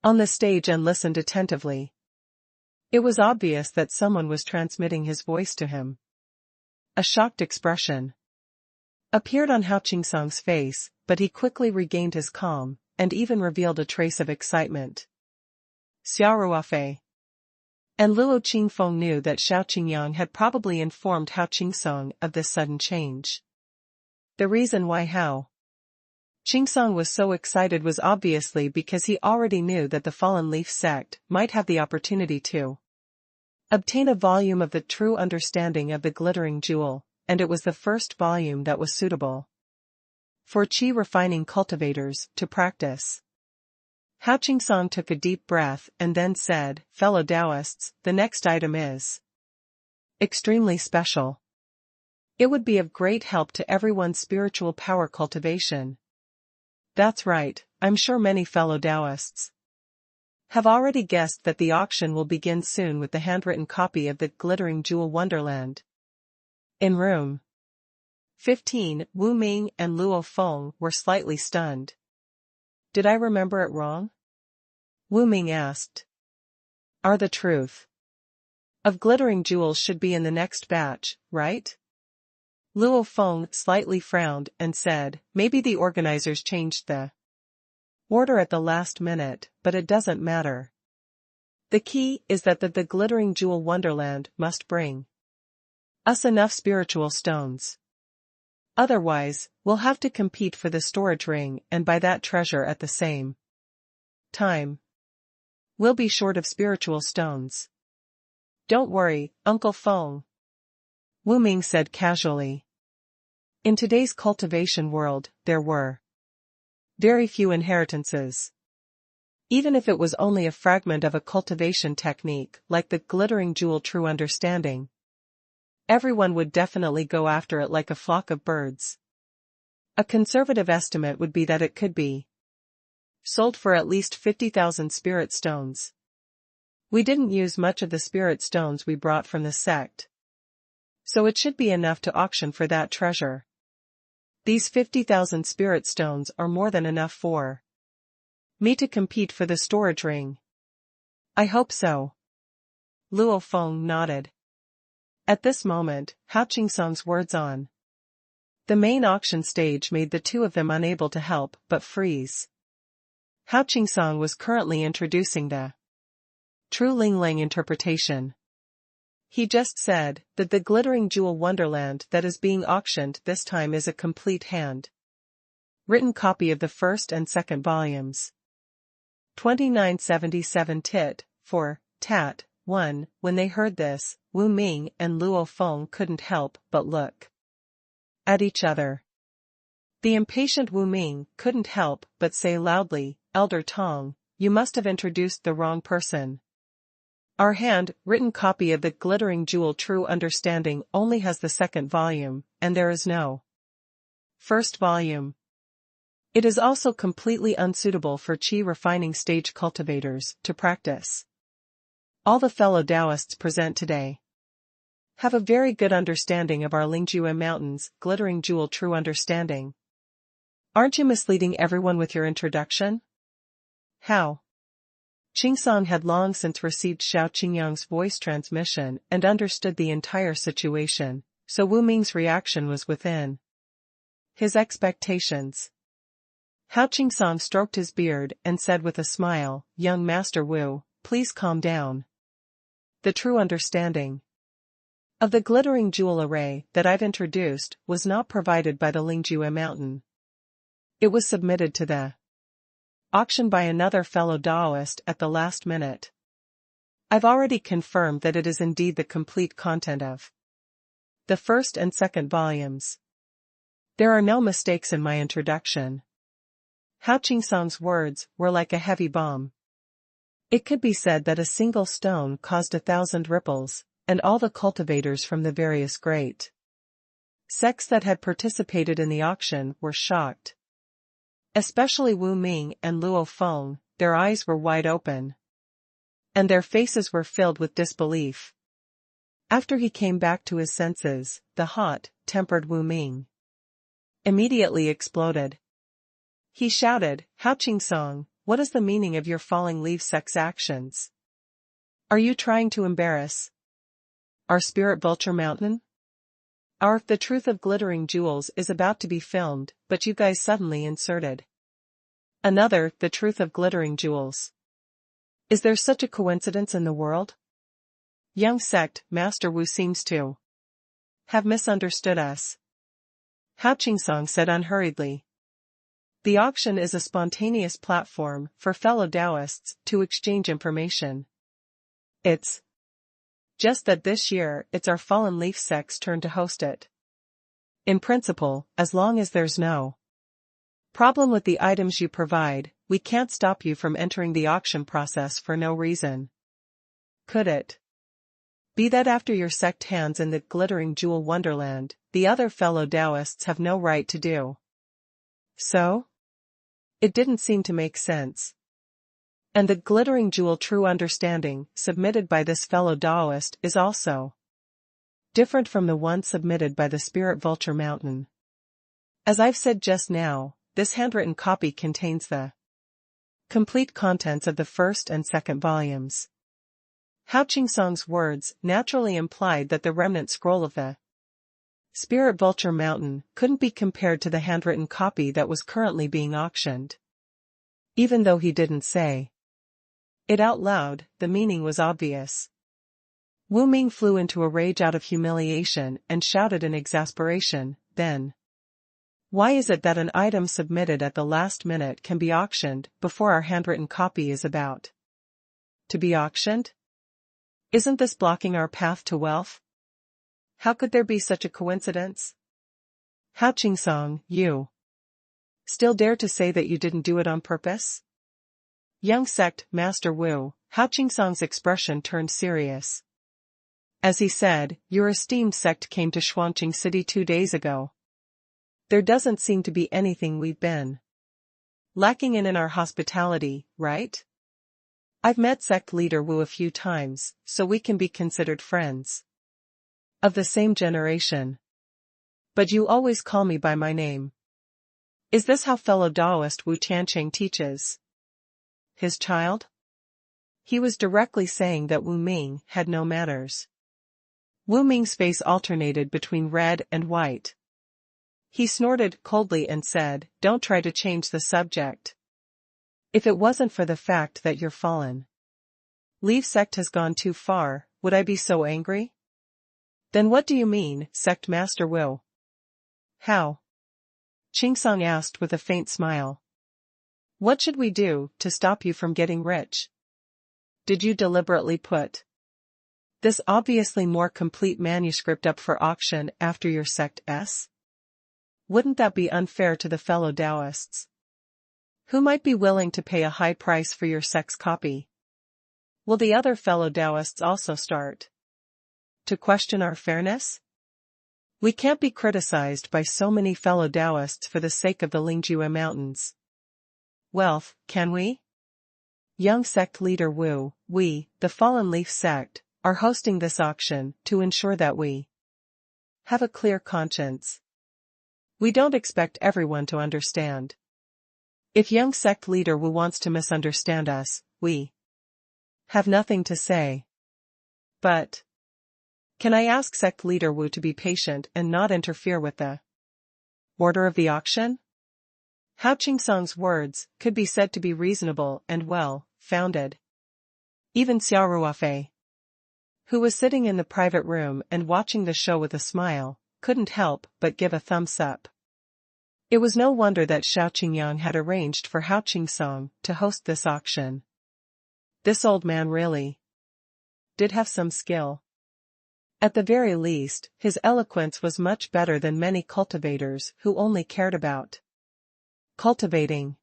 A: on the stage and listened attentively. It was obvious that someone was transmitting his voice to him. A shocked expression appeared on Hao Qingsong's face, but he quickly regained his calm, and even revealed a trace of excitement. Xia Ruofei and Luo Qingfeng knew that Xiao Qingyang had probably informed Hao Qingsong of this sudden change. The reason why Hao Qingsong was so excited was obviously because he already knew that the Fallen Leaf sect might have the opportunity to obtain a volume of the true understanding of the glittering jewel, and it was the first volume that was suitable for qi refining cultivators to practice. Hao Qingsong took a deep breath and then said, "Fellow Taoists, the next item is extremely special. It would be of great help to everyone's spiritual power cultivation." That's right, I'm sure many fellow Taoists have already guessed that the auction will begin soon with the handwritten copy of the Glittering Jewel Wonderland. In room 15, Wu Ming and Luo Feng were slightly stunned. Did I remember it wrong? Wu Ming asked. Are the truth of glittering jewels should be in the next batch, right? Luo Feng slightly frowned and said, maybe the organizers changed the order at the last minute, but it doesn't matter. The key is that the glittering jewel wonderland must bring us enough spiritual stones. Otherwise, we'll have to compete for the storage ring and buy that treasure at the same time. We'll be short of spiritual stones. Don't worry, Uncle Feng, Wu Ming said casually. In today's cultivation world, there were very few inheritances. Even if it was only a fragment of a cultivation technique like the glittering jewel true understanding, everyone would definitely go after it like a flock of birds. A conservative estimate would be that it could be sold for at least 50,000 spirit stones. We didn't use much of the spirit stones we brought from the sect, so it should be enough to auction for that treasure. These 50,000 spirit stones are more than enough for me to compete for the storage ring. I hope so. Luo Feng nodded. At this moment, Hao Qingsong's words on the main auction stage made the two of them unable to help but freeze. Hao Qingsong was currently introducing the true Linglang interpretation. He just said that the glittering jewel wonderland that is being auctioned this time is a complete hand-written copy of the first and second volumes. 2977 tit, for, tat, 1. When they heard this, Wu Ming and Luo Feng couldn't help but look at each other. The impatient Wu Ming couldn't help but say loudly, Elder Tong, you must have introduced the wrong person. Our hand-written copy of the glittering jewel true understanding only has the second volume, and there is no first volume. It is also completely unsuitable for qi refining stage cultivators to practice. All the fellow Taoists present today have a very good understanding of our Lingjue Mountains glittering jewel true understanding. Aren't you misleading everyone with your introduction? How? Qingsong had long since received Xiao Qingyang's voice transmission and understood the entire situation, so Wu Ming's reaction was within his expectations. Hao Qingsong stroked his beard and said with a smile, Young Master Wu, please calm down. The true understanding of the glittering jewel array that I've introduced was not provided by the Lingjue Mountain. It was submitted to the auction by another fellow Taoist at the last minute. I've already confirmed that it is indeed the complete content of the first and second volumes. There are no mistakes in my introduction. Hao Qingsong's words were like a heavy bomb. It could be said that a single stone caused 1,000 ripples, and all the cultivators from the various great sects that had participated in the auction were shocked. Especially Wu Ming and Luo Feng, their eyes were wide open. And their faces were filled with disbelief. After he came back to his senses, the hot-tempered Wu Ming immediately exploded. He shouted, "Hao Qingsong, what is the meaning of your falling leaf sect's actions? Are you trying to embarrass our Spirit Vulture Mountain? The truth of glittering jewels is about to be filmed, but you guys suddenly inserted another, the truth of glittering jewels. Is there such a coincidence in the world? Young sect Master Wu seems to have misunderstood us." Hao Qingsong said unhurriedly. The auction is a spontaneous platform for fellow Taoists to exchange information. It's just that this year it's our fallen leaf sect's turn to host it. In principle, as long as there's no problem with the items you provide, we can't stop you from entering the auction process for no reason. Could it be that after your sect hands in the glittering jewel wonderland, the other fellow Taoists have no right to do so? It didn't seem to make sense. And the glittering jewel true understanding submitted by this fellow Taoist is also different from the one submitted by the Spirit Vulture Mountain. As I've said just now, this handwritten copy contains the complete contents of the first and second volumes. Hao Qingsong's words naturally implied that the remnant scroll of the Spirit Vulture Mountain couldn't be compared to the handwritten copy that was currently being auctioned. Even though he didn't say it out loud, the meaning was obvious. Wu Ming flew into a rage out of humiliation and shouted in exasperation, "Then why is it that an item submitted at the last minute can be auctioned before our handwritten copy is about to be auctioned? Isn't this blocking our path to wealth? How could there be such a coincidence? Hao Qingsong, you still dare to say that you didn't do it on purpose?" Young sect Master Wu, Hao Qingsong's expression turned serious. As he said, "Your esteemed sect came to Xuanqing City 2 days ago. There doesn't seem to be anything we've been lacking in our hospitality, right? I've met sect leader Wu a few times, so we can be considered friends of the same generation. But you always call me by my name. Is this how fellow Taoist Wu Tianqing teaches his child?" He was directly saying that Wu Ming had no manners. Wu Ming's face alternated between red and white. He snorted coldly and said, "Don't try to change the subject. If it wasn't for the fact that your fallen leaf sect has gone too far, would I be so angry?" "Then what do you mean, sect Master Wu?" "How?" Qingsong asked with a faint smile. "What should we do to stop you from getting rich? Did you deliberately put this obviously more complete manuscript up for auction after your sect's? Wouldn't that be unfair to the fellow Taoists, who might be willing to pay a high price for your sect's copy? Will the other fellow Taoists also start to question our fairness? We can't be criticized by so many fellow Taoists for the sake of the Lingjue Mountains wealth, can we? Young sect leader Wu, we, the Fallen Leaf sect, are hosting this auction to ensure that we have a clear conscience. We don't expect everyone to understand. If young sect leader Wu wants to misunderstand us, we have nothing to say. But can I ask sect leader Wu to be patient and not interfere with the order of the auction? Hao Qingsong's words could be said to be reasonable and well-founded. Even Xia Ruofei, who was sitting in the private room and watching the show with a smile, couldn't help but give a thumbs up. It was no wonder that Xiao Qingyang had arranged for Hao Qingsong to host this auction. This old man really did have some skill. At the very least, his eloquence was much better than many cultivators who only cared about cultivating.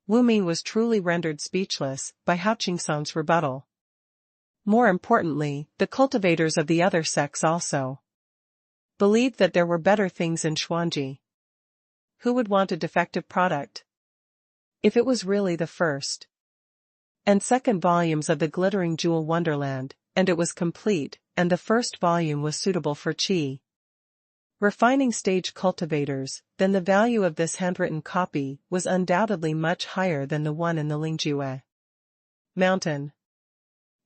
A: Wu Ming was truly rendered speechless by Hao Qingsong's rebuttal. More importantly, the cultivators of the other sects also believed that there were better things in Xuanji. Who would want a defective product? If it was really the first and second volumes of the Glittering Jewel Wonderland, and it was complete, and the first volume was suitable for Qi refining stage cultivators, then the value of this handwritten copy was undoubtedly much higher than the one in the Lingjue Mountain.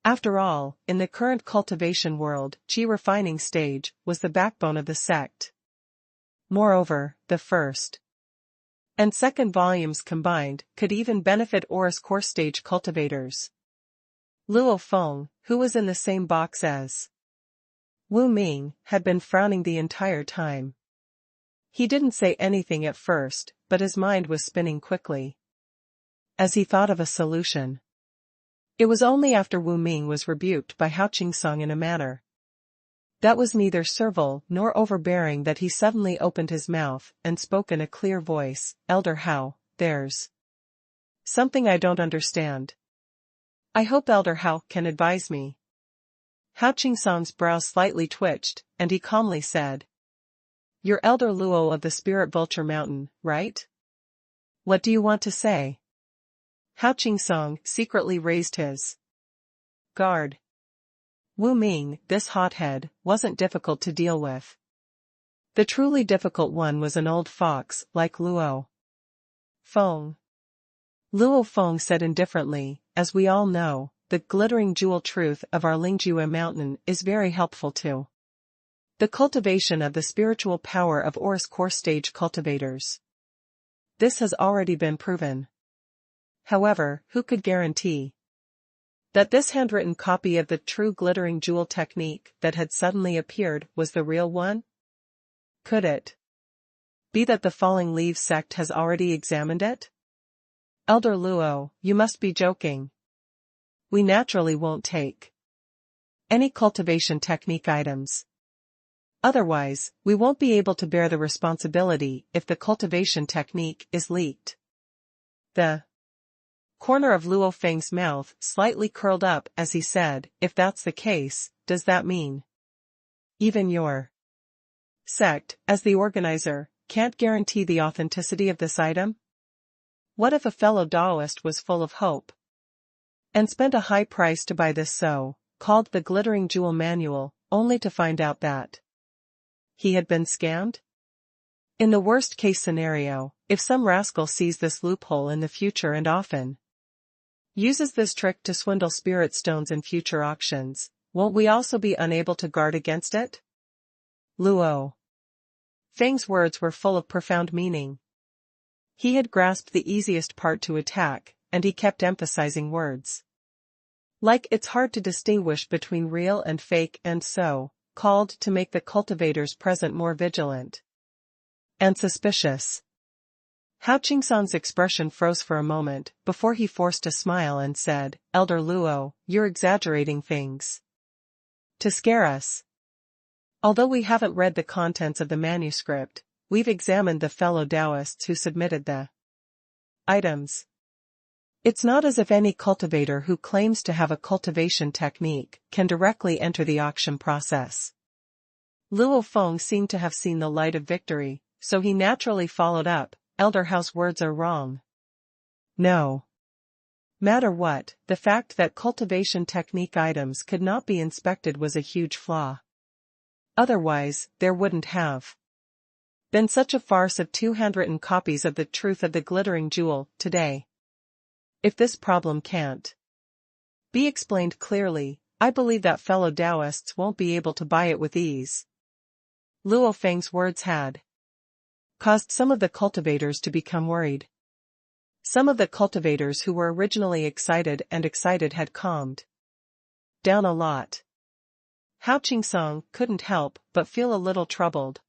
A: After all, in the current cultivation world, Qi refining stage was the backbone of the sect. Moreover, the first and second volumes combined could even benefit Aura's core stage cultivators. Luo Feng, who was in the same box as Wu Ming, had been frowning the entire time. He didn't say anything at first, but his mind was spinning quickly as he thought of a solution. It was only after Wu Ming was rebuked by Hao Qingsong in a manner that was neither servile nor overbearing that he suddenly opened his mouth and spoke in a clear voice, "Elder Hao, there's something I don't understand. I hope Elder Hao can advise me." Hao Qingsong's brow slightly twitched, and he calmly said, "You're Elder Luo of the Spirit Vulture Mountain, right? What do you want to say?" Hao Qingsong secretly raised his guard. Wu Ming, this hothead, wasn't difficult to deal with. The truly difficult one was an old fox like Luo Feng. Luo Feng said indifferently, "As we all know, the glittering jewel truth of our Lingjue Mountain is very helpful to the cultivation of the spiritual power of Aura's core stage cultivators. This has already been proven. However, who could guarantee that this handwritten copy of the true glittering jewel technique that had suddenly appeared was the real one? Could it be that the Falling Leaves sect has already examined it? Elder Luo, you must be joking. We naturally won't take any cultivation technique items. Otherwise, we won't be able to bear the responsibility if the cultivation technique is leaked." The corner of Luo Feng's mouth slightly curled up as he said, "If that's the case, does that mean even your sect, as the organizer, can't guarantee the authenticity of this item? What if a fellow Taoist was full of hope and spent a high price to buy this so-called the Glittering Jewel Manual, only to find out that he had been scammed? In the worst-case scenario, if some rascal sees this loophole in the future and often uses this trick to swindle spirit stones in future auctions, won't we also be unable to guard against it?" Luo Feng's words were full of profound meaning. He had grasped the easiest part to attack, and he kept emphasizing words like "it's hard to distinguish between real and fake and so called to make the cultivators present more vigilant and suspicious." Hao Qingsong's expression froze for a moment before he forced a smile and said, "Elder Luo, you're exaggerating things to scare us. Although we haven't read the contents of the manuscript, we've examined the fellow Taoists who submitted the items. It's not as if any cultivator who claims to have a cultivation technique can directly enter the auction process." Luo Feng seemed to have seen the light of victory, so he naturally followed up, "Elder Hao's words are wrong. No matter what, the fact that cultivation technique items could not be inspected was a huge flaw. Otherwise, there wouldn't have been such a farce of 2 handwritten copies of the truth of the glittering jewel today. If this problem can't be explained clearly, I believe that fellow Taoists won't be able to buy it with ease." Luo Feng's words had caused some of the cultivators to become worried. Some of the cultivators who were originally excited had calmed down a lot. Hao Qingsong couldn't help but feel a little troubled.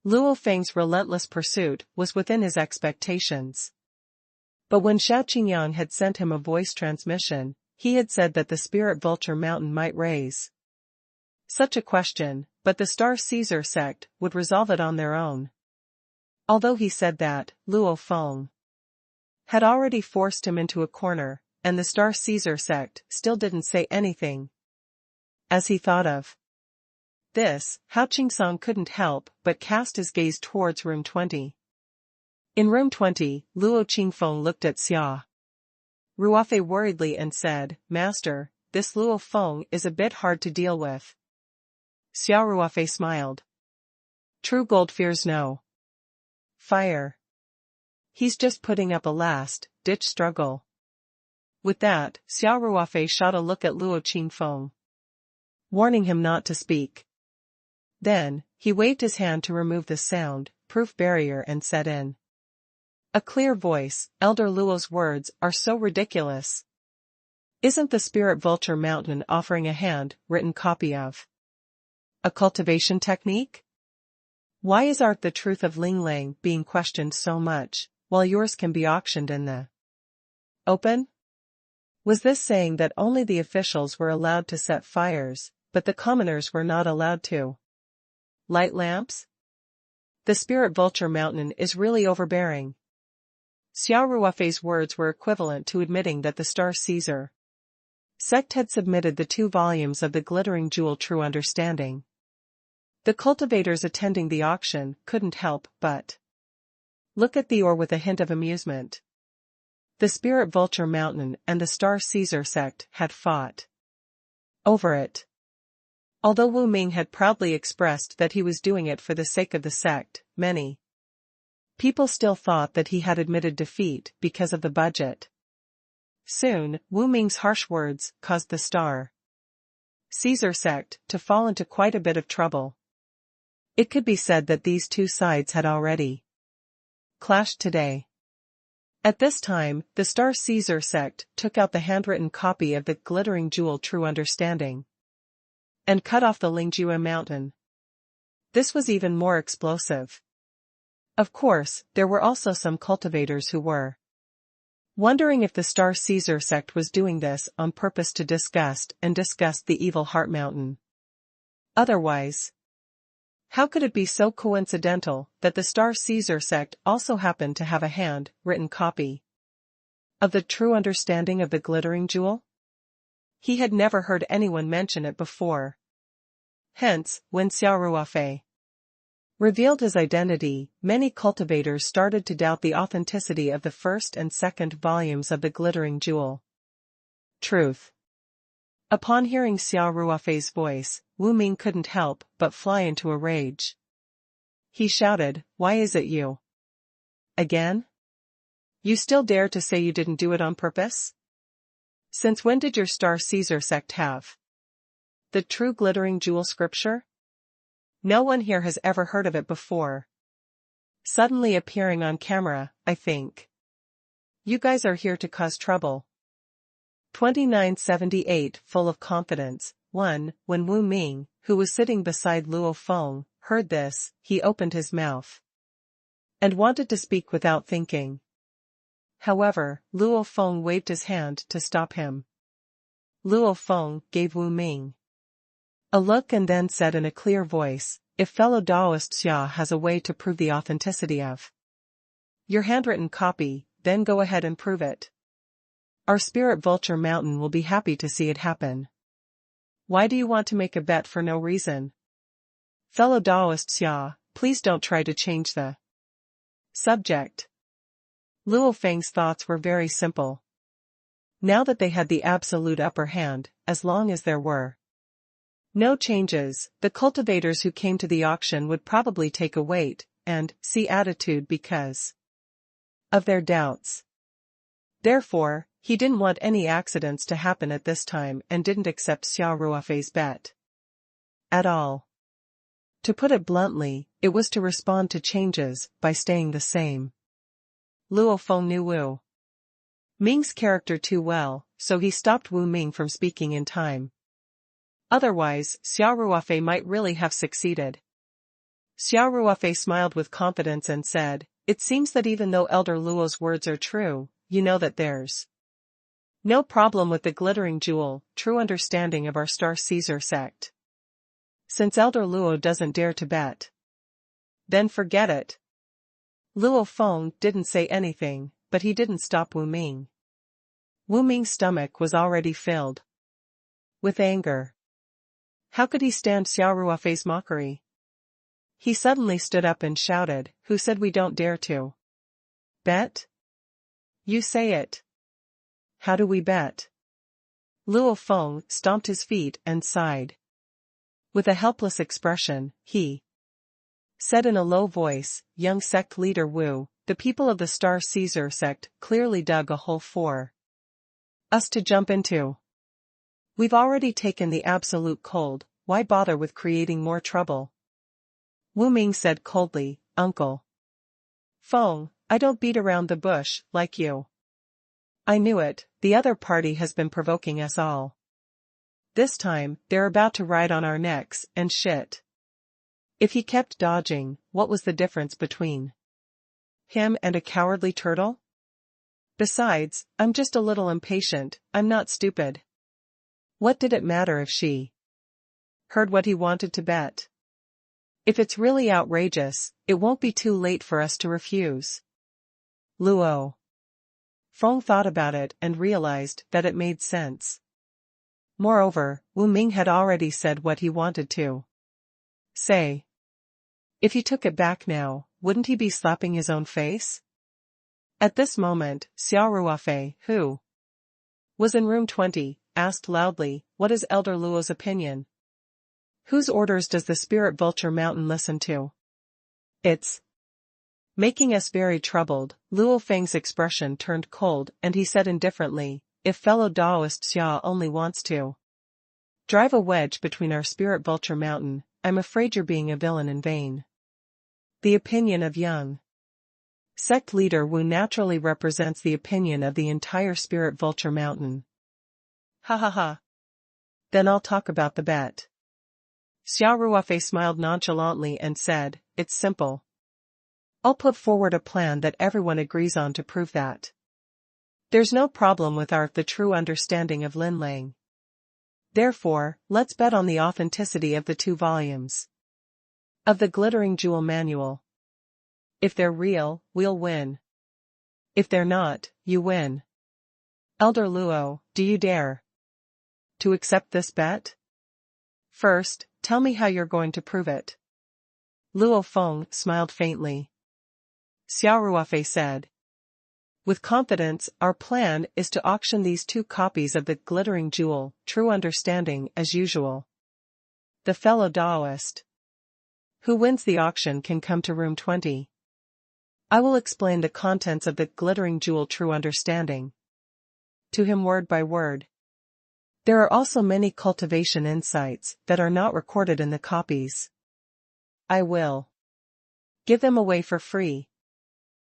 A: Luo Feng's relentless pursuit was within his expectations. But when Xiao Qingyang had sent him a voice transmission, he had said that the Spirit Vulture Mountain might raise Such a question, but the Star Caesar sect would resolve it on their own. Although he said that, Luo Feng had already forced him into a corner, and the Star Caesar sect still didn't say anything. As he thought of this, Hao Qingsong couldn't help but cast his gaze towards room 20. In room 20, Luo Qingfeng looked at Xia Ruofei worriedly and said, "Master, this Luo Feng is a bit hard to deal with." Xia Ruofei smiled. "True gold fears no fire. He's just putting up a last-ditch struggle." With that, Xia Ruofei shot a look at Luo Qingfeng, warning him not to speak. Then, he waved his hand to remove the sound-proof barrier and said in a clear voice, "Elder Luo's words are so ridiculous. Isn't the Spirit Vulture Mountain offering a hand-written copy of a cultivation technique? Why is art the truth of Ling Lang being questioned so much, while yours can be auctioned in the open?" Was this saying that only the officials were allowed to set fires, but the commoners were not allowed to light lamps? The Spirit Vulture Mountain is really overbearing. Xia Ruofei's words were equivalent to admitting that the Star Caesar sect had submitted the 2 volumes of the glittering jewel True Understanding. The cultivators attending the auction couldn't help but look at the ore with a hint of amusement. The Spirit Vulture Mountain and the Star Caesar sect had fought over it. Although Wu Ming had proudly expressed that he was doing it for the sake of the sect, many people still thought that he had admitted defeat because of the budget. Soon, Wu Ming's harsh words caused the Star Caesar sect to fall into quite a bit of trouble. It could be said that these 2 sides had already clashed today. At this time, the Star Caesar sect took out the handwritten copy of the glittering jewel True Understanding and cut off the Lingjue Mountain. This was even more explosive. Of course, there were also some cultivators who were wondering if the Star Caesar sect was doing this on purpose to disgust the evil Heart Mountain. Otherwise, how could it be so coincidental that the Star Caesar sect also happened to have a hand-written copy of the True Understanding of the glittering jewel? He had never heard anyone mention it before. Hence, when Xia Ruofei revealed his identity, many cultivators started to doubt the authenticity of the first and second volumes of the glittering jewel Truth. Upon hearing Xia Ruofei's voice, Wu Ming couldn't help but fly into a rage. He shouted, "Why is it you? Again? You still dare to say you didn't do it on purpose? Since when did your Star Caesar sect have the true glittering jewel scripture? No one here has ever heard of it before. Suddenly appearing on camera, I think. You guys are here to cause trouble." 2978 Full of confidence. 1. When Wu Ming, who was sitting beside Luo Feng, heard this, he opened his mouth and wanted to speak without thinking. However, Luo Feng waved his hand to stop him. Luo Feng gave Wu Ming a look and then said in a clear voice, "If fellow Taoist Xia has a way to prove the authenticity of your handwritten copy, then go ahead and prove it. Our Spirit Vulture Mountain will be happy to see it happen. Why do you want to make a bet for no reason? Fellow Taoist Xia, please don't try to change the subject." Luo Feng's thoughts were very simple. Now that they had the absolute upper hand, as long as there were no changes, the cultivators who came to the auction would probably take a wait-and-see attitude because of their doubts. Therefore, he didn't want any accidents to happen at this time and didn't accept Xia Ruofei's bet at all. To put it bluntly, it was to respond to changes by staying the same. Luo Feng knew Wu Ming's character too well, so he stopped Wu Ming from speaking in time. Otherwise, Xia Ruofei might really have succeeded. Xia Ruofei smiled with confidence and said, "It seems that even though Elder Luo's words are true, you know that there's no problem with the glittering jewel, True Understanding of our Star Caesar sect. Since Elder Luo doesn't dare to bet, then forget it. Luo Feng didn't say anything, but he didn't stop Wu Ming. Wu Ming's stomach was already filled with anger. How could he stand Xia Ruofei's mockery? He suddenly stood up and shouted, "Who said we don't dare to bet? You say it. How do we bet?" Luo Feng stomped his feet and sighed. With a helpless expression, he said in a low voice, "Young sect leader Wu, the people of the Star Caesar sect clearly dug a hole for us to jump into. We've already taken the absolute cold, why bother with creating more trouble?" Wu Ming said coldly, "Uncle Feng, I don't beat around the bush, like you. I knew it, the other party has been provoking us all. This time, they're about to ride on our necks, and shit. If he kept dodging, what was the difference between him and a cowardly turtle? Besides, I'm just a little impatient, I'm not stupid. What did it matter if she heard what he wanted to bet? If it's really outrageous, it won't be too late for us to refuse." Luo Feng thought about it and realized that it made sense. Moreover, Wu Ming had already said what he wanted to say. If he took it back now, wouldn't he be slapping his own face? At this moment, Xia Ruofei, who was in room 20, asked loudly, "What is Elder Luo's opinion? Whose orders does the Spirit Vulture Mountain listen to? It's making us very troubled." Luo Feng's expression turned cold and he said indifferently, "If fellow Daoist Xia only wants to drive a wedge between our Spirit Vulture Mountain, I'm afraid you're being a villain in vain." The opinion of young sect leader Wu naturally represents the opinion of the entire Spirit Vulture Mountain. Ha ha ha. Then I'll talk about the bet. Xia Ruofei smiled nonchalantly and said, "It's simple. I'll put forward a plan that everyone agrees on to prove that there's no problem with the true understanding of Lin Lang. Therefore, let's bet on the authenticity of the 2 volumes of the Glittering Jewel Manual. If they're real, we'll win. If they're not, you win. Elder Luo, do you dare to accept this bet? First, tell me how you're going to prove it." Luo Feng smiled faintly. Xia Ruofei said, "With confidence, our plan is to auction these 2 copies of the Glittering Jewel, True Understanding as usual. The fellow Daoist who wins the auction can come to room 20. I will explain the contents of the Glittering Jewel True Understanding to him word by word. There are also many cultivation insights that are not recorded in the copies. I will give them away for free.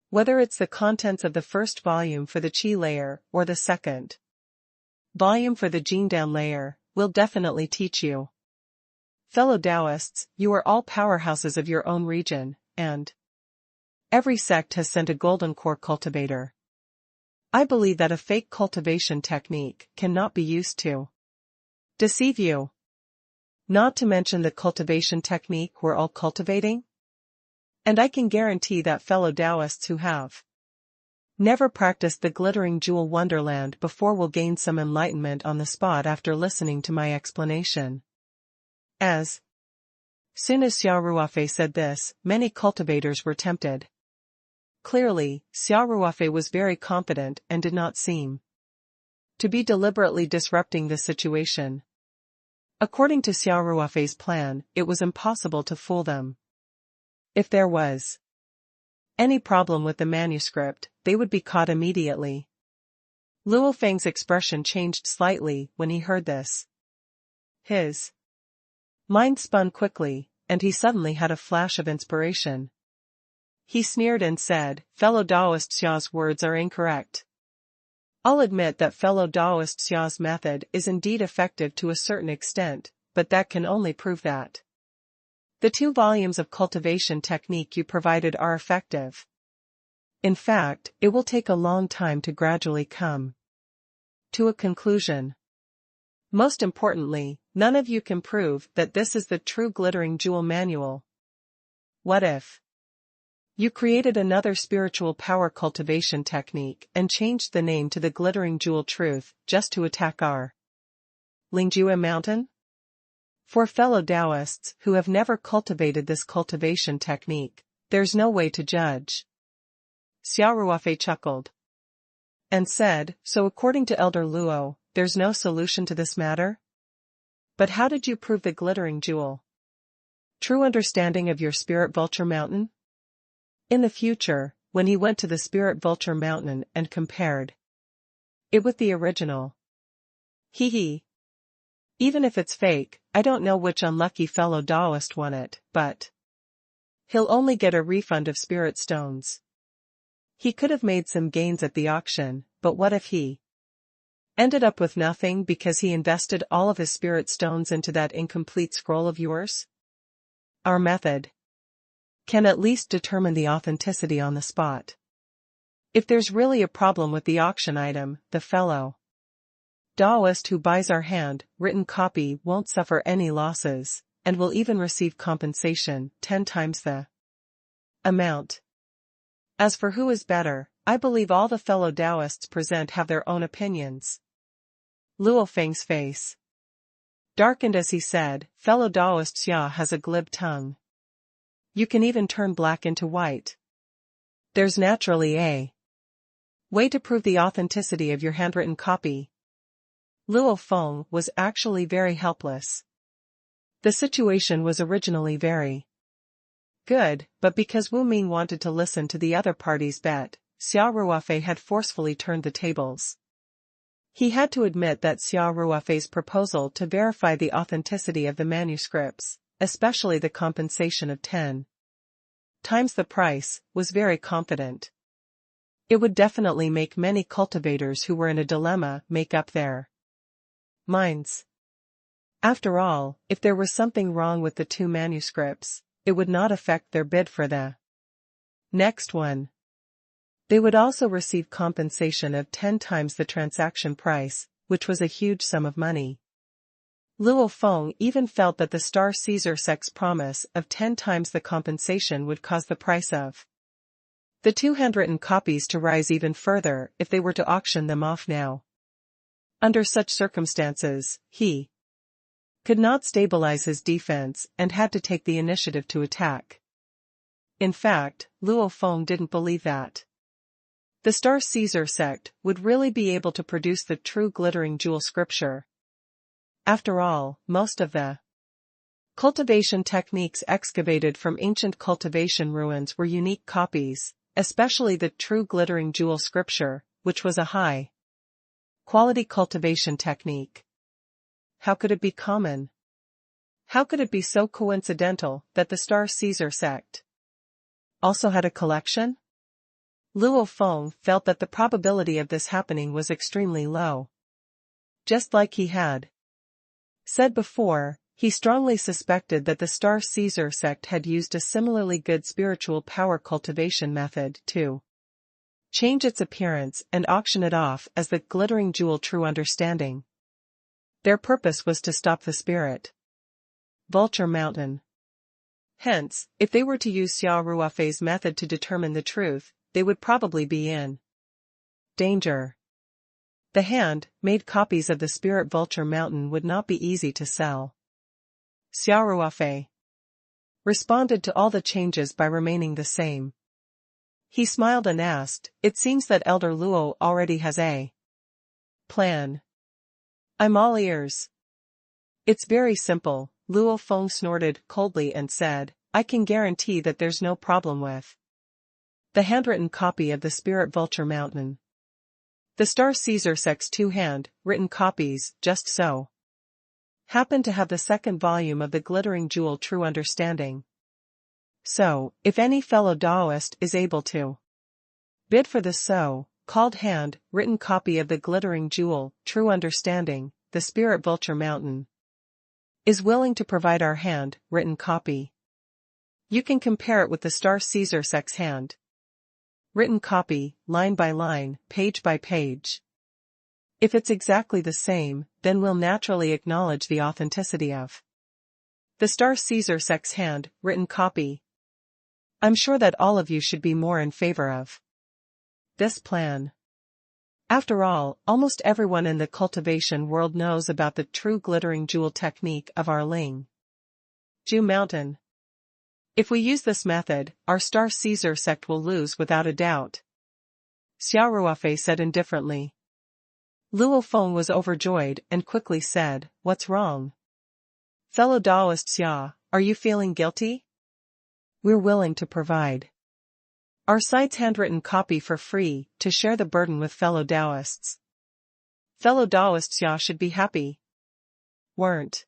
A: Whether it's the contents of the first volume for the Qi layer or the second volume for the Jingdan layer, will definitely teach you. Fellow Taoists, you are all powerhouses of your own region, and every sect has sent a golden core cultivator. I believe that a fake cultivation technique cannot be used to deceive you. Not to mention the cultivation technique we're all cultivating. And I can guarantee that fellow Taoists who have never practiced the Glittering Jewel Wonderland before will gain some enlightenment on the spot after listening to my explanation." As soon as Xia Ruofei said this, many cultivators were tempted. Clearly, Xia Ruofei was very confident and did not seem to be deliberately disrupting the situation. According to Xia Ruofei's plan, it was impossible to fool them. If there was any problem with the manuscript, they would be caught immediately. Luo Feng's expression changed slightly when he heard this. His mind spun quickly, and he suddenly had a flash of inspiration. He sneered and said, "Fellow Daoist Xia's words are incorrect. I'll admit that fellow Daoist Xia's method is indeed effective to a certain extent, but that can only prove that the 2 volumes of cultivation technique you provided are effective. In fact, it will take a long time to gradually come to a conclusion. Most importantly, none of you can prove that this is the true glittering jewel manual. What if you created another spiritual power cultivation technique and changed the name to the glittering jewel truth just to attack our Lingjue mountain? For fellow Taoists who have never cultivated this cultivation technique, there's no way to judge. Xia Ruofei chuckled and said, so according to Elder Luo, there's no solution to this matter? But how did you prove the glittering jewel true understanding of your spirit vulture mountain? In the future, when he went to the spirit vulture mountain and compared it with the original. Hee. Even if it's fake, I don't know which unlucky fellow Taoist won it, but he'll only get a refund of spirit stones. He could have made some gains at the auction, but what if he ended up with nothing because he invested all of his spirit stones into that incomplete scroll of yours? Our method can at least determine the authenticity on the spot. If there's really a problem with the auction item, the fellow Taoist who buys our hand-written copy won't suffer any losses, and will even receive compensation 10 times the amount. As for who is better, I believe all the fellow Taoists present have their own opinions. Luo Feng's face darkened as he said, fellow Taoist Xia has a glib tongue. You can even turn black into white. There's naturally a way to prove the authenticity of your handwritten copy. Luo Feng was actually very helpless. The situation was originally very good, but because Wu Ming wanted to listen to the other party's bet, Xia Ruofei had forcefully turned the tables. He had to admit that Xia Ruofei's proposal to verify the authenticity of the manuscripts, especially the compensation of 10 times the price, was very confident. It would definitely make many cultivators who were in a dilemma make up their minds. After all, if there was something wrong with the 2 manuscripts, it would not affect their bid for the next one. They would also receive compensation of 10 times the transaction price, which was a huge sum of money. Luo Feng even felt that the Star Caesar sect's promise of 10 times the compensation would cause the price of the 2 handwritten copies to rise even further if they were to auction them off now. Under such circumstances, he could not stabilize his defense and had to take the initiative to attack. In fact, Luo Feng didn't believe that the Star Caesar sect would really be able to produce the true glittering jewel scripture. After all, most of the cultivation techniques excavated from ancient cultivation ruins were unique copies, especially the true glittering jewel scripture, which was a high quality cultivation technique. How could it be common? How could it be so coincidental that the Star Caesar sect also had a collection? Luo Feng felt that the probability of this happening was extremely low. Just like he had said before, he strongly suspected that the Star Caesar sect had used a similarly good spiritual power cultivation method to change its appearance and auction it off as the glittering jewel true understanding. Their purpose was to stop the spirit vulture mountain. Hence, if they were to use Xia Ruofei's method to determine the truth, they would probably be in danger. The hand-made copies of the spirit vulture mountain would not be easy to sell. Xia Ruofei responded to all the changes by remaining the same. He smiled and asked, it seems that Elder Luo already has a plan. I'm all ears. It's very simple, Luo Feng snorted coldly and said, I can guarantee that there's no problem with the handwritten copy of the spirit vulture mountain. The Star Caesar sect's 2 hand-written copies, just so happen to have the 2nd volume of the glittering jewel true understanding. So, if any fellow Taoist is able to bid for the so-called hand-written copy of the glittering jewel true understanding, the spirit vulture mountain is willing to provide our hand-written copy. You can compare it with the Star Caesar sect's hand-written copy, line by line, page by page. If it's exactly the same, then we'll naturally acknowledge the authenticity of the Star Caesar sec's hand-written copy. I'm sure that all of you should be more in favor of this plan. After all, almost everyone in the cultivation world knows about the true glittering jewel technique of our Ling Ju Mountain. If we use this method, our Star Caesar sect will lose without a doubt, Xia Ruofei said indifferently. Luo Feng was overjoyed and quickly said, "What's wrong? Fellow Taoist Xia, are you feeling guilty? We're willing to provide our side's handwritten copy for free, to share the burden with fellow Taoists. Fellow Taoist Xia should be happy. Weren't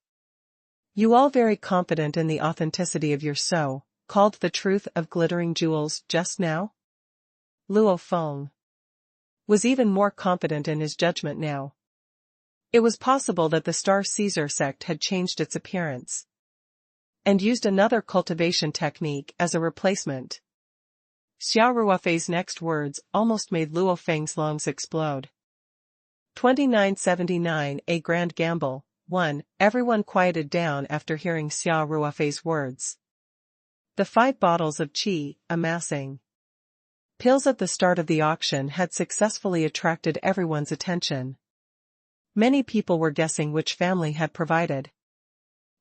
A: you all very confident in the authenticity of your so-called the truth of glittering jewels just now?" Luo Feng was even more confident in his judgment now. It was possible that the Star Caesar sect had changed its appearance and used another cultivation technique as a replacement. Xia Ruofei's next words almost made Luo Feng's lungs explode. 2979 A Grand Gamble. 1. Everyone quieted down after hearing Xia Ruofei's words. The 5 bottles of qi, amassing pills at the start of the auction had successfully attracted everyone's attention. Many people were guessing which family had provided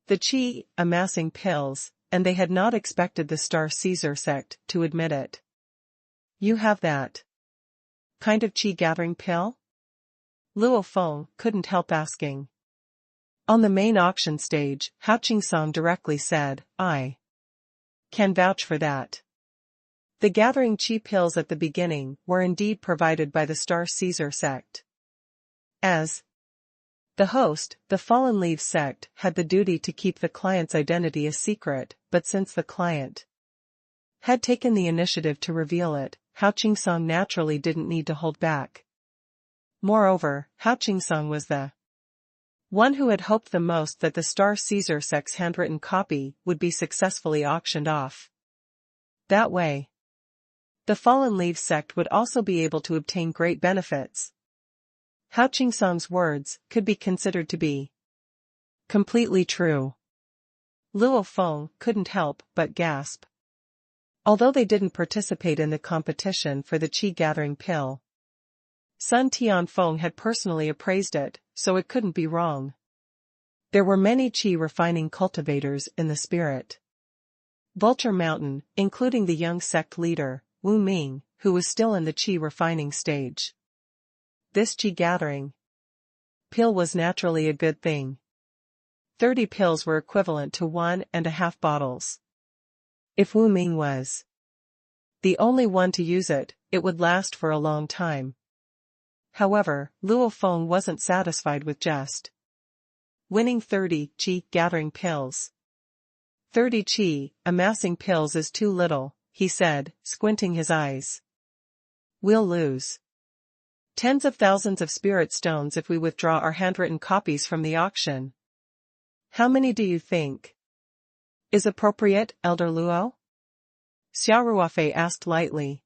A: the qi, amassing pills, and they had not expected the Star Caesar sect to admit it. "You have that kind of qi gathering pill?" Luo Feng couldn't help asking. On the main auction stage, Hao Qingsong directly said, "I can vouch for that." The gathering qi pills at the beginning were indeed provided by the Star Caesar sect. As the host, the Fallen Leaves sect had the duty to keep the client's identity a secret, but since the client had taken the initiative to reveal it, Hao Qingsong naturally didn't need to hold back. Moreover, Hao Qingsong was the one who had hoped the most that the Star Caesar sect's handwritten copy would be successfully auctioned off. That way, the Fallen Leaves sect would also be able to obtain great benefits. Hao Qingsong's words could be considered to be completely true. Luo Feng couldn't help but gasp. Although they didn't participate in the competition for the qi gathering pill, Sun Tianfeng had personally appraised it, so it couldn't be wrong. There were many qi refining cultivators in the Spirit Vulture Mountain, including the young sect leader, Wu Ming, who was still in the qi refining stage. This qi gathering pill was naturally a good thing. 30 pills were equivalent to 1.5 bottles. If Wu Ming was the only one to use it, it would last for a long time. However, Luo Feng wasn't satisfied with just winning 30 qi gathering pills. 30 qi, amassing pills is too little, he said, squinting his eyes. We'll lose tens of thousands of spirit stones if we withdraw our handwritten copies from the auction. How many do you think is appropriate, Elder Luo? Xia Ruofei asked lightly.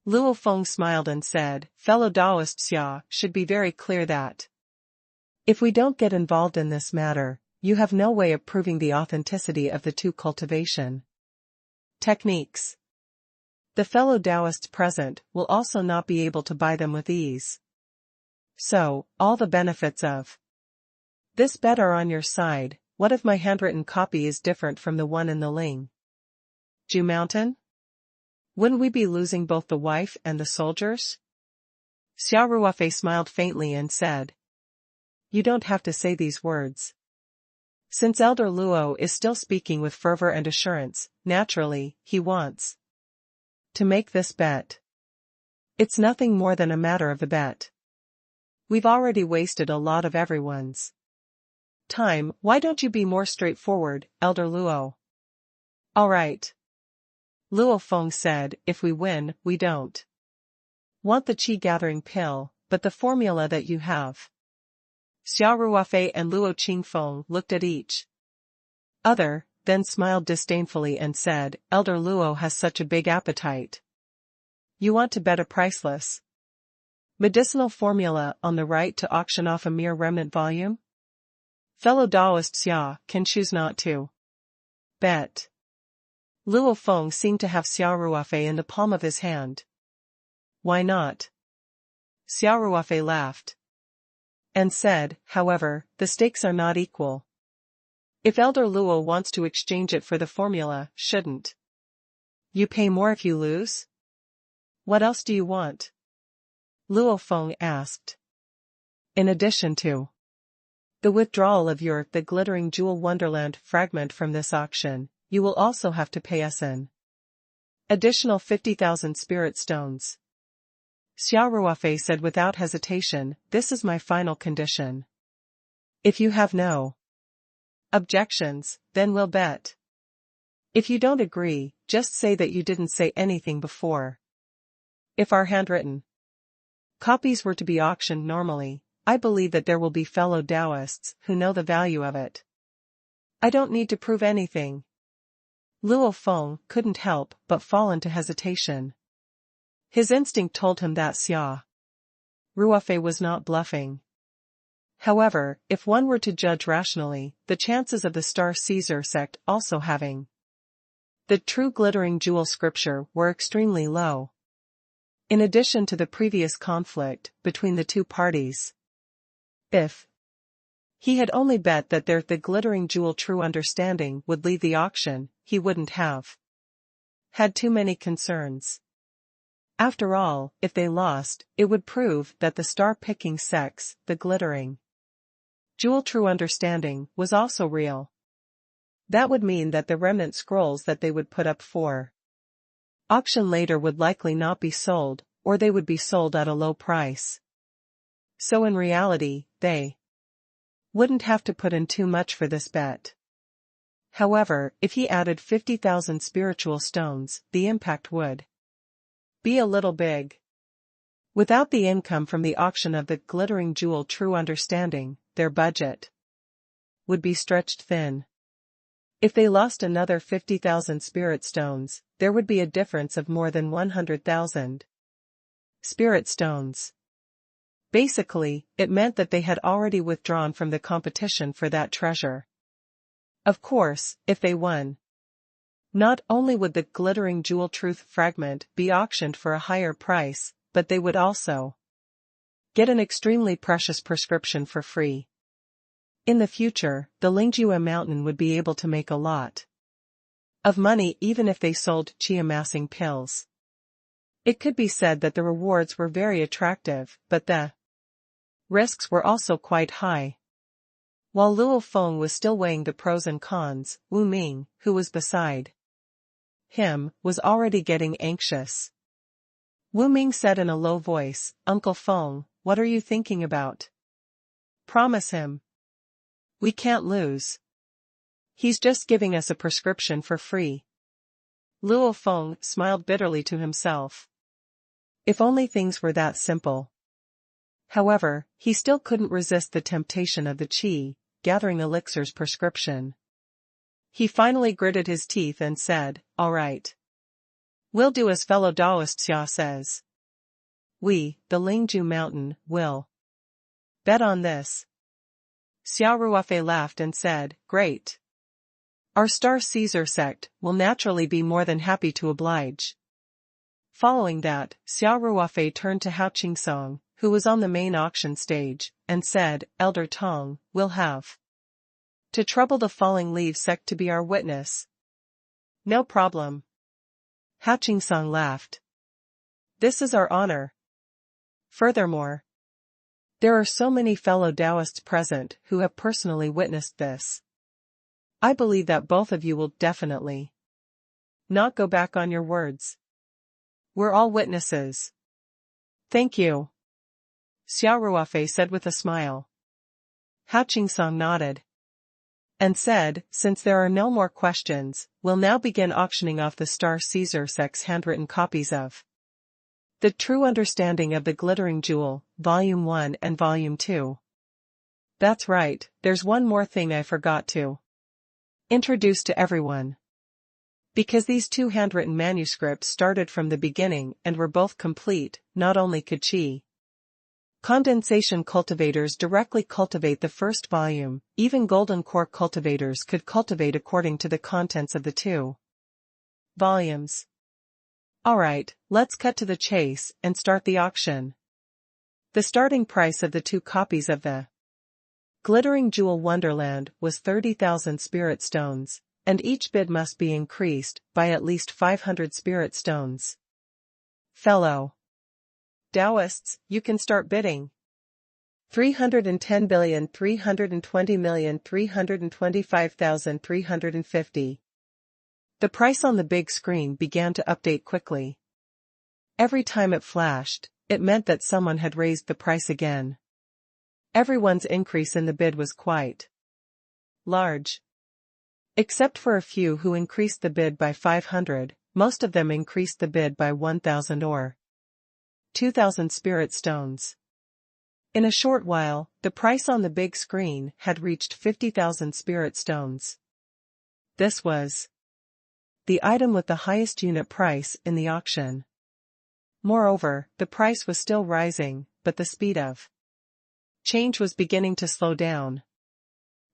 A: Luo Feng smiled and said, "Fellow Taoist Xia should be very clear that if we don't get involved in this matter, you have no way of proving the authenticity of the 2 cultivation techniques. The fellow Taoists present will also not be able to buy them with ease. So, all the benefits of this bet are on your side. What if my handwritten copy is different from the one in the Ling Ju Mountain? Wouldn't we be losing both the wife and the soldiers?" Xia Ruofei smiled faintly and said, "You don't have to say these words." Since Elder Luo is still speaking with fervor and assurance, naturally, he wants to make this bet. It's nothing more than a matter of the bet. We've already wasted a lot of everyone's time. Why don't you be more straightforward, Elder Luo? All right, Luo Feng said, if we win, we don't want the qi gathering pill, but the formula that you have. Xia Ruofei and Luo Qingfeng looked at each other, then smiled disdainfully and said, Elder Luo has such a big appetite. You want to bet a priceless Medicinal formula on the right to auction off a mere remnant volume? Fellow Taoist Xia can choose not to bet. Luo Feng seemed to have Xia Ruofei in the palm of his hand. Why not? Xia Ruofei laughed. And said, however, the stakes are not equal. If Elder Luo wants to exchange it for the formula, shouldn't you pay more if you lose? What else do you want? Luo Feng asked. In addition to the withdrawal of the glittering jewel wonderland fragment from this auction, you will also have to pay us an additional 50,000 spirit stones. Xia Ruofei said without hesitation, this is my final condition. If you have no objections, then we'll bet. If you don't agree, just say that you didn't say anything before. If our handwritten copies were to be auctioned normally, I believe that there will be fellow Taoists who know the value of it. I don't need to prove anything. Luo Feng couldn't help but fall into hesitation. His instinct told him that Xia Ruofei was not bluffing. However, if one were to judge rationally, the chances of the Star Caesar sect also having the true glittering jewel scripture were extremely low. In addition to the previous conflict between the two parties, if he had only bet that the glittering jewel true understanding would leave the auction, he wouldn't have had too many concerns. After all, if they lost, it would prove that the star-picking sects, the glittering jewel true understanding, was also real. That would mean that the remnant scrolls that they would put up for auction later would likely not be sold, or they would be sold at a low price. So in reality, they wouldn't have to put in too much for this bet. However, if he added 50,000 spiritual stones, the impact would be a little big. Without the income from the auction of the glittering jewel true understanding, their budget would be stretched thin. If they lost another 50,000 spirit stones, there would be a difference of more than 100,000 spirit stones. Basically, it meant that they had already withdrawn from the competition for that treasure. Of course, if they won, not only would the glittering jewel truth fragment be auctioned for a higher price, but they would also get an extremely precious prescription for free. In the future, the Lingjue Mountain would be able to make a lot of money even if they sold qi-amassing pills. It could be said that the rewards were very attractive, but the risks were also quite high. While Luo Feng was still weighing the pros and cons, Wu Ming, who was beside him, was already getting anxious. Wu Ming said in a low voice, "Uncle Feng, what are you thinking about? Promise him. We can't lose. He's just giving us a prescription for free." Luo Feng smiled bitterly to himself. If only things were that simple. However, he still couldn't resist the temptation of the qi gathering elixir's prescription. He finally gritted his teeth and said, "All right. We'll do as fellow Taoist Xia says. We, the Lingjue Mountain, will bet on this." Xia Ruofei laughed and said, "Great. Our Star Caesar sect will naturally be more than happy to oblige." Following that, Xia Ruofei turned to Hao Qingsong, who was on the main auction stage, and said, "Elder Tong, we'll have to trouble the Falling Leaves sect to be our witness." "No problem." Hao Qingsong laughed. "This is our honor. Furthermore, there are so many fellow Taoists present who have personally witnessed this. I believe that both of you will definitely not go back on your words. We're all witnesses." "Thank you," Xia Ruofei said with a smile. Hao Qingsong nodded and said, "Since there are no more questions, we'll now begin auctioning off the Star Caesar sect's handwritten copies of The True Understanding of the Glittering Jewel, Volume 1 and Volume 2. That's right, there's one more thing I forgot to introduce to everyone. Because these two handwritten manuscripts started from the beginning and were both complete, not only could qi Condensation cultivators directly cultivate the first volume, even golden core cultivators could cultivate according to the contents of the two volumes. Alright, let's cut to the chase and start the auction. The starting price of the two copies of the Glittering Jewel Wonderland was 30,000 spirit stones, and each bid must be increased by at least 500 spirit stones. Fellow Taoists, you can start bidding. 310,320,325,350. The price on the big screen began to update quickly. Every time it flashed, it meant that someone had raised the price again. Everyone's increase in the bid was quite large. Except for a few who increased the bid by 500, most of them increased the bid by 1,000 or 2,000 spirit stones. In a short while, the price on the big screen had reached 50,000 spirit stones. This was the item with the highest unit price in the auction. Moreover, the price was still rising, but the speed of change was beginning to slow down.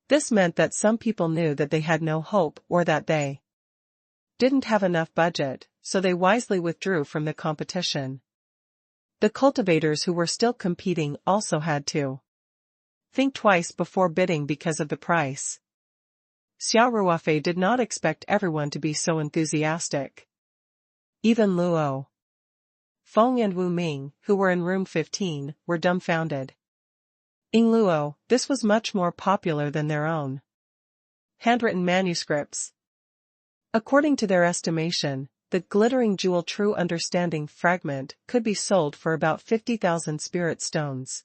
A: This meant that some people knew that they had no hope or that they didn't have enough budget, so they wisely withdrew from the competition. The cultivators who were still competing also had to think twice before bidding because of the price. Xia Ruofei did not expect everyone to be so enthusiastic. Even Luo Feng and Wu Ming, who were in room 15, were dumbfounded. In Luo, this was much more popular than their own handwritten manuscripts. According to their estimation, the Glittering Jewel True Understanding fragment could be sold for about 50,000 spirit stones.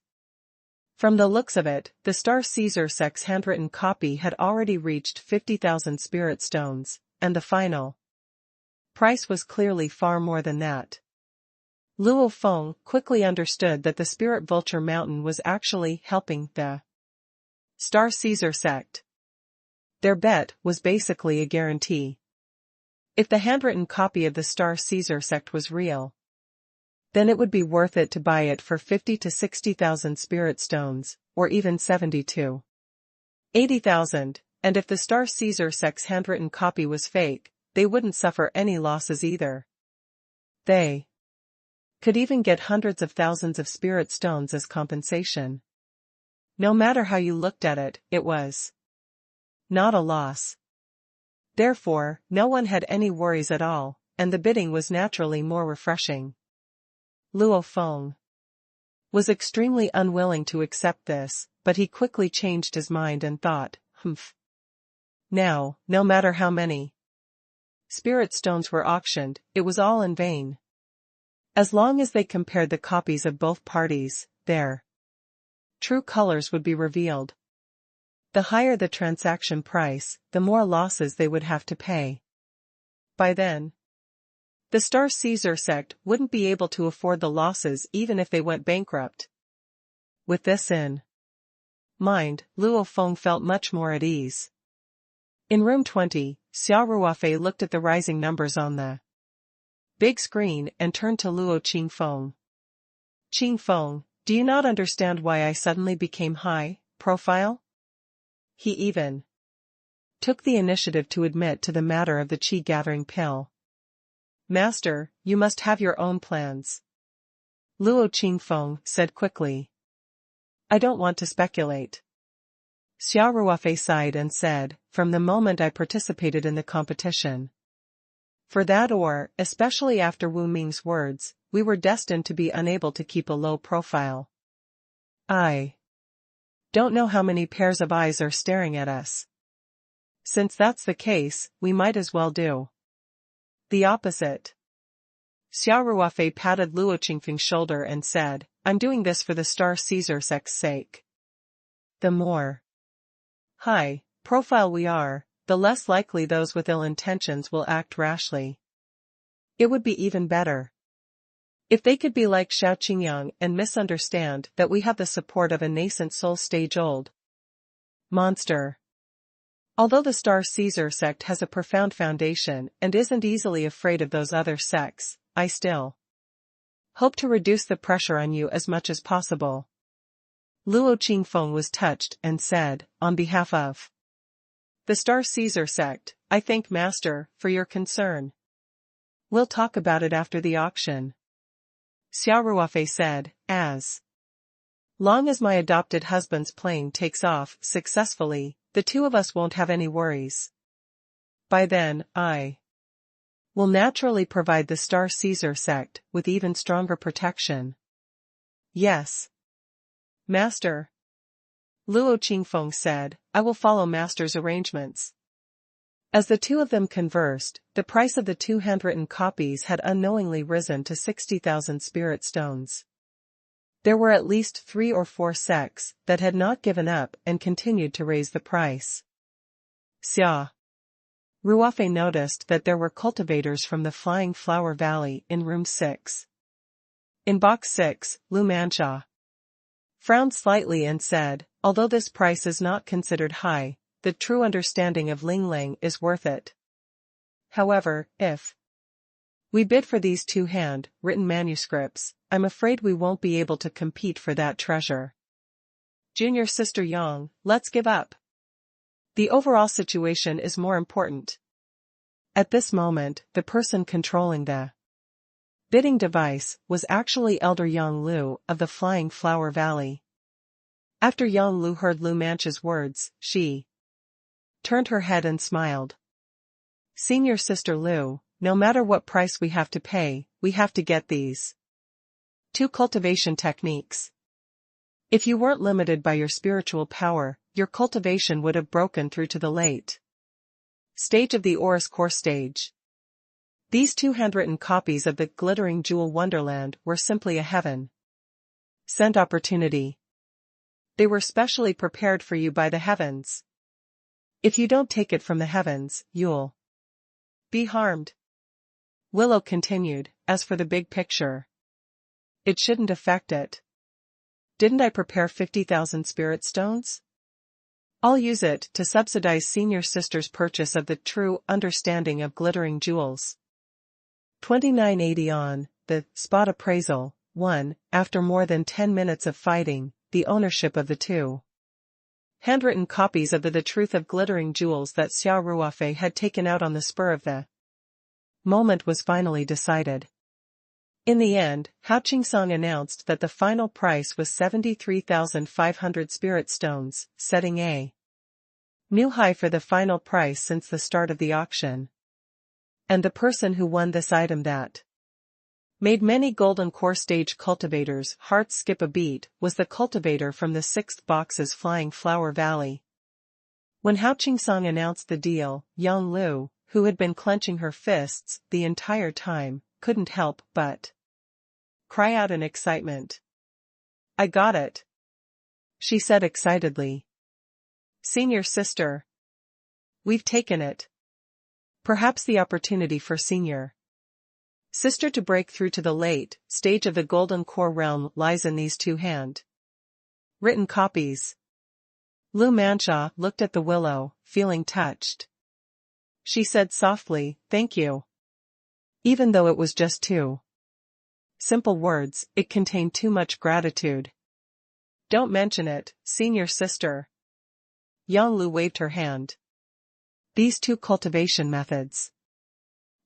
A: From the looks of it, the Star Caesar Sec's handwritten copy had already reached 50,000 spirit stones, and the final price was clearly far more than that. Luo Feng quickly understood that the Spirit Vulture Mountain was actually helping the Star Caesar sect. Their bet was basically a guarantee. If the handwritten copy of the Star Caesar sect was real, then it would be worth it to buy it for 50 to 60,000 spirit stones, or even 70 to 80,000, and if the Star Caesar sect's handwritten copy was fake, they wouldn't suffer any losses either. They could even get hundreds of thousands of spirit stones as compensation. No matter how you looked at it, it was not a loss. Therefore, no one had any worries at all, and the bidding was naturally more refreshing. Luo Feng was extremely unwilling to accept this, but he quickly changed his mind and thought, Now, no matter how many spirit stones were auctioned, it was all in vain. As long as they compared the copies of both parties, their true colors would be revealed. The higher the transaction price, the more losses they would have to pay. By then, the Star Caesar sect wouldn't be able to afford the losses even if they went bankrupt. With this in mind, Luo Feng felt much more at ease. In room 20, Xia Ruofei looked at the rising numbers on the big screen and turned to Luo Qingfeng. Qingfeng, do you not understand why I suddenly became high profile? He even took the initiative to admit to the matter of the qi-gathering pill. Master, you must have your own plans. Luo Qingfeng said quickly. I don't want to speculate. Xia Ruofei sighed and said, from the moment I participated in the competition. For that or, especially after Wu Ming's words, we were destined to be unable to keep a low profile. I don't know how many pairs of eyes are staring at us. Since that's the case, we might as well do the opposite. Xia Ruofei patted Luo Qingfeng's shoulder and said, I'm doing this for the Star Caesar sect's sake. The more high profile we are, the less likely those with ill intentions will act rashly. It would be even better if they could be like Xiao Qingyang and misunderstand that we have the support of a nascent soul stage-old monster. Although the Star Caesar sect has a profound foundation and isn't easily afraid of those other sects, I still hope to reduce the pressure on you as much as possible. Luo Qingfeng was touched and said, on behalf of the Star Caesar sect, I thank Master for your concern. We'll talk about it after the auction. Xia Ruofei said, as long as my adopted husband's plane takes off successfully, the two of us won't have any worries. By then, I will naturally provide the Star Caesar sect with even stronger protection. Yes, Master. Luo Qingfeng said, I will follow Master's arrangements. As the two of them conversed, the price of the two handwritten copies had unknowingly risen to 60,000 spirit stones. There were at least 3 or 4 sects that had not given up and continued to raise the price. Xia Ruofei noticed that there were cultivators from the Flying Flower Valley in room 6. In box 6, Lu Manxia frowned slightly and said, although this price is not considered high, the true understanding of Ling Lang is worth it. However, if we bid for these 2 hand-written manuscripts, I'm afraid we won't be able to compete for that treasure. Junior sister Yang, let's give up. The overall situation is more important. At this moment, the person controlling the bidding device was actually Elder Yang Lu of the Flying Flower Valley. After Yang Lu heard Lu Manxia's words, she turned her head and smiled. Senior sister Lu, no matter what price we have to pay, we have to get these 2 cultivation techniques. If you weren't limited by your spiritual power, your cultivation would have broken through to the late stage of the Oris core stage. These 2 handwritten copies of the glittering jewel wonderland were simply a heaven-sent opportunity. They were specially prepared for you by the heavens. If you don't take it from the heavens, you'll be harmed. Willow continued, as for the big picture, it shouldn't affect it. Didn't I prepare 50,000 spirit stones? I'll use it to subsidize senior sister's purchase of the true understanding of glittering jewels. 2980 on, the spot appraisal, 1, after more than 10 minutes of fighting, the ownership of the 2 handwritten copies of the Truth of Glittering Jewels that Xia Ruofei had taken out on the spur of the moment was finally decided. In the end, Hao Qingsong announced that the final price was 73,500 spirit stones, setting a new high for the final price since the start of the auction. And the person who won this item that made many golden core stage cultivators' hearts skip a beat was the cultivator from the 6th box's Flying Flower Valley. When Hao Qingsong announced the deal, Yang Lu, who had been clenching her fists the entire time, couldn't help but cry out in excitement. I got it, she said excitedly. Senior sister, we've taken it. Perhaps the opportunity for senior sister to break through to the late stage of the golden core realm lies in these 2 hand-written copies. Lu Manxia looked at the willow, feeling touched. She said softly, thank you. Even though it was just 2 simple words, it contained too much gratitude. Don't mention it, senior sister. Yang Lu waved her hand. These 2 cultivation methods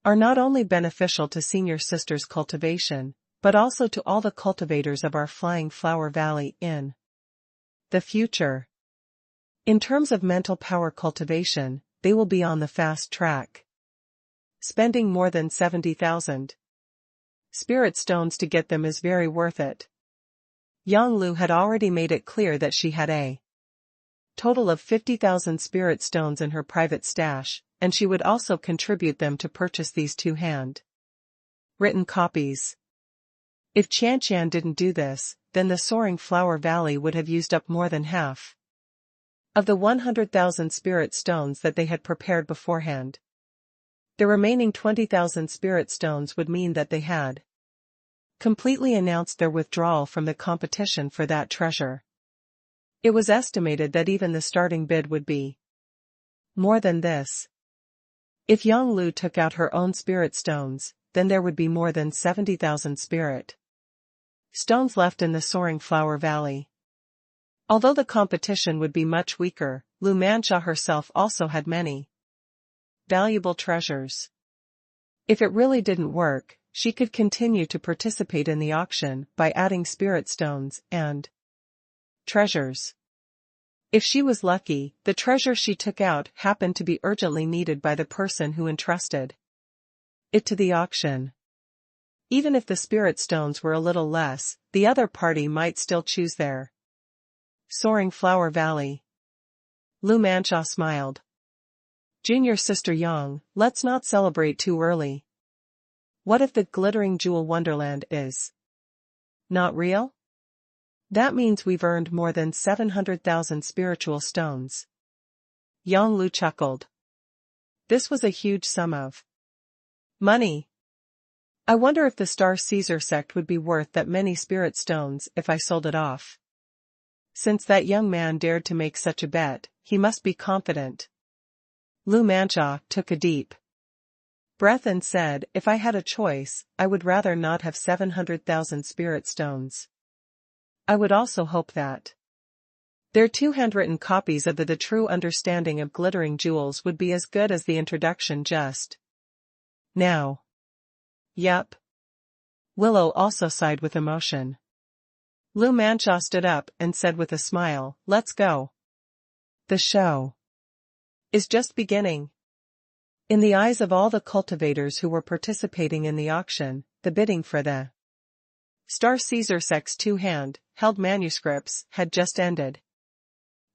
A: are not only beneficial to senior sister's cultivation, but also to all the cultivators of our Flying Flower Valley in the future. In terms of mental power cultivation, they will be on the fast track. Spending more than 70,000 spirit stones to get them is very worth it. Yang Lu had already made it clear that she had a total of 50,000 spirit stones in her private stash, and she would also contribute them to purchase these 2 hand-written copies. If Qianqian didn't do this, then the Soaring Flower Valley would have used up more than half of the 100,000 spirit stones that they had prepared beforehand. The remaining 20,000 spirit stones would mean that they had completely announced their withdrawal from the competition for that treasure. It was estimated that even the starting bid would be more than this. If Yang Lu took out her own spirit stones, then there would be more than 70,000 spirit stones left in the Soaring Flower Valley. Although the competition would be much weaker, Lu Manxia herself also had many valuable treasures. If it really didn't work, she could continue to participate in the auction by adding spirit stones and treasures. If she was lucky, the treasure she took out happened to be urgently needed by the person who entrusted it to the auction. Even if the spirit stones were a little less, the other party might still choose their soaring flower valley. Lu Manxia smiled. Junior sister Yang, let's not celebrate too early. What if the glittering jewel wonderland is not real? That means we've earned more than 700,000 spiritual stones. Yang Lu chuckled. This was a huge sum of money. I wonder if the Star Caesar sect would be worth that many spirit stones if I sold it off. Since that young man dared to make such a bet, he must be confident. Lu Manxia took a deep breath and said, if I had a choice, I would rather not have 700,000 spirit stones. I would also hope that their 2 handwritten copies of the True Understanding of Glittering Jewels would be as good as the introduction just now. Yup. Willow also sighed with emotion. Lu Manxia stood up and said with a smile, let's go. The show is just beginning. In the eyes of all the cultivators who were participating in the auction, the bidding for the Star Caesar sect's 2-hand-held manuscripts had just ended.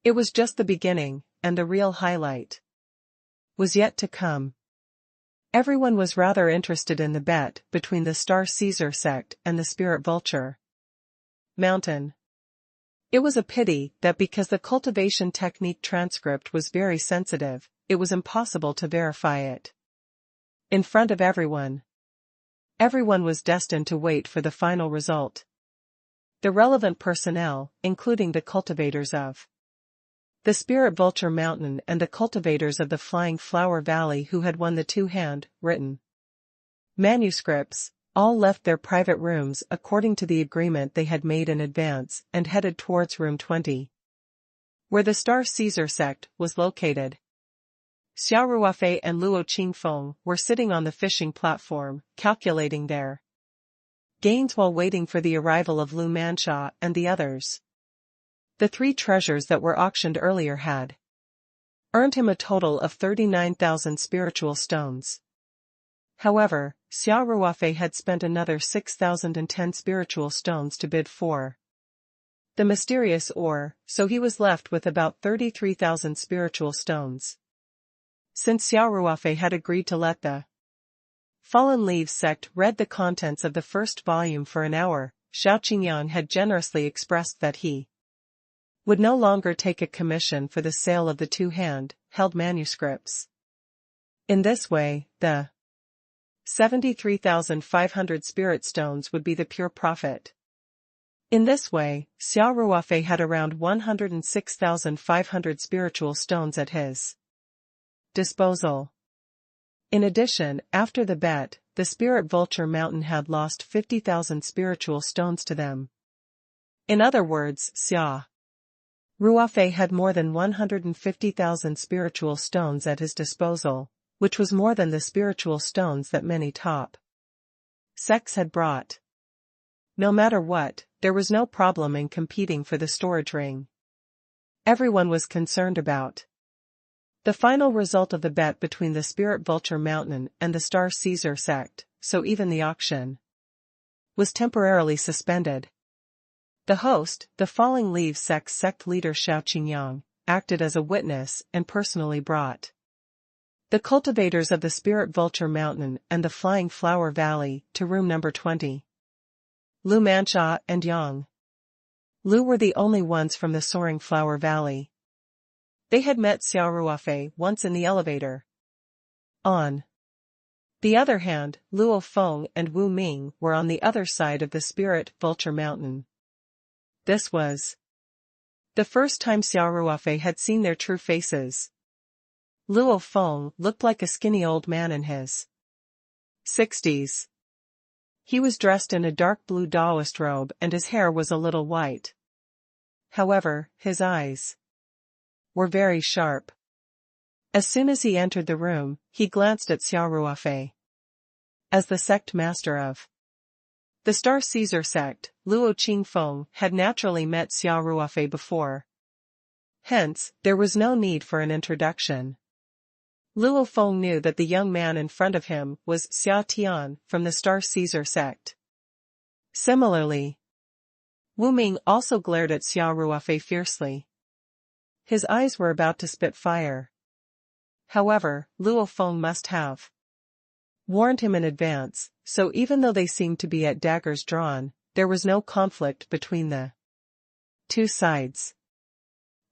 A: It was just the beginning, and the real highlight was yet to come. Everyone was rather interested in the bet between the Star Caesar sect and the Spirit Vulture Mountain. It was a pity that because the cultivation technique transcript was very sensitive, it was impossible to verify it in front of everyone. Everyone was destined to wait for the final result. The relevant personnel, including the cultivators of the Spirit Vulture Mountain and the cultivators of the Flying Flower Valley who had won the 2-hand-written manuscripts, all left their private rooms according to the agreement they had made in advance and headed towards room 20, where the Star Caesar sect was located. Xia Ruofei and Luo Qingfeng were sitting on the fishing platform, calculating their gains while waiting for the arrival of Lu Manxia and the others. The 3 treasures that were auctioned earlier had earned him a total of 39,000 spiritual stones. However, Xia Ruofei had spent another 6,010 spiritual stones to bid for the mysterious ore, so he was left with about 33,000 spiritual stones. Since Xia Ruofei had agreed to let the Fallen Leaves sect read the contents of the first volume for an hour, Xiao Qingyang had generously expressed that he would no longer take a commission for the sale of the 2-hand-held manuscripts. In this way, the 73,500 spirit stones would be the pure profit. In this way, Xia Ruofei had around 106,500 spiritual stones at his disposal. In addition, after the bet, the Spirit Vulture Mountain had lost 50,000 spiritual stones to them. In other words, Xia Ruofei had more than 150,000 spiritual stones at his disposal, which was more than the spiritual stones that many top sects had brought. No matter what, there was no problem in competing for the storage ring everyone was concerned about the final result of the bet between the Spirit Vulture Mountain and the Star Caesar sect, so even the auction was temporarily suspended. The host, the Falling Leaves sect leader Xiao Qingyang, acted as a witness and personally brought the cultivators of the Spirit Vulture Mountain and the Flying Flower Valley to room number 20. Lu Manxia and Yang Lu were the only ones from the Soaring Flower Valley. They had met Xia Ruofei once in the elevator. On the other hand, Luo Feng and Wu Ming were on the other side of the Spirit Vulture Mountain. This was the first time Xia Ruofei had seen their true faces. Luo Feng looked like a skinny old man in his 60s. He was dressed in a dark blue Taoist robe and his hair was a little white. However, his eyes were very sharp. As soon as he entered the room, he glanced at Xia Ruofei. As the sect master of the Star Caesar sect, Luo Qingfeng had naturally met Xia Ruofei before. Hence, there was no need for an introduction. Luo Feng knew that the young man in front of him was Xia Tian from the Star Caesar sect. Similarly, Wu Ming also glared at Xia Ruofei fiercely. His eyes were about to spit fire. However, Luo Feng must have warned him in advance, so even though they seemed to be at daggers drawn, there was no conflict between the two sides.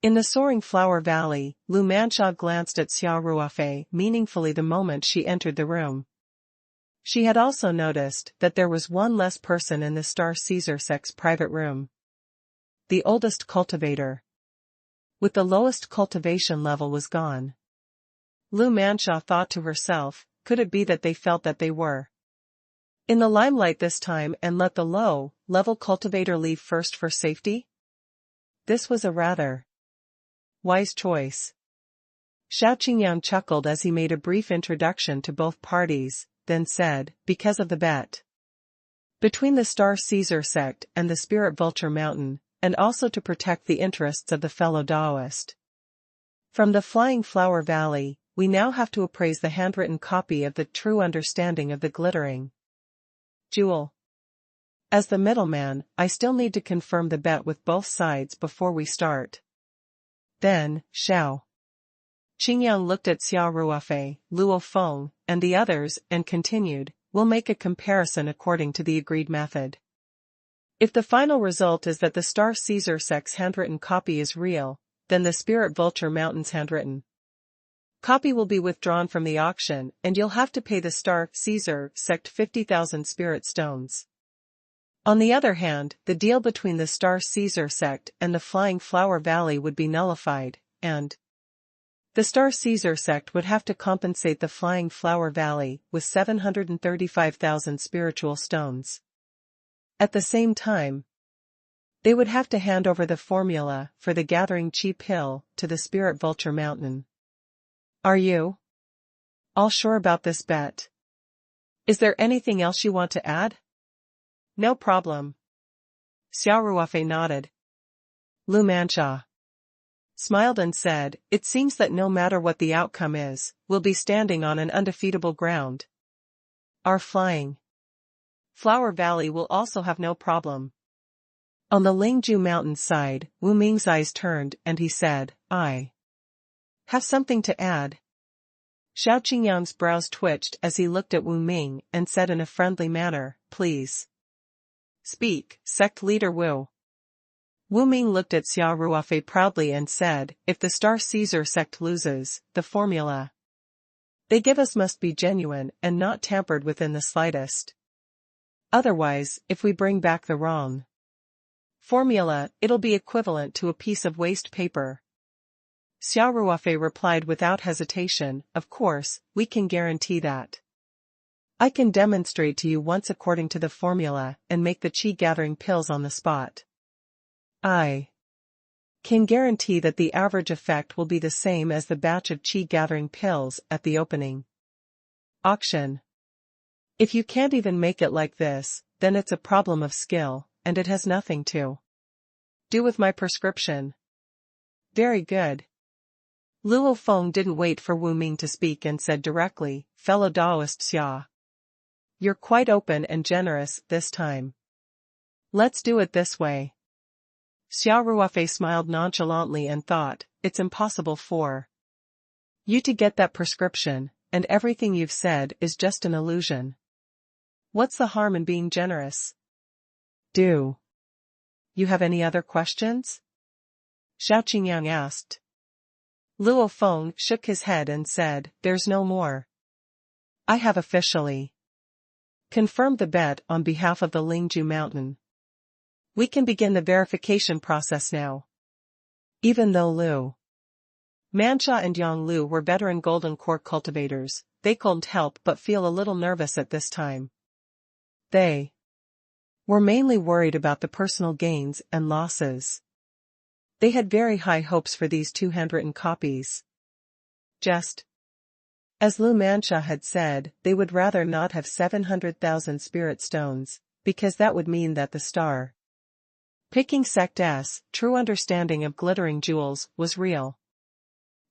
A: In the soaring flower valley, Lu Mansha glanced at Xia Ruofei meaningfully the moment she entered the room. She had also noticed that there was one less person in the Star Caesar sect's private room. The oldest cultivator with the lowest cultivation level was gone. Lu Mansha thought to herself, could it be that they felt that they were in the limelight this time and let the low-level cultivator leave first for safety? This was a rather wise choice. Xiao Qingyang chuckled as he made a brief introduction to both parties, then said, because of the bet between the Star Caesar sect and the Spirit Vulture Mountain, and also to protect the interests of the fellow Taoist from the Flying Flower Valley, we now have to appraise the handwritten copy of the true understanding of the glittering jewel. As the middleman, I still need to confirm the bet with both sides before we start. Then, Xiao Qingyang looked at Xia Ruofei, Luo Feng, and the others and continued, we'll make a comparison according to the agreed method. If the final result is that the Star Caesar sect's handwritten copy is real, then the Spirit Vulture Mountain's handwritten copy will be withdrawn from the auction and you'll have to pay the Star Caesar sect 50,000 spirit stones. On the other hand, the deal between the Star Caesar sect and the Flying Flower Valley would be nullified, and the Star Caesar sect would have to compensate the Flying Flower Valley with 735,000 spiritual stones. At the same time, they would have to hand over the formula for the gathering chi pill to the Spirit Vulture Mountain. Are you all sure about this bet? Is there anything else you want to add? No problem. Xia Ruofei nodded. Lu Mansha smiled and said, it seems that no matter what the outcome is, we'll be standing on an undefeatable ground. Our Flying Flower Valley will also have no problem. On the Lingju Mountain side, Wu Ming's eyes turned and he said, I have something to add. Xiao Qingyang's brows twitched as he looked at Wu Ming and said in a friendly manner, please speak, sect leader Wu. Wu Ming looked at Xia Ruofei proudly and said, if the Star Caesar sect loses, the formula they give us must be genuine and not tampered with in the slightest. Otherwise, if we bring back the wrong formula, it'll be equivalent to a piece of waste paper. Xia Ruofei replied without hesitation, of course, we can guarantee that. I can demonstrate to you once according to the formula and make the chi gathering pills on the spot. I can guarantee that the average effect will be the same as the batch of chi gathering pills at the opening auction. If you can't even make it like this, then it's a problem of skill, and it has nothing to do with my prescription. Very good. Luo Feng didn't wait for Wu Ming to speak and said directly, fellow Taoist Xia. You're quite open and generous this time. Let's do it this way. Xia Ruofei smiled nonchalantly and thought, it's impossible for you to get that prescription, and everything you've said is just an illusion. What's the harm in being generous? Do you have any other questions? Xiao Qingyang asked. Luo Feng shook his head and said, there's no more. I have officially confirmed the bet on behalf of the Lingju Mountain. We can begin the verification process now. Even though Lu Mansha and Yang Lu were veteran golden core cultivators, they couldn't help but feel a little nervous at this time. They were mainly worried about the personal gains and losses They had very high hopes for these 2 handwritten copies. Just as Lu Manxia had said, they would rather not have 700,000 spirit stones, because that would mean that the star picking sect's true understanding of glittering jewels was real.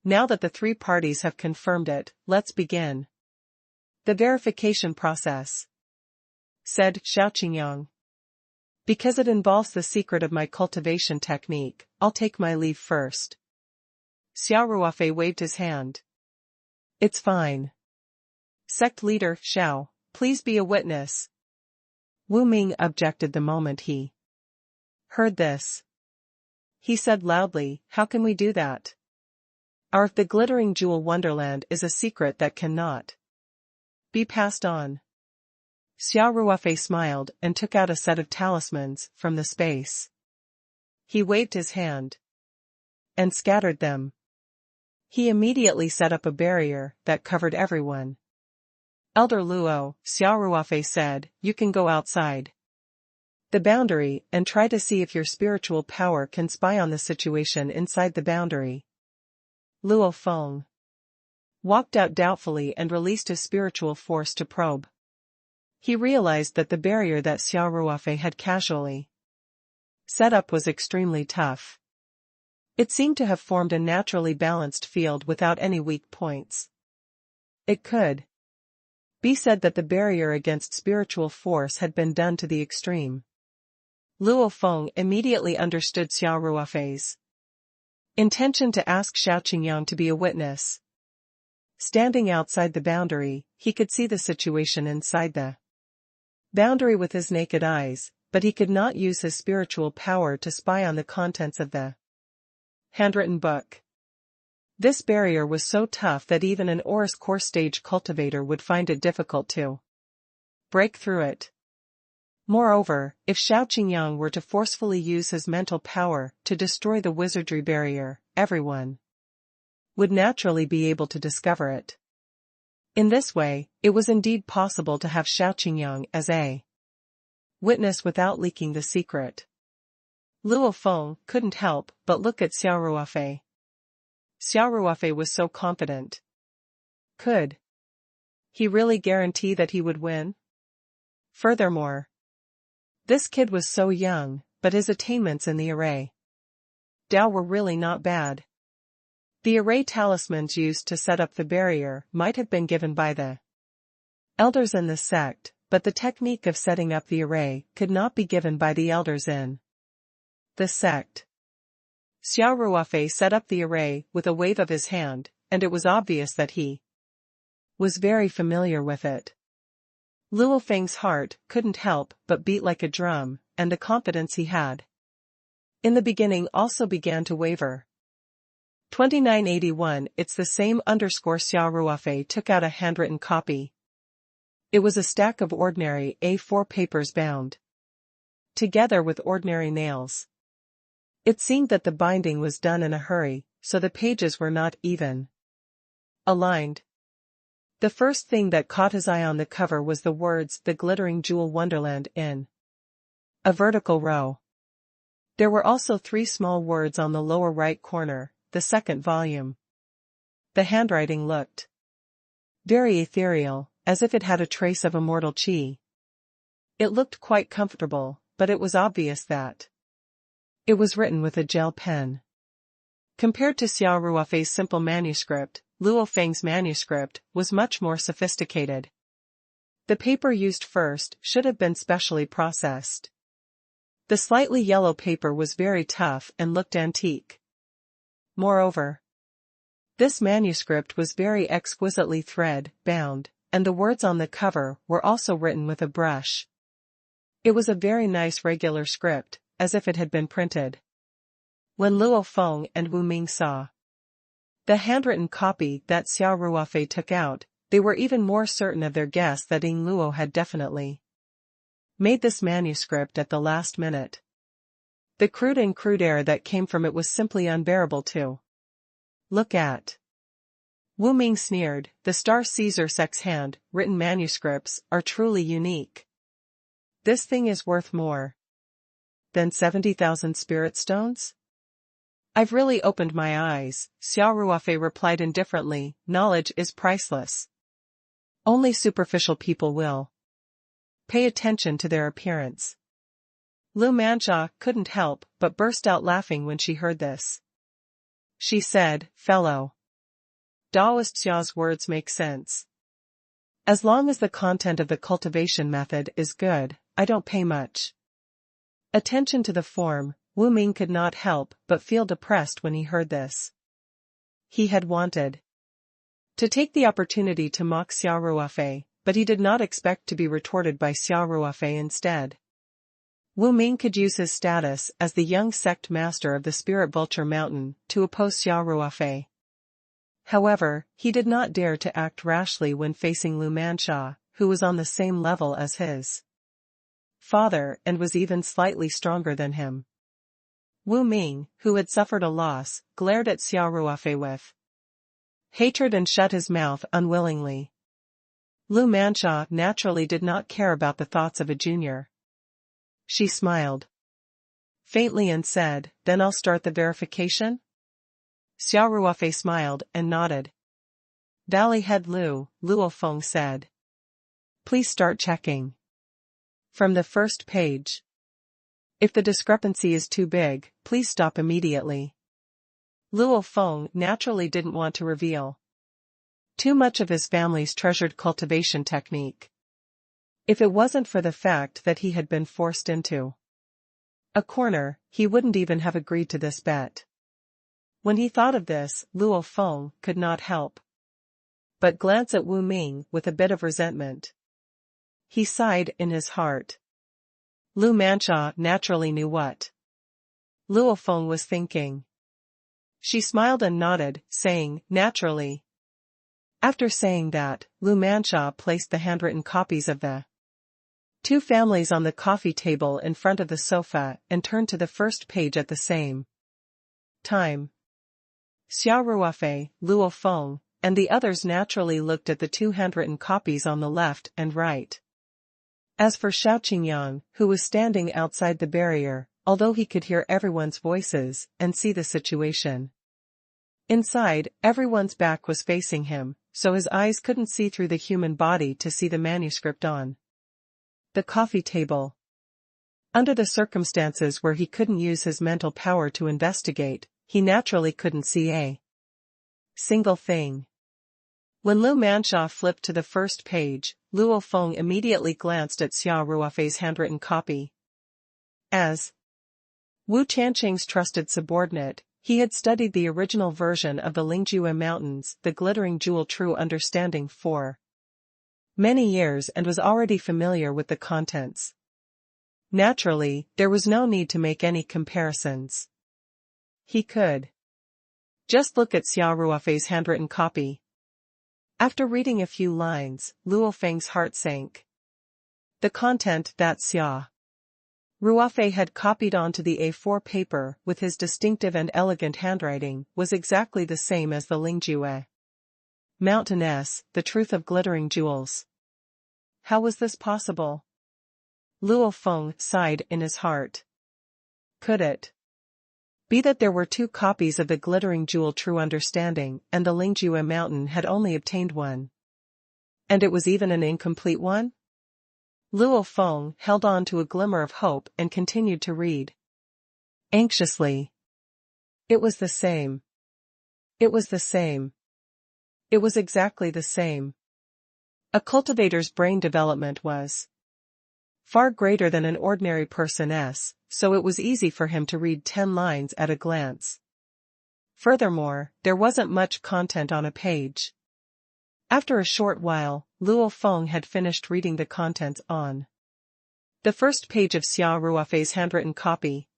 A: Now that the 3 parties have confirmed it, let's begin the verification process, said Xiao Qingyang. Because it involves the secret of my cultivation technique, I'll take my leave first. Xia Ruofei waved his hand. It's fine. Sect leader, Xiao, please be a witness. Wu Ming objected the moment he heard this. He said loudly, how can we do that? The glittering jewel wonderland is a secret that cannot be passed on. Xia Ruofei smiled and took out a set of talismans from the space. He waved his hand and scattered them. He immediately set up a barrier that covered everyone. Elder Luo, Xia Ruofei said, you can go outside the boundary and try to see if your spiritual power can spy on the situation inside the boundary. Luo Feng walked out doubtfully and released his spiritual force to probe. He realized that the barrier that Xia Ruofei had casually set up was extremely tough. It seemed to have formed a naturally balanced field without any weak points. It could be said that the barrier against spiritual force had been done to the extreme. Luo Feng immediately understood Xia Ruofei's intention to ask Xiao Qingyang to be a witness. Standing outside the boundary, he could see the situation inside the boundary with his naked eyes, but he could not use his spiritual power to spy on the contents of the handwritten book. This barrier was so tough that even an Oris core stage cultivator would find it difficult to break through it. Moreover, if Xiao Qingyang were to forcefully use his mental power to destroy the wizardry barrier, everyone would naturally be able to discover it. In this way, it was indeed possible to have Xiao Qingyang as a witness without leaking the secret. Luo Feng couldn't help but look at Xia Ruofei. Xia Ruofei was so confident. Could he really guarantee that he would win? Furthermore, this kid was so young, but his attainments in the array Dao were really not bad. The array talismans used to set up the barrier might have been given by the elders in the sect, but the technique of setting up the array could not be given by the elders in the sect. Xia Ruofei set up the array with a wave of his hand, and it was obvious that he was very familiar with it. Luo Feng's heart couldn't help but beat like a drum, and the confidence he had in the beginning also began to waver. 2981 It's the same Xia Ruofei took out a handwritten copy. It was a stack of ordinary A4 papers bound together with ordinary nails. It seemed that the binding was done in a hurry, so the pages were not even aligned. The first thing that caught his eye on the cover was the words "The Glittering Jewel Wonderland" in a vertical row. There were also 3 small words on the lower right corner, the second volume. The handwriting looked very ethereal, as if it had a trace of immortal qi. It looked quite comfortable, but it was obvious that it was written with a gel pen. Compared to Xia Ruofei's simple manuscript, Luo Feng's manuscript was much more sophisticated. The paper used first should have been specially processed. The slightly yellow paper was very tough and looked antique. Moreover, this manuscript was very exquisitely thread-bound, and the words on the cover were also written with a brush. It was a very nice regular script, as if it had been printed. When Luo Feng and Wu Ming saw the handwritten copy that Xia Ruofei took out, they were even more certain of their guess that Ying Luo had definitely made this manuscript at the last minute. The crude air that came from it was simply unbearable to look at. Wu Ming sneered, "The Star Caesar Sec's hand-written manuscripts are truly unique. This thing is worth more than 70,000 spirit stones?" I've really opened my eyes, Xia Ruofei replied indifferently. Knowledge is priceless. Only superficial people will pay attention to their appearance. Lu Manxia couldn't help but burst out laughing when she heard this. She said, fellow Taoist, Xia's words make sense. As long as the content of the cultivation method is good, I don't pay much attention to the form. Wu Ming could not help but feel depressed when he heard this. He had wanted to take the opportunity to mock Xia Ruofei, but he did not expect to be retorted by Xia Ruofei instead. Wu Ming could use his status as the young sect master of the Spirit Vulture Mountain to oppose Xia Ruofei. However, he did not dare to act rashly when facing Lu Manxia, who was on the same level as his father and was even slightly stronger than him. Wu Ming, who had suffered a loss, glared at Xia Ruofei with hatred and shut his mouth unwillingly. Lu Manxia naturally did not care about the thoughts of a junior. She smiled faintly and said, then I'll start the verification? Xia Ruofei smiled and nodded. Valley Head Luo Feng said. Please start checking. From the first page. If the discrepancy is too big, please stop immediately. Luo Feng naturally didn't want to reveal too much of his family's treasured cultivation technique. If it wasn't for the fact that he had been forced into a corner, he wouldn't even have agreed to this bet. When he thought of this, Luo Feng could not help but glance at Wu Ming with a bit of resentment. He sighed in his heart. Lu Manxia naturally knew what Luo Feng was thinking. She smiled and nodded, saying, naturally. After saying that, Lu Manxia placed the handwritten copies of the two families on the coffee table in front of the sofa and turned to the first page at the same time. Xia Ruofei, Luo Feng, and the others naturally looked at the two handwritten copies on the left and right. As for Shao Qingyang, who was standing outside the barrier, although he could hear everyone's voices and see the situation inside, everyone's back was facing him, so his eyes couldn't see through the human body to see the manuscript on the coffee table. Under the circumstances where he couldn't use his mental power to investigate, he naturally couldn't see a single thing. When Lu Manxia flipped to the first page, Luo Feng immediately glanced at Xia Ruofei's handwritten copy. As Wu Chanqing's trusted subordinate, he had studied the original version of the Lingjue Mountains, the Glittering Jewel True Understanding, for many years and was already familiar with the contents. Naturally, there was no need to make any comparisons. He could just look at Xia Ruofei's handwritten copy. After reading a few lines, Luo Feng's heart sank. The content that Xia Ruofei had copied onto the A4 paper with his distinctive and elegant handwriting was exactly the same as the Lingjue Mountainess, the truth of glittering jewels. How was this possible? Luo Feng sighed in his heart. Could it be that there were two copies of the Glittering Jewel True Understanding and the Lingjue Mountain had only obtained one? And it was even an incomplete one? Luo Feng held on to a glimmer of hope and continued to read anxiously. It was the same. It was the same. It was exactly the same. A cultivator's brain development was far greater than an ordinary person's, so it was easy for him to read 10 lines at a glance. Furthermore, there wasn't much content on a page. After a short while, Luo Feng had finished reading the contents on the first page of Xia Ruofei's handwritten copy.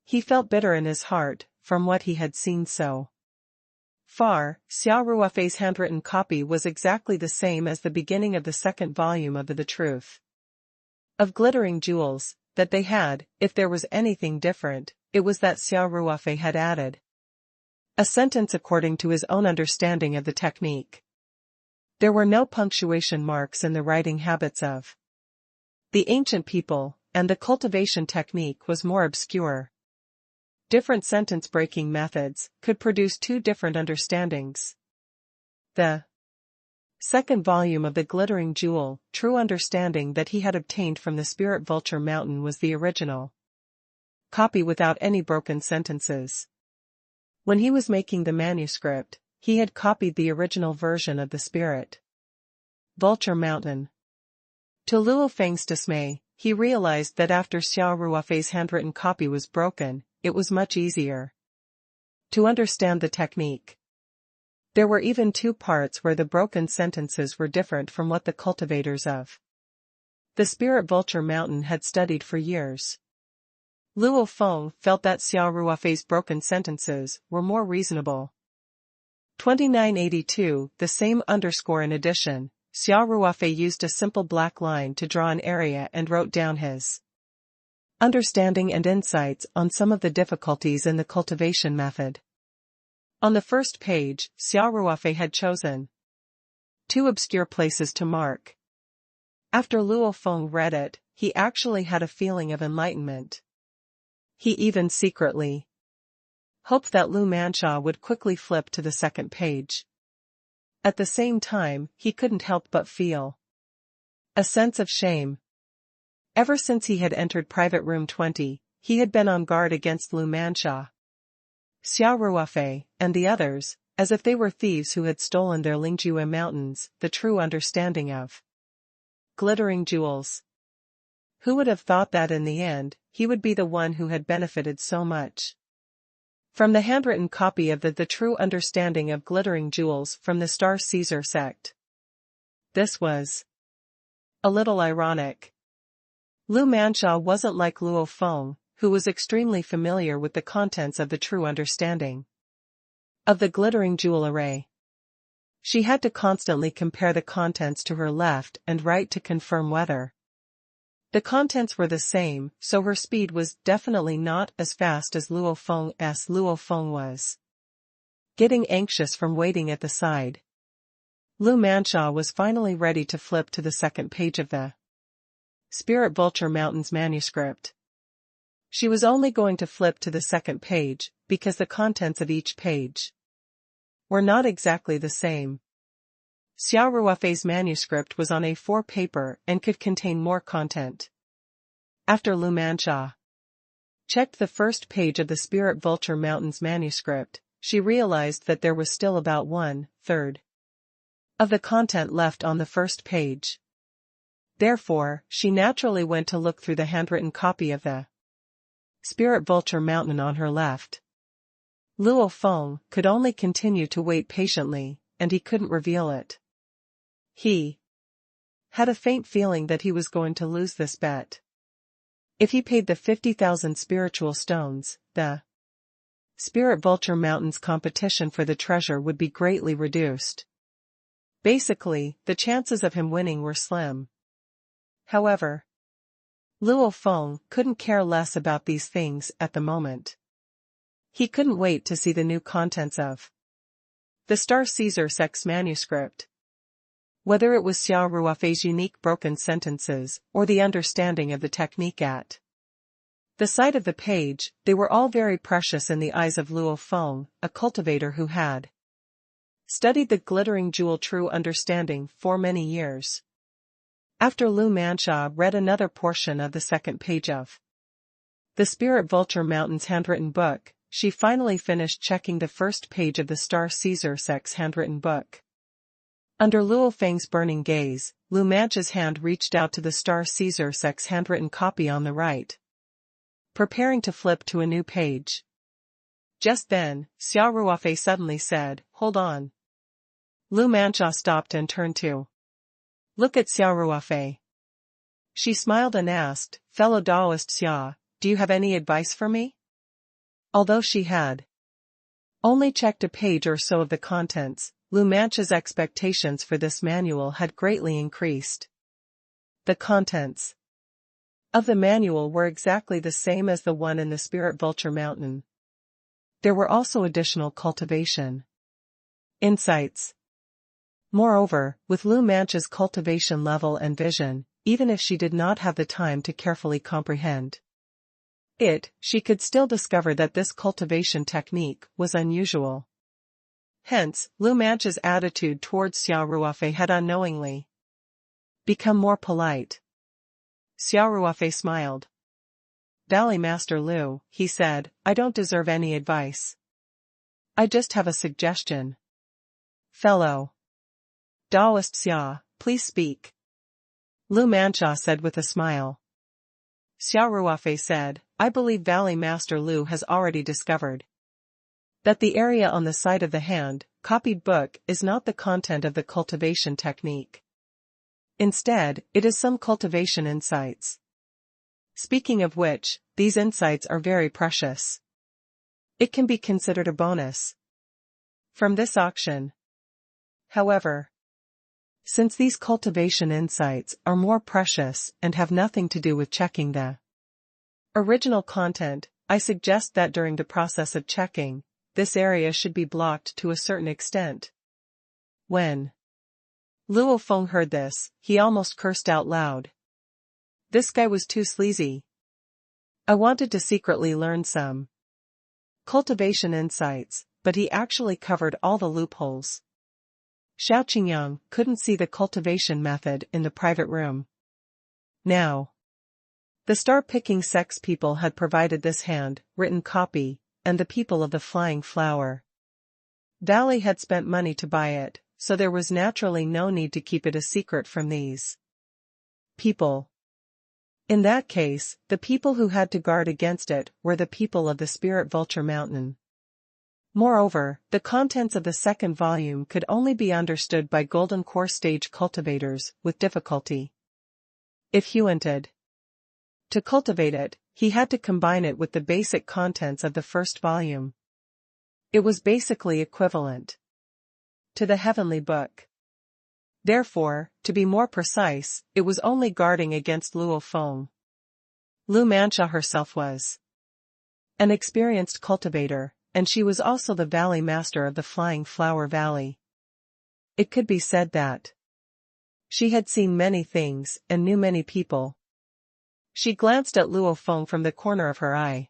A: He felt bitter in his heart, from what he had seen so far. Xia Ruofei's handwritten copy was exactly the same as the beginning of the second volume of The Truth of Glittering Jewels, that they had, if there was anything different, it was that Xia Ruofei had added a sentence according to his own understanding of the technique. There were no punctuation marks in the writing habits of the ancient people, and the cultivation technique was more obscure. different sentence-breaking methods could produce two different understandings. The second volume of the Glittering Jewel, True Understanding that he had obtained from the Spirit Vulture Mountain was the original copy without any broken sentences. When he was making the manuscript, he had copied the original version of the Spirit Vulture Mountain. To Luo Feng's dismay, he realized that after Xia Ruofei's handwritten copy was broken, it was much easier to understand the technique. There were even two parts where the broken sentences were different from what the cultivators of the Spirit Vulture Mountain had studied for years. Luo Feng felt that Xia Ruofei's broken sentences were more reasonable. 2982, the same underscore in addition, Xia Ruofei used a simple black line to draw an area and wrote down his understanding and insights on some of the difficulties in the cultivation method. On the first page, Xia Ruofei had chosen two obscure places to mark. After Luo Feng read it, he actually had a feeling of enlightenment. He even secretly hoped that Lu Manxia would quickly flip to the second page. At the same time, he couldn't help but feel a sense of shame. Ever since he had entered private room 20, he had been on guard against Lu Manxia, Xia Ruofei, and the others, as if they were thieves who had stolen their Lingjue mountains, the true understanding of glittering jewels. Who would have thought that in the end, he would be the one who had benefited so much from the handwritten copy of the true understanding of glittering jewels from the Star Caesar sect? This was a little ironic. Lu Manxia wasn't like Luo Feng, who was extremely familiar with the contents of the true understanding of the glittering jewel array. She had to constantly compare the contents to her left and right to confirm whether the contents were the same, so her speed was definitely not as fast as Luo Feng's. Luo Feng was getting anxious from waiting at the side. Lu Manxia was finally ready to flip to the second page of the Spirit Vulture Mountain's manuscript. She was only going to flip to the second page, because the contents of each page were not exactly the same. Xia Ruofei's manuscript was on A4 paper and could contain more content. After Lu Manxia checked the first page of the Spirit Vulture Mountain's manuscript, she realized that there was still about 1/3 of the content left on the first page. Therefore, she naturally went to look through the handwritten copy of the Spirit Vulture Mountain on her left. Luo Feng could only continue to wait patiently, and he couldn't reveal it. He had a faint feeling that he was going to lose this bet. If he paid the 50,000 spiritual stones, the Spirit Vulture Mountain's competition for the treasure would be greatly reduced. Basically, the chances of him winning were slim. However, Luo Feng couldn't care less about these things at the moment. He couldn't wait to see the new contents of the Star Caesar sect's manuscript. Whether it was Xia Ruofei's unique broken sentences or the understanding of the technique at the side of the page, they were all very precious in the eyes of Luo Feng, a cultivator who had studied the glittering jewel true understanding for many years. After Lu Manxia read another portion of the second page of the Spirit Vulture Mountain's handwritten book, she finally finished checking the first page of the Star Caesar sect's handwritten book. Under Luo Feng's burning gaze, Lu Manxia's hand reached out to the Star Caesar sect's handwritten copy on the right, preparing to flip to a new page. Just then, Xia Ruofei suddenly said, "Hold on." Lu Manxia stopped and turned to look at Xia Ruofei. She smiled and asked, "Fellow Taoist Xia, do you have any advice for me?" Although she had only checked a page or so of the contents, Lu Manxia's expectations for this manual had greatly increased. The contents of the manual were exactly the same as the one in the Spirit Vulture Mountain. There were also additional cultivation insights. Moreover, with Lu Manxia's cultivation level and vision, even if she did not have the time to carefully comprehend She could still discover that this cultivation technique was unusual. Hence, Lu Mancha's attitude towards Xia Ruofei had unknowingly become more polite. Xia Ruofei smiled. "Valley Master Lu," he said, "I don't deserve any advice. I just have a suggestion." "Fellow Taoist Xia, please speak," Lu Mancha said with a smile. Xia Ruofei said, "I believe Valley Master Lu has already discovered that the area on the side of the hand, copied book is not the content of the cultivation technique. Instead, it is some cultivation insights. Speaking of which, these insights are very precious. It can be considered a bonus from this auction. However, since these cultivation insights are more precious and have nothing to do with checking the original content, I suggest that during the process of checking, this area should be blocked to a certain extent." When Luo Feng heard this, he almost cursed out loud. This guy was too sleazy. I wanted to secretly learn some cultivation insights, but he actually covered all the loopholes. Xiao Qingyang couldn't see the cultivation method in the private room. Now, the star-picking sex people had provided this hand-written copy, and the people of the Flying Flower Valley had spent money to buy it, so there was naturally no need to keep it a secret from these people. In that case, the people who had to guard against it were the people of the Spirit Vulture Mountain. Moreover, the contents of the second volume could only be understood by Golden Core stage cultivators with difficulty. If he wanted to cultivate it, he had to combine it with the basic contents of the first volume. It was basically equivalent to the Heavenly Book. Therefore, to be more precise, it was only guarding against Luo Feng. Lu Mancha herself was an experienced cultivator, and she was also the Valley Master of the Flying Flower Valley. It could be said that she had seen many things and knew many people. She glanced at Luo Feng from the corner of her eye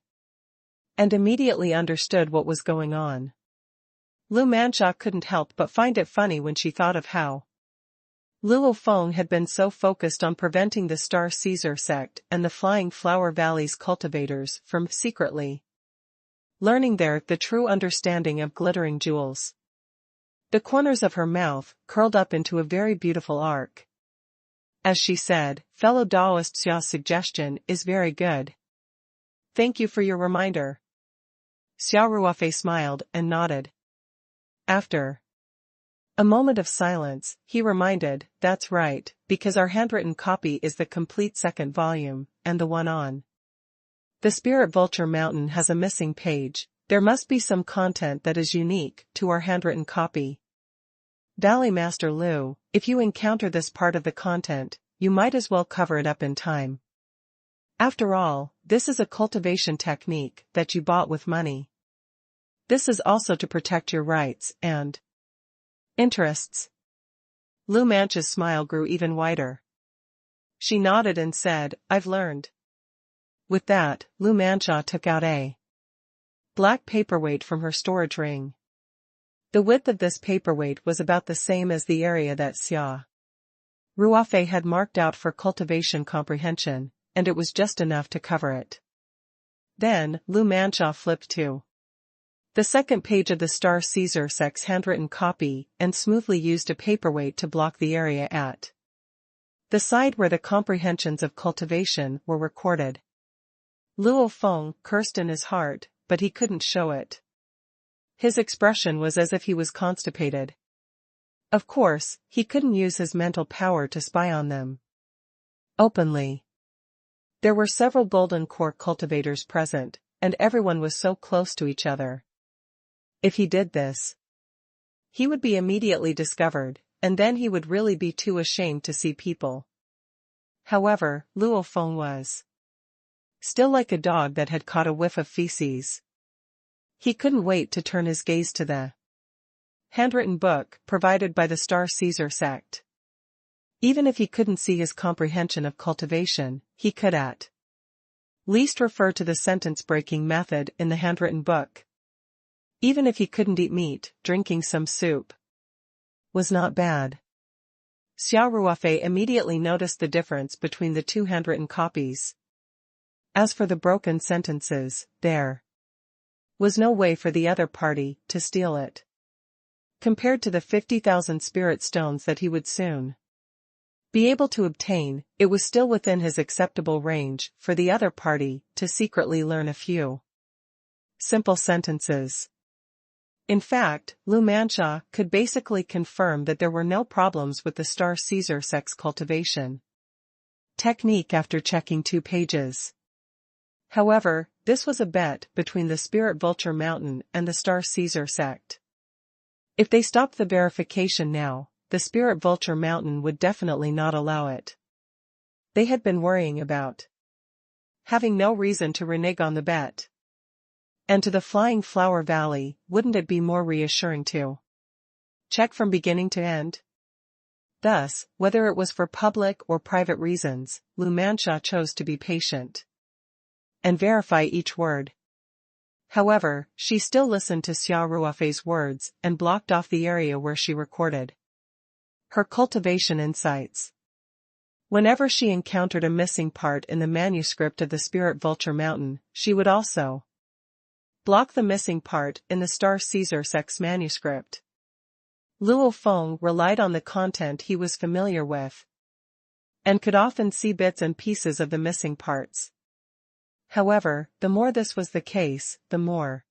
A: and immediately understood what was going on. Lu Mancha couldn't help but find it funny when she thought of how Luo Feng had been so focused on preventing the Star Caesar sect and the Flying Flower Valley's cultivators from secretly learning the true understanding of glittering jewels. The corners of her mouth curled up into a very beautiful arc. As she said, "Fellow Taoist Xia's suggestion is very good. Thank you for your reminder." Xia Ruofei smiled and nodded. After a moment of silence, he reminded, "That's right, because our handwritten copy is the complete second volume, and the one on the Spirit Vulture Mountain has a missing page. There must be some content that is unique to our handwritten copy. Valley Master Lu, if you encounter this part of the content, you might as well cover it up in time. After all, this is a cultivation technique that you bought with money. This is also to protect your rights and interests." Lu Mancha's smile grew even wider. She nodded and said, "I've learned." With that, Lu Mancha took out a black paperweight from her storage ring. The width of this paperweight was about the same as the area that Xia Ruofei had marked out for cultivation comprehension, and it was just enough to cover it. Then, Lu Mancha flipped to the second page of the Star Caesar sect's handwritten copy and smoothly used a paperweight to block the area at the side where the comprehensions of cultivation were recorded. Luo Feng cursed in his heart, but he couldn't show it. His expression was as if he was constipated. Of course, he couldn't use his mental power to spy on them openly. There were several Golden Core cultivators present, and everyone was so close to each other. If he did this, he would be immediately discovered, and then he would really be too ashamed to see people. However, Luo Feng was still like a dog that had caught a whiff of feces. He couldn't wait to turn his gaze to the handwritten book provided by the Star Caesar sect. Even if he couldn't see his comprehension of cultivation, he could at Least refer to the sentence-breaking method in the handwritten book. Even if he couldn't eat meat, drinking some soup was not bad. Xia Ruofei immediately noticed the difference between the two handwritten copies. As for the broken sentences, there was no way for the other party to steal it. Compared to the 50,000 spirit stones that he would soon be able to obtain, it was still within his acceptable range for the other party to secretly learn a few simple sentences. In fact, Lu Manxia could basically confirm that there were no problems with the Star Caesar sex cultivation technique after checking 2 pages. However, this was a bet between the Spirit Vulture Mountain and the Star Caesar sect. If they stopped the verification now, the Spirit Vulture Mountain would definitely not allow it. They had been worrying about having no reason to renege on the bet. And to the Flying Flower Valley, wouldn't it be more reassuring to check from beginning to end? Thus, whether it was for public or private reasons, Lu Manxia chose to be patient and verify each word. However, she still listened to Xia Ruofei's words and blocked off the area where she recorded her cultivation insights. Whenever she encountered a missing part in the manuscript of the Spirit Vulture Mountain, she would also block the missing part in the Star Caesar sex manuscript. Luo Feng relied on the content he was familiar with and could often see bits and pieces of the missing parts. However, the more this was the case, the more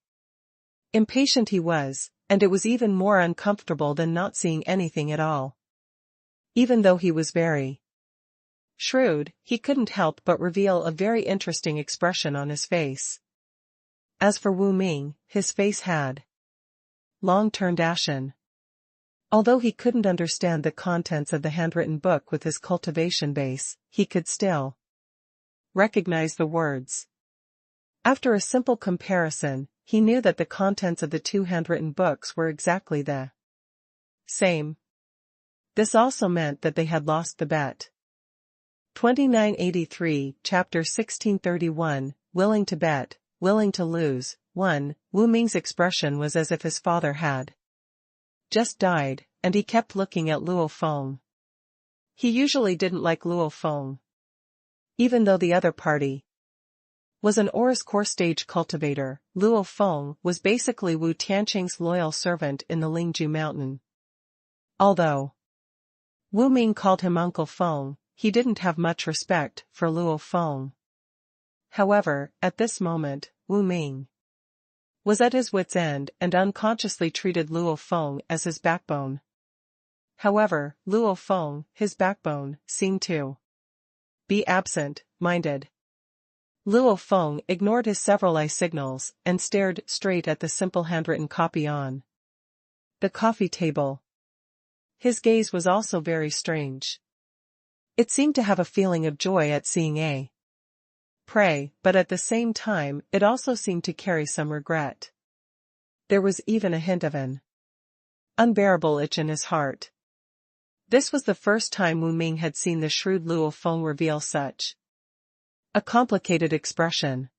A: impatient he was, and it was even more uncomfortable than not seeing anything at all. Even though he was very shrewd, he couldn't help but reveal a very interesting expression on his face. As for Wu Ming, his face had long turned ashen. Although he couldn't understand the contents of the handwritten book with his cultivation base, he could still recognize the words. After a simple comparison, he knew that the contents of the 2 handwritten books were exactly the same. This also meant that they had lost the bet. 2983, Chapter 1631, Willing to Bet, Willing to Lose. 1. Wu Ming's expression was as if his father had just died, and he kept looking at Luo Feng. He usually didn't like Luo Feng. Even though the other party was an Aurus core stage cultivator, Luo Feng was basically Wu Tianqing's loyal servant in the Lingju Mountain. Although Wu Ming called him Uncle Feng, he didn't have much respect for Luo Feng. However, at this moment, Wu Ming was at his wit's end and unconsciously treated Luo Feng as his backbone. However, Luo Feng, his backbone, seemed to be absent-minded. Luo Feng ignored his several eye signals and stared straight at the simple handwritten copy on the coffee table. His gaze was also very strange. It seemed to have a feeling of joy at seeing a prey, but at the same time it also seemed to carry some regret. There was even a hint of an unbearable itch in his heart. This was the first time Wu Ming had seen the shrewd Luo Feng reveal such a complicated expression.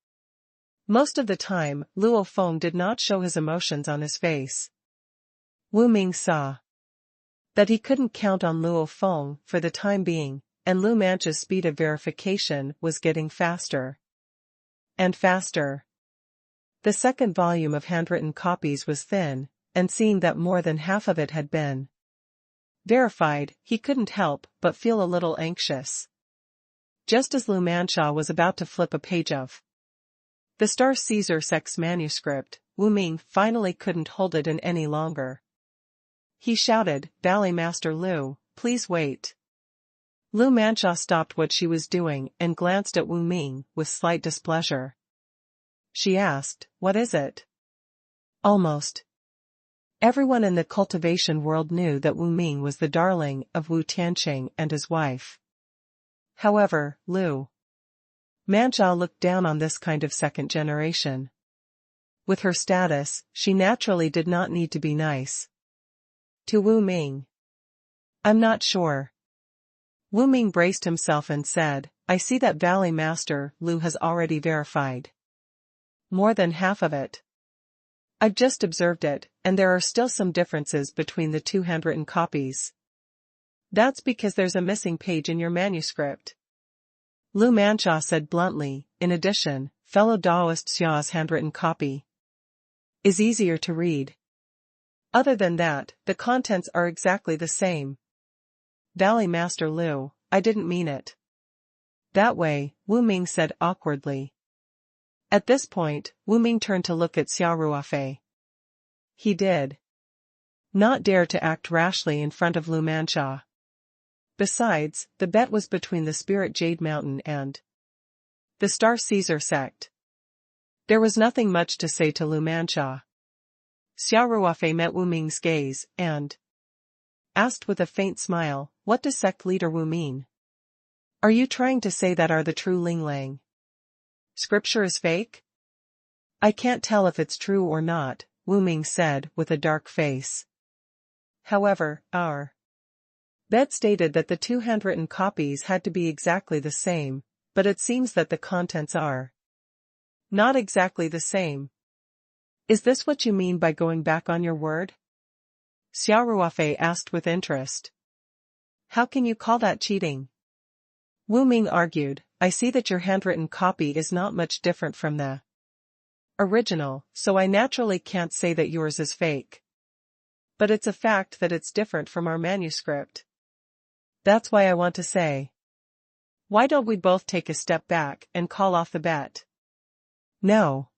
A: Most of the time, Luo Feng did not show his emotions on his face. Wu Ming saw that he couldn't count on Luo Feng for the time being, and Lu Manxia's speed of verification was getting faster and faster. The second volume of handwritten copies was thin, and seeing that more than half of it had been verified, he couldn't help but feel a little anxious. Just as Lu Manxia was about to flip a page of the Star Caesar sex manuscript, Wu Ming finally couldn't hold it in any longer. He shouted, "Ballet Master Lu, please wait." Lu Manxia stopped what she was doing and glanced at Wu Ming with slight displeasure. She asked, "What is it?" Almost everyone in the cultivation world knew that Wu Ming was the darling of Wu Tianqing and his wife. However, Lu Manxia looked down on this kind of second generation. With her status, she naturally did not need to be nice to Wu Ming. "I'm not sure." Wu Ming braced himself and said, I see that Valley Master Lu has already verified more than half of it. I've just observed it, and there are still some differences between the two handwritten copies. That's because there's a missing page in your manuscript. Lu Manxia said bluntly. In addition, fellow Daoist Xia's handwritten copy is easier to read. Other than that, the contents are exactly the same. Valley Master Lu, I didn't mean it that way, Wu Ming said awkwardly. At this point, Wu Ming turned to look at Xia Ruofei. He did not dare to act rashly in front of Lu Manxia. Besides, the bet was between the Spirit Jade Mountain and the Star Caesar sect. There was nothing much to say to Lu Manxia. Xia Ruofei met Wu Ming's gaze and asked with a faint smile, what does sect leader Wu mean? Are you trying to say that are the true Ling Lang scripture is fake? I can't tell if it's true or not, Wu Ming said with a dark face. However, our bet stated that the two handwritten copies had to be exactly the same, but it seems that the contents are not exactly the same. Is this what you mean by going back on your word? Xia Ruofei asked with interest. How can you call that cheating? Wu Ming argued, I see that your handwritten copy is not much different from the original, so I naturally can't say that yours is fake. But it's a fact that it's different from our manuscript. That's why I want to say. Why don't we both take a step back and call off the bet? No.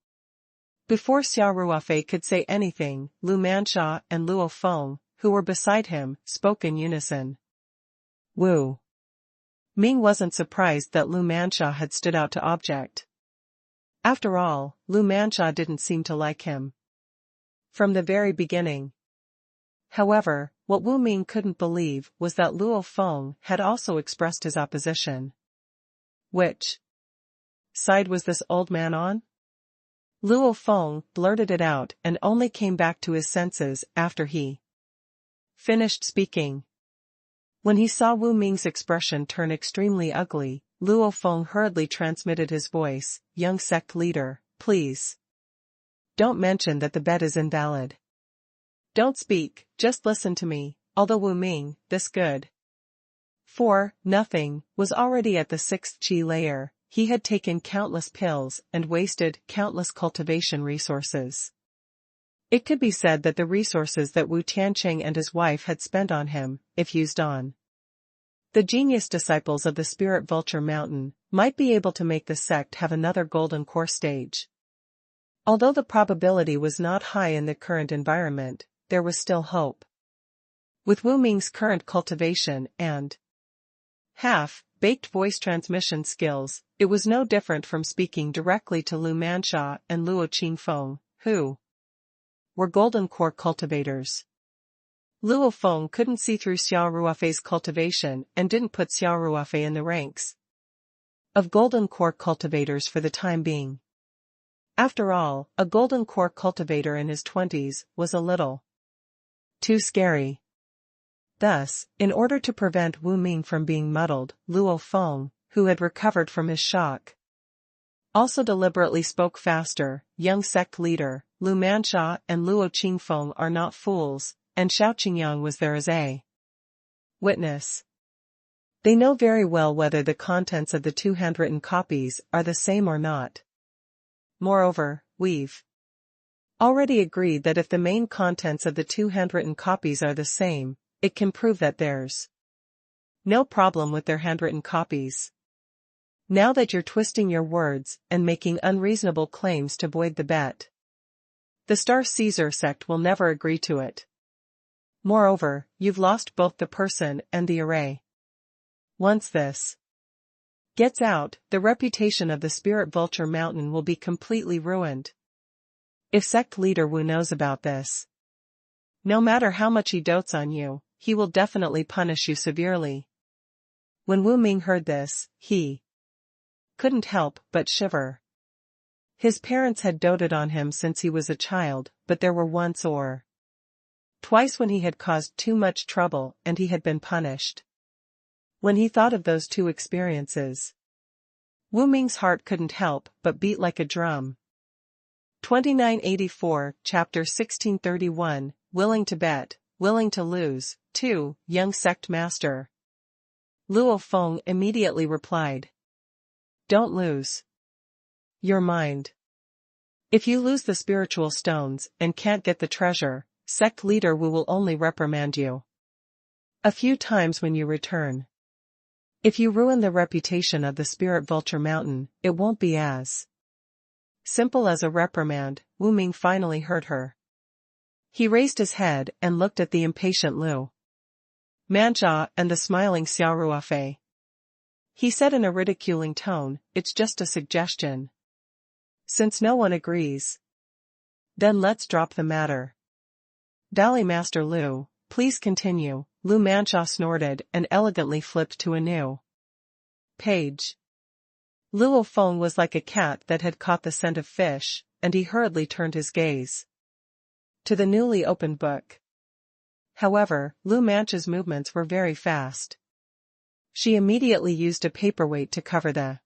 A: Before Xia Ruofei could say anything, Lu Manxia and Luo Feng, who were beside him, spoke in unison. Wu Ming wasn't surprised that Lu Manxia had stood out to object. After all, Lu Manxia didn't seem to like him from the very beginning. However, what Wu Ming couldn't believe was that Luo Feng had also expressed his opposition. Which side was this old man on? Luo Feng blurted it out and only came back to his senses after he finished speaking. When he saw Wu Ming's expression turn extremely ugly, Luo Feng hurriedly transmitted his voice, young sect leader, please don't mention that the bet is invalid. Don't speak, just listen to me, although Wu Ming, this good for nothing, was already at the 6th Qi layer, he had taken countless pills and wasted countless cultivation resources. It could be said that the resources that Wu Tiancheng and his wife had spent on him, if used on the genius disciples of the Spirit Vulture Mountain, might be able to make the sect have another golden core stage. Although the probability was not high in the current environment, there was still hope. With Wu Ming's current cultivation and half-baked voice transmission skills, it was no different from speaking directly to Lu Manxia and Luo Qingfeng, who were golden core cultivators. Luo Feng couldn't see through Xia Ruofei's cultivation and didn't put Xia Ruofei in the ranks of golden core cultivators for the time being. After all, a golden core cultivator in his 20s was a little too scary. Thus, in order to prevent Wu Ming from being muddled, Luo Feng, who had recovered from his shock, also deliberately spoke faster. Young sect leader, Lu Manxia and Luo Qingfeng are not fools, and Shao Qingyang was there as a witness. They know very well whether the contents of the two handwritten copies are the same or not. Moreover, we've already agreed that if the main contents of the two handwritten copies are the same, it can prove that there's no problem with their handwritten copies. Now that you're twisting your words and making unreasonable claims to void the bet, the Star Caesar sect will never agree to it. Moreover, you've lost both the person and the array. Once this gets out, the reputation of the Spirit Vulture Mountain will be completely ruined. If sect leader Wu knows about this, no matter how much he dotes on you, he will definitely punish you severely. When Wu Ming heard this, he couldn't help but shiver. His parents had doted on him since he was a child, but there were once or twice when he had caused too much trouble and he had been punished. When he thought of those two experiences, Wu Ming's heart couldn't help but beat like a drum. 2984, Chapter 1631, Willing to Bet, Willing to Lose, 2, Young Sect Master. Luo Feng immediately replied. Don't lose your mind. If you lose the spiritual stones and can't get the treasure, sect leader Wu will only reprimand you a few times when you return. If you ruin the reputation of the Spirit Vulture Mountain, it won't be as simple as a reprimand. Wu Ming finally heard her. He raised his head and looked at the impatient Lu Manjia and the smiling Xia Ruofei. He said in a ridiculing tone, it's just a suggestion. Since no one agrees, then let's drop the matter. Dali Master Lu, please continue. Lu Manjia snorted and elegantly flipped to a new page. Luo Feng was like a cat that had caught the scent of fish, and he hurriedly turned his gaze to the newly opened book. However, Lu Manjia's movements were very fast. She immediately used a paperweight to cover the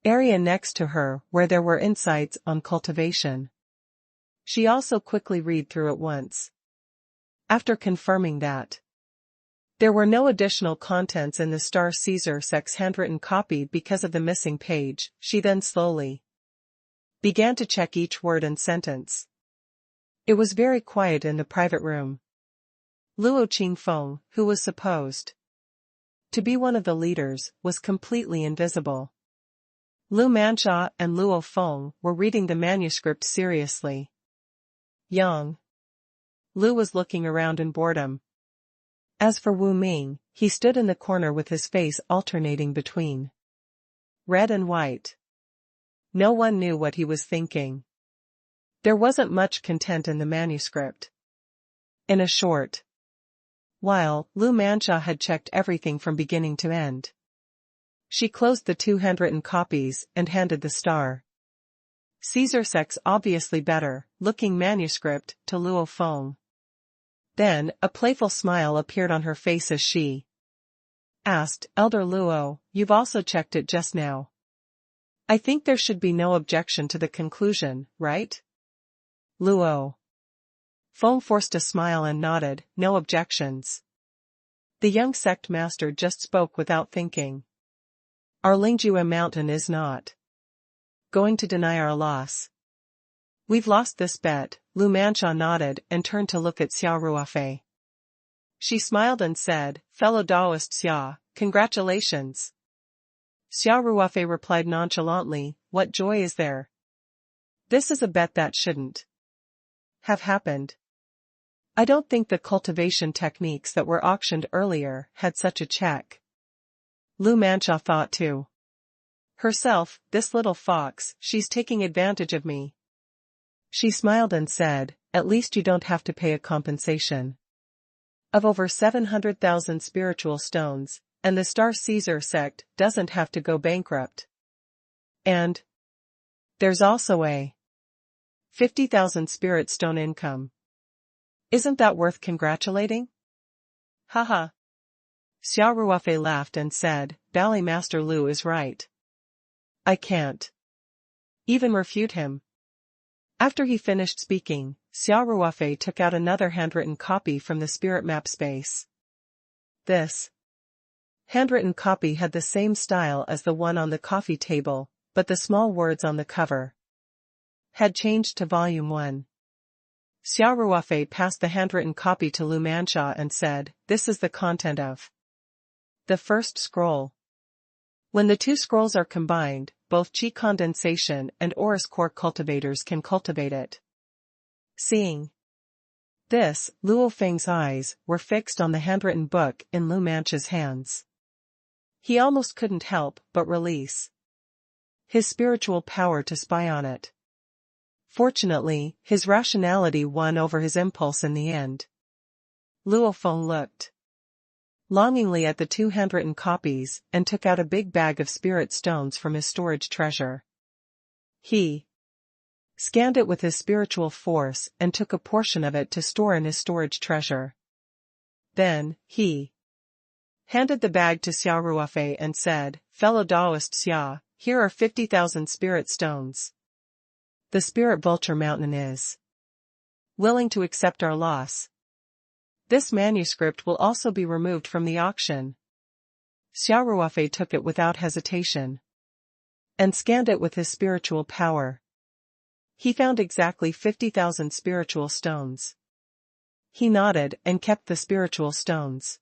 A: area next to her where there were insights on cultivation. She also quickly read through it once. After confirming that there were no additional contents in the Star Caesar Sec's handwritten copy because of the missing page, she then slowly began to check each word and sentence. It was very quiet in the private room. Luo Qingfeng, who was supposed to be one of the leaders, was completely invisible. Lu Manjia and Luo Feng were reading the manuscript seriously. Yang Lu was looking around in boredom. As for Wu Ming, he stood in the corner with his face alternating between red and white. No one knew what he was thinking. There wasn't much content in the manuscript. In a short while, Lu Manjia had checked everything from beginning to end. She closed the two handwritten copies and handed the Star Caesar Sec's obviously better-looking manuscript to Luo Feng. Then, a playful smile appeared on her face as she asked, Elder Luo, you've also checked it just now. I think there should be no objection to the conclusion, right? Luo Feng forced a smile and nodded, no objections. The young sect master just spoke without thinking. Our Lingjue Mountain is not going to deny our loss. We've lost this bet. Lu Manjia nodded and turned to look at Xia Ruofei. She smiled and said, Fellow Taoist Xia, congratulations. Xia Ruofei replied nonchalantly, what joy is there? This is a bet that shouldn't have happened. I don't think the cultivation techniques that were auctioned earlier had such a check. Lu Manjia thought to herself, this little fox, she's taking advantage of me. She smiled and said, at least you don't have to pay a compensation of over 700,000 spiritual stones, and the Star Caesar sect doesn't have to go bankrupt. And there's also a 50,000 spirit stone income. Isn't that worth congratulating? Haha. Xia Ruofei laughed and said, Bally Master Lu is right. I can't even refute him. After he finished speaking, Xia Ruofei took out another handwritten copy from the spirit map space. This handwritten copy had the same style as the one on the coffee table, but the small words on the cover had changed to Volume 1. Xia Ruofei passed the handwritten copy to Lu Manjia and said, this is the content of the first scroll. When the two scrolls are combined, both qi condensation and Aurus core cultivators can cultivate it. Seeing this, Luo Feng's eyes were fixed on the handwritten book in Lu Manjia's hands. He almost couldn't help but release his spiritual power to spy on it. Fortunately, his rationality won over his impulse in the end. Luo Feng looked longingly at the two handwritten copies and took out a big bag of spirit stones from his storage treasure. He scanned it with his spiritual force and took a portion of it to store in his storage treasure. Then, he handed the bag to Xia Ruofei and said, "Fellow Taoist Xia, here are 50,000 spirit stones. The spirit vulture mountain is willing to accept our loss. This manuscript will also be removed from the auction." Xia Ruofei took it without hesitation and scanned it with his spiritual power. He found exactly 50,000 spiritual stones. He nodded and kept the spiritual stones.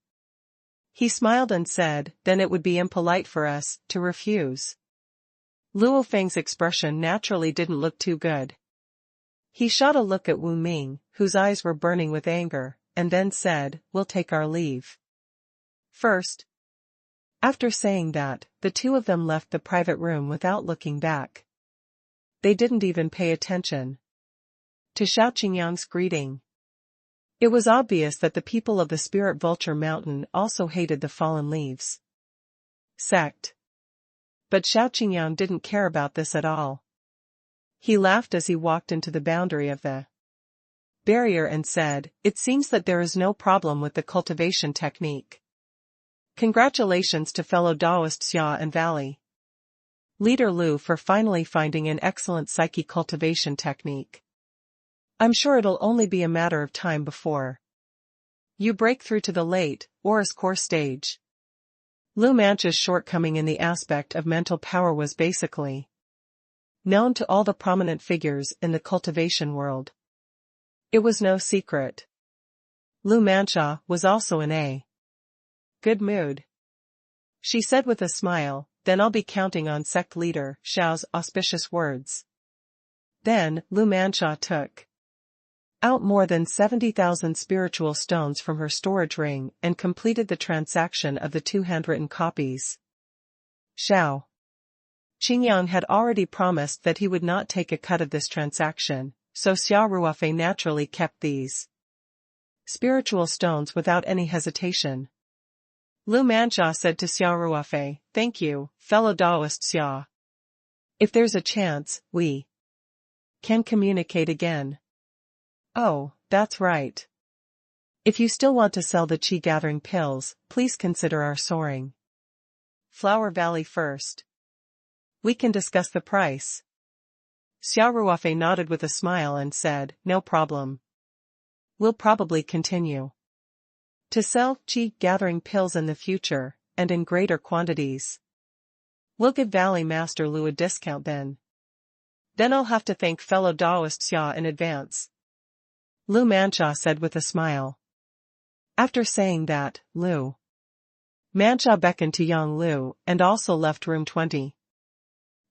A: He smiled and said, "Then it would be impolite for us to refuse." Luo Feng's expression naturally didn't look too good. He shot a look at Wu Ming, whose eyes were burning with anger, and then said, "We'll take our leave first." After saying that, the two of them left the private room without looking back. They didn't even pay attention to Xiao Qingyang's greeting. It was obvious that the people of the Spirit Vulture Mountain also hated the Fallen Leaves sect. But Xiao Qingyang didn't care about this at all. He laughed as he walked into the boundary of the barrier and said, "It seems that there is no problem with the cultivation technique. Congratulations to fellow Taoist Xia and Valley leader Lu for finally finding an excellent psyche cultivation technique. I'm sure it'll only be a matter of time before you break through to the late, Oris core stage." Lu Mancha's shortcoming in the aspect of mental power was basically known to all the prominent figures in the cultivation world. It was no secret. Lu Mancha was also in a good mood. She said with a smile, "Then I'll be counting on sect leader Xiao's auspicious words." Then, Lu Mancha took out more than 70,000 spiritual stones from her storage ring and completed the transaction of the 2 handwritten copies. Xiao Qingyang had already promised that he would not take a cut of this transaction, so Xia Ruofei naturally kept these spiritual stones without any hesitation. Lu Mancha said to Xia Ruofei, "Thank you, fellow Taoist Xia. If there's a chance, we can communicate again." "Oh, that's right. If you still want to sell the Qi gathering pills, please consider our soaring Flower Valley first. We can discuss the price." Xia Ruofei nodded with a smile and said, "No problem. We'll probably continue to sell Qi gathering pills in the future, and in greater quantities. We'll give Valley Master Lu a discount then. Then I'll have to thank fellow Taoist Xia in advance." Lu Mancha said with a smile. After saying that, Lu Mancha beckoned to Yang Lu and also left room 20.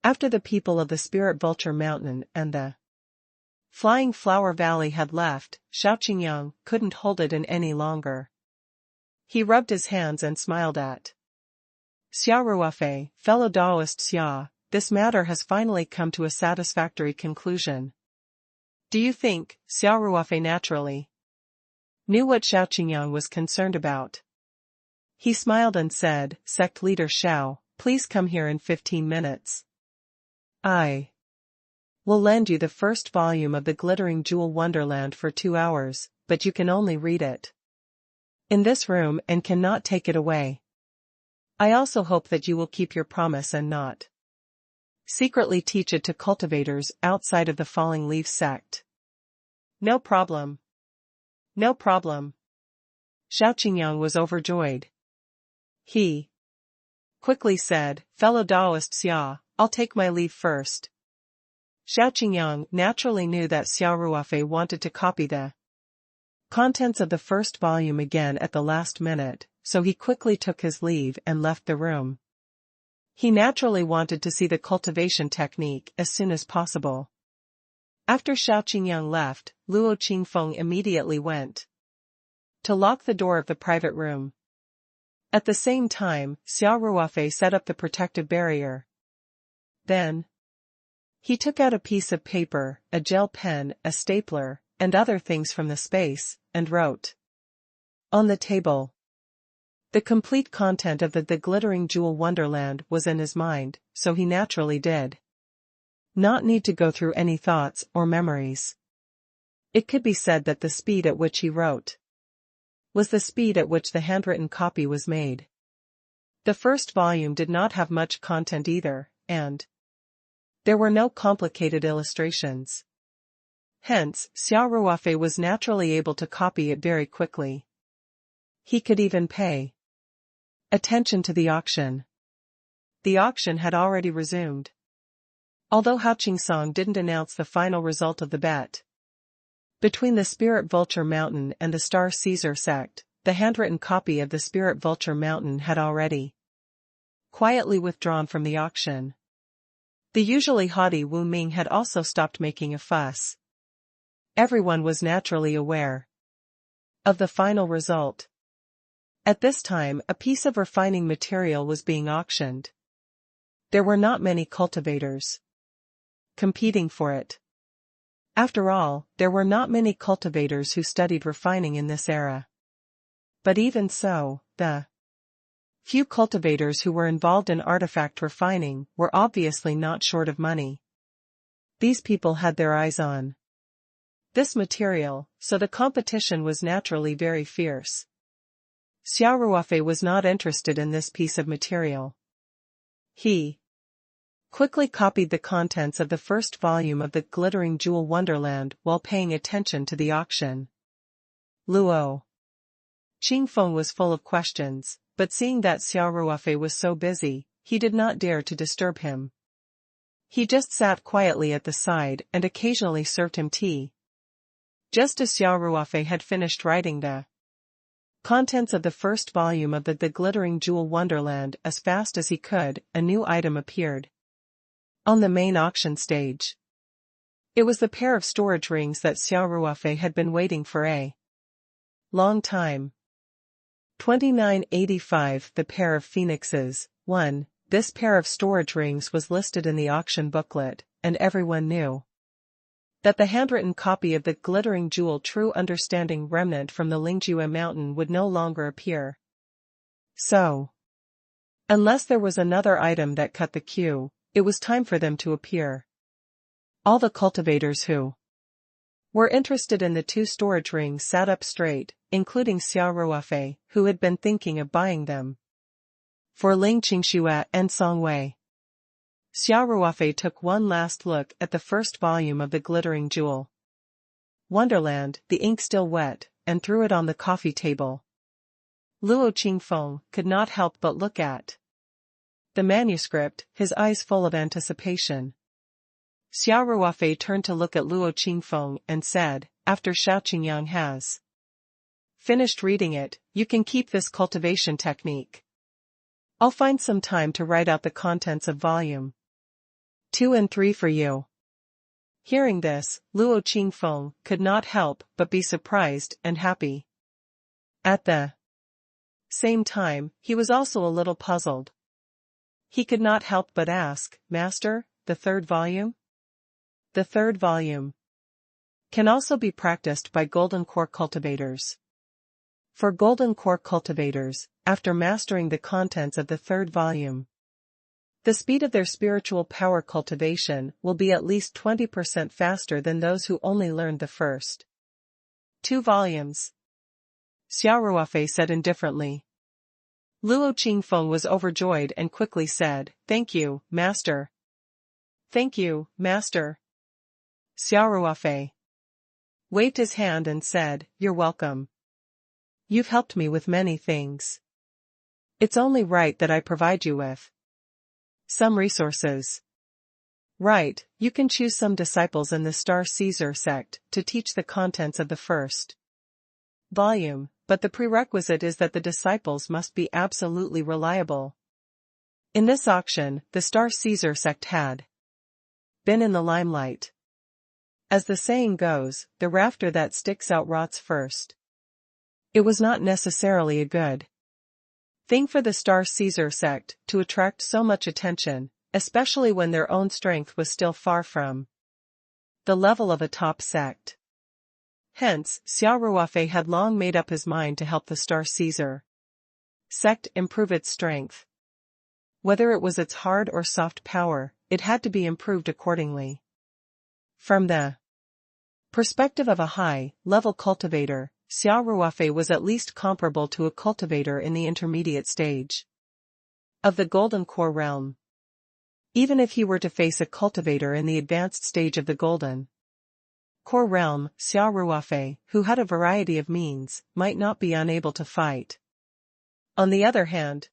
A: After the people of the Spirit Vulture Mountain and the Flying Flower Valley had left, Xiao Qingyang couldn't hold it in any longer. He rubbed his hands and smiled at Xia Ruofei, "Fellow Taoist Xia, this matter has finally come to a satisfactory conclusion. Do you think?" Xia Ruofei naturally knew what Xiao Qingyang was concerned about. He smiled and said, "Sect leader Xiao, please come here in 15 minutes. I will lend you the first volume of the Glittering Jewel Wonderland for 2 hours, but you can only read it in this room and cannot take it away. I also hope that you will keep your promise and not secretly teach it to cultivators outside of the Falling Leaf sect." "No problem. No problem." Xiao Qingyang was overjoyed. He quickly said, "Fellow Taoist Xia, I'll take my leave first." Xiao Qingyang naturally knew that Xia Ruofei wanted to copy the contents of the first volume again at the last minute, so he quickly took his leave and left the room. He naturally wanted to see the cultivation technique as soon as possible. After Xiao Qingyang left, Luo Qingfeng immediately went to lock the door of the private room. At the same time, Xia Ruofei set up the protective barrier. Then he took out a piece of paper, a gel pen, a stapler, and other things from the space, and wrote on the table. The complete content of the Glittering Jewel Wonderland was in his mind, so he naturally did not need to go through any thoughts or memories. It could be said that the speed at which he wrote was the speed at which the handwritten copy was made. The first volume did not have much content either, and there were no complicated illustrations. Hence, Xia Ruofei was naturally able to copy it very quickly. He could even pay attention to the auction. The auction had already resumed. Although Hao Qingsong didn't announce the final result of the bet between the Spirit Vulture Mountain and the Star Caesar sect, the handwritten copy of the Spirit Vulture Mountain had already quietly withdrawn from the auction. The usually haughty Wu Ming had also stopped making a fuss. Everyone was naturally aware of the final result. At this time, a piece of refining material was being auctioned. There were not many cultivators competing for it. After all, there were not many cultivators who studied refining in this era. But even so, the few cultivators who were involved in artifact refining were obviously not short of money. These people had their eyes on this material, so the competition was naturally very fierce. Xia Ruofei was not interested in this piece of material. He quickly copied the contents of the first volume of the Glittering Jewel Wonderland while paying attention to the auction. Luo Qingfeng was full of questions, but seeing that Xia Ruofei was so busy, he did not dare to disturb him. He just sat quietly at the side and occasionally served him tea. Just as Xia Ruofei had finished writing the contents of the first volume of the Glittering Jewel Wonderland as fast as he could, a new item appeared on the main auction stage. It was the pair of storage rings that Xia Ruofei had been waiting for a long time. 2985 The pair of phoenixes. 1. This pair of storage rings was listed in the auction booklet, and everyone knew that the handwritten copy of the Glittering Jewel True Understanding remnant from the Lingjue Mountain would no longer appear. So, unless there was another item that cut the queue, it was time for them to appear. All the cultivators who were interested in the two storage rings sat up straight, including Xia Ruofei, who had been thinking of buying them for Ling Qingxue and Song Wei. Xia Ruofei took one last look at the first volume of the Glittering Jewel Wonderland, the ink still wet, and threw it on the coffee table. Luo Qingfeng could not help but look at the manuscript, his eyes full of anticipation. Xia Ruofei turned to look at Luo Qingfeng and said, after Shao Qingyang has finished reading it, you can keep this cultivation technique. I'll find some time to write out the contents of volume 2 and 3 for you. Hearing this, Luo Qingfeng could not help but be surprised and happy. At the same time, he was also a little puzzled. He could not help but ask, Master, the third volume? The third volume can also be practiced by golden core cultivators. For golden core cultivators, after mastering the contents of the third volume, the speed of their spiritual power cultivation will be at least 20% faster than those who only learned the first 2 volumes. Xia Ruofei said indifferently. Luo Qingfeng was overjoyed and quickly said, Thank you, Master. Thank you, Master. Xia Ruofei waved his hand and said, You're welcome. You've helped me with many things. It's only right that I provide you with some resources. Right, you can choose some disciples in the Star Caesar sect to teach the contents of the first volume, but the prerequisite is that the disciples must be absolutely reliable. In this auction, the Star Caesar sect had been in the limelight. As the saying goes, the rafter that sticks out rots first. It was not necessarily a good thing for the Star Caesar sect to attract so much attention, especially when their own strength was still far from the level of a top sect. Hence, Xia Ruofei had long made up his mind to help the Star Caesar sect improve its strength. Whether it was its hard or soft power, it had to be improved accordingly. From the perspective of a high-level cultivator, Xia Ruofei was at least comparable to a cultivator in the intermediate stage. of the Golden Core realm. Even if he were to face a cultivator in the advanced stage of the Golden Core realm, Xia Ruofei, who had a variety of means, might not be unable to fight. On the other hand,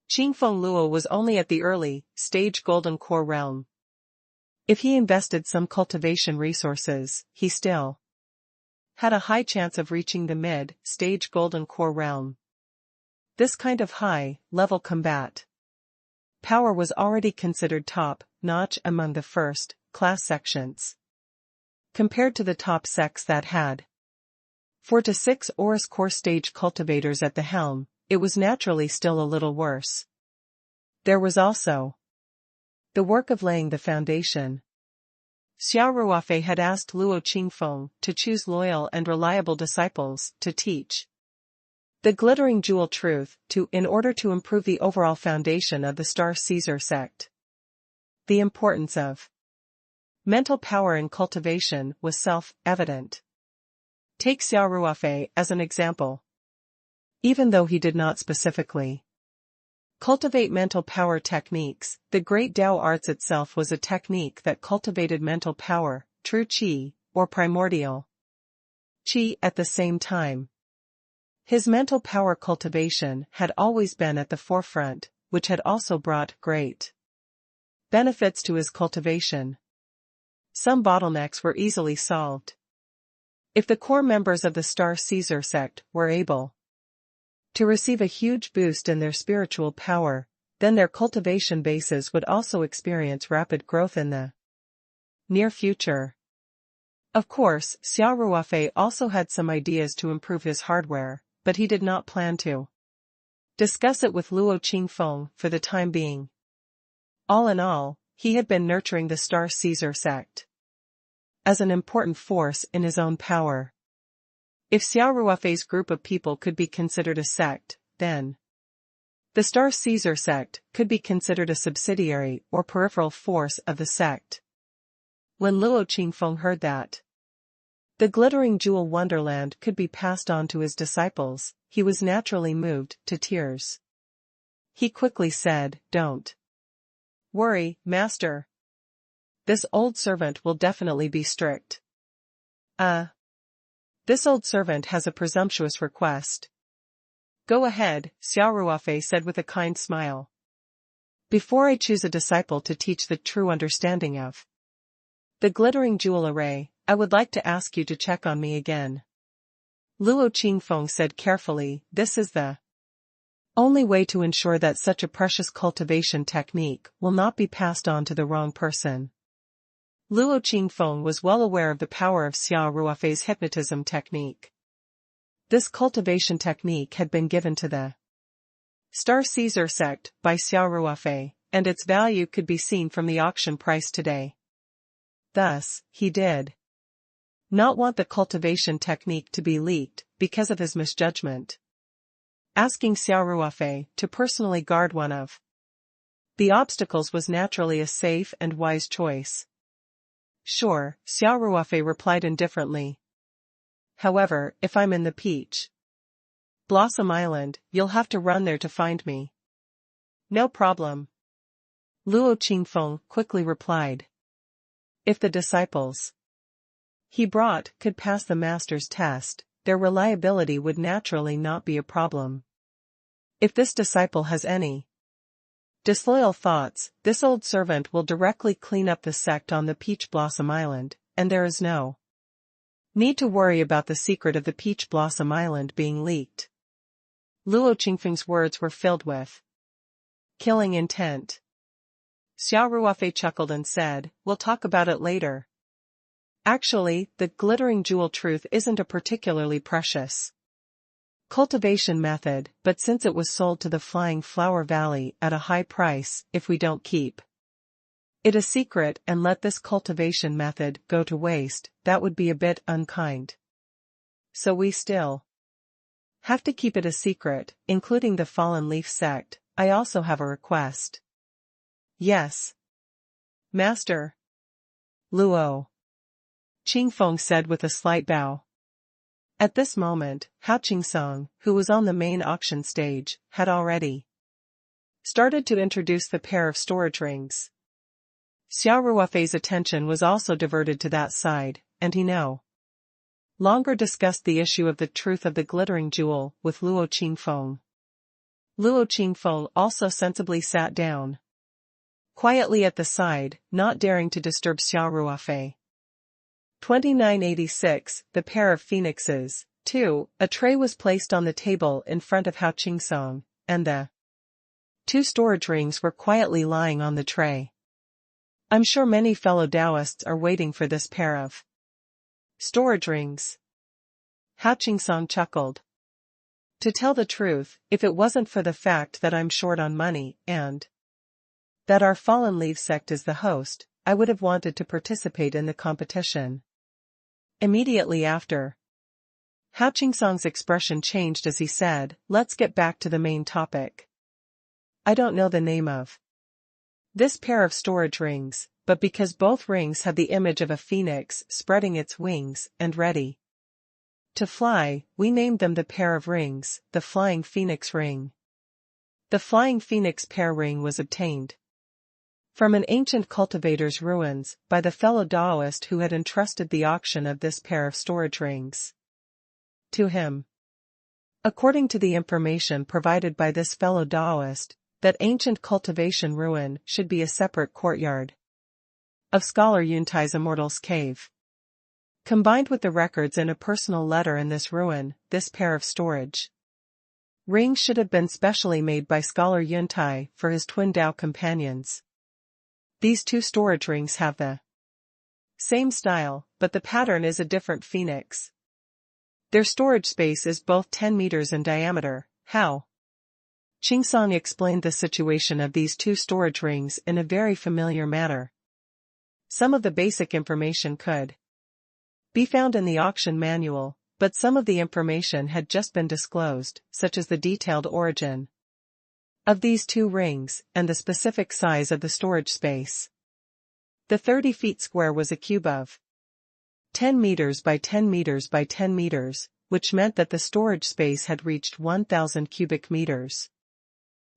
A: Qingfeng Luo was only at the early stage Golden Core realm. If he invested some cultivation resources, he still had a high chance of reaching the mid-stage Golden Core realm. This kind of high-level combat power was already considered top-notch among the first-class sections. Compared to the top sects that had 4 to 6 Oris Core stage cultivators at the helm, it was naturally still a little worse. There was also the work of laying the foundation. Xia Ruofei had asked Luo Qingfeng to choose loyal and reliable disciples to teach the glittering jewel truth in order to improve the overall foundation of the Star Caesar sect. The importance of mental power in cultivation was self-evident. Take Xia Ruofei as an example. Even though he did not specifically cultivate mental power techniques, the great Tao arts itself was a technique that cultivated mental power, true qi, or primordial qi at the same time. His mental power cultivation had always been at the forefront, which had also brought great benefits to his cultivation. Some bottlenecks were easily solved. If the core members of the Star Caesar sect were able to receive a huge boost in their spiritual power, then their cultivation bases would also experience rapid growth in the near future. Of course, Xia Ruofei also had some ideas to improve his hardware, but he did not plan to discuss it with Luo Qingfeng for the time being. All in all, he had been nurturing the Star Caesar sect as an important force in his own power. If Xia Ruofei's group of people could be considered a sect, then the Star Caesar sect could be considered a subsidiary or peripheral force of the sect. When Luo Qingfeng heard that the glittering jewel wonderland could be passed on to his disciples, he was naturally moved to tears. He quickly said, "Don't worry, master. This old servant will definitely be strict." This old servant has a presumptuous request. "Go ahead," Xia Ruofei said with a kind smile. "Before I choose a disciple to teach the true understanding of the glittering jewel array, I would like to ask you to check on me again." Luo Qingfeng said carefully, "This is the only way to ensure that such a precious cultivation technique will not be passed on to the wrong person." Luo Qingfeng was well aware of the power of Xia Ruofei's hypnotism technique. This cultivation technique had been given to the Star Caesar sect by Xia Ruofei, and its value could be seen from the auction price today. Thus, he did not want the cultivation technique to be leaked because of his misjudgment. Asking Xia Ruofei to personally guard one of the obstacles was naturally a safe and wise choice. "Sure," Xia Ruofei replied indifferently. "However, if I'm in the Peach Blossom Island, you'll have to run there to find me." "No problem," Luo Qingfeng quickly replied. If the disciples he brought could pass the master's test, their reliability would naturally not be a problem. If this disciple has any disloyal thoughts, this old servant will directly clean up the sect on the Peach Blossom Island, and there is no need to worry about the secret of the Peach Blossom Island being leaked. Luo Qingfeng's words were filled with killing intent. Xia Ruofei chuckled and said, "We'll talk about it later. Actually, the glittering jewel truth isn't a particularly precious cultivation method, but since it was sold to the Flying Flower Valley at a high price, if we don't keep it a secret and let this cultivation method go to waste, that would be a bit unkind. So we still have to keep it a secret, including the Fallen Leaf sect. I also have a request." "Yes, master," Luo Qingfeng said with a slight bow. At this moment, Hao Qingsong, who was on the main auction stage, had already started to introduce the pair of storage rings. Xia Ruofei's attention was also diverted to that side, and he no longer discussed the issue of the truth of the glittering jewel with Luo Qingfeng. Luo Qingfeng also sensibly sat down quietly at the side, not daring to disturb Xia Ruofei. 2986, the pair of phoenixes. 2. A tray was placed on the table in front of Hao Qingsong, and the 2 storage rings were quietly lying on the tray. I'm sure many fellow Taoists are waiting for this pair of storage rings. Hao Qingsong chuckled. To tell the truth, if it wasn't for the fact that I'm short on money, and that our Fallen Leaves sect is the host, I would have wanted to participate in the competition. Immediately after, Hao Qingsong's expression changed as he said, let's get back to the main topic. I don't know the name of this pair of storage rings, but because both rings have the image of a phoenix spreading its wings and ready to fly, we named them the pair of rings, the Flying Phoenix Ring. The Flying Phoenix pair ring was obtained from an ancient cultivator's ruins by the fellow Taoist who had entrusted the auction of this pair of storage rings to him. According to the information provided by this fellow Taoist, that ancient cultivation ruin should be a separate courtyard of scholar Yuntai's Immortal's Cave. Combined with the records in a personal letter in this ruin, this pair of storage rings should have been specially made by scholar Yuntai for his twin Tao companions. These 2 storage rings have the same style, but the pattern is a different phoenix. Their storage space is both 10 meters in diameter. Hao Qingsong explained the situation of these 2 storage rings in a very familiar manner. Some of the basic information could be found in the auction manual, but some of the information had just been disclosed, such as the detailed origin of these 2 rings and the specific size of the storage space. The 30 feet square was a cube of 10 meters by 10 meters by 10 meters, which meant that the storage space had reached 1,000 cubic meters.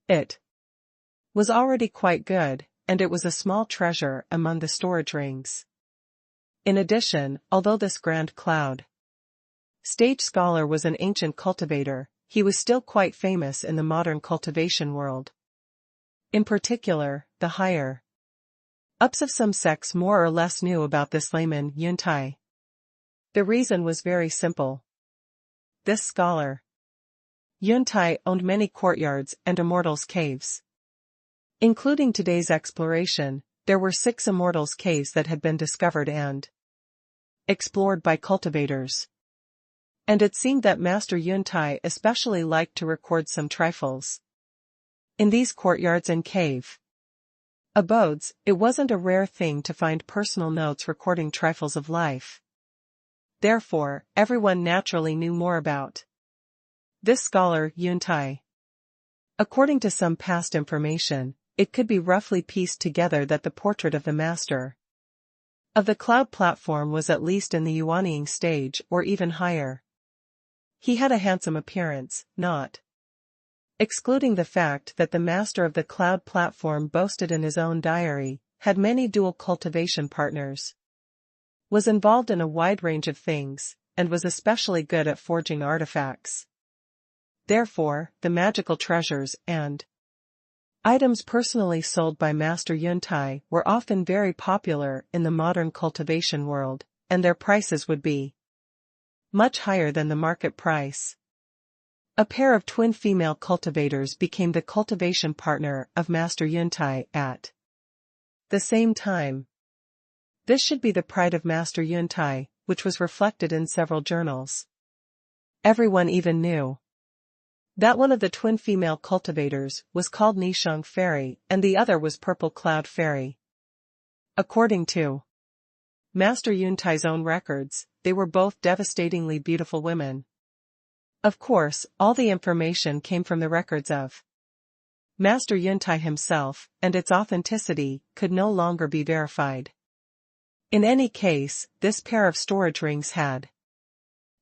A: It was already quite good, and it was a small treasure among the storage rings. In addition, although this grand cloud stage scholar was an ancient cultivator, he was still quite famous in the modern cultivation world. In particular, the higher ups of some sects more or less knew about this layman Yuntai. The reason was very simple. This scholar Yuntai owned many courtyards and immortals' caves. Including today's exploration, there were 6 immortals' caves that had been discovered and explored by cultivators. And it seemed that Master Yuntai especially liked to record some trifles in these courtyards and cave abodes. It wasn't a rare thing to find personal notes recording trifles of life. Therefore, everyone naturally knew more about this scholar Yuntai. According to some past information, it could be roughly pieced together that the portrait of the master of the cloud platform was at least in the Yuanying stage or even higher. He had a handsome appearance, not excluding the fact that the master of the cloud platform boasted in his own diary, had many dual cultivation partners, was involved in a wide range of things, and was especially good at forging artifacts. Therefore, the magical treasures and items personally sold by Master Yuntai were often very popular in the modern cultivation world, and their prices would be much higher than the market price. A pair of twin female cultivators became the cultivation partner of Master Yuntai at the same time. This should be the pride of Master Yuntai, which was reflected in several journals. Everyone even knew that one of the twin female cultivators was called Nishang Fairy and the other was Purple Cloud Fairy. According to Master Yuntai's own records, they were both devastatingly beautiful women. Of course, all the information came from the records of Master Yuntai himself, and its authenticity could no longer be verified. In any case, this pair of storage rings had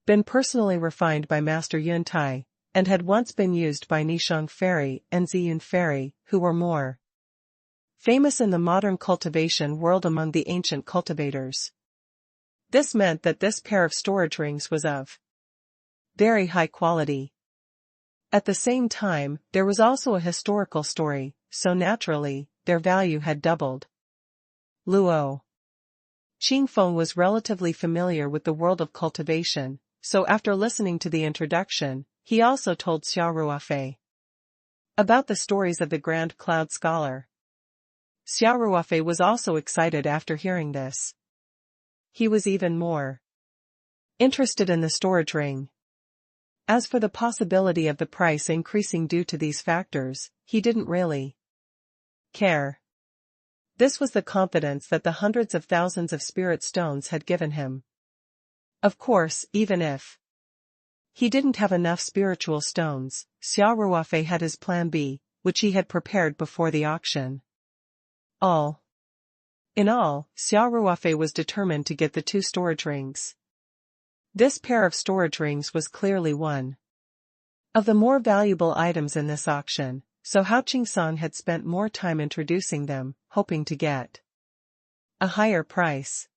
A: been personally refined by Master Yuntai, and had once been used by Nishang Fairy and Ziyun Fairy, who were more famous in the modern cultivation world among the ancient cultivators. This meant that this pair of storage rings was of very high quality. At the same time, there was also a historical story, so naturally, their value had doubled. Luo Qingfeng was relatively familiar with the world of cultivation, so after listening to the introduction, he also told Xia Ruofei about the stories of the Grand Cloud Scholar. Xia Ruofei was also excited after hearing this. He was even more interested in the storage ring. As for the possibility of the price increasing due to these factors, he didn't really care. This was the confidence that the hundreds of thousands of spirit stones had given him. Of course, even if he didn't have enough spiritual stones, Xia Ruofei had his plan B, which he had prepared before the auction. In all, Xia Ruofei was determined to get the 2 storage rings. This pair of storage rings was clearly one of the more valuable items in this auction, so Hao Qingsong had spent more time introducing them, hoping to get a higher price.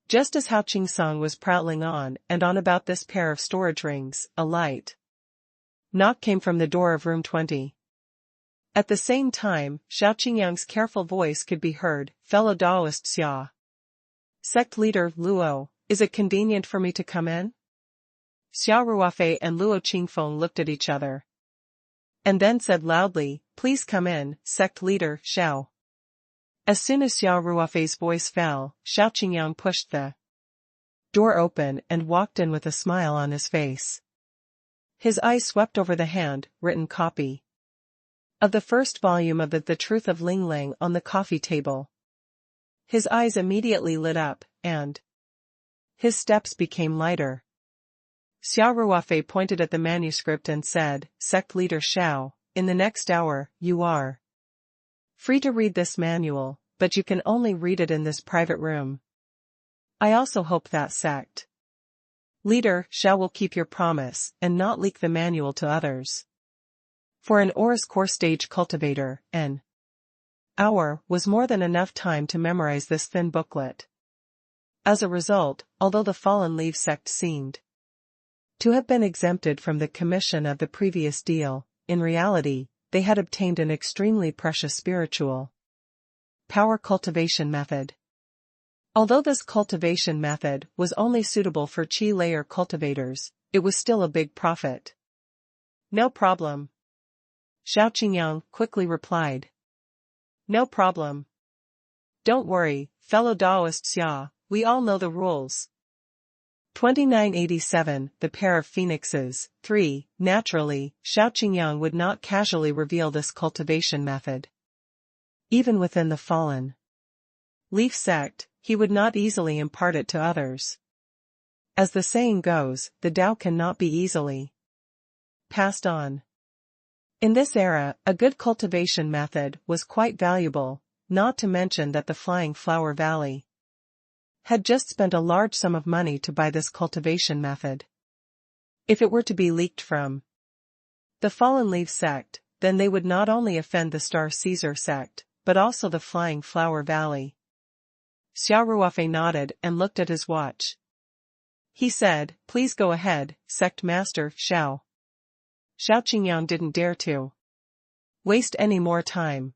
A: Just as Hao Qingsong was prattling on and on about this pair of storage rings, a light knock came from the door of room 20. At the same time, Xiao Qingyang's careful voice could be heard, "Fellow Taoist Xia. Sect leader Luo, is it convenient for me to come in?" Xia Ruofei and Luo Qingfeng looked at each other and then said loudly, "Please come in, sect leader Xiao." As soon as Xia Ruofei's voice fell, Xiao Qingyang pushed the door open and walked in with a smile on his face. His eyes swept over the hand-written copy of the first volume of The Truth of Ling Ling on the coffee table. His eyes immediately lit up, and his steps became lighter. Xia Ruofei pointed at the manuscript and said, "Sect leader Xiao, in the next hour, you are free to read this manual, but you can only read it in this private room. I also hope that sect leader Xiao will keep your promise and not leak the manual to others." For an Oris core stage cultivator, an hour was more than enough time to memorize this thin booklet. As a result, although the Fallen Leaf sect seemed to have been exempted from the commission of the previous deal, in reality, they had obtained an extremely precious spiritual power cultivation method. Although this cultivation method was only suitable for Qi layer cultivators, it was still a big profit. "No problem," Xiao Qingyang quickly replied. "No problem. Don't worry, fellow Taoist Xia, we all know the rules." 2987 The Pair of Phoenixes. 3. Naturally, Xiao Qingyang would not casually reveal this cultivation method. Even within the Fallen Leaf sect, he would not easily impart it to others. As the saying goes, the Tao cannot be easily passed on. In this era, a good cultivation method was quite valuable, not to mention that the Flying Flower Valley had just spent a large sum of money to buy this cultivation method. If it were to be leaked from the Fallen Leaf sect, then they would not only offend the Star Caesar sect, but also the Flying Flower Valley. Xia Ruofei nodded and looked at his watch. He said, "Please go ahead, sect master Xiao." Xiao Qingyang didn't dare to waste any more time.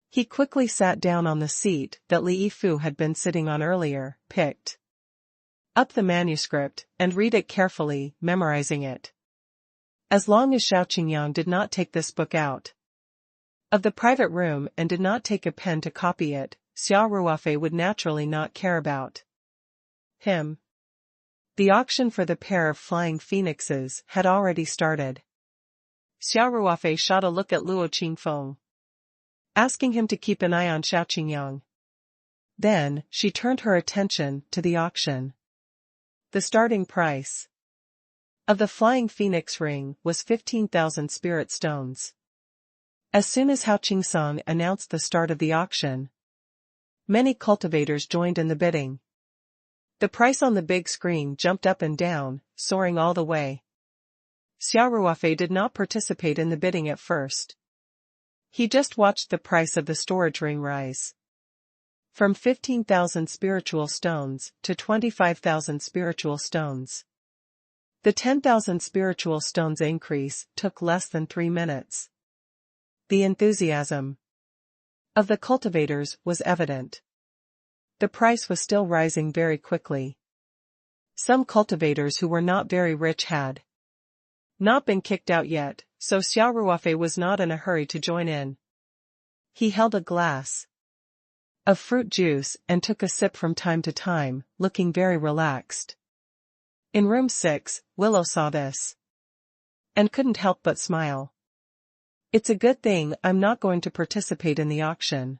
A: He quickly sat down on the seat that Li Yifu had been sitting on earlier, picked up the manuscript, and read it carefully, memorizing it. As long as Xiao Qingyang did not take this book out of the private room and did not take a pen to copy it, Xia Ruofei would naturally not care about him. The auction for the pair of flying phoenixes had already started. Xia Ruofei shot a look at Luo Qingfeng, asking him to keep an eye on Xiao Qingyang. Then, she turned her attention to the auction. The starting price of the Flying Phoenix ring was 15,000 spirit stones. As soon as Hao Qingsong announced the start of the auction, many cultivators joined in the bidding. The price on the big screen jumped up and down, soaring all the way. Xia Ruofei did not participate in the bidding at first. He just watched the price of the storage ring rise. From 15,000 spiritual stones to 25,000 spiritual stones. The 10,000 spiritual stones increase took less than 3 minutes. The enthusiasm of the cultivators was evident. The price was still rising very quickly. Some cultivators who were not very rich had not been kicked out yet, so Xia Ruofei was not in a hurry to join in. He held a glass of fruit juice and took a sip from time to time, looking very relaxed. In room 6, Willow saw this and couldn't help but smile. It's a good thing I'm not going to participate in the auction.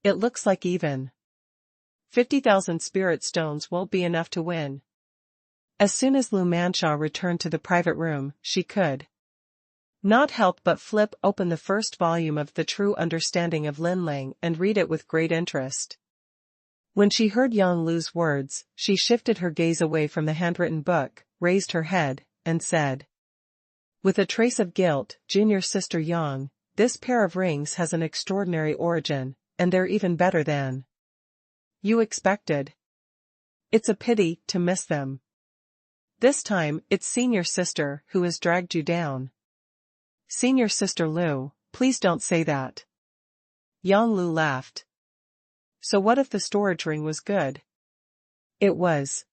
A: It looks like even 50,000 spirit stones won't be enough to win. As soon as Lu Mansha returned to the private room, she could not help but flip open the first volume of The True Understanding of Lin Lang and read it with great interest. When she heard Yang Lu's words, she shifted her gaze away from the handwritten book, raised her head, and said, with a trace of guilt, Junior Sister Yang, this pair of rings has an extraordinary origin, and they're even better than you expected. It's a pity to miss them. This time, it's Senior Sister who has dragged you down. Senior Sister Lu, please don't say that. Yang Lu laughed. So what if the storage ring was good? It was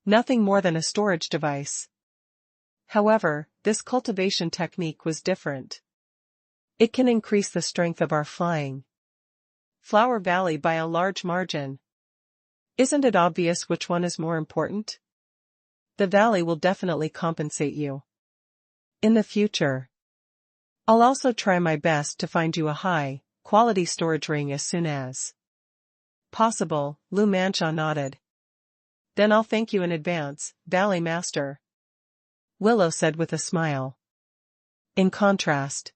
A: nothing more than a storage device. However, this cultivation technique was different. It can increase the strength of our flying Flower Valley by a large margin. Isn't it obvious which one is more important? The valley will definitely compensate you in the future. I'll also try my best to find you a high-quality storage ring as soon as possible, Lu Mansha nodded. Then I'll thank you in advance, Valley Master, Willow said with a smile. In contrast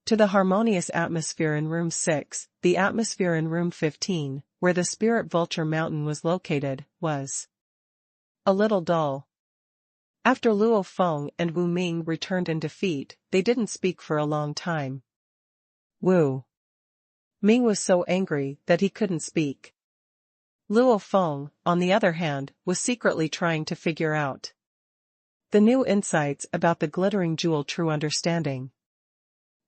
A: to the harmonious atmosphere in room 6, the atmosphere in room 15, where the Spirit Vulture Mountain was located, was a little dull. After Luo Feng and Wu Ming returned in defeat, they didn't speak for a long time. Wu Ming was so angry that he couldn't speak. Luo Feng, on the other hand, was secretly trying to figure out the new insights about the glittering jewel True Understanding.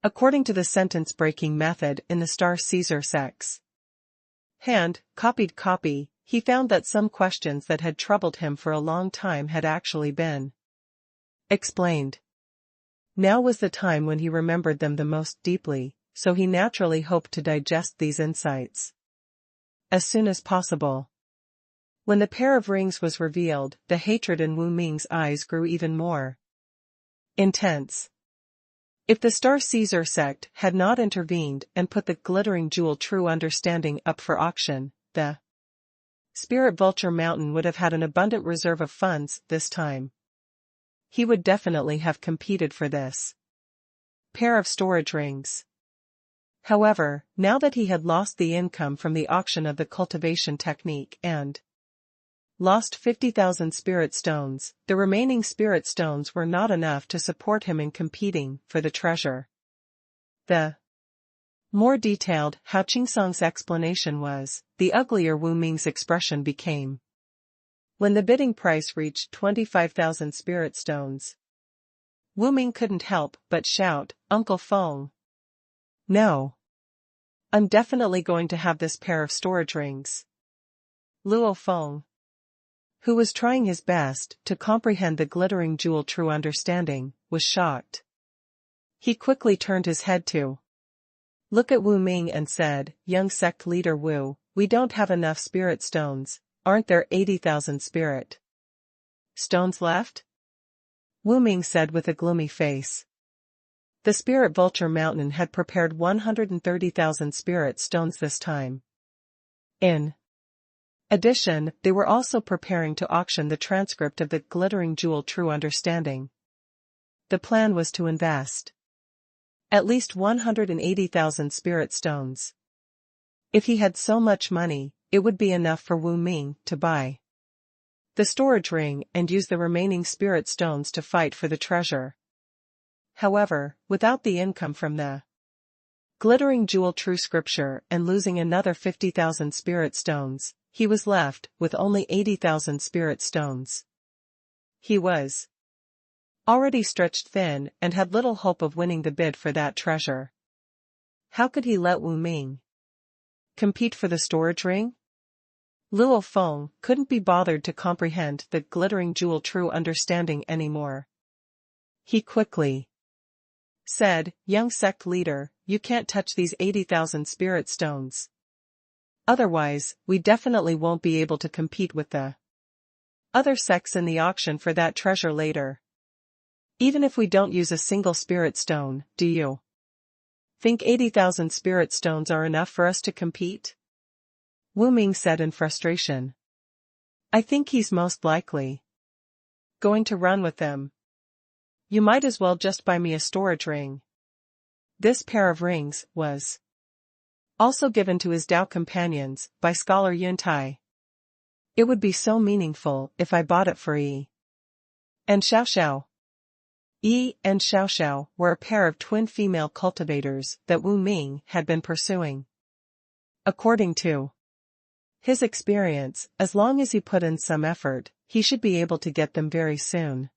A: According to the sentence-breaking method in the Star Caesar sex hand, copied copy, he found that some questions that had troubled him for a long time had actually been explained. Now was the time when he remembered them the most deeply, so he naturally hoped to digest these insights as soon as possible. When the pair of rings was revealed, the hatred in Wu Ming's eyes grew even more intense. If the Star Caesar sect had not intervened and put the glittering jewel True Understanding up for auction, the Spirit Vulture Mountain would have had an abundant reserve of funds this time. He would definitely have competed for this pair of storage rings. However, now that he had lost the income from the auction of the cultivation technique and lost 50,000 spirit stones, the remaining spirit stones were not enough to support him in competing for the treasure. The more detailed Hao Qingsong's explanation was, the uglier Wu Ming's expression became. When the bidding price reached 25,000 spirit stones, Wu Ming couldn't help but shout, Uncle Feng. No. I'm definitely going to have this pair of storage rings. Luo Feng, who was trying his best to comprehend the glittering jewel True Understanding, was shocked. He quickly turned his head to look at Wu Ming and said, Young sect leader Wu, we don't have enough spirit stones, aren't there 80,000 spirit stones left? Wu Ming said with a gloomy face. The Spirit Vulture Mountain had prepared 130,000 spirit stones this time. In addition, they were also preparing to auction the transcript of the glittering jewel True Understanding. The plan was to invest at least 180,000 spirit stones. If he had so much money, it would be enough for Wu Ming to buy the storage ring and use the remaining spirit stones to fight for the treasure. However, without the income from the glittering jewel true scripture and losing another 50,000 spirit stones, he was left with only 80,000 spirit stones. He was already stretched thin and had little hope of winning the bid for that treasure. How could he let Wu Ming compete for the storage ring? Luo Feng couldn't be bothered to comprehend the glittering jewel true understanding anymore. He quickly said, "Young sect leader, you can't touch these 80,000 spirit stones. Otherwise, we definitely won't be able to compete with the other sects in the auction for that treasure later. Even if we don't use a single spirit stone, do you think 80,000 spirit stones are enough for us to compete?" Wu Ming said in frustration. "I think he's most likely going to run with them. You might as well just buy me a storage ring." This pair of rings was also given to his Dao companions by scholar Yuntai. "It would be so meaningful if I bought it for Yi and Xiao Xiao." Yi and Xiao Xiao were a pair of twin female cultivators that Wu Ming had been pursuing. According to his experience, as long as he put in some effort, he should be able to get them very soon.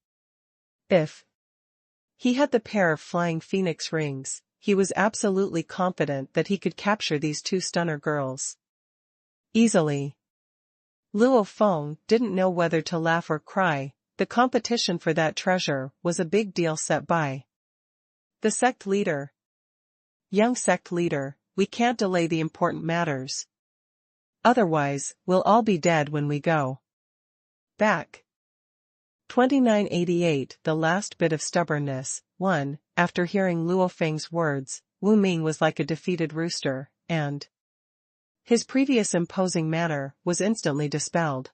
A: If he had the pair of flying phoenix rings, he was absolutely confident that he could capture these two stunner girls easily. Luo Feng didn't know whether to laugh or cry. The competition for that treasure was a big deal set by the sect leader. "Young sect leader, we can't delay the important matters. Otherwise, we'll all be dead when we go back." 2988 The last bit of stubbornness. 1. After hearing Luo Feng's words, Wu Ming was like a defeated rooster, and his previous imposing manner was instantly dispelled.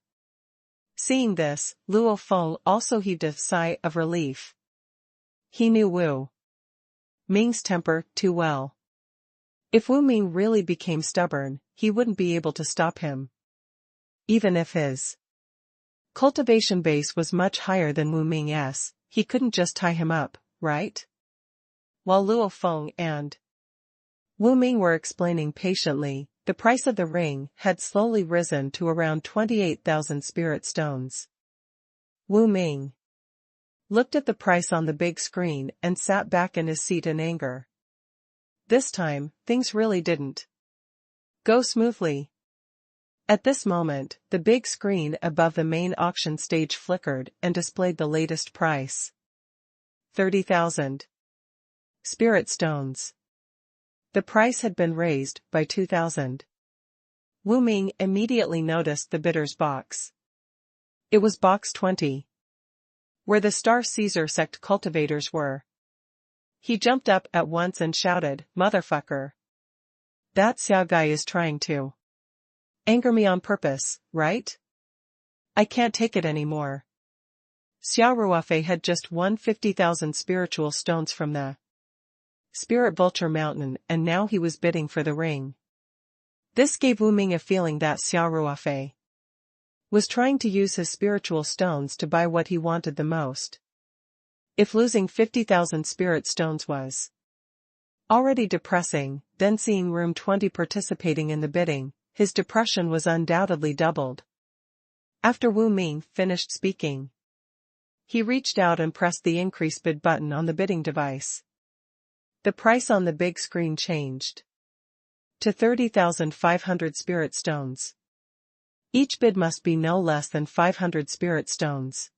A: Seeing this, Luo Feng also heaved a sigh of relief. He knew Wu Ming's temper too well. If Wu Ming really became stubborn, he wouldn't be able to stop him. Even if his cultivation base was much higher than Wu Ming's, he couldn't just tie him up, right? While Luo Feng and Wu Ming were explaining patiently, the price of the ring had slowly risen to around 28,000 spirit stones. Wu Ming looked at the price on the big screen and sat back in his seat in anger. This time, things really didn't go smoothly. At this moment, the big screen above the main auction stage flickered and displayed the latest price. 30,000 spirit stones. The price had been raised by 2,000. Wu Ming immediately noticed the bidder's box. It was box 20, where the Star Caesar sect cultivators were. He jumped up at once and shouted, "Motherfucker! That Xia guy is trying to anger me on purpose, right? I can't take it anymore." Xia Ruofei had just won 50,000 spiritual stones from the Spirit Vulture Mountain, and now he was bidding for the ring. This gave Wu Ming a feeling that Xia Ruofei was trying to use his spiritual stones to buy what he wanted the most. If losing 50,000 spirit stones was already depressing, then seeing Room 20 participating in the bidding, his depression was undoubtedly doubled. After Wu Ming finished speaking, he reached out and pressed the increase bid button on the bidding device. The price on the big screen changed to 30,500 spirit stones. Each bid must be no less than 500 spirit stones.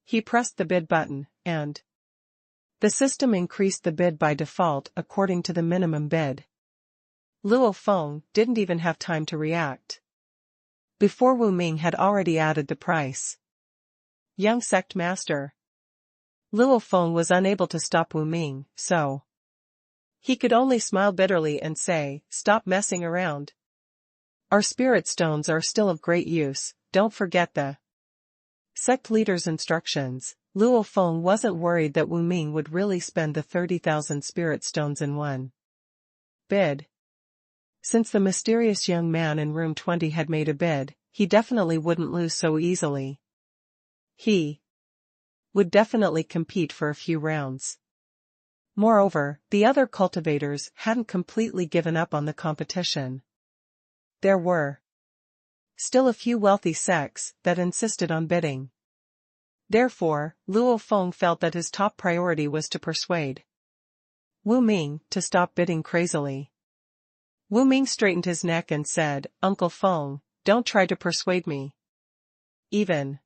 A: He pressed the bid button, and the system increased the bid by default according to the minimum bid. Luo Feng didn't even have time to react before Wu Ming had already added the price. "Young sect master." Luo Feng was unable to stop Wu Ming, so he could only smile bitterly and say, "Stop messing around. Our spirit stones are still of great use, don't forget the sect leader's instructions." Luo Feng wasn't worried that Wu Ming would really spend the 30,000 spirit stones in one bid. Since the mysterious young man in room 20 had made a bid, he definitely wouldn't lose so easily. He would definitely compete for a few rounds. Moreover, the other cultivators hadn't completely given up on the competition. There were still a few wealthy sects that insisted on bidding. Therefore, Luo Feng felt that his top priority was to persuade Wu Ming to stop bidding crazily. Wu Ming straightened his neck and said, "Uncle Feng, don't try to persuade me. Even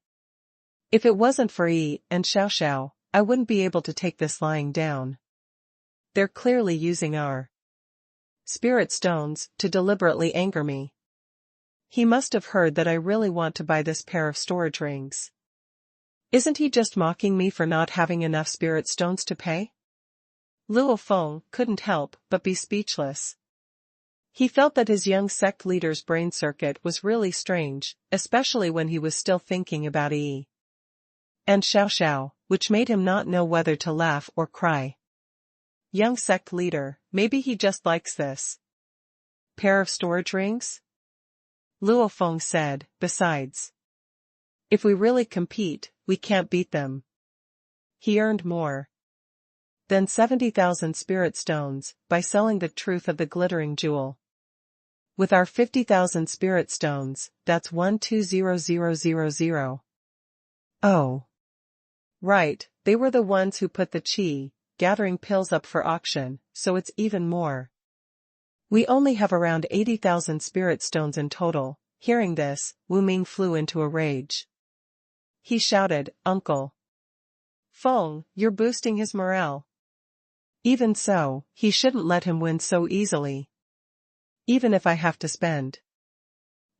A: if it wasn't for Yi and Xiao Xiao, I wouldn't be able to take this lying down. They're clearly using our spirit stones to deliberately anger me. He must have heard that I really want to buy this pair of storage rings. Isn't he just mocking me for not having enough spirit stones to pay?" Luo Feng couldn't help but be speechless. He felt that his young sect leader's brain circuit was really strange, especially when he was still thinking about Yi and Xiao Xiao, which made him not know whether to laugh or cry. Young sect leader, maybe he just likes this pair of storage rings? Luo Feng said, besides, if we really compete, we can't beat them. He earned more than 70,000 spirit stones by selling the truth of the glittering jewel. With our 50,000 spirit stones, that's 120000. Oh. Right, they were the ones who put the qi gathering pills up for auction, so it's even more. We only have around 80,000 spirit stones in total. Hearing this, Wu Ming flew into a rage. He shouted, "Uncle Feng, you're boosting his morale. Even so, he shouldn't let him win so easily. Even if I have to spend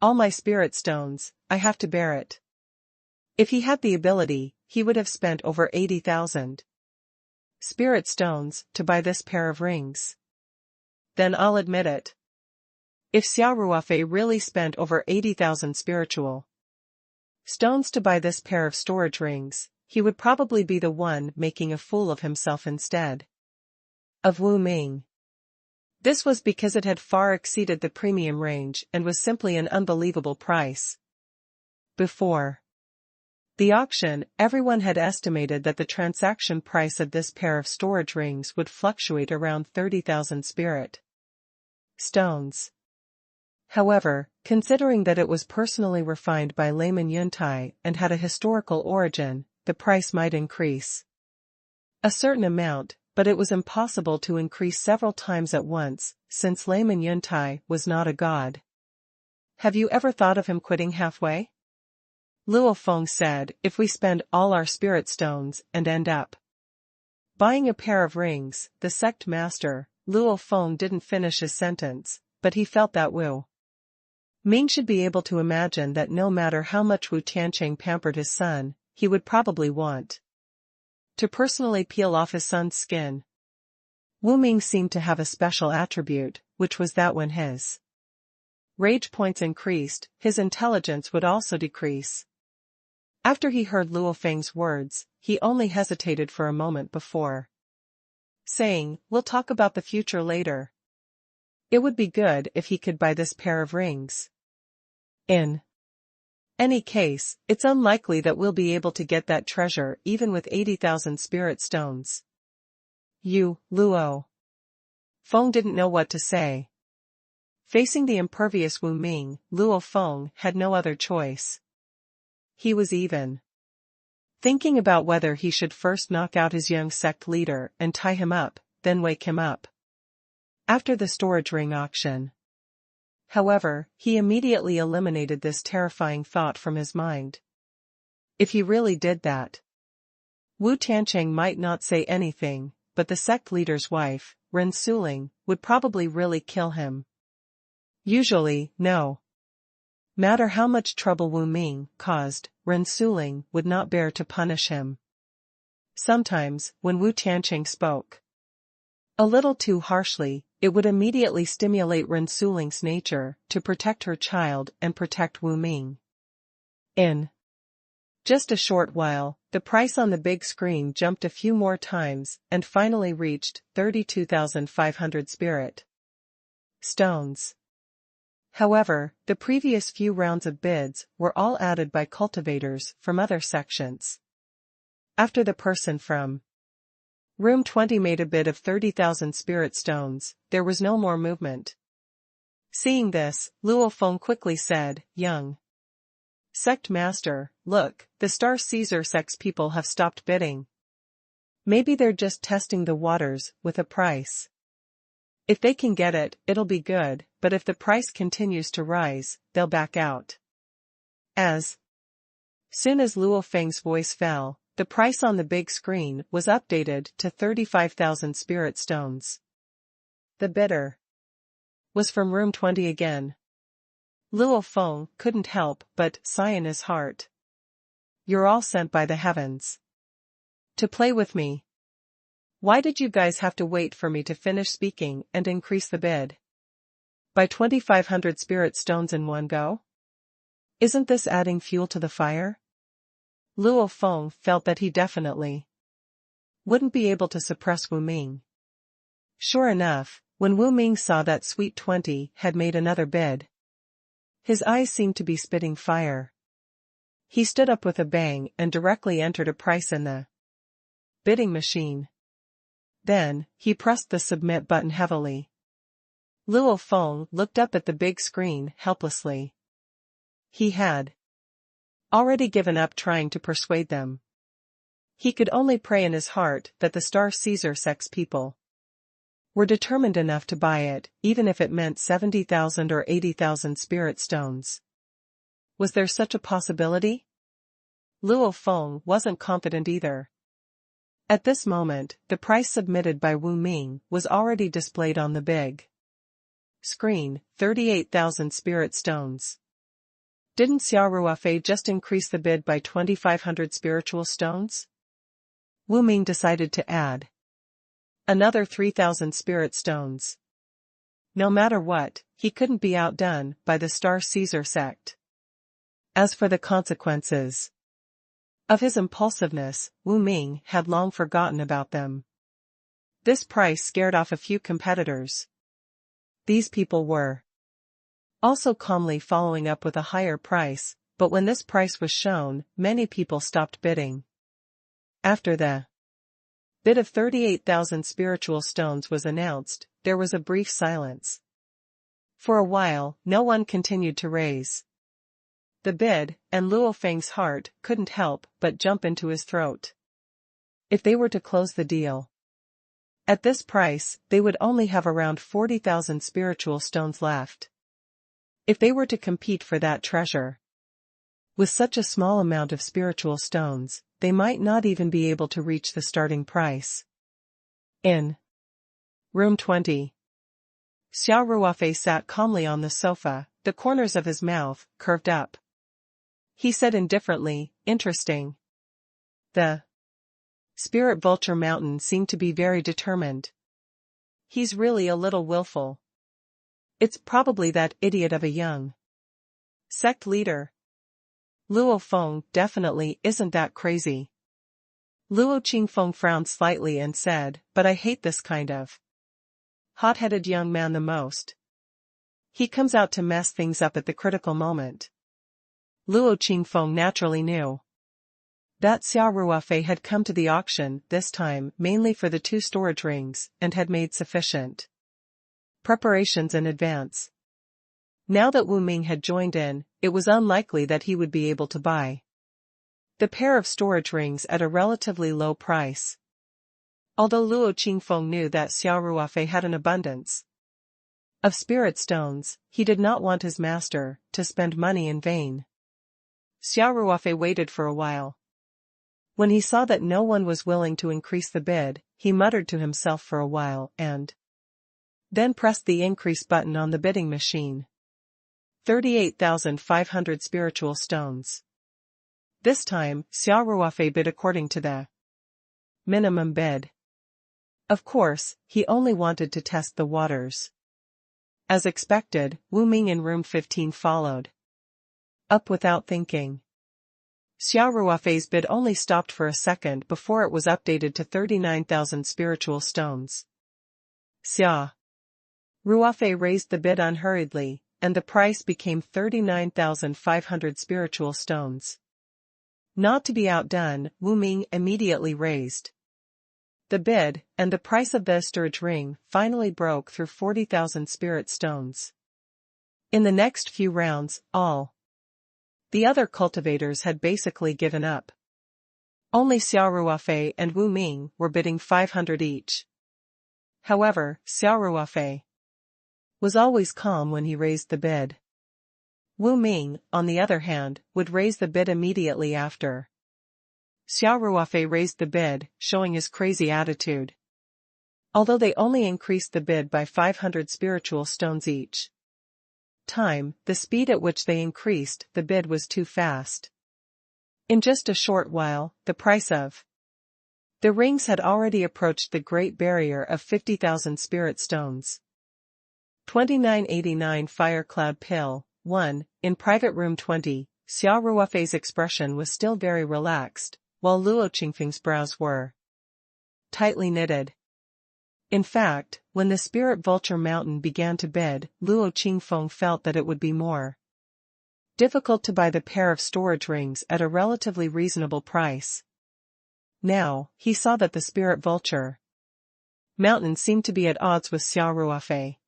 A: all my spirit stones, I have to bear it." If he had the ability, he would have spent over 80,000 spirit stones to buy this pair of rings. Then I'll admit it. If Xia Ruofei really spent over 80,000 spiritual stones to buy this pair of storage rings, he would probably be the one making a fool of himself instead of Wu Ming. This was because it had far exceeded the premium range and was simply an unbelievable price. Before the auction, everyone had estimated that the transaction price of this pair of storage rings would fluctuate around 30,000 spirit stones. However, considering that it was personally refined by layman Yuntai and had a historical origin, the price might increase a certain amount, but it was impossible to increase several times at once, since layman Yuntai was not a god. "Have you ever thought of him quitting halfway?" Luo Feng said, "If we spend all our spirit stones and end up buying a pair of rings," the sect master, Luo Feng didn't finish his sentence, but he felt that Wu Ming should be able to imagine that no matter how much Wu Tiancheng pampered his son, he would probably want to personally peel off his son's skin. Wu Ming seemed to have a special attribute, which was that when his rage points increased, his intelligence would also decrease. After he heard Luo Feng's words, he only hesitated for a moment before saying, "We'll talk about the future later. It would be good if he could buy this pair of rings. In any case, it's unlikely that we'll be able to get that treasure even with 80,000 spirit stones." Luo Feng didn't know what to say. Facing the impervious Wu Ming, Luo Feng had no other choice. He was even thinking about whether he should first knock out his young sect leader and tie him up, then wake him up after the storage ring auction. However, he immediately eliminated this terrifying thought from his mind. If he really did that, Wu Tiancheng might not say anything, but the sect leader's wife, Ren Suling, would probably really kill him. Usually, no matter how much trouble Wu Ming caused, Ren Suling would not bear to punish him. Sometimes, when Wu Tiancheng spoke a little too harshly, it would immediately stimulate Ren Suling's nature to protect her child and protect Wu Ming. In just a short while, the price on the big screen jumped a few more times and finally reached 32,500 spirit stones. However, the previous few rounds of bids were all added by cultivators from other sections. After the person from Room 20 made a bid of 30,000 spirit stones, there was no more movement. Seeing this, Luo Feng quickly said, "Young Sect Master, look, the Star Caesar sect's people have stopped bidding. Maybe they're just testing the waters with a price. If they can get it, it'll be good, but if the price continues to rise, they'll back out." As soon as Luo Feng's voice fell, the price on the big screen was updated to 35,000 spirit stones. The bidder was from Room 20 again. Luo Feng couldn't help but sigh in his heart. "You're all sent by the heavens to play with me. Why did you guys have to wait for me to finish speaking and increase the bid by 2,500 spirit stones in one go? Isn't this adding fuel to the fire?" Luo Feng felt that he definitely wouldn't be able to suppress Wu Ming. Sure enough, when Wu Ming saw that Sweet 20 had made another bid, his eyes seemed to be spitting fire. He stood up with a bang and directly entered a price in the bidding machine. Then, he pressed the submit button heavily. Luo Feng looked up at the big screen helplessly. He had already given up trying to persuade them. He could only pray in his heart that the Star Caesar sect's people were determined enough to buy it, even if it meant 70,000 or 80,000 spirit stones. Was there such a possibility? Luo Feng wasn't confident either. At this moment, the price submitted by Wu Ming was already displayed on the big screen, 38,000 spirit stones. Didn't Xia Ruofei just increase the bid by 2,500 spiritual stones? Wu Ming decided to add another 3,000 spirit stones. No matter what, he couldn't be outdone by the Star Caesar sect. As for the consequences of his impulsiveness, Wu Ming had long forgotten about them. This price scared off a few competitors. These people were also calmly following up with a higher price, but when this price was shown, many people stopped bidding. After the bid of 38,000 spiritual stones was announced, there was a brief silence. For a while, no one continued to raise the bid, and Luo Feng's heart couldn't help but jump into his throat. If they were to close the deal at this price, they would only have around 40,000 spiritual stones left. If they were to compete for that treasure with such a small amount of spiritual stones, they might not even be able to reach the starting price. In Room 20, Xia Ruofei sat calmly on the sofa, the corners of his mouth curved up. He said indifferently, "Interesting. The Spirit Vulture Mountain seemed to be very determined. He's really a little willful. It's probably that idiot of a young sect leader. Luo Feng definitely isn't that crazy." Luo Qingfeng frowned slightly and said, "But I hate this kind of hot-headed young man the most. He comes out to mess things up at the critical moment." Luo Qingfeng naturally knew that Xia Ruofei had come to the auction this time mainly for the 2 storage rings and had made sufficient preparations in advance. Now that Wu Ming had joined in, it was unlikely that he would be able to buy the pair of storage rings at a relatively low price. Although Luo Qingfeng knew that Xia Ruofei had an abundance of spirit stones, he did not want his master to spend money in vain. Xia Ruofei waited for a while. When he saw that no one was willing to increase the bid, he muttered to himself for a while and then pressed the increase button on the bidding machine. 38,500 spiritual stones. This time, Xia Ruofei bid according to the minimum bid. Of course, he only wanted to test the waters. As expected, Wu Ming in room 15 followed up without thinking. Xia Ruofei's bid only stopped for a second before it was updated to 39,000 spiritual stones. Xia Ruofei raised the bid unhurriedly, and the price became 39,500 spiritual stones. Not to be outdone, Wu Ming immediately raised the bid, and the price of the storage ring finally broke through 40,000 spirit stones. In the next few rounds, all the other cultivators had basically given up. Only Xia Ruofei and Wu Ming were bidding 500 each. However, Xia Ruofei was always calm when he raised the bid. Wu Ming, on the other hand, would raise the bid immediately after. Xia Ruofei raised the bid, showing his crazy attitude. Although they only increased the bid by 500 spiritual stones each time, the speed at which they increased the bid was too fast. In just a short while, the price of the rings had already approached the great barrier of 50,000 spirit stones. 2989 Fire Cloud Pill 1. In private room 20, Xia Ruofei's expression was still very relaxed, while Luo Qingfeng's brows were tightly knitted. In fact, when the spirit vulture mountain began to bid, Luo Qingfeng felt that it would be more difficult to buy the pair of storage rings at a relatively reasonable price. Now, he saw that the spirit vulture mountain seemed to be at odds with Xia Ruofei.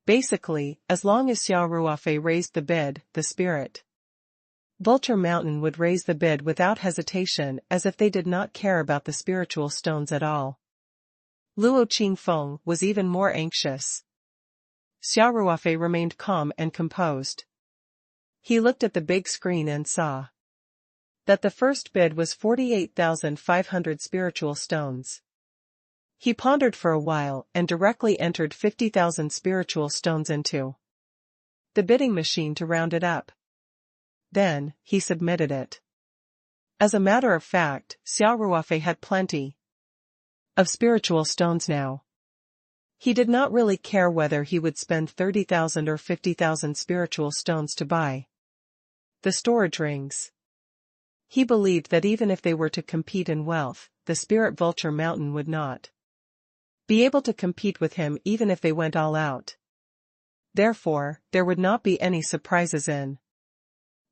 A: Basically, as long as Xia Ruofei raised the bid, the spirit vulture mountain would raise the bid without hesitation, as if they did not care about the spiritual stones at all. Luo Qingfeng was even more anxious. Xia Ruofei remained calm and composed. He looked at the big screen and saw that the first bid was 48,500 spiritual stones. He pondered for a while and directly entered 50,000 spiritual stones into the bidding machine to round it up. Then, he submitted it. As a matter of fact, Xia Ruofei had plenty of spiritual stones now. He did not really care whether he would spend 30,000 or 50,000 spiritual stones to buy the storage rings. He believed that even if they were to compete in wealth, the spirit vulture mountain would not be able to compete with him even if they went all out. Therefore, there would not be any surprises in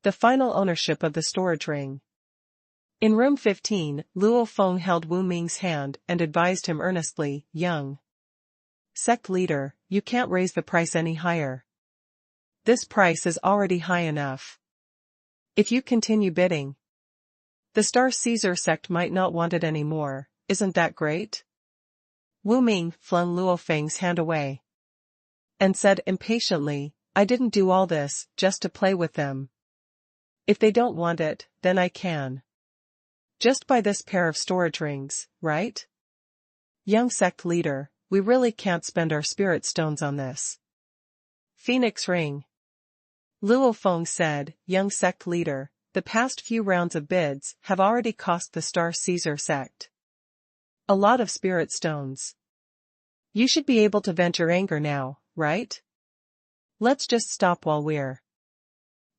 A: the final ownership of the storage ring. In room 15, Luo Feng held Wu Ming's hand and advised him earnestly, "Young sect leader, you can't raise the price any higher. This price is already high enough. If you continue bidding, the Star Caesar sect might not want it anymore. Isn't that great?" Wu Ming flung Luo Feng's hand away and said impatiently, "I didn't do all this just to play with them. If they don't want it, then I can just buy this pair of storage rings, right? Young sect leader, we really can't spend our spirit stones on this Phoenix ring." Luo Feng said, "Young sect leader, the past few rounds of bids have already cost the Star Caesar sect a lot of spirit stones. You should be able to vent your anger now, right? Let's just stop while we're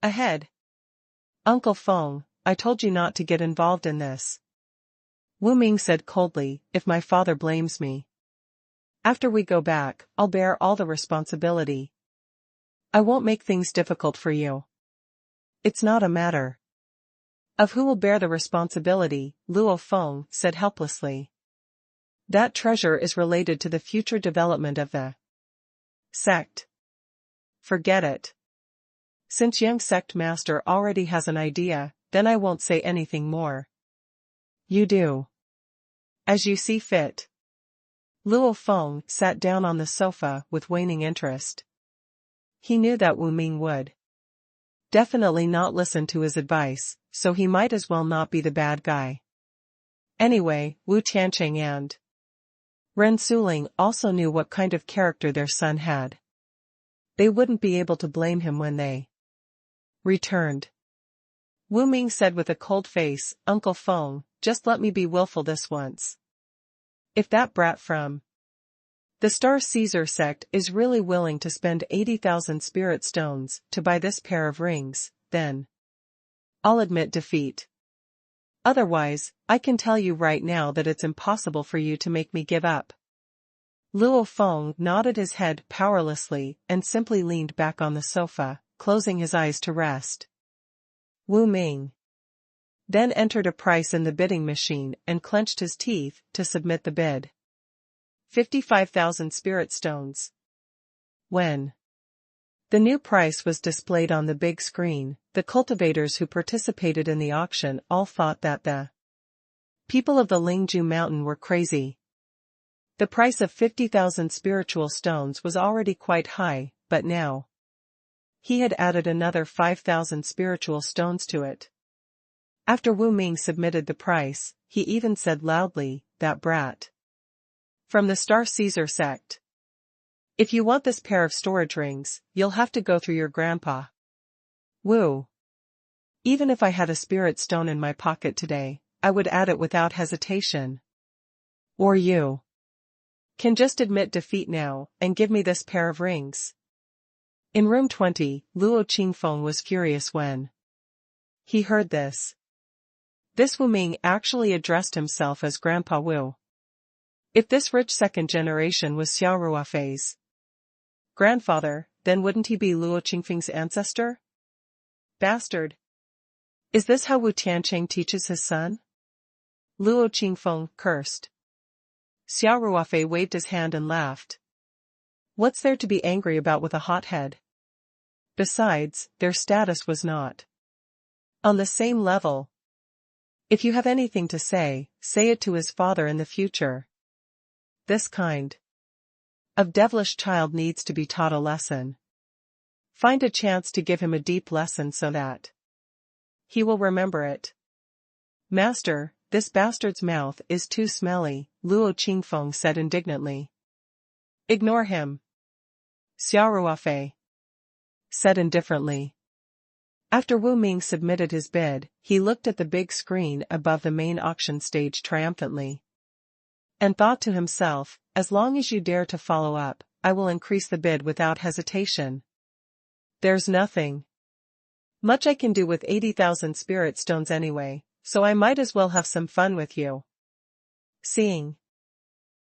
A: ahead." "Uncle Feng, I told you not to get involved in this," Wu Ming said coldly. "If my father blames me after we go back, I'll bear all the responsibility. I won't make things difficult for you. It's not a matter of who will bear the responsibility," Luo Feng said helplessly. "That treasure is related to the future development of the sect. Forget it. Since young sect master already has an idea, then I won't say anything more. You do as you see fit." Luo Feng sat down on the sofa with waning interest. He knew that Wu Ming would definitely not listen to his advice, so he might as well not be the bad guy. Anyway, Wu Tiancheng and Ren Suling also knew what kind of character their son had. They wouldn't be able to blame him when they returned. Wu Ming said with a cold face, "Uncle Feng, just let me be willful this once. If that brat from the Star Caesar sect is really willing to spend 80,000 spirit stones to buy this pair of rings, then I'll admit defeat. Otherwise, I can tell you right now that it's impossible for you to make me give up." Luo Feng nodded his head powerlessly and simply leaned back on the sofa, closing his eyes to rest. Wu Ming then entered a price in the bidding machine and clenched his teeth to submit the bid. 55,000 spirit stones. When the new price was displayed on the big screen, the cultivators who participated in the auction all thought that the people of the Lingju mountain were crazy. The price of 50,000 spiritual stones was already quite high, but now he had added another 5,000 spiritual stones to it. After Wu Ming submitted the price, he even said loudly, "That brat from the Star Caesar sect. If you want this pair of storage rings, you'll have to go through your grandpa." Wu. Even if I had a spirit stone in my pocket today, I would add it without hesitation. Or you can just admit defeat now, and give me this pair of rings. In room 20, Luo Qingfeng was furious when he heard this. This Wu Ming actually addressed himself as Grandpa Wu. If this rich second generation was Xia Ruofei's grandfather, then wouldn't he be Luo Qingfeng's ancestor? Bastard. Is this how Wu Tiancheng teaches his son? Luo Qingfeng cursed. Xia Ruofei waved his hand and laughed. What's there to be angry about with a hothead? Besides, their status was not on the same level. If you have anything to say it to his father in the future. This kind of devilish child needs to be taught a lesson. Find a chance to give him a deep lesson so that he will remember it. Master, this bastard's mouth is too smelly, Luo Qingfeng said indignantly. Ignore him. Xia Ruofei said indifferently. After Wu Ming submitted his bid, he looked at the big screen above the main auction stage triumphantly. And thought to himself, as long as you dare to follow up, I will increase the bid without hesitation. There's nothing much I can do with 80,000 spirit stones anyway, so I might as well have some fun with you. Seeing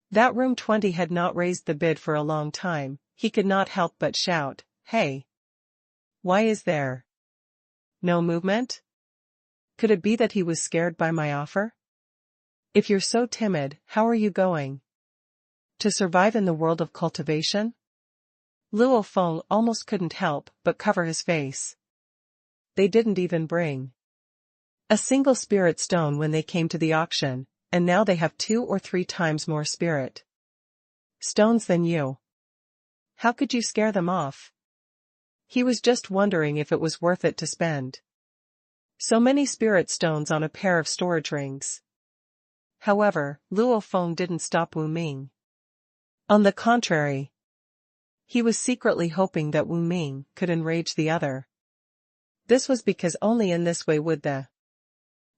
A: that room 20 had not raised the bid for a long time, he could not help but shout, "Hey! Why is there no movement? Could it be that he was scared by my offer? If you're so timid, how are you going to survive in the world of cultivation?" Luo Feng almost couldn't help but cover his face. They didn't even bring a single spirit stone when they came to the auction, and now they have 2 or 3 times more spirit stones than you. How could you scare them off? He was just wondering if it was worth it to spend so many spirit stones on a pair of storage rings. However, Luo Feng didn't stop Wu Ming. On the contrary, he was secretly hoping that Wu Ming could enrage the other. This was because only in this way would the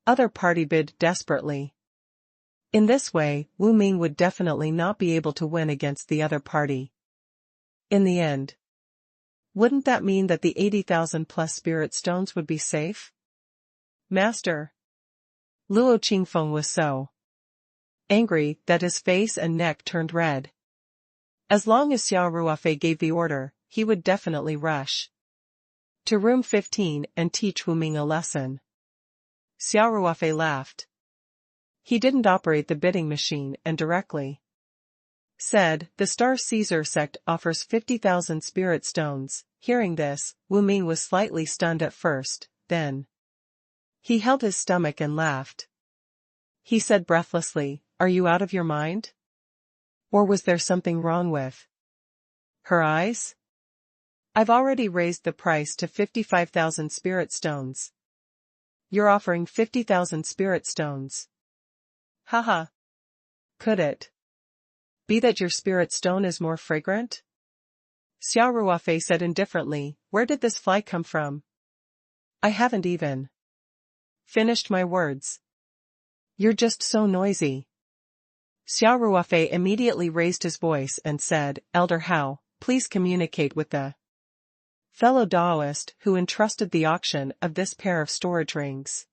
A: other party bid desperately. In this way, Wu Ming would definitely not be able to win against the other party. In the end, wouldn't that mean that the 80,000 plus spirit stones would be safe? Master. Luo Qingfeng was so angry that his face and neck turned red. As long as Xia Ruofei gave the order, he would definitely rush to room 15 and teach Wu Ming a lesson. Xia Ruofei laughed. He didn't operate the bidding machine and directly said, "The Star Caesar sect offers 50,000 spirit stones." Hearing this, Wu Ming was slightly stunned at first, then he held his stomach and laughed. He said breathlessly, "Are you out of your mind? Or was there something wrong with her eyes? I've already raised the price to 55,000 spirit stones. You're offering 50,000 spirit stones. Haha. Could it be that your spirit stone is more fragrant?" Xia Ruofei said indifferently, "Where did this fly come from? I haven't even finished my words. You're just so noisy." Xia Ruofei immediately raised his voice and said, "Elder Hao, please communicate with the fellow Daoist who entrusted the auction of this pair of storage rings.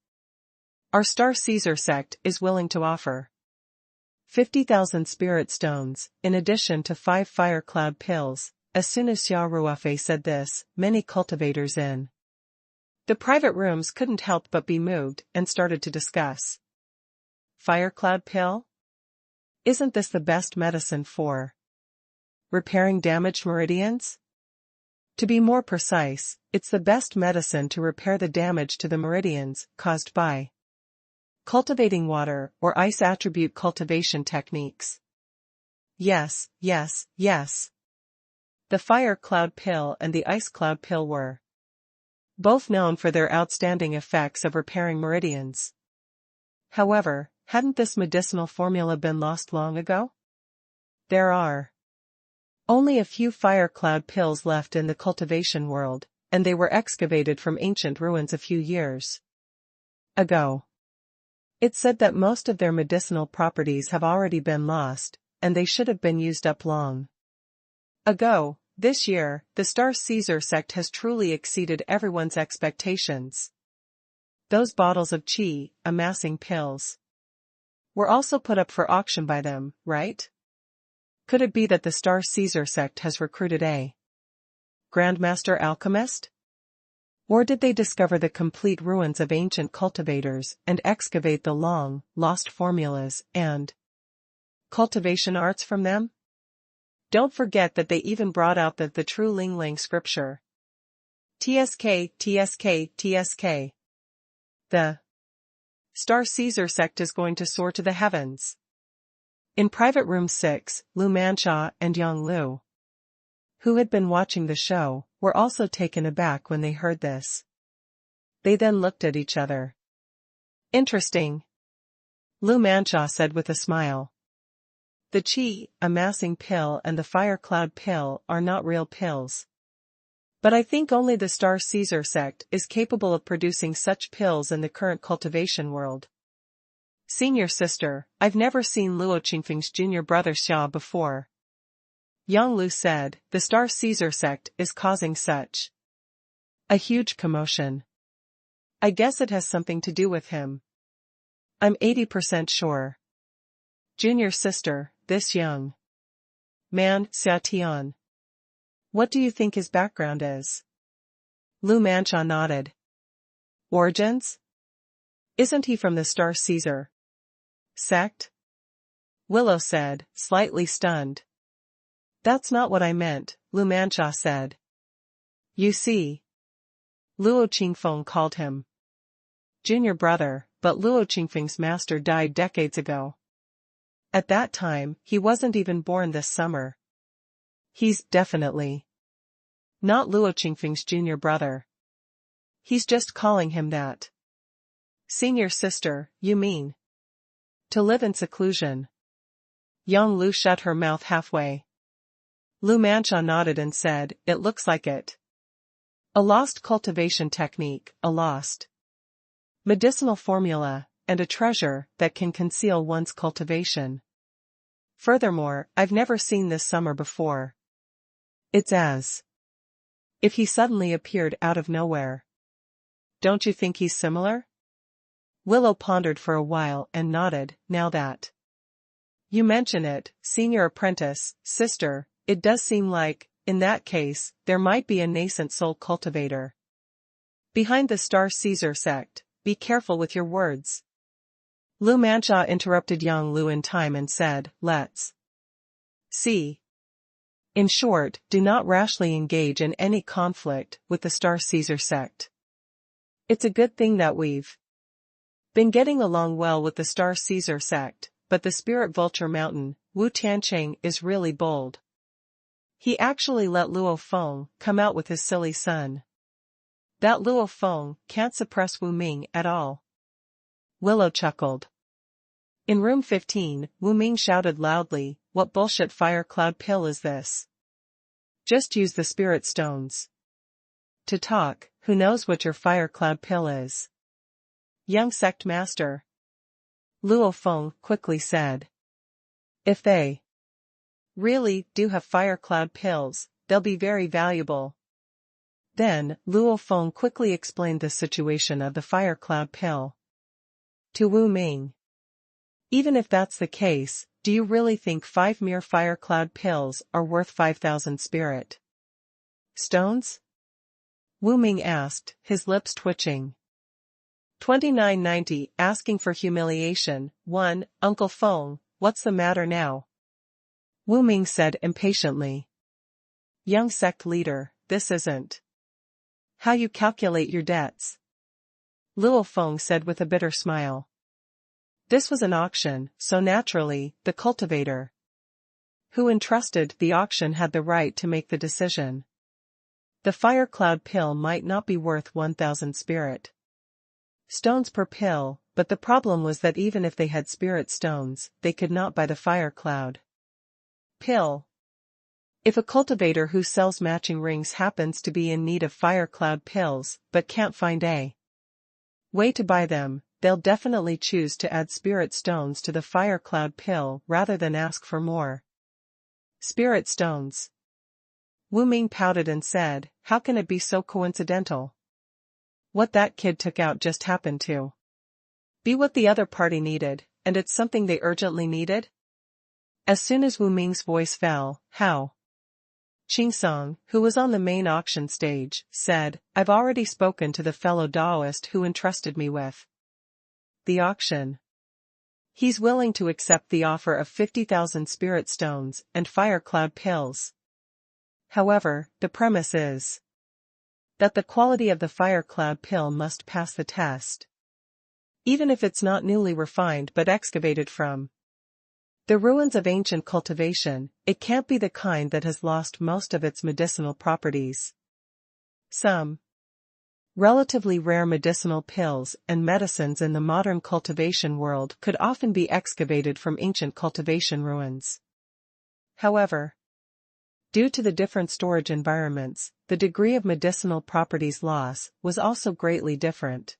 A: Our Star Caesar sect is willing to offer 50,000 spirit stones, in addition to 5 fire cloud pills. As soon as Xia Ruofei said this, many cultivators in the private rooms couldn't help but be moved and started to discuss. Fire cloud pill? Isn't this the best medicine for repairing damaged meridians? To be more precise, it's the best medicine to repair the damage to the meridians caused by cultivating water or ice attribute cultivation techniques. Yes, yes, yes. The fire cloud pill and the ice cloud pill were both known for their outstanding effects of repairing meridians. However, hadn't this medicinal formula been lost long ago? There are only a few fire cloud pills left in the cultivation world, and they were excavated from ancient ruins a few years ago. It's said that most of their medicinal properties have already been lost, and they should have been used up long ago. This year, the Star Caesar sect has truly exceeded everyone's expectations. Those bottles of qi, amassing pills, were also put up for auction by them, right? Could it be that the Star Caesar sect has recruited a Grandmaster alchemist? Or did they discover the complete ruins of ancient cultivators and excavate the long-lost formulas and cultivation arts from them? Don't forget that they even brought out the true Ling Ling scripture. TSK, TSK, TSK. The Star Caesar sect is going to soar to the heavens. In private room 6, Lu Manxia and Yang Lu, who had been watching the show, were also taken aback when they heard this. They then looked at each other. Interesting, Lu Manxia said with a smile. The qi, amassing pill and the fire cloud pill are not real pills. But I think only the Star Caesar sect is capable of producing such pills in the current cultivation world. Senior sister, I've never seen Luo Qingfeng's junior brother Xia before. Yang Lu said, the Star Caesar sect is causing such a huge commotion. I guess it has something to do with him. I'm 80% sure. Junior sister, this young man, Xia Tian. What do you think his background is? Lu Manxia nodded. Origins? Isn't he from the Star Caesar sect? Willow said, slightly stunned. That's not what I meant, Lu Manxia said. You see, Luo Qingfeng called him junior brother, but Luo Qingfeng's master died decades ago. At that time, he wasn't even born this summer. He's definitely not Luo Qingfeng's junior brother. He's just calling him that. Senior sister, you mean? To live in seclusion. Yang Lu shut her mouth halfway. Lu Manxia nodded and said, it looks like it. A lost cultivation technique, a lost medicinal formula, and a treasure that can conceal one's cultivation. Furthermore, I've never seen this summer before. It's as if he suddenly appeared out of nowhere. Don't you think he's similar? Willow pondered for a while and nodded. Now that you mention it, senior apprentice, sister, it does seem like, in that case, there might be a nascent soul cultivator behind the Star Caesar sect. Be careful with your words. Lu Manxia interrupted Yang Lu in time and said, let's see. In short, do not rashly engage in any conflict with the Star Caesar sect. It's a good thing that we've been getting along well with the Star Caesar sect, but the Spirit Vulture Mountain, Wu Tianqing, is really bold. He actually let Luo Feng come out with his silly son. That Luo Feng can't suppress Wu Ming at all. Willow chuckled. In room 15, Wu Ming shouted loudly, what bullshit fire cloud pill is this? Just use the spirit stones to talk. Who knows what your fire cloud pill is? Young sect master, Luo Feng quickly said. If they really do have fire cloud pills, they'll be very valuable. Then, Luo Feng quickly explained the situation of the fire cloud pill to Wu Ming. Even if that's the case, do you really think 5 mere fire cloud pills are worth 5,000 spirit stones? Wu Ming asked, his lips twitching. 2990 asking for humiliation. 1. Uncle Feng, what's the matter now? Wu Ming said impatiently. Young sect leader, this isn't how you calculate your debts. Luo Feng said with a bitter smile. This was an auction, so naturally, the cultivator who entrusted the auction had the right to make the decision. The fire cloud pill might not be worth 1,000 spirit stones per pill, but the problem was that even if they had spirit stones, they could not buy the fire cloud pill. If a cultivator who sells matching rings happens to be in need of fire cloud pills but can't find a way to buy them, they'll definitely choose to add spirit stones to the fire cloud pill rather than ask for more spirit stones. Wu Ming pouted and said, how can it be so coincidental? What that kid took out just happened to be what the other party needed, and it's something they urgently needed? As soon as Wu Ming's voice fell, how? Qingsong, who was on the main auction stage, said, I've already spoken to the fellow Daoist who entrusted me with the auction. He's willing to accept the offer of 50,000 spirit stones and fire cloud pills. However, the premise is that the quality of the fire cloud pill must pass the test. Even if it's not newly refined but excavated from the ruins of ancient cultivation, it can't be the kind that has lost most of its medicinal properties. Some relatively rare medicinal pills and medicines in the modern cultivation world could often be excavated from ancient cultivation ruins. However, due to the different storage environments, the degree of medicinal properties loss was also greatly different.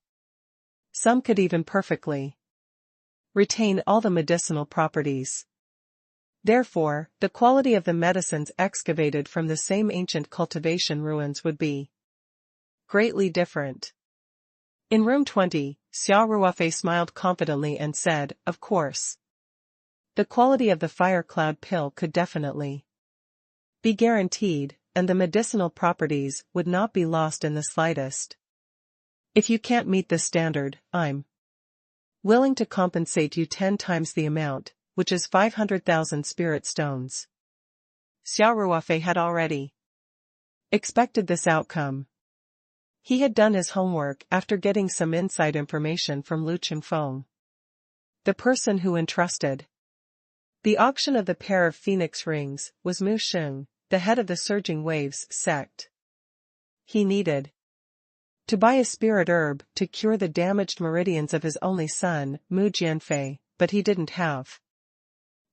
A: Some could even perfectly retain all the medicinal properties. Therefore, the quality of the medicines excavated from the same ancient cultivation ruins would be greatly different. In room 20, Xia Ruofei smiled confidently and said, of course. The quality of the fire cloud pill could definitely be guaranteed, and the medicinal properties would not be lost in the slightest. If you can't meet this standard, I'm willing to compensate you 10 times the amount, which is 500,000 spirit stones. Xia Ruofei had already expected this outcome. He had done his homework after getting some inside information from Lu Qingfeng, the person who entrusted the auction of the pair of phoenix rings was Mu Sheng, the head of the Surging Waves sect. He needed to buy a spirit herb to cure the damaged meridians of his only son, Mu Jianfei, but he didn't have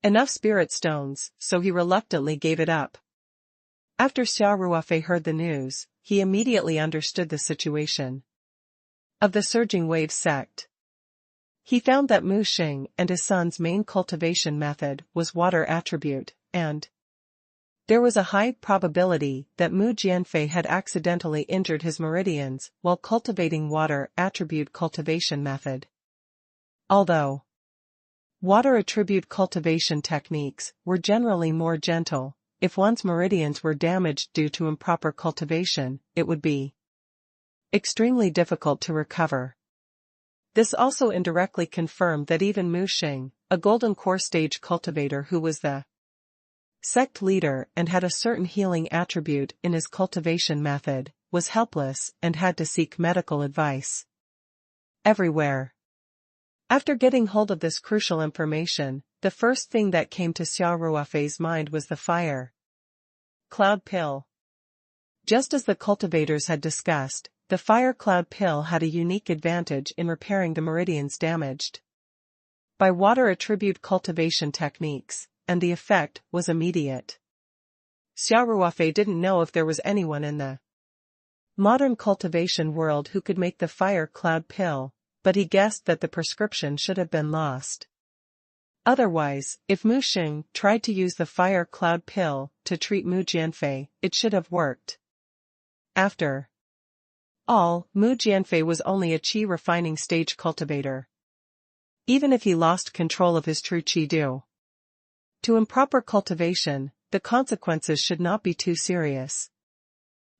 A: enough spirit stones, so he reluctantly gave it up. After Xia Ruofei heard the news, he immediately understood the situation of the Surging Wave sect. He found that Mu Xing and his son's main cultivation method was water attribute, and there was a high probability that Mu Jianfei had accidentally injured his meridians while cultivating water attribute cultivation method. Although water attribute cultivation techniques were generally more gentle, if one's meridians were damaged due to improper cultivation, it would be extremely difficult to recover. This also indirectly confirmed that even Mu Xing, a golden core stage cultivator who was the sect leader and had a certain healing attribute in his cultivation method, was helpless and had to seek medical advice everywhere. After getting hold of this crucial information, the first thing that came to Xia Ruofei's mind was the fire cloud pill. Just as the cultivators had discussed, the fire cloud pill had a unique advantage in repairing the meridians damaged by water attribute cultivation techniques, and the effect was immediate. Xia Ruofei didn't know if there was anyone in the modern cultivation world who could make the fire cloud pill, but he guessed that the prescription should have been lost. Otherwise, if Mu Xing tried to use the fire cloud pill to treat Mu Jianfei, it should have worked. After all, Mu Jianfei was only a qi refining stage cultivator. even if he lost control of his true qi. To improper cultivation, the consequences should not be too serious.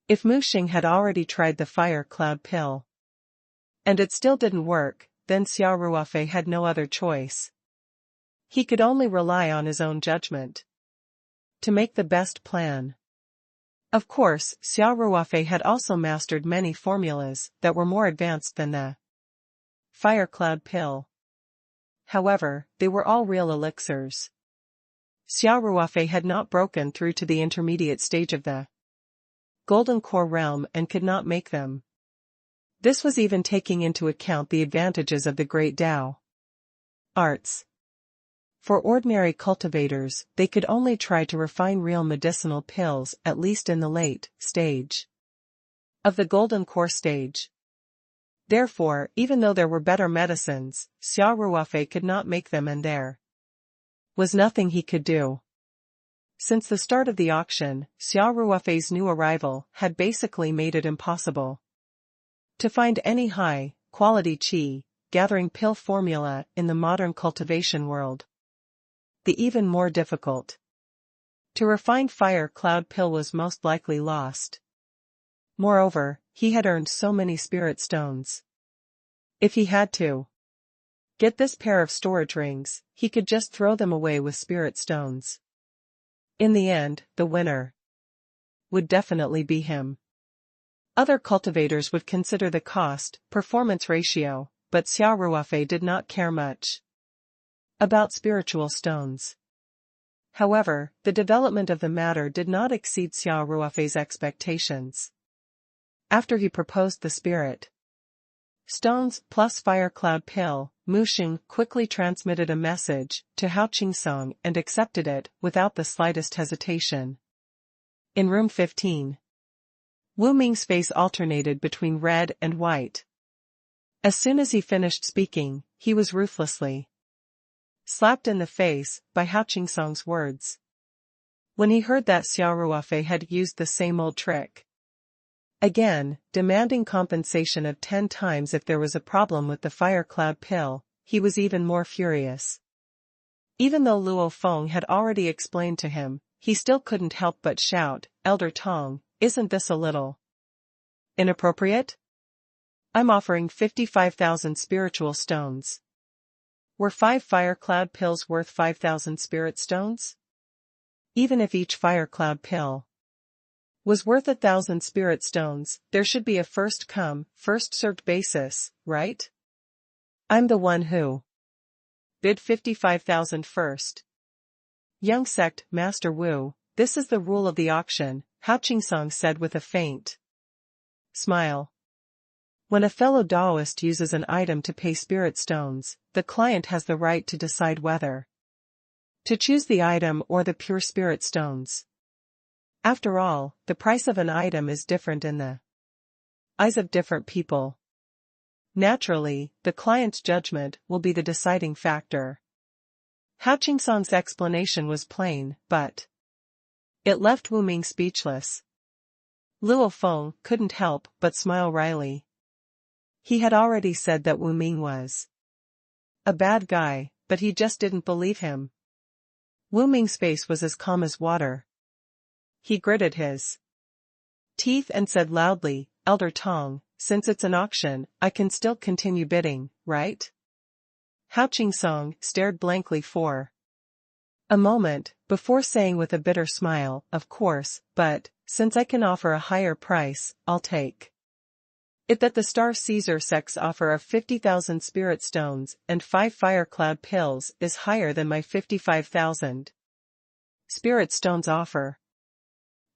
A: If Mu Xing had already tried the fire cloud pill, and it still didn't work, then Xia Ruofei had no other choice. He could only rely on his own judgment to make the best plan. Of course, Xia Ruofei had also mastered many formulas that were more advanced than the fire cloud pill. However, they were all real elixirs. Xia Ruofei had not broken through to the intermediate stage of the golden core realm and could not make them. This was even taking into account the advantages of the great Tao arts. For ordinary cultivators, they could only try to refine real medicinal pills, at least in the late stage of the golden core stage. Therefore, even though there were better medicines, Xia Ruofei could not make them, and there was nothing he could do. Since the start of the auction, Xia Ruofei's new arrival had basically made it impossible to find any high-quality qi gathering pill formula in the modern cultivation world. The even more difficult to refine fire cloud pill was most likely lost. Moreover, he had earned so many spirit stones. If he had to get this pair of storage rings, he could just throw them away with spirit stones. In the end, the winner would definitely be him. Other cultivators would consider the cost-performance ratio, but Xia Ruofei did not care much about spiritual stones. However, the development of the matter did not exceed Xia Ruofei's expectations. After he proposed the spirit stones plus fire cloud pill, Mu Xing quickly transmitted a message to Hao Qingsong and accepted it without the slightest hesitation. In room 15, Wu Ming's face alternated between red and white. As soon as he finished speaking, he was ruthlessly slapped in the face by Hao Qingsong's words. When he heard that Xia Ruofei had used the same old trick again, demanding compensation of 10 times if there was a problem with the fire cloud pill, he was even more furious. Even though Luo Feng had already explained to him, he still couldn't help but shout, "Elder Tong, isn't this a little inappropriate? I'm offering 55,000 spiritual stones. Were 5 fire cloud pills worth 5,000 spirit stones? Even if each fire cloud pill was worth 1,000 spirit stones, there should be a first come, first served basis, right? I'm the one who bid 55,000 first. Young sect, Master Wu, this is the rule of the auction, Hao Qingsong said with a faint smile. When a fellow Taoist uses an item to pay spirit stones, the client has the right to decide whether to choose the item or the pure spirit stones. After all, the price of an item is different in the eyes of different people. Naturally, the client's judgment will be the deciding factor. Hao Qingsong's explanation was plain, but it left Wu Ming speechless. Luo Feng couldn't help but smile wryly. He had already said that Wu Ming was a bad guy, but he just didn't believe him. Wu Ming's face was as calm as water. He gritted his teeth and said loudly, "Elder Tong, since it's an auction, I can still continue bidding, right?" Hao Qingsong stared blankly for a moment, before saying with a bitter smile, "Of course, but, since I can offer a higher price, I'll take it that the Star Caesar sect's offer of 50,000 spirit stones and 5 fire cloud pills is higher than my 55,000 spirit stones offer."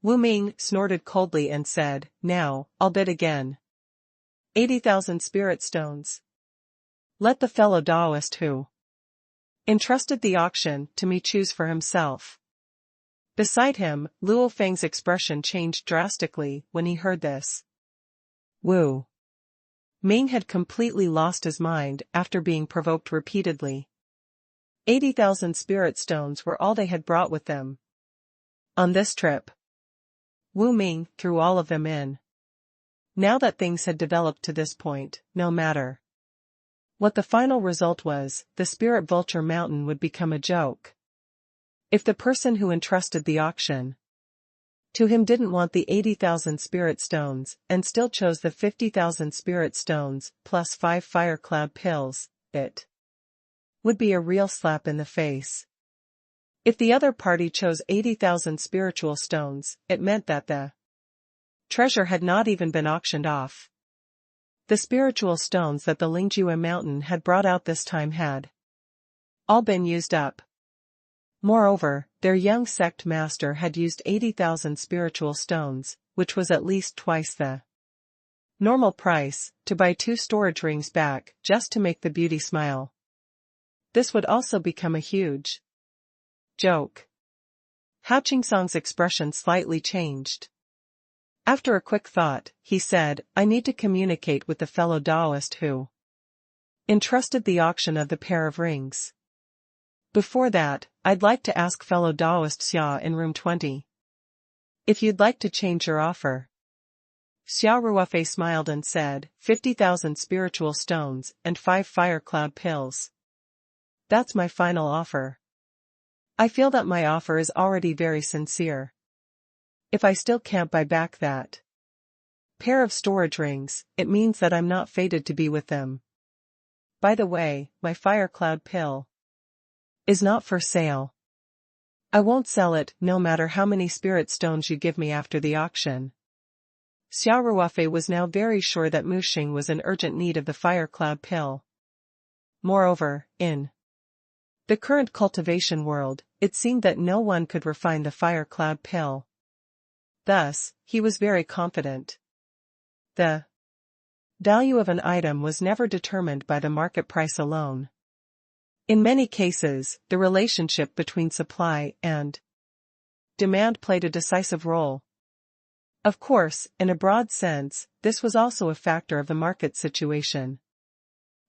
A: Wu Ming snorted coldly and said, "Now, I'll bid again. 80,000 spirit stones. Let the fellow Taoist who entrusted the auction to me choose for himself." Beside him, Luo Feng's expression changed drastically when he heard this. Wu Ming had completely lost his mind after being provoked repeatedly. 80,000 spirit stones were all they had brought with them on this trip. Wu Ming threw all of them in. Now that things had developed to this point, no matter What the final result was, the spirit vulture mountain would become a joke. If the person who entrusted the auction to him didn't want the 80,000 spirit stones and still chose the 50,000 spirit stones plus 5 fire cloud pills, it would be a real slap in the face. If the other party chose 80,000 spiritual stones, it meant that the treasure had not even been auctioned off. The spiritual stones that the Lingjue mountain had brought out this time had all been used up. Moreover, their young sect master had used 80,000 spiritual stones, which was at least twice the normal price, to buy 2 storage rings back just to make the beauty smile. This would also become a huge joke. Hao Qingsong's expression slightly changed. After a quick thought, he said, I need to communicate with the fellow Taoist who entrusted the auction of the pair of rings. Before that, I'd like to ask fellow Taoist Xia in room 20. If you'd like to change your offer. Xia Ruofei smiled and said, 50,000 spiritual stones and 5 fire cloud pills. That's my final offer. I feel that my offer is already very sincere. If I still can't buy back that pair of storage rings, it means that I'm not fated to be with them. By the way, my fire cloud pill is not for sale. I won't sell it, no matter how many spirit stones you give me after the auction. Xia Ruofei was now very sure that Mu Xing was in urgent need of the fire cloud pill. Moreover, in the current cultivation world, it seemed that no one could refine the fire cloud pill. Thus, he was very confident. The value of an item was never determined by the market price alone. In many cases, the relationship between supply and demand played a decisive role. Of course, in a broad sense, this was also a factor of the market situation.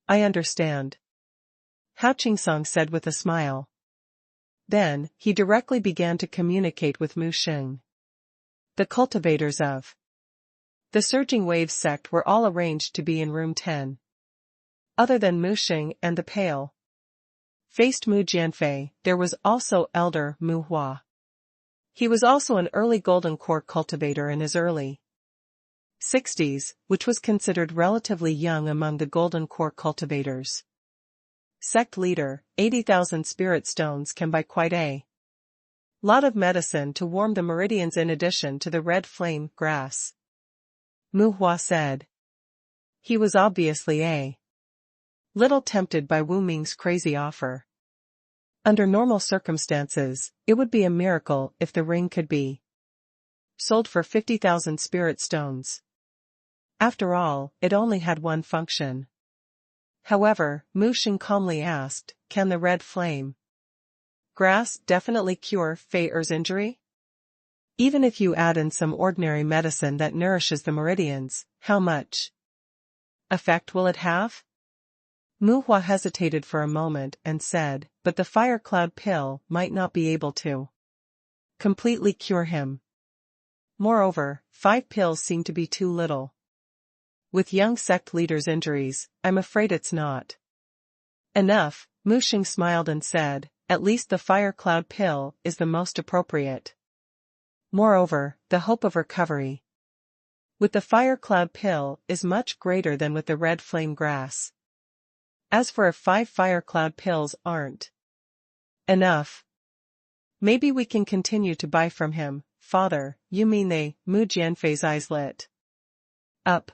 A: I understand, Hao Qingsong said with a smile. Then, he directly began to communicate with Mu Xing. The cultivators of the Surging Waves sect were all arranged to be in room 10. Other than Mu Xing and the pale-faced Mu Jianfei, there was also elder Mu Hua. He was also an early golden core cultivator in his early 60s, which was considered relatively young among the golden core cultivators. Sect leader, 80,000 spirit stones can buy quite a lot of medicine to warm the meridians in addition to the red flame grass, Mu Hua said. He was obviously a little tempted by Wu Ming's crazy offer. Under normal circumstances, it would be a miracle if the ring could be sold for 50,000 spirit stones. After all, it only had one function. However, Mu Xing calmly asked, can the red flame grass definitely cure Fei Er's injury? Even if you add in some ordinary medicine that nourishes the meridians, how much effect will it have? Mu Hua hesitated for a moment and said, but the fire cloud pill might not be able to completely cure him. Moreover, 5 pills seem to be too little. With young sect leaders' injuries, I'm afraid it's not enough. Mu Xing smiled and said, at least the fire cloud pill is the most appropriate. Moreover, the hope of recovery with the fire cloud pill is much greater than with the red flame grass. As for if 5 fire cloud pills aren't enough, maybe we can continue to buy from him, father. You mean they? Mu Jianfei's eyes lit up.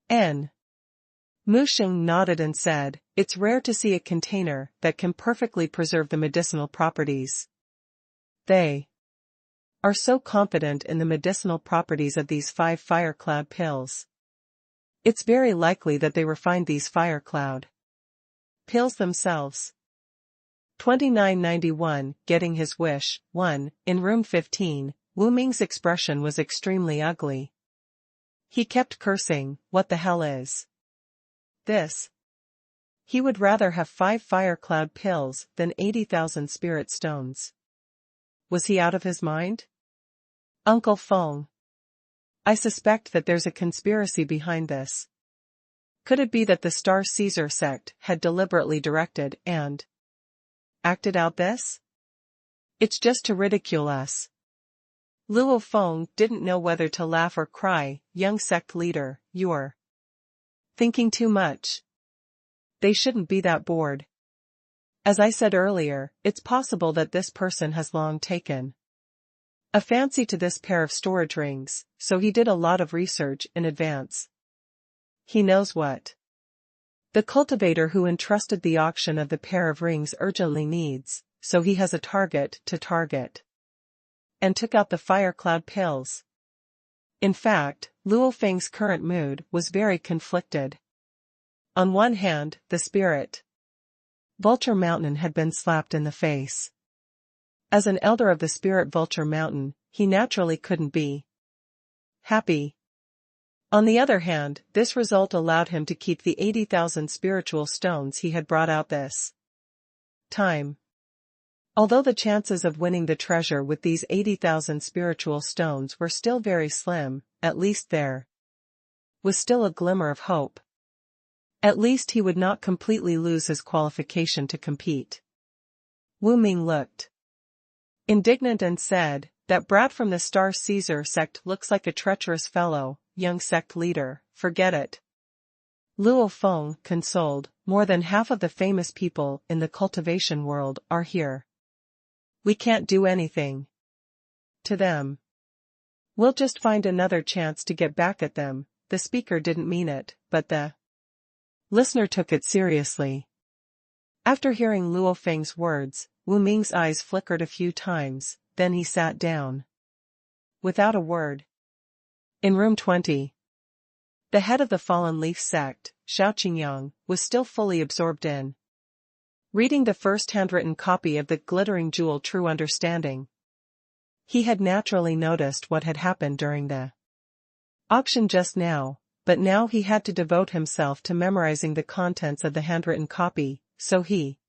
A: Mu Xing nodded and said, it's rare to see a container that can perfectly preserve the medicinal properties. They are so confident in the medicinal properties of these 5 fire cloud pills. It's very likely that they refined these fire cloud pills themselves. 2991, Getting his wish. 1. In room 15, Wu Ming's expression was extremely ugly. He kept cursing, what the hell is this? He would rather have 5 fire cloud pills than 80,000 spirit stones. Was he out of his mind? Uncle Feng, I suspect that there's a conspiracy behind this. Could it be that the Star Caesar sect had deliberately directed and acted out this? It's just to ridicule us. Luo Feng didn't know whether to laugh or cry. Young sect leader, you're thinking too much. They shouldn't be that bored. As I said earlier, it's possible that this person has long taken a fancy to this pair of storage rings, so he did a lot of research in advance. He knows what the cultivator who entrusted the auction of the pair of rings urgently needs, so he has a target to target. And took out the fire cloud pills. In fact, Luo Feng's current mood was very conflicted. On one hand, the spirit Vulture Mountain had been slapped in the face. As an elder of the spirit Vulture Mountain, he naturally couldn't be happy. On the other hand, this result allowed him to keep the 80,000 spiritual stones he had brought out this time. Although the chances of winning the treasure with these 80,000 spiritual stones were still very slim, at least there was still a glimmer of hope. At least he would not completely lose his qualification to compete. Wu Ming looked indignant and said, "That brat from the Star Caesar sect looks like a treacherous fellow, young sect leader, forget it." Luo Feng consoled, "More than half of the famous people in the cultivation world are here. We can't do anything to them. We'll just find another chance to get back at them." The speaker didn't mean it, but the listener took it seriously. After hearing Luo Feng's words, Wu Ming's eyes flickered a few times, then he sat down without a word. In room 20. The head of the Fallen Leaf sect, Xiao Qingyang, was still fully absorbed in reading the first handwritten copy of the glittering jewel True Understanding. He had naturally noticed what had happened during the auction just now, but now he had to devote himself to memorizing the contents of the handwritten copy, so he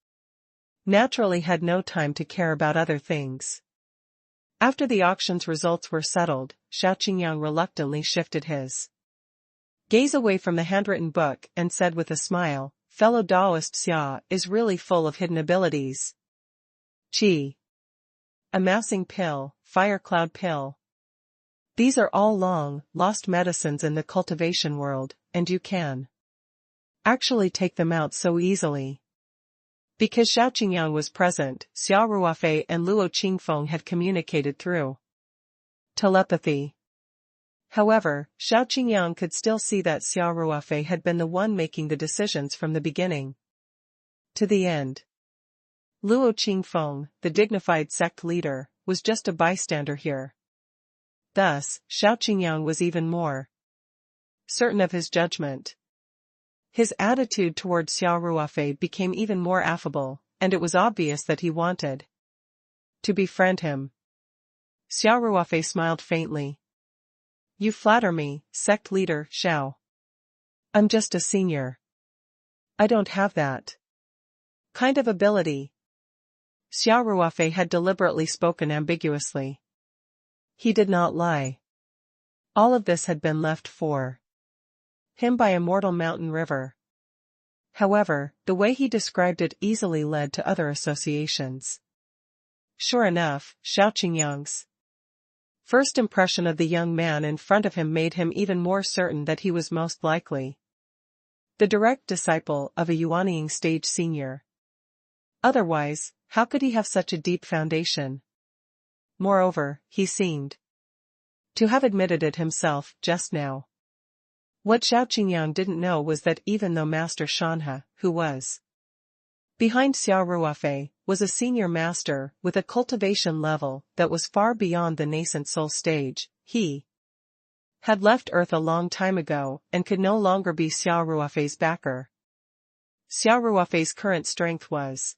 A: naturally had no time to care about other things. After the auction's results were settled, Xiao Qingyang reluctantly shifted his gaze away from the handwritten book and said with a smile, "Fellow Taoist Xia is really full of hidden abilities. Qi. Amassing pill, fire cloud pill. These are all long, lost medicines in the cultivation world, and you can actually take them out so easily." Because Xiao Qingyang was present, Xia Ruofei and Luo Qingfeng had communicated through telepathy. However, Xiao Qingyang could still see that Xia Ruofei had been the one making the decisions from the beginning to the end. Luo Qingfeng, the dignified sect leader, was just a bystander here. Thus, Xiao Qingyang was even more certain of his judgment. His attitude toward Xia Ruofei became even more affable, and it was obvious that he wanted to befriend him. Xia Ruofei smiled faintly. "You flatter me, sect leader Xiao. I'm just a senior. I don't have that kind of ability." Xia Ruofei had deliberately spoken ambiguously. He did not lie. All of this had been left for him by Immortal Mountain River. However, the way he described it easily led to other associations. Sure enough, Xiao Qingyang's first impression of the young man in front of him made him even more certain that he was most likely the direct disciple of a Yuanying stage senior. Otherwise, how could he have such a deep foundation? Moreover, he seemed to have admitted it himself just now. What Xiao Qingyang didn't know was that even though Master Shanhe, who was behind Xia Ruofei, was a senior master with a cultivation level that was far beyond the nascent soul stage, he had left Earth a long time ago and could no longer be Xia Ruofei's backer. Xia Ruofei's current strength was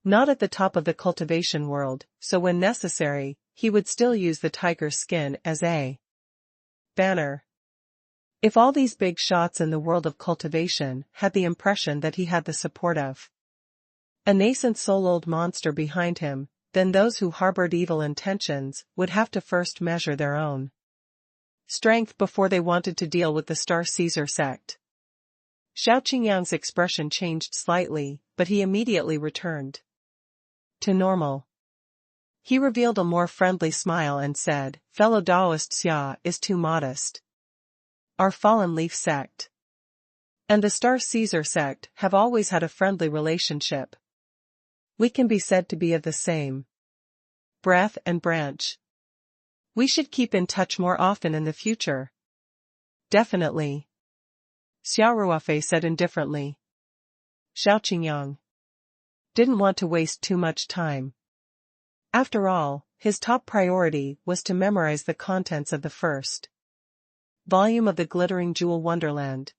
A: not at the top of the cultivation world, so when necessary, he would still use the tiger's skin as a banner. If all these big shots in the world of cultivation had the impression that he had the support of a nascent soul-old monster behind him, then those who harbored evil intentions would have to first measure their own strength before they wanted to deal with the Star Caesar sect. Xiao Qingyang's expression changed slightly, but he immediately returned to normal. He revealed a more friendly smile and said, "Fellow Taoist, Xia is too modest. Our Fallen Leaf sect and the Star Caesar sect have always had a friendly relationship. We can be said to be of the same breath and branch. We should keep in touch more often in the future." "Definitely," Xia Ruofei said indifferently. Xiao Qingyang didn't want to waste too much time. After all, his top priority was to memorize the contents of the first volume of the Glittering Jewel Wonderland.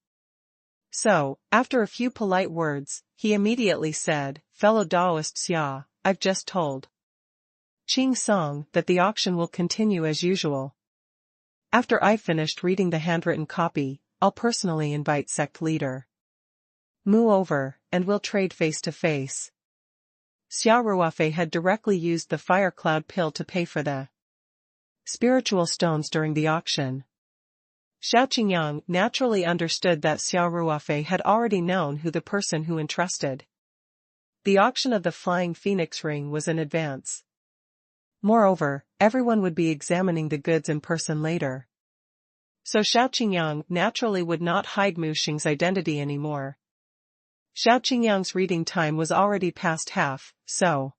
A: So, after a few polite words, he immediately said, "Fellow Taoist Xia, I've just told Qing Song that the auction will continue as usual. After I've finished reading the handwritten copy, I'll personally invite sect leader Mu over, and we'll trade face to face." Xia Ruofei had directly used the fire cloud pill to pay for the spiritual stones during the auction. Xiao Qingyang naturally understood that Xia Ruofei had already known who the person who entrusted the auction of the Flying Phoenix ring was in advance. Moreover, everyone would be examining the goods in person later. So Xiao Qingyang naturally would not hide Mu Xing's identity anymore. Xiao Qingyang's reading time was already past half, so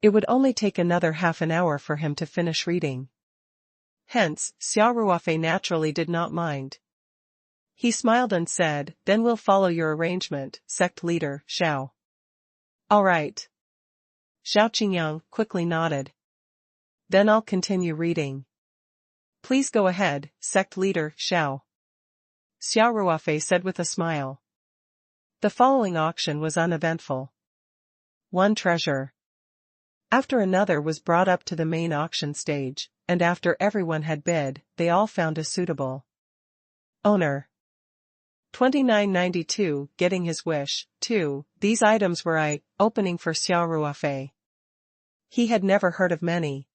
A: it would only take another half an hour for him to finish reading. Hence, Xia Ruofei naturally did not mind. He smiled and said, "Then we'll follow your arrangement, sect leader, Xiao." "All right." Xiao Qingyang quickly nodded. "Then I'll continue reading." "Please go ahead, sect leader, Xiao," Xia Ruofei said with a smile. The following auction was uneventful. One treasure after another was brought up to the main auction stage, and after everyone had bid, they all found a suitable owner. 2992, getting his wish, too. These items were eye-opening for Xia Ruofei. He had never heard of many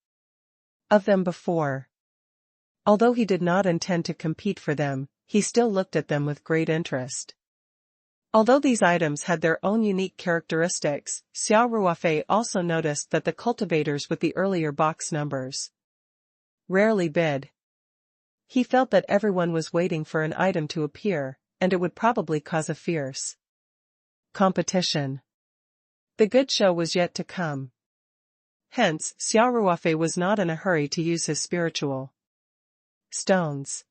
A: of them before. Although he did not intend to compete for them, he still looked at them with great interest. Although these items had their own unique characteristics, Xia Ruofei also noticed that the cultivators with the earlier box numbers rarely bid. He felt that everyone was waiting for an item to appear, and it would probably cause a fierce competition. The good show was yet to come. Hence, Xia Ruofei was not in a hurry to use his spiritual stones.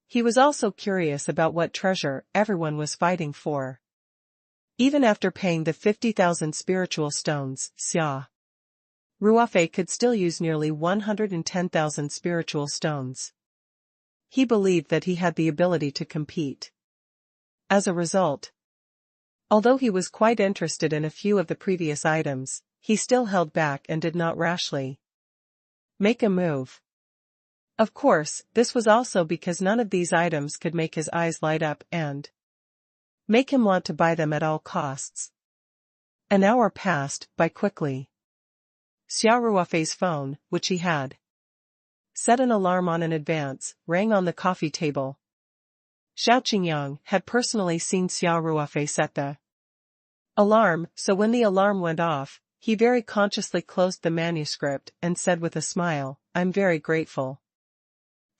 A: He was also curious about what treasure everyone was fighting for. Even after paying the 50,000 spiritual stones, Xia Ruofei could still use nearly 110,000 spiritual stones. He believed that he had the ability to compete. As a result, although he was quite interested in a few of the previous items, he still held back and did not rashly make a move. Of course, this was also because none of these items could make his eyes light up and make him want to buy them at all costs. An hour passed by quickly. Xia Ruofei's phone, which he had set an alarm on in advance, rang on the coffee table. Xiao Qingyang had personally seen Xia Ruofei set the alarm, so when the alarm went off, he very consciously closed the manuscript and said with a smile, "I'm very grateful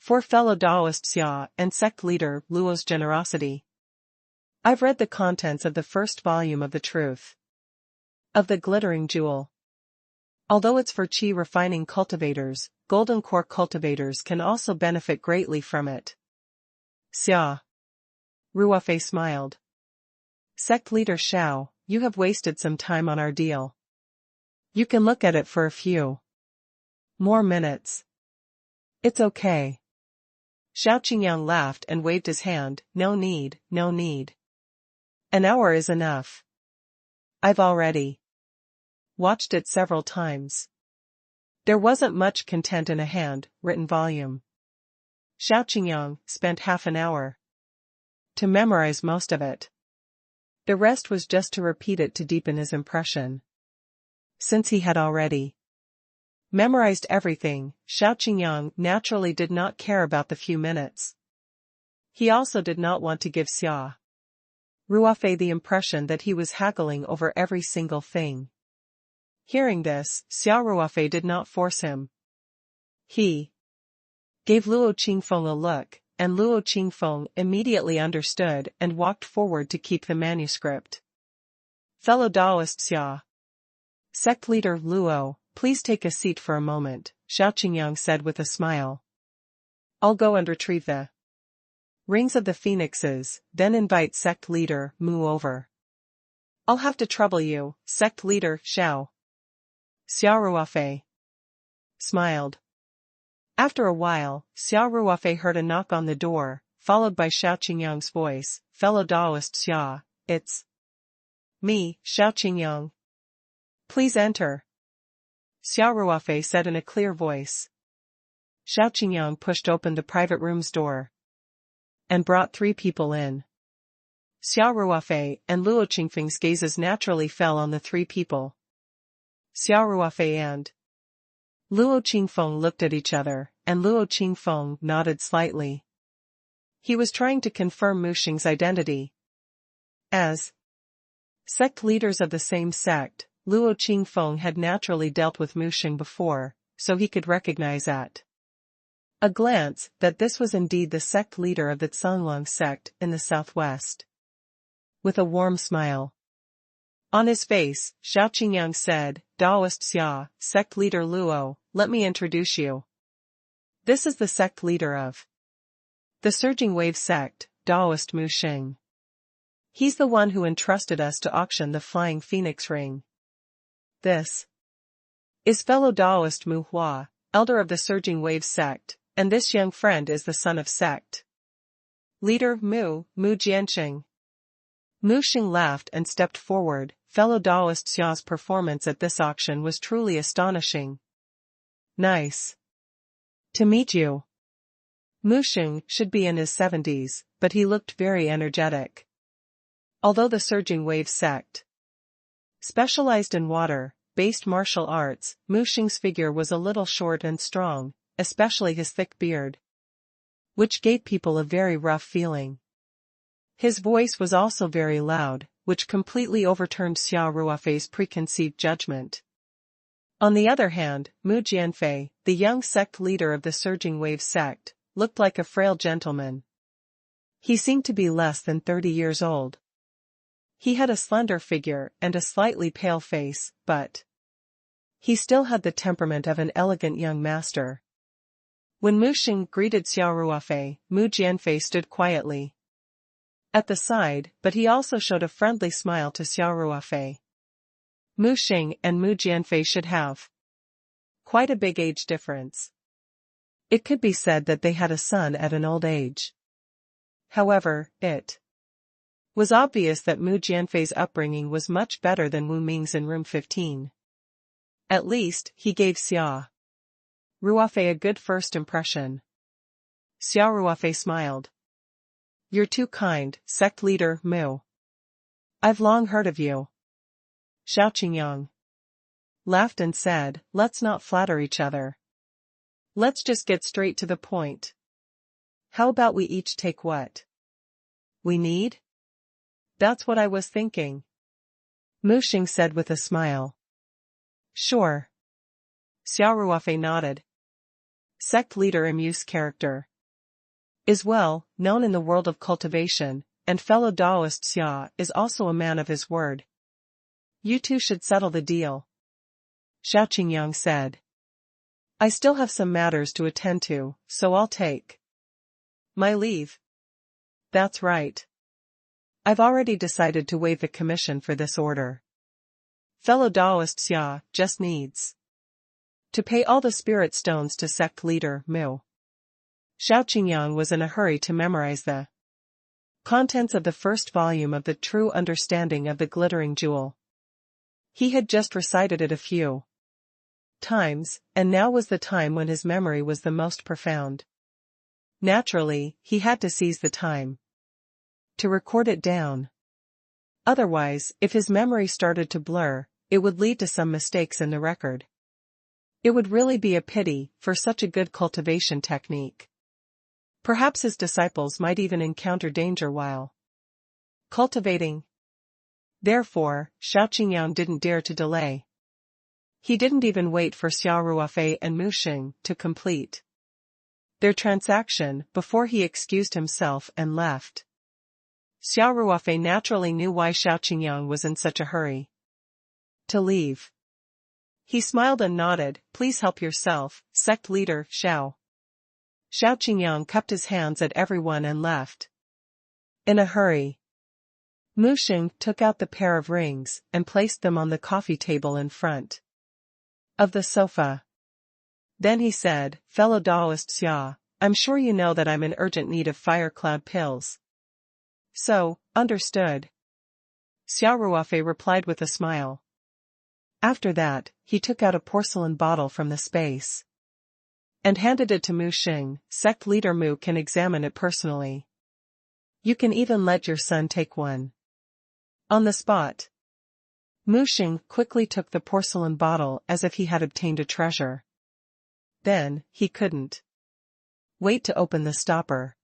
A: for fellow Taoist Xia and sect leader Luo's generosity. I've read the contents of the first volume of the Truth of the Glittering Jewel. Although it's for qi refining cultivators, golden core cultivators can also benefit greatly from it." Xia Ruofei smiled. "Sect leader Xiao, you have wasted some time on our deal. You can look at it for a few more minutes. It's okay." Xiao Qingyang laughed and waved his hand, "No need, no need. An hour is enough. I've already watched it several times." There wasn't much content in a hand-written volume. Xiao Qingyang spent half an hour to memorize most of it. The rest was just to repeat it to deepen his impression. Since he had already memorized everything, Xiao Qingyang naturally did not care about the few minutes. He also did not want to give Xia Ruofei the impression that he was haggling over every single thing. Hearing this, Xia Ruofei did not force him. He gave Luo Qingfeng a look, and Luo Qingfeng immediately understood and walked forward to keep the manuscript. Fellow Taoist Xia. Sect leader Luo, please take a seat for a moment, Xiao Qingyang said with a smile. I'll go and retrieve the rings of the phoenixes, then invite sect leader Mu over. I'll have to trouble you, sect leader Xiao. Xia Ruofei smiled. After a while, Xia Ruofei heard a knock on the door, followed by Xiao Qingyang's voice, fellow Taoist Xia, it's me, Xiao Qingyang. Please enter. Xia Ruofei said in a clear voice. Xiao Qingyang pushed open the private room's door and brought 3 people in. Xia Ruofei and Luo Qingfeng's gazes naturally fell on the 3 people. Xia Ruofei and Luo Qingfeng looked at each other, and Luo Qingfeng nodded slightly. He was trying to confirm Mu Xing's identity. As sect leaders of the same sect, Luo Qingfeng had naturally dealt with Mu Xing before, so he could recognize at a glance that this was indeed the sect leader of the Zhonglong sect in the southwest. With a warm smile on his face, Xiao Qingyang said, Taoist Xia, sect leader Luo, let me introduce you. This is the sect leader of the Surging Wave sect, Taoist Mu Xing. He's the one who entrusted us to auction the Flying Phoenix ring. This is fellow Taoist Mu Hua, elder of the Surging Wave sect, and this young friend is the son of sect leader Mu Jianqing. Mu Xing laughed and stepped forward. Fellow Taoist Xia's performance at this auction was truly astonishing. Nice to meet you. Mu Xing should be in his 70s, but he looked very energetic. Although the Surging Wave sect specialized in water-based martial arts, Mu Xing's figure was a little short and strong, especially his thick beard, which gave people a very rough feeling. His voice was also very loud, which completely overturned Xia Ruofei's preconceived judgment. On the other hand, Mu Jianfei, the young sect leader of the Surging Wave sect, looked like a frail gentleman. He seemed to be less than 30 years old. He had a slender figure and a slightly pale face, but he still had the temperament of an elegant young master. When Mu Xing greeted Xia Ruofei, Mu Jianfei stood quietly at the side, but he also showed a friendly smile to Xia Ruofei. Mu Xing and Mu Jianfei should have quite a big age difference. It could be said that they had a son at an old age. However, it was obvious that Mu Jianfei's upbringing was much better than Wu Ming's in room 15. At least, he gave Xia Ruofei a good first impression. Xia Ruofei smiled. You're too kind, sect leader Mu. I've long heard of you. Xiao Qingyang laughed and said, let's not flatter each other. Let's just get straight to the point. How about we each take what we need? That's what I was thinking. Mu Xing said with a smile. Sure. Xia Ruofei nodded. Sect leader Mu's character is well known in the world of cultivation, and fellow Taoist Xia is also a man of his word. You two should settle the deal. Xiao Qingyang said. I still have some matters to attend to, so I'll take my leave. That's right. I've already decided to waive the commission for this order. Fellow Taoist Xia just needs to pay all the spirit stones to sect leader Mu. Xiao Qingyang was in a hurry to memorize the contents of the first volume of the True Understanding of the Glittering Jewel. He had just recited it a few times, and now was the time when his memory was the most profound. Naturally, he had to seize the time to record it down. Otherwise, if his memory started to blur, it would lead to some mistakes in the record. It would really be a pity for such a good cultivation technique. Perhaps his disciples might even encounter danger while Cultivating. Therefore, Xiao Qingyang didn't dare to delay. He didn't even wait for Xia Ruofei and Mu Xing to complete their transaction before he excused himself and left. Xia Ruofei naturally knew why Xiao Qingyang was in such a hurry to leave. He smiled and nodded. Please help yourself, sect leader, Xiao. Xiao Qingyang cupped his hands at everyone and left in a hurry. Mu Xing took out the pair of rings and placed them on the coffee table in front of the sofa. Then he said, fellow Taoist Xia, I'm sure you know that I'm in urgent need of fire cloud pills. So, understood. Xia Ruofei replied with a smile. After that, he took out a porcelain bottle from the space and handed it to Mu Xing. Sect leader Mu can examine it personally. You can even let your son take one. On the spot. Mu Xing quickly took the porcelain bottle as if he had obtained a treasure. Then, he couldn't wait to open the stopper.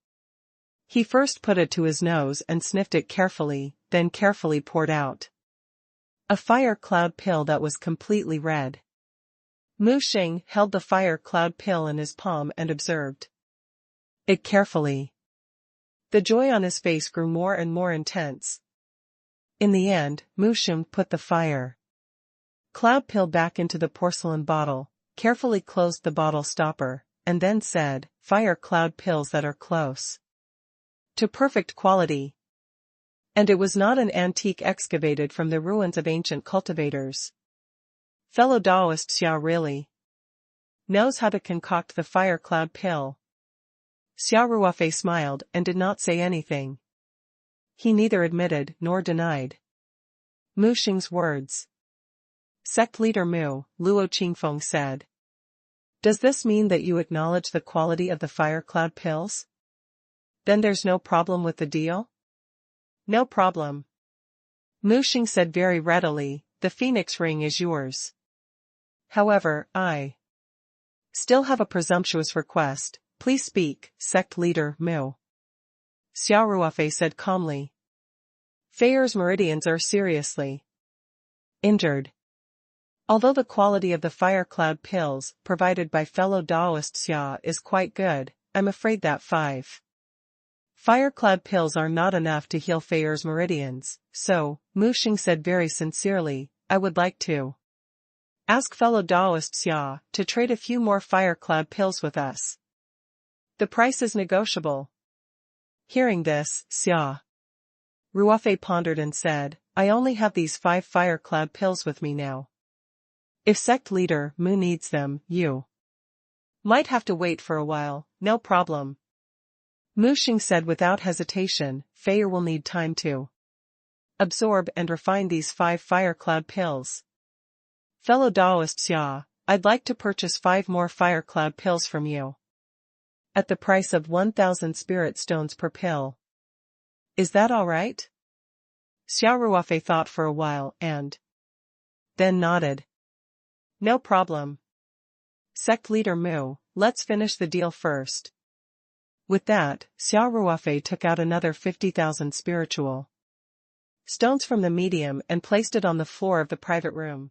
A: He first put it to his nose and sniffed it carefully, then carefully poured out a fire cloud pill that was completely red. Mu Xing held the fire cloud pill in his palm and observed it carefully. The joy on his face grew more and more intense. In the end, Mu Xing put the fire cloud pill back into the porcelain bottle, carefully closed the bottle stopper, and then said, fire cloud pills that are close to perfect quality. And it was not an antique excavated from the ruins of ancient cultivators. Fellow Taoist Xia really knows how to concoct the fire cloud pill. Xia Ruofei smiled and did not say anything. He neither admitted nor denied Mu Xing's words. Sect leader Mu, Luo Qingfeng said. Does this mean that you acknowledge the quality of the fire cloud pills? Then there's no problem with the deal? No problem. Mu Xing said very readily, the phoenix ring is yours. However, I still have a presumptuous request. Please speak, sect leader Mu. Xia Ruofei said calmly. Feier's meridians are seriously injured. Although the quality of the fire cloud pills provided by fellow Taoist Xia is quite good, I'm afraid that 5 fire cloud pills are not enough to heal Feier's meridians, so, Mu Xing said very sincerely, I would like to ask fellow Taoist Xia to trade a few more fire cloud pills with us. The price is negotiable. Hearing this, Xia Ruofei pondered and said, I only have these 5 fire cloud pills with me now. If sect leader Mu needs them, you might have to wait for a while. No problem. Mu Xing said without hesitation, Feier will need time to absorb and refine these 5 fire cloud pills. Fellow Taoist Xia, I'd like to purchase 5 more fire cloud pills from you. At the price of 1,000 spirit stones per pill. Is that all right? Xia Ruofei thought for a while and then nodded. No problem. Sect leader Mu, let's finish the deal first. With that, Xia Ruofei took out another 50,000 spiritual stones from the medium and placed it on the floor of the private room.